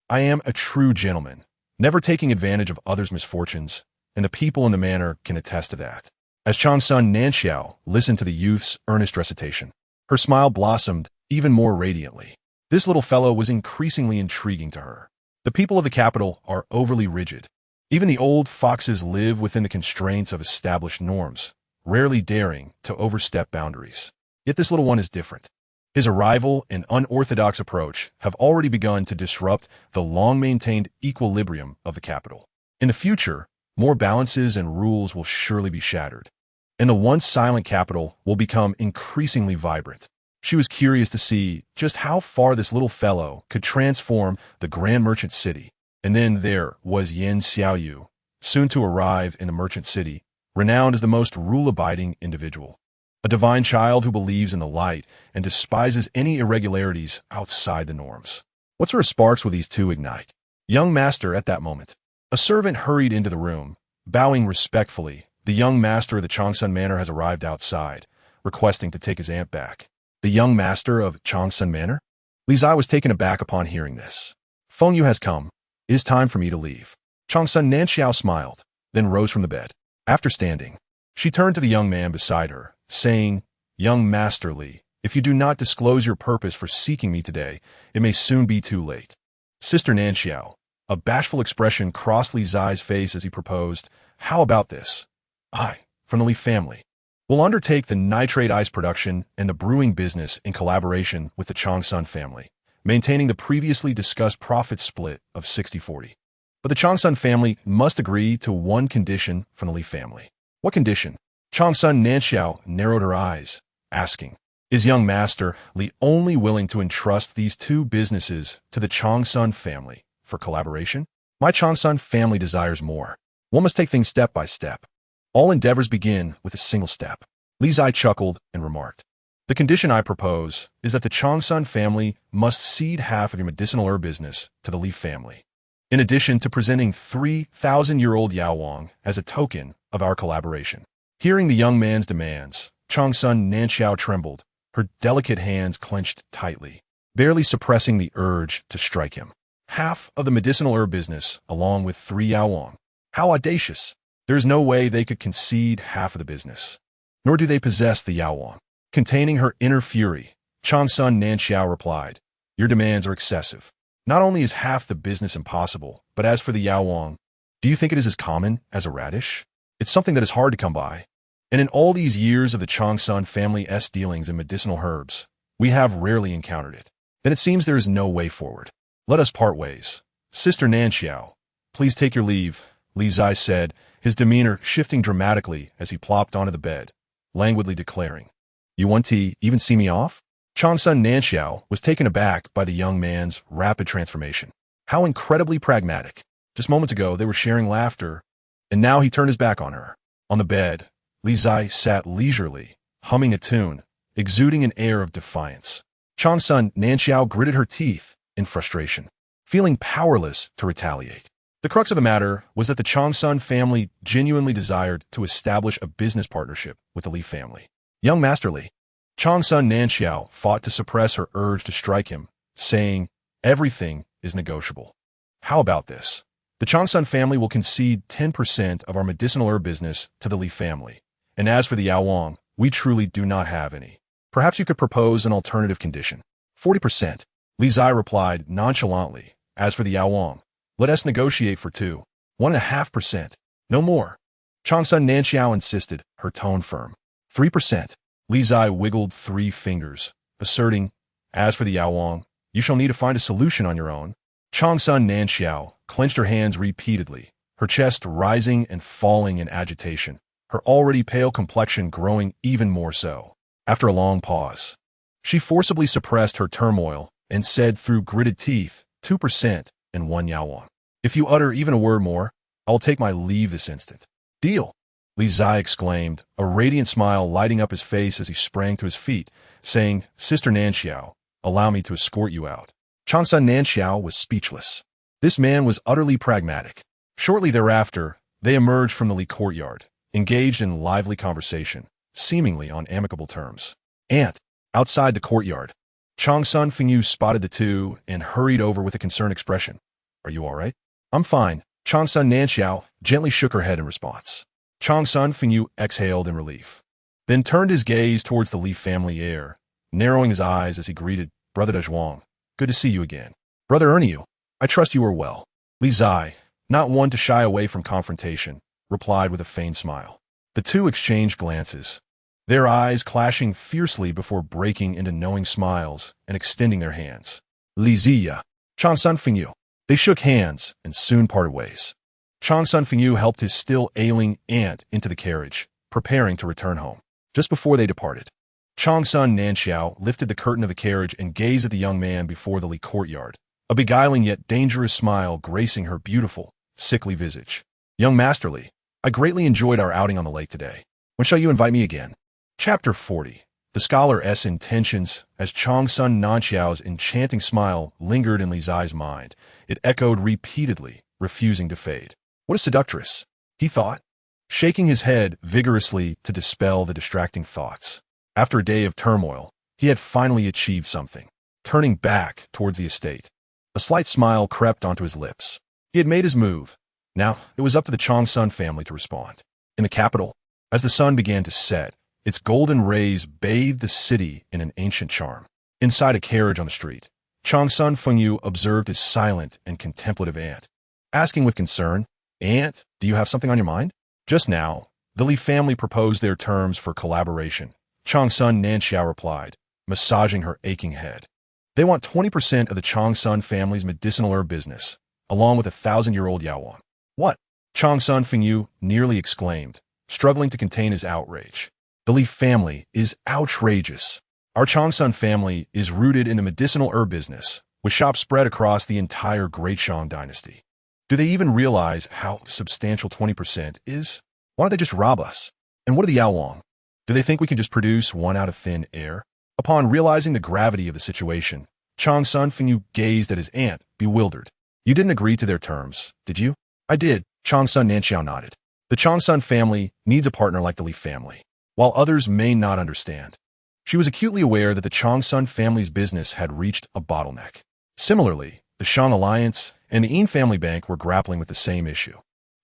I am a true gentleman, never taking advantage of others' misfortunes, and the people in the manor can attest to that. As Changsun Nanxiao listened to the youth's earnest recitation, her smile blossomed even more radiantly. This little fellow was increasingly intriguing to her. The people of the capital are overly rigid. Even the old foxes live within the constraints of established norms, rarely daring to overstep boundaries. Yet this little one is different. His arrival and unorthodox approach have already begun to disrupt the long-maintained equilibrium of the capital. In the future, more balances and rules will surely be shattered, and the once silent capital will become increasingly vibrant. She was curious to see just how far this little fellow could transform the grand merchant city. And then there was Yan Xiaoyu, soon to arrive in the merchant city, renowned as the most rule-abiding individual. A divine child who believes in the light and despises any irregularities outside the norms. What sort of sparks will these two ignite? Young master at that moment. A servant hurried into the room, bowing respectfully. The young master of the Changsun Manor has arrived outside, requesting to take his aunt back. The young master of Changsun Manor? Li Zai was taken aback upon hearing this. Feng Yu has come. It is time for me to leave. Changsun Nanxiao smiled, then rose from the bed. After standing, she turned to the young man beside her, saying, Young Master Li, if you do not disclose your purpose for seeking me today, it may soon be too late. Sister Nanxiao, a bashful expression crossed Li Zai's face as he proposed, How about this? I, from the Li family, will undertake the nitrate ice production and the brewing business in collaboration with the Changsun family, maintaining the previously discussed profit split of 60-40. But the Changsun family must agree to one condition from the Li family. What condition? Changsun Nanxiao narrowed her eyes, asking, Is young master Li only willing to entrust these two businesses to the Changsun family for collaboration? My Changsun family desires more. One must take things step by step. All endeavors begin with a single step. Li Zai chuckled and remarked, The condition I propose is that the Changsun family must cede half of your medicinal herb business to the Li family, in addition to presenting 3,000-year-old Yaowang as a token of our collaboration. Hearing the young man's demands, Changsun Nanxiao trembled, her delicate hands clenched tightly, barely suppressing the urge to strike him. Half of the medicinal herb business, along with 3 Yaowang. How audacious! There is no way they could concede half of the business. Nor do they possess the Yaowang. Containing her inner fury, Changsun Nanxiao replied, Your demands are excessive. Not only is half the business impossible, but as for the Yaowang, do you think it is as common as a radish? It's something that is hard to come by. And in all these years of the Changsun family's dealings in medicinal herbs, we have rarely encountered it. Then it seems there is no way forward. Let us part ways. Sister Nanxiao, please take your leave, Li Zai said, his demeanor shifting dramatically as he plopped onto the bed, languidly declaring, You want to even see me off? Changsun Nanxiao was taken aback by the young man's rapid transformation. How incredibly pragmatic. Just moments ago they were sharing laughter, and now he turned his back on her. On the bed, Li Zai sat leisurely, humming a tune, exuding an air of defiance. Changsun Nanxiao gritted her teeth in frustration, feeling powerless to retaliate. The crux of the matter was that the Changsun family genuinely desired to establish a business partnership with the Li family. Young Master Li, Changsun Nanxiao fought to suppress her urge to strike him, saying, Everything is negotiable. How about this? The Changsun family will concede 10% of our medicinal herb business to the Li family. And as for the Yaowang, we truly do not have any. Perhaps you could propose an alternative condition. 40%. Li Zai replied nonchalantly. As for the Yaowang, let us negotiate for 1.5%. No more. Changsun Nanxiao insisted, her tone firm. 3%. Li Zai wiggled 3 fingers, asserting, As for the Yaowang, you shall need to find a solution on your own. Changsun Nanxiao clenched her hands repeatedly, her chest rising and falling in agitation, her already pale complexion growing even more so. After a long pause, she forcibly suppressed her turmoil and said through gritted teeth, 2% and 1 Yaowang. If you utter even a word more, I will take my leave this instant. Deal! Li Zai exclaimed, a radiant smile lighting up his face as he sprang to his feet, saying, Sister Nanxiao, allow me to escort you out. Changsun Nanxiao was speechless. This man was utterly pragmatic. Shortly thereafter, they emerged from the Li courtyard, engaged in lively conversation, seemingly on amicable terms. Aunt, outside the courtyard, Changsun Fengyu spotted the two and hurried over with a concerned expression. Are you all right? I'm fine. Changsun Nanxiao gently shook her head in response. Changsun Fengyu exhaled in relief, then turned his gaze towards the Li family heir, narrowing his eyes as he greeted Brother de Zhuang. good to see you again. Brother Ernie, I trust you are well. Li Qingzhi, not one to shy away from confrontation, replied with a feigned smile. The two exchanged glances, their eyes clashing fiercely before breaking into knowing smiles and extending their hands. Li Ziya, Chang Sun Fengyu. They shook hands and soon parted ways. Chang Sun Fengyu helped his still ailing aunt into the carriage, preparing to return home. Just before they departed, Chang Sun Nanxiao lifted the curtain of the carriage and gazed at the young man before the Li courtyard, a beguiling yet dangerous smile gracing her beautiful, sickly visage. Young Master Li, I greatly enjoyed our outing on the lake today. When shall you invite me again? Chapter 40. The scholar's intentions. As Chang Sun Nanxiao's enchanting smile lingered in Li Zai's mind, it echoed repeatedly, refusing to fade. What a seductress, he thought, shaking his head vigorously to dispel the distracting thoughts. After a day of turmoil, he had finally achieved something. Turning back towards the estate, a slight smile crept onto his lips. He had made his move. Now, it was up to the Chang Sun family to respond. In the capital, as the sun began to set, its golden rays bathed the city in an ancient charm. Inside a carriage on the street, Chang Sun Fengyu observed his silent and contemplative aunt, asking with concern, "Aunt, do you have something on your mind?" Just now, the Li family proposed their terms for collaboration. Chang Sun Nanxiao replied, massaging her aching head. They want 20% of the Chang Sun family's medicinal herb business, along with 1,000-year-old Yaowang. What? Chang Sun Fengyu nearly exclaimed, struggling to contain his outrage. The Li family is outrageous. Our Chang Sun family is rooted in the medicinal herb business, with shops spread across the entire Great Shang dynasty. Do they even realize how substantial 20% is? Why don't they just rob us? And what are the Yaowang? Do they think we can just produce one out of thin air? Upon realizing the gravity of the situation, Chang Sun Fengyu gazed at his aunt, bewildered. You didn't agree to their terms, did you? I did, Chang Sun Nanxiao nodded. The Chang Sun family needs a partner like the Li family, while others may not understand. She was acutely aware that the Chang Sun family's business had reached a bottleneck. Similarly, the Shang Alliance and the Yin Family Bank were grappling with the same issue.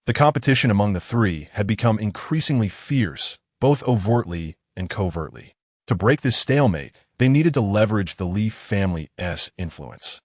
The competition among the three had become increasingly fierce, both overtly and covertly. To break this stalemate, they needed to leverage the Li family's influence.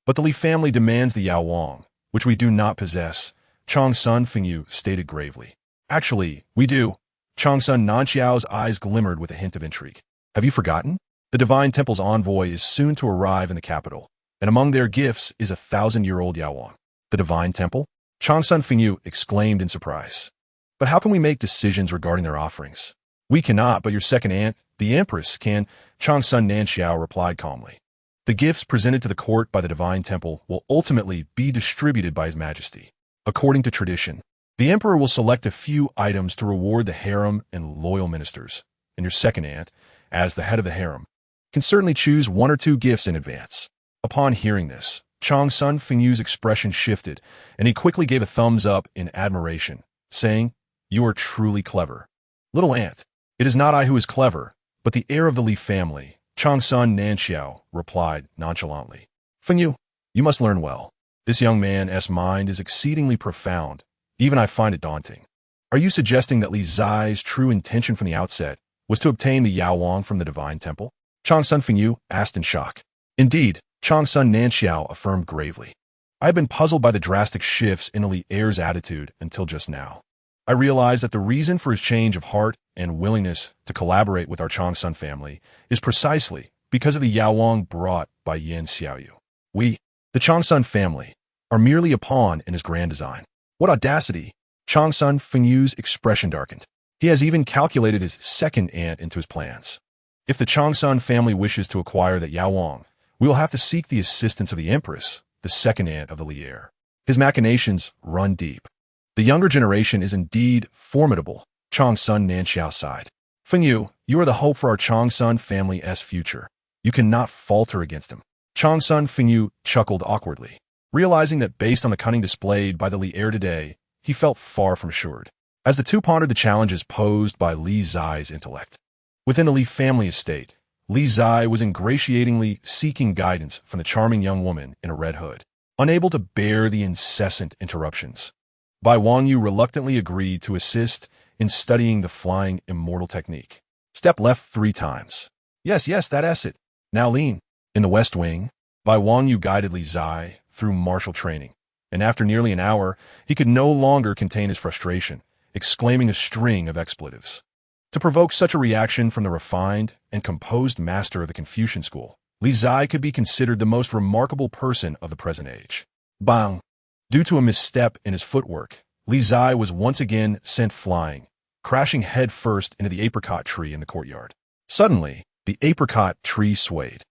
But the Li family demands the Yaowang, which we do not possess, Chang Sun Fengyu stated gravely. Actually, we do. Chang Sun Nanxiao's eyes glimmered with a hint of intrigue. Have you forgotten? The Divine Temple's envoy is soon to arrive in the capital, and among their gifts is 1,000-year-old Yaowang. The Divine Temple? Chang Sun Fengyu exclaimed in surprise. But how can we make decisions regarding their offerings? We cannot, but your second aunt, the Empress, can, Chang Sun Nanxiao replied calmly. The gifts presented to the court by the Divine Temple will ultimately be distributed by His Majesty. According to tradition, the Emperor will select a few items to reward the harem and loyal ministers, and your second aunt, as the head of the harem, can certainly choose one or two gifts in advance. Upon hearing this, Chang Sun Fengyu's expression shifted, and he quickly gave a thumbs up in admiration, saying, "You are truly clever. Little aunt, it is not I who is clever, but the heir of the Li family," Chang Sun Nanxiao replied nonchalantly. "Fengyu, you must learn well. This young man's mind is exceedingly profound. Even I find it daunting. Are you suggesting that Li Zai's true intention from the outset was to obtain the Yaowang from the Divine Temple?" Chang Sun Fengyu asked in shock. "Indeed," Chang Sun Nanxiao affirmed gravely. "I have been puzzled by the drastic shifts in the Li heir's attitude until just now. I realized that the reason for his change of heart and willingness to collaborate with our Chang Sun family is precisely because of the Yaowang brought by Yan Xiaoyu. We, the Chang Sun family, are merely a pawn in his grand design." What audacity! Chang Sun Fengyu's expression darkened. He has even calculated his second aunt into his plans. If the Chang Sun family wishes to acquire the Yaowang, we will have to seek the assistance of the Empress, the second aunt of the Li heir. His machinations run deep. The younger generation is indeed formidable, Chang Sun Nanxiao sighed. "Fengyu, you are the hope for our Chang Sun family's future. You cannot falter against him." Chang Sun Fengyu chuckled awkwardly. Realizing that based on the cunning displayed by the Li heir today, he felt far from assured. As the two pondered the challenges posed by Li Zai's intellect. Within the Li family estate, Li Zai was ingratiatingly seeking guidance from the charming young woman in a red hood, unable to bear the incessant interruptions. Bai Wangyu reluctantly agreed to assist in studying the flying immortal technique. Step left 3 times. Yes, that's it. Now lean. In the West Wing, Bai Wangyu guided Li Qingzhi through martial training, and after nearly an hour, he could no longer contain his frustration, exclaiming a string of expletives. To provoke such a reaction from the refined and composed master of the Confucian school, Li Qingzhi could be considered the most remarkable person of the present age. Bang! Due to a misstep in his footwork, Li Qingzhi was once again sent flying, crashing head-first into the apricot tree in the courtyard. Suddenly, the apricot tree swayed,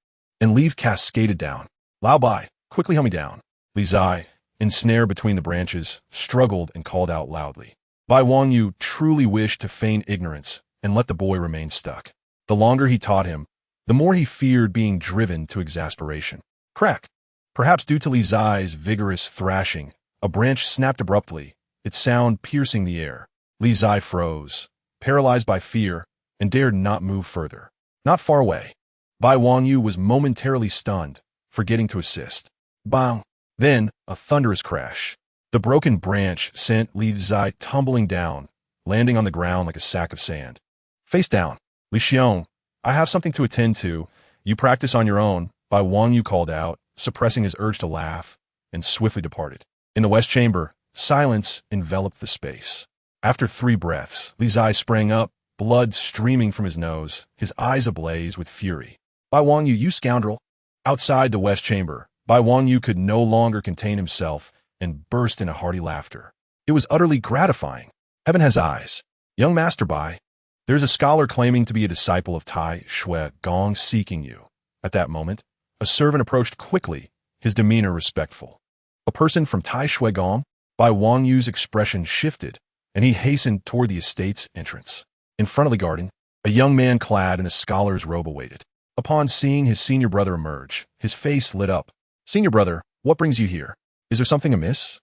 and leaves cascaded down. Lao Bai, quickly help me down. Li Qingzhi, ensnared between the branches, struggled and called out loudly. Bai Wangyu truly wished to feign ignorance and let the boy remain stuck. The longer he taught him, the more he feared being driven to exasperation. Crack! Perhaps due to Li Qingzhi's vigorous thrashing, a branch snapped abruptly, its sound piercing the air. Li Qingzhi froze, paralyzed by fear, and dared not move further. Not far away, Bai Wangyu was momentarily stunned, forgetting to assist. Bang! Then, a thunderous crash. The broken branch sent Li Qingzhi tumbling down, landing on the ground like a sack of sand. Face down. Li Xiong, I have something to attend to. You practice on your own, Bai Wangyu called out, suppressing his urge to laugh, and swiftly departed. In the west chamber, silence enveloped the space. After 3 breaths, Li Qingzhi sprang up, blood streaming from his nose, his eyes ablaze with fury. Bai Wangyu, you scoundrel! Outside the west chamber, Bai Wangyu could no longer contain himself and burst into hearty laughter. It was utterly gratifying. Heaven has eyes. Young Master Bai, there's a scholar claiming to be a disciple of Tai Shui Gong seeking you. At that moment, a servant approached quickly, his demeanor respectful. A person from Tai Shui Gong? Bai Wangyu's expression shifted, and he hastened toward the estate's entrance. In front of the garden, a young man clad in a scholar's robe awaited. Upon seeing his senior brother emerge, his face lit up. Senior brother, what brings you here? Is there something amiss?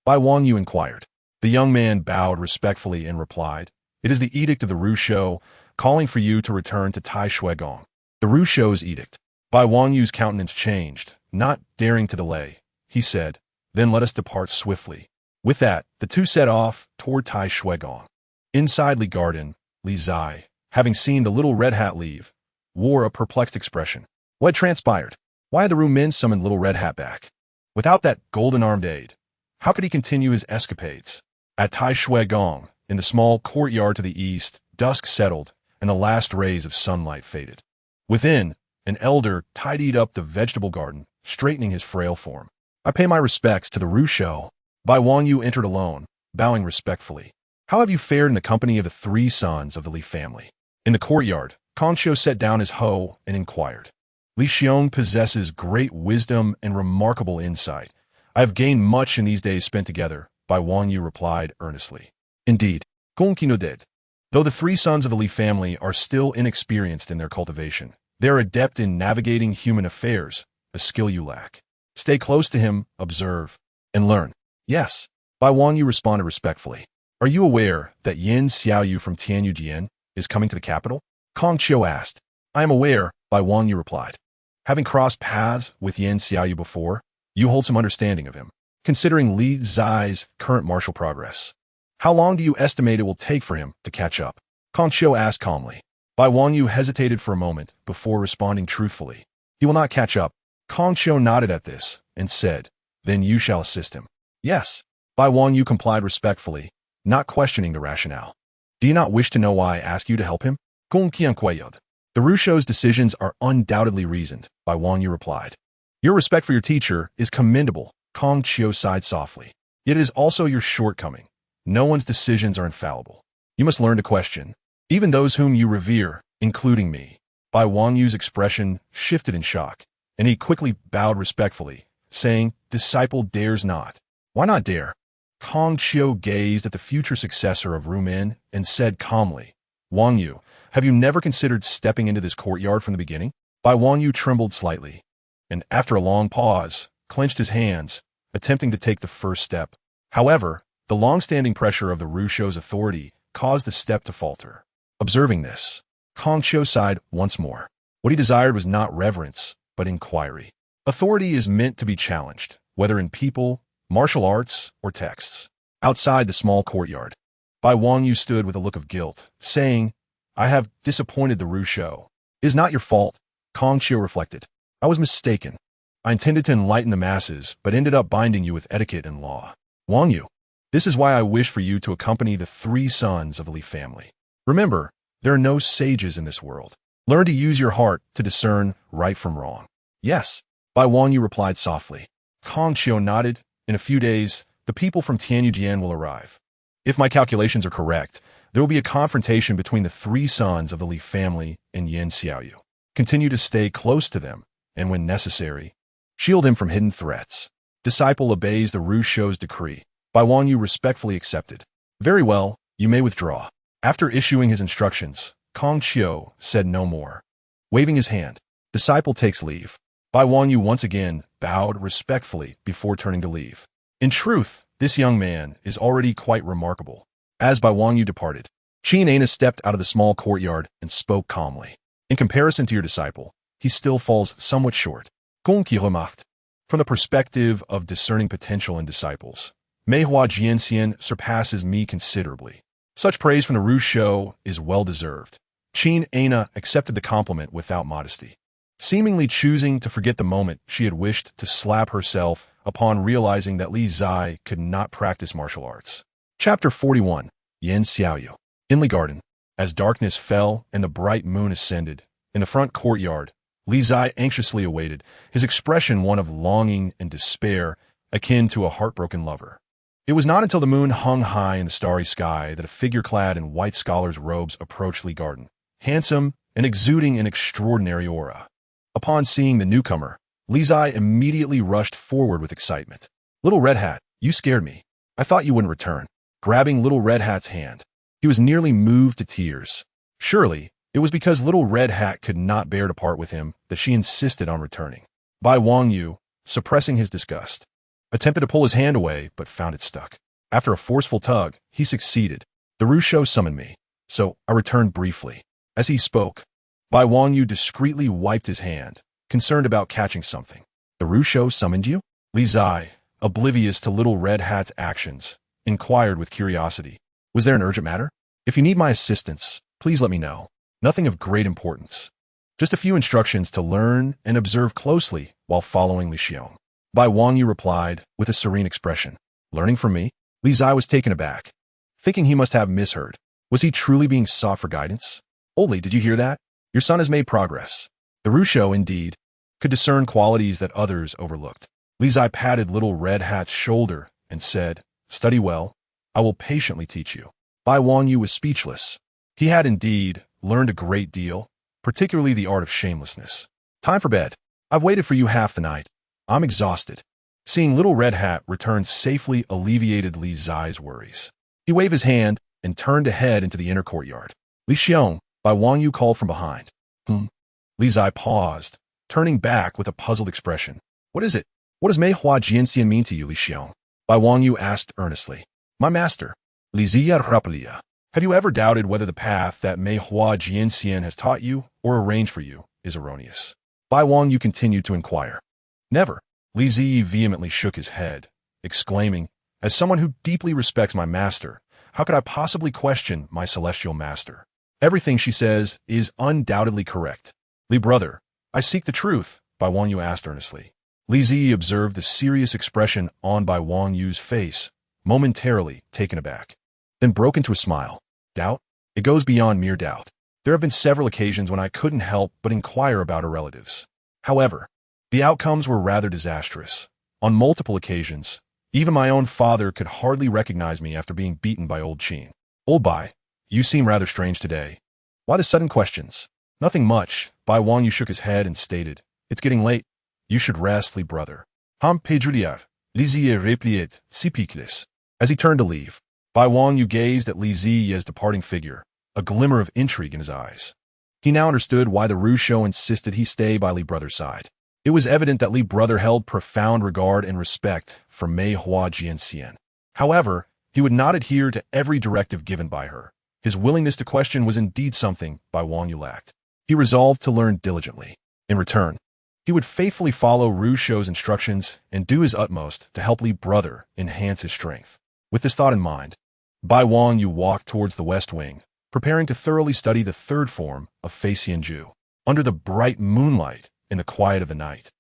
Bai Wangyu inquired. The young man bowed respectfully and replied, It is the edict of the Rushou, calling for you to return to Tai Shui Gong. The Rushou's edict. Bai Wangyu's countenance changed, not daring to delay. He said, Then let us depart swiftly. With that, the two set off toward Tai Shui Gong. Inside Li Garden, Li Qingzhi, having seen the little red hat leave, wore a perplexed expression. What had transpired? Why had the room men summoned little red hat back? Without that golden-armed aide, how could he continue his escapades? At Tai Shui Gong, in the small courtyard to the east, dusk settled, and the last rays of sunlight faded. Within, an elder tidied up the vegetable garden, straightening his frail form. I pay my respects to the Rushou. Bai Wangyu entered alone, bowing respectfully. How have you fared in the company of the 3 sons of the Li family? In the courtyard, Kongqiu set down his hoe and inquired. Li Xiong possesses great wisdom and remarkable insight. I have gained much in these days spent together, Bai Wangyu replied earnestly. Indeed, Gongqi did. Though the 3 sons of the Li family are still inexperienced in their cultivation, they are adept in navigating human affairs, a skill you lack. Stay close to him, observe, and learn. Yes, Bai Wangyu responded respectfully. Are you aware that Yin Xiaoyu from Tianyujian is coming to the capital? Kongqiu asked. I am aware, Bai Wangyu replied. Having crossed paths with Yin Xiaoyu before, you hold some understanding of him. Considering Li Qingzhi's current martial progress, how long do you estimate it will take for him to catch up? Kongqiu asked calmly. Bai Wangyu hesitated for a moment before responding truthfully. He will not catch up. Kongqiu nodded at this and said, Then you shall assist him. Yes. Bai Wangyu complied respectfully, not questioning the rationale. Do you not wish to know why I ask you to help him? The Rushou's decisions are undoubtedly reasoned, Bai Wangyu replied. Your respect for your teacher is commendable, Kongqiu sighed softly. Yet it is also your shortcoming. No one's decisions are infallible. You must learn to question, even those whom you revere, including me. Bai Wangyu's expression shifted in shock, and he quickly bowed respectfully, saying, Disciple dares not. Why not dare? Kongqiu gazed at the future successor of Rumin and said calmly, Wangyu, have you never considered stepping into this courtyard from the beginning? Bai Wangyu trembled slightly, and after a long pause, clenched his hands, attempting to take the first step. However, the long-standing pressure of the Rushou's authority caused the step to falter. Observing this, Kongqiu sighed once more. What he desired was not reverence, but inquiry. Authority is meant to be challenged, whether in people, martial arts, or texts. Outside the small courtyard, Bai Wangyu stood with a look of guilt, saying, I have disappointed the Rushou. It is not your fault, Kongqiu reflected. I was mistaken. I intended to enlighten the masses, but ended up binding you with etiquette and law. Wang Yu, this is why I wish for you to accompany the 3 sons of the Li family. Remember, there are no sages in this world. Learn to use your heart to discern right from wrong. Yes, Bai Wang Yu replied softly. Kong Qiu nodded. In a few days, the people from Tianyujian will arrive. If my calculations are correct, there will be a confrontation between the 3 sons of the Li family and Yan Xiaoyu. Continue to stay close to them, and when necessary, shield him from hidden threats. Disciple obeys the Rushou's decree. Bai Wang Yu respectfully accepted. Very well, you may withdraw. After issuing his instructions, Kong Qiu said no more. Waving his hand, disciple takes leave. Bai Wang Yu once again bowed respectfully before turning to leave. In truth, this young man is already quite remarkable. As Bai Wang Yu departed, Qin Ana stepped out of the small courtyard and spoke calmly. In comparison to your disciple, he still falls somewhat short. Gong Qi Macht. From the perspective of discerning potential in disciples, Mei Hua Jianxian surpasses me considerably. Such praise from the Rushou is well-deserved. Qin Ana accepted the compliment without modesty, seemingly choosing to forget the moment she had wished to slap herself upon realizing that Li Zai could not practice martial arts. Chapter 41. Yan Xiaoyu. In Li Garden, as darkness fell and the bright moon ascended, in the front courtyard, Li Zai anxiously awaited, his expression one of longing and despair, akin to a heartbroken lover. It was not until the moon hung high in the starry sky that a figure clad in white scholar's robes approached Li Garden, handsome and exuding an extraordinary aura. Upon seeing the newcomer, Li Zai immediately rushed forward with excitement. Little Red Hat, you scared me. I thought you wouldn't return. Grabbing Little Red Hat's hand, he was nearly moved to tears. Surely, it was because Little Red Hat could not bear to part with him that she insisted on returning. Bai Wang Yu, suppressing his disgust, attempted to pull his hand away, but found it stuck. After a forceful tug, he succeeded. The Rushou summoned me, so I returned briefly. As he spoke, Bai Wang Yu discreetly wiped his hand, concerned about catching something. The Rushou summoned you? Li Zai, oblivious to Little Red Hat's actions, inquired with curiosity. Was there an urgent matter? If you need my assistance, please let me know. Nothing of great importance. Just a few instructions to learn and observe closely while following Li Xiong. Bai Wang Yu replied with a serene expression. Learning from me? Li Zai was taken aback, thinking he must have misheard. Was he truly being sought for guidance? Oli, did you hear that? Your son has made progress. The Rushou, indeed, could discern qualities that others overlooked. Li Zai patted Little Red Hat's shoulder and said, Study well. I will patiently teach you. Bai Wang Yu was speechless. He had indeed learned a great deal, particularly the art of shamelessness. Time for bed. I've waited for you half the night. I'm exhausted. Seeing Little Red Hat return safely alleviated Li Zai's worries. He waved his hand and turned to head into the inner courtyard. Li Xiong, Bai Wang Yu called from behind. Li Zai paused, turning back with a puzzled expression. What is it? What does Mei Hua Jianxian mean to you, Li Xiong? Bai Wang Yu asked earnestly. My master, Li Ziya Rapelia. Have you ever doubted whether the path that Mei Hua Jianxian has taught you or arranged for you is erroneous? Bai Wang Yu continued to inquire. Never. Li Ziyi vehemently shook his head, exclaiming, As someone who deeply respects my master, how could I possibly question my celestial master? Everything she says is undoubtedly correct. Li brother, I seek the truth, Bai Wang Yu asked earnestly. Li Ziyi observed the serious expression on Bai Wang Yu's face, momentarily taken aback, then broke into a smile. Doubt? It goes beyond mere doubt. There have been several occasions when I couldn't help but inquire about her relatives. However, the outcomes were rather disastrous. On multiple occasions, even my own father could hardly recognize me after being beaten by old Qin. Old Bai, you seem rather strange today. Why the sudden questions? Nothing much. Bai Wang Yu shook his head and stated, It's getting late. You should rest, Li brother. Ham Pedruliar, Liziye replied, Sipiklis. As he turned to leave, Bai Wang Yu gazed at Li Ziye's departing figure, a glimmer of intrigue in his eyes. He now understood why the Rushou insisted he stay by Li brother's side. It was evident that Li brother held profound regard and respect for Mei Hua Jianxian. However, he would not adhere to every directive given by her. His willingness to question was indeed something Bai Wang Yu lacked. He resolved to learn diligently. In return, he would faithfully follow Rushou's instructions and do his utmost to help Li brother enhance his strength. With this thought in mind, Bai Wang Yu walked towards the west wing, preparing to thoroughly study the third form of Fei Xianju, under the bright moonlight in the quiet of the night.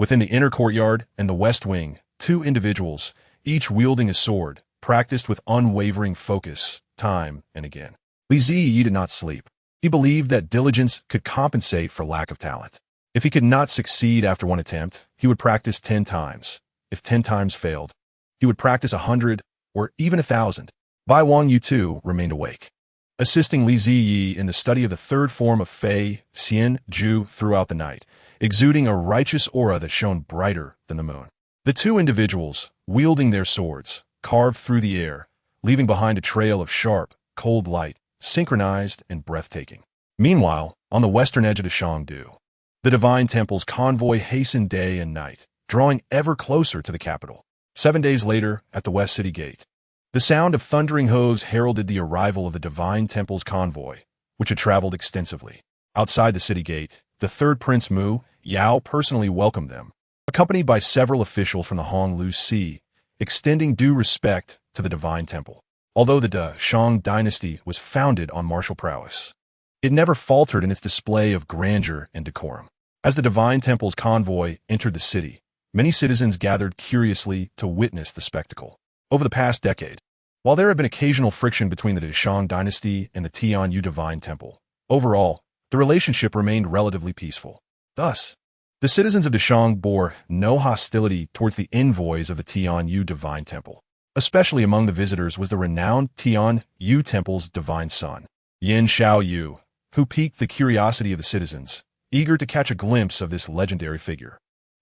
Within the inner courtyard and the west wing, two individuals, each wielding a sword, practiced with unwavering focus, time and again. Li Qingzhi did not sleep. He believed that diligence could compensate for lack of talent. If he could not succeed after one attempt, he would practice 10 times. If 10 times failed, he would practice 100 or even 1,000. Bai Wangyu too remained awake, assisting Li Qingzhi in the study of the third form of Fei, Xian, Ju throughout the night, exuding a righteous aura that shone brighter than the moon. The two individuals, wielding their swords, carved through the air, leaving behind a trail of sharp, cold light, synchronized and breathtaking. Meanwhile, on the western edge of the Shangdu, the Divine Temple's convoy hastened day and night, drawing ever closer to the capital. 7 days later, at the West City Gate, the sound of thundering hooves heralded the arrival of the Divine Temple's convoy, which had traveled extensively. Outside the city gate, the third Prince Mu, Yao, personally welcomed them, accompanied by several officials from the Honglu Sea, extending due respect to the Divine Temple. Although the De Shang dynasty was founded on martial prowess, it never faltered in its display of grandeur and decorum. As the Divine Temple's convoy entered the city, many citizens gathered curiously to witness the spectacle. Over the past decade, while there had been occasional friction between the De Shang dynasty and the Tianyu Divine Temple, overall, the relationship remained relatively peaceful. Thus, the citizens of De Shang bore no hostility towards the envoys of the Tianyu Divine Temple. Especially among the visitors was the renowned Tianyu Temple's divine son, Yin Xiaoyu, who piqued the curiosity of the citizens, eager to catch a glimpse of this legendary figure.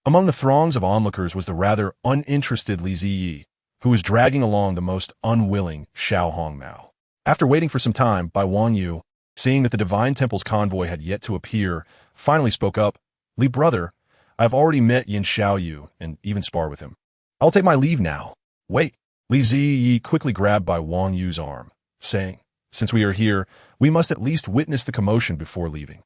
Among the throngs of onlookers was the rather uninterested Li Qingzhi, who was dragging along the most unwilling Xiao Hongmao. After waiting for some time, Bai Wangyu, seeing that the Divine Temple's convoy had yet to appear, finally spoke up, "Li brother, I have already met Yin Xiaoyu and even sparred with him. I'll take my leave now." "Wait." Li Qingzhi quickly grabbed Bai Wangyu's arm, saying, "Since we are here, we must at least witness the commotion before leaving."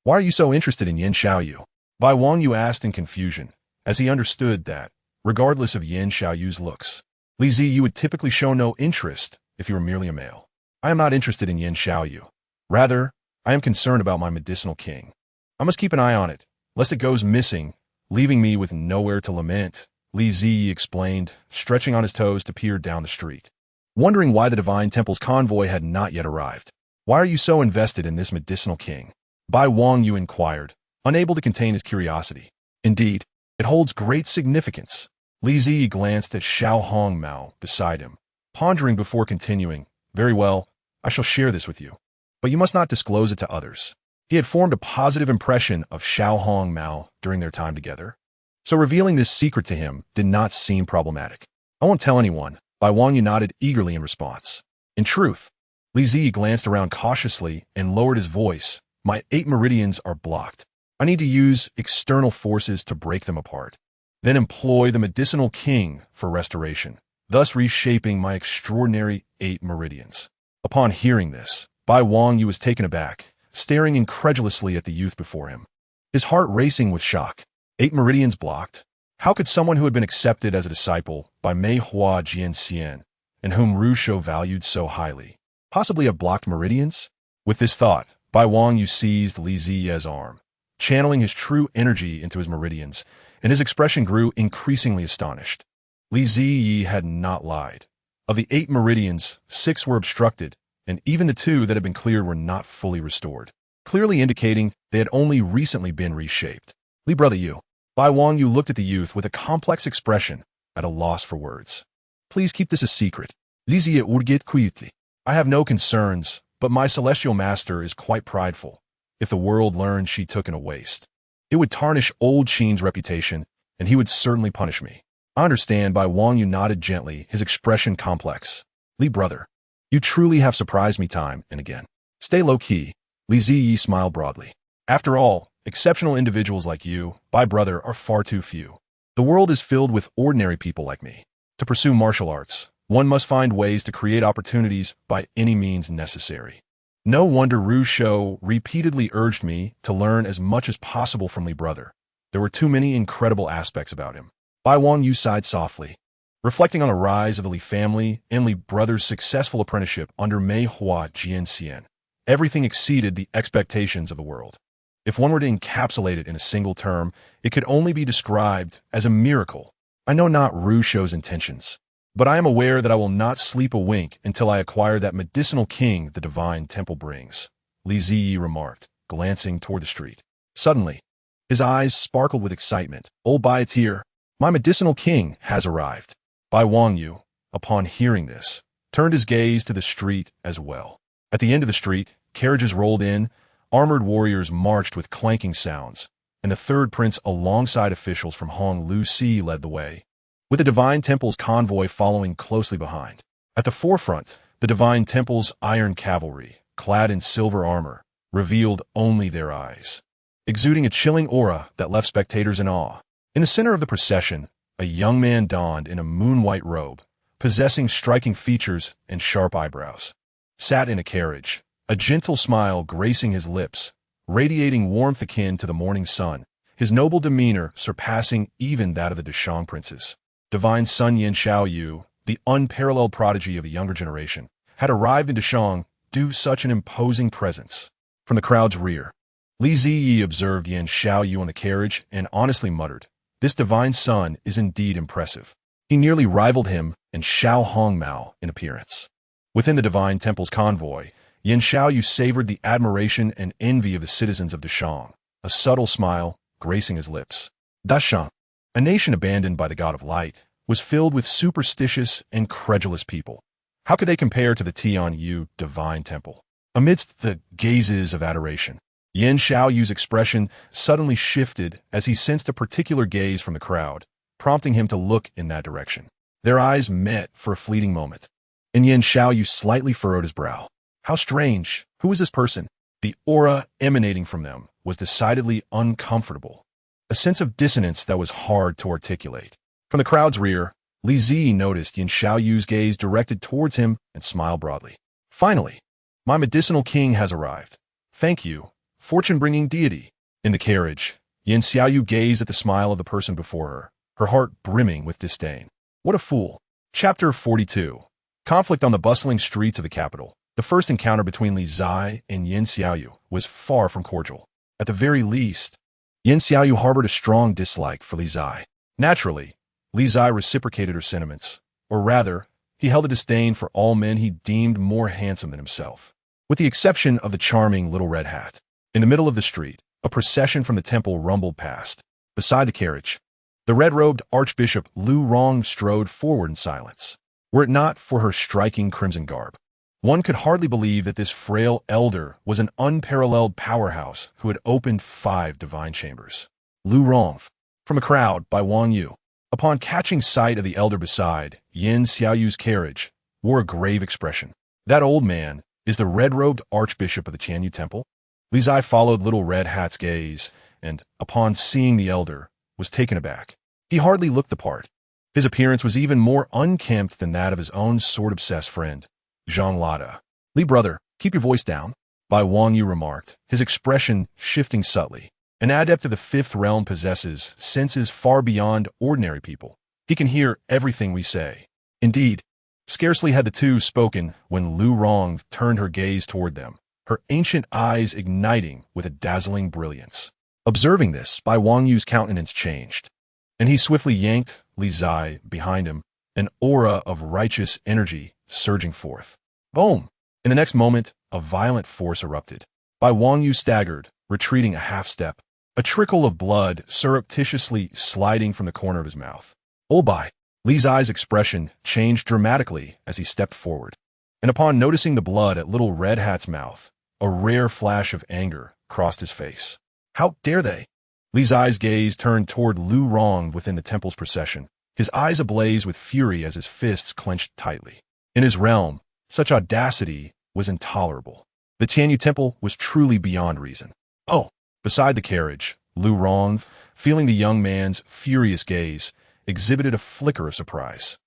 "Why are you so interested in Yin Xiaoyu?" Bai Wangyu asked in confusion, as he understood that, regardless of Yin Xiaoyu's looks, Li Qingzhi would typically show no interest if he were merely a male. "I am not interested in Yin Xiaoyu. Rather, I am concerned about my medicinal king. I must keep an eye on it, lest it goes missing, leaving me with nowhere to lament," Li Qingzhi explained, stretching on his toes to peer down the street, wondering why the Divine Temple's convoy had not yet arrived. "Why are you so invested in this medicinal king?" Bai Wangyu inquired, unable to contain his curiosity. "Indeed, it holds great significance." Li Qingzhi glanced at Xiao Hongmao beside him, pondering before continuing, "Very well, I shall share this with you. But you must not disclose it to others." He had formed a positive impression of Xiao Hongmao during their time together, so revealing this secret to him did not seem problematic. "I won't tell anyone." Bai Wangyu nodded eagerly in response. In truth, Li Qingzhi glanced around cautiously and lowered his voice. "My 8 meridians are blocked. I need to use external forces to break them apart, then employ the medicinal king for restoration, thus reshaping my extraordinary 8 meridians." Upon hearing this, Bai Wangyu was taken aback, staring incredulously at the youth before him, his heart racing with shock. 8 meridians blocked? How could someone who had been accepted as a disciple by Mei Hua Jianxian, and whom Ru Shou valued so highly, possibly have blocked meridians? With this thought, Bai Wangyu seized Li Qingzhi's arm, channeling his true energy into his meridians, and his expression grew increasingly astonished. Li Qingzhi had not lied. Of the 8 meridians, 6 were obstructed, and even the 2 that had been cleared were not fully restored, clearly indicating they had only recently been reshaped. "Li brother you." Bai Wangyu looked at the youth with a complex expression, at a loss for words. "Please keep this a secret. Li Qingzhi urgit quietly. I have no concerns, but my celestial master is quite prideful. If the world learned she took in a waste, it would tarnish old Qin's reputation, and he would certainly punish me." "I understand." Bai Wangyu nodded gently, his expression complex. "Li brother, you truly have surprised me time and again." "Stay low-key." Li Qingzhi smiled broadly. "After all, exceptional individuals like you, Bai brother, are far too few. The world is filled with ordinary people like me. To pursue martial arts, one must find ways to create opportunities by any means necessary. No wonder Ru Shou repeatedly urged me to learn as much as possible from Li brother. There were too many incredible aspects about him." Bai Wangyu sighed softly, reflecting on the rise of the Li family and Li brother's successful apprenticeship under Mei Hua Jianxian. Everything exceeded the expectations of the world. If one were to encapsulate it in a single term, it could only be described as a miracle. I know not Rusho's intentions, but I am aware that I will not sleep a wink until I acquire that medicinal king the divine temple brings, Li Qingzhi remarked, glancing toward the street. Suddenly, his eyes sparkled with excitement. Old Bai, it's here. My medicinal king has arrived. Bai Wangyu, upon hearing this, turned his gaze to the street as well. At the end of the street, carriages rolled in, armored warriors marched with clanking sounds, and the third prince alongside officials from Hong Lu Si led the way, with the Divine Temple's convoy following closely behind. At the forefront, the Divine Temple's iron cavalry, clad in silver armor, revealed only their eyes, exuding a chilling aura that left spectators in awe. In the center of the procession, a young man donned in a moon-white robe, possessing striking features and sharp eyebrows, sat in a carriage, a gentle smile gracing his lips, radiating warmth akin to the morning sun, his noble demeanor surpassing even that of the Deshang princes. Divine Sun Yin Xiaoyu, the unparalleled prodigy of the younger generation, had arrived in Deshang due such an imposing presence. From the crowd's rear, Li Qingzhi observed Yin Xiaoyu on the carriage and honestly muttered, "This divine son is indeed impressive." He nearly rivaled him and Xiao Hongmao in appearance. Within the Divine Temple's convoy, Yin Xiaoyu savored the admiration and envy of the citizens of Deshang, a subtle smile gracing his lips. Deshang, a nation abandoned by the god of light, was filled with superstitious and credulous people. How could they compare to the Tianyu Divine Temple? Amidst the gazes of adoration, Yin Xiaoyu's expression suddenly shifted as he sensed a particular gaze from the crowd, prompting him to look in that direction. Their eyes met for a fleeting moment, and Yin Xiaoyu slightly furrowed his brow. How strange! Who is this person? The aura emanating from them was decidedly uncomfortable, a sense of dissonance that was hard to articulate. From the crowd's rear, Li Qingzhi noticed Yin Xiaoyu's gaze directed towards him and smiled broadly. "Finally, my medicinal king has arrived. Thank you, fortune-bringing deity." In the carriage, Yin Xiaoyu gazed at the smile of the person before her heart brimming with disdain. What a fool! Chapter 42. Conflict on the bustling streets of the capital. The first encounter between Li Qingzhi and Yin Xiaoyu was far from cordial. At the very least, Yin Xiaoyu harbored a strong dislike for Li Qingzhi. Naturally, Li Qingzhi reciprocated her sentiments, or rather, he held a disdain for all men he deemed more handsome than himself, with the exception of the charming little red hat. In the middle of the street, a procession from the temple rumbled past. Beside the carriage, the red-robed Archbishop Lu Rong strode forward in silence. Were it not for her striking crimson garb, one could hardly believe that this frail elder was an unparalleled powerhouse who had opened 5 divine chambers. Lu Rong, from a crowd by Wang Yu, upon catching sight of the elder beside Yin Xiaoyu's carriage, wore a grave expression. That old man is the red-robed Archbishop of the Tianyu Temple? Li Qingzhi followed Little Red Hat's gaze, and, upon seeing the elder, was taken aback. He hardly looked the part. His appearance was even more unkempt than that of his own sword-obsessed friend, Zhang Lada. "Li brother, keep your voice down," Bai Wang Yu remarked, his expression shifting subtly. An adept of the 5th realm possesses senses far beyond ordinary people. He can hear everything we say. Indeed, scarcely had the two spoken when Lu Rong turned her gaze toward them, her ancient eyes igniting with a dazzling brilliance. Observing this, Bai Wang Yu's countenance changed, and he swiftly yanked Li Qingzhi behind him, an aura of righteous energy surging forth. Boom! In the next moment, a violent force erupted. Bai Wang Yu staggered, retreating a half-step, a trickle of blood surreptitiously sliding from the corner of his mouth. "Oh, Bai!" Li Qingzhi's expression changed dramatically as he stepped forward, and upon noticing the blood at Little Red Hat's mouth, a rare flash of anger crossed his face. How dare they? Li Qingzhi's gaze turned toward Lu Rong within the temple's procession, his eyes ablaze with fury as his fists clenched tightly. In his realm, such audacity was intolerable. The Tianyu Temple was truly beyond reason. Oh! Beside the carriage, Lu Rong, feeling the young man's furious gaze, exhibited a flicker of surprise.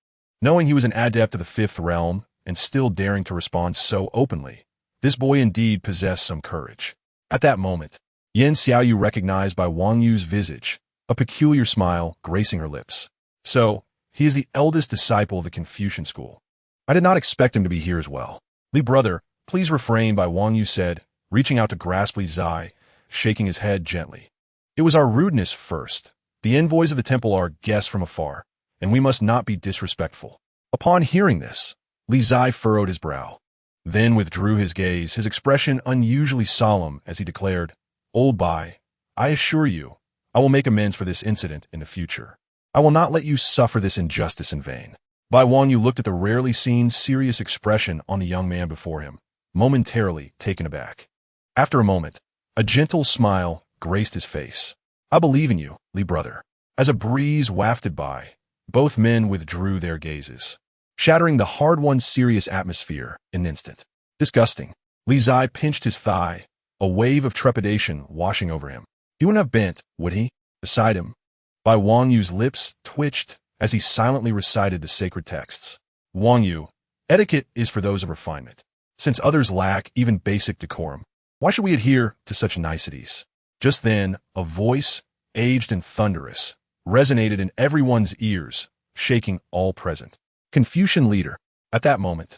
Knowing he was an adept of the 5th realm, and still daring to respond so openly, this boy indeed possessed some courage. At that moment, Yin Xiaoyu recognized by Wang Yu's visage, a peculiar smile gracing her lips. So, he is the eldest disciple of the Confucian school. I did not expect him to be here as well. Li brother, please refrain, Bai Wang Yu said, reaching out to grasp Li Qingzhi, shaking his head gently. It was our rudeness first. The envoys of the temple are guests from afar, and we must not be disrespectful. Upon hearing this, Li Qingzhi furrowed his brow, then withdrew his gaze, his expression unusually solemn as he declared, "Old Bai, I assure you, I will make amends for this incident in the future. I will not let you suffer this injustice in vain." Bai Wanyu looked at the rarely seen serious expression on the young man before him, momentarily taken aback. After a moment, a gentle smile graced his face. "I believe in you, Li brother." As a breeze wafted by, both men withdrew their gazes, shattering the hard-won serious atmosphere in an instant. Disgusting. Li Qingzhi pinched his thigh, a wave of trepidation washing over him. He wouldn't have bent, would he? Beside him, Bai Wangyu's lips twitched as he silently recited the sacred texts. "Wangyu, etiquette is for those of refinement. Since others lack even basic decorum, why should we adhere to such niceties?" Just then, a voice, aged and thunderous, resonated in everyone's ears, shaking all present. Confucian leader. At that moment,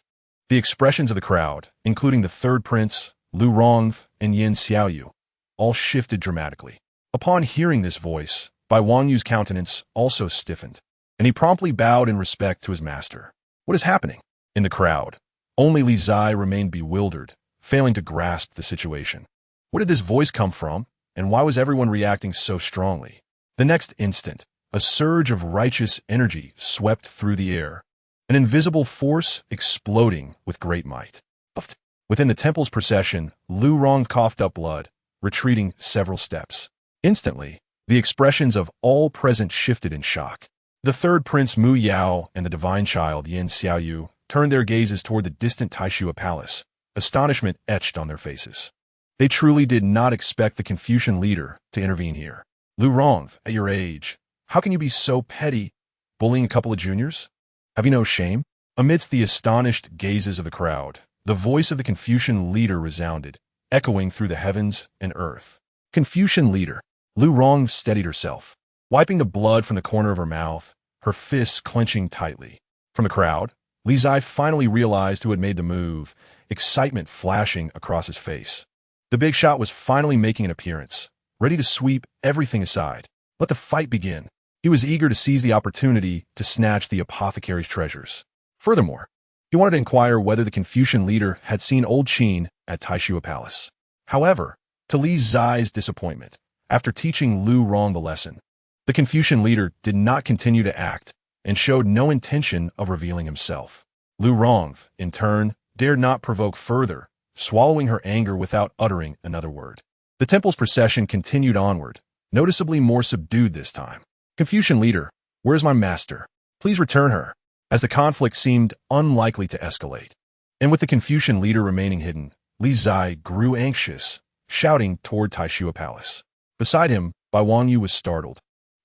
the expressions of the crowd, including the third prince, Lu Rongve, and Yin Xiaoyu, all shifted dramatically. Upon hearing this voice, Bai Wangyu's countenance also stiffened, and he promptly bowed in respect to his master. What is happening? In the crowd, only Li Qingzhi remained bewildered, failing to grasp the situation. Where did this voice come from, and why was everyone reacting so strongly? The next instant, a surge of righteous energy swept through the air, an invisible force exploding with great might. Within the temple's procession, Lu Rong coughed up blood, retreating several steps. Instantly, the expressions of all present shifted in shock. The third prince Mu Yao and the divine child Yin Xiaoyu turned their gazes toward the distant Taishua palace, astonishment etched on their faces. They truly did not expect the Confucian leader to intervene here. "Lu Rongve, at your age, how can you be so petty, bullying a couple of juniors? Have you no shame?" Amidst the astonished gazes of the crowd, the voice of the Confucian leader resounded, echoing through the heavens and earth. "Confucian leader." Lu Rongve steadied herself, wiping the blood from the corner of her mouth, her fists clenching tightly. From the crowd, Li Qingzhi finally realized who had made the move, excitement flashing across his face. The big shot was finally making an appearance, ready to sweep everything aside. Let the fight begin. He was eager to seize the opportunity to snatch the apothecary's treasures. Furthermore, he wanted to inquire whether the Confucian leader had seen old Qin at Taishua Palace. However, to Li Qingzhi's disappointment, after teaching Lu Rong the lesson, the Confucian leader did not continue to act and showed no intention of revealing himself. Lu Rongve, in turn, dared not provoke further, swallowing her anger without uttering another word. The temple's procession continued onward, noticeably more subdued this time. "Confucian leader, where is my master? Please return her," as the conflict seemed unlikely to escalate. And with the Confucian leader remaining hidden, Li Qingzhi grew anxious, shouting toward Taishua Palace. Beside him, Bai Wanyu was startled,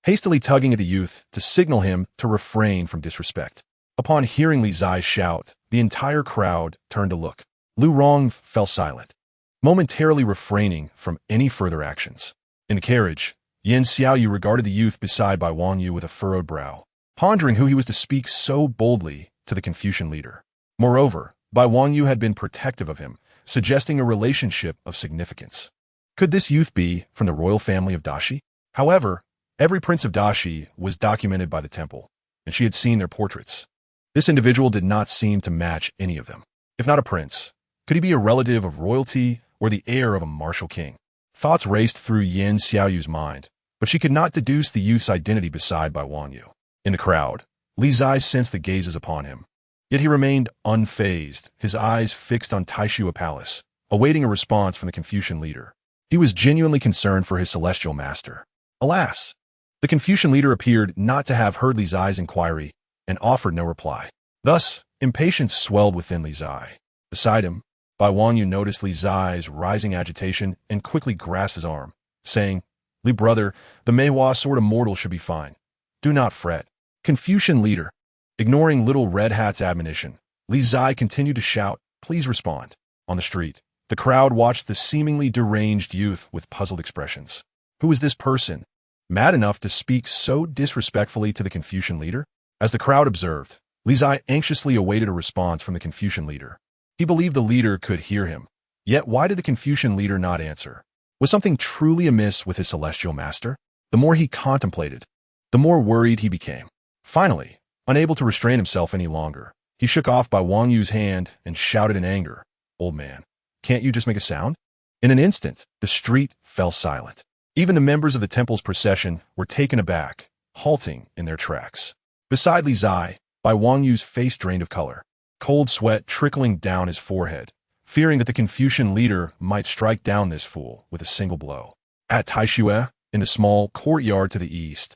hastily tugging at the youth to signal him to refrain from disrespect. Upon hearing Li Qingzhi's shout, the entire crowd turned to look. Lu Rong fell silent, momentarily refraining from any further actions. In the carriage, Yin Xiaoyu regarded the youth beside Bai Wanyu with a furrowed brow, pondering who he was to speak so boldly to the Confucian leader. Moreover, Bai Wanyu had been protective of him, suggesting a relationship of significance. Could this youth be from the royal family of Dashi? However, every prince of Dashi was documented by the temple, and she had seen their portraits. This individual did not seem to match any of them. If not a prince, could he be a relative of royalty or the heir of a martial king? Thoughts raced through Yin Xiaoyu's mind, but she could not deduce the youth's identity beside Bai Wanyu. In the crowd, Li Qingzhi sensed the gazes upon him, yet he remained unfazed, his eyes fixed on Taishua Palace, awaiting a response from the Confucian leader. He was genuinely concerned for his celestial master. Alas, the Confucian leader appeared not to have heard Li Qingzhi's inquiry and offered no reply. Thus, impatience swelled within Li Qingzhi. Beside him, Bai Wanyu noticed Li Qingzhi's rising agitation and quickly grasped his arm, saying, "Li brother, the Meihua sword of mortal should be fine. Do not fret." Confucian leader. Ignoring Little Red Hat's admonition, Li Qingzhi continued to shout, "Please respond." On the street, the crowd watched the seemingly deranged youth with puzzled expressions. Who was this person, mad enough to speak so disrespectfully to the Confucian leader? As the crowd observed, Li Qingzhi anxiously awaited a response from the Confucian leader. He believed the leader could hear him. Yet why did the Confucian leader not answer? Was something truly amiss with his celestial master? The more he contemplated, the more worried he became. Finally, unable to restrain himself any longer, he shook off Bai Wangyu's hand and shouted in anger, "Old man, can't you just make a sound?" In an instant, the street fell silent. Even the members of the temple's procession were taken aback, halting in their tracks. Beside Li Qingzhi, Bai Wangyu's face drained of color, cold sweat trickling down his forehead, fearing that the Confucian leader might strike down this fool with a single blow. At Taishue, in the small courtyard to the east,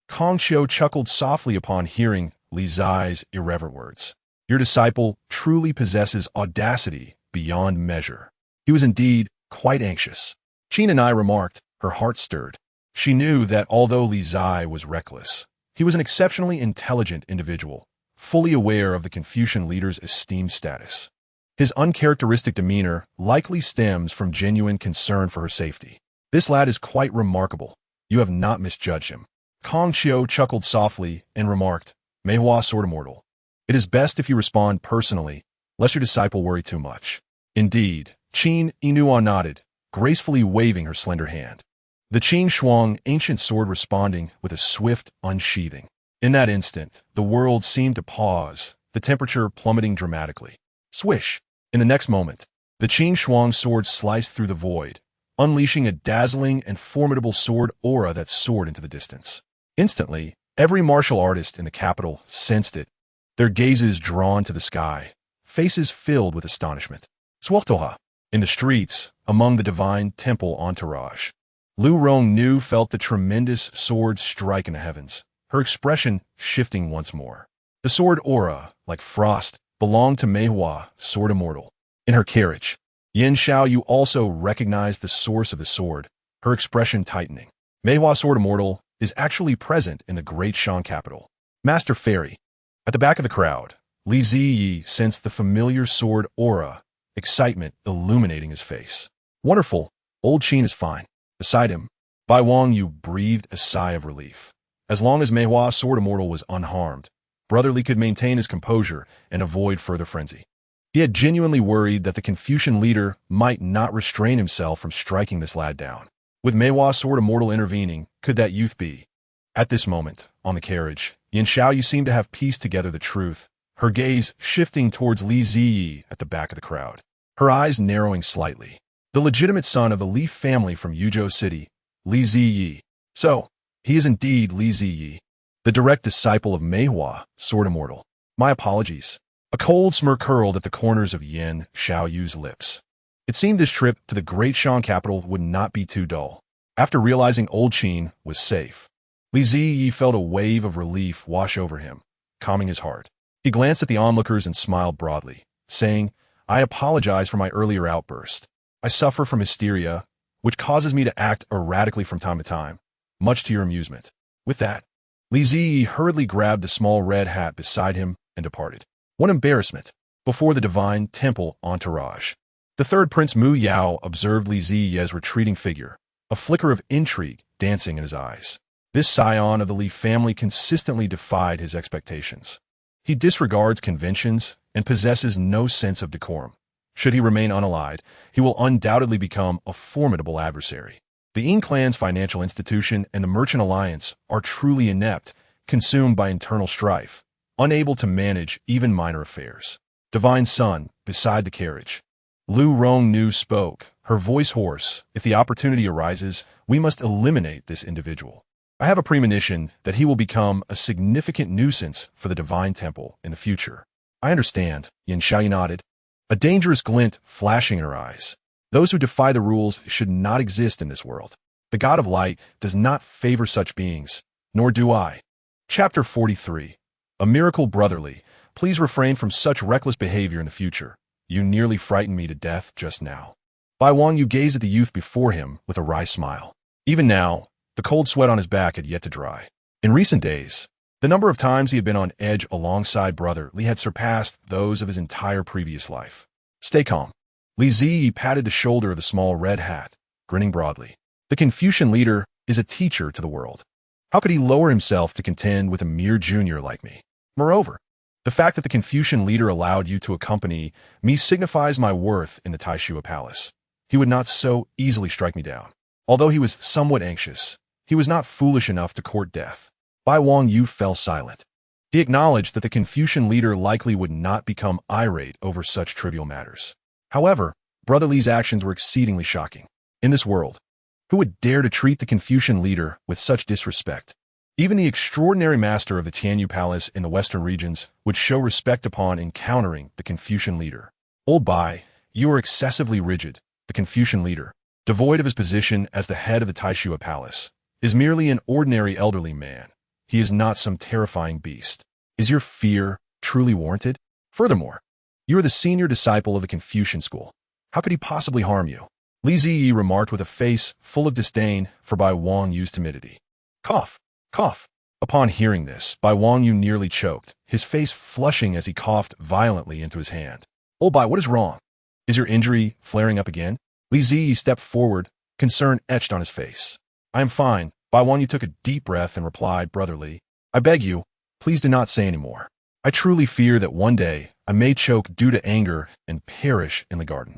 Kong Qiu chuckled softly upon hearing Li Qingzhi's irreverent words. Your disciple truly possesses audacity beyond measure. He was indeed quite anxious. Qin and I remarked, her heart stirred. She knew that although Li Qingzhi was reckless, he was an exceptionally intelligent individual, fully aware of the Confucian leader's esteemed status. His uncharacteristic demeanor likely stems from genuine concern for her safety. This lad is quite remarkable. You have not misjudged him. Kong Qiu chuckled softly and remarked, Meihua Sword Immortal, it is best if you respond personally, lest your disciple worry too much. Indeed, Qin Yinua nodded, gracefully waving her slender hand. The Qing Shuang ancient sword responding with a swift unsheathing. In that instant, the world seemed to pause, the temperature plummeting dramatically. Swish! In the next moment, the Qing Shuang sword sliced through the void, unleashing a dazzling and formidable sword aura that soared into the distance. Instantly, every martial artist in the capital sensed it, their gazes drawn to the sky, faces filled with astonishment. Swaltoha! In the streets, among the divine temple entourage, Lu Rongnu felt the tremendous sword strike in the heavens, her expression shifting once more. The sword aura, like frost, belonged to Meihua, Sword Immortal. In her carriage, Yin Xiaoyu also recognized the source of the sword, her expression tightening. Meihua Sword Immortal is actually present in the great Shan capital. Master Fairy. At the back of the crowd, Li Qingzhi sensed the familiar sword aura, excitement illuminating his face. Wonderful, old Qin is fine. Beside him, Bai Wangyu breathed a sigh of relief. As long as Meihua Sword Immortal was unharmed, Brother Li could maintain his composure and avoid further frenzy. He had genuinely worried that the Confucian leader might not restrain himself from striking this lad down. With Meihua Sword Immortal intervening, could that youth be? At this moment, on the carriage, Yin Xiaoyu seemed to have pieced together the truth, her gaze shifting towards Li Qingzhi at the back of the crowd, her eyes narrowing slightly. The legitimate son of the Li family from Yuzhou City, Li Qingzhi. So, he is indeed Li Qingzhi, the direct disciple of Meihua, Sword Immortal. My apologies. A cold smirk curled at the corners of Yin Xiaoyu's lips. It seemed this trip to the great Shan capital would not be too dull. After realizing old Qin was safe, Li Qingzhi felt a wave of relief wash over him, calming his heart. He glanced at the onlookers and smiled broadly, saying, I apologize for my earlier outburst. I suffer from hysteria, which causes me to act erratically from time to time, much to your amusement. With that, Li Qingzhi hurriedly grabbed the small red hat beside him and departed. What embarrassment! Before the divine temple entourage. The third Prince Mu Yao observed Li Qingzhi's retreating figure, a flicker of intrigue dancing in his eyes. This scion of the Li family consistently defied his expectations. He disregards conventions and possesses no sense of decorum. Should he remain unallied, he will undoubtedly become a formidable adversary. The Ying clan's financial institution and the merchant alliance are truly inept, consumed by internal strife, unable to manage even minor affairs. Divine Son, beside the carriage. Lu Rongnu spoke, her voice hoarse. If the opportunity arises, we must eliminate this individual. I have a premonition that he will become a significant nuisance for the Divine Temple in the future. I understand, Yin Xiaoyu nodded, a dangerous glint flashing in her eyes. Those who defy the rules should not exist in this world. The God of Light does not favor such beings, nor do I. Chapter 43. A Miracle Brotherly. Please refrain from such reckless behavior in the future. You nearly frightened me to death just now. Bai Wangyu gazed at the youth before him with a wry smile. Even now, the cold sweat on his back had yet to dry. In recent days, the number of times he had been on edge alongside Brother Li had surpassed those of his entire previous life. Stay calm. Li Qingzhi patted the shoulder of the small red hat, grinning broadly. The Confucian leader is a teacher to the world. How could he lower himself to contend with a mere junior like me? Moreover, the fact that the Confucian leader allowed you to accompany me signifies my worth in the Taishue Palace. He would not so easily strike me down. Although he was somewhat anxious, he was not foolish enough to court death. Bai Wangyu fell silent. He acknowledged that the Confucian leader likely would not become irate over such trivial matters. However, Brother Li's actions were exceedingly shocking. In this world, who would dare to treat the Confucian leader with such disrespect? Even the extraordinary master of the Tianyu Palace in the western regions would show respect upon encountering the Confucian leader. Old Bai, you are excessively rigid. The Confucian leader, devoid of his position as the head of the Taishua Palace, is merely an ordinary elderly man. He is not some terrifying beast. Is your fear truly warranted? Furthermore, you are the senior disciple of the Confucian school. How could he possibly harm you? Li Ziyi remarked with a face full of disdain for Bai Wangyu's timidity. Cough, cough. Upon hearing this, Bai Wangyu nearly choked, his face flushing as he coughed violently into his hand. Old Bai, what is wrong? Is your injury flaring up again? Li Ziyi stepped forward, concern etched on his face. I am fine. Bai Wangyu took a deep breath and replied, Brother Li, I beg you, please do not say any more. I truly fear that one day I may choke due to anger and perish in the garden.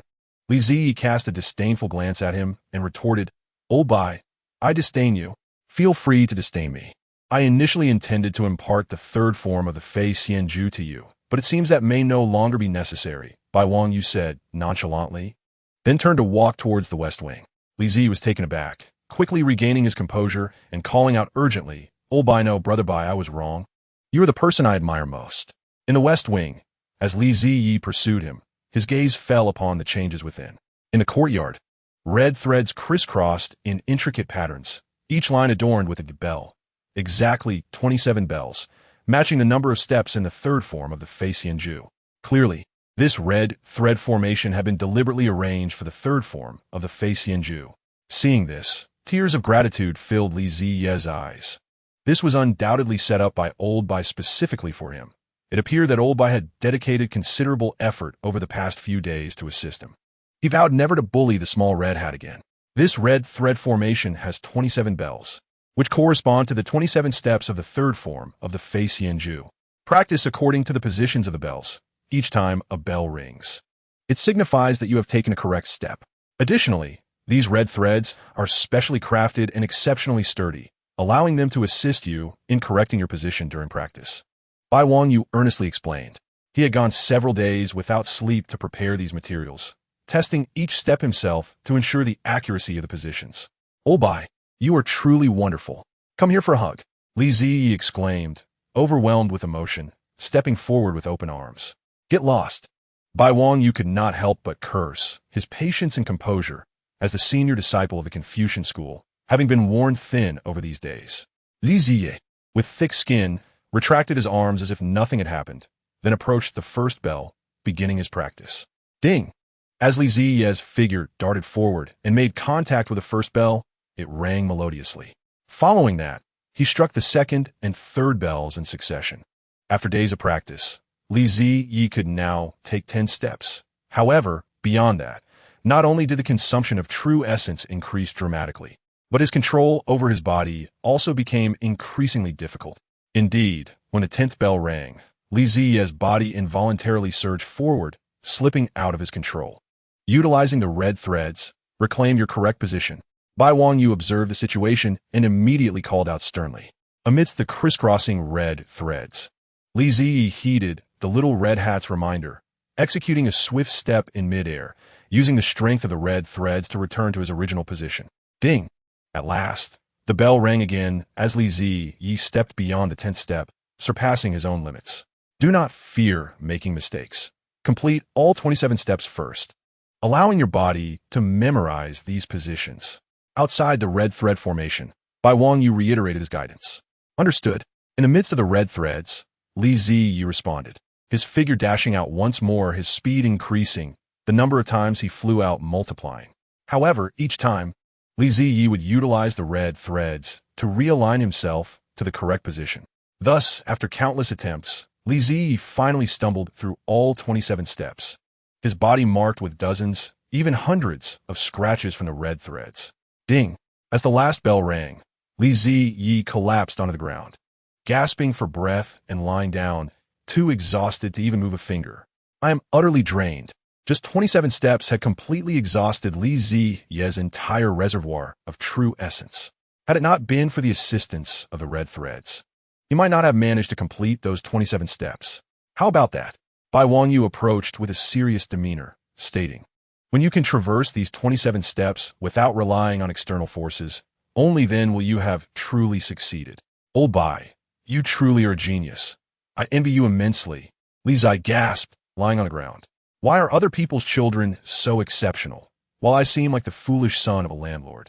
Li Ziyi cast a disdainful glance at him and retorted, Old Bai, I disdain you. Feel free to disdain me. I initially intended to impart the third form of the Fei Xianju to you, but it seems that may no longer be necessary, Bai Wangyu said nonchalantly, then turned to walk towards the west wing. Li Ziyi was taken aback, quickly regaining his composure and calling out urgently, Old Bai, no, Brother Bai, I was wrong. You are the person I admire most. In the west wing, as Li Ziyi pursued him, his gaze fell upon the changes within. In the courtyard, red threads crisscrossed in intricate patterns, each line adorned with a bell. Exactly 27 bells, matching the number of steps in the third form of the Fei Xianju. Clearly, this red thread formation had been deliberately arranged for the third form of the Fei Xianju. Seeing this, tears of gratitude filled Li Ziyi's eyes. This was undoubtedly set up by Old Bai specifically for him. It appeared that Old Bai had dedicated considerable effort over the past few days to assist him. He vowed never to bully the small red hat again. This red thread formation has 27 bells, which correspond to the 27 steps of the third form of the Fei Xianju. Practice according to the positions of the bells, each time a bell rings. It signifies that you have taken a correct step. Additionally, these red threads are specially crafted and exceptionally sturdy, allowing them to assist you in correcting your position during practice. Bai Wangyu earnestly explained. He had gone several days without sleep to prepare these materials, testing each step himself to ensure the accuracy of the positions. Old Bai, you are truly wonderful. Come here for a hug. Li Ziyi exclaimed, overwhelmed with emotion, stepping forward with open arms. Get lost. Bai Wangyu could not help but curse his patience and composure as the senior disciple of the Confucian school, having been worn thin over these days. Li Ziyi, with thick skin, retracted his arms as if nothing had happened, then approached the first bell, beginning his practice. Ding! As Li Ziyi's figure darted forward and made contact with the first bell, it rang melodiously. Following that, he struck the second and third bells in succession. After days of practice, Li Ziyi could now take 10 steps. However, beyond that, not only did the consumption of true essence increase dramatically, but his control over his body also became increasingly difficult. Indeed, when the 10th bell rang, Li Ziyi's body involuntarily surged forward, slipping out of his control. Utilizing the red threads, reclaim your correct position. Bai Wangyu observed the situation and immediately called out sternly. Amidst the crisscrossing red threads, Li Ziyi heeded the little red hat's reminder, executing a swift step in midair, using the strength of the red threads to return to his original position. Ding! At last, the bell rang again as Li Ziyi stepped beyond the 10th step, surpassing his own limits. Do not fear making mistakes. Complete all 27 steps first, allowing your body to memorize these positions. Outside the red thread formation, Bai Wangyu reiterated his guidance. Understood. In the midst of the red threads, Li Ziyi responded, his figure dashing out once more, his speed increasing, the number of times he flew out multiplying. However, each time, Li Ziyi would utilize the red threads to realign himself to the correct position. Thus, after countless attempts, Li Ziyi finally stumbled through all 27 steps, his body marked with dozens, even hundreds, of scratches from the red threads. Ding! As the last bell rang, Li Ziyi collapsed onto the ground, gasping for breath and lying down, too exhausted to even move a finger. I am utterly drained. Just 27 steps had completely exhausted Li Qingzhi's entire reservoir of true essence. Had it not been for the assistance of the red threads, he might not have managed to complete those 27 steps. How about that? Bai Wangyu approached with a serious demeanor, stating, "When you can traverse these 27 steps without relying on external forces, only then will you have truly succeeded. Old Bai, you truly are a genius. I envy you immensely." Li Qingzhi gasped, lying on the ground. "Why are other people's children so exceptional, while I seem like the foolish son of a landlord,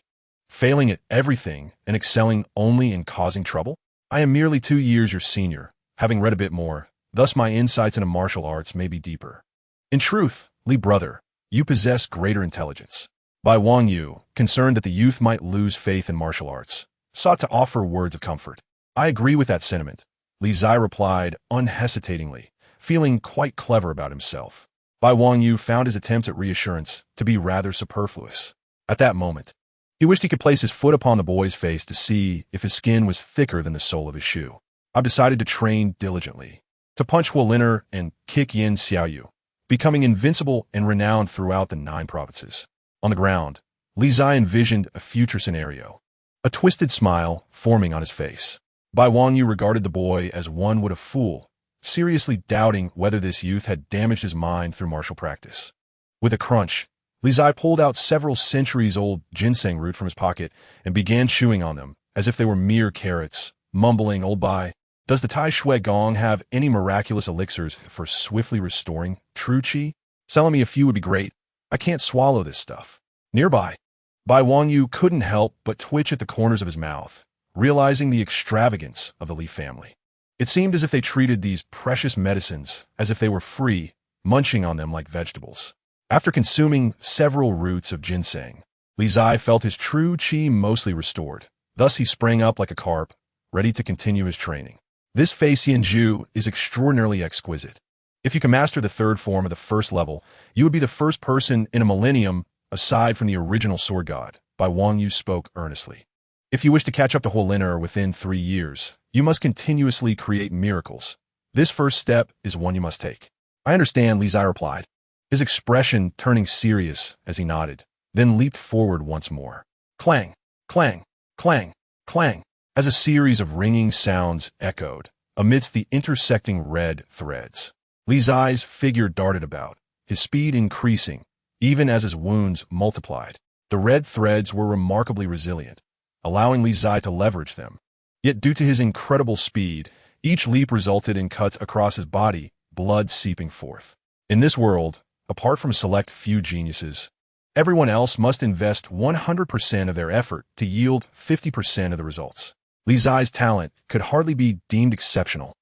failing at everything and excelling only in causing trouble? I am merely 2 years your senior, having read a bit more, thus my insights into martial arts may be deeper. In truth, Li brother, you possess greater intelligence." Bai Wangyu, concerned that the youth might lose faith in martial arts, sought to offer words of comfort. "I agree with that sentiment," Li Qingzhi replied unhesitatingly, feeling quite clever about himself. Bai Wangyu found his attempts at reassurance to be rather superfluous. At that moment, he wished he could place his foot upon the boy's face to see if his skin was thicker than the sole of his shoe. "I've decided to train diligently, to punch Huoliner and kick Yin Xiaoyu, becoming invincible and renowned throughout the 9 provinces." On the ground, Li Qingzhi envisioned a future scenario, a twisted smile forming on his face. Bai Wangyu regarded the boy as one would a fool, seriously doubting whether this youth had damaged his mind through martial practice. With a crunch, Li Qingzhi pulled out several centuries-old ginseng root from his pocket and began chewing on them as if they were mere carrots, mumbling, "Old Bai, does the Tai Shui Gong have any miraculous elixirs for swiftly restoring true qi? Selling me a few would be great. I can't swallow this stuff." Nearby, Bai Wangyu couldn't help but twitch at the corners of his mouth, realizing the extravagance of the Li family. It seemed as if they treated these precious medicines as if they were free, munching on them like vegetables. After consuming several roots of ginseng, Li Qingzhi felt his true qi mostly restored. Thus he sprang up like a carp, ready to continue his training. This Fei Xianju is extraordinarily exquisite. If you can master the 3rd form of the 1st level, you would be the first person in a millennium aside from the original sword god, Bai Wangyu spoke earnestly. If you wish to catch up to Huoliner within 3 years, you must continuously create miracles. This first step is one you must take. "I understand," Li Qingzhi replied, his expression turning serious as he nodded, then leaped forward once more. Clang, clang, clang, clang, as a series of ringing sounds echoed amidst the intersecting red threads. Li Qingzhi's figure darted about, his speed increasing, even as his wounds multiplied. The red threads were remarkably resilient, allowing Li Qingzhi to leverage them. Yet due to his incredible speed, each leap resulted in cuts across his body, blood seeping forth. In this world, apart from a select few geniuses, everyone else must invest 100% of their effort to yield 50% of the results. Li Qingzhi's talent could hardly be deemed exceptional.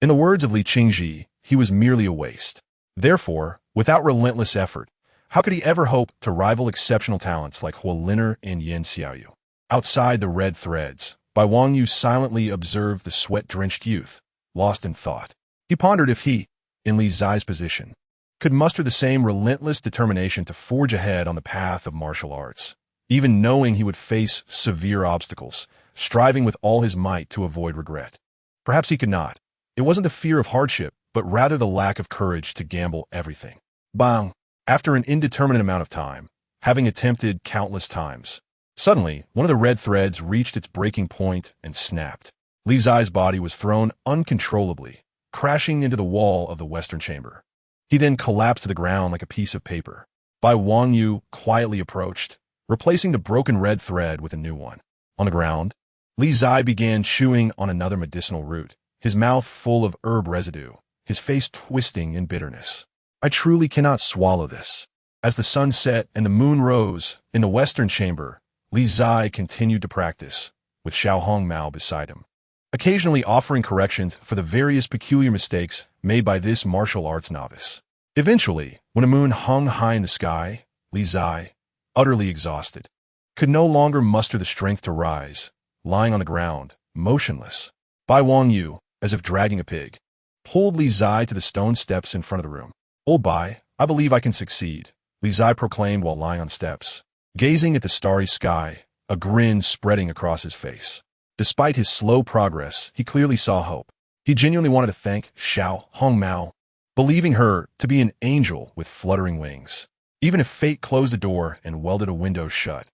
In the words of Li Qingzhi, he was merely a waste. Therefore, without relentless effort, how could he ever hope to rival exceptional talents like Huoliner and Yin Xiaoyu? Outside the red threads, Bai Wangyu silently observed the sweat-drenched youth, lost in thought. He pondered if he, in Li Qingzhi's position, could muster the same relentless determination to forge ahead on the path of martial arts, even knowing he would face severe obstacles, striving with all his might to avoid regret. Perhaps he could not. It wasn't the fear of hardship, but rather the lack of courage to gamble everything. Bang! After an indeterminate amount of time, having attempted countless times, suddenly one of the red threads reached its breaking point and snapped. Li Qingzhi's body was thrown uncontrollably, crashing into the wall of the western chamber. He then collapsed to the ground like a piece of paper. Bai Wangyu quietly approached, replacing the broken red thread with a new one. On the ground, Li Qingzhi began chewing on another medicinal root, his mouth full of herb residue, his face twisting in bitterness. "I truly cannot swallow this." As the sun set and the moon rose in the western chamber, Li Qingzhi continued to practice, with Xiao Hongmao beside him, occasionally offering corrections for the various peculiar mistakes made by this martial arts novice. Eventually, when a moon hung high in the sky, Li Qingzhi, utterly exhausted, could no longer muster the strength to rise, lying on the ground, motionless. Bai Wangyu, as if dragging a pig, pulled Li Qingzhi to the stone steps in front of the room. "Old Bai, I believe I can succeed," Li Qingzhi proclaimed while lying on steps, gazing at the starry sky, a grin spreading across his face. Despite his slow progress, he clearly saw hope. He genuinely wanted to thank Xiao Hongmao, believing her to be an angel with fluttering wings. Even if fate closed the door and welded a window shut,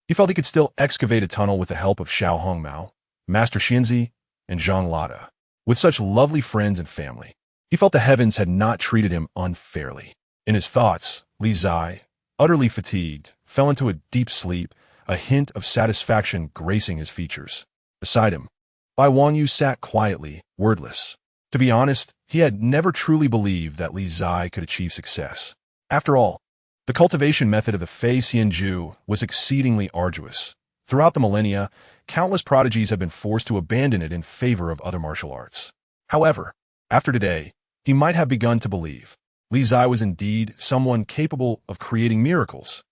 he felt he could still excavate a tunnel with the help of Xiao Hongmao, Master Qianzi, and Zhang Lada. With such lovely friends and family, he felt the heavens had not treated him unfairly. In his thoughts, Li Qingzhi, utterly fatigued, fell into a deep sleep, a hint of satisfaction gracing his features. Beside him, Bai Wangyu sat quietly, wordless. To be honest, he had never truly believed that Li Qingzhi could achieve success. After all, the cultivation method of the Fei Xianju was exceedingly arduous. Throughout the millennia, countless prodigies have been forced to abandon it in favor of other martial arts. However, after today, he might have begun to believe Li Qingzhi was indeed someone capable of creating miracles.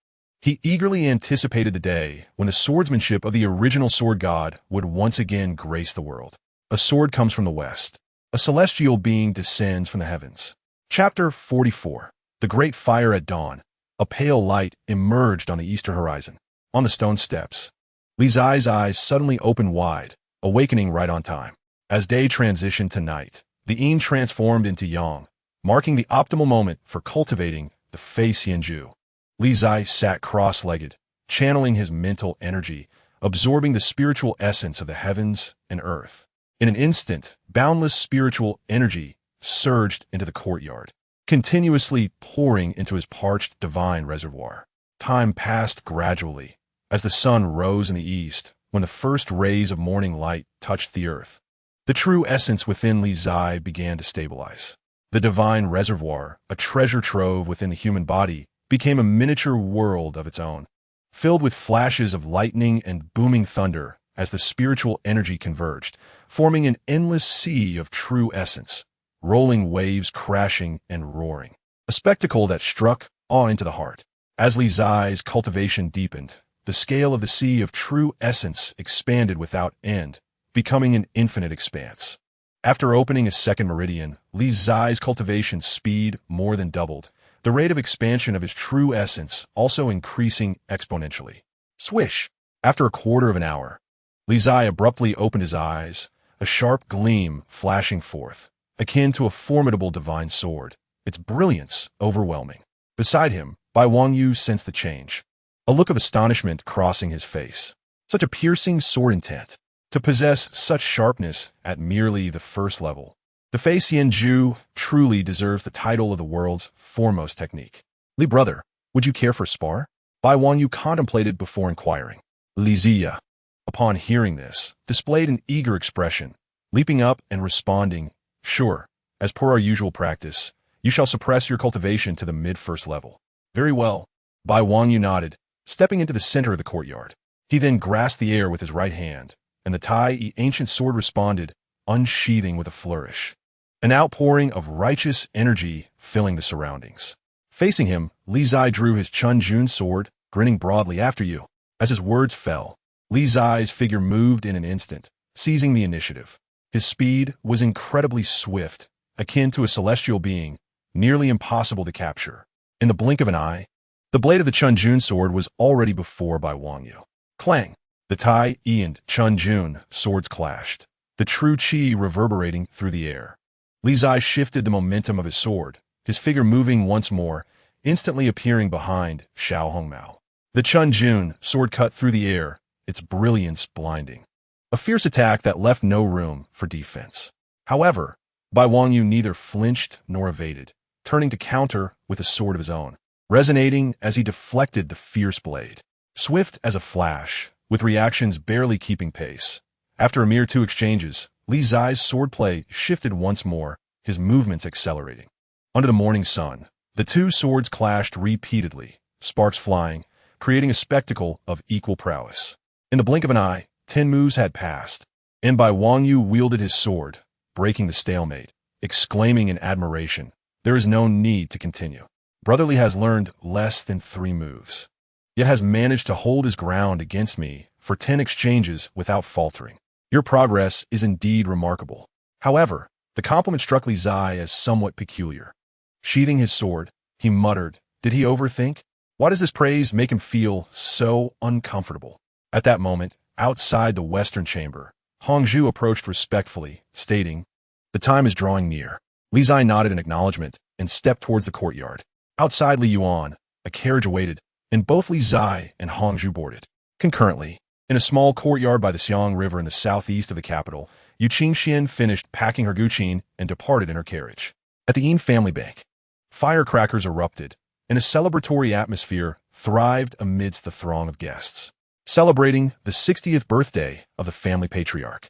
He eagerly anticipated the day when the swordsmanship of the original sword god would once again grace the world. A sword comes from the west. A celestial being descends from the heavens. Chapter 44. The Great Fire at Dawn. A pale light emerged on the eastern horizon. On the stone steps, Li Qingzhi's eyes suddenly opened wide, awakening right on time. As day transitioned to night, the yin transformed into yang, marking the optimal moment for cultivating the Fei Xianju. Li Qingzhi sat cross-legged, channeling his mental energy, absorbing the spiritual essence of the heavens and earth. In an instant, boundless spiritual energy surged into the courtyard, continuously pouring into his parched divine reservoir. Time passed gradually, as the sun rose in the east, when the first rays of morning light touched the earth. The true essence within Li Qingzhi began to stabilize. The divine reservoir, a treasure trove within the human body, became a miniature world of its own, filled with flashes of lightning and booming thunder as the spiritual energy converged, forming an endless sea of true essence, rolling waves crashing and roaring. A spectacle that struck awe into the heart. As Li Qingzhi's cultivation deepened, the scale of the sea of true essence expanded without end, becoming an infinite expanse. After opening a second meridian, Li Qingzhi's cultivation speed more than doubled, the rate of expansion of his true essence also increasing exponentially. Swish! After a quarter of an hour, Li Qingzhi abruptly opened his eyes, a sharp gleam flashing forth, akin to a formidable divine sword, its brilliance overwhelming. Beside him, Bai Wangyu sensed the change, a look of astonishment crossing his face. Such a piercing sword intent, to possess such sharpness at merely the first level. The Fei Xianju truly deserves the title of the world's foremost technique. Li brother, would you care for a spar? Bai Wangyu contemplated before inquiring. Li Qingzhi, upon hearing this, displayed an eager expression, leaping up and responding, "Sure, as per our usual practice, you shall suppress your cultivation to the mid-first level." Very well. Bai Wangyu nodded, stepping into the center of the courtyard. He then grasped the air with his right hand, and the Tai ancient sword responded, unsheathing with a flourish. An outpouring of righteous energy filling the surroundings. Facing him, Li Qingzhi drew his Chun Jun sword, grinning broadly. "After you." As his words fell, Li Qingzhi's figure moved in an instant, seizing the initiative. His speed was incredibly swift, akin to a celestial being, nearly impossible to capture. In the blink of an eye, the blade of the Chun Jun sword was already before Bai Wangyu. Clang! The Tai and Chun Jun swords clashed, the true qi reverberating through the air. Li Qingzhi shifted the momentum of his sword, his figure moving once more, instantly appearing behind Xiao Hongmao. The Chun Jun sword cut through the air, its brilliance blinding. A fierce attack that left no room for defense. However, Bai Wangyu neither flinched nor evaded, turning to counter with a sword of his own, resonating as he deflected the fierce blade. Swift as a flash, with reactions barely keeping pace. After a mere 2 exchanges, Li Qingzhi's swordplay shifted once more, his movements accelerating. Under the morning sun, the 2 swords clashed repeatedly, sparks flying, creating a spectacle of equal prowess. In the blink of an eye, 10 moves had passed, and Bai Wangyu wielded his sword, breaking the stalemate, exclaiming in admiration, "There is no need to continue. Brotherly has learned less than 3 moves, yet has managed to hold his ground against me for 10 exchanges without faltering. Your progress is indeed remarkable." However, the compliment struck Li Qingzhi as somewhat peculiar. Sheathing his sword, he muttered, did he overthink? Why does this praise make him feel so uncomfortable? At that moment, outside the western chamber, Hongzhu approached respectfully, stating, "The time is drawing near. Li Zai nodded in acknowledgement and stepped towards the courtyard. Outside Li Yuan, a carriage awaited, and both Li Zai and Hongzhu boarded. Concurrently, in a small courtyard by the Xiang River in the southeast of the capital, Yu Qingxian finished packing her guqin and departed in her carriage. At the Yin family bank, firecrackers erupted, and a celebratory atmosphere thrived amidst the throng of guests, celebrating the 60th birthday of the family patriarch.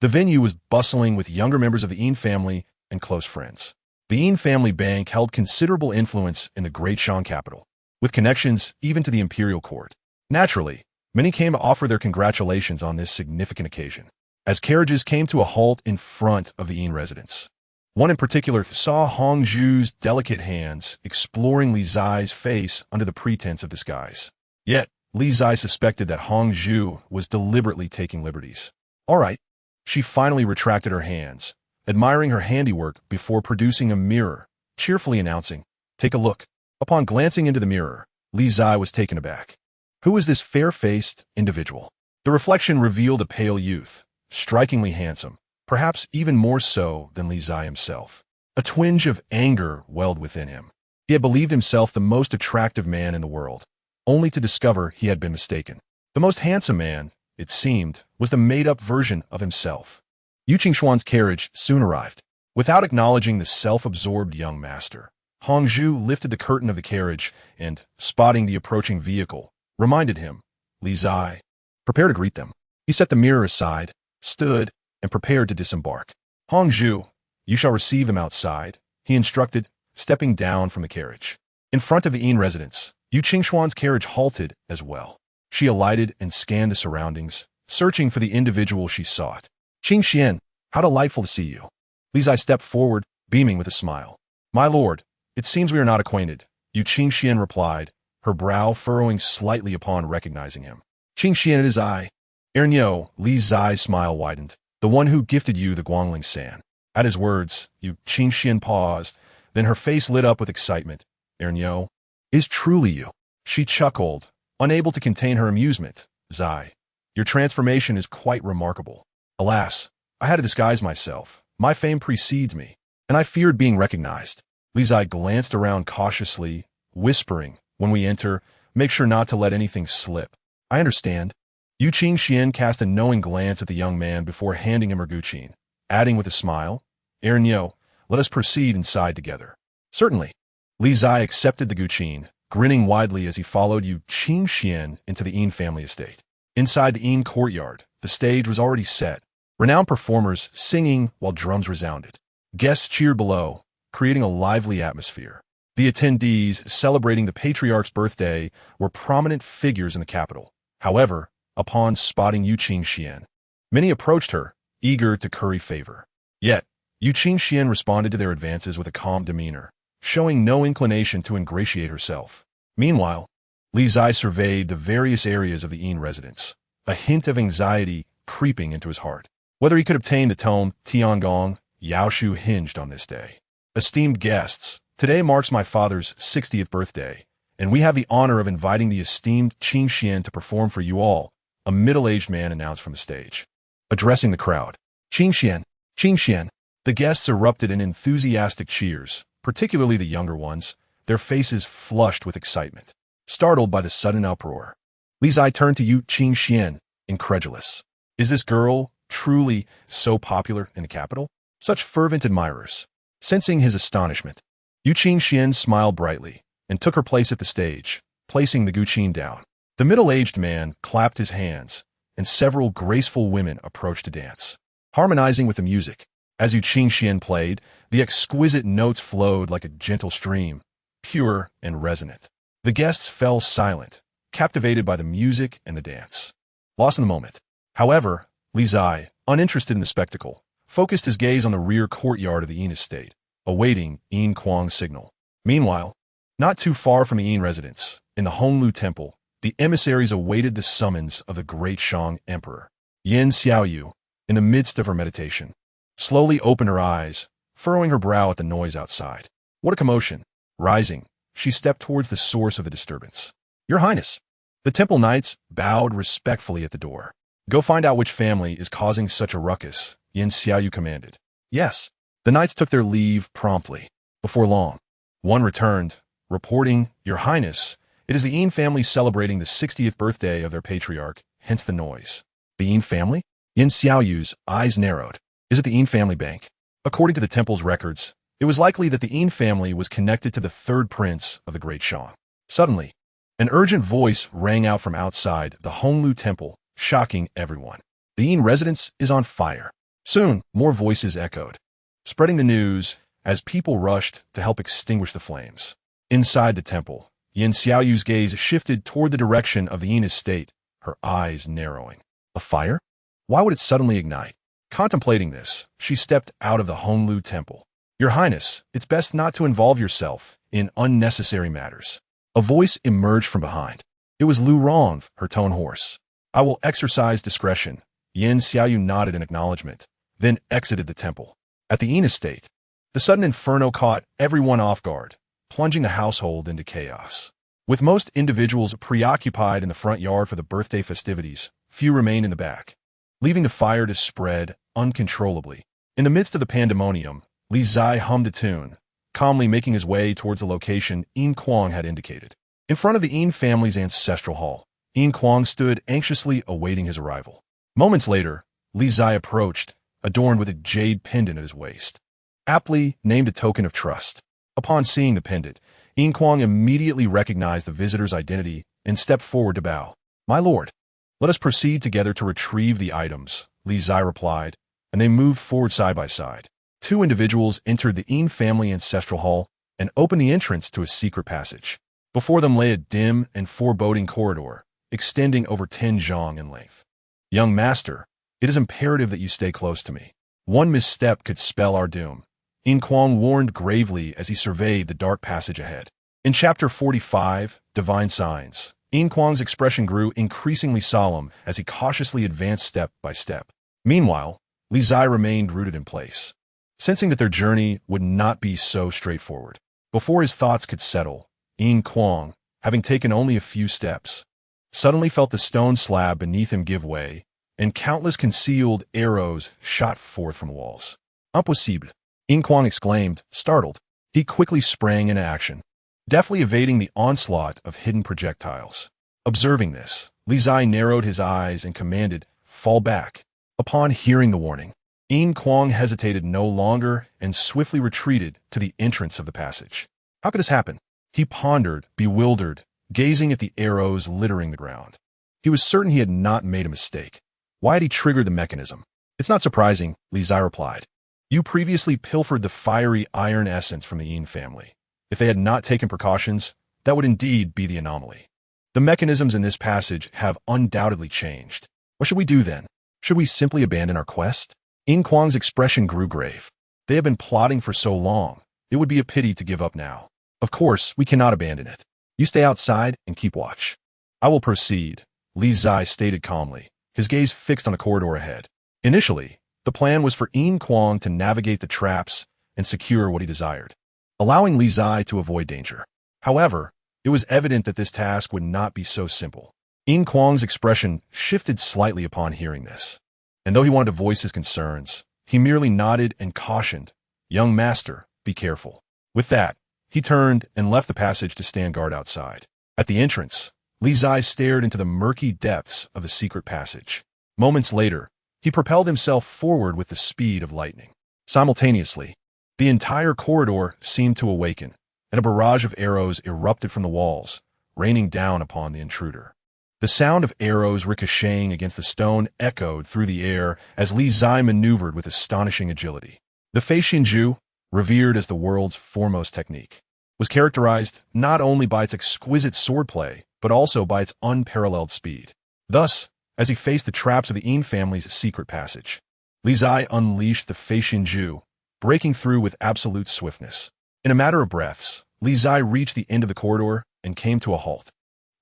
The venue was bustling with younger members of the Yin family and close friends. The Yin family bank held considerable influence in the great Shang capital, with connections even to the imperial court. Naturally, many came to offer their congratulations on this significant occasion, as carriages came to a halt in front of the Yin residence. One in particular saw Hongzhu's delicate hands exploring Li Zai's face under the pretense of disguise. Yet, Li Zai suspected that Hongzhu was deliberately taking liberties. All right. She finally retracted her hands, admiring her handiwork before producing a mirror, cheerfully announcing, "Take a look." Upon glancing into the mirror, Li Zai was taken aback. Who was this fair-faced individual? The reflection revealed a pale youth, strikingly handsome, perhaps even more so than Li Zai himself. A twinge of anger welled within him. He had believed himself the most attractive man in the world, only to discover he had been mistaken. The most handsome man, it seemed, was the made-up version of himself. Yu Qingxuan's carriage soon arrived. Without acknowledging the self-absorbed young master, Hongzhu lifted the curtain of the carriage and, spotting the approaching vehicle, reminded him, "Li Zai, prepare to greet them." He set the mirror aside, stood, and prepared to disembark. "Hongzhu, you shall receive them outside," he instructed, stepping down from the carriage. In front of the Yin residence, Yu Qingxuan's carriage halted as well. She alighted and scanned the surroundings, searching for the individual she sought. "Qingxian, how delightful to see you." Li Zai stepped forward, beaming with a smile. "My lord, it seems we are not acquainted," Yu Qingxian replied, her brow furrowing slightly upon recognizing him. "Qingxian, it is I." "Ernyo," Li Zai's smile widened. "The one who gifted you the Guangling San." At his words, Yu Qingxian paused, then her face lit up with excitement. "Ernyo, is truly you." She chuckled, unable to contain her amusement. "Zai, your transformation is quite remarkable. Alas, I had to disguise myself. My fame precedes me, and I feared being recognized." Li Zai glanced around cautiously, whispering, "When we enter, make sure not to let anything slip." "I understand." Yu Qingxian cast a knowing glance at the young man before handing him her guqin, adding with a smile, "Ernyo, let us proceed inside together." "Certainly." Li Zai accepted the guqin, grinning widely as he followed Yu Qingxian into the Yin family estate. Inside the Yin courtyard, the stage was already set, renowned performers singing while drums resounded. Guests cheered below, creating a lively atmosphere. The attendees celebrating the patriarch's birthday were prominent figures in the capital. However, upon spotting Yu Qingxian, many approached her, eager to curry favor. Yet, Yu Qingxian responded to their advances with a calm demeanor, showing no inclination to ingratiate herself. Meanwhile, Li Zai surveyed the various areas of the Yin residence, a hint of anxiety creeping into his heart. Whether he could obtain the tome Tiangong, Yaoshu hinged on this day. "Esteemed guests, today marks my father's 60th birthday, and we have the honor of inviting the esteemed Qingxian to perform for you all," a middle-aged man announced from the stage. Addressing the crowd, "Qingxian, Qingxian." The guests erupted in enthusiastic cheers, particularly the younger ones, their faces flushed with excitement. Startled by the sudden uproar, Li Zai turned to Yu Qingxian, incredulous. Is this girl truly so popular in the capital? Such fervent admirers. Sensing his astonishment, Yu Qingxian smiled brightly and took her place at the stage, placing the guqin down. The middle-aged man clapped his hands, and several graceful women approached to dance, harmonizing with the music. As Yu Qingxian played, the exquisite notes flowed like a gentle stream, pure and resonant. The guests fell silent, captivated by the music and the dance, lost in the moment. However, Li Zai, uninterested in the spectacle, focused his gaze on the rear courtyard of the Yin estate, awaiting Yin Kuang's signal. Meanwhile, not too far from the Yin residence, in the Honglu Temple, the emissaries awaited the summons of the great Shang Emperor. Yin Xiaoyu, in the midst of her meditation, slowly opened her eyes, furrowing her brow at the noise outside. What a commotion! Rising, she stepped towards the source of the disturbance. "Your Highness." The temple knights bowed respectfully at the door. "Go find out which family is causing such a ruckus," Yin Xiaoyu commanded. "Yes." The knights took their leave promptly. Before long, one returned, reporting, "Your Highness, it is the Yin family celebrating the 60th birthday of their patriarch, hence the noise." The Yin family? Yin Xiaoyu's eyes narrowed. Is it the Yin family bank? According to the temple's records, it was likely that the Yin family was connected to the third prince of the Great Shang. Suddenly, an urgent voice rang out from outside the Honglu temple, shocking everyone. The Yin residence is on fire. Soon, more voices echoed, spreading the news as people rushed to help extinguish the flames. Inside the temple, Yin Xiaoyu's gaze shifted toward the direction of the Yin estate, her eyes narrowing. A fire? Why would it suddenly ignite? Contemplating this, she stepped out of the Honglu temple. "Your Highness, it's best not to involve yourself in unnecessary matters." A voice emerged from behind. It was Lu Rong, her tone hoarse. "I will exercise discretion." Yin Xiaoyu nodded in acknowledgement, then exited the temple. At the Yin estate, the sudden inferno caught everyone off guard, plunging the household into chaos. With most individuals preoccupied in the front yard for the birthday festivities, few remained in the back, leaving the fire to spread uncontrollably. In the midst of the pandemonium, Li Zai hummed a tune, calmly making his way towards the location Yin Kuang had indicated. In front of the Yin family's ancestral hall, Yin Kuang stood anxiously awaiting his arrival. Moments later, Li Zai approached, adorned with a jade pendant at his waist, aptly named a token of trust. Upon seeing the pendant, Yin Kuang immediately recognized the visitor's identity and stepped forward to bow. "My lord, let us proceed together to retrieve the items," Li Zai replied, and they moved forward side by side. Two individuals entered the Yin family ancestral hall and opened the entrance to a secret passage. Before them lay a dim and foreboding corridor, extending over 10 zhang in length. "Young master, it is imperative that you stay close to me. One misstep could spell our doom," Yin Kuang warned gravely as he surveyed the dark passage ahead. In Chapter 45, Divine Signs, Yin Kuang's expression grew increasingly solemn as he cautiously advanced step by step. Meanwhile, Li Zai remained rooted in place, sensing that their journey would not be so straightforward. Before his thoughts could settle, Yin Kuang, having taken only a few steps, suddenly felt the stone slab beneath him give way, and countless concealed arrows shot forth from the walls. "Impossible!" Yin Kuang exclaimed, startled. He quickly sprang into action, deftly evading the onslaught of hidden projectiles. Observing this, Li Zai narrowed his eyes and commanded, "Fall back." Upon hearing the warning, Yin Kuang hesitated no longer and swiftly retreated to the entrance of the passage. How could this happen? He pondered, bewildered, gazing at the arrows littering the ground. He was certain he had not made a mistake. Why had he triggered the mechanism? "It's not surprising," Li Zai replied. "You previously pilfered the fiery iron essence from the Yin family. If they had not taken precautions, that would indeed be the anomaly. The mechanisms in this passage have undoubtedly changed. What should we do then? Should we simply abandon our quest?" Yin Kuang's expression grew grave. "They have been plotting for so long. It would be a pity to give up now. Of course, we cannot abandon it. You stay outside and keep watch." "I will proceed," Li Zai stated calmly, his gaze fixed on the corridor ahead. Initially, the plan was for Yin Kuang to navigate the traps and secure what he desired, allowing Li Zai to avoid danger. However, it was evident that this task would not be so simple. Yin Kuang's expression shifted slightly upon hearing this, and though he wanted to voice his concerns, he merely nodded and cautioned, "Young master, be careful." With that, he turned and left the passage to stand guard outside. At the entrance, Li Zai stared into the murky depths of the secret passage. Moments later, he propelled himself forward with the speed of lightning. Simultaneously, the entire corridor seemed to awaken, and a barrage of arrows erupted from the walls, raining down upon the intruder. The sound of arrows ricocheting against the stone echoed through the air as Li Zai maneuvered with astonishing agility. The Fei Xinju, revered as the world's foremost technique, was characterized not only by its exquisite swordplay, but also by its unparalleled speed. Thus, as he faced the traps of the Yin family's secret passage, Li Zai unleashed the Fei Xinju, breaking through with absolute swiftness. In a matter of breaths, Li Zai reached the end of the corridor and came to a halt.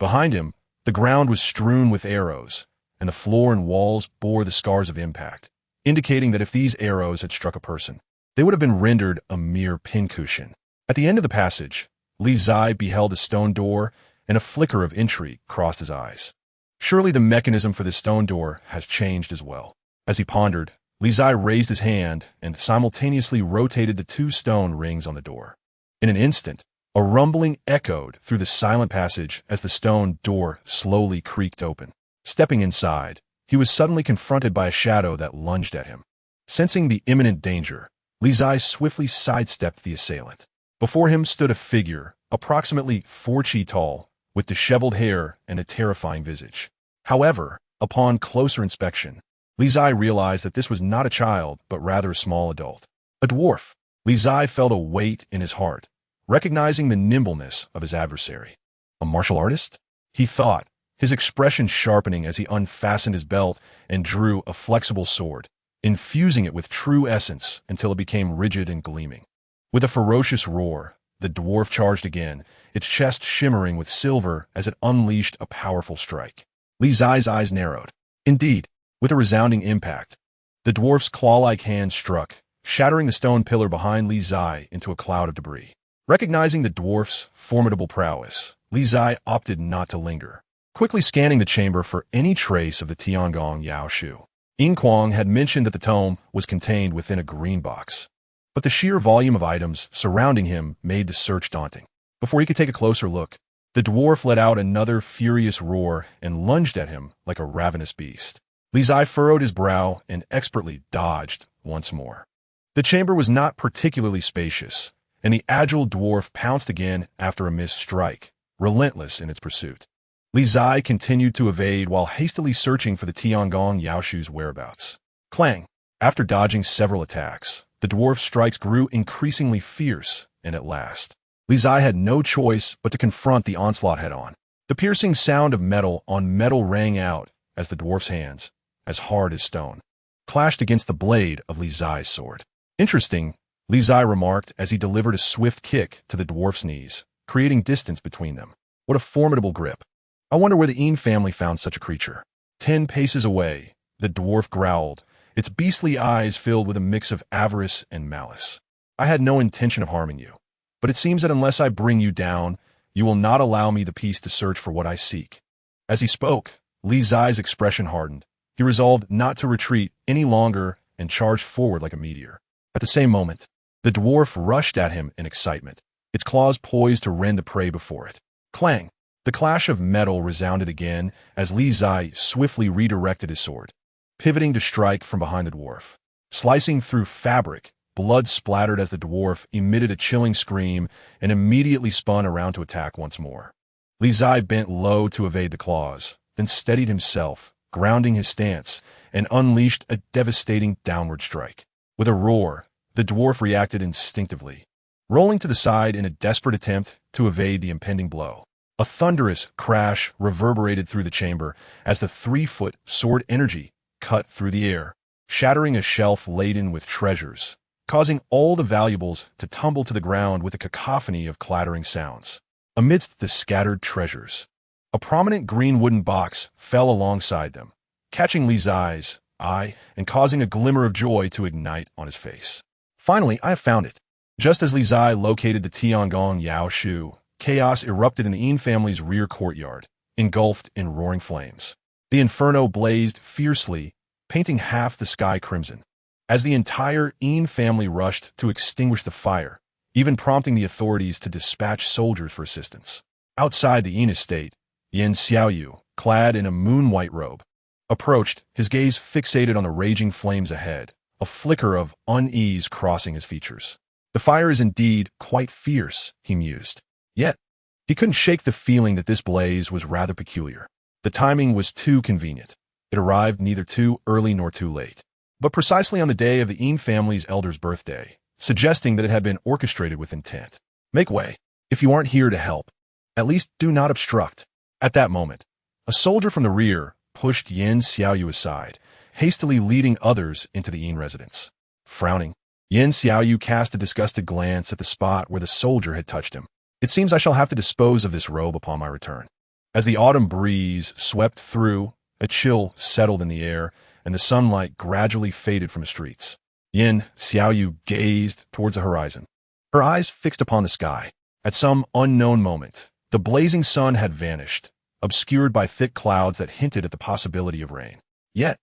Behind him, the ground was strewn with arrows, and the floor and walls bore the scars of impact, indicating that if these arrows had struck a person, they would have been rendered a mere pincushion. At the end of the passage, Li Zai beheld a stone door, and a flicker of intrigue crossed his eyes. Surely the mechanism for this stone door has changed as well. As he pondered, Li Zai raised his hand and simultaneously rotated the two stone rings on the door. In an instant, a rumbling echoed through the silent passage as the stone door slowly creaked open. Stepping inside, he was suddenly confronted by a shadow that lunged at him. Sensing the imminent danger, Li Zai swiftly sidestepped the assailant. Before him stood a figure, approximately 4 chi tall, with disheveled hair and a terrifying visage. However, upon closer inspection, Li Zai realized that this was not a child, but rather a small adult. A dwarf. Li Zai felt a weight in his heart, recognizing the nimbleness of his adversary. A martial artist? He thought, his expression sharpening as he unfastened his belt and drew a flexible sword, infusing it with true essence until it became rigid and gleaming. With a ferocious roar, the dwarf charged again, its chest shimmering with silver as it unleashed a powerful strike. Li Zai's eyes narrowed. Indeed, with a resounding impact, the dwarf's claw-like hand struck, shattering the stone pillar behind Li Zai into a cloud of debris. Recognizing the dwarf's formidable prowess, Li Zai opted not to linger, quickly scanning the chamber for any trace of the Tiangong Yao Shu. Ying Kuang had mentioned that the tome was contained within a green box, but the sheer volume of items surrounding him made the search daunting. Before he could take a closer look, the dwarf let out another furious roar and lunged at him like a ravenous beast. Li Zai furrowed his brow and expertly dodged once more. The chamber was not particularly spacious, and the agile dwarf pounced again after a missed strike, relentless in its pursuit. Li Zai continued to evade while hastily searching for the Tiangong Yaoshu's whereabouts. Clang! After dodging several attacks, the dwarf's strikes grew increasingly fierce, and at last, Li Zai had no choice but to confront the onslaught head-on. The piercing sound of metal on metal rang out as the dwarf's hands, as hard as stone, clashed against the blade of Li Zai's sword. Interesting, Li Zai remarked as he delivered a swift kick to the dwarf's knees, creating distance between them. What a formidable grip. I wonder where the Yin family found such a creature. 10 paces away, the dwarf growled, its beastly eyes filled with a mix of avarice and malice. I had no intention of harming you, but it seems that unless I bring you down, you will not allow me the peace to search for what I seek. As he spoke, Li Zai's expression hardened. He resolved not to retreat any longer and charged forward like a meteor. At the same moment, the dwarf rushed at him in excitement, its claws poised to rend the prey before it. Clang! The clash of metal resounded again as Li Zai swiftly redirected his sword, pivoting to strike from behind the dwarf. Slicing through fabric, blood splattered as the dwarf emitted a chilling scream and immediately spun around to attack once more. Li Zai bent low to evade the claws, then steadied himself, grounding his stance, and unleashed a devastating downward strike. With a roar, the dwarf reacted instinctively, rolling to the side in a desperate attempt to evade the impending blow. A thunderous crash reverberated through the chamber as the 3-foot sword energy cut through the air, shattering a shelf laden with treasures, causing all the valuables to tumble to the ground with a cacophony of clattering sounds. Amidst the scattered treasures, a prominent green wooden box fell alongside them, catching Li Zai's eye and causing a glimmer of joy to ignite on his face. Finally, I have found it. Just as Li Zai located the Tiangong Yao Shu, chaos erupted in the Yin family's rear courtyard, engulfed in roaring flames. The inferno blazed fiercely, painting half the sky crimson, as the entire Yin family rushed to extinguish the fire, even prompting the authorities to dispatch soldiers for assistance. Outside the Yin estate, Yan Xiaoyu, clad in a moon-white robe, approached, his gaze fixated on the raging flames ahead, a flicker of unease crossing his features. The fire is indeed quite fierce, he mused. Yet, he couldn't shake the feeling that this blaze was rather peculiar. The timing was too convenient. It arrived neither too early nor too late, but precisely on the day of the Yin family's elder's birthday, suggesting that it had been orchestrated with intent. Make way. If you aren't here to help, at least do not obstruct. At that moment, a soldier from the rear pushed Yan Xiaoyu aside, hastily leading others into the Yin residence. Frowning, Yan Xiaoyu cast a disgusted glance at the spot where the soldier had touched him. It seems I shall have to dispose of this robe upon my return. As the autumn breeze swept through, a chill settled in the air, and the sunlight gradually faded from the streets. Yan Xiaoyu gazed towards the horizon, her eyes fixed upon the sky. At some unknown moment, the blazing sun had vanished, obscured by thick clouds that hinted at the possibility of rain. Yet,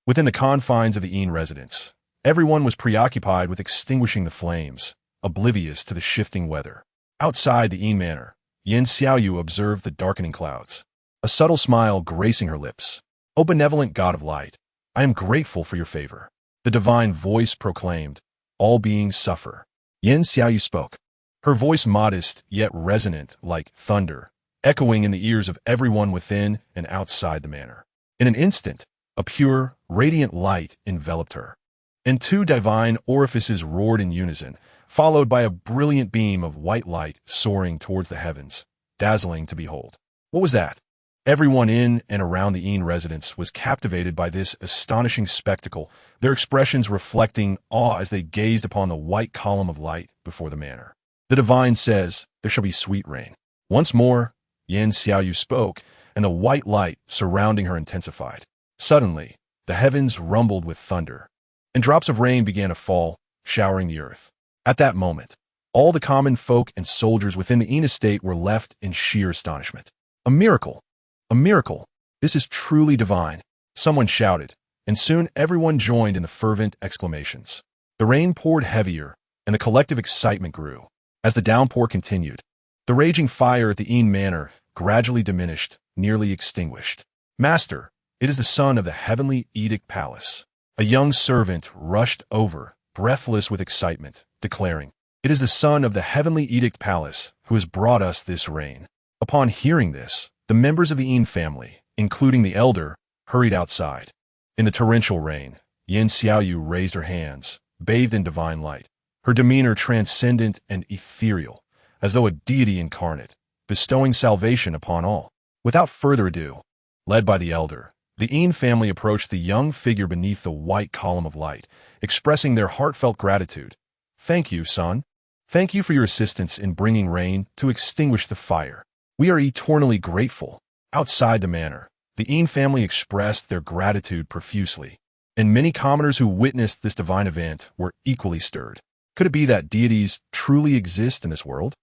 Within the confines of the Yin residence, everyone was preoccupied with extinguishing the flames, oblivious to the shifting weather. Outside the Yin manor, Yin Xiaoyu observed the darkening clouds, a subtle smile gracing her lips. "O benevolent god of light, I am grateful for your favor." The divine voice proclaimed, "All beings suffer." Yin Xiaoyu spoke, her voice modest yet resonant like thunder, echoing in the ears of everyone within and outside the manor. In an instant, a pure, radiant light enveloped her, and two divine orifices roared in unison, followed by a brilliant beam of white light soaring towards the heavens, dazzling to behold. What was that? Everyone in and around the Yin residence was captivated by this astonishing spectacle, their expressions reflecting awe as they gazed upon the white column of light before the manor. "The divine says, there shall be sweet rain." Once more, Yin Xiaoyu spoke, and the white light surrounding her intensified. Suddenly, the heavens rumbled with thunder, and drops of rain began to fall, showering the earth. At that moment, all the common folk and soldiers within the Yin estate were left in sheer astonishment. "A miracle! A miracle! This is truly divine," someone shouted, and soon everyone joined in the fervent exclamations. The rain poured heavier, and the collective excitement grew. As the downpour continued, the raging fire at the Yin manor gradually diminished, nearly extinguished. "Master, it is the son of the heavenly Edict Palace." A young servant rushed over, breathless with excitement, declaring, "It is the son of the heavenly Edict Palace who has brought us this rain." Upon hearing this, the members of the Yin family, including the elder, hurried outside. In the torrential rain, Yin Xiaoyu raised her hands, bathed in divine light, her demeanor transcendent and ethereal, as though a deity incarnate, bestowing salvation upon all. Without further ado, led by the elder, the Yin family approached the young figure beneath the white column of light, expressing their heartfelt gratitude. "Thank you, son. Thank you for your assistance in bringing rain to extinguish the fire. We are eternally grateful." Outside the manor, the Yin family expressed their gratitude profusely, and many commoners who witnessed this divine event were equally stirred. Could it be that deities truly exist in this world,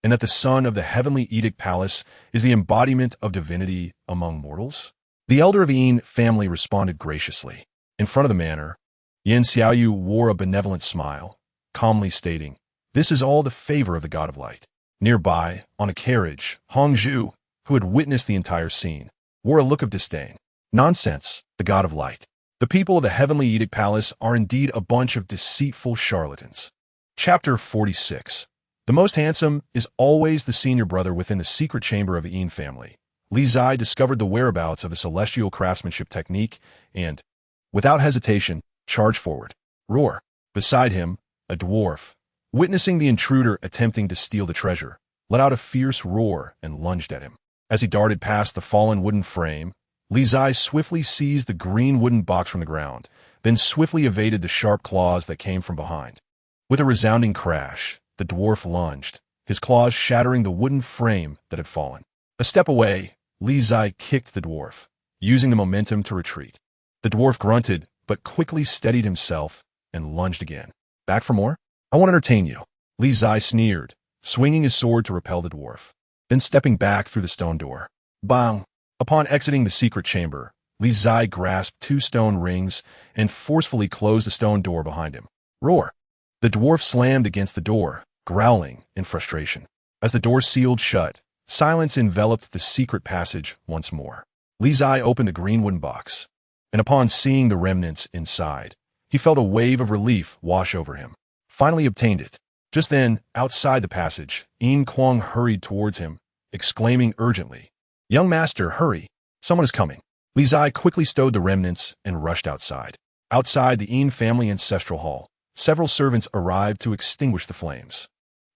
and that the son of the heavenly Edict Palace is the embodiment of divinity among mortals? The elder of the Yin family responded graciously. In front of the manor, Yin Xiaoyu wore a benevolent smile, calmly stating, "This is all the favor of the god of light." Nearby, on a carriage, Hongzhu, who had witnessed the entire scene, wore a look of disdain. "Nonsense, the god of light. The people of the heavenly Edict Palace are indeed a bunch of deceitful charlatans." Chapter 46. The most handsome is always the senior brother within the secret chamber of the Yin family. Li Qingzhi discovered the whereabouts of a celestial craftsmanship technique and, without hesitation, charged forward. Roar. Beside him, a dwarf, witnessing the intruder attempting to steal the treasure, let out a fierce roar and lunged at him. As he darted past the fallen wooden frame, Li Qingzhi swiftly seized the green wooden box from the ground, then swiftly evaded the sharp claws that came from behind. With a resounding crash, the dwarf lunged, his claws shattering the wooden frame that had fallen. A step away, Li Qingzhi kicked the dwarf, using the momentum to retreat. The dwarf grunted, but quickly steadied himself and lunged again. "Back for more? I won't entertain you." Li Qingzhi sneered, swinging his sword to repel the dwarf, then stepping back through the stone door. Bang! Upon exiting the secret chamber, Li Qingzhi grasped two stone rings and forcefully closed the stone door behind him. Roar! The dwarf slammed against the door, growling in frustration. As the door sealed shut, silence enveloped the secret passage once more. Li Qingzhi opened the green wooden box, and upon seeing the remnants inside, he felt a wave of relief wash over him. Finally obtained it. Just then, outside the passage, Yin Quang hurried towards him, exclaiming urgently, "Young master, hurry! Someone is coming." Li Qingzhi quickly stowed the remnants and rushed outside. Outside the Yin family ancestral hall, several servants arrived to extinguish the flames.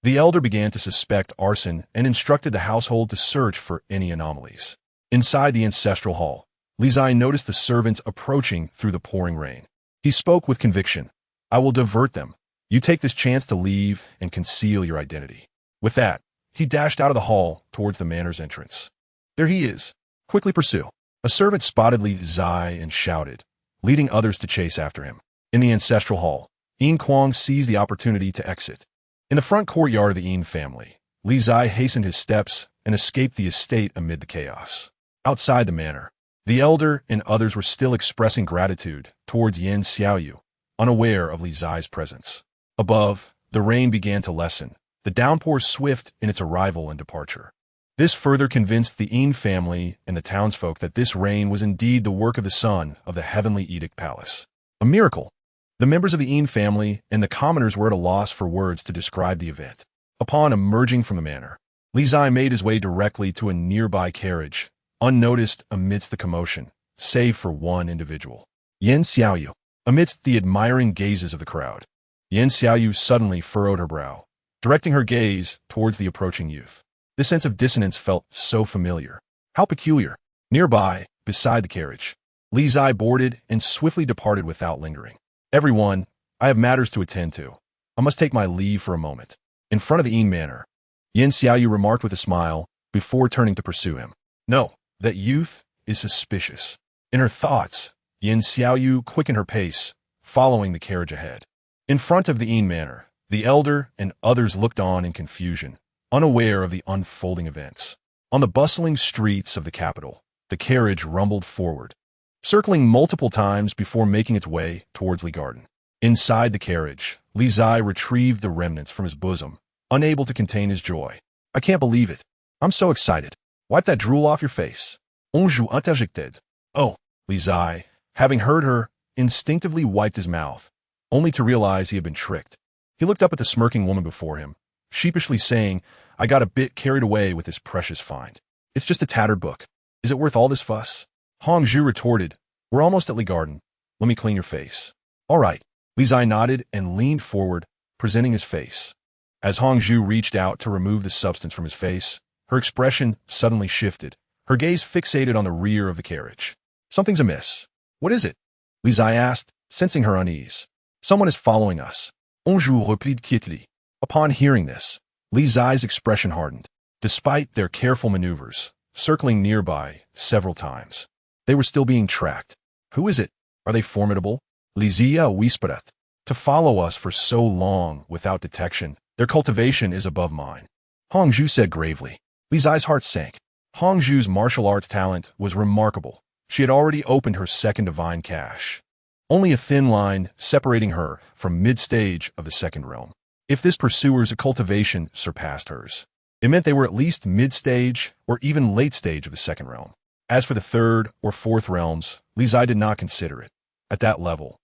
The elder began to suspect arson and instructed the household to search for any anomalies. Inside the ancestral hall, Li Qingzhi noticed the servants approaching through the pouring rain. He spoke with conviction, "I will divert them. You take this chance to leave and conceal your identity." With that, he dashed out of the hall towards the manor's entrance. "There he is. Quickly pursue." A servant spotted Li Qingzhi and shouted, leading others to chase after him. In the ancestral hall, Yin Quang seized the opportunity to exit. In the front courtyard of the Yin family, Li Qingzhi hastened his steps and escaped the estate amid the chaos. Outside the manor, The elder and others were still expressing gratitude towards Yan Xiaoyu, unaware of Li Zai's presence. Above, the rain began to lessen, the downpour swift in its arrival and departure. This further convinced the Yin family and the townsfolk that this rain was indeed the work of the sun of the heavenly edict palace. A miracle. The members of the Yin family and the commoners were at a loss for words to describe the event. Upon emerging from the manor, Li Zai made his way directly to a nearby carriage, unnoticed amidst the commotion, save for one individual. Yan Xiaoyu. Amidst the admiring gazes of the crowd, Yan Xiaoyu suddenly furrowed her brow, directing her gaze towards the approaching youth. This sense of dissonance felt so familiar. How peculiar. Nearby, beside the carriage, Li Zai boarded and swiftly departed without lingering. Everyone, I have matters to attend to. I must take my leave for a moment. In front of the Yin manor, Yan Xiaoyu remarked with a smile before turning to pursue him. No, that youth is suspicious. In her thoughts, Yan Xiaoyu quickened her pace, following the carriage ahead. In front of the Yin manor, the elder and others looked on in confusion, unaware of the unfolding events. On the bustling streets of the capital, the carriage rumbled forward, circling multiple times before making its way towards Li Garden. Inside the carriage, Li Zai retrieved the remnants from his bosom, unable to contain his joy. I can't believe it. I'm so excited. Wipe that drool off your face. On joue interjected. Oh, Li Zai, having heard her, instinctively wiped his mouth, only to realize he had been tricked. He looked up at the smirking woman before him, sheepishly saying, I got a bit carried away with this precious find. It's just a tattered book. Is it worth all this fuss? Hong Zhu retorted, We're almost at Li Garden. Let me clean your face. All right. Li Zai nodded and leaned forward, presenting his face. As Hong Zhu reached out to remove the substance from his face, her expression suddenly shifted, her gaze fixated on the rear of the carriage. Something's amiss. What is it? Li Zai asked, sensing her unease. Someone is following us. On joue replied quietly. Upon hearing this, Li Zai's expression hardened. Despite their careful maneuvers, circling nearby several times, they were still being tracked. Who is it? Are they formidable? Li Zia whispered. To follow us for so long without detection, their cultivation is above mine. Hong Zhu said gravely. Li Zai's heart sank. Hong Zhu's martial arts talent was remarkable. She had already opened her second divine cache. Only a thin line separating her from mid-stage of the second realm. If this pursuer's cultivation surpassed hers, it meant they were at least mid-stage or even late stage of the second realm. As for the third or fourth realms, Li Zai did not consider it. At that level,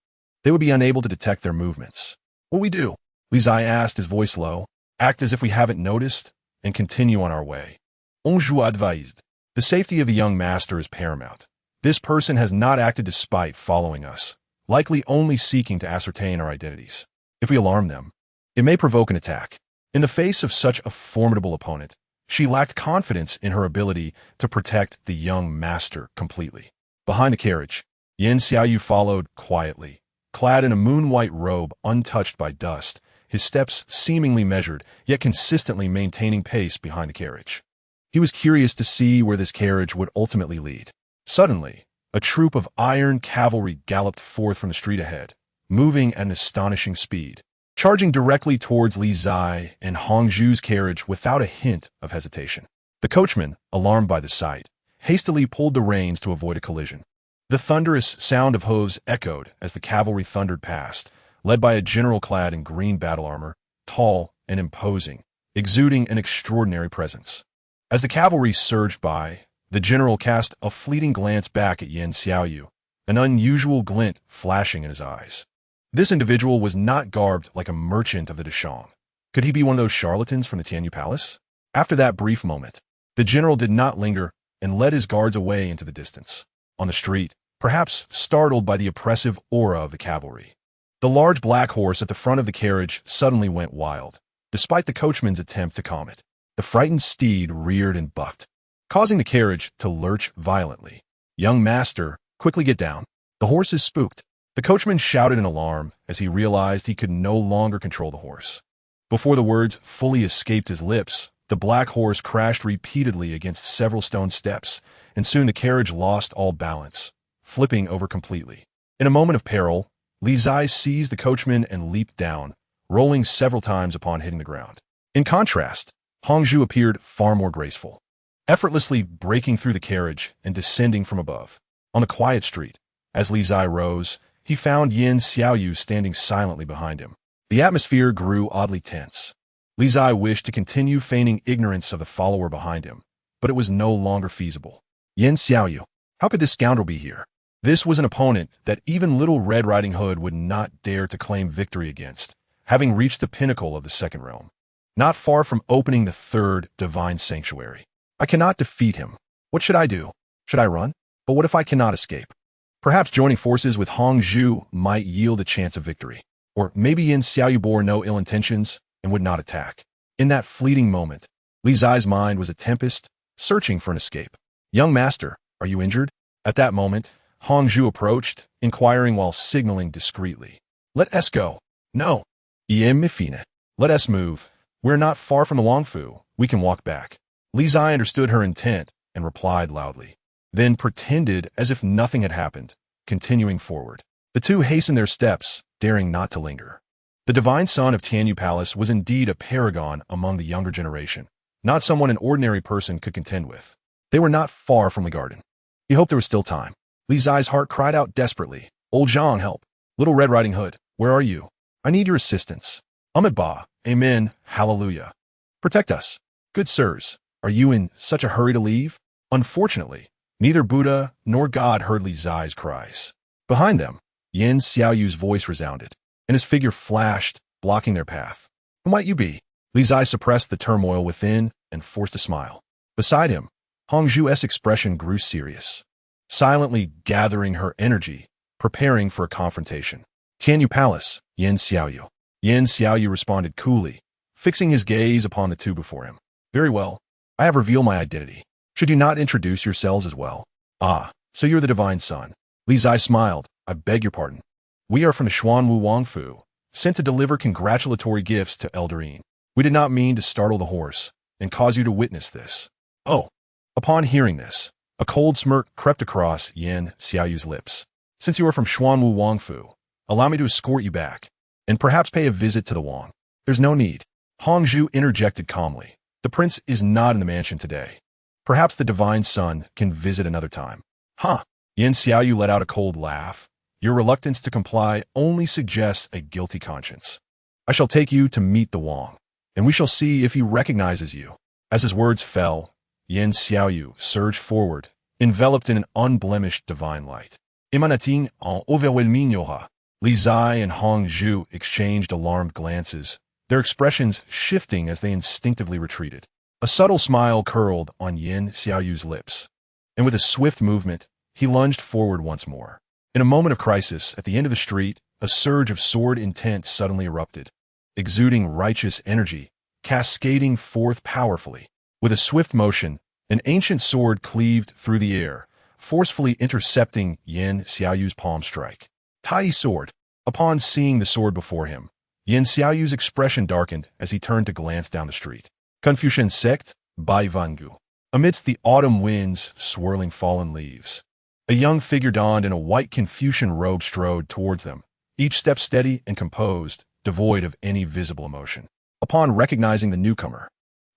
they would be unable to detect their movements. What we do? Li Zai asked, his voice low. Act as if we haven't noticed and continue on our way. On joue advised. The safety of the young master is paramount. This person has not acted despite following us, likely only seeking to ascertain our identities. If we alarm them, it may provoke an attack. In the face of such a formidable opponent, she lacked confidence in her ability to protect the young master completely. Behind the carriage, Yan Xiaoyu followed quietly, clad in a moon-white robe untouched by dust, his steps seemingly measured, yet consistently maintaining pace behind the carriage. He was curious to see where this carriage would ultimately lead. Suddenly, a troop of iron cavalry galloped forth from the street ahead, moving at an astonishing speed, charging directly towards Li Zai and Hong Zhu's carriage without a hint of hesitation. The coachman, alarmed by the sight, hastily pulled the reins to avoid a collision. The thunderous sound of hooves echoed as the cavalry thundered past, led by a general clad in green battle armor, tall and imposing, exuding an extraordinary presence. As the cavalry surged by, the general cast a fleeting glance back at Yan Xiaoyu, an unusual glint flashing in his eyes. This individual was not garbed like a merchant of the Deshang. Could he be one of those charlatans from the Tianyu Palace? After that brief moment, the general did not linger and led his guards away into the distance. On the street, perhaps startled by the oppressive aura of the cavalry, the large black horse at the front of the carriage suddenly went wild. Despite the coachman's attempt to calm it, the frightened steed reared and bucked, causing the carriage to lurch violently. Young master, quickly get down. The horse is spooked. The coachman shouted in alarm as he realized he could no longer control the horse. Before the words fully escaped his lips, the black horse crashed repeatedly against several stone steps, and soon the carriage lost all balance, flipping over completely. In a moment of peril, Li Zai seized the coachman and leaped down, rolling several times upon hitting the ground. In contrast, Hong Zhu appeared far more graceful, effortlessly breaking through the carriage and descending from above. On the quiet street, as Li Qingzhi rose, he found Yin Xiaoyu standing silently behind him. The atmosphere grew oddly tense. Li Qingzhi wished to continue feigning ignorance of the follower behind him, but it was no longer feasible. Yin Xiaoyu, how could this scoundrel be here? This was an opponent that even Little Red Riding Hood would not dare to claim victory against, having reached the pinnacle of the second realm. Not far from opening the third divine sanctuary. I cannot defeat him. What should I do? Should I run? But what if I cannot escape? Perhaps joining forces with Hong Zhu might yield a chance of victory. Or maybe Yin Xiaoyu bore no ill intentions and would not attack. In that fleeting moment, Li Qingzhi's mind was a tempest, searching for an escape. Young master, are you injured? At that moment, Hong Zhu approached, inquiring while signaling discreetly. Let us go. No. Iem Mifine. Let us move. We're not far from the Longfu. We can walk back. Li Qingzhi understood her intent and replied loudly, then pretended as if nothing had happened, continuing forward. The two hastened their steps, daring not to linger. The divine son of Tianyu Palace was indeed a paragon among the younger generation, not someone an ordinary person could contend with. They were not far from the garden. He hoped there was still time. Li Qingzhi's heart cried out desperately, Old Zhang, help! Little Red Riding Hood, where are you? I need your assistance. Ba, Amen, Hallelujah. Protect us. Good sirs, are you in such a hurry to leave? Unfortunately, neither Buddha nor God heard Li Qingzhi's cries. Behind them, Yin Xiaoyu's voice resounded, and his figure flashed, blocking their path. Who might you be? Li Qingzhi suppressed the turmoil within and forced a smile. Beside him, Hong Zhu's expression grew serious, silently gathering her energy, preparing for a confrontation. Tianyu Palace, Yin Xiaoyu. Yin Xiaoyu responded coolly, fixing his gaze upon the two before him. Very well. I have revealed my identity. Should you not introduce yourselves as well? Ah, so you're the divine son. Li Qingzhi smiled. I beg your pardon. We are from the Xuanwu Wangfu, sent to deliver congratulatory gifts to Eldarine. We did not mean to startle the horse and cause you to witness this. Oh. Upon hearing this, a cold smirk crept across Yin Xiaoyu's lips. Since you are from Xuanwu Wangfu, allow me to escort you back, and perhaps pay a visit to the Wang. There's no need. Hong Zhu interjected calmly. The prince is not in the mansion today. Perhaps the divine son can visit another time. Huh. Yin Xiaoyu let out a cold laugh. Your reluctance to comply only suggests a guilty conscience. I shall take you to meet the Wang, and we shall see if he recognizes you. As his words fell, Yin Xiaoyu surged forward, enveloped in an unblemished divine light. Emanating en overwhelming aura. Li Qingzhi and Hong Zhu exchanged alarmed glances, their expressions shifting as they instinctively retreated. A subtle smile curled on Yin Xiaoyu's lips, and with a swift movement, he lunged forward once more. In a moment of crisis, at the end of the street, a surge of sword intent suddenly erupted, exuding righteous energy, cascading forth powerfully. With a swift motion, an ancient sword cleaved through the air, forcefully intercepting Yin Xiaoyu's palm strike. Tai sword. Upon seeing the sword before him, Yin Xiaoyu's expression darkened as he turned to glance down the street. Confucian sect, Bai Vangu. Amidst the autumn winds swirling fallen leaves, a young figure donned in a white Confucian robe strode towards them, each step steady and composed, devoid of any visible emotion. Upon recognizing the newcomer,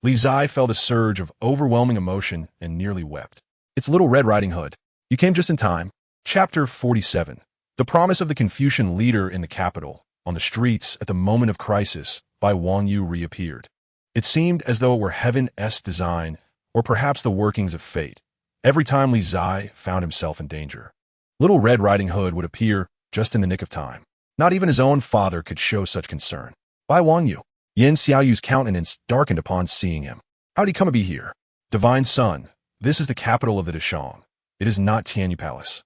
Li Qingzhi felt a surge of overwhelming emotion and nearly wept. It's Little Red Riding Hood. You came just in time. Chapter 47. The promise of the Confucian leader in the capital, on the streets at the moment of crisis, by Wang Yu reappeared. It seemed as though it were heaven's design, or perhaps the workings of fate. Every time Li Qingzhi found himself in danger, Little Red Riding Hood would appear just in the nick of time. Not even his own father could show such concern. By Wang Yu. Yin Xiaoyu's countenance darkened upon seeing him. How'd he come to be here? Divine son, this is the capital of the Deshang. It is not Tianyu Palace.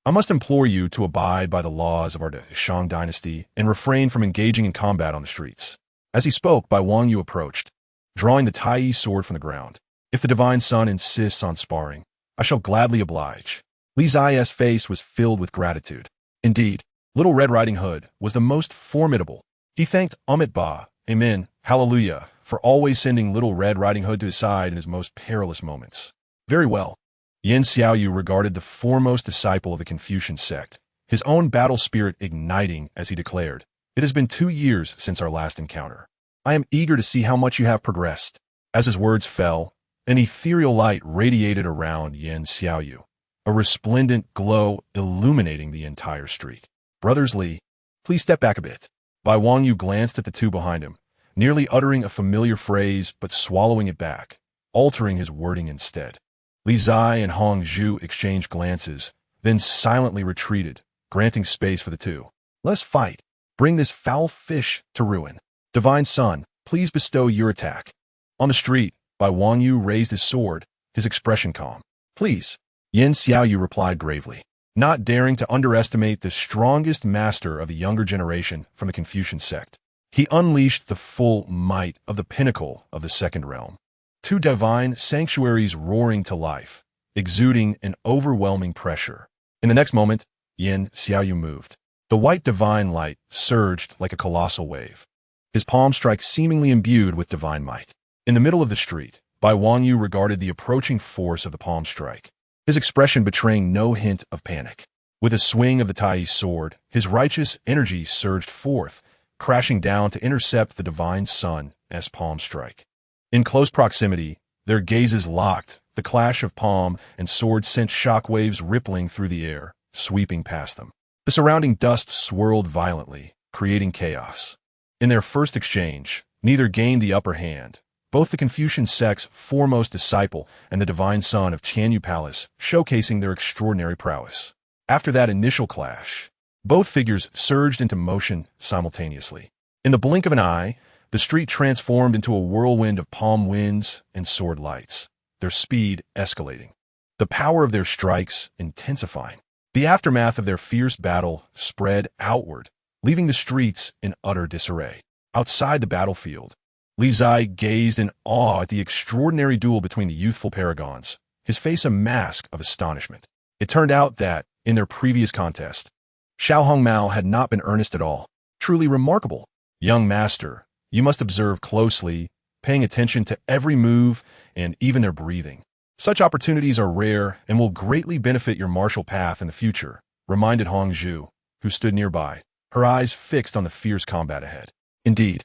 I must implore you to abide by the laws of our Deshang dynasty and refrain from engaging in combat on the streets. As he spoke, Bai Wang Yu approached, drawing the Tai sword from the ground. If the divine son insists on sparring, I shall gladly oblige. Li Qingzhi's face was filled with gratitude. Indeed, Little Red Riding Hood was the most formidable. He thanked Ba, Amen, Hallelujah, for always sending Little Red Riding Hood to his side in his most perilous moments. Very well. Yin Xiaoyu regarded the foremost disciple of the Confucian sect, his own battle spirit igniting as he declared, It has been 2 years since our last encounter. I am eager to see how much you have progressed. As his words fell, an ethereal light radiated around Yin Xiaoyu, a resplendent glow illuminating the entire street. "Brothers Li, please step back a bit." Bai Wangyu glanced at the two behind him, nearly uttering a familiar phrase but swallowing it back, altering his wording instead. Li Zai and Hong Zhu exchanged glances, then silently retreated, granting space for the two. "Let's fight. Bring this foul fish to ruin. Divine Sun, please bestow your attack." On the street, Bai Wangyu raised his sword, his expression calm. "Please," Yin Xiaoyu replied gravely, not daring to underestimate the strongest master of the younger generation from the Confucian sect. He unleashed the full might of the pinnacle of the second realm. Two divine sanctuaries roaring to life, exuding an overwhelming pressure. In the next moment, Yin Xiaoyu moved. The white divine light surged like a colossal wave, his palm strike seemingly imbued with divine might. In the middle of the street, Bai Wangyu regarded the approaching force of the palm strike, his expression betraying no hint of panic. With a swing of the Tai's sword, his righteous energy surged forth, crashing down to intercept the divine sun's palm strike. In close proximity, their gazes locked. The clash of palm and sword sent shockwaves rippling through the air, sweeping past them. The surrounding dust swirled violently, creating chaos. In their first exchange, neither gained the upper hand, both the Confucian sect's foremost disciple and the divine son of Qianyu Palace showcasing their extraordinary prowess. After that initial clash, both figures surged into motion simultaneously. In the blink of an eye, the street transformed into a whirlwind of palm winds and sword lights, their speed escalating, the power of their strikes intensifying. The aftermath of their fierce battle spread outward, leaving the streets in utter disarray. Outside the battlefield, Li Zai gazed in awe at the extraordinary duel between the youthful paragons, his face a mask of astonishment. It turned out that, in their previous contest, Xiao Hongmao had not been earnest at all. Truly remarkable. "Young master, you must observe closely, paying attention to every move and even their breathing. Such opportunities are rare and will greatly benefit your martial path in the future," reminded Hong Zhu, who stood nearby, her eyes fixed on the fierce combat ahead. "Indeed."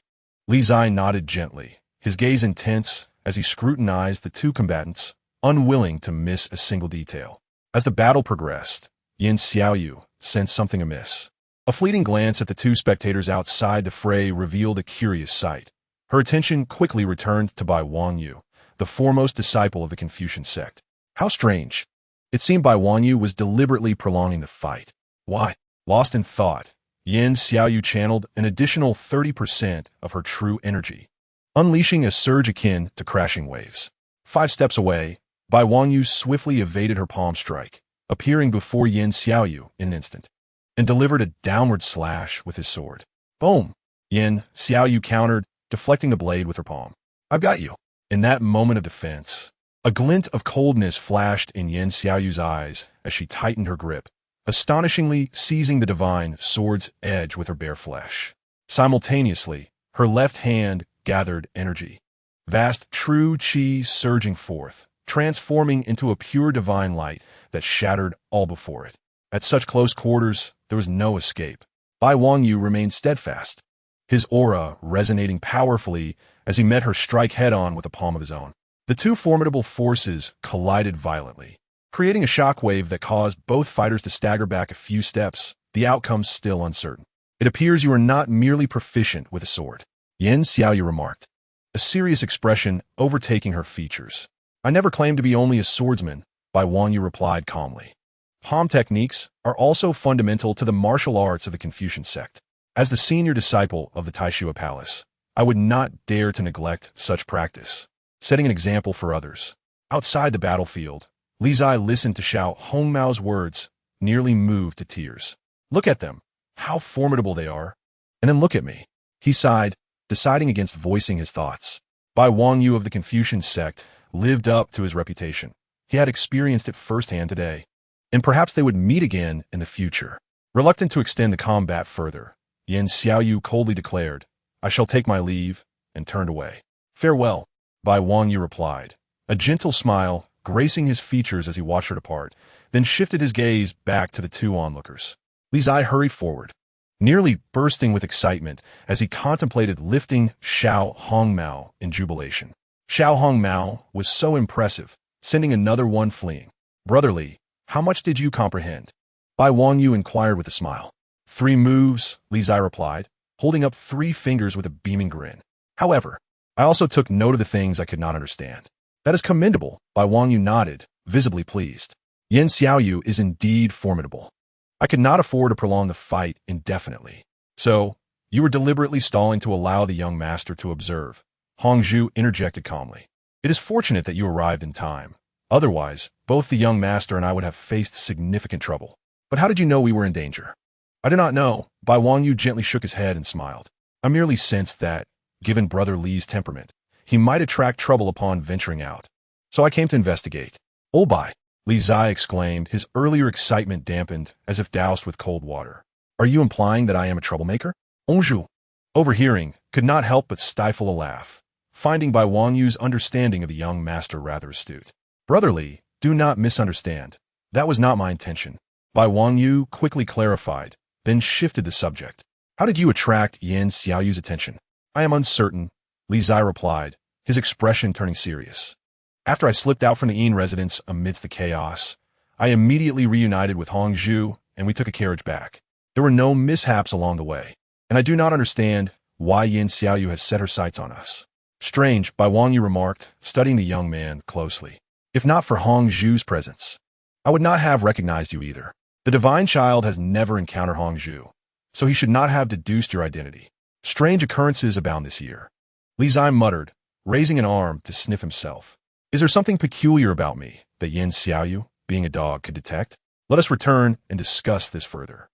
Li Zai nodded gently, his gaze intense as he scrutinized the two combatants, unwilling to miss a single detail. As the battle progressed, Yin Xiaoyu sensed something amiss. A fleeting glance at the two spectators outside the fray revealed a curious sight. Her attention quickly returned to Bai Wangyu, the foremost disciple of the Confucian sect. How strange. It seemed Bai Wangyu was deliberately prolonging the fight. Why? Lost in thought, Yin Xiaoyu channeled an additional 30% of her true energy, unleashing a surge akin to crashing waves. 5 steps away, Bai Wangyu swiftly evaded her palm strike, appearing before Yin Xiaoyu in an instant, and delivered a downward slash with his sword. Boom! Yin Xiaoyu countered, deflecting the blade with her palm. "I've got you." In that moment of defense, a glint of coldness flashed in Yin Xiaoyu's eyes as she tightened her grip, astonishingly seizing the divine sword's edge with her bare flesh. Simultaneously, her left hand gathered energy, vast true qi surging forth, transforming into a pure divine light that shattered all before it. At such close quarters, there was no escape. Bai Wangyu remained steadfast, his aura resonating powerfully as he met her strike head-on with the palm of his own. The two formidable forces collided violently, creating a shockwave that caused both fighters to stagger back a few steps, the outcome still uncertain. "It appears you are not merely proficient with a sword," Yin Xiaoyu remarked, a serious expression overtaking her features. "I never claimed to be only a swordsman," Bai Wangyu replied calmly. "Palm techniques are also fundamental to the martial arts of the Confucian sect. As the senior disciple of the Taishui Palace, I would not dare to neglect such practice, setting an example for others." Outside the battlefield, Li Zai listened to Xiao Hongmao's words, nearly moved to tears. "Look at them. How formidable they are. And then look at me." He sighed, deciding against voicing his thoughts. Bai Wangyu of the Confucian sect lived up to his reputation. He had experienced it firsthand today, and perhaps they would meet again in the future. Reluctant to extend the combat further, Yin Xiaoyu coldly declared, "I shall take my leave," and turned away. "Farewell," Bai Wangyu replied, a gentle smile gracing his features as he watched her depart, then shifted his gaze back to the two onlookers. Li Zai hurried forward, nearly bursting with excitement as he contemplated lifting Xiao Hongmao in jubilation. Xiao Hongmao was so impressive, sending another one fleeing. "Brother Li, How much did you comprehend? Bai Wangyu inquired with a smile. 3 moves, Li Zai replied, holding up 3 fingers with a beaming grin. However, I also took note of the things I could not understand. That is commendable, Bai Wangyu nodded, visibly pleased. Yan Xiaoyu is indeed formidable. I could not afford to prolong the fight indefinitely. So, you were deliberately stalling to allow the young master to observe. Hongzhu interjected calmly. It is fortunate that you arrived in time. Otherwise, both the young master and I would have faced significant trouble. But how did you know we were in danger? I do not know. Bai Wangyu gently shook his head and smiled. I merely sensed that, given Brother Li's temperament, he might attract trouble upon venturing out. So I came to investigate. Oh Bai, Li Zai exclaimed, his earlier excitement dampened as if doused with cold water. Are you implying that I am a troublemaker? Hongzhu, overhearing, could not help but stifle a laugh, finding Bai Wangyu's understanding of the young master rather astute. Brother Li, do not misunderstand. That was not my intention. Bai Wangyu quickly clarified, then shifted the subject. How did you attract Yan Xiaoyu's attention? I am uncertain, Li Zai replied, his expression turning serious. After I slipped out from the inn residence amidst the chaos, I immediately reunited with Hongzhu and we took a carriage back. There were no mishaps along the way, and I do not understand why Yan Xiaoyu has set her sights on us. Strange, Bai Wangyu remarked, studying the young man closely. If not for Hongzhu's presence, I would not have recognized you either. The divine child has never encountered Hongzhu, so he should not have deduced your identity. Strange occurrences abound this year. Li Zai muttered, raising an arm to sniff himself. Is there something peculiar about me that Yan Xiaoyu, being a dog, could detect? Let us return and discuss this further.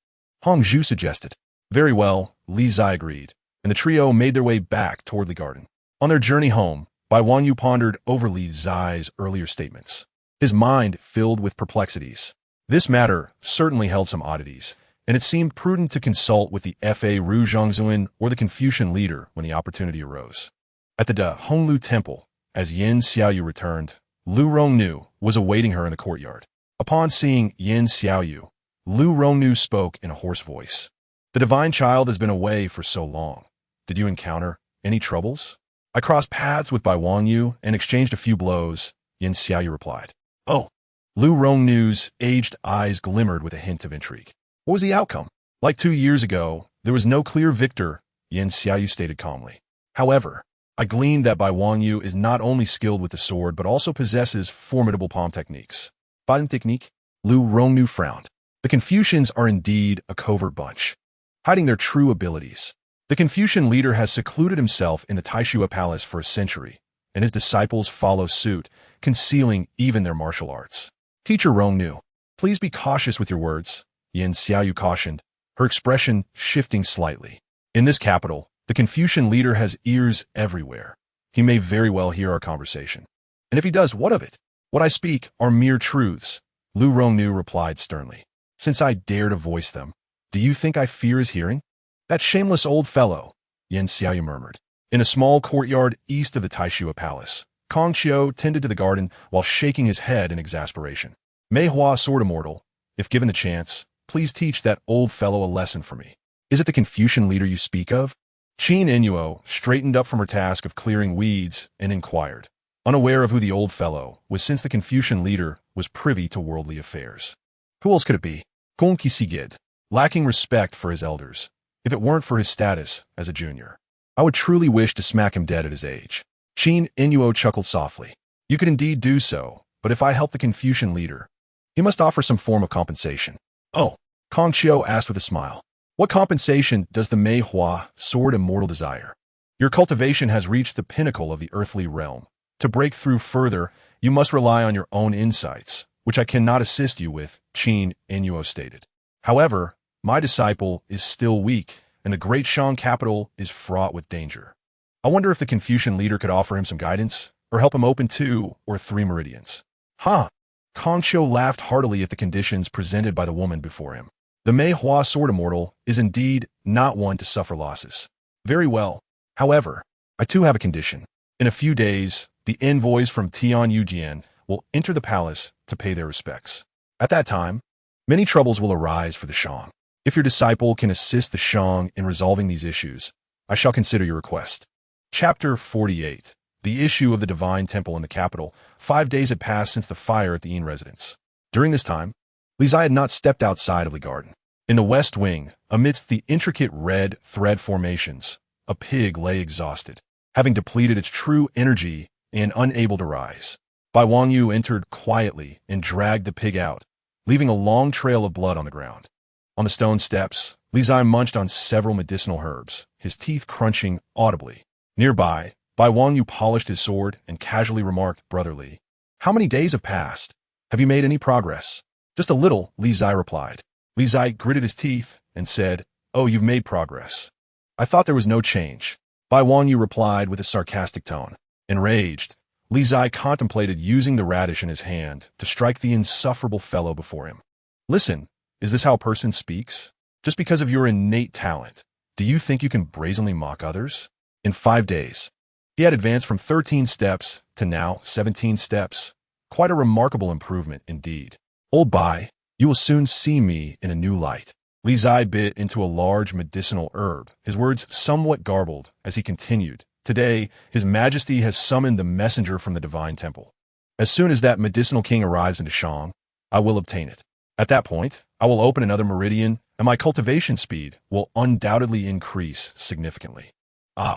Hongzhu suggested. Very well, Li Zai agreed, and the trio made their way back toward the garden. On their journey home, Bai Wangyu pondered over Li Zai's earlier statements, his mind filled with perplexities. This matter certainly held some oddities, and it seemed prudent to consult with the Fa Ru Zhongzuan or the Confucian leader when the opportunity arose. At the Da Honglu Temple, as Yan Xiaoyu returned, Lu Rongnu was awaiting her in the courtyard. Upon seeing Yan Xiaoyu, Lu Rongnu spoke in a hoarse voice. The divine child has been away for so long. Did you encounter any troubles? I crossed paths with Bai Wangyu and exchanged a few blows, Yan Xiaoyu replied. Oh. Lu Rongnu's aged eyes glimmered with a hint of intrigue. What was the outcome? Like 2 years ago, there was no clear victor, Yan Xiaoyu stated calmly. However, I gleaned that Bai Wangyu is not only skilled with the sword but also possesses formidable palm techniques. Palm technique? Lu Rongnu frowned. The Confucians are indeed a covert bunch, hiding their true abilities. The Confucian leader has secluded himself in the Taishua Palace for a century, and his disciples follow suit, concealing even their martial arts. Teacher Rongnu, please be cautious with your words, Yan Xiaoyu cautioned, her expression shifting slightly. In this capital, the Confucian leader has ears everywhere. He may very well hear our conversation. And if he does, what of it? What I speak are mere truths, Lu Rongnu replied sternly. Since I dare to voice them, do you think I fear his hearing? That shameless old fellow, Yan Xiaoyu murmured. In a small courtyard east of the Taishua Palace, Kong Qiu tended to the garden while shaking his head in exasperation. Mei Hua, sword immortal, if given the chance, please teach that old fellow a lesson for me. Is it the Confucian leader you speak of? Qin Inuo straightened up from her task of clearing weeds and inquired, unaware of who the old fellow was since the Confucian leader was privy to worldly affairs. Who else could it be? Gong Qisigid, lacking respect for his elders, if it weren't for his status as a junior. I would truly wish to smack him dead at his age. Qin Inuo chuckled softly. You could indeed do so, but if I help the Confucian leader, he must offer some form of compensation. Oh, Kong Qiu asked with a smile. What compensation does the Mei Hua, sword immortal, desire? Your cultivation has reached the pinnacle of the earthly realm. To break through further, you must rely on your own insights, which I cannot assist you with, Qin Inuo stated. However, my disciple is still weak, and the great Shang capital is fraught with danger. I wonder if the Confucian leader could offer him some guidance, or help him open 2 or 3 meridians. Huh? Kong Qiu laughed heartily at the conditions presented by the woman before him. The Mei Hua sword immortal is indeed not one to suffer losses. Very well. However, I too have a condition. In a few days, the envoys from Tian Yujian will enter the palace to pay their respects. At that time, many troubles will arise for the Shang. If your disciple can assist the Shang in resolving these issues, I shall consider your request. Chapter 48. The issue of the Divine Temple in the capital. 5 days had passed since the fire at the inn residence. During this time, Li Qingzhi had not stepped outside of the garden. In the west wing, amidst the intricate red thread formations, a pig lay exhausted, having depleted its true energy and unable to rise. Bai Wangyu entered quietly and dragged the pig out, leaving a long trail of blood on the ground. On the stone steps, Li Qingzhi munched on several medicinal herbs, his teeth crunching audibly. Nearby, Bai Wangyu polished his sword and casually remarked, "Brotherly, how many days have passed? Have you made any progress?" "Just a little," Li Qingzhi replied. Li Qingzhi gritted his teeth and said, "Oh, you've made progress. I thought there was no change." Bai Wangyu replied with a sarcastic tone. Enraged, Li Qingzhi contemplated using the radish in his hand to strike the insufferable fellow before him. "Listen, is this how a person speaks? Just because of your innate talent, do you think you can brazenly mock others?" In 5 days, he had advanced from 13 steps to now 17 steps. Quite a remarkable improvement indeed. "Old Bai, you will soon see me in a new light." Li Qingzhi bit into a large medicinal herb, his words somewhat garbled as he continued. "Today, His Majesty has summoned the messenger from the Divine Temple. As soon as that medicinal king arrives in Dashang, I will obtain it. At that point, I will open another meridian, and my cultivation speed will undoubtedly increase significantly."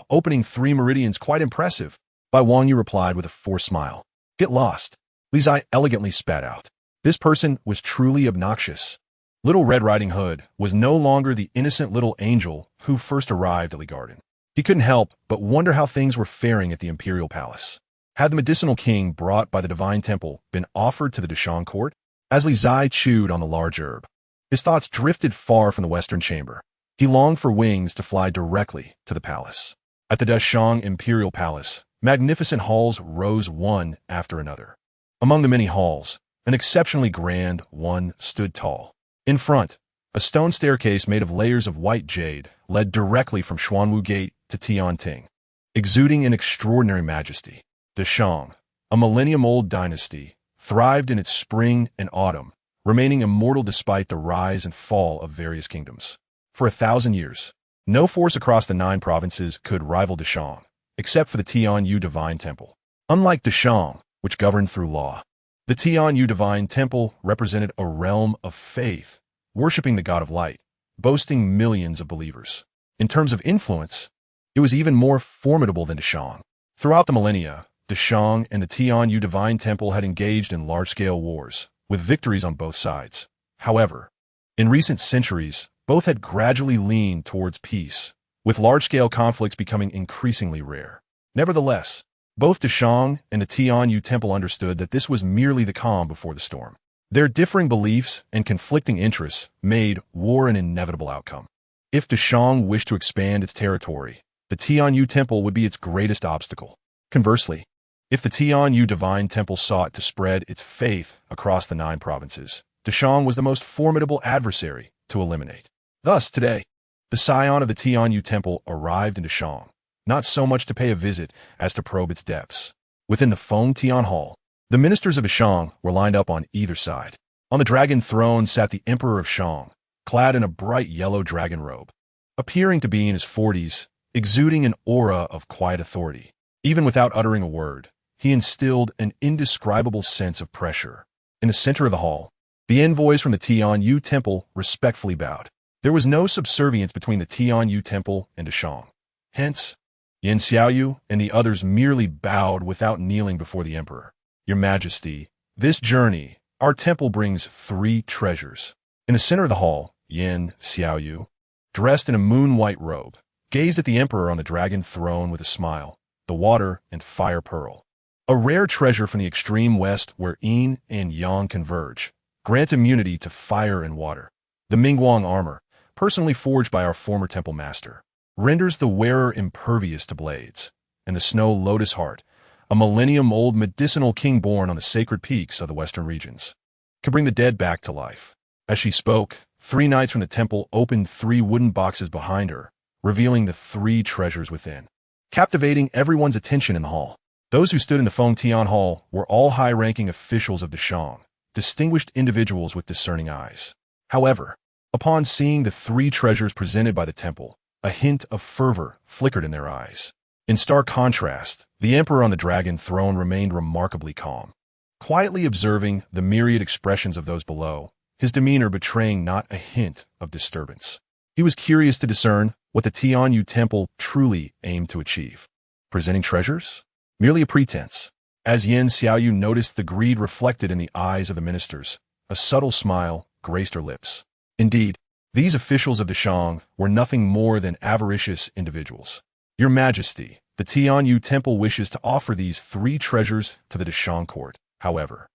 Opening 3 meridians, quite impressive, Bai Wangyu replied with a forced smile. "Get lost." Li Qingzhi elegantly spat out. This person was truly obnoxious. Little Red Riding Hood was no longer the innocent little angel who first arrived at the garden. He couldn't help but wonder how things were faring at the imperial palace. Had the medicinal king brought by the divine temple been offered to the Dashang court? As Li Qingzhi chewed on the large herb, his thoughts drifted far from the western chamber. He longed for wings to fly directly to the palace. At the Dashang imperial palace, magnificent halls rose one after another. Among the many halls, an exceptionally grand one stood tall. In front, a stone staircase made of layers of white jade led directly from Xuanwu Gate to Tianting, exuding an extraordinary majesty. Dashang, a millennium-old dynasty, thrived in its spring and autumn, remaining immortal despite the rise and fall of various kingdoms. For 1,000 years, no force across the 9 provinces could rival Dashang, except for the Tianyu Divine Temple. Unlike Dashang, which governed through law, the Tianyu Divine Temple represented a realm of faith, worshipping the god of light, boasting millions of believers. In terms of influence, it was even more formidable than Dashang. Throughout the millennia, Dashang and the Tianyu Divine Temple had engaged in large-scale wars, with victories on both sides. However, in recent centuries, both had gradually leaned towards peace, with large-scale conflicts becoming increasingly rare. Nevertheless, both Dashang and the Tianyu Temple understood that this was merely the calm before the storm. Their differing beliefs and conflicting interests made war an inevitable outcome. If Dashang wished to expand its territory, the Tianyu Temple would be its greatest obstacle. Conversely, if the Tianyu Divine Temple sought to spread its faith across the 9 provinces, Dashang was the most formidable adversary to eliminate. Thus, today, the scion of the Tianyu Temple arrived in Dashang, not so much to pay a visit as to probe its depths. Within the Feng Tian Hall, the ministers of Dashang were lined up on either side. On the dragon throne sat the Emperor of Shang, clad in a bright yellow dragon robe. Appearing to be in his 40s, exuding an aura of quiet authority. Even without uttering a word, he instilled an indescribable sense of pressure. In the center of the hall, the envoys from the Tianyu Temple respectfully bowed. There was no subservience between the Tianyu Temple and Dashang. Hence, Yin Xiaoyu and the others merely bowed without kneeling before the emperor. "Your Majesty, this journey, our temple brings 3 treasures." In the center of the hall, Yin Xiaoyu, dressed in a moon-white robe, gazed at the emperor on the dragon throne with a smile. The water and fire pearl, a rare treasure from the extreme west where yin and yang converge, grants immunity to fire and water. The Mingguang armor, personally forged by our former temple master, renders the wearer impervious to blades. And the snow lotus heart, a millennium-old medicinal king born on the sacred peaks of the western regions, can bring the dead back to life. As she spoke, 3 knights from the temple opened 3 wooden boxes behind her, revealing the 3 treasures within, captivating everyone's attention in the hall. Those who stood in the Feng Tian Hall were all high-ranking officials of Dashang, distinguished individuals with discerning eyes. However, upon seeing the 3 treasures presented by the temple, a hint of fervor flickered in their eyes. In stark contrast, the emperor on the dragon throne remained remarkably calm. Quietly observing the myriad expressions of those below, his demeanor betraying not a hint of disturbance. He was curious to discern what the Tianyu temple truly aimed to achieve. Presenting treasures? Merely a pretense. As Yin Xiaoyu noticed the greed reflected in the eyes of the ministers, a subtle smile graced her lips. Indeed, these officials of Dashang were nothing more than avaricious individuals. Your Majesty, the Tianyu temple wishes to offer these 3 treasures to the Dashang court. However,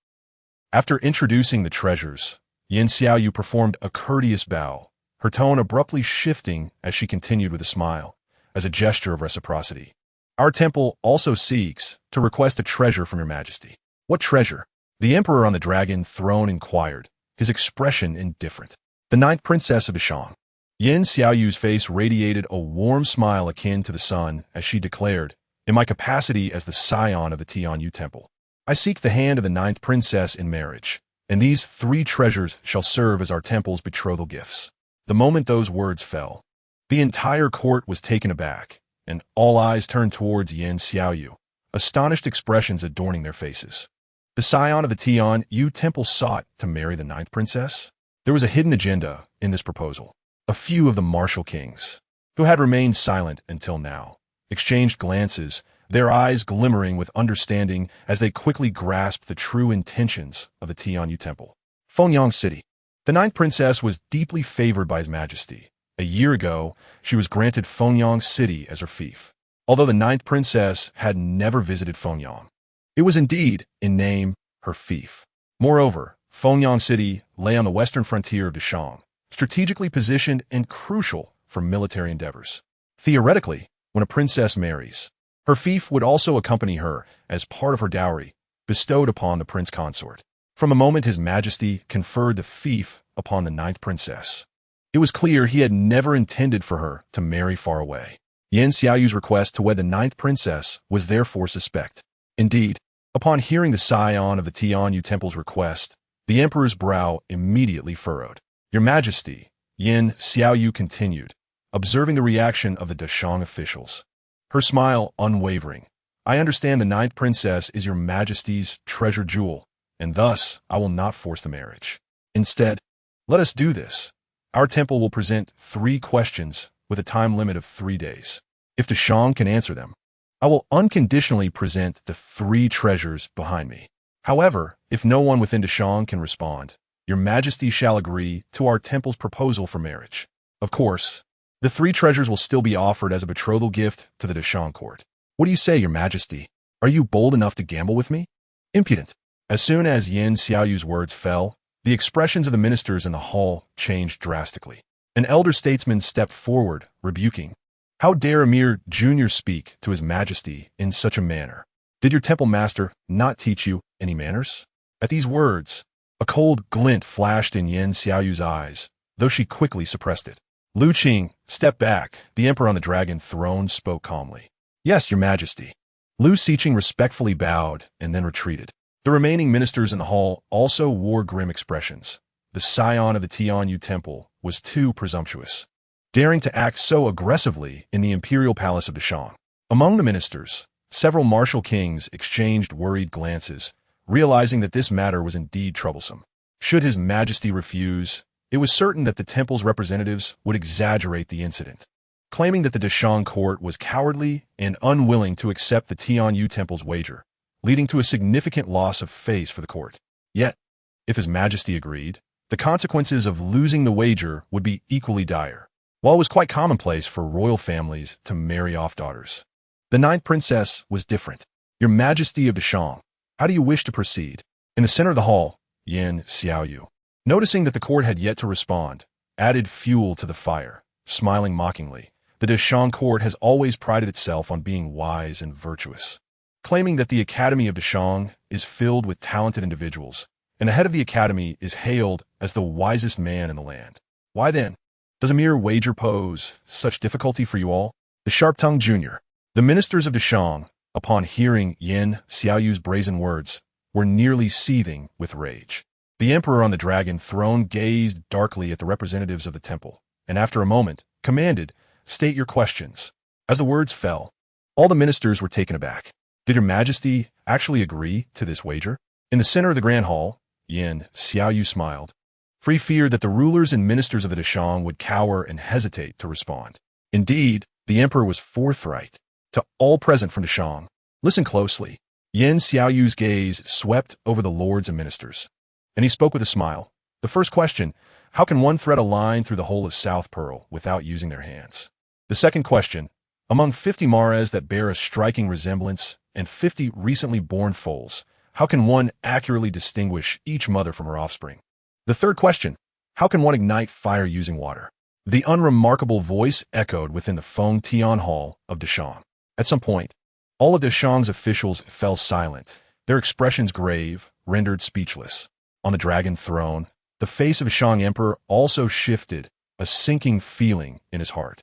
after introducing the treasures, Yin Xiaoyu performed a courteous bow, her tone abruptly shifting as she continued with a smile, as a gesture of reciprocity. Our temple also seeks to request a treasure from your Majesty. What treasure? The Emperor on the dragon throne inquired, his expression indifferent. The 9th princess of Dashang. Yin Xiaoyu's face radiated a warm smile akin to the sun as she declared, in my capacity as the scion of the Tianyu temple, I seek the hand of the 9th princess in marriage, and these 3 treasures shall serve as our temple's betrothal gifts. The moment those words fell, the entire court was taken aback, and all eyes turned towards Yin Xiaoyu, astonished expressions adorning their faces. The scion of the Tianyu temple sought to marry the 9th princess? There was a hidden agenda in this proposal. A few of the martial kings, who had remained silent until now, exchanged glances, their eyes glimmering with understanding as they quickly grasped the true intentions of the Tianyu temple. Fengyang City. The 9th princess was deeply favored by His Majesty. A year ago, she was granted Fengyang City as her fief, although the 9th princess had never visited Fengyang. It was indeed, in name, her fief. Moreover, Fengyang City lay on the western frontier of Dashang, strategically positioned and crucial for military endeavors. Theoretically, when a princess marries, her fief would also accompany her as part of her dowry bestowed upon the prince consort. From the moment His Majesty conferred the fief upon the 9th princess, it was clear he had never intended for her to marry far away. Yin Xiaoyu's request to wed the 9th princess was therefore suspect. Indeed, upon hearing the scion of the Tianyu temple's request, the emperor's brow immediately furrowed. Your Majesty, Yin Xiaoyu continued, observing the reaction of the Dashang officials. Her smile unwavering. I understand the 9th princess is your Majesty's treasure jewel, and thus I will not force the marriage. Instead, let us do this. Our temple will present 3 questions with a time limit of 3 days. If Dashang can answer them, I will unconditionally present the 3 treasures behind me. However, if no one within Dashang can respond, your Majesty shall agree to our temple's proposal for marriage. Of course, the 3 treasures will still be offered as a betrothal gift to the Dashang court. What do you say, your Majesty? Are you bold enough to gamble with me? Impudent. As soon as Yin Xiaoyu's words fell, the expressions of the ministers in the hall changed drastically. An elder statesman stepped forward, rebuking. How dare a mere junior speak to His Majesty in such a manner? Did your temple master not teach you any manners? At these words, a cold glint flashed in Yin Xiaoyu's eyes, though she quickly suppressed it. Li Qingzhi, step back. The emperor on the dragon throne spoke calmly. Yes, your Majesty. Li Qingzhi respectfully bowed and then retreated. The remaining ministers in the hall also wore grim expressions. The scion of the Tianyu temple was too presumptuous, daring to act so aggressively in the imperial palace of Dashang. Among the ministers, several martial kings exchanged worried glances, realizing that this matter was indeed troublesome. Should His Majesty refuse, it was certain that the temple's representatives would exaggerate the incident, claiming that the Dashang court was cowardly and unwilling to accept the Tianyu temple's wager, leading to a significant loss of face for the court. Yet, if His Majesty agreed, the consequences of losing the wager would be equally dire. While it was quite commonplace for royal families to marry off daughters, the 9th princess was different. Your Majesty of Dashang, how do you wish to proceed? In the center of the hall, Yin Xiaoyu, noticing that the court had yet to respond, added fuel to the fire, smiling mockingly. The Dashang court has always prided itself on being wise and virtuous, claiming that the Academy of Dashang is filled with talented individuals, and the head of the Academy is hailed as the wisest man in the land. Why then does a mere wager pose such difficulty for you all? The sharp-tongued junior. The ministers of Dashang, upon hearing Yin Xiaoyu's brazen words, were nearly seething with rage. The emperor on the dragon throne gazed darkly at the representatives of the temple, and after a moment, commanded, state your questions. As the words fell, all the ministers were taken aback. Did your Majesty actually agree to this wager? In the center of the grand hall, Yin Xiaoyu smiled. for he feared that the rulers and ministers of the Deshang would cower and hesitate to respond. Indeed, the emperor was forthright. To all present from Deshang, listen closely. Yan Xiaoyu's gaze swept over the lords and ministers, and he spoke with a smile. The first question, how can one thread a line through the whole of South Pearl without using their hands? The second question, among 50 mares that bear a striking resemblance and 50 recently born foals, how can one accurately distinguish each mother from her offspring? The third question, how can one ignite fire using water? The unremarkable voice echoed within the Feng Tian Hall of Deshang. At some point, all of Deshang's officials fell silent, their expressions grave, rendered speechless. On the dragon throne, the face of the Shang emperor also shifted, a sinking feeling in his heart.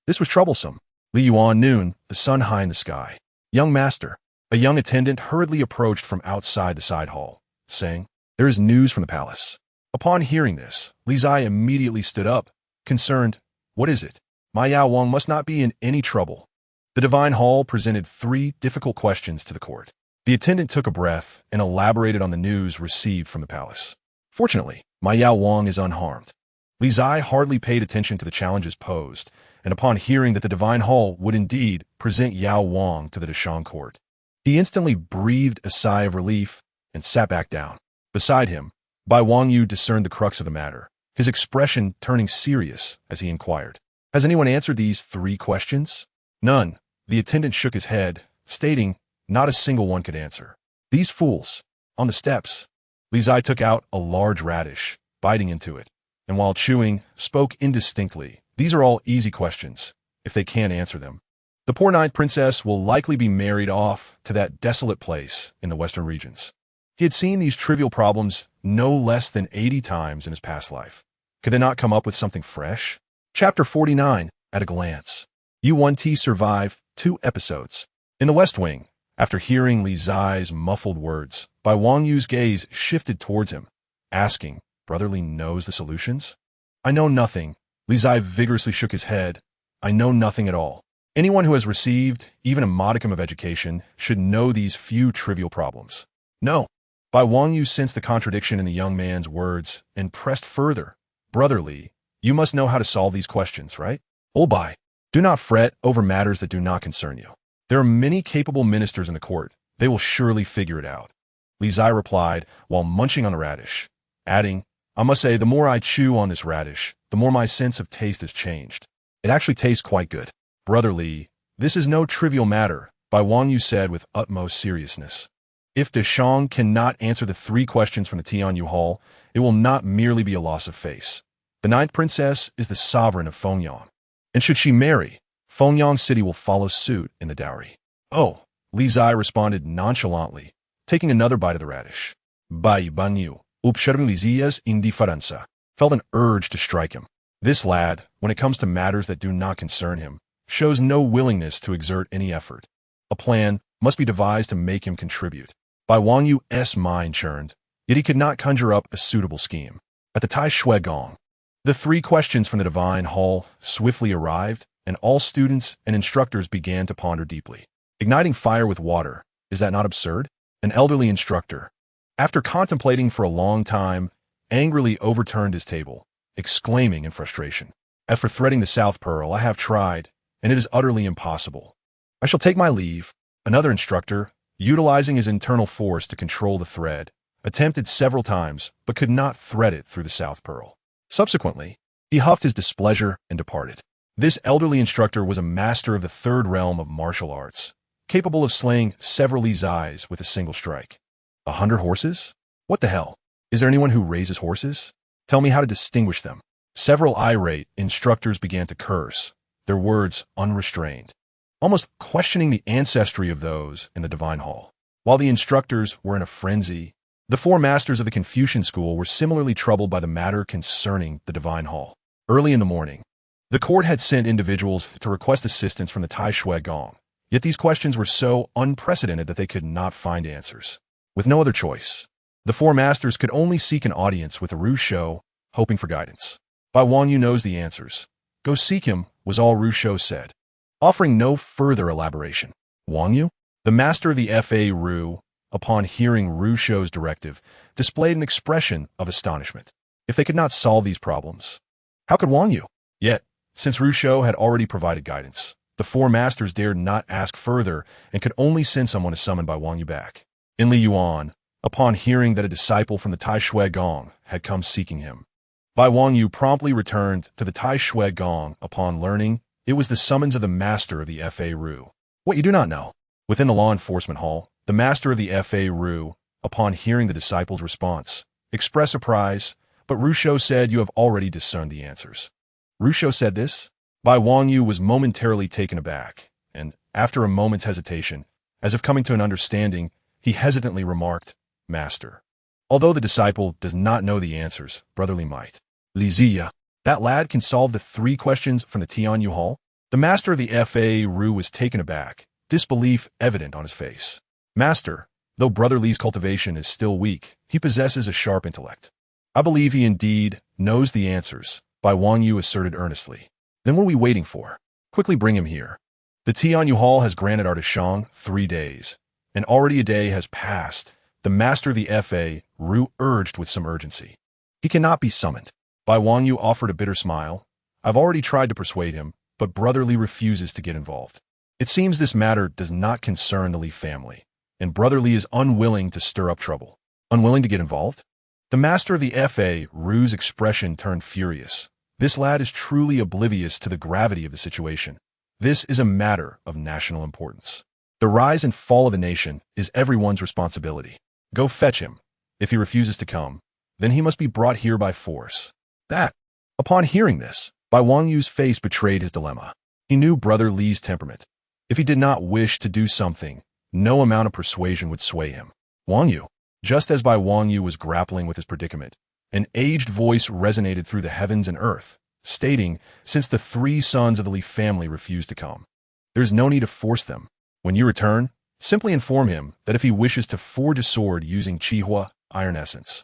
This was troublesome. Li Yuan noon, the sun high in the sky. Young master, a young attendant hurriedly approached from outside the side hall, saying, "There is news from the palace." Upon hearing this, Li Zai immediately stood up, concerned. "What is it? My Yao Wang must not be in any trouble." The divine hall presented 3 difficult questions to the court. The attendant took a breath and elaborated on the news received from the palace. Fortunately, my Yao Wang is unharmed. Li Zai hardly paid attention to the challenges posed, and upon hearing that the divine hall would indeed present Yao Wang to the Deshang court, he instantly breathed a sigh of relief and sat back down. Beside him, Bai Wangyu discerned the crux of the matter, his expression turning serious as he inquired, "Has anyone answered these 3 questions?" "None." The attendant shook his head, stating, "Not a single one could answer. These fools, on the steps." Li Zai took out a large radish, biting into it, and while chewing, spoke indistinctly. "These are all easy questions, if they can't answer them. The poor 9th princess will likely be married off to that desolate place in the western regions." He had seen these trivial problems no less than 80 times in his past life. Could they not come up with something fresh? Chapter 49, at a glance. U1T survived 2 episodes. In the West Wing, after hearing Li Zai's muffled words, Bai Wangyu's gaze shifted towards him, asking, "Brother Li knows the solutions?" "I know nothing." Li Zai vigorously shook his head. "I know nothing at all. Anyone who has received even a modicum of education should know these few trivial problems." "No." Bai Wangyu sensed the contradiction in the young man's words and pressed further. "Brother Li, you must know how to solve these questions, right?" "Old Bai, do not fret over matters that do not concern you. There are many capable ministers in the court. They will surely figure it out." Li Zai replied while munching on the radish, adding, "I must say, the more I chew on this radish, the more my sense of taste has changed. It actually tastes quite good." "Brother Li, this is no trivial matter," Bai Wangyu said with utmost seriousness. "If Deshang cannot answer the 3 questions from the Tianyu Hall, it will not merely be a loss of face. The 9th princess is the sovereign of Fengyang, and should she marry, Fengyang City will follow suit in the dowry." "Oh," Li Zai responded nonchalantly, taking another bite of the radish. Bai Banyu, observing Li Zai's indifferenza, felt an urge to strike him. This lad, when it comes to matters that do not concern him, shows no willingness to exert any effort. A plan must be devised to make him contribute. Bai Wangyu's mind churned, yet he could not conjure up a suitable scheme. At the Tai Shui Gong, the 3 questions from the divine hall swiftly arrived, and all students and instructors began to ponder deeply. Igniting fire with water, is that not absurd? An elderly instructor, after contemplating for a long time, angrily overturned his table, exclaiming in frustration, "As for threading the South Pearl, I have tried, and it is utterly impossible. I shall take my leave." Another instructor, utilizing his internal force to control the thread, attempted several times, but could not thread it through the South Pearl. Subsequently, he huffed his displeasure and departed. This elderly instructor was a master of the 3rd realm of martial arts, capable of slaying several Li Zais with a single strike. 100 horses? What the hell? Is there anyone who raises horses? Tell me how to distinguish them. Several irate instructors began to curse, their words unrestrained, almost questioning the ancestry of those in the divine hall. While the instructors were in a frenzy, the 4 masters of the Confucian school were similarly troubled by the matter concerning the divine hall. Early in the morning, the court had sent individuals to request assistance from the Tai Shui Gong, yet these questions were so unprecedented that they could not find answers. With no other choice, the 4 masters could only seek an audience with the Ru Shou, hoping for guidance. Bai Wangyu knows the answers. Go seek him, was all Ru Shou said, offering no further elaboration. Wangyu, the master of the Fa Ru, upon hearing Ru Shou's directive, displayed an expression of astonishment. if they could not solve these problems, how could Wang Yu? Yet, since Rushou had already provided guidance, the four masters dared not ask further and could only send someone to summon by Wang Yu back. In Li Yuan, upon hearing that a disciple from the Tai Shui Gong had come seeking him, Bai Wang Yu promptly returned to the Tai Shui Gong upon learning it was the summons of the master of the Fa Ru. What you do not know. Within the law enforcement hall, the master of the Fa Ru, upon hearing the disciple's response, expressed surprise, but Rushou said you have already discerned the answers. Rushou said this. Bai Wang Yu was momentarily taken aback, and, after a moment's hesitation, as if coming to an understanding, he hesitantly remarked, Master. Although the disciple does not know the answers, brotherly might. Li Ziya, that lad can solve the 3 questions from the Tianyu Hall? The master of the Fa Ru was taken aback, disbelief evident on his face. Master, though Brother Li's cultivation is still weak, he possesses a sharp intellect. I believe he indeed knows the answers, Bai Wang Yu asserted earnestly. Then what are we waiting for? Quickly bring him here. The Tianyu Hall has granted our Shang 3 days, and already a day has passed. The master of the Fa Ru urged with some urgency. He cannot be summoned. Bai Wang Yu offered a bitter smile. I've already tried to persuade him, but Brother Li refuses to get involved. It seems this matter does not concern the Li family, and Brother Li is unwilling to stir up trouble. Unwilling to get involved? The master of the Fa Ru's expression turned furious. This lad is truly oblivious to the gravity of the situation. This is a matter of national importance. The rise and fall of a nation is everyone's responsibility. Go fetch him. If he refuses to come, then he must be brought here by force. That. Upon hearing this, Bai Wang Yu's face betrayed his dilemma. He knew Brother Li's temperament. If he did not wish to do something, no amount of persuasion would sway him. Wang Yu. Just as Bai Wang Yu was grappling with his predicament, an aged voice resonated through the heavens and earth, stating, since the 3 sons of the Li family refused to come, there is no need to force them. When you return, simply inform him that if he wishes to forge a sword using Qihua iron essence,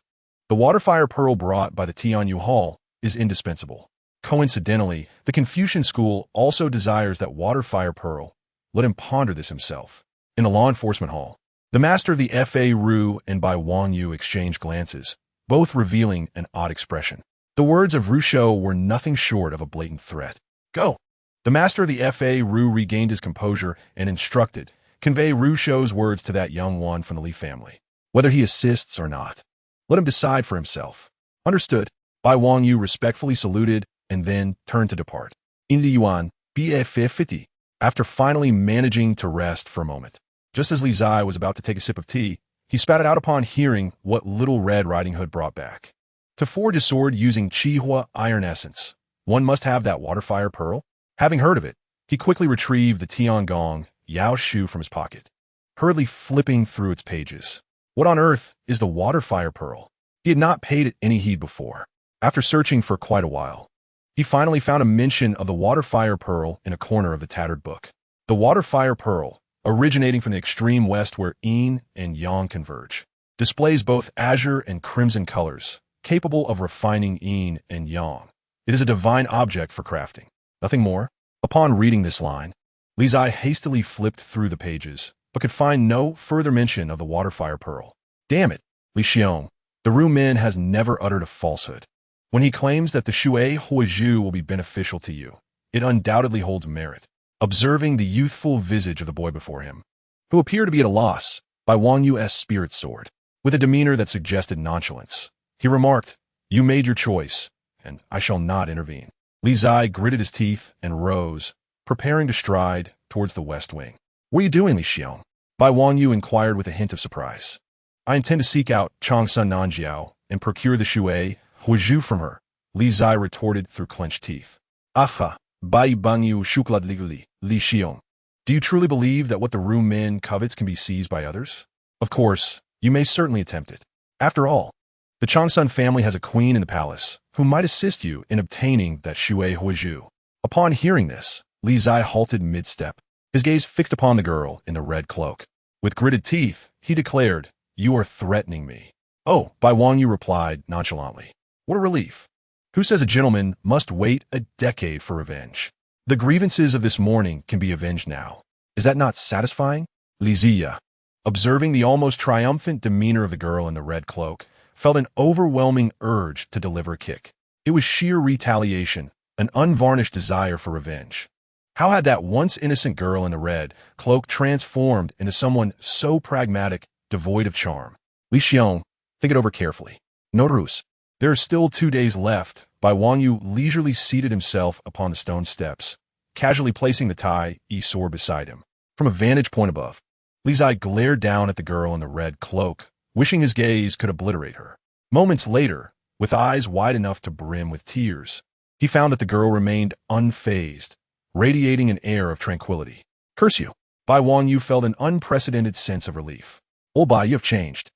the water-fire pearl brought by the Tianyu Hall is indispensable. Coincidentally, the Confucian school also desires that water-fire pearl. Let him ponder this himself. In the law enforcement hall, the master of the Fa Ru and Bai Wang Yu exchanged glances, both revealing an odd expression. The words of Rushou were nothing short of a blatant threat. Go! The master of the Fa Ru regained his composure and instructed, convey Rushou's words to that young one from the Li family. Whether he assists or not, let him decide for himself. Understood. Bai Wang Yu respectfully saluted and then turned to depart. In Li Yuan, BF50, after finally managing to rest for a moment. Just as Li Zai was about to take a sip of tea, he spat it out upon hearing what Little Red Riding Hood brought back. To forge a sword using Qihua iron essence, one must have that water-fire pearl. Having heard of it, he quickly retrieved the Tiangong Yao Shu from his pocket, hurriedly flipping through its pages. What on earth is the water-fire pearl? He had not paid it any heed before. After searching for quite a while, he finally found a mention of the water-fire pearl in a corner of the tattered book. The water-fire pearl, originating from the extreme west where yin and yang converge, displays both azure and crimson colors, capable of refining yin and yang. It is a divine object for crafting. Nothing more. Upon reading this line, Li Zai hastily flipped through the pages, but could find no further mention of the water-fire pearl. Damn it, Li Xiong, the Ru Min has never uttered a falsehood. When he claims that the Shui Huizhu will be beneficial to you, it undoubtedly holds merit. Observing the youthful visage of the boy before him, who appeared to be at a loss, by Wang Yu's spirit sword, with a demeanor that suggested nonchalance, he remarked, You made your choice, and I shall not intervene. Li Zai gritted his teeth and rose, preparing to stride towards the west wing. What are you doing, Li Xiong? Bai Wang Yu inquired with a hint of surprise. I intend to seek out Changsun Nanjiao and procure the Shui Huizhu from her, Li Zai retorted through clenched teeth. Aha, Bai Bang Yu Shuklad Li Xiong. Do you truly believe that what the Ru Min covets can be seized by others? Of course, you may certainly attempt it. After all, the Changsun family has a queen in the palace who might assist you in obtaining that Shui Huizhu. Upon hearing this, Li Zai halted mid-step, his gaze fixed upon the girl in the red cloak. With gritted teeth, he declared, You are threatening me. Oh, Bai Wang Yu replied nonchalantly. What a relief. Who says a gentleman must wait a decade for revenge? The grievances of this morning can be avenged now. Is that not satisfying? Li Ziya, observing the almost triumphant demeanor of the girl in the red cloak, felt an overwhelming urge to deliver a kick. It was sheer retaliation, an unvarnished desire for revenge. How had that once innocent girl in the red cloak transformed into someone so pragmatic, devoid of charm? Li Xiong, think it over carefully. No ruse. There are still 2 days left. Bai Wangyu leisurely seated himself upon the stone steps, casually placing the Tai sword beside him. From a vantage point above, Li Zai glared down at the girl in the red cloak, wishing his gaze could obliterate her. Moments later, with eyes wide enough to brim with tears, he found that the girl remained unfazed, radiating an air of tranquility. Curse you! Bai Wangyu felt an unprecedented sense of relief. Old Bai, you have changed.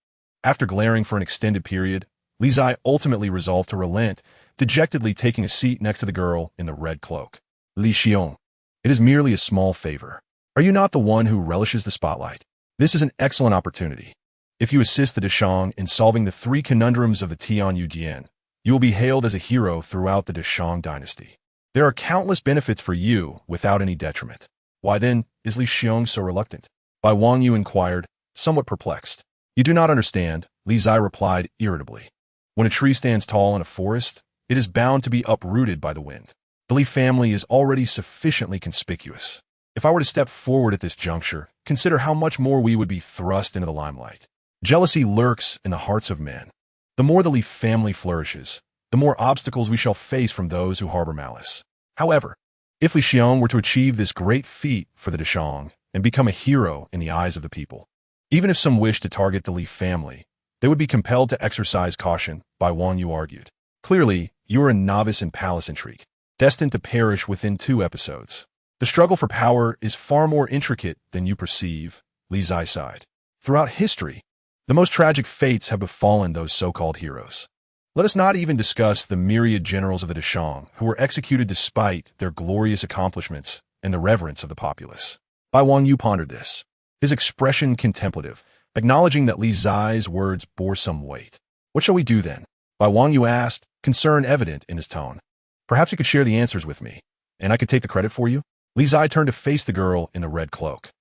After glaring for an extended period, Li Zai ultimately resolved to relent, dejectedly taking a seat next to the girl in the red cloak. Li Xiong, it is merely a small favor. Are you not the one who relishes the spotlight? This is an excellent opportunity. If you assist the Deshang in solving the 3 conundrums of the Tianyu Dian, you will be hailed as a hero throughout the Deshang dynasty. There are countless benefits for you without any detriment. Why then is Li Xiong so reluctant? Bai Wangyu inquired, somewhat perplexed. You do not understand, Li Zai replied irritably. When a tree stands tall in a forest, it is bound to be uprooted by the wind. The Li family is already sufficiently conspicuous. If I were to step forward at this juncture, consider how much more we would be thrust into the limelight. Jealousy lurks in the hearts of men. The more the Li family flourishes, the more obstacles we shall face from those who harbor malice. However, if Li Xiong were to achieve this great feat for the Deshang and become a hero in the eyes of the people, even if some wish to target the Li family, they would be compelled to exercise caution, Bai Wangyu argued. Clearly, you are a novice in palace intrigue, destined to perish within 2 episodes. The struggle for power is far more intricate than you perceive, Li Zai sighed. Throughout history, the most tragic fates have befallen those so-called heroes. Let us not even discuss the myriad generals of the Deshang who were executed despite their glorious accomplishments and the reverence of the populace. Bai Wangyu pondered this, his expression contemplative, acknowledging that Li Zai's words bore some weight. What shall we do then? Bai Wangyu asked, concern evident in his tone. Perhaps you could share the answers with me, and I could take the credit for you? Li Zai turned to face the girl in the red cloak,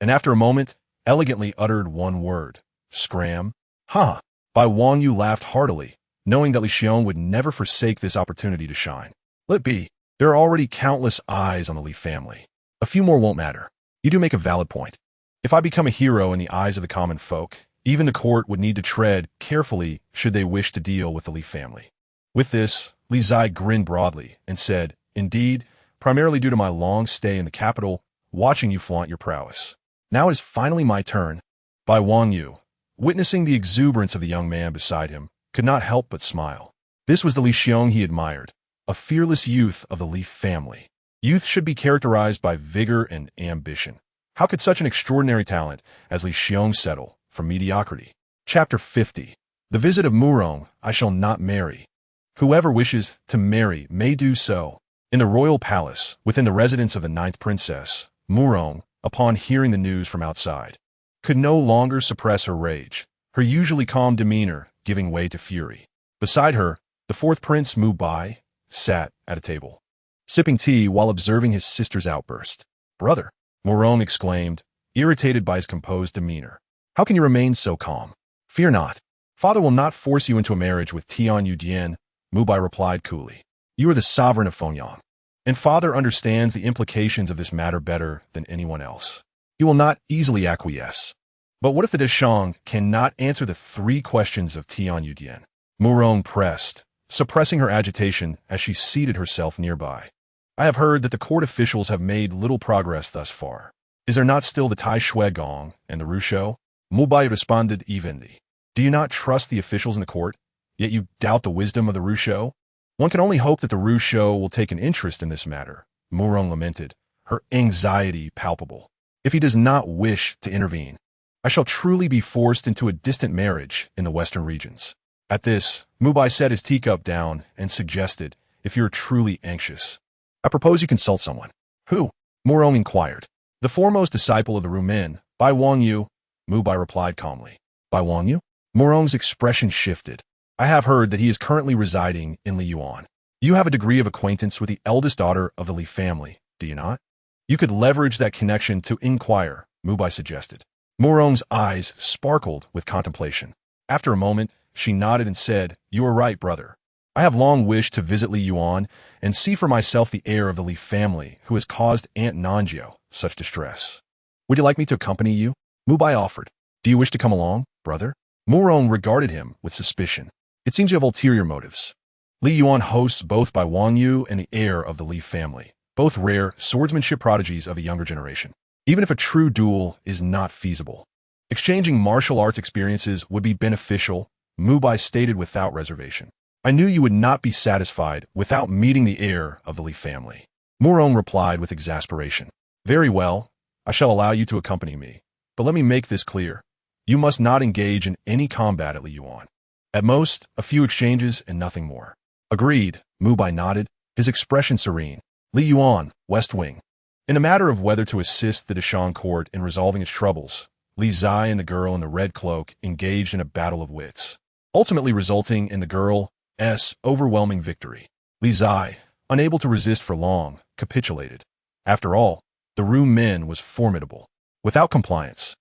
and after a moment, elegantly uttered one word, scram. Ha! Bai Wangyu laughed heartily, knowing that Li Xiong would never forsake this opportunity to shine. Let be. There are already countless eyes on the Li family. A few more won't matter. You do make a valid point. If I become a hero in the eyes of the common folk, even the court would need to tread carefully should they wish to deal with the Li family. With this, Li Zai grinned broadly and said, indeed, primarily due to my long stay in the capital, watching you flaunt your prowess. Now it is finally my turn. Bai Wangyu, witnessing the exuberance of the young man beside him, could not help but smile. This was the Li Xiong he admired, a fearless youth of the Li family. Youth should be characterized by vigor and ambition. How could such an extraordinary talent as Li Xiong settle for mediocrity? Chapter 50. The visit of Murong, I shall not marry. Whoever wishes to marry may do so. In the royal palace, within the residence of the 9th princess, Murong, upon hearing the news from outside, could no longer suppress her rage, her usually calm demeanor giving way to fury. Beside her, the 4th prince, Mu Bai, sat at a table, sipping tea while observing his sister's outburst. Brother, Murong exclaimed, irritated by his composed demeanor. How can you remain so calm? Fear not. Father will not force you into a marriage with Tianyu Dian, Mu Bai replied coolly. You are the sovereign of Fengyang, and father understands the implications of this matter better than anyone else. He will not easily acquiesce. But what if the Deshang cannot answer the 3 questions of Tianyu Dian? Murong pressed, suppressing her agitation as she seated herself nearby. I have heard that the court officials have made little progress thus far. Is there not still the Tai Shui Gong and the Rushou? Mu Bai responded evenly. Do you not trust the officials in the court, yet you doubt the wisdom of the Rushou? One can only hope that the Rushou will take an interest in this matter, Murong lamented, her anxiety palpable. If he does not wish to intervene, I shall truly be forced into a distant marriage in the western regions. At this, Mu Bai set his teacup down and suggested, if you're truly anxious, I propose you consult someone. Who? Murong inquired. The foremost disciple of the Rumen, Bai Wangyu, Mu Bai replied calmly. Bai Wangyu? Murong's expression shifted. I have heard that he is currently residing in Liyuan. You have a degree of acquaintance with the eldest daughter of the Li family, do you not? You could leverage that connection to inquire, Mu Bai suggested. Murong's eyes sparkled with contemplation. After a moment, she nodded and said, "You are right, brother. I have long wished to visit Li Yuan and see for myself the heir of the Li family who has caused Aunt Nanjiao such distress. Would you like me to accompany you?" Mu Bai offered. "Do you wish to come along, brother?" Mu Rong regarded him with suspicion. "It seems you have ulterior motives." Li Yuan hosts both Bai Wangyu and the heir of the Li family, both rare swordsmanship prodigies of a younger generation. Even if a true duel is not feasible, exchanging martial arts experiences would be beneficial, Mu Bai stated without reservation. "I knew you would not be satisfied without meeting the heir of the Li family." Mu Rong replied with exasperation. "Very well, I shall allow you to accompany me, but let me make this clear. You must not engage in any combat at Li Yuan. At most, a few exchanges and nothing more." "Agreed," Mu Bai nodded, his expression serene. Li Yuan, West Wing. In a matter of whether to assist the Deshan court in resolving its troubles, Li Zai and the girl in the red cloak engaged in a battle of wits, ultimately resulting in the girl's overwhelming victory. Li Zai, unable to resist for long, capitulated. After all, the Ru Min was formidable. Without compliance,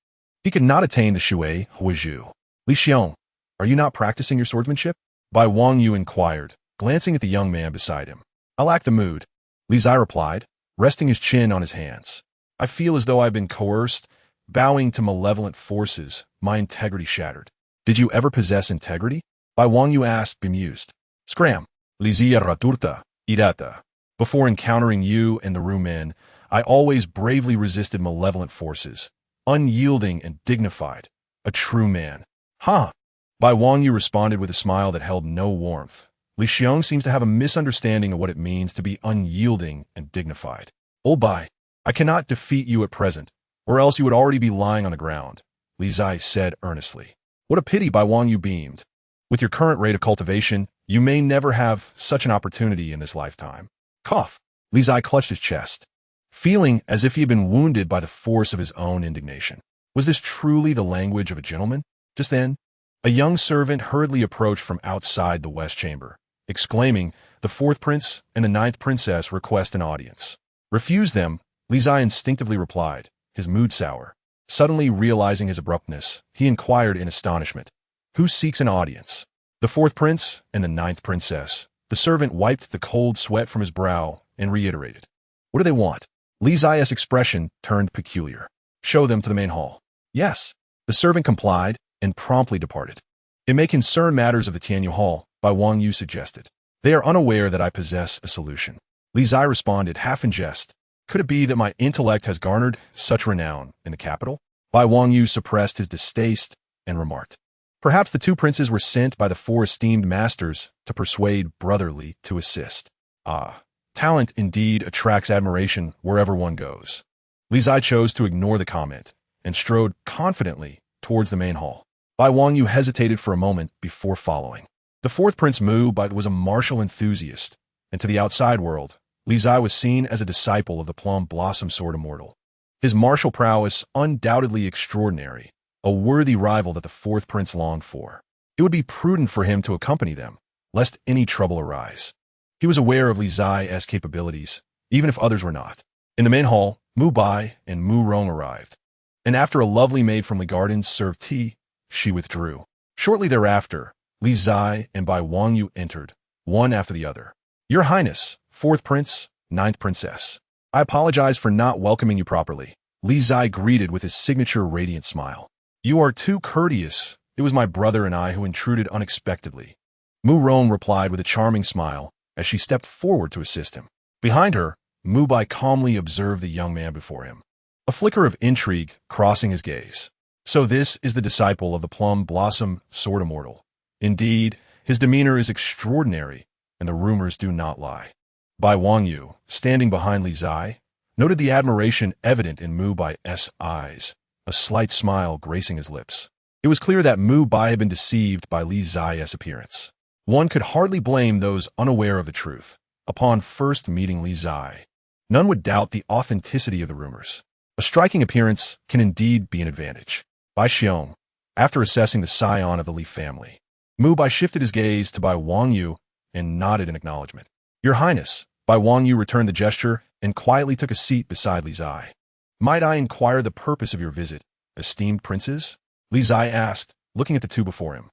he could not attain the Shui Huizhu. "Li Xiong, are you not practicing your swordsmanship?" Bai Wangyu inquired, glancing at the young man beside him. "I lack the mood," Li Zai replied, resting his chin on his hands. "I feel as though I've been coerced, bowing to malevolent forces, my integrity shattered." "Did you ever possess integrity?" Bai Wangyu asked, bemused. "Scram, Li Zia Raturta, Irata. Before encountering you and the Ru Min, I always bravely resisted malevolent forces, unyielding and dignified. A true man." "Huh?" Bai Wangyu responded with a smile that held no warmth. "Li Xiong seems to have a misunderstanding of what it means to be unyielding and dignified. Old Bai, I cannot defeat you at present, or else you would already be lying on the ground," Li Zai said earnestly. "What a pity," Bai Wangyu beamed. "With your current rate of cultivation, you may never have such an opportunity in this lifetime." Cough. Li Zai clutched his chest, feeling as if he had been wounded by the force of his own indignation. Was this truly the language of a gentleman? Just then, a young servant hurriedly approached from outside the West Chamber, exclaiming, "The fourth prince and the ninth princess request an audience." "Refuse them," Li Zai instinctively replied, his mood sour. Suddenly realizing his abruptness, he inquired in astonishment, "Who seeks an audience?" "The fourth prince and the ninth princess." The servant wiped the cold sweat from his brow and reiterated, "What do they want?" Li Zai's expression turned peculiar. "Show them to the main hall." "Yes." The servant complied and promptly departed. "It may concern matters of the Tianyu Hall," Bai Wangyu suggested. "They are unaware that I possess a solution." Li Zai responded, half in jest, "Could it be that my intellect has garnered such renown in the capital?" Bai Wangyu suppressed his distaste and remarked, "Perhaps the two princes were sent by the four esteemed masters to persuade Brother Li to assist." "Ah, talent indeed attracts admiration wherever one goes." Li Zai chose to ignore the comment and strode confidently towards the main hall. Bai Wangyu hesitated for a moment before following. The fourth Prince Mu Bai was a martial enthusiast, and to the outside world, Li Zai was seen as a disciple of the Plum Blossom Sword Immortal. His martial prowess undoubtedly extraordinary, a worthy rival that the fourth prince longed for. It would be prudent for him to accompany them, lest any trouble arise. He was aware of Li Zai's capabilities, even if others were not. In the main hall, Mu Bai and Mu Rong arrived, and after a lovely maid from Li Gardens served tea, she withdrew. Shortly thereafter, Li Zai and Bai Wangyu entered, one after the other. "Your Highness, fourth prince, ninth princess. I apologize for not welcoming you properly," Li Zai greeted with his signature radiant smile. "You are too courteous. It was my brother and I who intruded unexpectedly." Mu Rong replied with a charming smile as she stepped forward to assist him. Behind her, Mu Bai calmly observed the young man before him, a flicker of intrigue crossing his gaze. "So this is the disciple of the Plum Blossom Sword Immortal. Indeed, his demeanor is extraordinary, and the rumors do not lie." Bai Wangyu, standing behind Li Zai, noted the admiration evident in Mu Bai's eyes, a slight smile gracing his lips. It was clear that Mu Bai had been deceived by Li Zai's appearance. One could hardly blame those unaware of the truth. Upon first meeting Li Zai, none would doubt the authenticity of the rumors. A striking appearance can indeed be an advantage. Bai Xiong, after assessing the scion of the Li family, Mu Bai shifted his gaze to Bai Wangyu and nodded in acknowledgement. "Your Highness," Bai Wangyu returned the gesture and quietly took a seat beside Li Zai. "Might I inquire the purpose of your visit, esteemed princes?" Li Zai asked, looking at the two before him.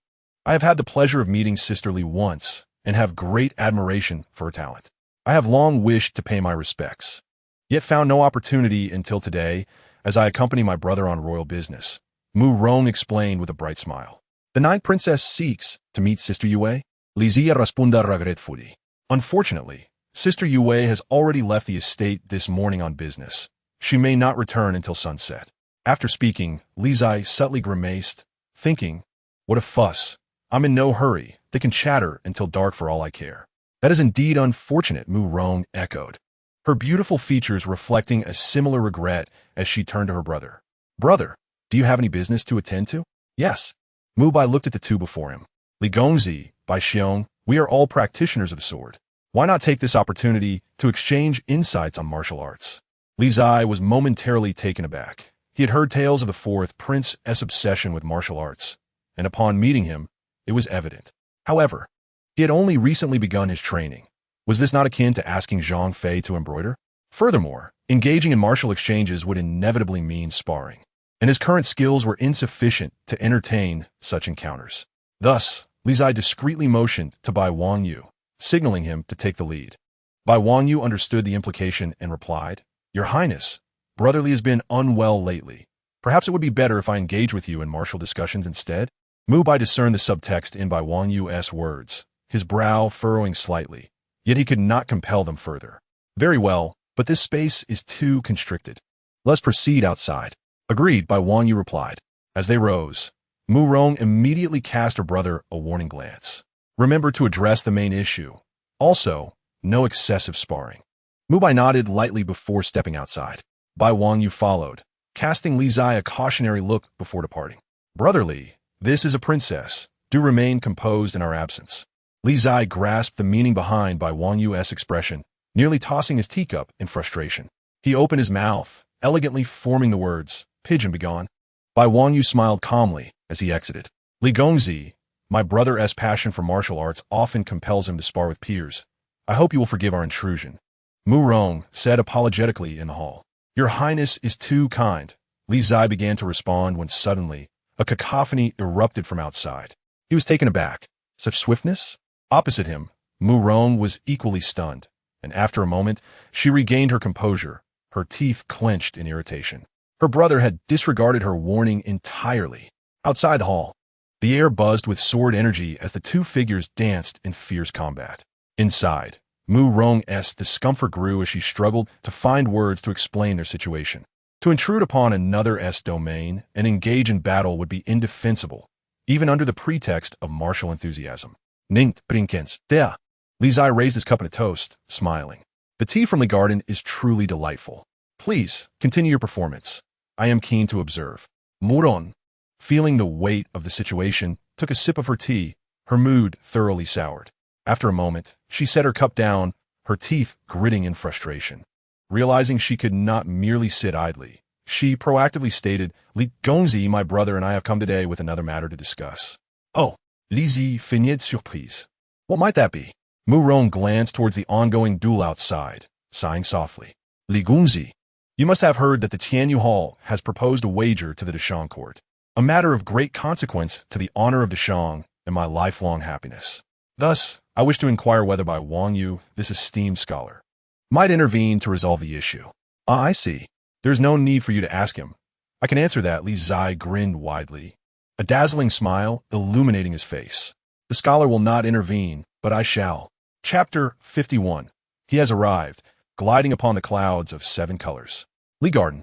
I have had the pleasure of meeting Sister Li once and have great admiration for her talent. I have long wished to pay my respects, yet found no opportunity until today as I accompany my brother on royal business. Mu Rong explained with a bright smile. The ninth princess seeks to meet Sister Yue. Lizia responda regretfully. Unfortunately, Sister Yue has already left the estate this morning on business. She may not return until sunset. After speaking, Li Zai subtly grimaced, thinking, what a fuss. I'm in no hurry. They can chatter until dark for all I care. That is indeed unfortunate, Mu Rong echoed, her beautiful features reflecting a similar regret as she turned to her brother. Brother, do you have any business to attend to? Yes. Mu Bai looked at the two before him. Li Qingzhi, Bai Xiong, we are all practitioners of the sword. Why not take this opportunity to exchange insights on martial arts? Li Zai was momentarily taken aback. He had heard tales of the fourth prince's obsession with martial arts, and upon meeting him, it was evident. However, he had only recently begun his training. Was this not akin to asking Zhang Fei to embroider? Furthermore, engaging in martial exchanges would inevitably mean sparring, and his current skills were insufficient to entertain such encounters. Thus, Li Zai discreetly motioned to Bai Wangyu, signaling him to take the lead. Bai Wangyu understood the implication and replied, Your Highness, Brother Li has been unwell lately. Perhaps it would be better if I engage with you in martial discussions instead? Mu Bai discerned the subtext in Bai Wangyu's words, his brow furrowing slightly, yet he could not compel them further. Very well, but this space is too constricted. Let's proceed outside. Agreed, Bai Wangyu replied. As they rose, Mu Rong immediately cast her brother a warning glance. Remember to address the main issue. Also, no excessive sparring. Mu Bai nodded lightly before stepping outside. Bai Wangyu followed, casting Li Zai a cautionary look before departing. Brother Li, this is a princess. Do remain composed in our absence. Li Zai grasped the meaning behind Bai Wangyu's expression, nearly tossing his teacup in frustration. He opened his mouth, elegantly forming the words, Pigeon begone. Bai Wangyu smiled calmly as he exited. Li Qingzhi, my brother's passion for martial arts often compels him to spar with peers. I hope you will forgive our intrusion. Mu Rong said apologetically in the hall. Your Highness is too kind. Li Zai began to respond when suddenly, a cacophony erupted from outside. He was taken aback. Such swiftness? Opposite him, Mu Rong was equally stunned, and after a moment, she regained her composure, her teeth clenched in irritation. Her brother had disregarded her warning entirely. Outside the hall, the air buzzed with sword energy as the two figures danced in fierce combat. Inside, Mu Rong's discomfort grew as she struggled to find words to explain their situation. To intrude upon another's domain and engage in battle would be indefensible, even under the pretext of martial enthusiasm. Ningt brinkens, der. Li Zai raised his cup in a toast, smiling. The tea from the garden is truly delightful. Please, continue your performance. I am keen to observe. Mu Rong, feeling the weight of the situation, took a sip of her tea, her mood thoroughly soured. After a moment, she set her cup down, her teeth gritting in frustration. Realizing she could not merely sit idly, she proactively stated, Li Qingzhi, my brother and I have come today with another matter to discuss. Oh, Lizzie feignet surprise. What might that be? Mu Rong glanced towards the ongoing duel outside, sighing softly. Li Qingzhi, you must have heard that the Tianyu Hall has proposed a wager to the Deshang court, a matter of great consequence to the honor of Deshang and my lifelong happiness. Thus, I wish to inquire whether Bai Wangyu, this esteemed scholar, might intervene to resolve the issue. Ah, I see. There's no need for you to ask him. I can answer that. Li Zai grinned widely, a dazzling smile illuminating his face. The scholar will not intervene, but I shall. Chapter 51. He has arrived, gliding upon the clouds of 7 colors. Li Garden.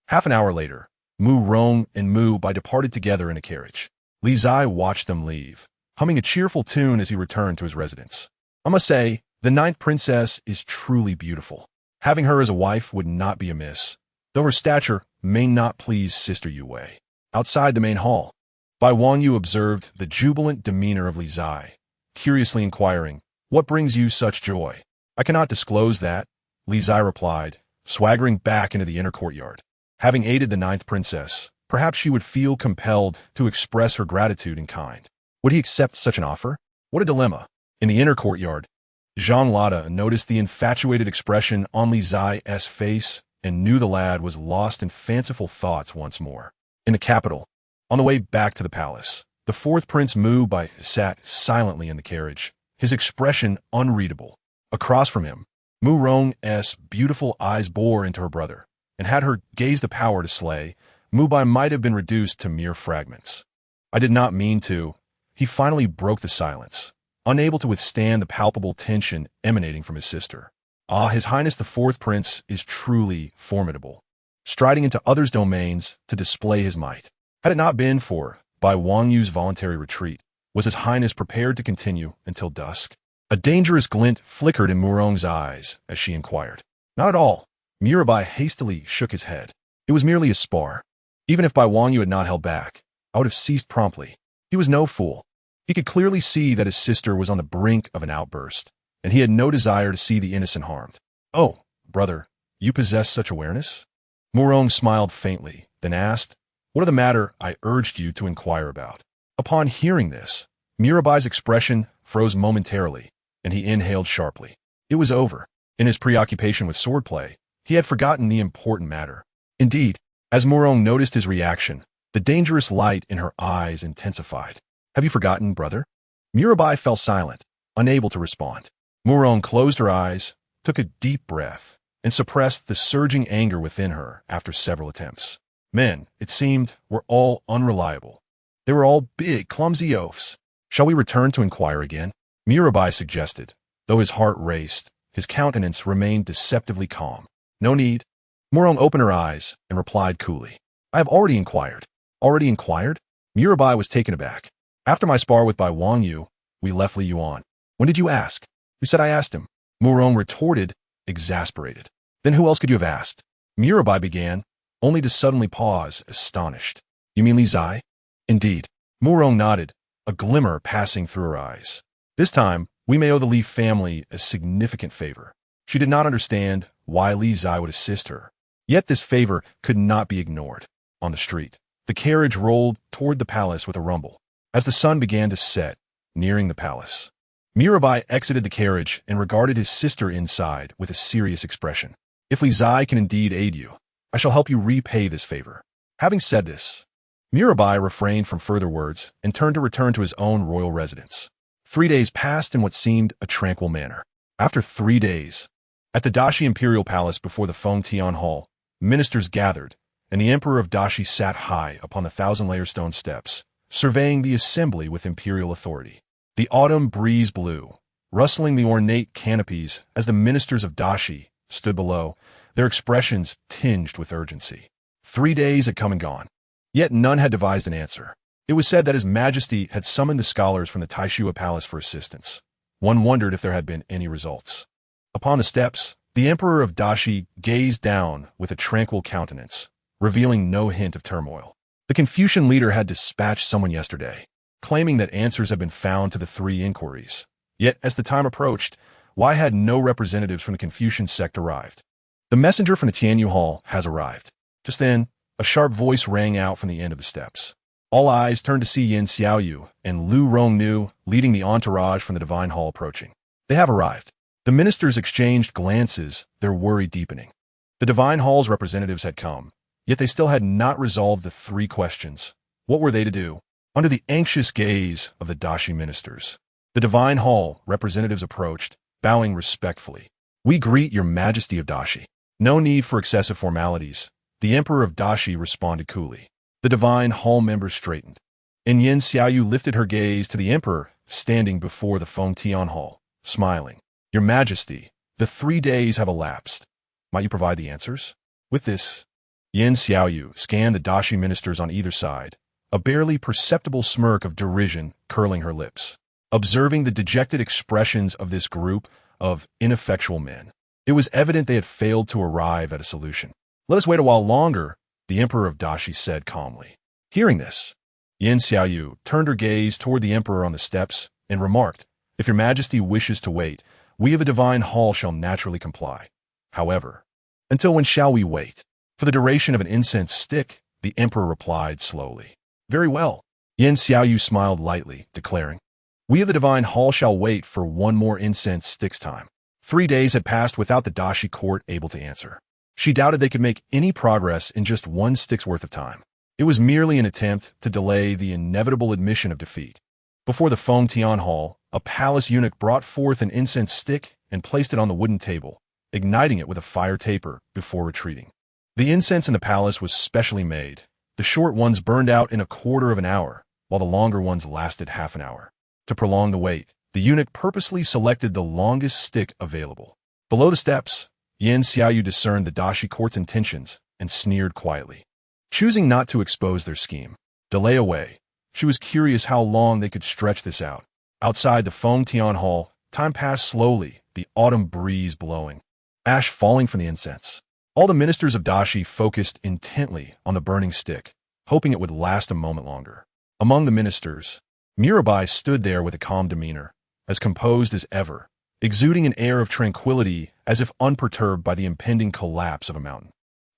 Half an hour later, Mu Rong and Mu Bai departed together in a carriage. Li Zai watched them leave, humming a cheerful tune as he returned to his residence. I must say, the ninth princess is truly beautiful. Having her as a wife would not be amiss, though her stature may not please Sister Yue. Outside the main hall, Bai Wangyu observed the jubilant demeanor of Li Zai, curiously inquiring, What brings you such joy? I cannot disclose that, Li Zai replied, swaggering back into the inner courtyard. Having aided the ninth princess, perhaps she would feel compelled to express her gratitude in kind. Would he accept such an offer? What a dilemma. In the inner courtyard, Zhang Lada noticed the infatuated expression on Li Zai's face and knew the lad was lost in fanciful thoughts once more. In the capital, on the way back to the palace, The fourth Prince Mistveil sat silently in the carriage, his expression unreadable. Across from him, Murong's beautiful eyes bore into her brother, and had her gaze the power to slay, Mistveil might have been reduced to mere fragments. I did not mean to. He finally broke the silence, unable to withstand the palpable tension emanating from his sister. Ah, His Highness the Fourth Prince is truly formidable, striding into others' domains to display his might. Had it not been for Bai Wangyu's voluntary retreat, was His Highness prepared to continue until dusk? A dangerous glint flickered in Murong's eyes as she inquired. Not at all. Mirabai hastily shook his head. It was merely a spar. Even if Bai Wangyu had not held back, I would have ceased promptly. He was no fool. He could clearly see that his sister was on the brink of an outburst, and he had no desire to see the innocent harmed. Oh, brother, you possess such awareness? Murong smiled faintly, then asked, what of the matter I urged you to inquire about? Upon hearing this, Mirabai's expression froze momentarily, and he inhaled sharply. It was over. In his preoccupation with swordplay, he had forgotten the important matter. Indeed, as Murong noticed his reaction, the dangerous light in her eyes intensified. Have you forgotten, brother? Mirabai fell silent, unable to respond. Murong closed her eyes, took a deep breath, and suppressed the surging anger within her after several attempts. Men, it seemed, were all unreliable. They were all big, clumsy oafs. Shall we return to inquire again? Mirabai suggested. Though his heart raced, his countenance remained deceptively calm. No need. Murong opened her eyes and replied coolly. I have already inquired. Already inquired? Mirabai was taken aback. After my spar with Bai Wangyu, we left Li Yuan. When did you ask? You said I asked him. Murong retorted, exasperated. Then who else could you have asked? Mirabai began, only to suddenly pause, astonished. You mean Li Zai? Indeed. Murong nodded, a glimmer passing through her eyes. This time, we may owe the Li family a significant favor. She did not understand why Li Zai would assist her. Yet this favor could not be ignored. On the street, the carriage rolled toward the palace with a rumble. As the sun began to set, nearing the palace, Mirabai exited the carriage and regarded his sister inside with a serious expression. If Li Zai can indeed aid you, I shall help you repay this favor. Having said this, Mirabai refrained from further words and turned to return to his own royal residence. 3 days passed in what seemed a tranquil manner. After 3 days, at the Dashi Imperial Palace before the Fengtian Hall, ministers gathered, and the Emperor of Dashi sat high upon the thousand-layer stone steps, surveying the assembly with imperial authority. The autumn breeze blew, rustling the ornate canopies as the ministers of Dashi stood below, their expressions tinged with urgency. 3 days had come and gone, yet none had devised an answer. It was said that His Majesty had summoned the scholars from the Taishua Palace for assistance. One wondered if there had been any results. Upon the steps, the Emperor of Dashi gazed down with a tranquil countenance, revealing no hint of turmoil. The Confucian leader had dispatched someone yesterday, claiming that answers had been found to the 3 inquiries. Yet, as the time approached, why had no representatives from the Confucian sect arrived? The messenger from the Tianyu Hall has arrived. Just then, a sharp voice rang out from the end of the steps. All eyes turned to see Yin Xiaoyu and Lu Rongnu leading the entourage from the Divine Hall approaching. They have arrived. The ministers exchanged glances, their worry deepening. The Divine Hall's representatives had come, yet they still had not resolved the 3 questions. What were they to do? Under the anxious gaze of the Dashi ministers, the Divine Hall representatives approached, bowing respectfully. We greet your Majesty of Dashi. No need for excessive formalities. The Emperor of Dashi responded coolly. The Divine Hall members straightened, and Yin Xiaoyu lifted her gaze to the Emperor standing before the Fengtian Hall, smiling. Your Majesty, the 3 days have elapsed. Might you provide the answers? With this, Yin Xiaoyu scanned the Dashi ministers on either side, a barely perceptible smirk of derision curling her lips. Observing the dejected expressions of this group of ineffectual men, it was evident they had failed to arrive at a solution. Let us wait a while longer, the Emperor of Dashi said calmly. Hearing this, Yin Xiaoyu turned her gaze toward the Emperor on the steps and remarked, If your Majesty wishes to wait, we of the Divine Hall shall naturally comply. However, until when shall we wait? For the duration of an incense stick, the Emperor replied slowly. Very well. Yin Xiaoyu smiled lightly, declaring, We of the Divine Hall shall wait for 1 more incense stick's time. 3 days had passed without the Dashi court able to answer. She doubted they could make any progress in just 1 stick's worth of time. It was merely an attempt to delay the inevitable admission of defeat. Before the Feng Tian Hall, a palace eunuch brought forth an incense stick and placed it on the wooden table, igniting it with a fire taper before retreating. The incense in the palace was specially made. The short ones burned out in a quarter of an hour, while the longer ones lasted half an hour. To prolong the wait, the eunuch purposely selected the longest stick available. Below the steps, Yan Xiaoyu discerned the Dashi court's intentions and sneered quietly. Choosing not to expose their scheme, delay away, she was curious how long they could stretch this out. Outside the Feng Tian Hall, time passed slowly, the autumn breeze blowing, ash falling from the incense. All the ministers of Dashi focused intently on the burning stick, hoping it would last a moment longer. Among the ministers, Mirabai stood there with a calm demeanor, as composed as ever, exuding an air of tranquility as if unperturbed by the impending collapse of a mountain.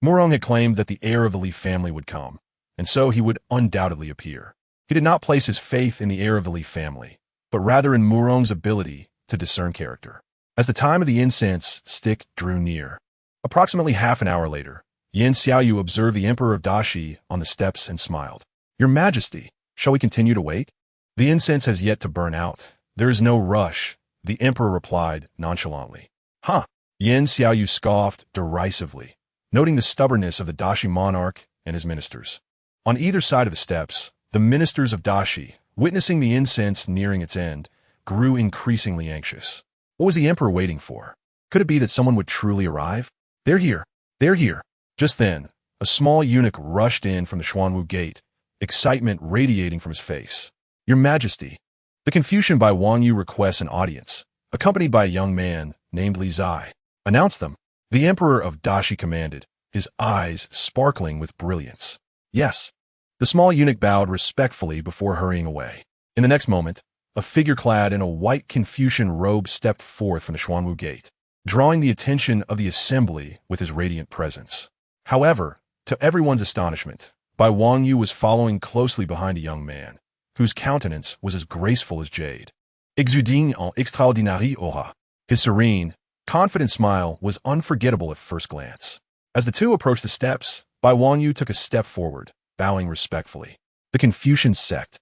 Murong had claimed that the heir of the Li family would come, and so he would undoubtedly appear. He did not place his faith in the heir of the Li family, but rather in Murong's ability to discern character. As the time of the incense stick drew near, approximately half an hour later, Yan Xiaoyu observed the Emperor of Dashi on the steps and smiled. "Your Majesty, shall we continue to wait? The incense has yet to burn out. There is no rush," the Emperor replied nonchalantly. "Huh?" Yan Xiaoyu scoffed derisively, noting the stubbornness of the Dashi monarch and his ministers. On either side of the steps, the ministers of Dashi, witnessing the incense nearing its end, grew increasingly anxious. What was the Emperor waiting for? Could it be that someone would truly arrive? "They're here! They're here!" Just then, a small eunuch rushed in from the Xuanwu gate, excitement radiating from his face. "Your Majesty!" The Confucian by Wang Yu requests an audience, accompanied by a young man named Li Zai. "Announce them," the Emperor of Dashi commanded, his eyes sparkling with brilliance. "Yes." The small eunuch bowed respectfully before hurrying away. In the next moment, a figure clad in a white Confucian robe stepped forth from the Xuanwu gate, drawing the attention of the assembly with his radiant presence. However, to everyone's astonishment, Bai Wangyu was following closely behind a young man, whose countenance was as graceful as jade, exuding en extraordinary aura. His serene, confident smile was unforgettable at first glance. As the two approached the steps, Bai Wangyu took a step forward, bowing respectfully. "The Confucian sect.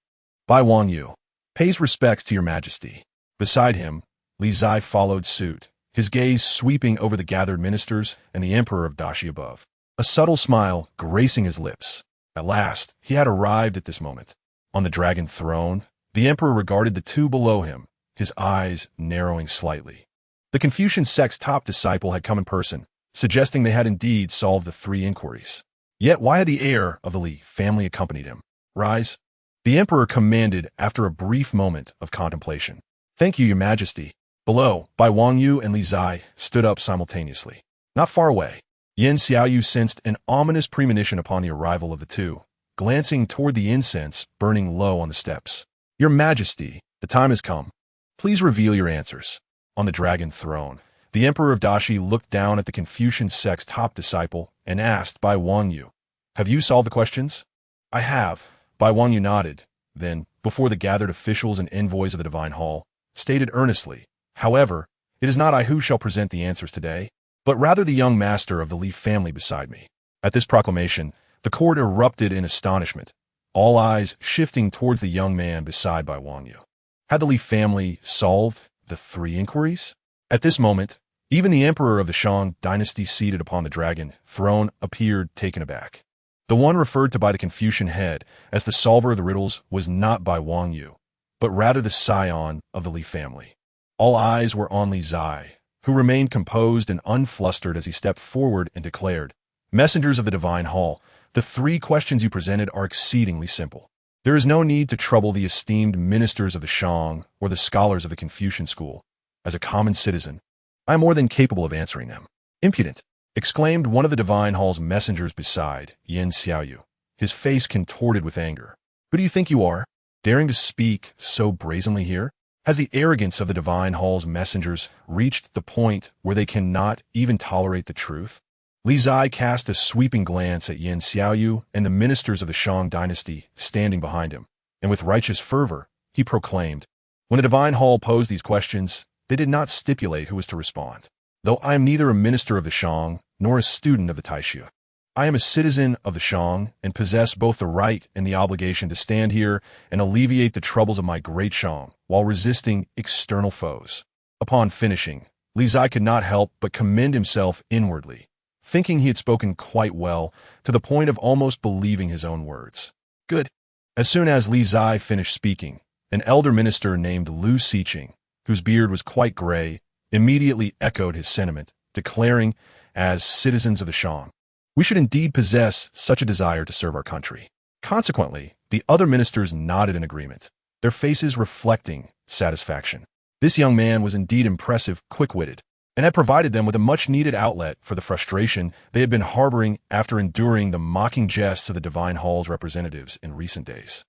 Bai Wangyu pays respects to your Majesty." Beside him, Li Zai followed suit, his gaze sweeping over the gathered ministers and the Emperor of Dashi above, a subtle smile gracing his lips. At last, he had arrived at this moment. On the dragon throne, the Emperor regarded the two below him, his eyes narrowing slightly. The Confucian sect's top disciple had come in person, suggesting they had indeed solved the three inquiries. Yet why had the heir of the Li family accompanied him? "Rise," the Emperor commanded after a brief moment of contemplation. "Thank you, Your Majesty." Below, Bai Wangyu and Li Zai stood up simultaneously. Not far away, Yan Xiaoyu sensed an ominous premonition upon the arrival of the two, glancing toward the incense burning low on the steps. "Your Majesty, the time has come. Please reveal your answers." On the dragon throne, the Emperor of Dashi looked down at the Confucian sect's top disciple and asked Bai Wangyu, "Have you solved the questions?" "I have," Bai Wangyu nodded, then, before the gathered officials and envoys of the Divine Hall, stated earnestly, "However, it is not I who shall present the answers today, but rather the young master of the Li family beside me." At this proclamation, the court erupted in astonishment, all eyes shifting towards the young man beside Bai Wangyu. Had the Li family solved the three inquiries? At this moment, even the emperor of the Shang dynasty seated upon the dragon throne appeared taken aback. The one referred to by the Confucian head as the solver of the riddles was not Bai Wangyu, but rather the scion of the Li family. All eyes were on Li Zai, who remained composed and unflustered as he stepped forward and declared, "Messengers of the Divine Hall, the three questions you presented are exceedingly simple. There is no need to trouble the esteemed ministers of the Shang or the scholars of the Confucian school. As a common citizen, I am more than capable of answering them." "Impudent!" exclaimed one of the Divine Hall's messengers beside Yan Xiaoyu, his face contorted with anger. "Who do you think you are, daring to speak so brazenly here? Has the arrogance of the Divine Hall's messengers reached the point where they cannot even tolerate the truth?" Li Zai cast a sweeping glance at Yan Xiaoyu and the ministers of the Shang dynasty standing behind him, and with righteous fervor, he proclaimed, "When the Divine Hall posed these questions, they did not stipulate who was to respond. Though I am neither a minister of the Shang nor a student of the Taixia, I am a citizen of the Shang and possess both the right and the obligation to stand here and alleviate the troubles of my great Shang while resisting external foes. Upon finishing, Li Qingzhi could not help but commend himself inwardly, thinking he had spoken quite well, to the point of almost believing his own words. Good. As soon as Li Qingzhi finished speaking, an elder minister named Li Qingzhi, whose beard was quite gray, immediately echoed his sentiment, declaring, as citizens of the Shang, we should indeed possess such a desire to serve our country. Consequently, the other ministers nodded in agreement, their faces reflecting satisfaction. This young man was indeed impressive, quick-witted, and had provided them with a much-needed outlet for the frustration they had been harboring after enduring the mocking jests of the Divine Hall's representatives in recent days.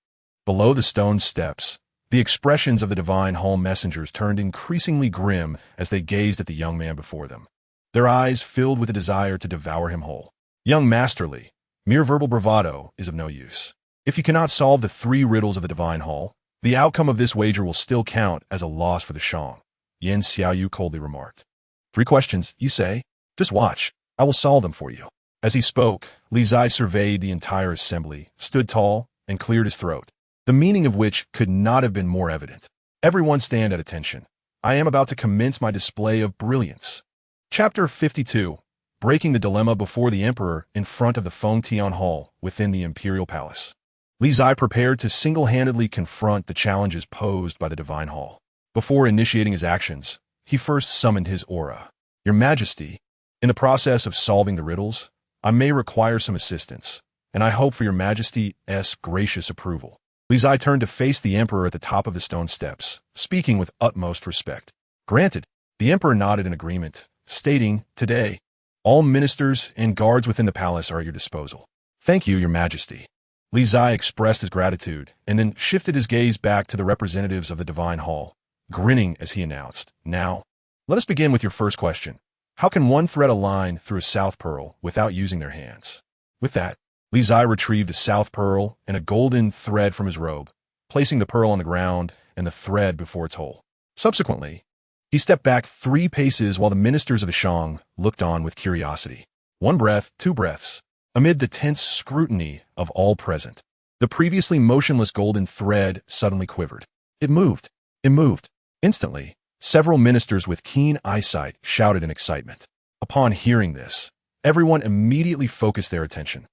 Below the stone steps, the expressions of the Divine Hall messengers turned increasingly grim as they gazed at the young man before them, their eyes filled with a desire to devour him whole. Young Master Li, mere verbal bravado is of no use. If you cannot solve the 3 riddles of the Divine Hall, the outcome of this wager will still count as a loss for the Shang, Yan Xiaoyu coldly remarked. 3 questions, you say? Just watch. I will solve them for you. As he spoke, Li Qingzhi surveyed the entire assembly, stood tall, and cleared his throat, the meaning of which could not have been more evident. Everyone stand at attention. I am about to commence my display of brilliance. Chapter 52. Breaking the dilemma before the emperor in front of the Fengtian Hall within the imperial palace. Li Qingzhi prepared to single-handedly confront the challenges posed by the Divine Hall. Before initiating his actions, he first summoned his aura. Your Majesty, in the process of solving the riddles, I may require some assistance, and I hope for your Majesty's gracious approval. Li Qingzhi turned to face the emperor at the top of the stone steps, speaking with utmost respect. Granted, the emperor nodded in agreement, stating, today, all ministers and guards within the palace are at your disposal. Thank you, your Majesty. Li Qingzhi expressed his gratitude and then shifted his gaze back to the representatives of the Divine Hall, grinning as he announced, Now, let us begin with your first question. How can one thread a line through a south pearl without using their hands? With that, Li Qingzhi retrieved a south pearl and a golden thread from his robe, placing the pearl on the ground and the thread before its hole. Subsequently, he stepped back 3 paces while the ministers of the Shang looked on with curiosity. 1 breath, 2 breaths. Amid the tense scrutiny of all present, the previously motionless golden thread suddenly quivered. It moved. It moved. Instantly, several ministers with keen eyesight shouted in excitement. Upon hearing this, everyone immediately focused their attention.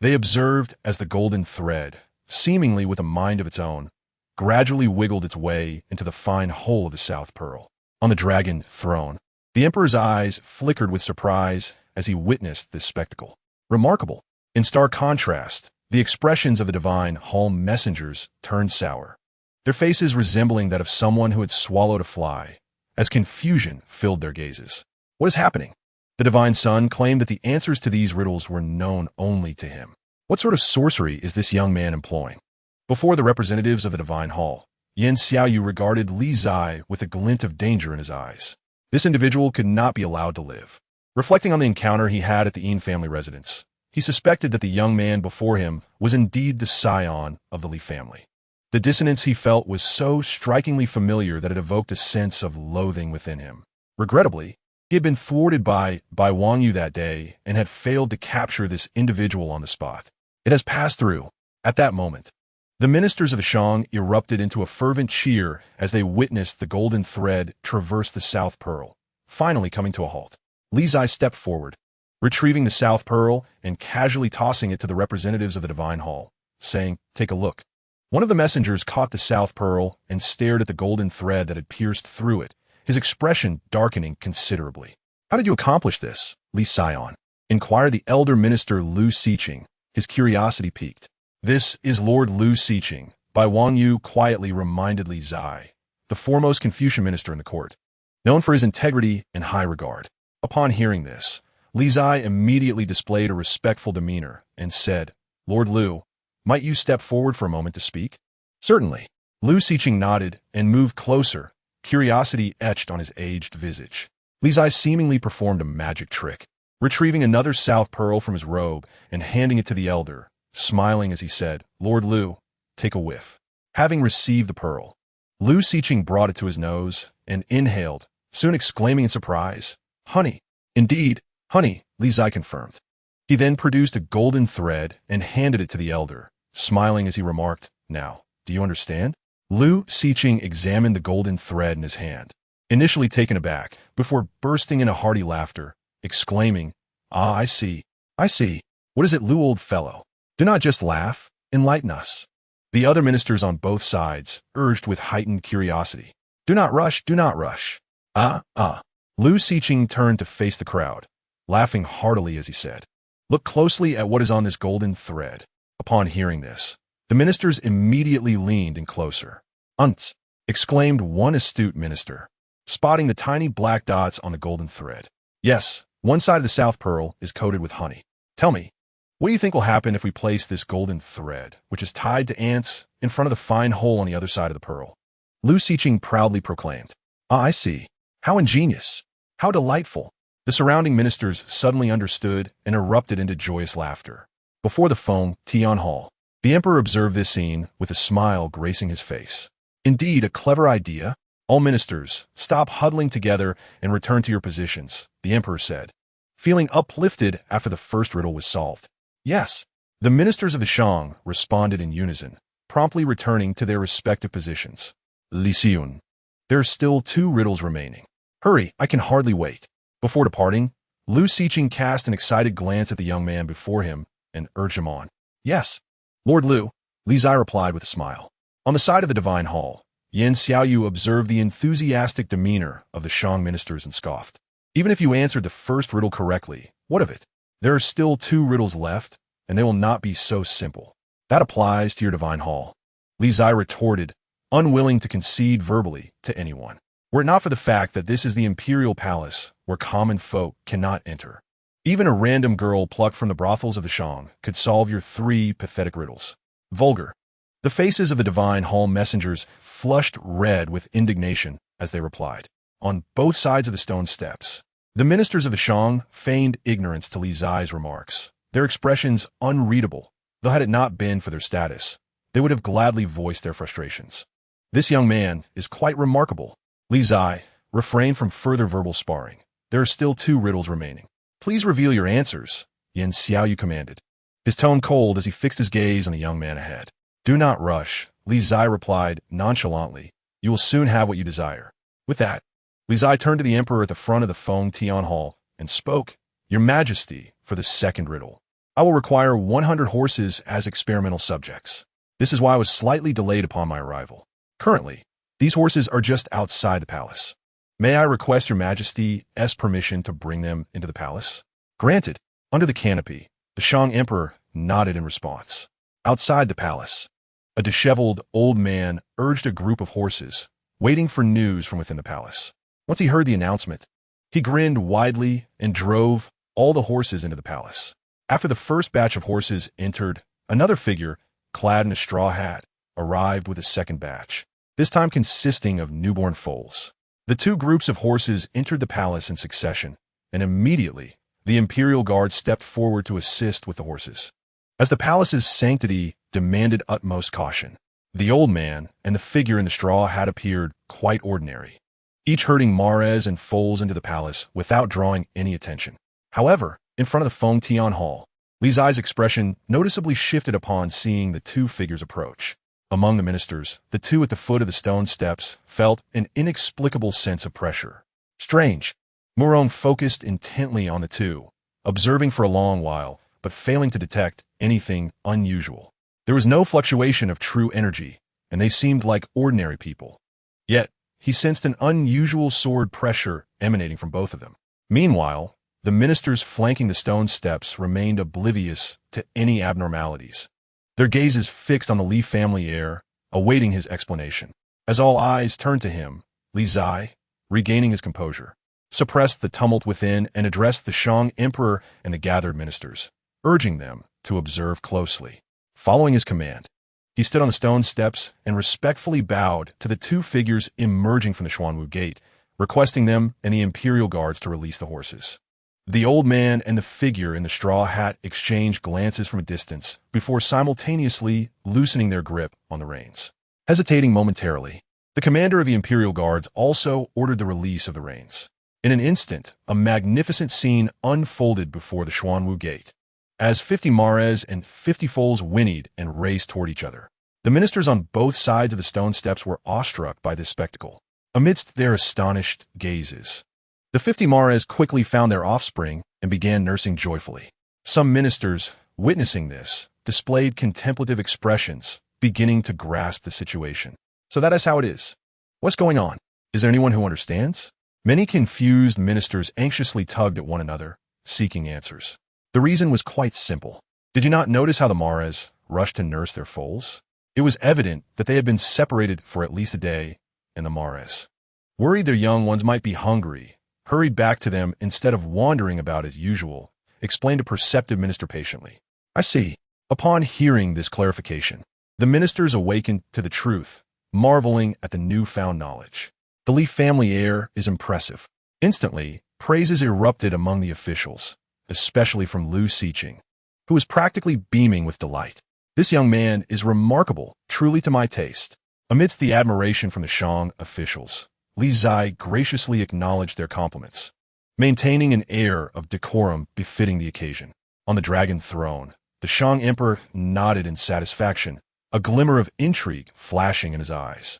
They observed as the golden thread, seemingly with a mind of its own, gradually wiggled its way into the fine hole of the south pearl. On the dragon throne, the emperor's eyes flickered with surprise as he witnessed this spectacle. Remarkable. In stark contrast, the expressions of the Divine Hall messengers turned sour, their faces resembling that of someone who had swallowed a fly, as confusion filled their gazes. What is happening? The Divine Son claimed that the answers to these riddles were known only to him. What sort of sorcery is this young man employing? Before the representatives of the Divine Hall, Yan Xiaoyu regarded Li Qingzhi with a glint of danger in his eyes. This individual could not be allowed to live. Reflecting on the encounter he had at the Yin family residence, he suspected that the young man before him was indeed the scion of the Li family. The dissonance he felt was so strikingly familiar that it evoked a sense of loathing within him. Regrettably, he had been thwarted by Wang Yu that day and had failed to capture this individual on the spot. It has passed through. At that moment, the ministers of the Shang erupted into a fervent cheer as they witnessed the golden thread traverse the south pearl, finally coming to a halt. Li Qingzhi stepped forward, retrieving the south pearl and casually tossing it to the representatives of the Divine Hall, saying, Take a look. One of the messengers caught the south pearl and stared at the golden thread that had pierced through it, his expression darkening considerably. How did you accomplish this, Li Scion? Inquired the elder minister Li Qingzhi, his curiosity piqued. This is Lord Li Qingzhi, by Wang Yu quietly reminded Li Qingzhi, the foremost Confucian minister in the court, known for his integrity and high regard. Upon hearing this, Li Qingzhi immediately displayed a respectful demeanor and said, Lord Liu, might you step forward for a moment to speak? Certainly. Li Qingzhi nodded and moved closer, curiosity etched on his aged visage. Li Qingzhi seemingly performed a magic trick, retrieving another south pearl from his robe and handing it to the elder, smiling as he said, Lord Liu, take a whiff. Having received the pearl, Li Qingzhi brought it to his nose and inhaled, soon exclaiming in surprise, Honey. Indeed, honey, Li Qingzhi confirmed. He then produced a golden thread and handed it to the elder, smiling as he remarked, "Now, do you understand?" Li Qingzhi examined the golden thread in his hand, initially taken aback, before bursting into hearty laughter, exclaiming, "Ah, I see. I see. What is it, Lu, old fellow? Do not just laugh, enlighten us." The other ministers on both sides urged with heightened curiosity, "Do not rush, do not rush." Li Qingzhi turned to face the crowd, laughing heartily as he said, "Look closely at what is on this golden thread." Upon hearing this, the ministers immediately leaned in closer. "Unt!" exclaimed one astute minister, spotting the tiny black dots on the golden thread. "Yes, one side of the south pearl is coated with honey. Tell me, what do you think will happen if we place this golden thread, which is tied to ants, in front of the fine hole on the other side of the pearl?" Li Qingzhi proudly proclaimed, "Ah, I see. How ingenious! How delightful!" The surrounding ministers suddenly understood and erupted into joyous laughter. Before the Feng Tian Hall, the emperor observed this scene with a smile gracing his face. "Indeed, a clever idea. All ministers, stop huddling together and return to your positions," the emperor said, feeling uplifted after the first riddle was solved. "Yes." The ministers of the Shang responded in unison, promptly returning to their respective positions. "Li Xiun, there are still 2 riddles remaining. Hurry, I can hardly wait." Before departing, Li Qingzhi cast an excited glance at the young man before him and urged him on. "Yes, Lord Lu," Li Zai replied with a smile. On the side of the divine hall, Yan Xiaoyu observed the enthusiastic demeanor of the Shang ministers and scoffed. "Even if you answered the first riddle correctly, what of it? There are still 2 riddles left, and they will not be so simple." "That applies to your divine hall," Li Zai retorted, unwilling to concede verbally to anyone. "Were it not for the fact that this is the imperial palace where common folk cannot enter. Even a random girl plucked from the brothels of the Shang could solve your 3 pathetic riddles. Vulgar." The faces of the divine hall messengers flushed red with indignation as they replied. On both sides of the stone steps, the ministers of the Shang feigned ignorance to Li Zai's remarks, their expressions unreadable, though had it not been for their status, they would have gladly voiced their frustrations. "This young man is quite remarkable." Li Zai refrained from further verbal sparring. "There are still 2 riddles remaining. Please reveal your answers," Yan Xiaoyu commanded, his tone cold as he fixed his gaze on the young man ahead. "Do not rush," Li Zai replied nonchalantly. "You will soon have what you desire." With that, Li Zai turned to the emperor at the front of the Feng Tian Hall and spoke, "Your Majesty, for the second riddle, I will require 100 horses as experimental subjects. This is why I was slightly delayed upon my arrival. Currently, these horses are just outside the palace. May I request your Majesty's permission to bring them into the palace?" "Granted." Under the canopy, the Shang emperor nodded in response. Outside the palace, a disheveled old man urged a group of horses, waiting for news from within the palace. Once he heard the announcement, he grinned widely and drove all the horses into the palace. After the first batch of horses entered, another figure, clad in a straw hat, arrived with a second batch, this time consisting of newborn foals. The 2 groups of horses entered the palace in succession, and immediately the imperial guard stepped forward to assist with the horses. As the palace's sanctity demanded utmost caution, the old man and the figure in the straw hat appeared quite ordinary, each herding mares and foals into the palace without drawing any attention. However, in front of the Feng Tian Hall, Li Zai's expression noticeably shifted upon seeing the 2 figures approach. Among the ministers, the 2 at the foot of the stone steps felt an inexplicable sense of pressure. Strange. Murong focused intently on the 2, observing for a long while, but failing to detect anything unusual. There was no fluctuation of true energy, and they seemed like ordinary people. Yet, he sensed an unusual sword pressure emanating from both of them. Meanwhile, the ministers flanking the stone steps remained oblivious to any abnormalities, their gazes fixed on the Li family heir, awaiting his explanation. As all eyes turned to him, Li Zai, regaining his composure, suppressed the tumult within and addressed the Shang emperor and the gathered ministers, urging them to observe closely. Following his command, he stood on the stone steps and respectfully bowed to the 2 figures emerging from the Xuanwu gate, requesting them and the imperial guards to release the horses. The old man and the figure in the straw hat exchanged glances from a distance before simultaneously loosening their grip on the reins. Hesitating momentarily, the commander of the imperial guards also ordered the release of the reins. In an instant, a magnificent scene unfolded before the Xuanwu gate. as 50 mares and 50 foals whinnied and raced toward each other. The ministers on both sides of the stone steps were awestruck by this spectacle. Amidst their astonished gazes, the 50 mares quickly found their offspring and began nursing joyfully. Some ministers, witnessing this, displayed contemplative expressions, beginning to grasp the situation. So that is how it is. What's going on? Is there anyone who understands? Many confused ministers anxiously tugged at one another, seeking answers. The reason was quite simple. Did you not notice how the mares rushed to nurse their foals? It was evident that they had been separated for at least a day, and the mares, worried their young ones might be hungry, hurried back to them instead of wandering about as usual, explained a perceptive minister patiently. I see. Upon hearing this clarification, the ministers awakened to the truth, marveling at the newfound knowledge. The Li family heir is impressive. Instantly, praises erupted among the officials, especially from Li Qingzhi, who was practically beaming with delight. This young man is remarkable, truly to my taste. Amidst the admiration from the Shang officials, Li Zai graciously acknowledged their compliments, maintaining an air of decorum befitting the occasion. On the dragon throne, the Shang emperor nodded in satisfaction, a glimmer of intrigue flashing in his eyes.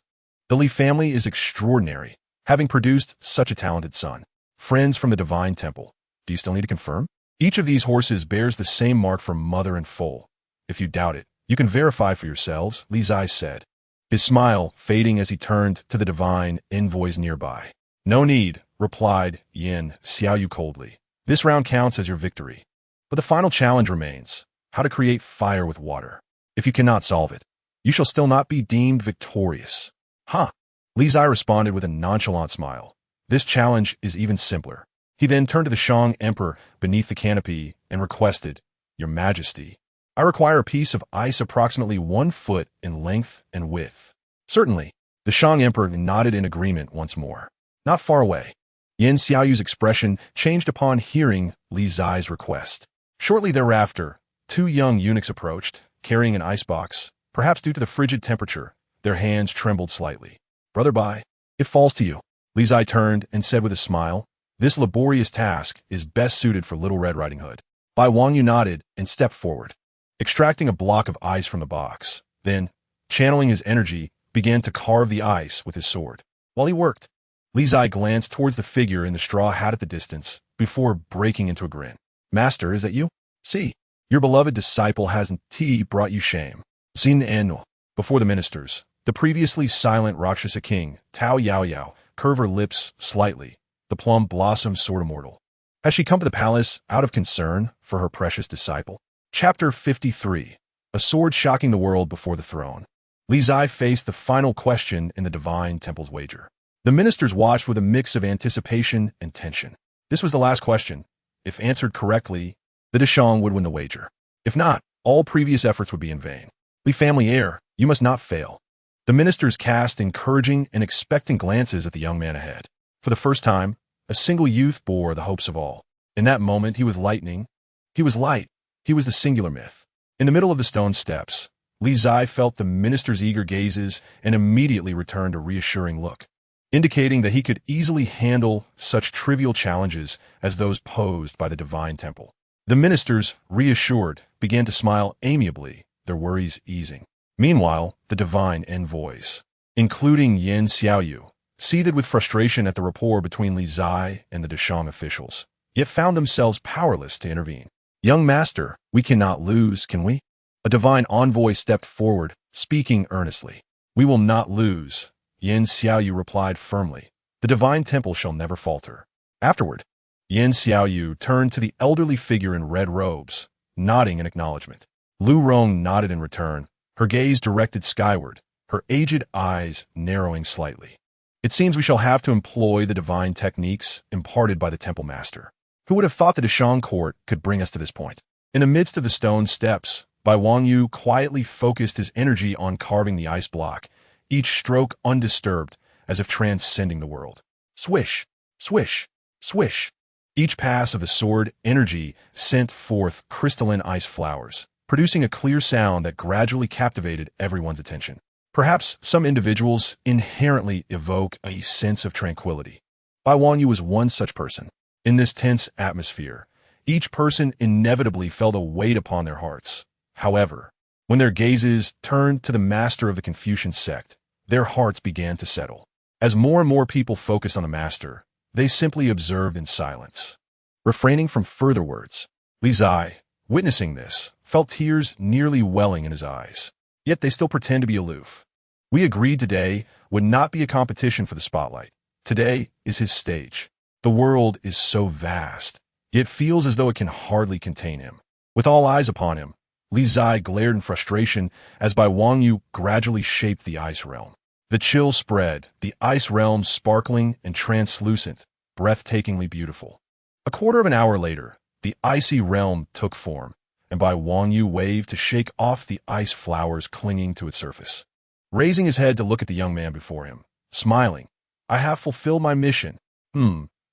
The Li family is extraordinary, having produced such a talented son. Friends from the divine temple, do you still need to confirm? Each of these horses bears the same mark for mother and foal. If you doubt it, you can verify for yourselves, Li Zai said, his smile fading as he turned to the divine envoys nearby. No need, replied Yin Xiaoyu coldly. This round counts as your victory. But the final challenge remains, how to create fire with water. If you cannot solve it, you shall still not be deemed victorious. Huh? Li Zai responded with a nonchalant smile. This challenge is even simpler. He then turned to the Shang emperor beneath the canopy and requested, Your Majesty, I require a piece of ice approximately 1 foot in length and width. Certainly. The Shang emperor nodded in agreement once more. Not far away. Yin Xiaoyu's expression changed upon hearing Li Zai's request. Shortly thereafter, 2 young eunuchs approached, carrying an icebox. Perhaps due to the frigid temperature, their hands trembled slightly. Brother Bai, it falls to you. Li Zai turned and said with a smile, This laborious task is best suited for Little Red Riding Hood. Bai Wangyu nodded and stepped forward, extracting a block of ice from the box. Then, channeling his energy, began to carve the ice with his sword. While he worked, Li Zai glanced towards the figure in the straw hat at the distance, before breaking into a grin. Master, is that you? See, your beloved disciple hasn't brought you shame. Xin Enu. Before the ministers, the previously silent Rakshasa king, Tao Yaoyao, curved her lips slightly, the plum blossom sword immortal. Has she come to the palace out of concern for her precious disciple? Chapter 53. A sword shocking the world before the throne. Li Zai faced the final question in the divine temple's wager. The ministers watched with a mix of anticipation and tension. This was the last question. If answered correctly, the Deshang would win the wager. If not, all previous efforts would be in vain. Li family heir, you must not fail. The ministers cast encouraging and expectant glances at the young man ahead. For the first time, a single youth bore the hopes of all. In that moment, he was lightning. He was light. He was the singular myth. In the middle of the stone steps, Li Zai felt the minister's eager gazes and immediately returned a reassuring look, indicating that he could easily handle such trivial challenges as those posed by the divine temple. The ministers, reassured, began to smile amiably, their worries easing. Meanwhile, the divine envoys, including Yin Xiaoyu, seethed with frustration at the rapport between Li Zai and the Deshang officials, yet found themselves powerless to intervene. Young master, we cannot lose, can we? A divine envoy stepped forward, speaking earnestly. We will not lose, Yin Xiaoyu replied firmly. The divine temple shall never falter. Afterward, Yin Xiaoyu turned to the elderly figure in red robes, nodding in acknowledgement. Lu Rong nodded in return, her gaze directed skyward, her aged eyes narrowing slightly. It seems we shall have to employ the divine techniques imparted by the temple master. Who would have thought that a Shang court could bring us to this point? In the midst of the stone steps, Bai Wangyu quietly focused his energy on carving the ice block, each stroke undisturbed, as if transcending the world. Swish, swish, swish. Each pass of the sword energy sent forth crystalline ice flowers, producing a clear sound that gradually captivated everyone's attention. Perhaps some individuals inherently evoke a sense of tranquility. Bai Wangyu was one such person. In this tense atmosphere, Each person inevitably felt a weight upon their hearts. However, when their gazes turned to the master of the Confucian sect, their hearts began to settle. As more and more people focused on the master, they simply observed in silence, refraining from further words. Li Qingzhi, witnessing this, felt tears nearly welling in his eyes. Yet they still pretend to be aloof. We agreed today would not be a competition for the spotlight. Today is his stage. The world is so vast, yet feels as though it can hardly contain him. With all eyes upon him, Li Qingzhi glared in frustration as Bai Wangyu gradually shaped the ice realm. The chill spread, the ice realm sparkling and translucent, breathtakingly beautiful. A quarter of an hour later, the icy realm took form, and Bai Wangyu waved to shake off the ice flowers clinging to its surface. Raising his head to look at the young man before him, smiling, "I have fulfilled my mission."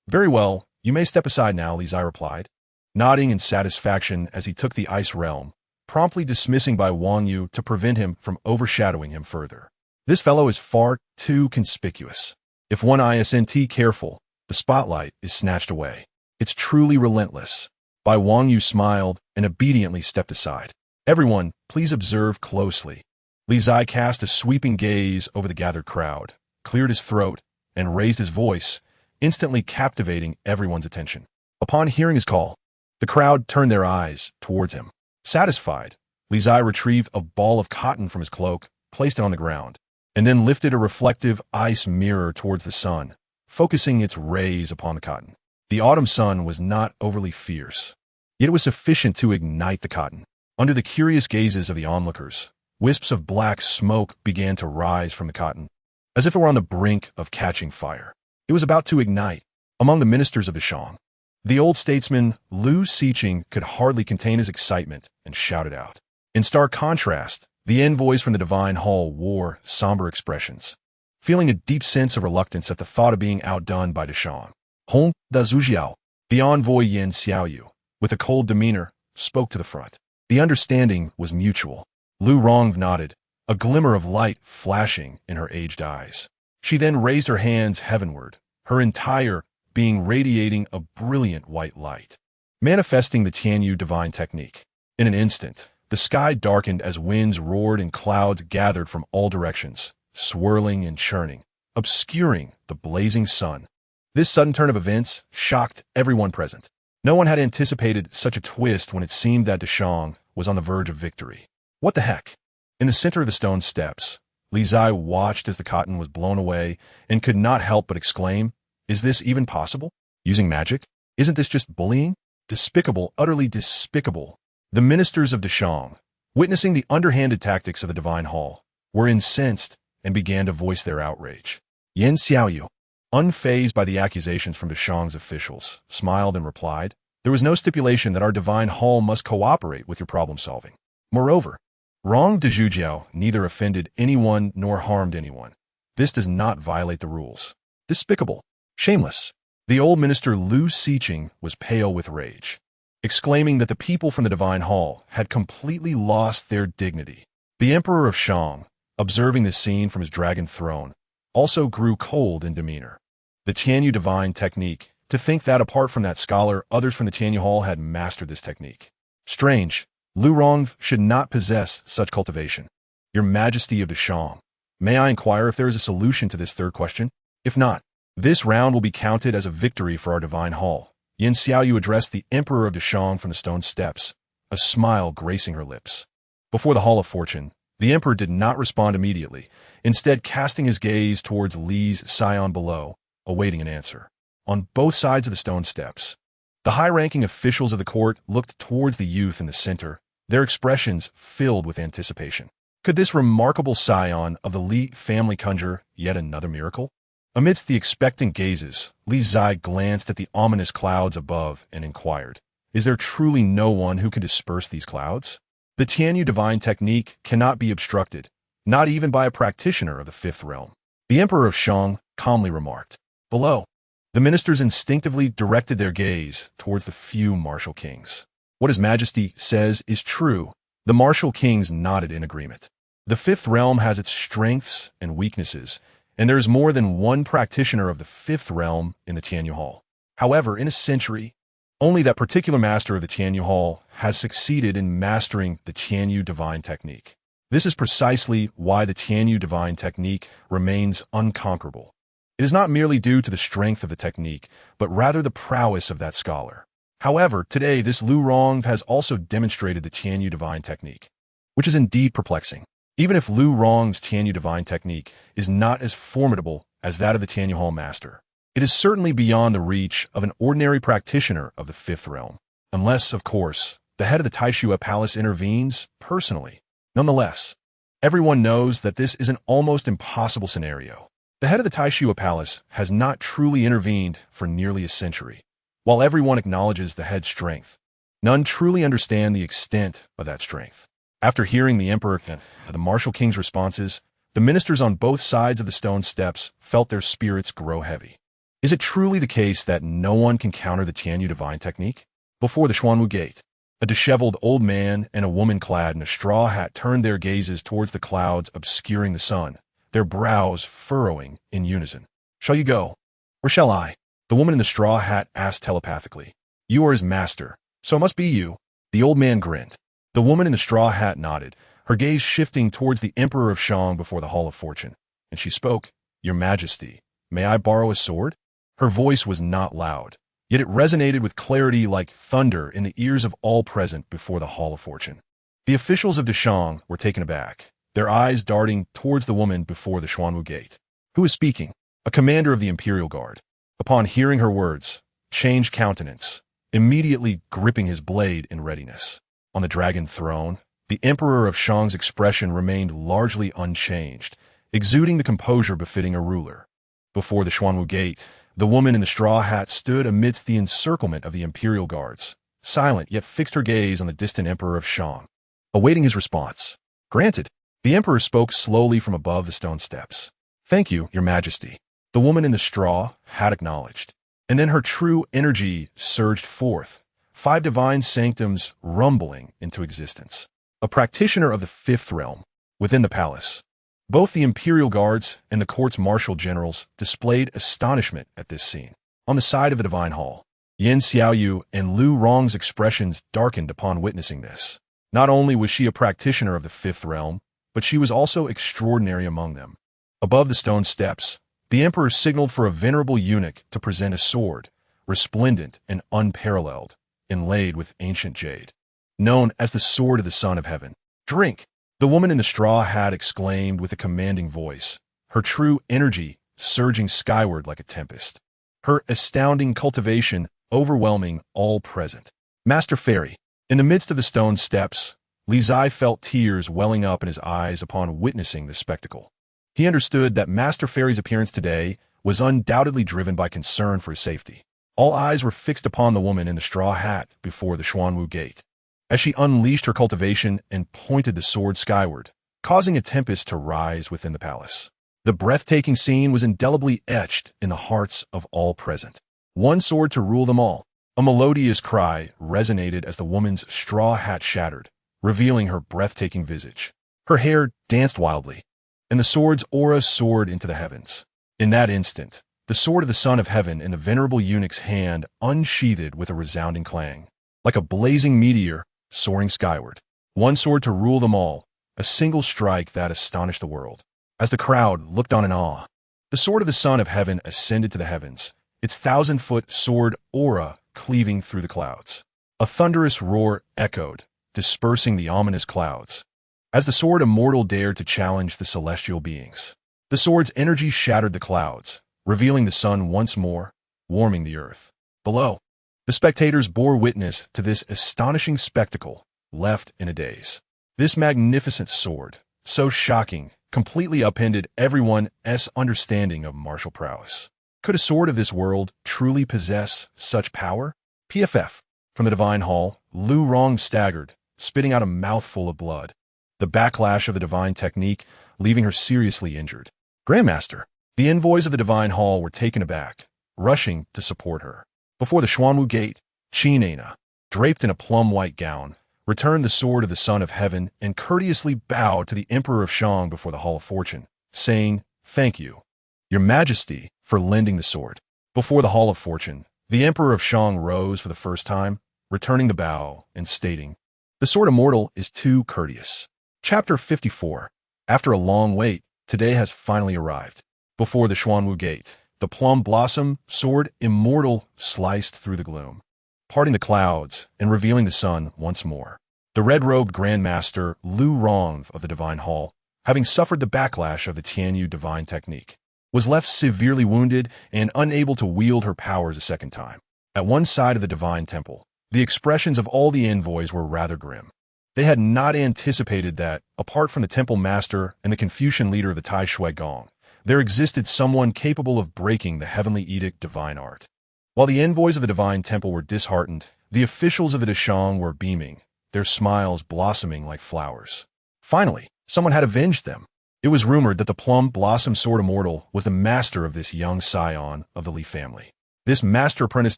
Very well, you may step aside now," Li Qingzhi replied, nodding in satisfaction as he took the ice realm, promptly dismissing Bai Wangyu to prevent him from overshadowing him further. This fellow is far too conspicuous. If one isn't careful, the spotlight is snatched away. It's truly relentless. Bai Wangyu smiled and obediently stepped aside. "Everyone, please observe closely." Li Qingzhi cast a sweeping gaze over the gathered crowd, cleared his throat, and raised his voice, instantly captivating everyone's attention. Upon hearing his call, the crowd turned their eyes towards him. Satisfied, Li Qingzhi retrieved a ball of cotton from his cloak, placed it on the ground, and then lifted a reflective ice mirror towards the sun, focusing its rays upon the cotton. The autumn sun was not overly fierce, yet it was sufficient to ignite the cotton. Under the curious gazes of the onlookers, wisps of black smoke began to rise from the cotton, as if it were on the brink of catching fire. It was about to ignite. Among the ministers of Deshang, the old statesman Li Qingzhi could hardly contain his excitement and shouted out. In stark contrast, the envoys from the Divine Hall wore somber expressions, feeling a deep sense of reluctance at the thought of being outdone by Deshang. Hong da Zujiao, the envoy Yan Xiaoyu, with a cold demeanor, spoke to the front. The understanding was mutual. Lu Rong nodded, a glimmer of light flashing in her aged eyes. She then raised her hands heavenward, her entire being radiating a brilliant white light, manifesting the Tianyu divine technique. In an instant, the sky darkened as winds roared and clouds gathered from all directions, swirling and churning, obscuring the blazing sun. This sudden turn of events shocked everyone present. No one had anticipated such a twist when it seemed that Deshang was on the verge of victory. What the heck? In the center of the stone steps, Li Qingzhi watched as the cotton was blown away and could not help but exclaim, "Is this even possible? Using magic? Isn't this just bullying? Despicable, utterly despicable." The ministers of Deshang, witnessing the underhanded tactics of the Divine Hall, were incensed and began to voice their outrage. Yan Xiaoyu, unfazed by the accusations from Deshang's officials, smiled and replied, "There was no stipulation that our Divine Hall must cooperate with your problem-solving. Moreover, Rong de Zhujiao neither offended anyone nor harmed anyone. This does not violate the rules. Despicable. Shameless." The old minister Li Qingzhi was pale with rage, exclaiming that the people from the Divine Hall had completely lost their dignity. The Emperor of Shang, observing this scene from his dragon throne, also grew cold in demeanor. The Tianyu divine technique, to think that apart from that scholar, others from the Tianyu Hall had mastered this technique. Strange. Lu Rong should not possess such cultivation. Your Majesty of Deshang, may I inquire if there is a solution to this third question? If not, this round will be counted as a victory for our Divine Hall. Yan Xiaoyu addressed the Emperor of Deshang from the stone steps, a smile gracing her lips. Before the Hall of Fortune, the Emperor did not respond immediately, instead casting his gaze towards Li's scion below, awaiting an answer. On both sides of the stone steps, the high-ranking officials of the court looked towards the youth in the center, their expressions filled with anticipation. Could this remarkable scion of the Li family conjure yet another miracle? Amidst the expectant gazes, Li Qingzhi glanced at the ominous clouds above and inquired, "Is there truly no one who can disperse these clouds? The Tianyu divine technique cannot be obstructed, not even by a practitioner of the fifth realm." The Emperor of Shang calmly remarked. Below, the ministers instinctively directed their gaze towards the few martial kings. What His Majesty says is true. The martial kings nodded in agreement. The fifth realm has its strengths and weaknesses, and there is more than one practitioner of the fifth realm in the Tianyu Hall. However, in a century, Only that particular master of the Tianyu Hall has succeeded in mastering the Tianyu divine technique. This is precisely why the Tianyu divine technique remains unconquerable. It is not merely due to the strength of the technique, but rather the prowess of that scholar. However, today this Lu Rong has also demonstrated the Tianyu divine technique, which is indeed perplexing. Even if Lu Rong's Tianyu divine technique is not as formidable as that of the Tianyu Hall master, it is certainly beyond the reach of an ordinary practitioner of the fifth realm, unless, of course, the head of the Taishua Palace intervenes personally. Nonetheless, everyone knows that this is an almost impossible scenario. The head of the Taishua Palace has not truly intervened for nearly a century. While everyone acknowledges the head's strength, none truly understand the extent of that strength. After hearing the Emperor and the Martial King's responses, the ministers on both sides of the stone steps felt their spirits grow heavy. Is it truly the case that no one can counter the Tianyu divine technique? Before the Xuanwu Gate, a disheveled old man and a woman clad in a straw hat turned their gazes towards the clouds obscuring the sun, their brows furrowing in unison. "Shall you go? Or shall I?" The woman in the straw hat asked telepathically. "You are his master, so it must be you." The old man grinned. The woman in the straw hat nodded, her gaze shifting towards the Emperor of Shang before the Hall of Fortune, and she spoke, "Your Majesty, may I borrow a sword?" Her voice was not loud, yet it resonated with clarity like thunder in the ears of all present before the Hall of Fortune. The officials of Deshang were taken aback, their eyes darting towards the woman before the Xuanwu Gate. Who is speaking? A commander of the Imperial Guard. Upon hearing her words, changed countenance, immediately gripping his blade in readiness. On the dragon throne, the Emperor of Shang's expression remained largely unchanged, exuding the composure befitting a ruler. Before the Xuanwu Gate, the woman in the straw hat stood amidst the encirclement of the Imperial Guards, silent yet fixed her gaze on the distant Emperor of Shang, awaiting his response. "Granted." The Emperor spoke slowly from above the stone steps. "Thank you, Your Majesty." The woman in the straw hat acknowledged, and then her true energy surged forth, 5 divine sanctums rumbling into existence. A practitioner of the fifth realm, within the palace. Both the Imperial Guards and the court's martial generals displayed astonishment at this scene. On the side of the Divine Hall, Yin Xiaoyu and Lu Rong's expressions darkened upon witnessing this. Not only was she a practitioner of the fifth realm, but she was also extraordinary among them. Above the stone steps, the Emperor signaled for a venerable eunuch to present a sword, resplendent and unparalleled, inlaid with ancient jade, known as the Sword of the Son of Heaven. "Drink!" The woman in the straw hat exclaimed with a commanding voice, her true energy surging skyward like a tempest, her astounding cultivation overwhelming all present. "Master Fairy." In the midst of the stone steps, Li Zai felt tears welling up in his eyes upon witnessing the spectacle. He understood that Master Fairy's appearance today was undoubtedly driven by concern for his safety. All eyes were fixed upon the woman in the straw hat before the Xuanwu Gate, as she unleashed her cultivation and pointed the sword skyward, causing a tempest to rise within the palace. The breathtaking scene was indelibly etched in the hearts of all present. One sword to rule them all. A melodious cry resonated as the woman's straw hat shattered, revealing her breathtaking visage. Her hair danced wildly, and the sword's aura soared into the heavens. In that instant, the sword of the Son of Heaven in the venerable eunuch's hand unsheathed with a resounding clang, like a blazing meteor soaring skyward. One sword to rule them all, a single strike that astonished the world. As the crowd looked on in awe, the sword of the Son of Heaven ascended to the heavens, its 1,000-foot sword aura cleaving through the clouds. A thunderous roar echoed, dispersing the ominous clouds, as the sword immortal dared to challenge the celestial beings. The sword's energy shattered the clouds, revealing the sun once more, warming the earth. Below, the spectators bore witness to this astonishing spectacle, left in a daze. This magnificent sword, so shocking, completely upended everyone's understanding of martial prowess. Could a sword of this world truly possess such power? PFF. From the Divine Hall, Lu Rong staggered, spitting out a mouthful of blood. The backlash of the divine technique, leaving her seriously injured. "Grandmaster." The envoys of the Divine Hall were taken aback, rushing to support her. Before the Xuanwu Gate, Qinena, draped in a plum-white gown, returned the sword of the Son of Heaven and courteously bowed to the Emperor of Shang before the Hall of Fortune, saying, "Thank you, Your Majesty, for lending the sword." Before the Hall of Fortune, The Emperor of Shang rose for the first time, returning the bow and stating, "The Sword Immortal is too courteous." Chapter 54. After a long wait, today has finally arrived. Before the Xuanwu Gate, the plum blossom sword immortal sliced through the gloom, parting the clouds and revealing the sun once more. The red-robed grandmaster Lu Rong of the Divine Hall, having suffered the backlash of the Tianyu divine technique, was left severely wounded and unable to wield her powers a second time. At one side of the divine temple, the expressions of all the envoys were rather grim. They had not anticipated that, apart from the temple master and the Confucian leader of the Tai Shui Gong, there existed someone capable of breaking the heavenly edict divine art. While the envoys of the divine temple were disheartened, the officials of the Dashang were beaming, their smiles blossoming like flowers. Finally, someone had avenged them. It was rumored that the plum blossom sword immortal was the master of this young scion of the Li family. This master-apprentice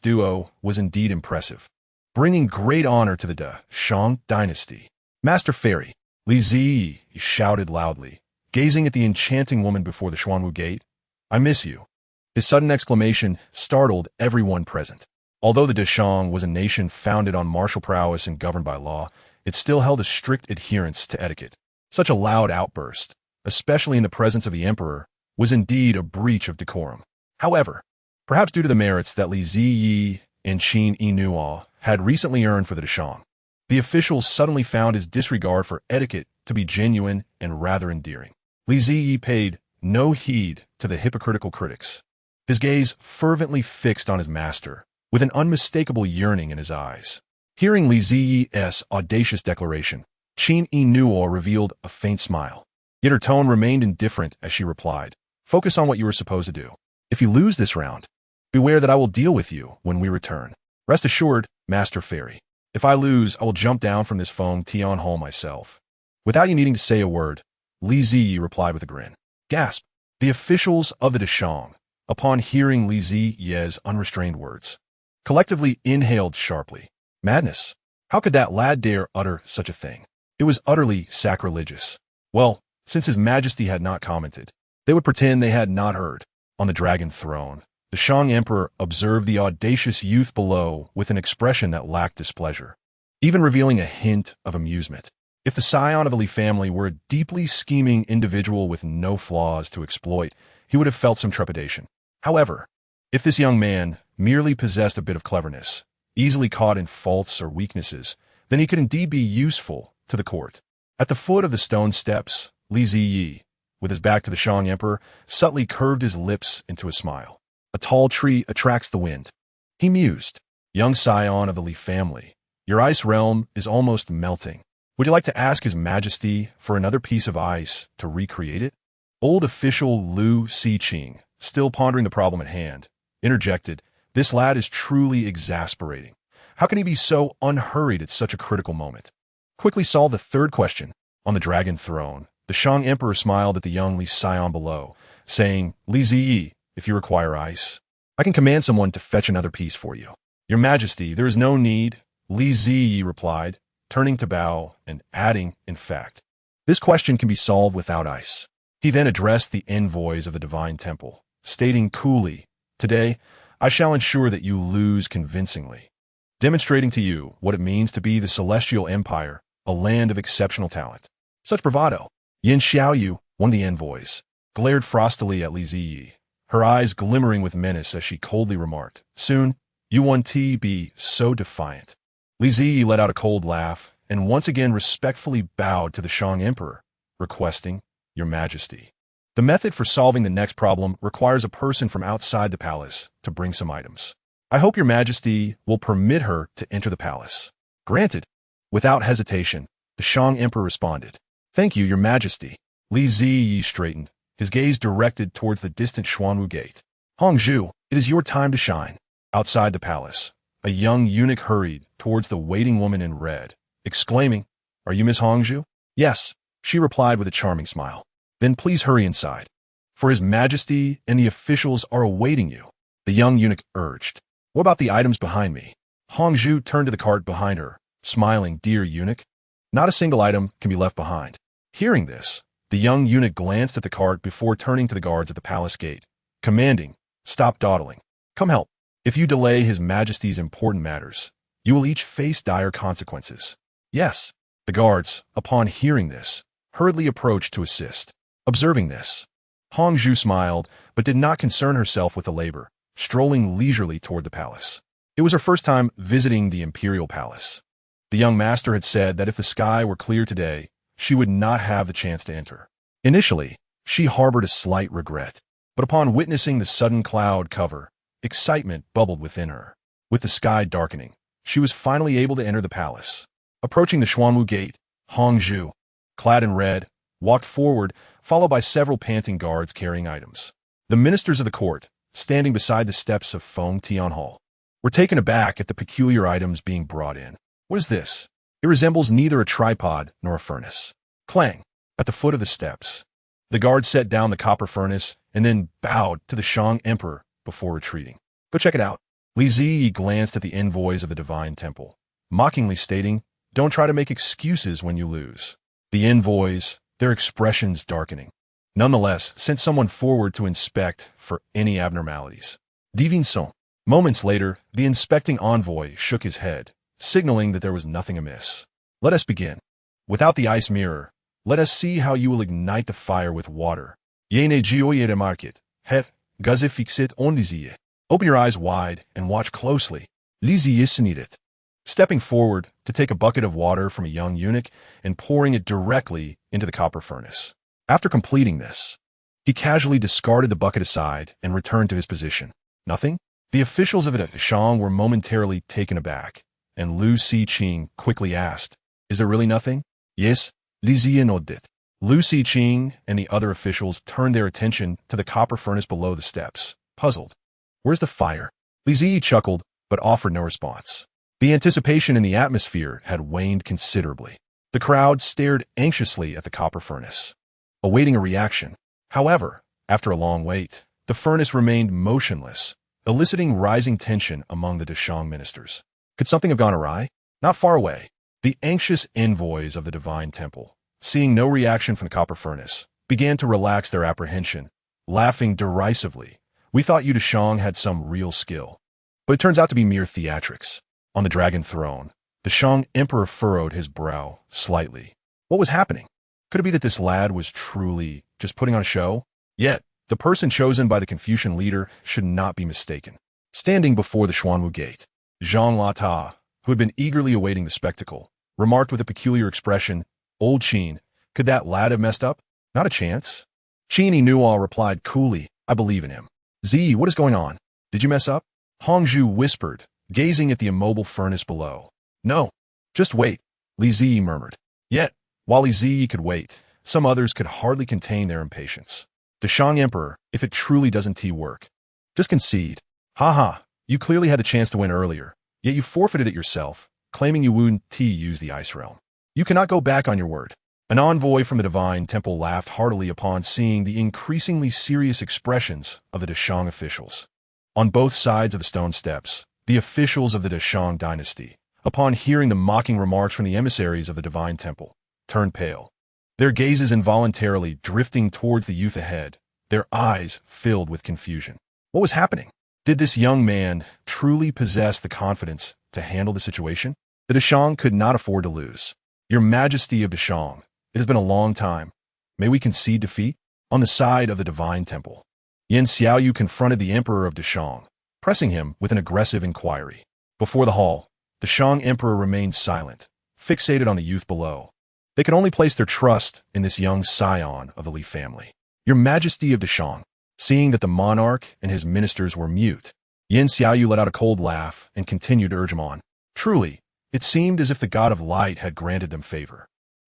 duo was indeed impressive, bringing great honor to the Shang dynasty. "Master Fairy, Li Qingzhi," he shouted loudly, gazing at the enchanting woman before the Xuanwu Gate. "I miss you." His sudden exclamation startled everyone present. Although the Dashang was a nation founded on martial prowess and governed by law, it still held a strict adherence to etiquette. Such a loud outburst, especially in the presence of the emperor, was indeed a breach of decorum. However, perhaps due to the merits that Li Qingzhi and Qin Yinuo had recently earned for the Dashang, the officials suddenly found his disregard for etiquette to be genuine and rather endearing. Li Qingzhi paid no heed to the hypocritical critics, his gaze fervently fixed on his master, with an unmistakable yearning in his eyes. Hearing Li Qingzhi's audacious declaration, Qin Yinuo revealed a faint smile. Yet her tone remained indifferent as she replied, "Focus on what you were supposed to do. If you lose this round, beware that I will deal with you when we return. Rest assured, Master Fairy, if I lose, I will jump down from this foam Tian Hall myself." Without you needing to say a word, Li Qingzhi replied with a grin. Gasp! The officials of the Dashang, upon hearing Li Qingzhi's unrestrained words, collectively inhaled sharply. Madness! How could that lad dare utter such a thing? It was utterly sacrilegious. Well, since His Majesty had not commented, they would pretend they had not heard. On the dragon throne, the Shang Emperor observed the audacious youth below with an expression that lacked displeasure, even revealing a hint of amusement. If the scion of the Li family were a deeply scheming individual with no flaws to exploit, he would have felt some trepidation. However, if this young man merely possessed a bit of cleverness, easily caught in faults or weaknesses, then he could indeed be useful to the court. At the foot of the stone steps, Li Qingzhi, with his back to the Shang Emperor, subtly curved his lips into a smile. "A tall tree attracts the wind," he mused. "Young scion of the Li family, your ice realm is almost melting. Would you like to ask His Majesty for another piece of ice to recreate it?" Old official Lu Xiqing, still pondering the problem at hand, interjected, "This lad is truly exasperating. How can he be so unhurried at such a critical moment?" Quickly solve the third question. On the dragon throne, the Shang Emperor smiled at the young Li scion below, saying, "Li Qingzhi, if you require ice, I can command someone to fetch another piece for you." "Your Majesty, there is no need," Li Qingzhi replied, turning to bow and adding, "In fact, this question can be solved without ice." He then addressed the envoys of the divine temple, stating coolly, "Today, I shall ensure that you lose convincingly, demonstrating to you what it means to be the Celestial Empire, a land of exceptional talent." Such bravado. Yin Xiaoyu, one of the envoys, glared frostily at Li Qingzhi, her eyes glimmering with menace as she coldly remarked, "Soon, you won't be so defiant." Li Qingzhi let out a cold laugh and once again respectfully bowed to the Shang Emperor, requesting, "Your Majesty, the method for solving the next problem requires a person from outside the palace to bring some items. I hope Your Majesty will permit her to enter the palace." "Granted." Without hesitation, the Shang Emperor responded, "Thank you, Your Majesty." Li Qingzhi straightened, his gaze directed towards the distant Xuanwu Gate. "Hongzhu, it is your time to shine." Outside the palace, a young eunuch hurried towards the waiting woman in red, exclaiming, "Are you Miss Hongzhu?" "Yes," she replied with a charming smile. "Then please hurry inside, for His Majesty and the officials are awaiting you," the young eunuch urged. "What about the items behind me?" Hongzhu turned to the cart behind her, smiling, "Dear eunuch, not a single item can be left behind." Hearing this, the young eunuch glanced at the cart before turning to the guards at the palace gate, commanding, "Stop dawdling. Come help." If you delay His Majesty's important matters, you will each face dire consequences. Yes, the guards, upon hearing this, hurriedly approached to assist. Observing this, Hongzhu smiled, but did not concern herself with the labor, strolling leisurely toward the palace. It was her first time visiting the imperial palace. The young master had said that if the sky were clear today, she would not have the chance to enter. Initially, she harbored a slight regret, but upon witnessing the sudden cloud cover, excitement bubbled within her. With the sky darkening, she was finally able to enter the palace. Approaching the Xuanwu Gate, Hongzhu, clad in red, walked forward, followed by several panting guards carrying items. The ministers of the court, standing beside the steps of Feng Tian Hall, were taken aback at the peculiar items being brought in. What is this? It resembles neither a tripod nor a furnace. Clang! At the foot of the steps, the guard set down the copper furnace and then bowed to the Shang Emperor before retreating. Go check it out. Li Qingzhi glanced at the envoys of the divine temple, mockingly stating, "Don't try to make excuses when you lose." The envoys, their expressions darkening, nonetheless sent someone forward to inspect for any abnormalities. Divine son. Moments later, the inspecting envoy shook his head, signaling that there was nothing amiss. Let us begin. Without the ice mirror, let us see how you will ignite the fire with water. Yene gioye remarket, het, gaze fixit on lizie. Open your eyes wide and watch closely. Lizie it. Stepping forward to take a bucket of water from a young eunuch and pouring it directly into the copper furnace. After completing this, he casually discarded the bucket aside and returned to his position. Nothing? The officials of the Shang were momentarily taken aback, and Lu Qingzhi quickly asked, "Is there really nothing?" "Yes," Li Qingzhi nodded. Lu Qingzhi and the other officials turned their attention to the copper furnace below the steps, puzzled. "Where's the fire?" Li Qingzhi chuckled, but offered no response. The anticipation in the atmosphere had waned considerably. The crowd stared anxiously at the copper furnace, awaiting a reaction. However, after a long wait, the furnace remained motionless, eliciting rising tension among the Deshang ministers. Could something have gone awry? Not far away, the anxious envoys of the divine temple, seeing no reaction from the copper furnace, began to relax their apprehension, laughing derisively. "We thought you Deshang had some real skill, but it turns out to be mere theatrics." On the dragon throne, the Shang Emperor furrowed his brow slightly. What was happening? Could it be that this lad was truly just putting on a show? Yet, the person chosen by the Confucian leader should not be mistaken. Standing before the Xuanwu Gate, Zhang Lata, who had been eagerly awaiting the spectacle, remarked with a peculiar expression, "Old Qin, could that lad have messed up? Not a chance." Qin Nuo replied coolly, "I believe in him." "Z, what is going on? Did you mess up?" Hongzhu whispered, gazing at the immobile furnace below. "No, just wait," Li Qingzhi murmured. Yet, while Li Qingzhi could wait, some others could hardly contain their impatience. "The Shang Emperor, if it truly doesn't work, just concede. Ha, you clearly had the chance to win earlier, yet you forfeited it yourself, claiming you wouldn't use the Ice Realm. You cannot go back on your word." An envoy from the Divine Temple laughed heartily upon seeing the increasingly serious expressions of the Deshang officials. On both sides of the stone steps, the officials of the Deshang dynasty, upon hearing the mocking remarks from the emissaries of the Divine Temple, turned pale, their gazes involuntarily drifting towards the youth ahead, their eyes filled with confusion. What was happening? Did this young man truly possess the confidence to handle the situation? The Deshang could not afford to lose. "Your Majesty of Deshang, it has been a long time. May we concede defeat?" On the side of the Divine Temple, Yan Xiaoyu confronted the Emperor of Deshang, pressing him with an aggressive inquiry. Before the hall, the Shang Emperor remained silent, fixated on the youth below. They could only place their trust in this young scion of the Li family. "Your Majesty of Deshang." Seeing that the monarch and his ministers were mute, Yan Xiaoyu let out a cold laugh and continued to urge him on. Truly, it seemed as if the god of light had granted them favor.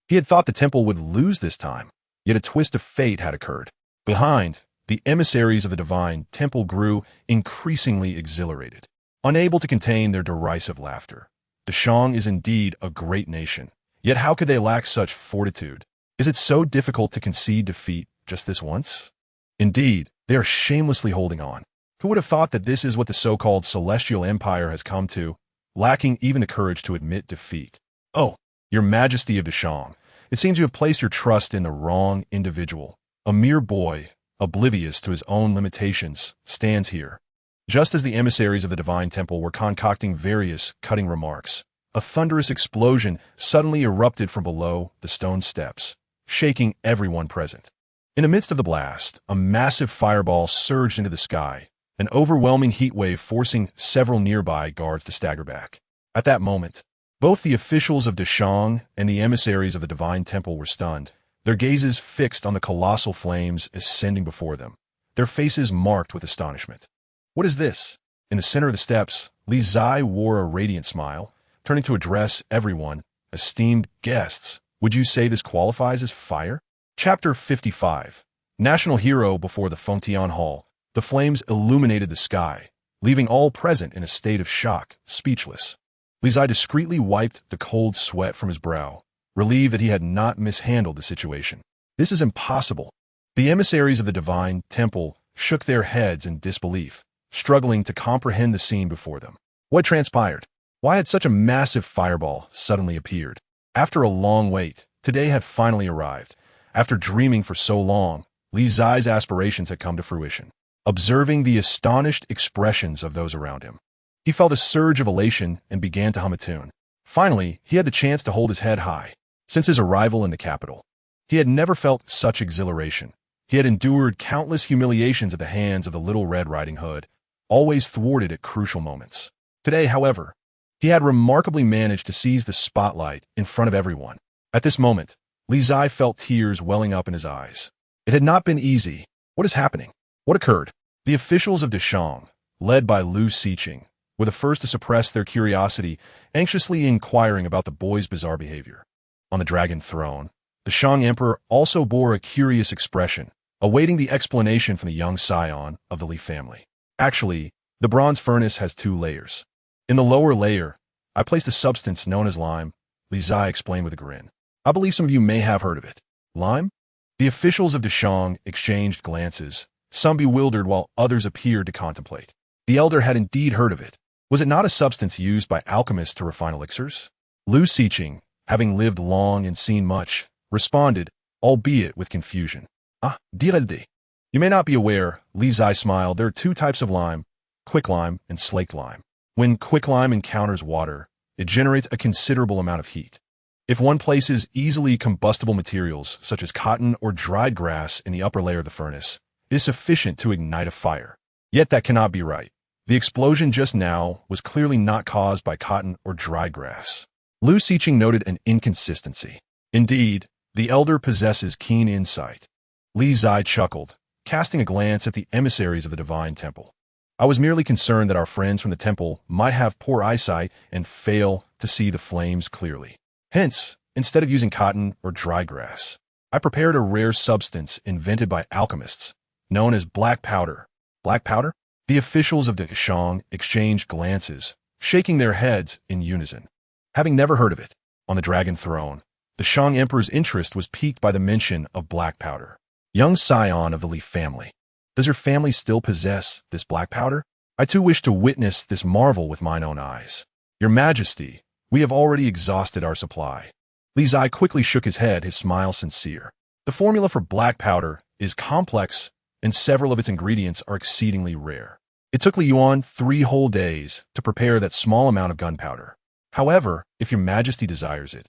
He had thought the temple would lose this time, yet a twist of fate had occurred. Behind, the emissaries of the divine temple grew increasingly exhilarated, unable to contain their derisive laughter. The Shang is indeed a great nation, yet how could they lack such fortitude? Is it so difficult to concede defeat just this once? Indeed, they are shamelessly holding on. Who would have thought that this is what the so-called Celestial Empire has come to, lacking even the courage to admit defeat? "Oh, your Majesty of Deshang, it seems you have placed your trust in the wrong individual. A mere boy, oblivious to his own limitations, stands here, Just as the emissaries of the divine temple were concocting various cutting remarks, a thunderous explosion suddenly erupted from below the stone steps, shaking everyone present. In the midst of the blast, a massive fireball surged into the sky, an overwhelming heat wave forcing several nearby guards to stagger back. At that moment, both the officials of Dashang and the emissaries of the divine temple were stunned, their gazes fixed on the colossal flames ascending before them, their faces marked with astonishment. What is this? In the center of the steps, Li Qingzhi wore a radiant smile, turning to address everyone. Esteemed guests, would you say this qualifies as fire? Chapter 55. National Hero before the Fengtian Hall. The flames illuminated the sky, leaving all present in a state of shock, speechless. Li Qingzhi discreetly wiped the cold sweat from his brow, relieved that he had not mishandled the situation. This is impossible. The emissaries of the divine temple shook their heads in disbelief, struggling to comprehend the scene before them. What transpired? Why had such a massive fireball suddenly appeared? After a long wait, today had finally arrived. After dreaming for so long, Li Qingzhi's aspirations had come to fruition. Observing the astonished expressions of those around him, he felt a surge of elation and began to hum a tune. Finally, he had the chance to hold his head high. Since his arrival in the capital, he had never felt such exhilaration. He had endured countless humiliations at the hands of the Little Red Riding Hood, always thwarted at crucial moments. Today, however, he had remarkably managed to seize the spotlight in front of everyone. At this moment, Li Qingzhi felt tears welling up in his eyes. It had not been easy. What is happening? What occurred? The officials of Dashang, led by Li Qingzhi, were the first to suppress their curiosity, anxiously inquiring about the boy's bizarre behavior. On the dragon throne, the Shang Emperor also bore a curious expression, awaiting the explanation from the young scion of the Li family. Actually, the bronze furnace has 2 layers. In the lower layer, I placed a substance known as lime, Li Qingzhi explained with a grin. I believe some of you may have heard of it. Lime? The officials of Dashang exchanged glances, some bewildered while others appeared to contemplate. The elder had indeed heard of it. Was it not a substance used by alchemists to refine elixirs? Li Qingzhi, having lived long and seen much, responded, albeit with confusion. Ah, direlde. You may not be aware, Li Qingzhi smiled, there are 2 types of lime, quicklime and slaked lime. When quicklime encounters water, it generates a considerable amount of heat. If one places easily combustible materials, such as cotton or dried grass, in the upper layer of the furnace, it is sufficient to ignite a fire. Yet that cannot be right. The explosion just now was clearly not caused by cotton or dried grass. Li Qingzhi noted an inconsistency. Indeed, the elder possesses keen insight. Li Qingzhi chuckled, casting a glance at the emissaries of the divine temple. I was merely concerned that our friends from the temple might have poor eyesight and fail to see the flames clearly. Hence, instead of using cotton or dry grass, I prepared a rare substance invented by alchemists, known as black powder. Black powder? The officials of Dashang exchanged glances, shaking their heads in unison. Having never heard of it, on the dragon throne, the Shang Emperor's interest was piqued by the mention of black powder. Young scion of the Li family, does your family still possess this black powder? I too wish to witness this marvel with mine own eyes. Your Majesty, we have already exhausted our supply. Li Qingzhi quickly shook his head, his smile sincere. The formula for black powder is complex, and several of its ingredients are exceedingly rare. It took Li Yuan 3 whole days to prepare that small amount of gunpowder. However, if your Majesty desires it,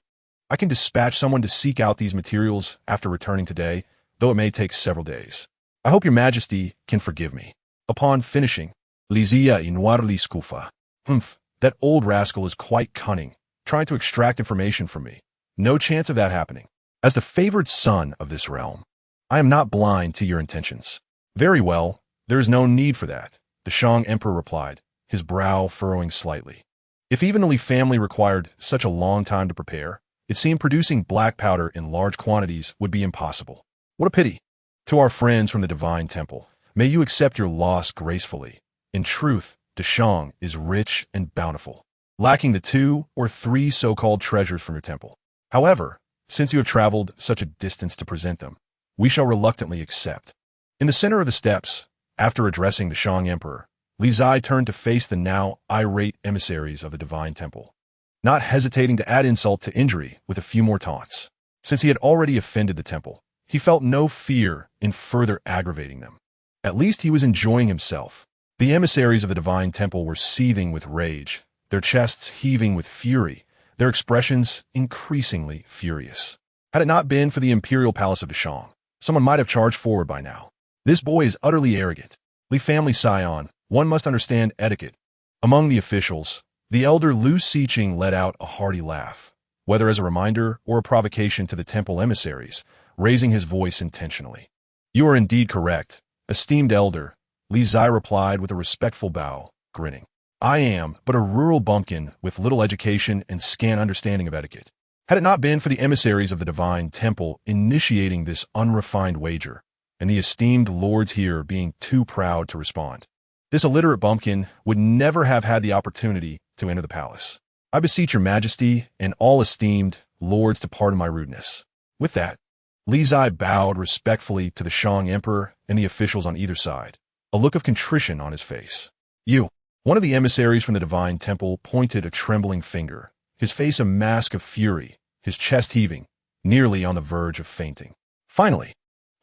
I can dispatch someone to seek out these materials after returning today, though it may take several days. I hope your Majesty can forgive me. Upon finishing, Lizia Inwarli Skufa. That old rascal is quite cunning, trying to extract information from me. No chance of that happening. As the favored son of this realm, I am not blind to your intentions. Very well, there is no need for that, the Shang Emperor replied, his brow furrowing slightly. If even the Li family required such a long time to prepare, it seemed producing black powder in large quantities would be impossible. What a pity. To our friends from the Divine Temple, may you accept your loss gracefully. In truth, Dashang is rich and bountiful, lacking the 2 or 3 so-called treasures from your temple. However, since you have traveled such a distance to present them, we shall reluctantly accept. In the center of the steps, after addressing the Shang Emperor, Li Qingzhi turned to face the now irate emissaries of the Divine Temple, not hesitating to add insult to injury with a few more taunts. Since he had already offended the temple, he felt no fear in further aggravating them. At least he was enjoying himself. The emissaries of the divine temple were seething with rage, their chests heaving with fury, their expressions increasingly furious. Had it not been for the imperial palace of Dashang, someone might have charged forward by now. This boy is utterly arrogant. Li family scion, one must understand etiquette. Among the officials, the elder Li Qingzhi let out a hearty laugh, whether as a reminder or a provocation to the temple emissaries, raising his voice intentionally. "You are indeed correct, esteemed elder," Li Qingzhi replied with a respectful bow, grinning. "I am but a rural bumpkin with little education and scant understanding of etiquette. Had it not been for the emissaries of the divine temple initiating this unrefined wager, and the esteemed lords here being too proud to respond, this illiterate bumpkin would never have had the opportunity to enter the palace. I beseech your majesty and all esteemed lords to pardon my rudeness." With that, Li Qingzhi bowed respectfully to the Shang emperor and the officials on either side, a look of contrition on his face. "You." One of the emissaries from the divine temple pointed a trembling finger, his face a mask of fury, his chest heaving, nearly on the verge of fainting. Finally,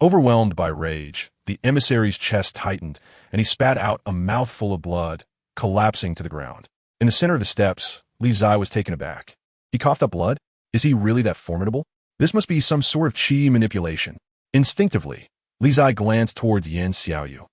overwhelmed by rage, the emissary's chest tightened, and he spat out a mouthful of blood, collapsing to the ground. In the center of the steps, Li Qingzhi was taken aback. He coughed up blood? Is he really that formidable? This must be some sort of qi manipulation. Instinctively, Li Qingzhi glanced towards Yan Xiaoyu,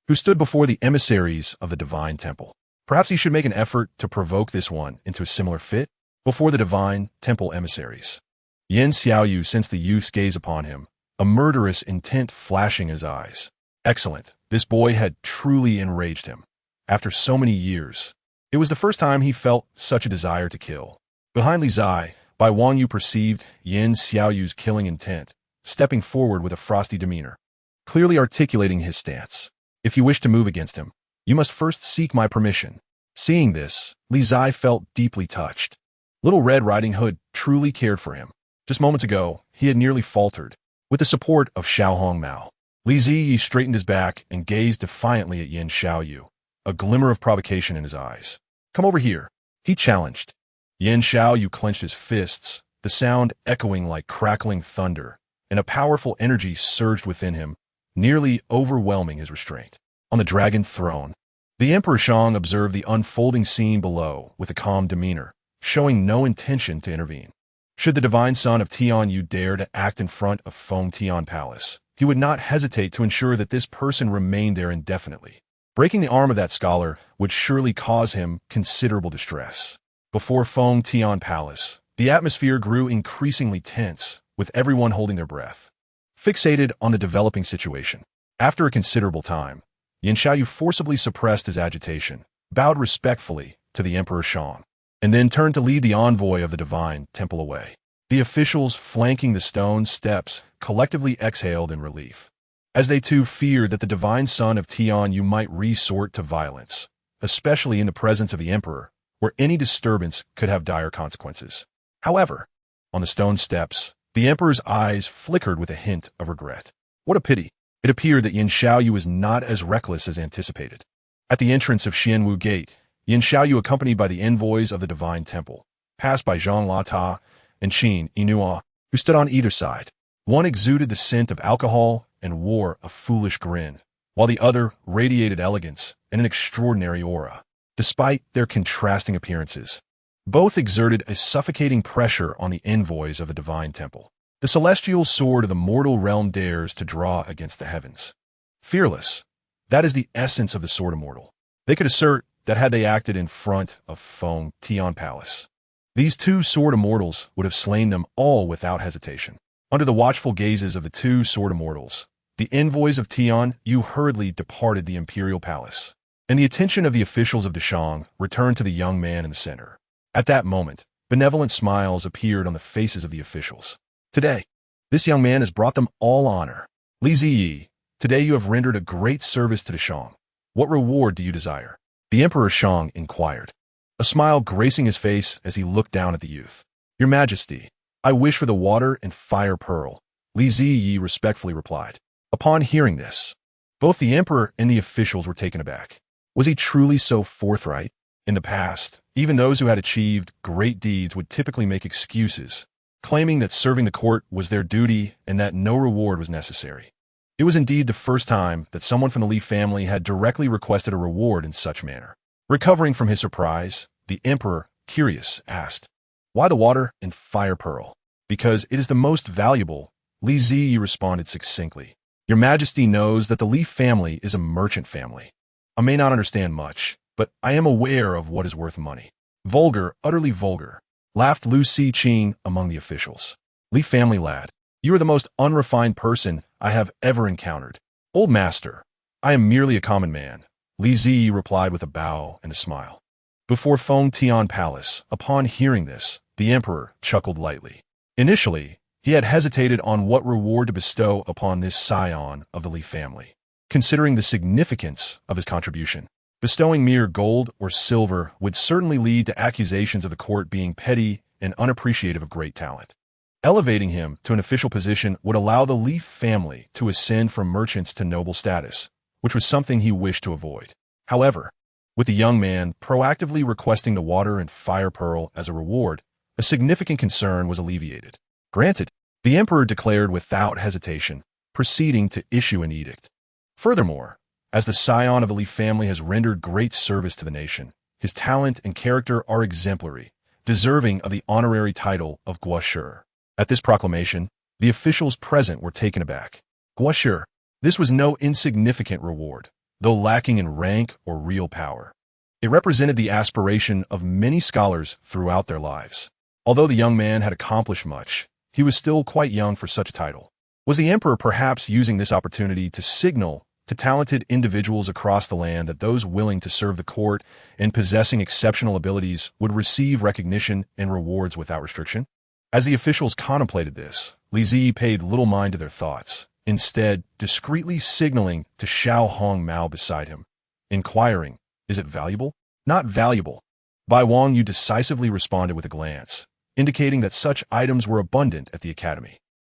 who stood before the emissaries of the divine temple. Perhaps he should make an effort to provoke this one into a similar fit before the divine temple emissaries. Yan Xiaoyu sensed the youth's gaze upon him, a murderous intent flashing in his eyes. Excellent. This boy had truly enraged him. After so many years, it was the first time he felt such a desire to kill. Behind Li Qingzhi, Bai Wangyu perceived Yan Xiaoyu's killing intent, stepping forward with a frosty demeanor, clearly articulating his stance. "If you wish to move against him, you must first seek my permission." Seeing this, Li Qingzhi felt deeply touched. Little Red Riding Hood truly cared for him. Just moments ago, he had nearly faltered. With the support of Xiao Hongmao, Li Qingzhi straightened his back and gazed defiantly at Yan Xiaoyu, a glimmer of provocation in his eyes. "Come over here," he challenged. Yan Xiaoyu clenched his fists, the sound echoing like crackling thunder, and a powerful energy surged within him, nearly overwhelming his restraint. On the dragon throne, the Emperor Shang observed the unfolding scene below with a calm demeanor, showing no intention to intervene. Should the divine son of Tianyu dare to act in front of Feng Tian Palace, he would not hesitate to ensure that this person remained there indefinitely. Breaking the arm of that scholar would surely cause him considerable distress. Before Feng Tian Palace, the atmosphere grew increasingly tense, with everyone holding their breath, fixated on the developing situation. After a considerable time, Yan Xiaoyu forcibly suppressed his agitation, bowed respectfully to the Emperor Shang, and then turned to lead the envoy of the divine temple away. The officials flanking the stone steps collectively exhaled in relief, as they too feared that the divine son of Tianyu might resort to violence, especially in the presence of the emperor, where any disturbance could have dire consequences. However, on the stone steps, the emperor's eyes flickered with a hint of regret. What a pity. It appeared that Yan Xiaoyu was not as reckless as anticipated. At the entrance of Xianwu Gate, Yan Xiaoyu, accompanied by the envoys of the divine temple, passed by Zhang Lata and Qin Yinua, who stood on either side. One exuded the scent of alcohol and wore a foolish grin, while the other radiated elegance and an extraordinary aura. Despite their contrasting appearances, both exerted a suffocating pressure on the envoys of the divine temple. The celestial sword of the mortal realm dares to draw against the heavens. Fearless, that is the essence of the sword immortal. They could assert that had they acted in front of Feng Tian Palace, these two sword immortals would have slain them all without hesitation. Under the watchful gazes of the two sword immortals, the envoys of Tianyu hurriedly departed the imperial palace, and the attention of the officials of Dashang returned to the young man in the center. At that moment, benevolent smiles appeared on the faces of the officials. Today, this young man has brought them all honor. Li Qingzhi, today you have rendered a great service to Dashang. What reward do you desire? The Emperor Shang inquired, a smile gracing his face as he looked down at the youth. Your Majesty, I wish for the water and fire pearl, Li Qingzhi respectfully replied. Upon hearing this, both the emperor and the officials were taken aback. Was he truly so forthright? In the past, even those who had achieved great deeds would typically make excuses, claiming that serving the court was their duty and that no reward was necessary. It was indeed the first time that someone from the Li family had directly requested a reward in such manner. Recovering from his surprise, the emperor, curious, asked, "Why the water and fire pearl?" "Because it is the most valuable," Li Qingzhi responded succinctly. "Your Majesty knows that the Li family is a merchant family. I may not understand much, but I am aware of what is worth money." "Vulgar, utterly vulgar," laughed Li Qingzhi among the officials. "Li family lad, you are the most unrefined person I have ever encountered." "Old master, I am merely a common man," Li Qingzhi replied with a bow and a smile. Before Feng Tian Palace, upon hearing this, the emperor chuckled lightly. Initially, he had hesitated on what reward to bestow upon this scion of the Li family, considering the significance of his contribution. Bestowing mere gold or silver would certainly lead to accusations of the court being petty and unappreciative of great talent. Elevating him to an official position would allow the Li family to ascend from merchants to noble status, which was something he wished to avoid. However, with the young man proactively requesting the water and fire pearl as a reward, a significant concern was alleviated. "Granted," the emperor declared without hesitation, proceeding to issue an edict. Furthermore, as the scion of the Li family has rendered great service to the nation, his talent and character are exemplary, deserving of the honorary title of guasher. At this proclamation, the officials present were taken aback. Guasher, this was no insignificant reward, though lacking in rank or real power. It represented the aspiration of many scholars throughout their lives. Although the young man had accomplished much, he was still quite young for such a title. Was the emperor perhaps using this opportunity to signal to talented individuals across the land that those willing to serve the court and possessing exceptional abilities would receive recognition and rewards without restriction? As the officials contemplated this, Li Qingzhi paid little mind to their thoughts, instead discreetly signaling to Xiao Hong Mao beside him, inquiring, "Is it valuable?" "Not valuable." Bai Wang Yu decisively responded with a glance, indicating that such items were abundant at the academy.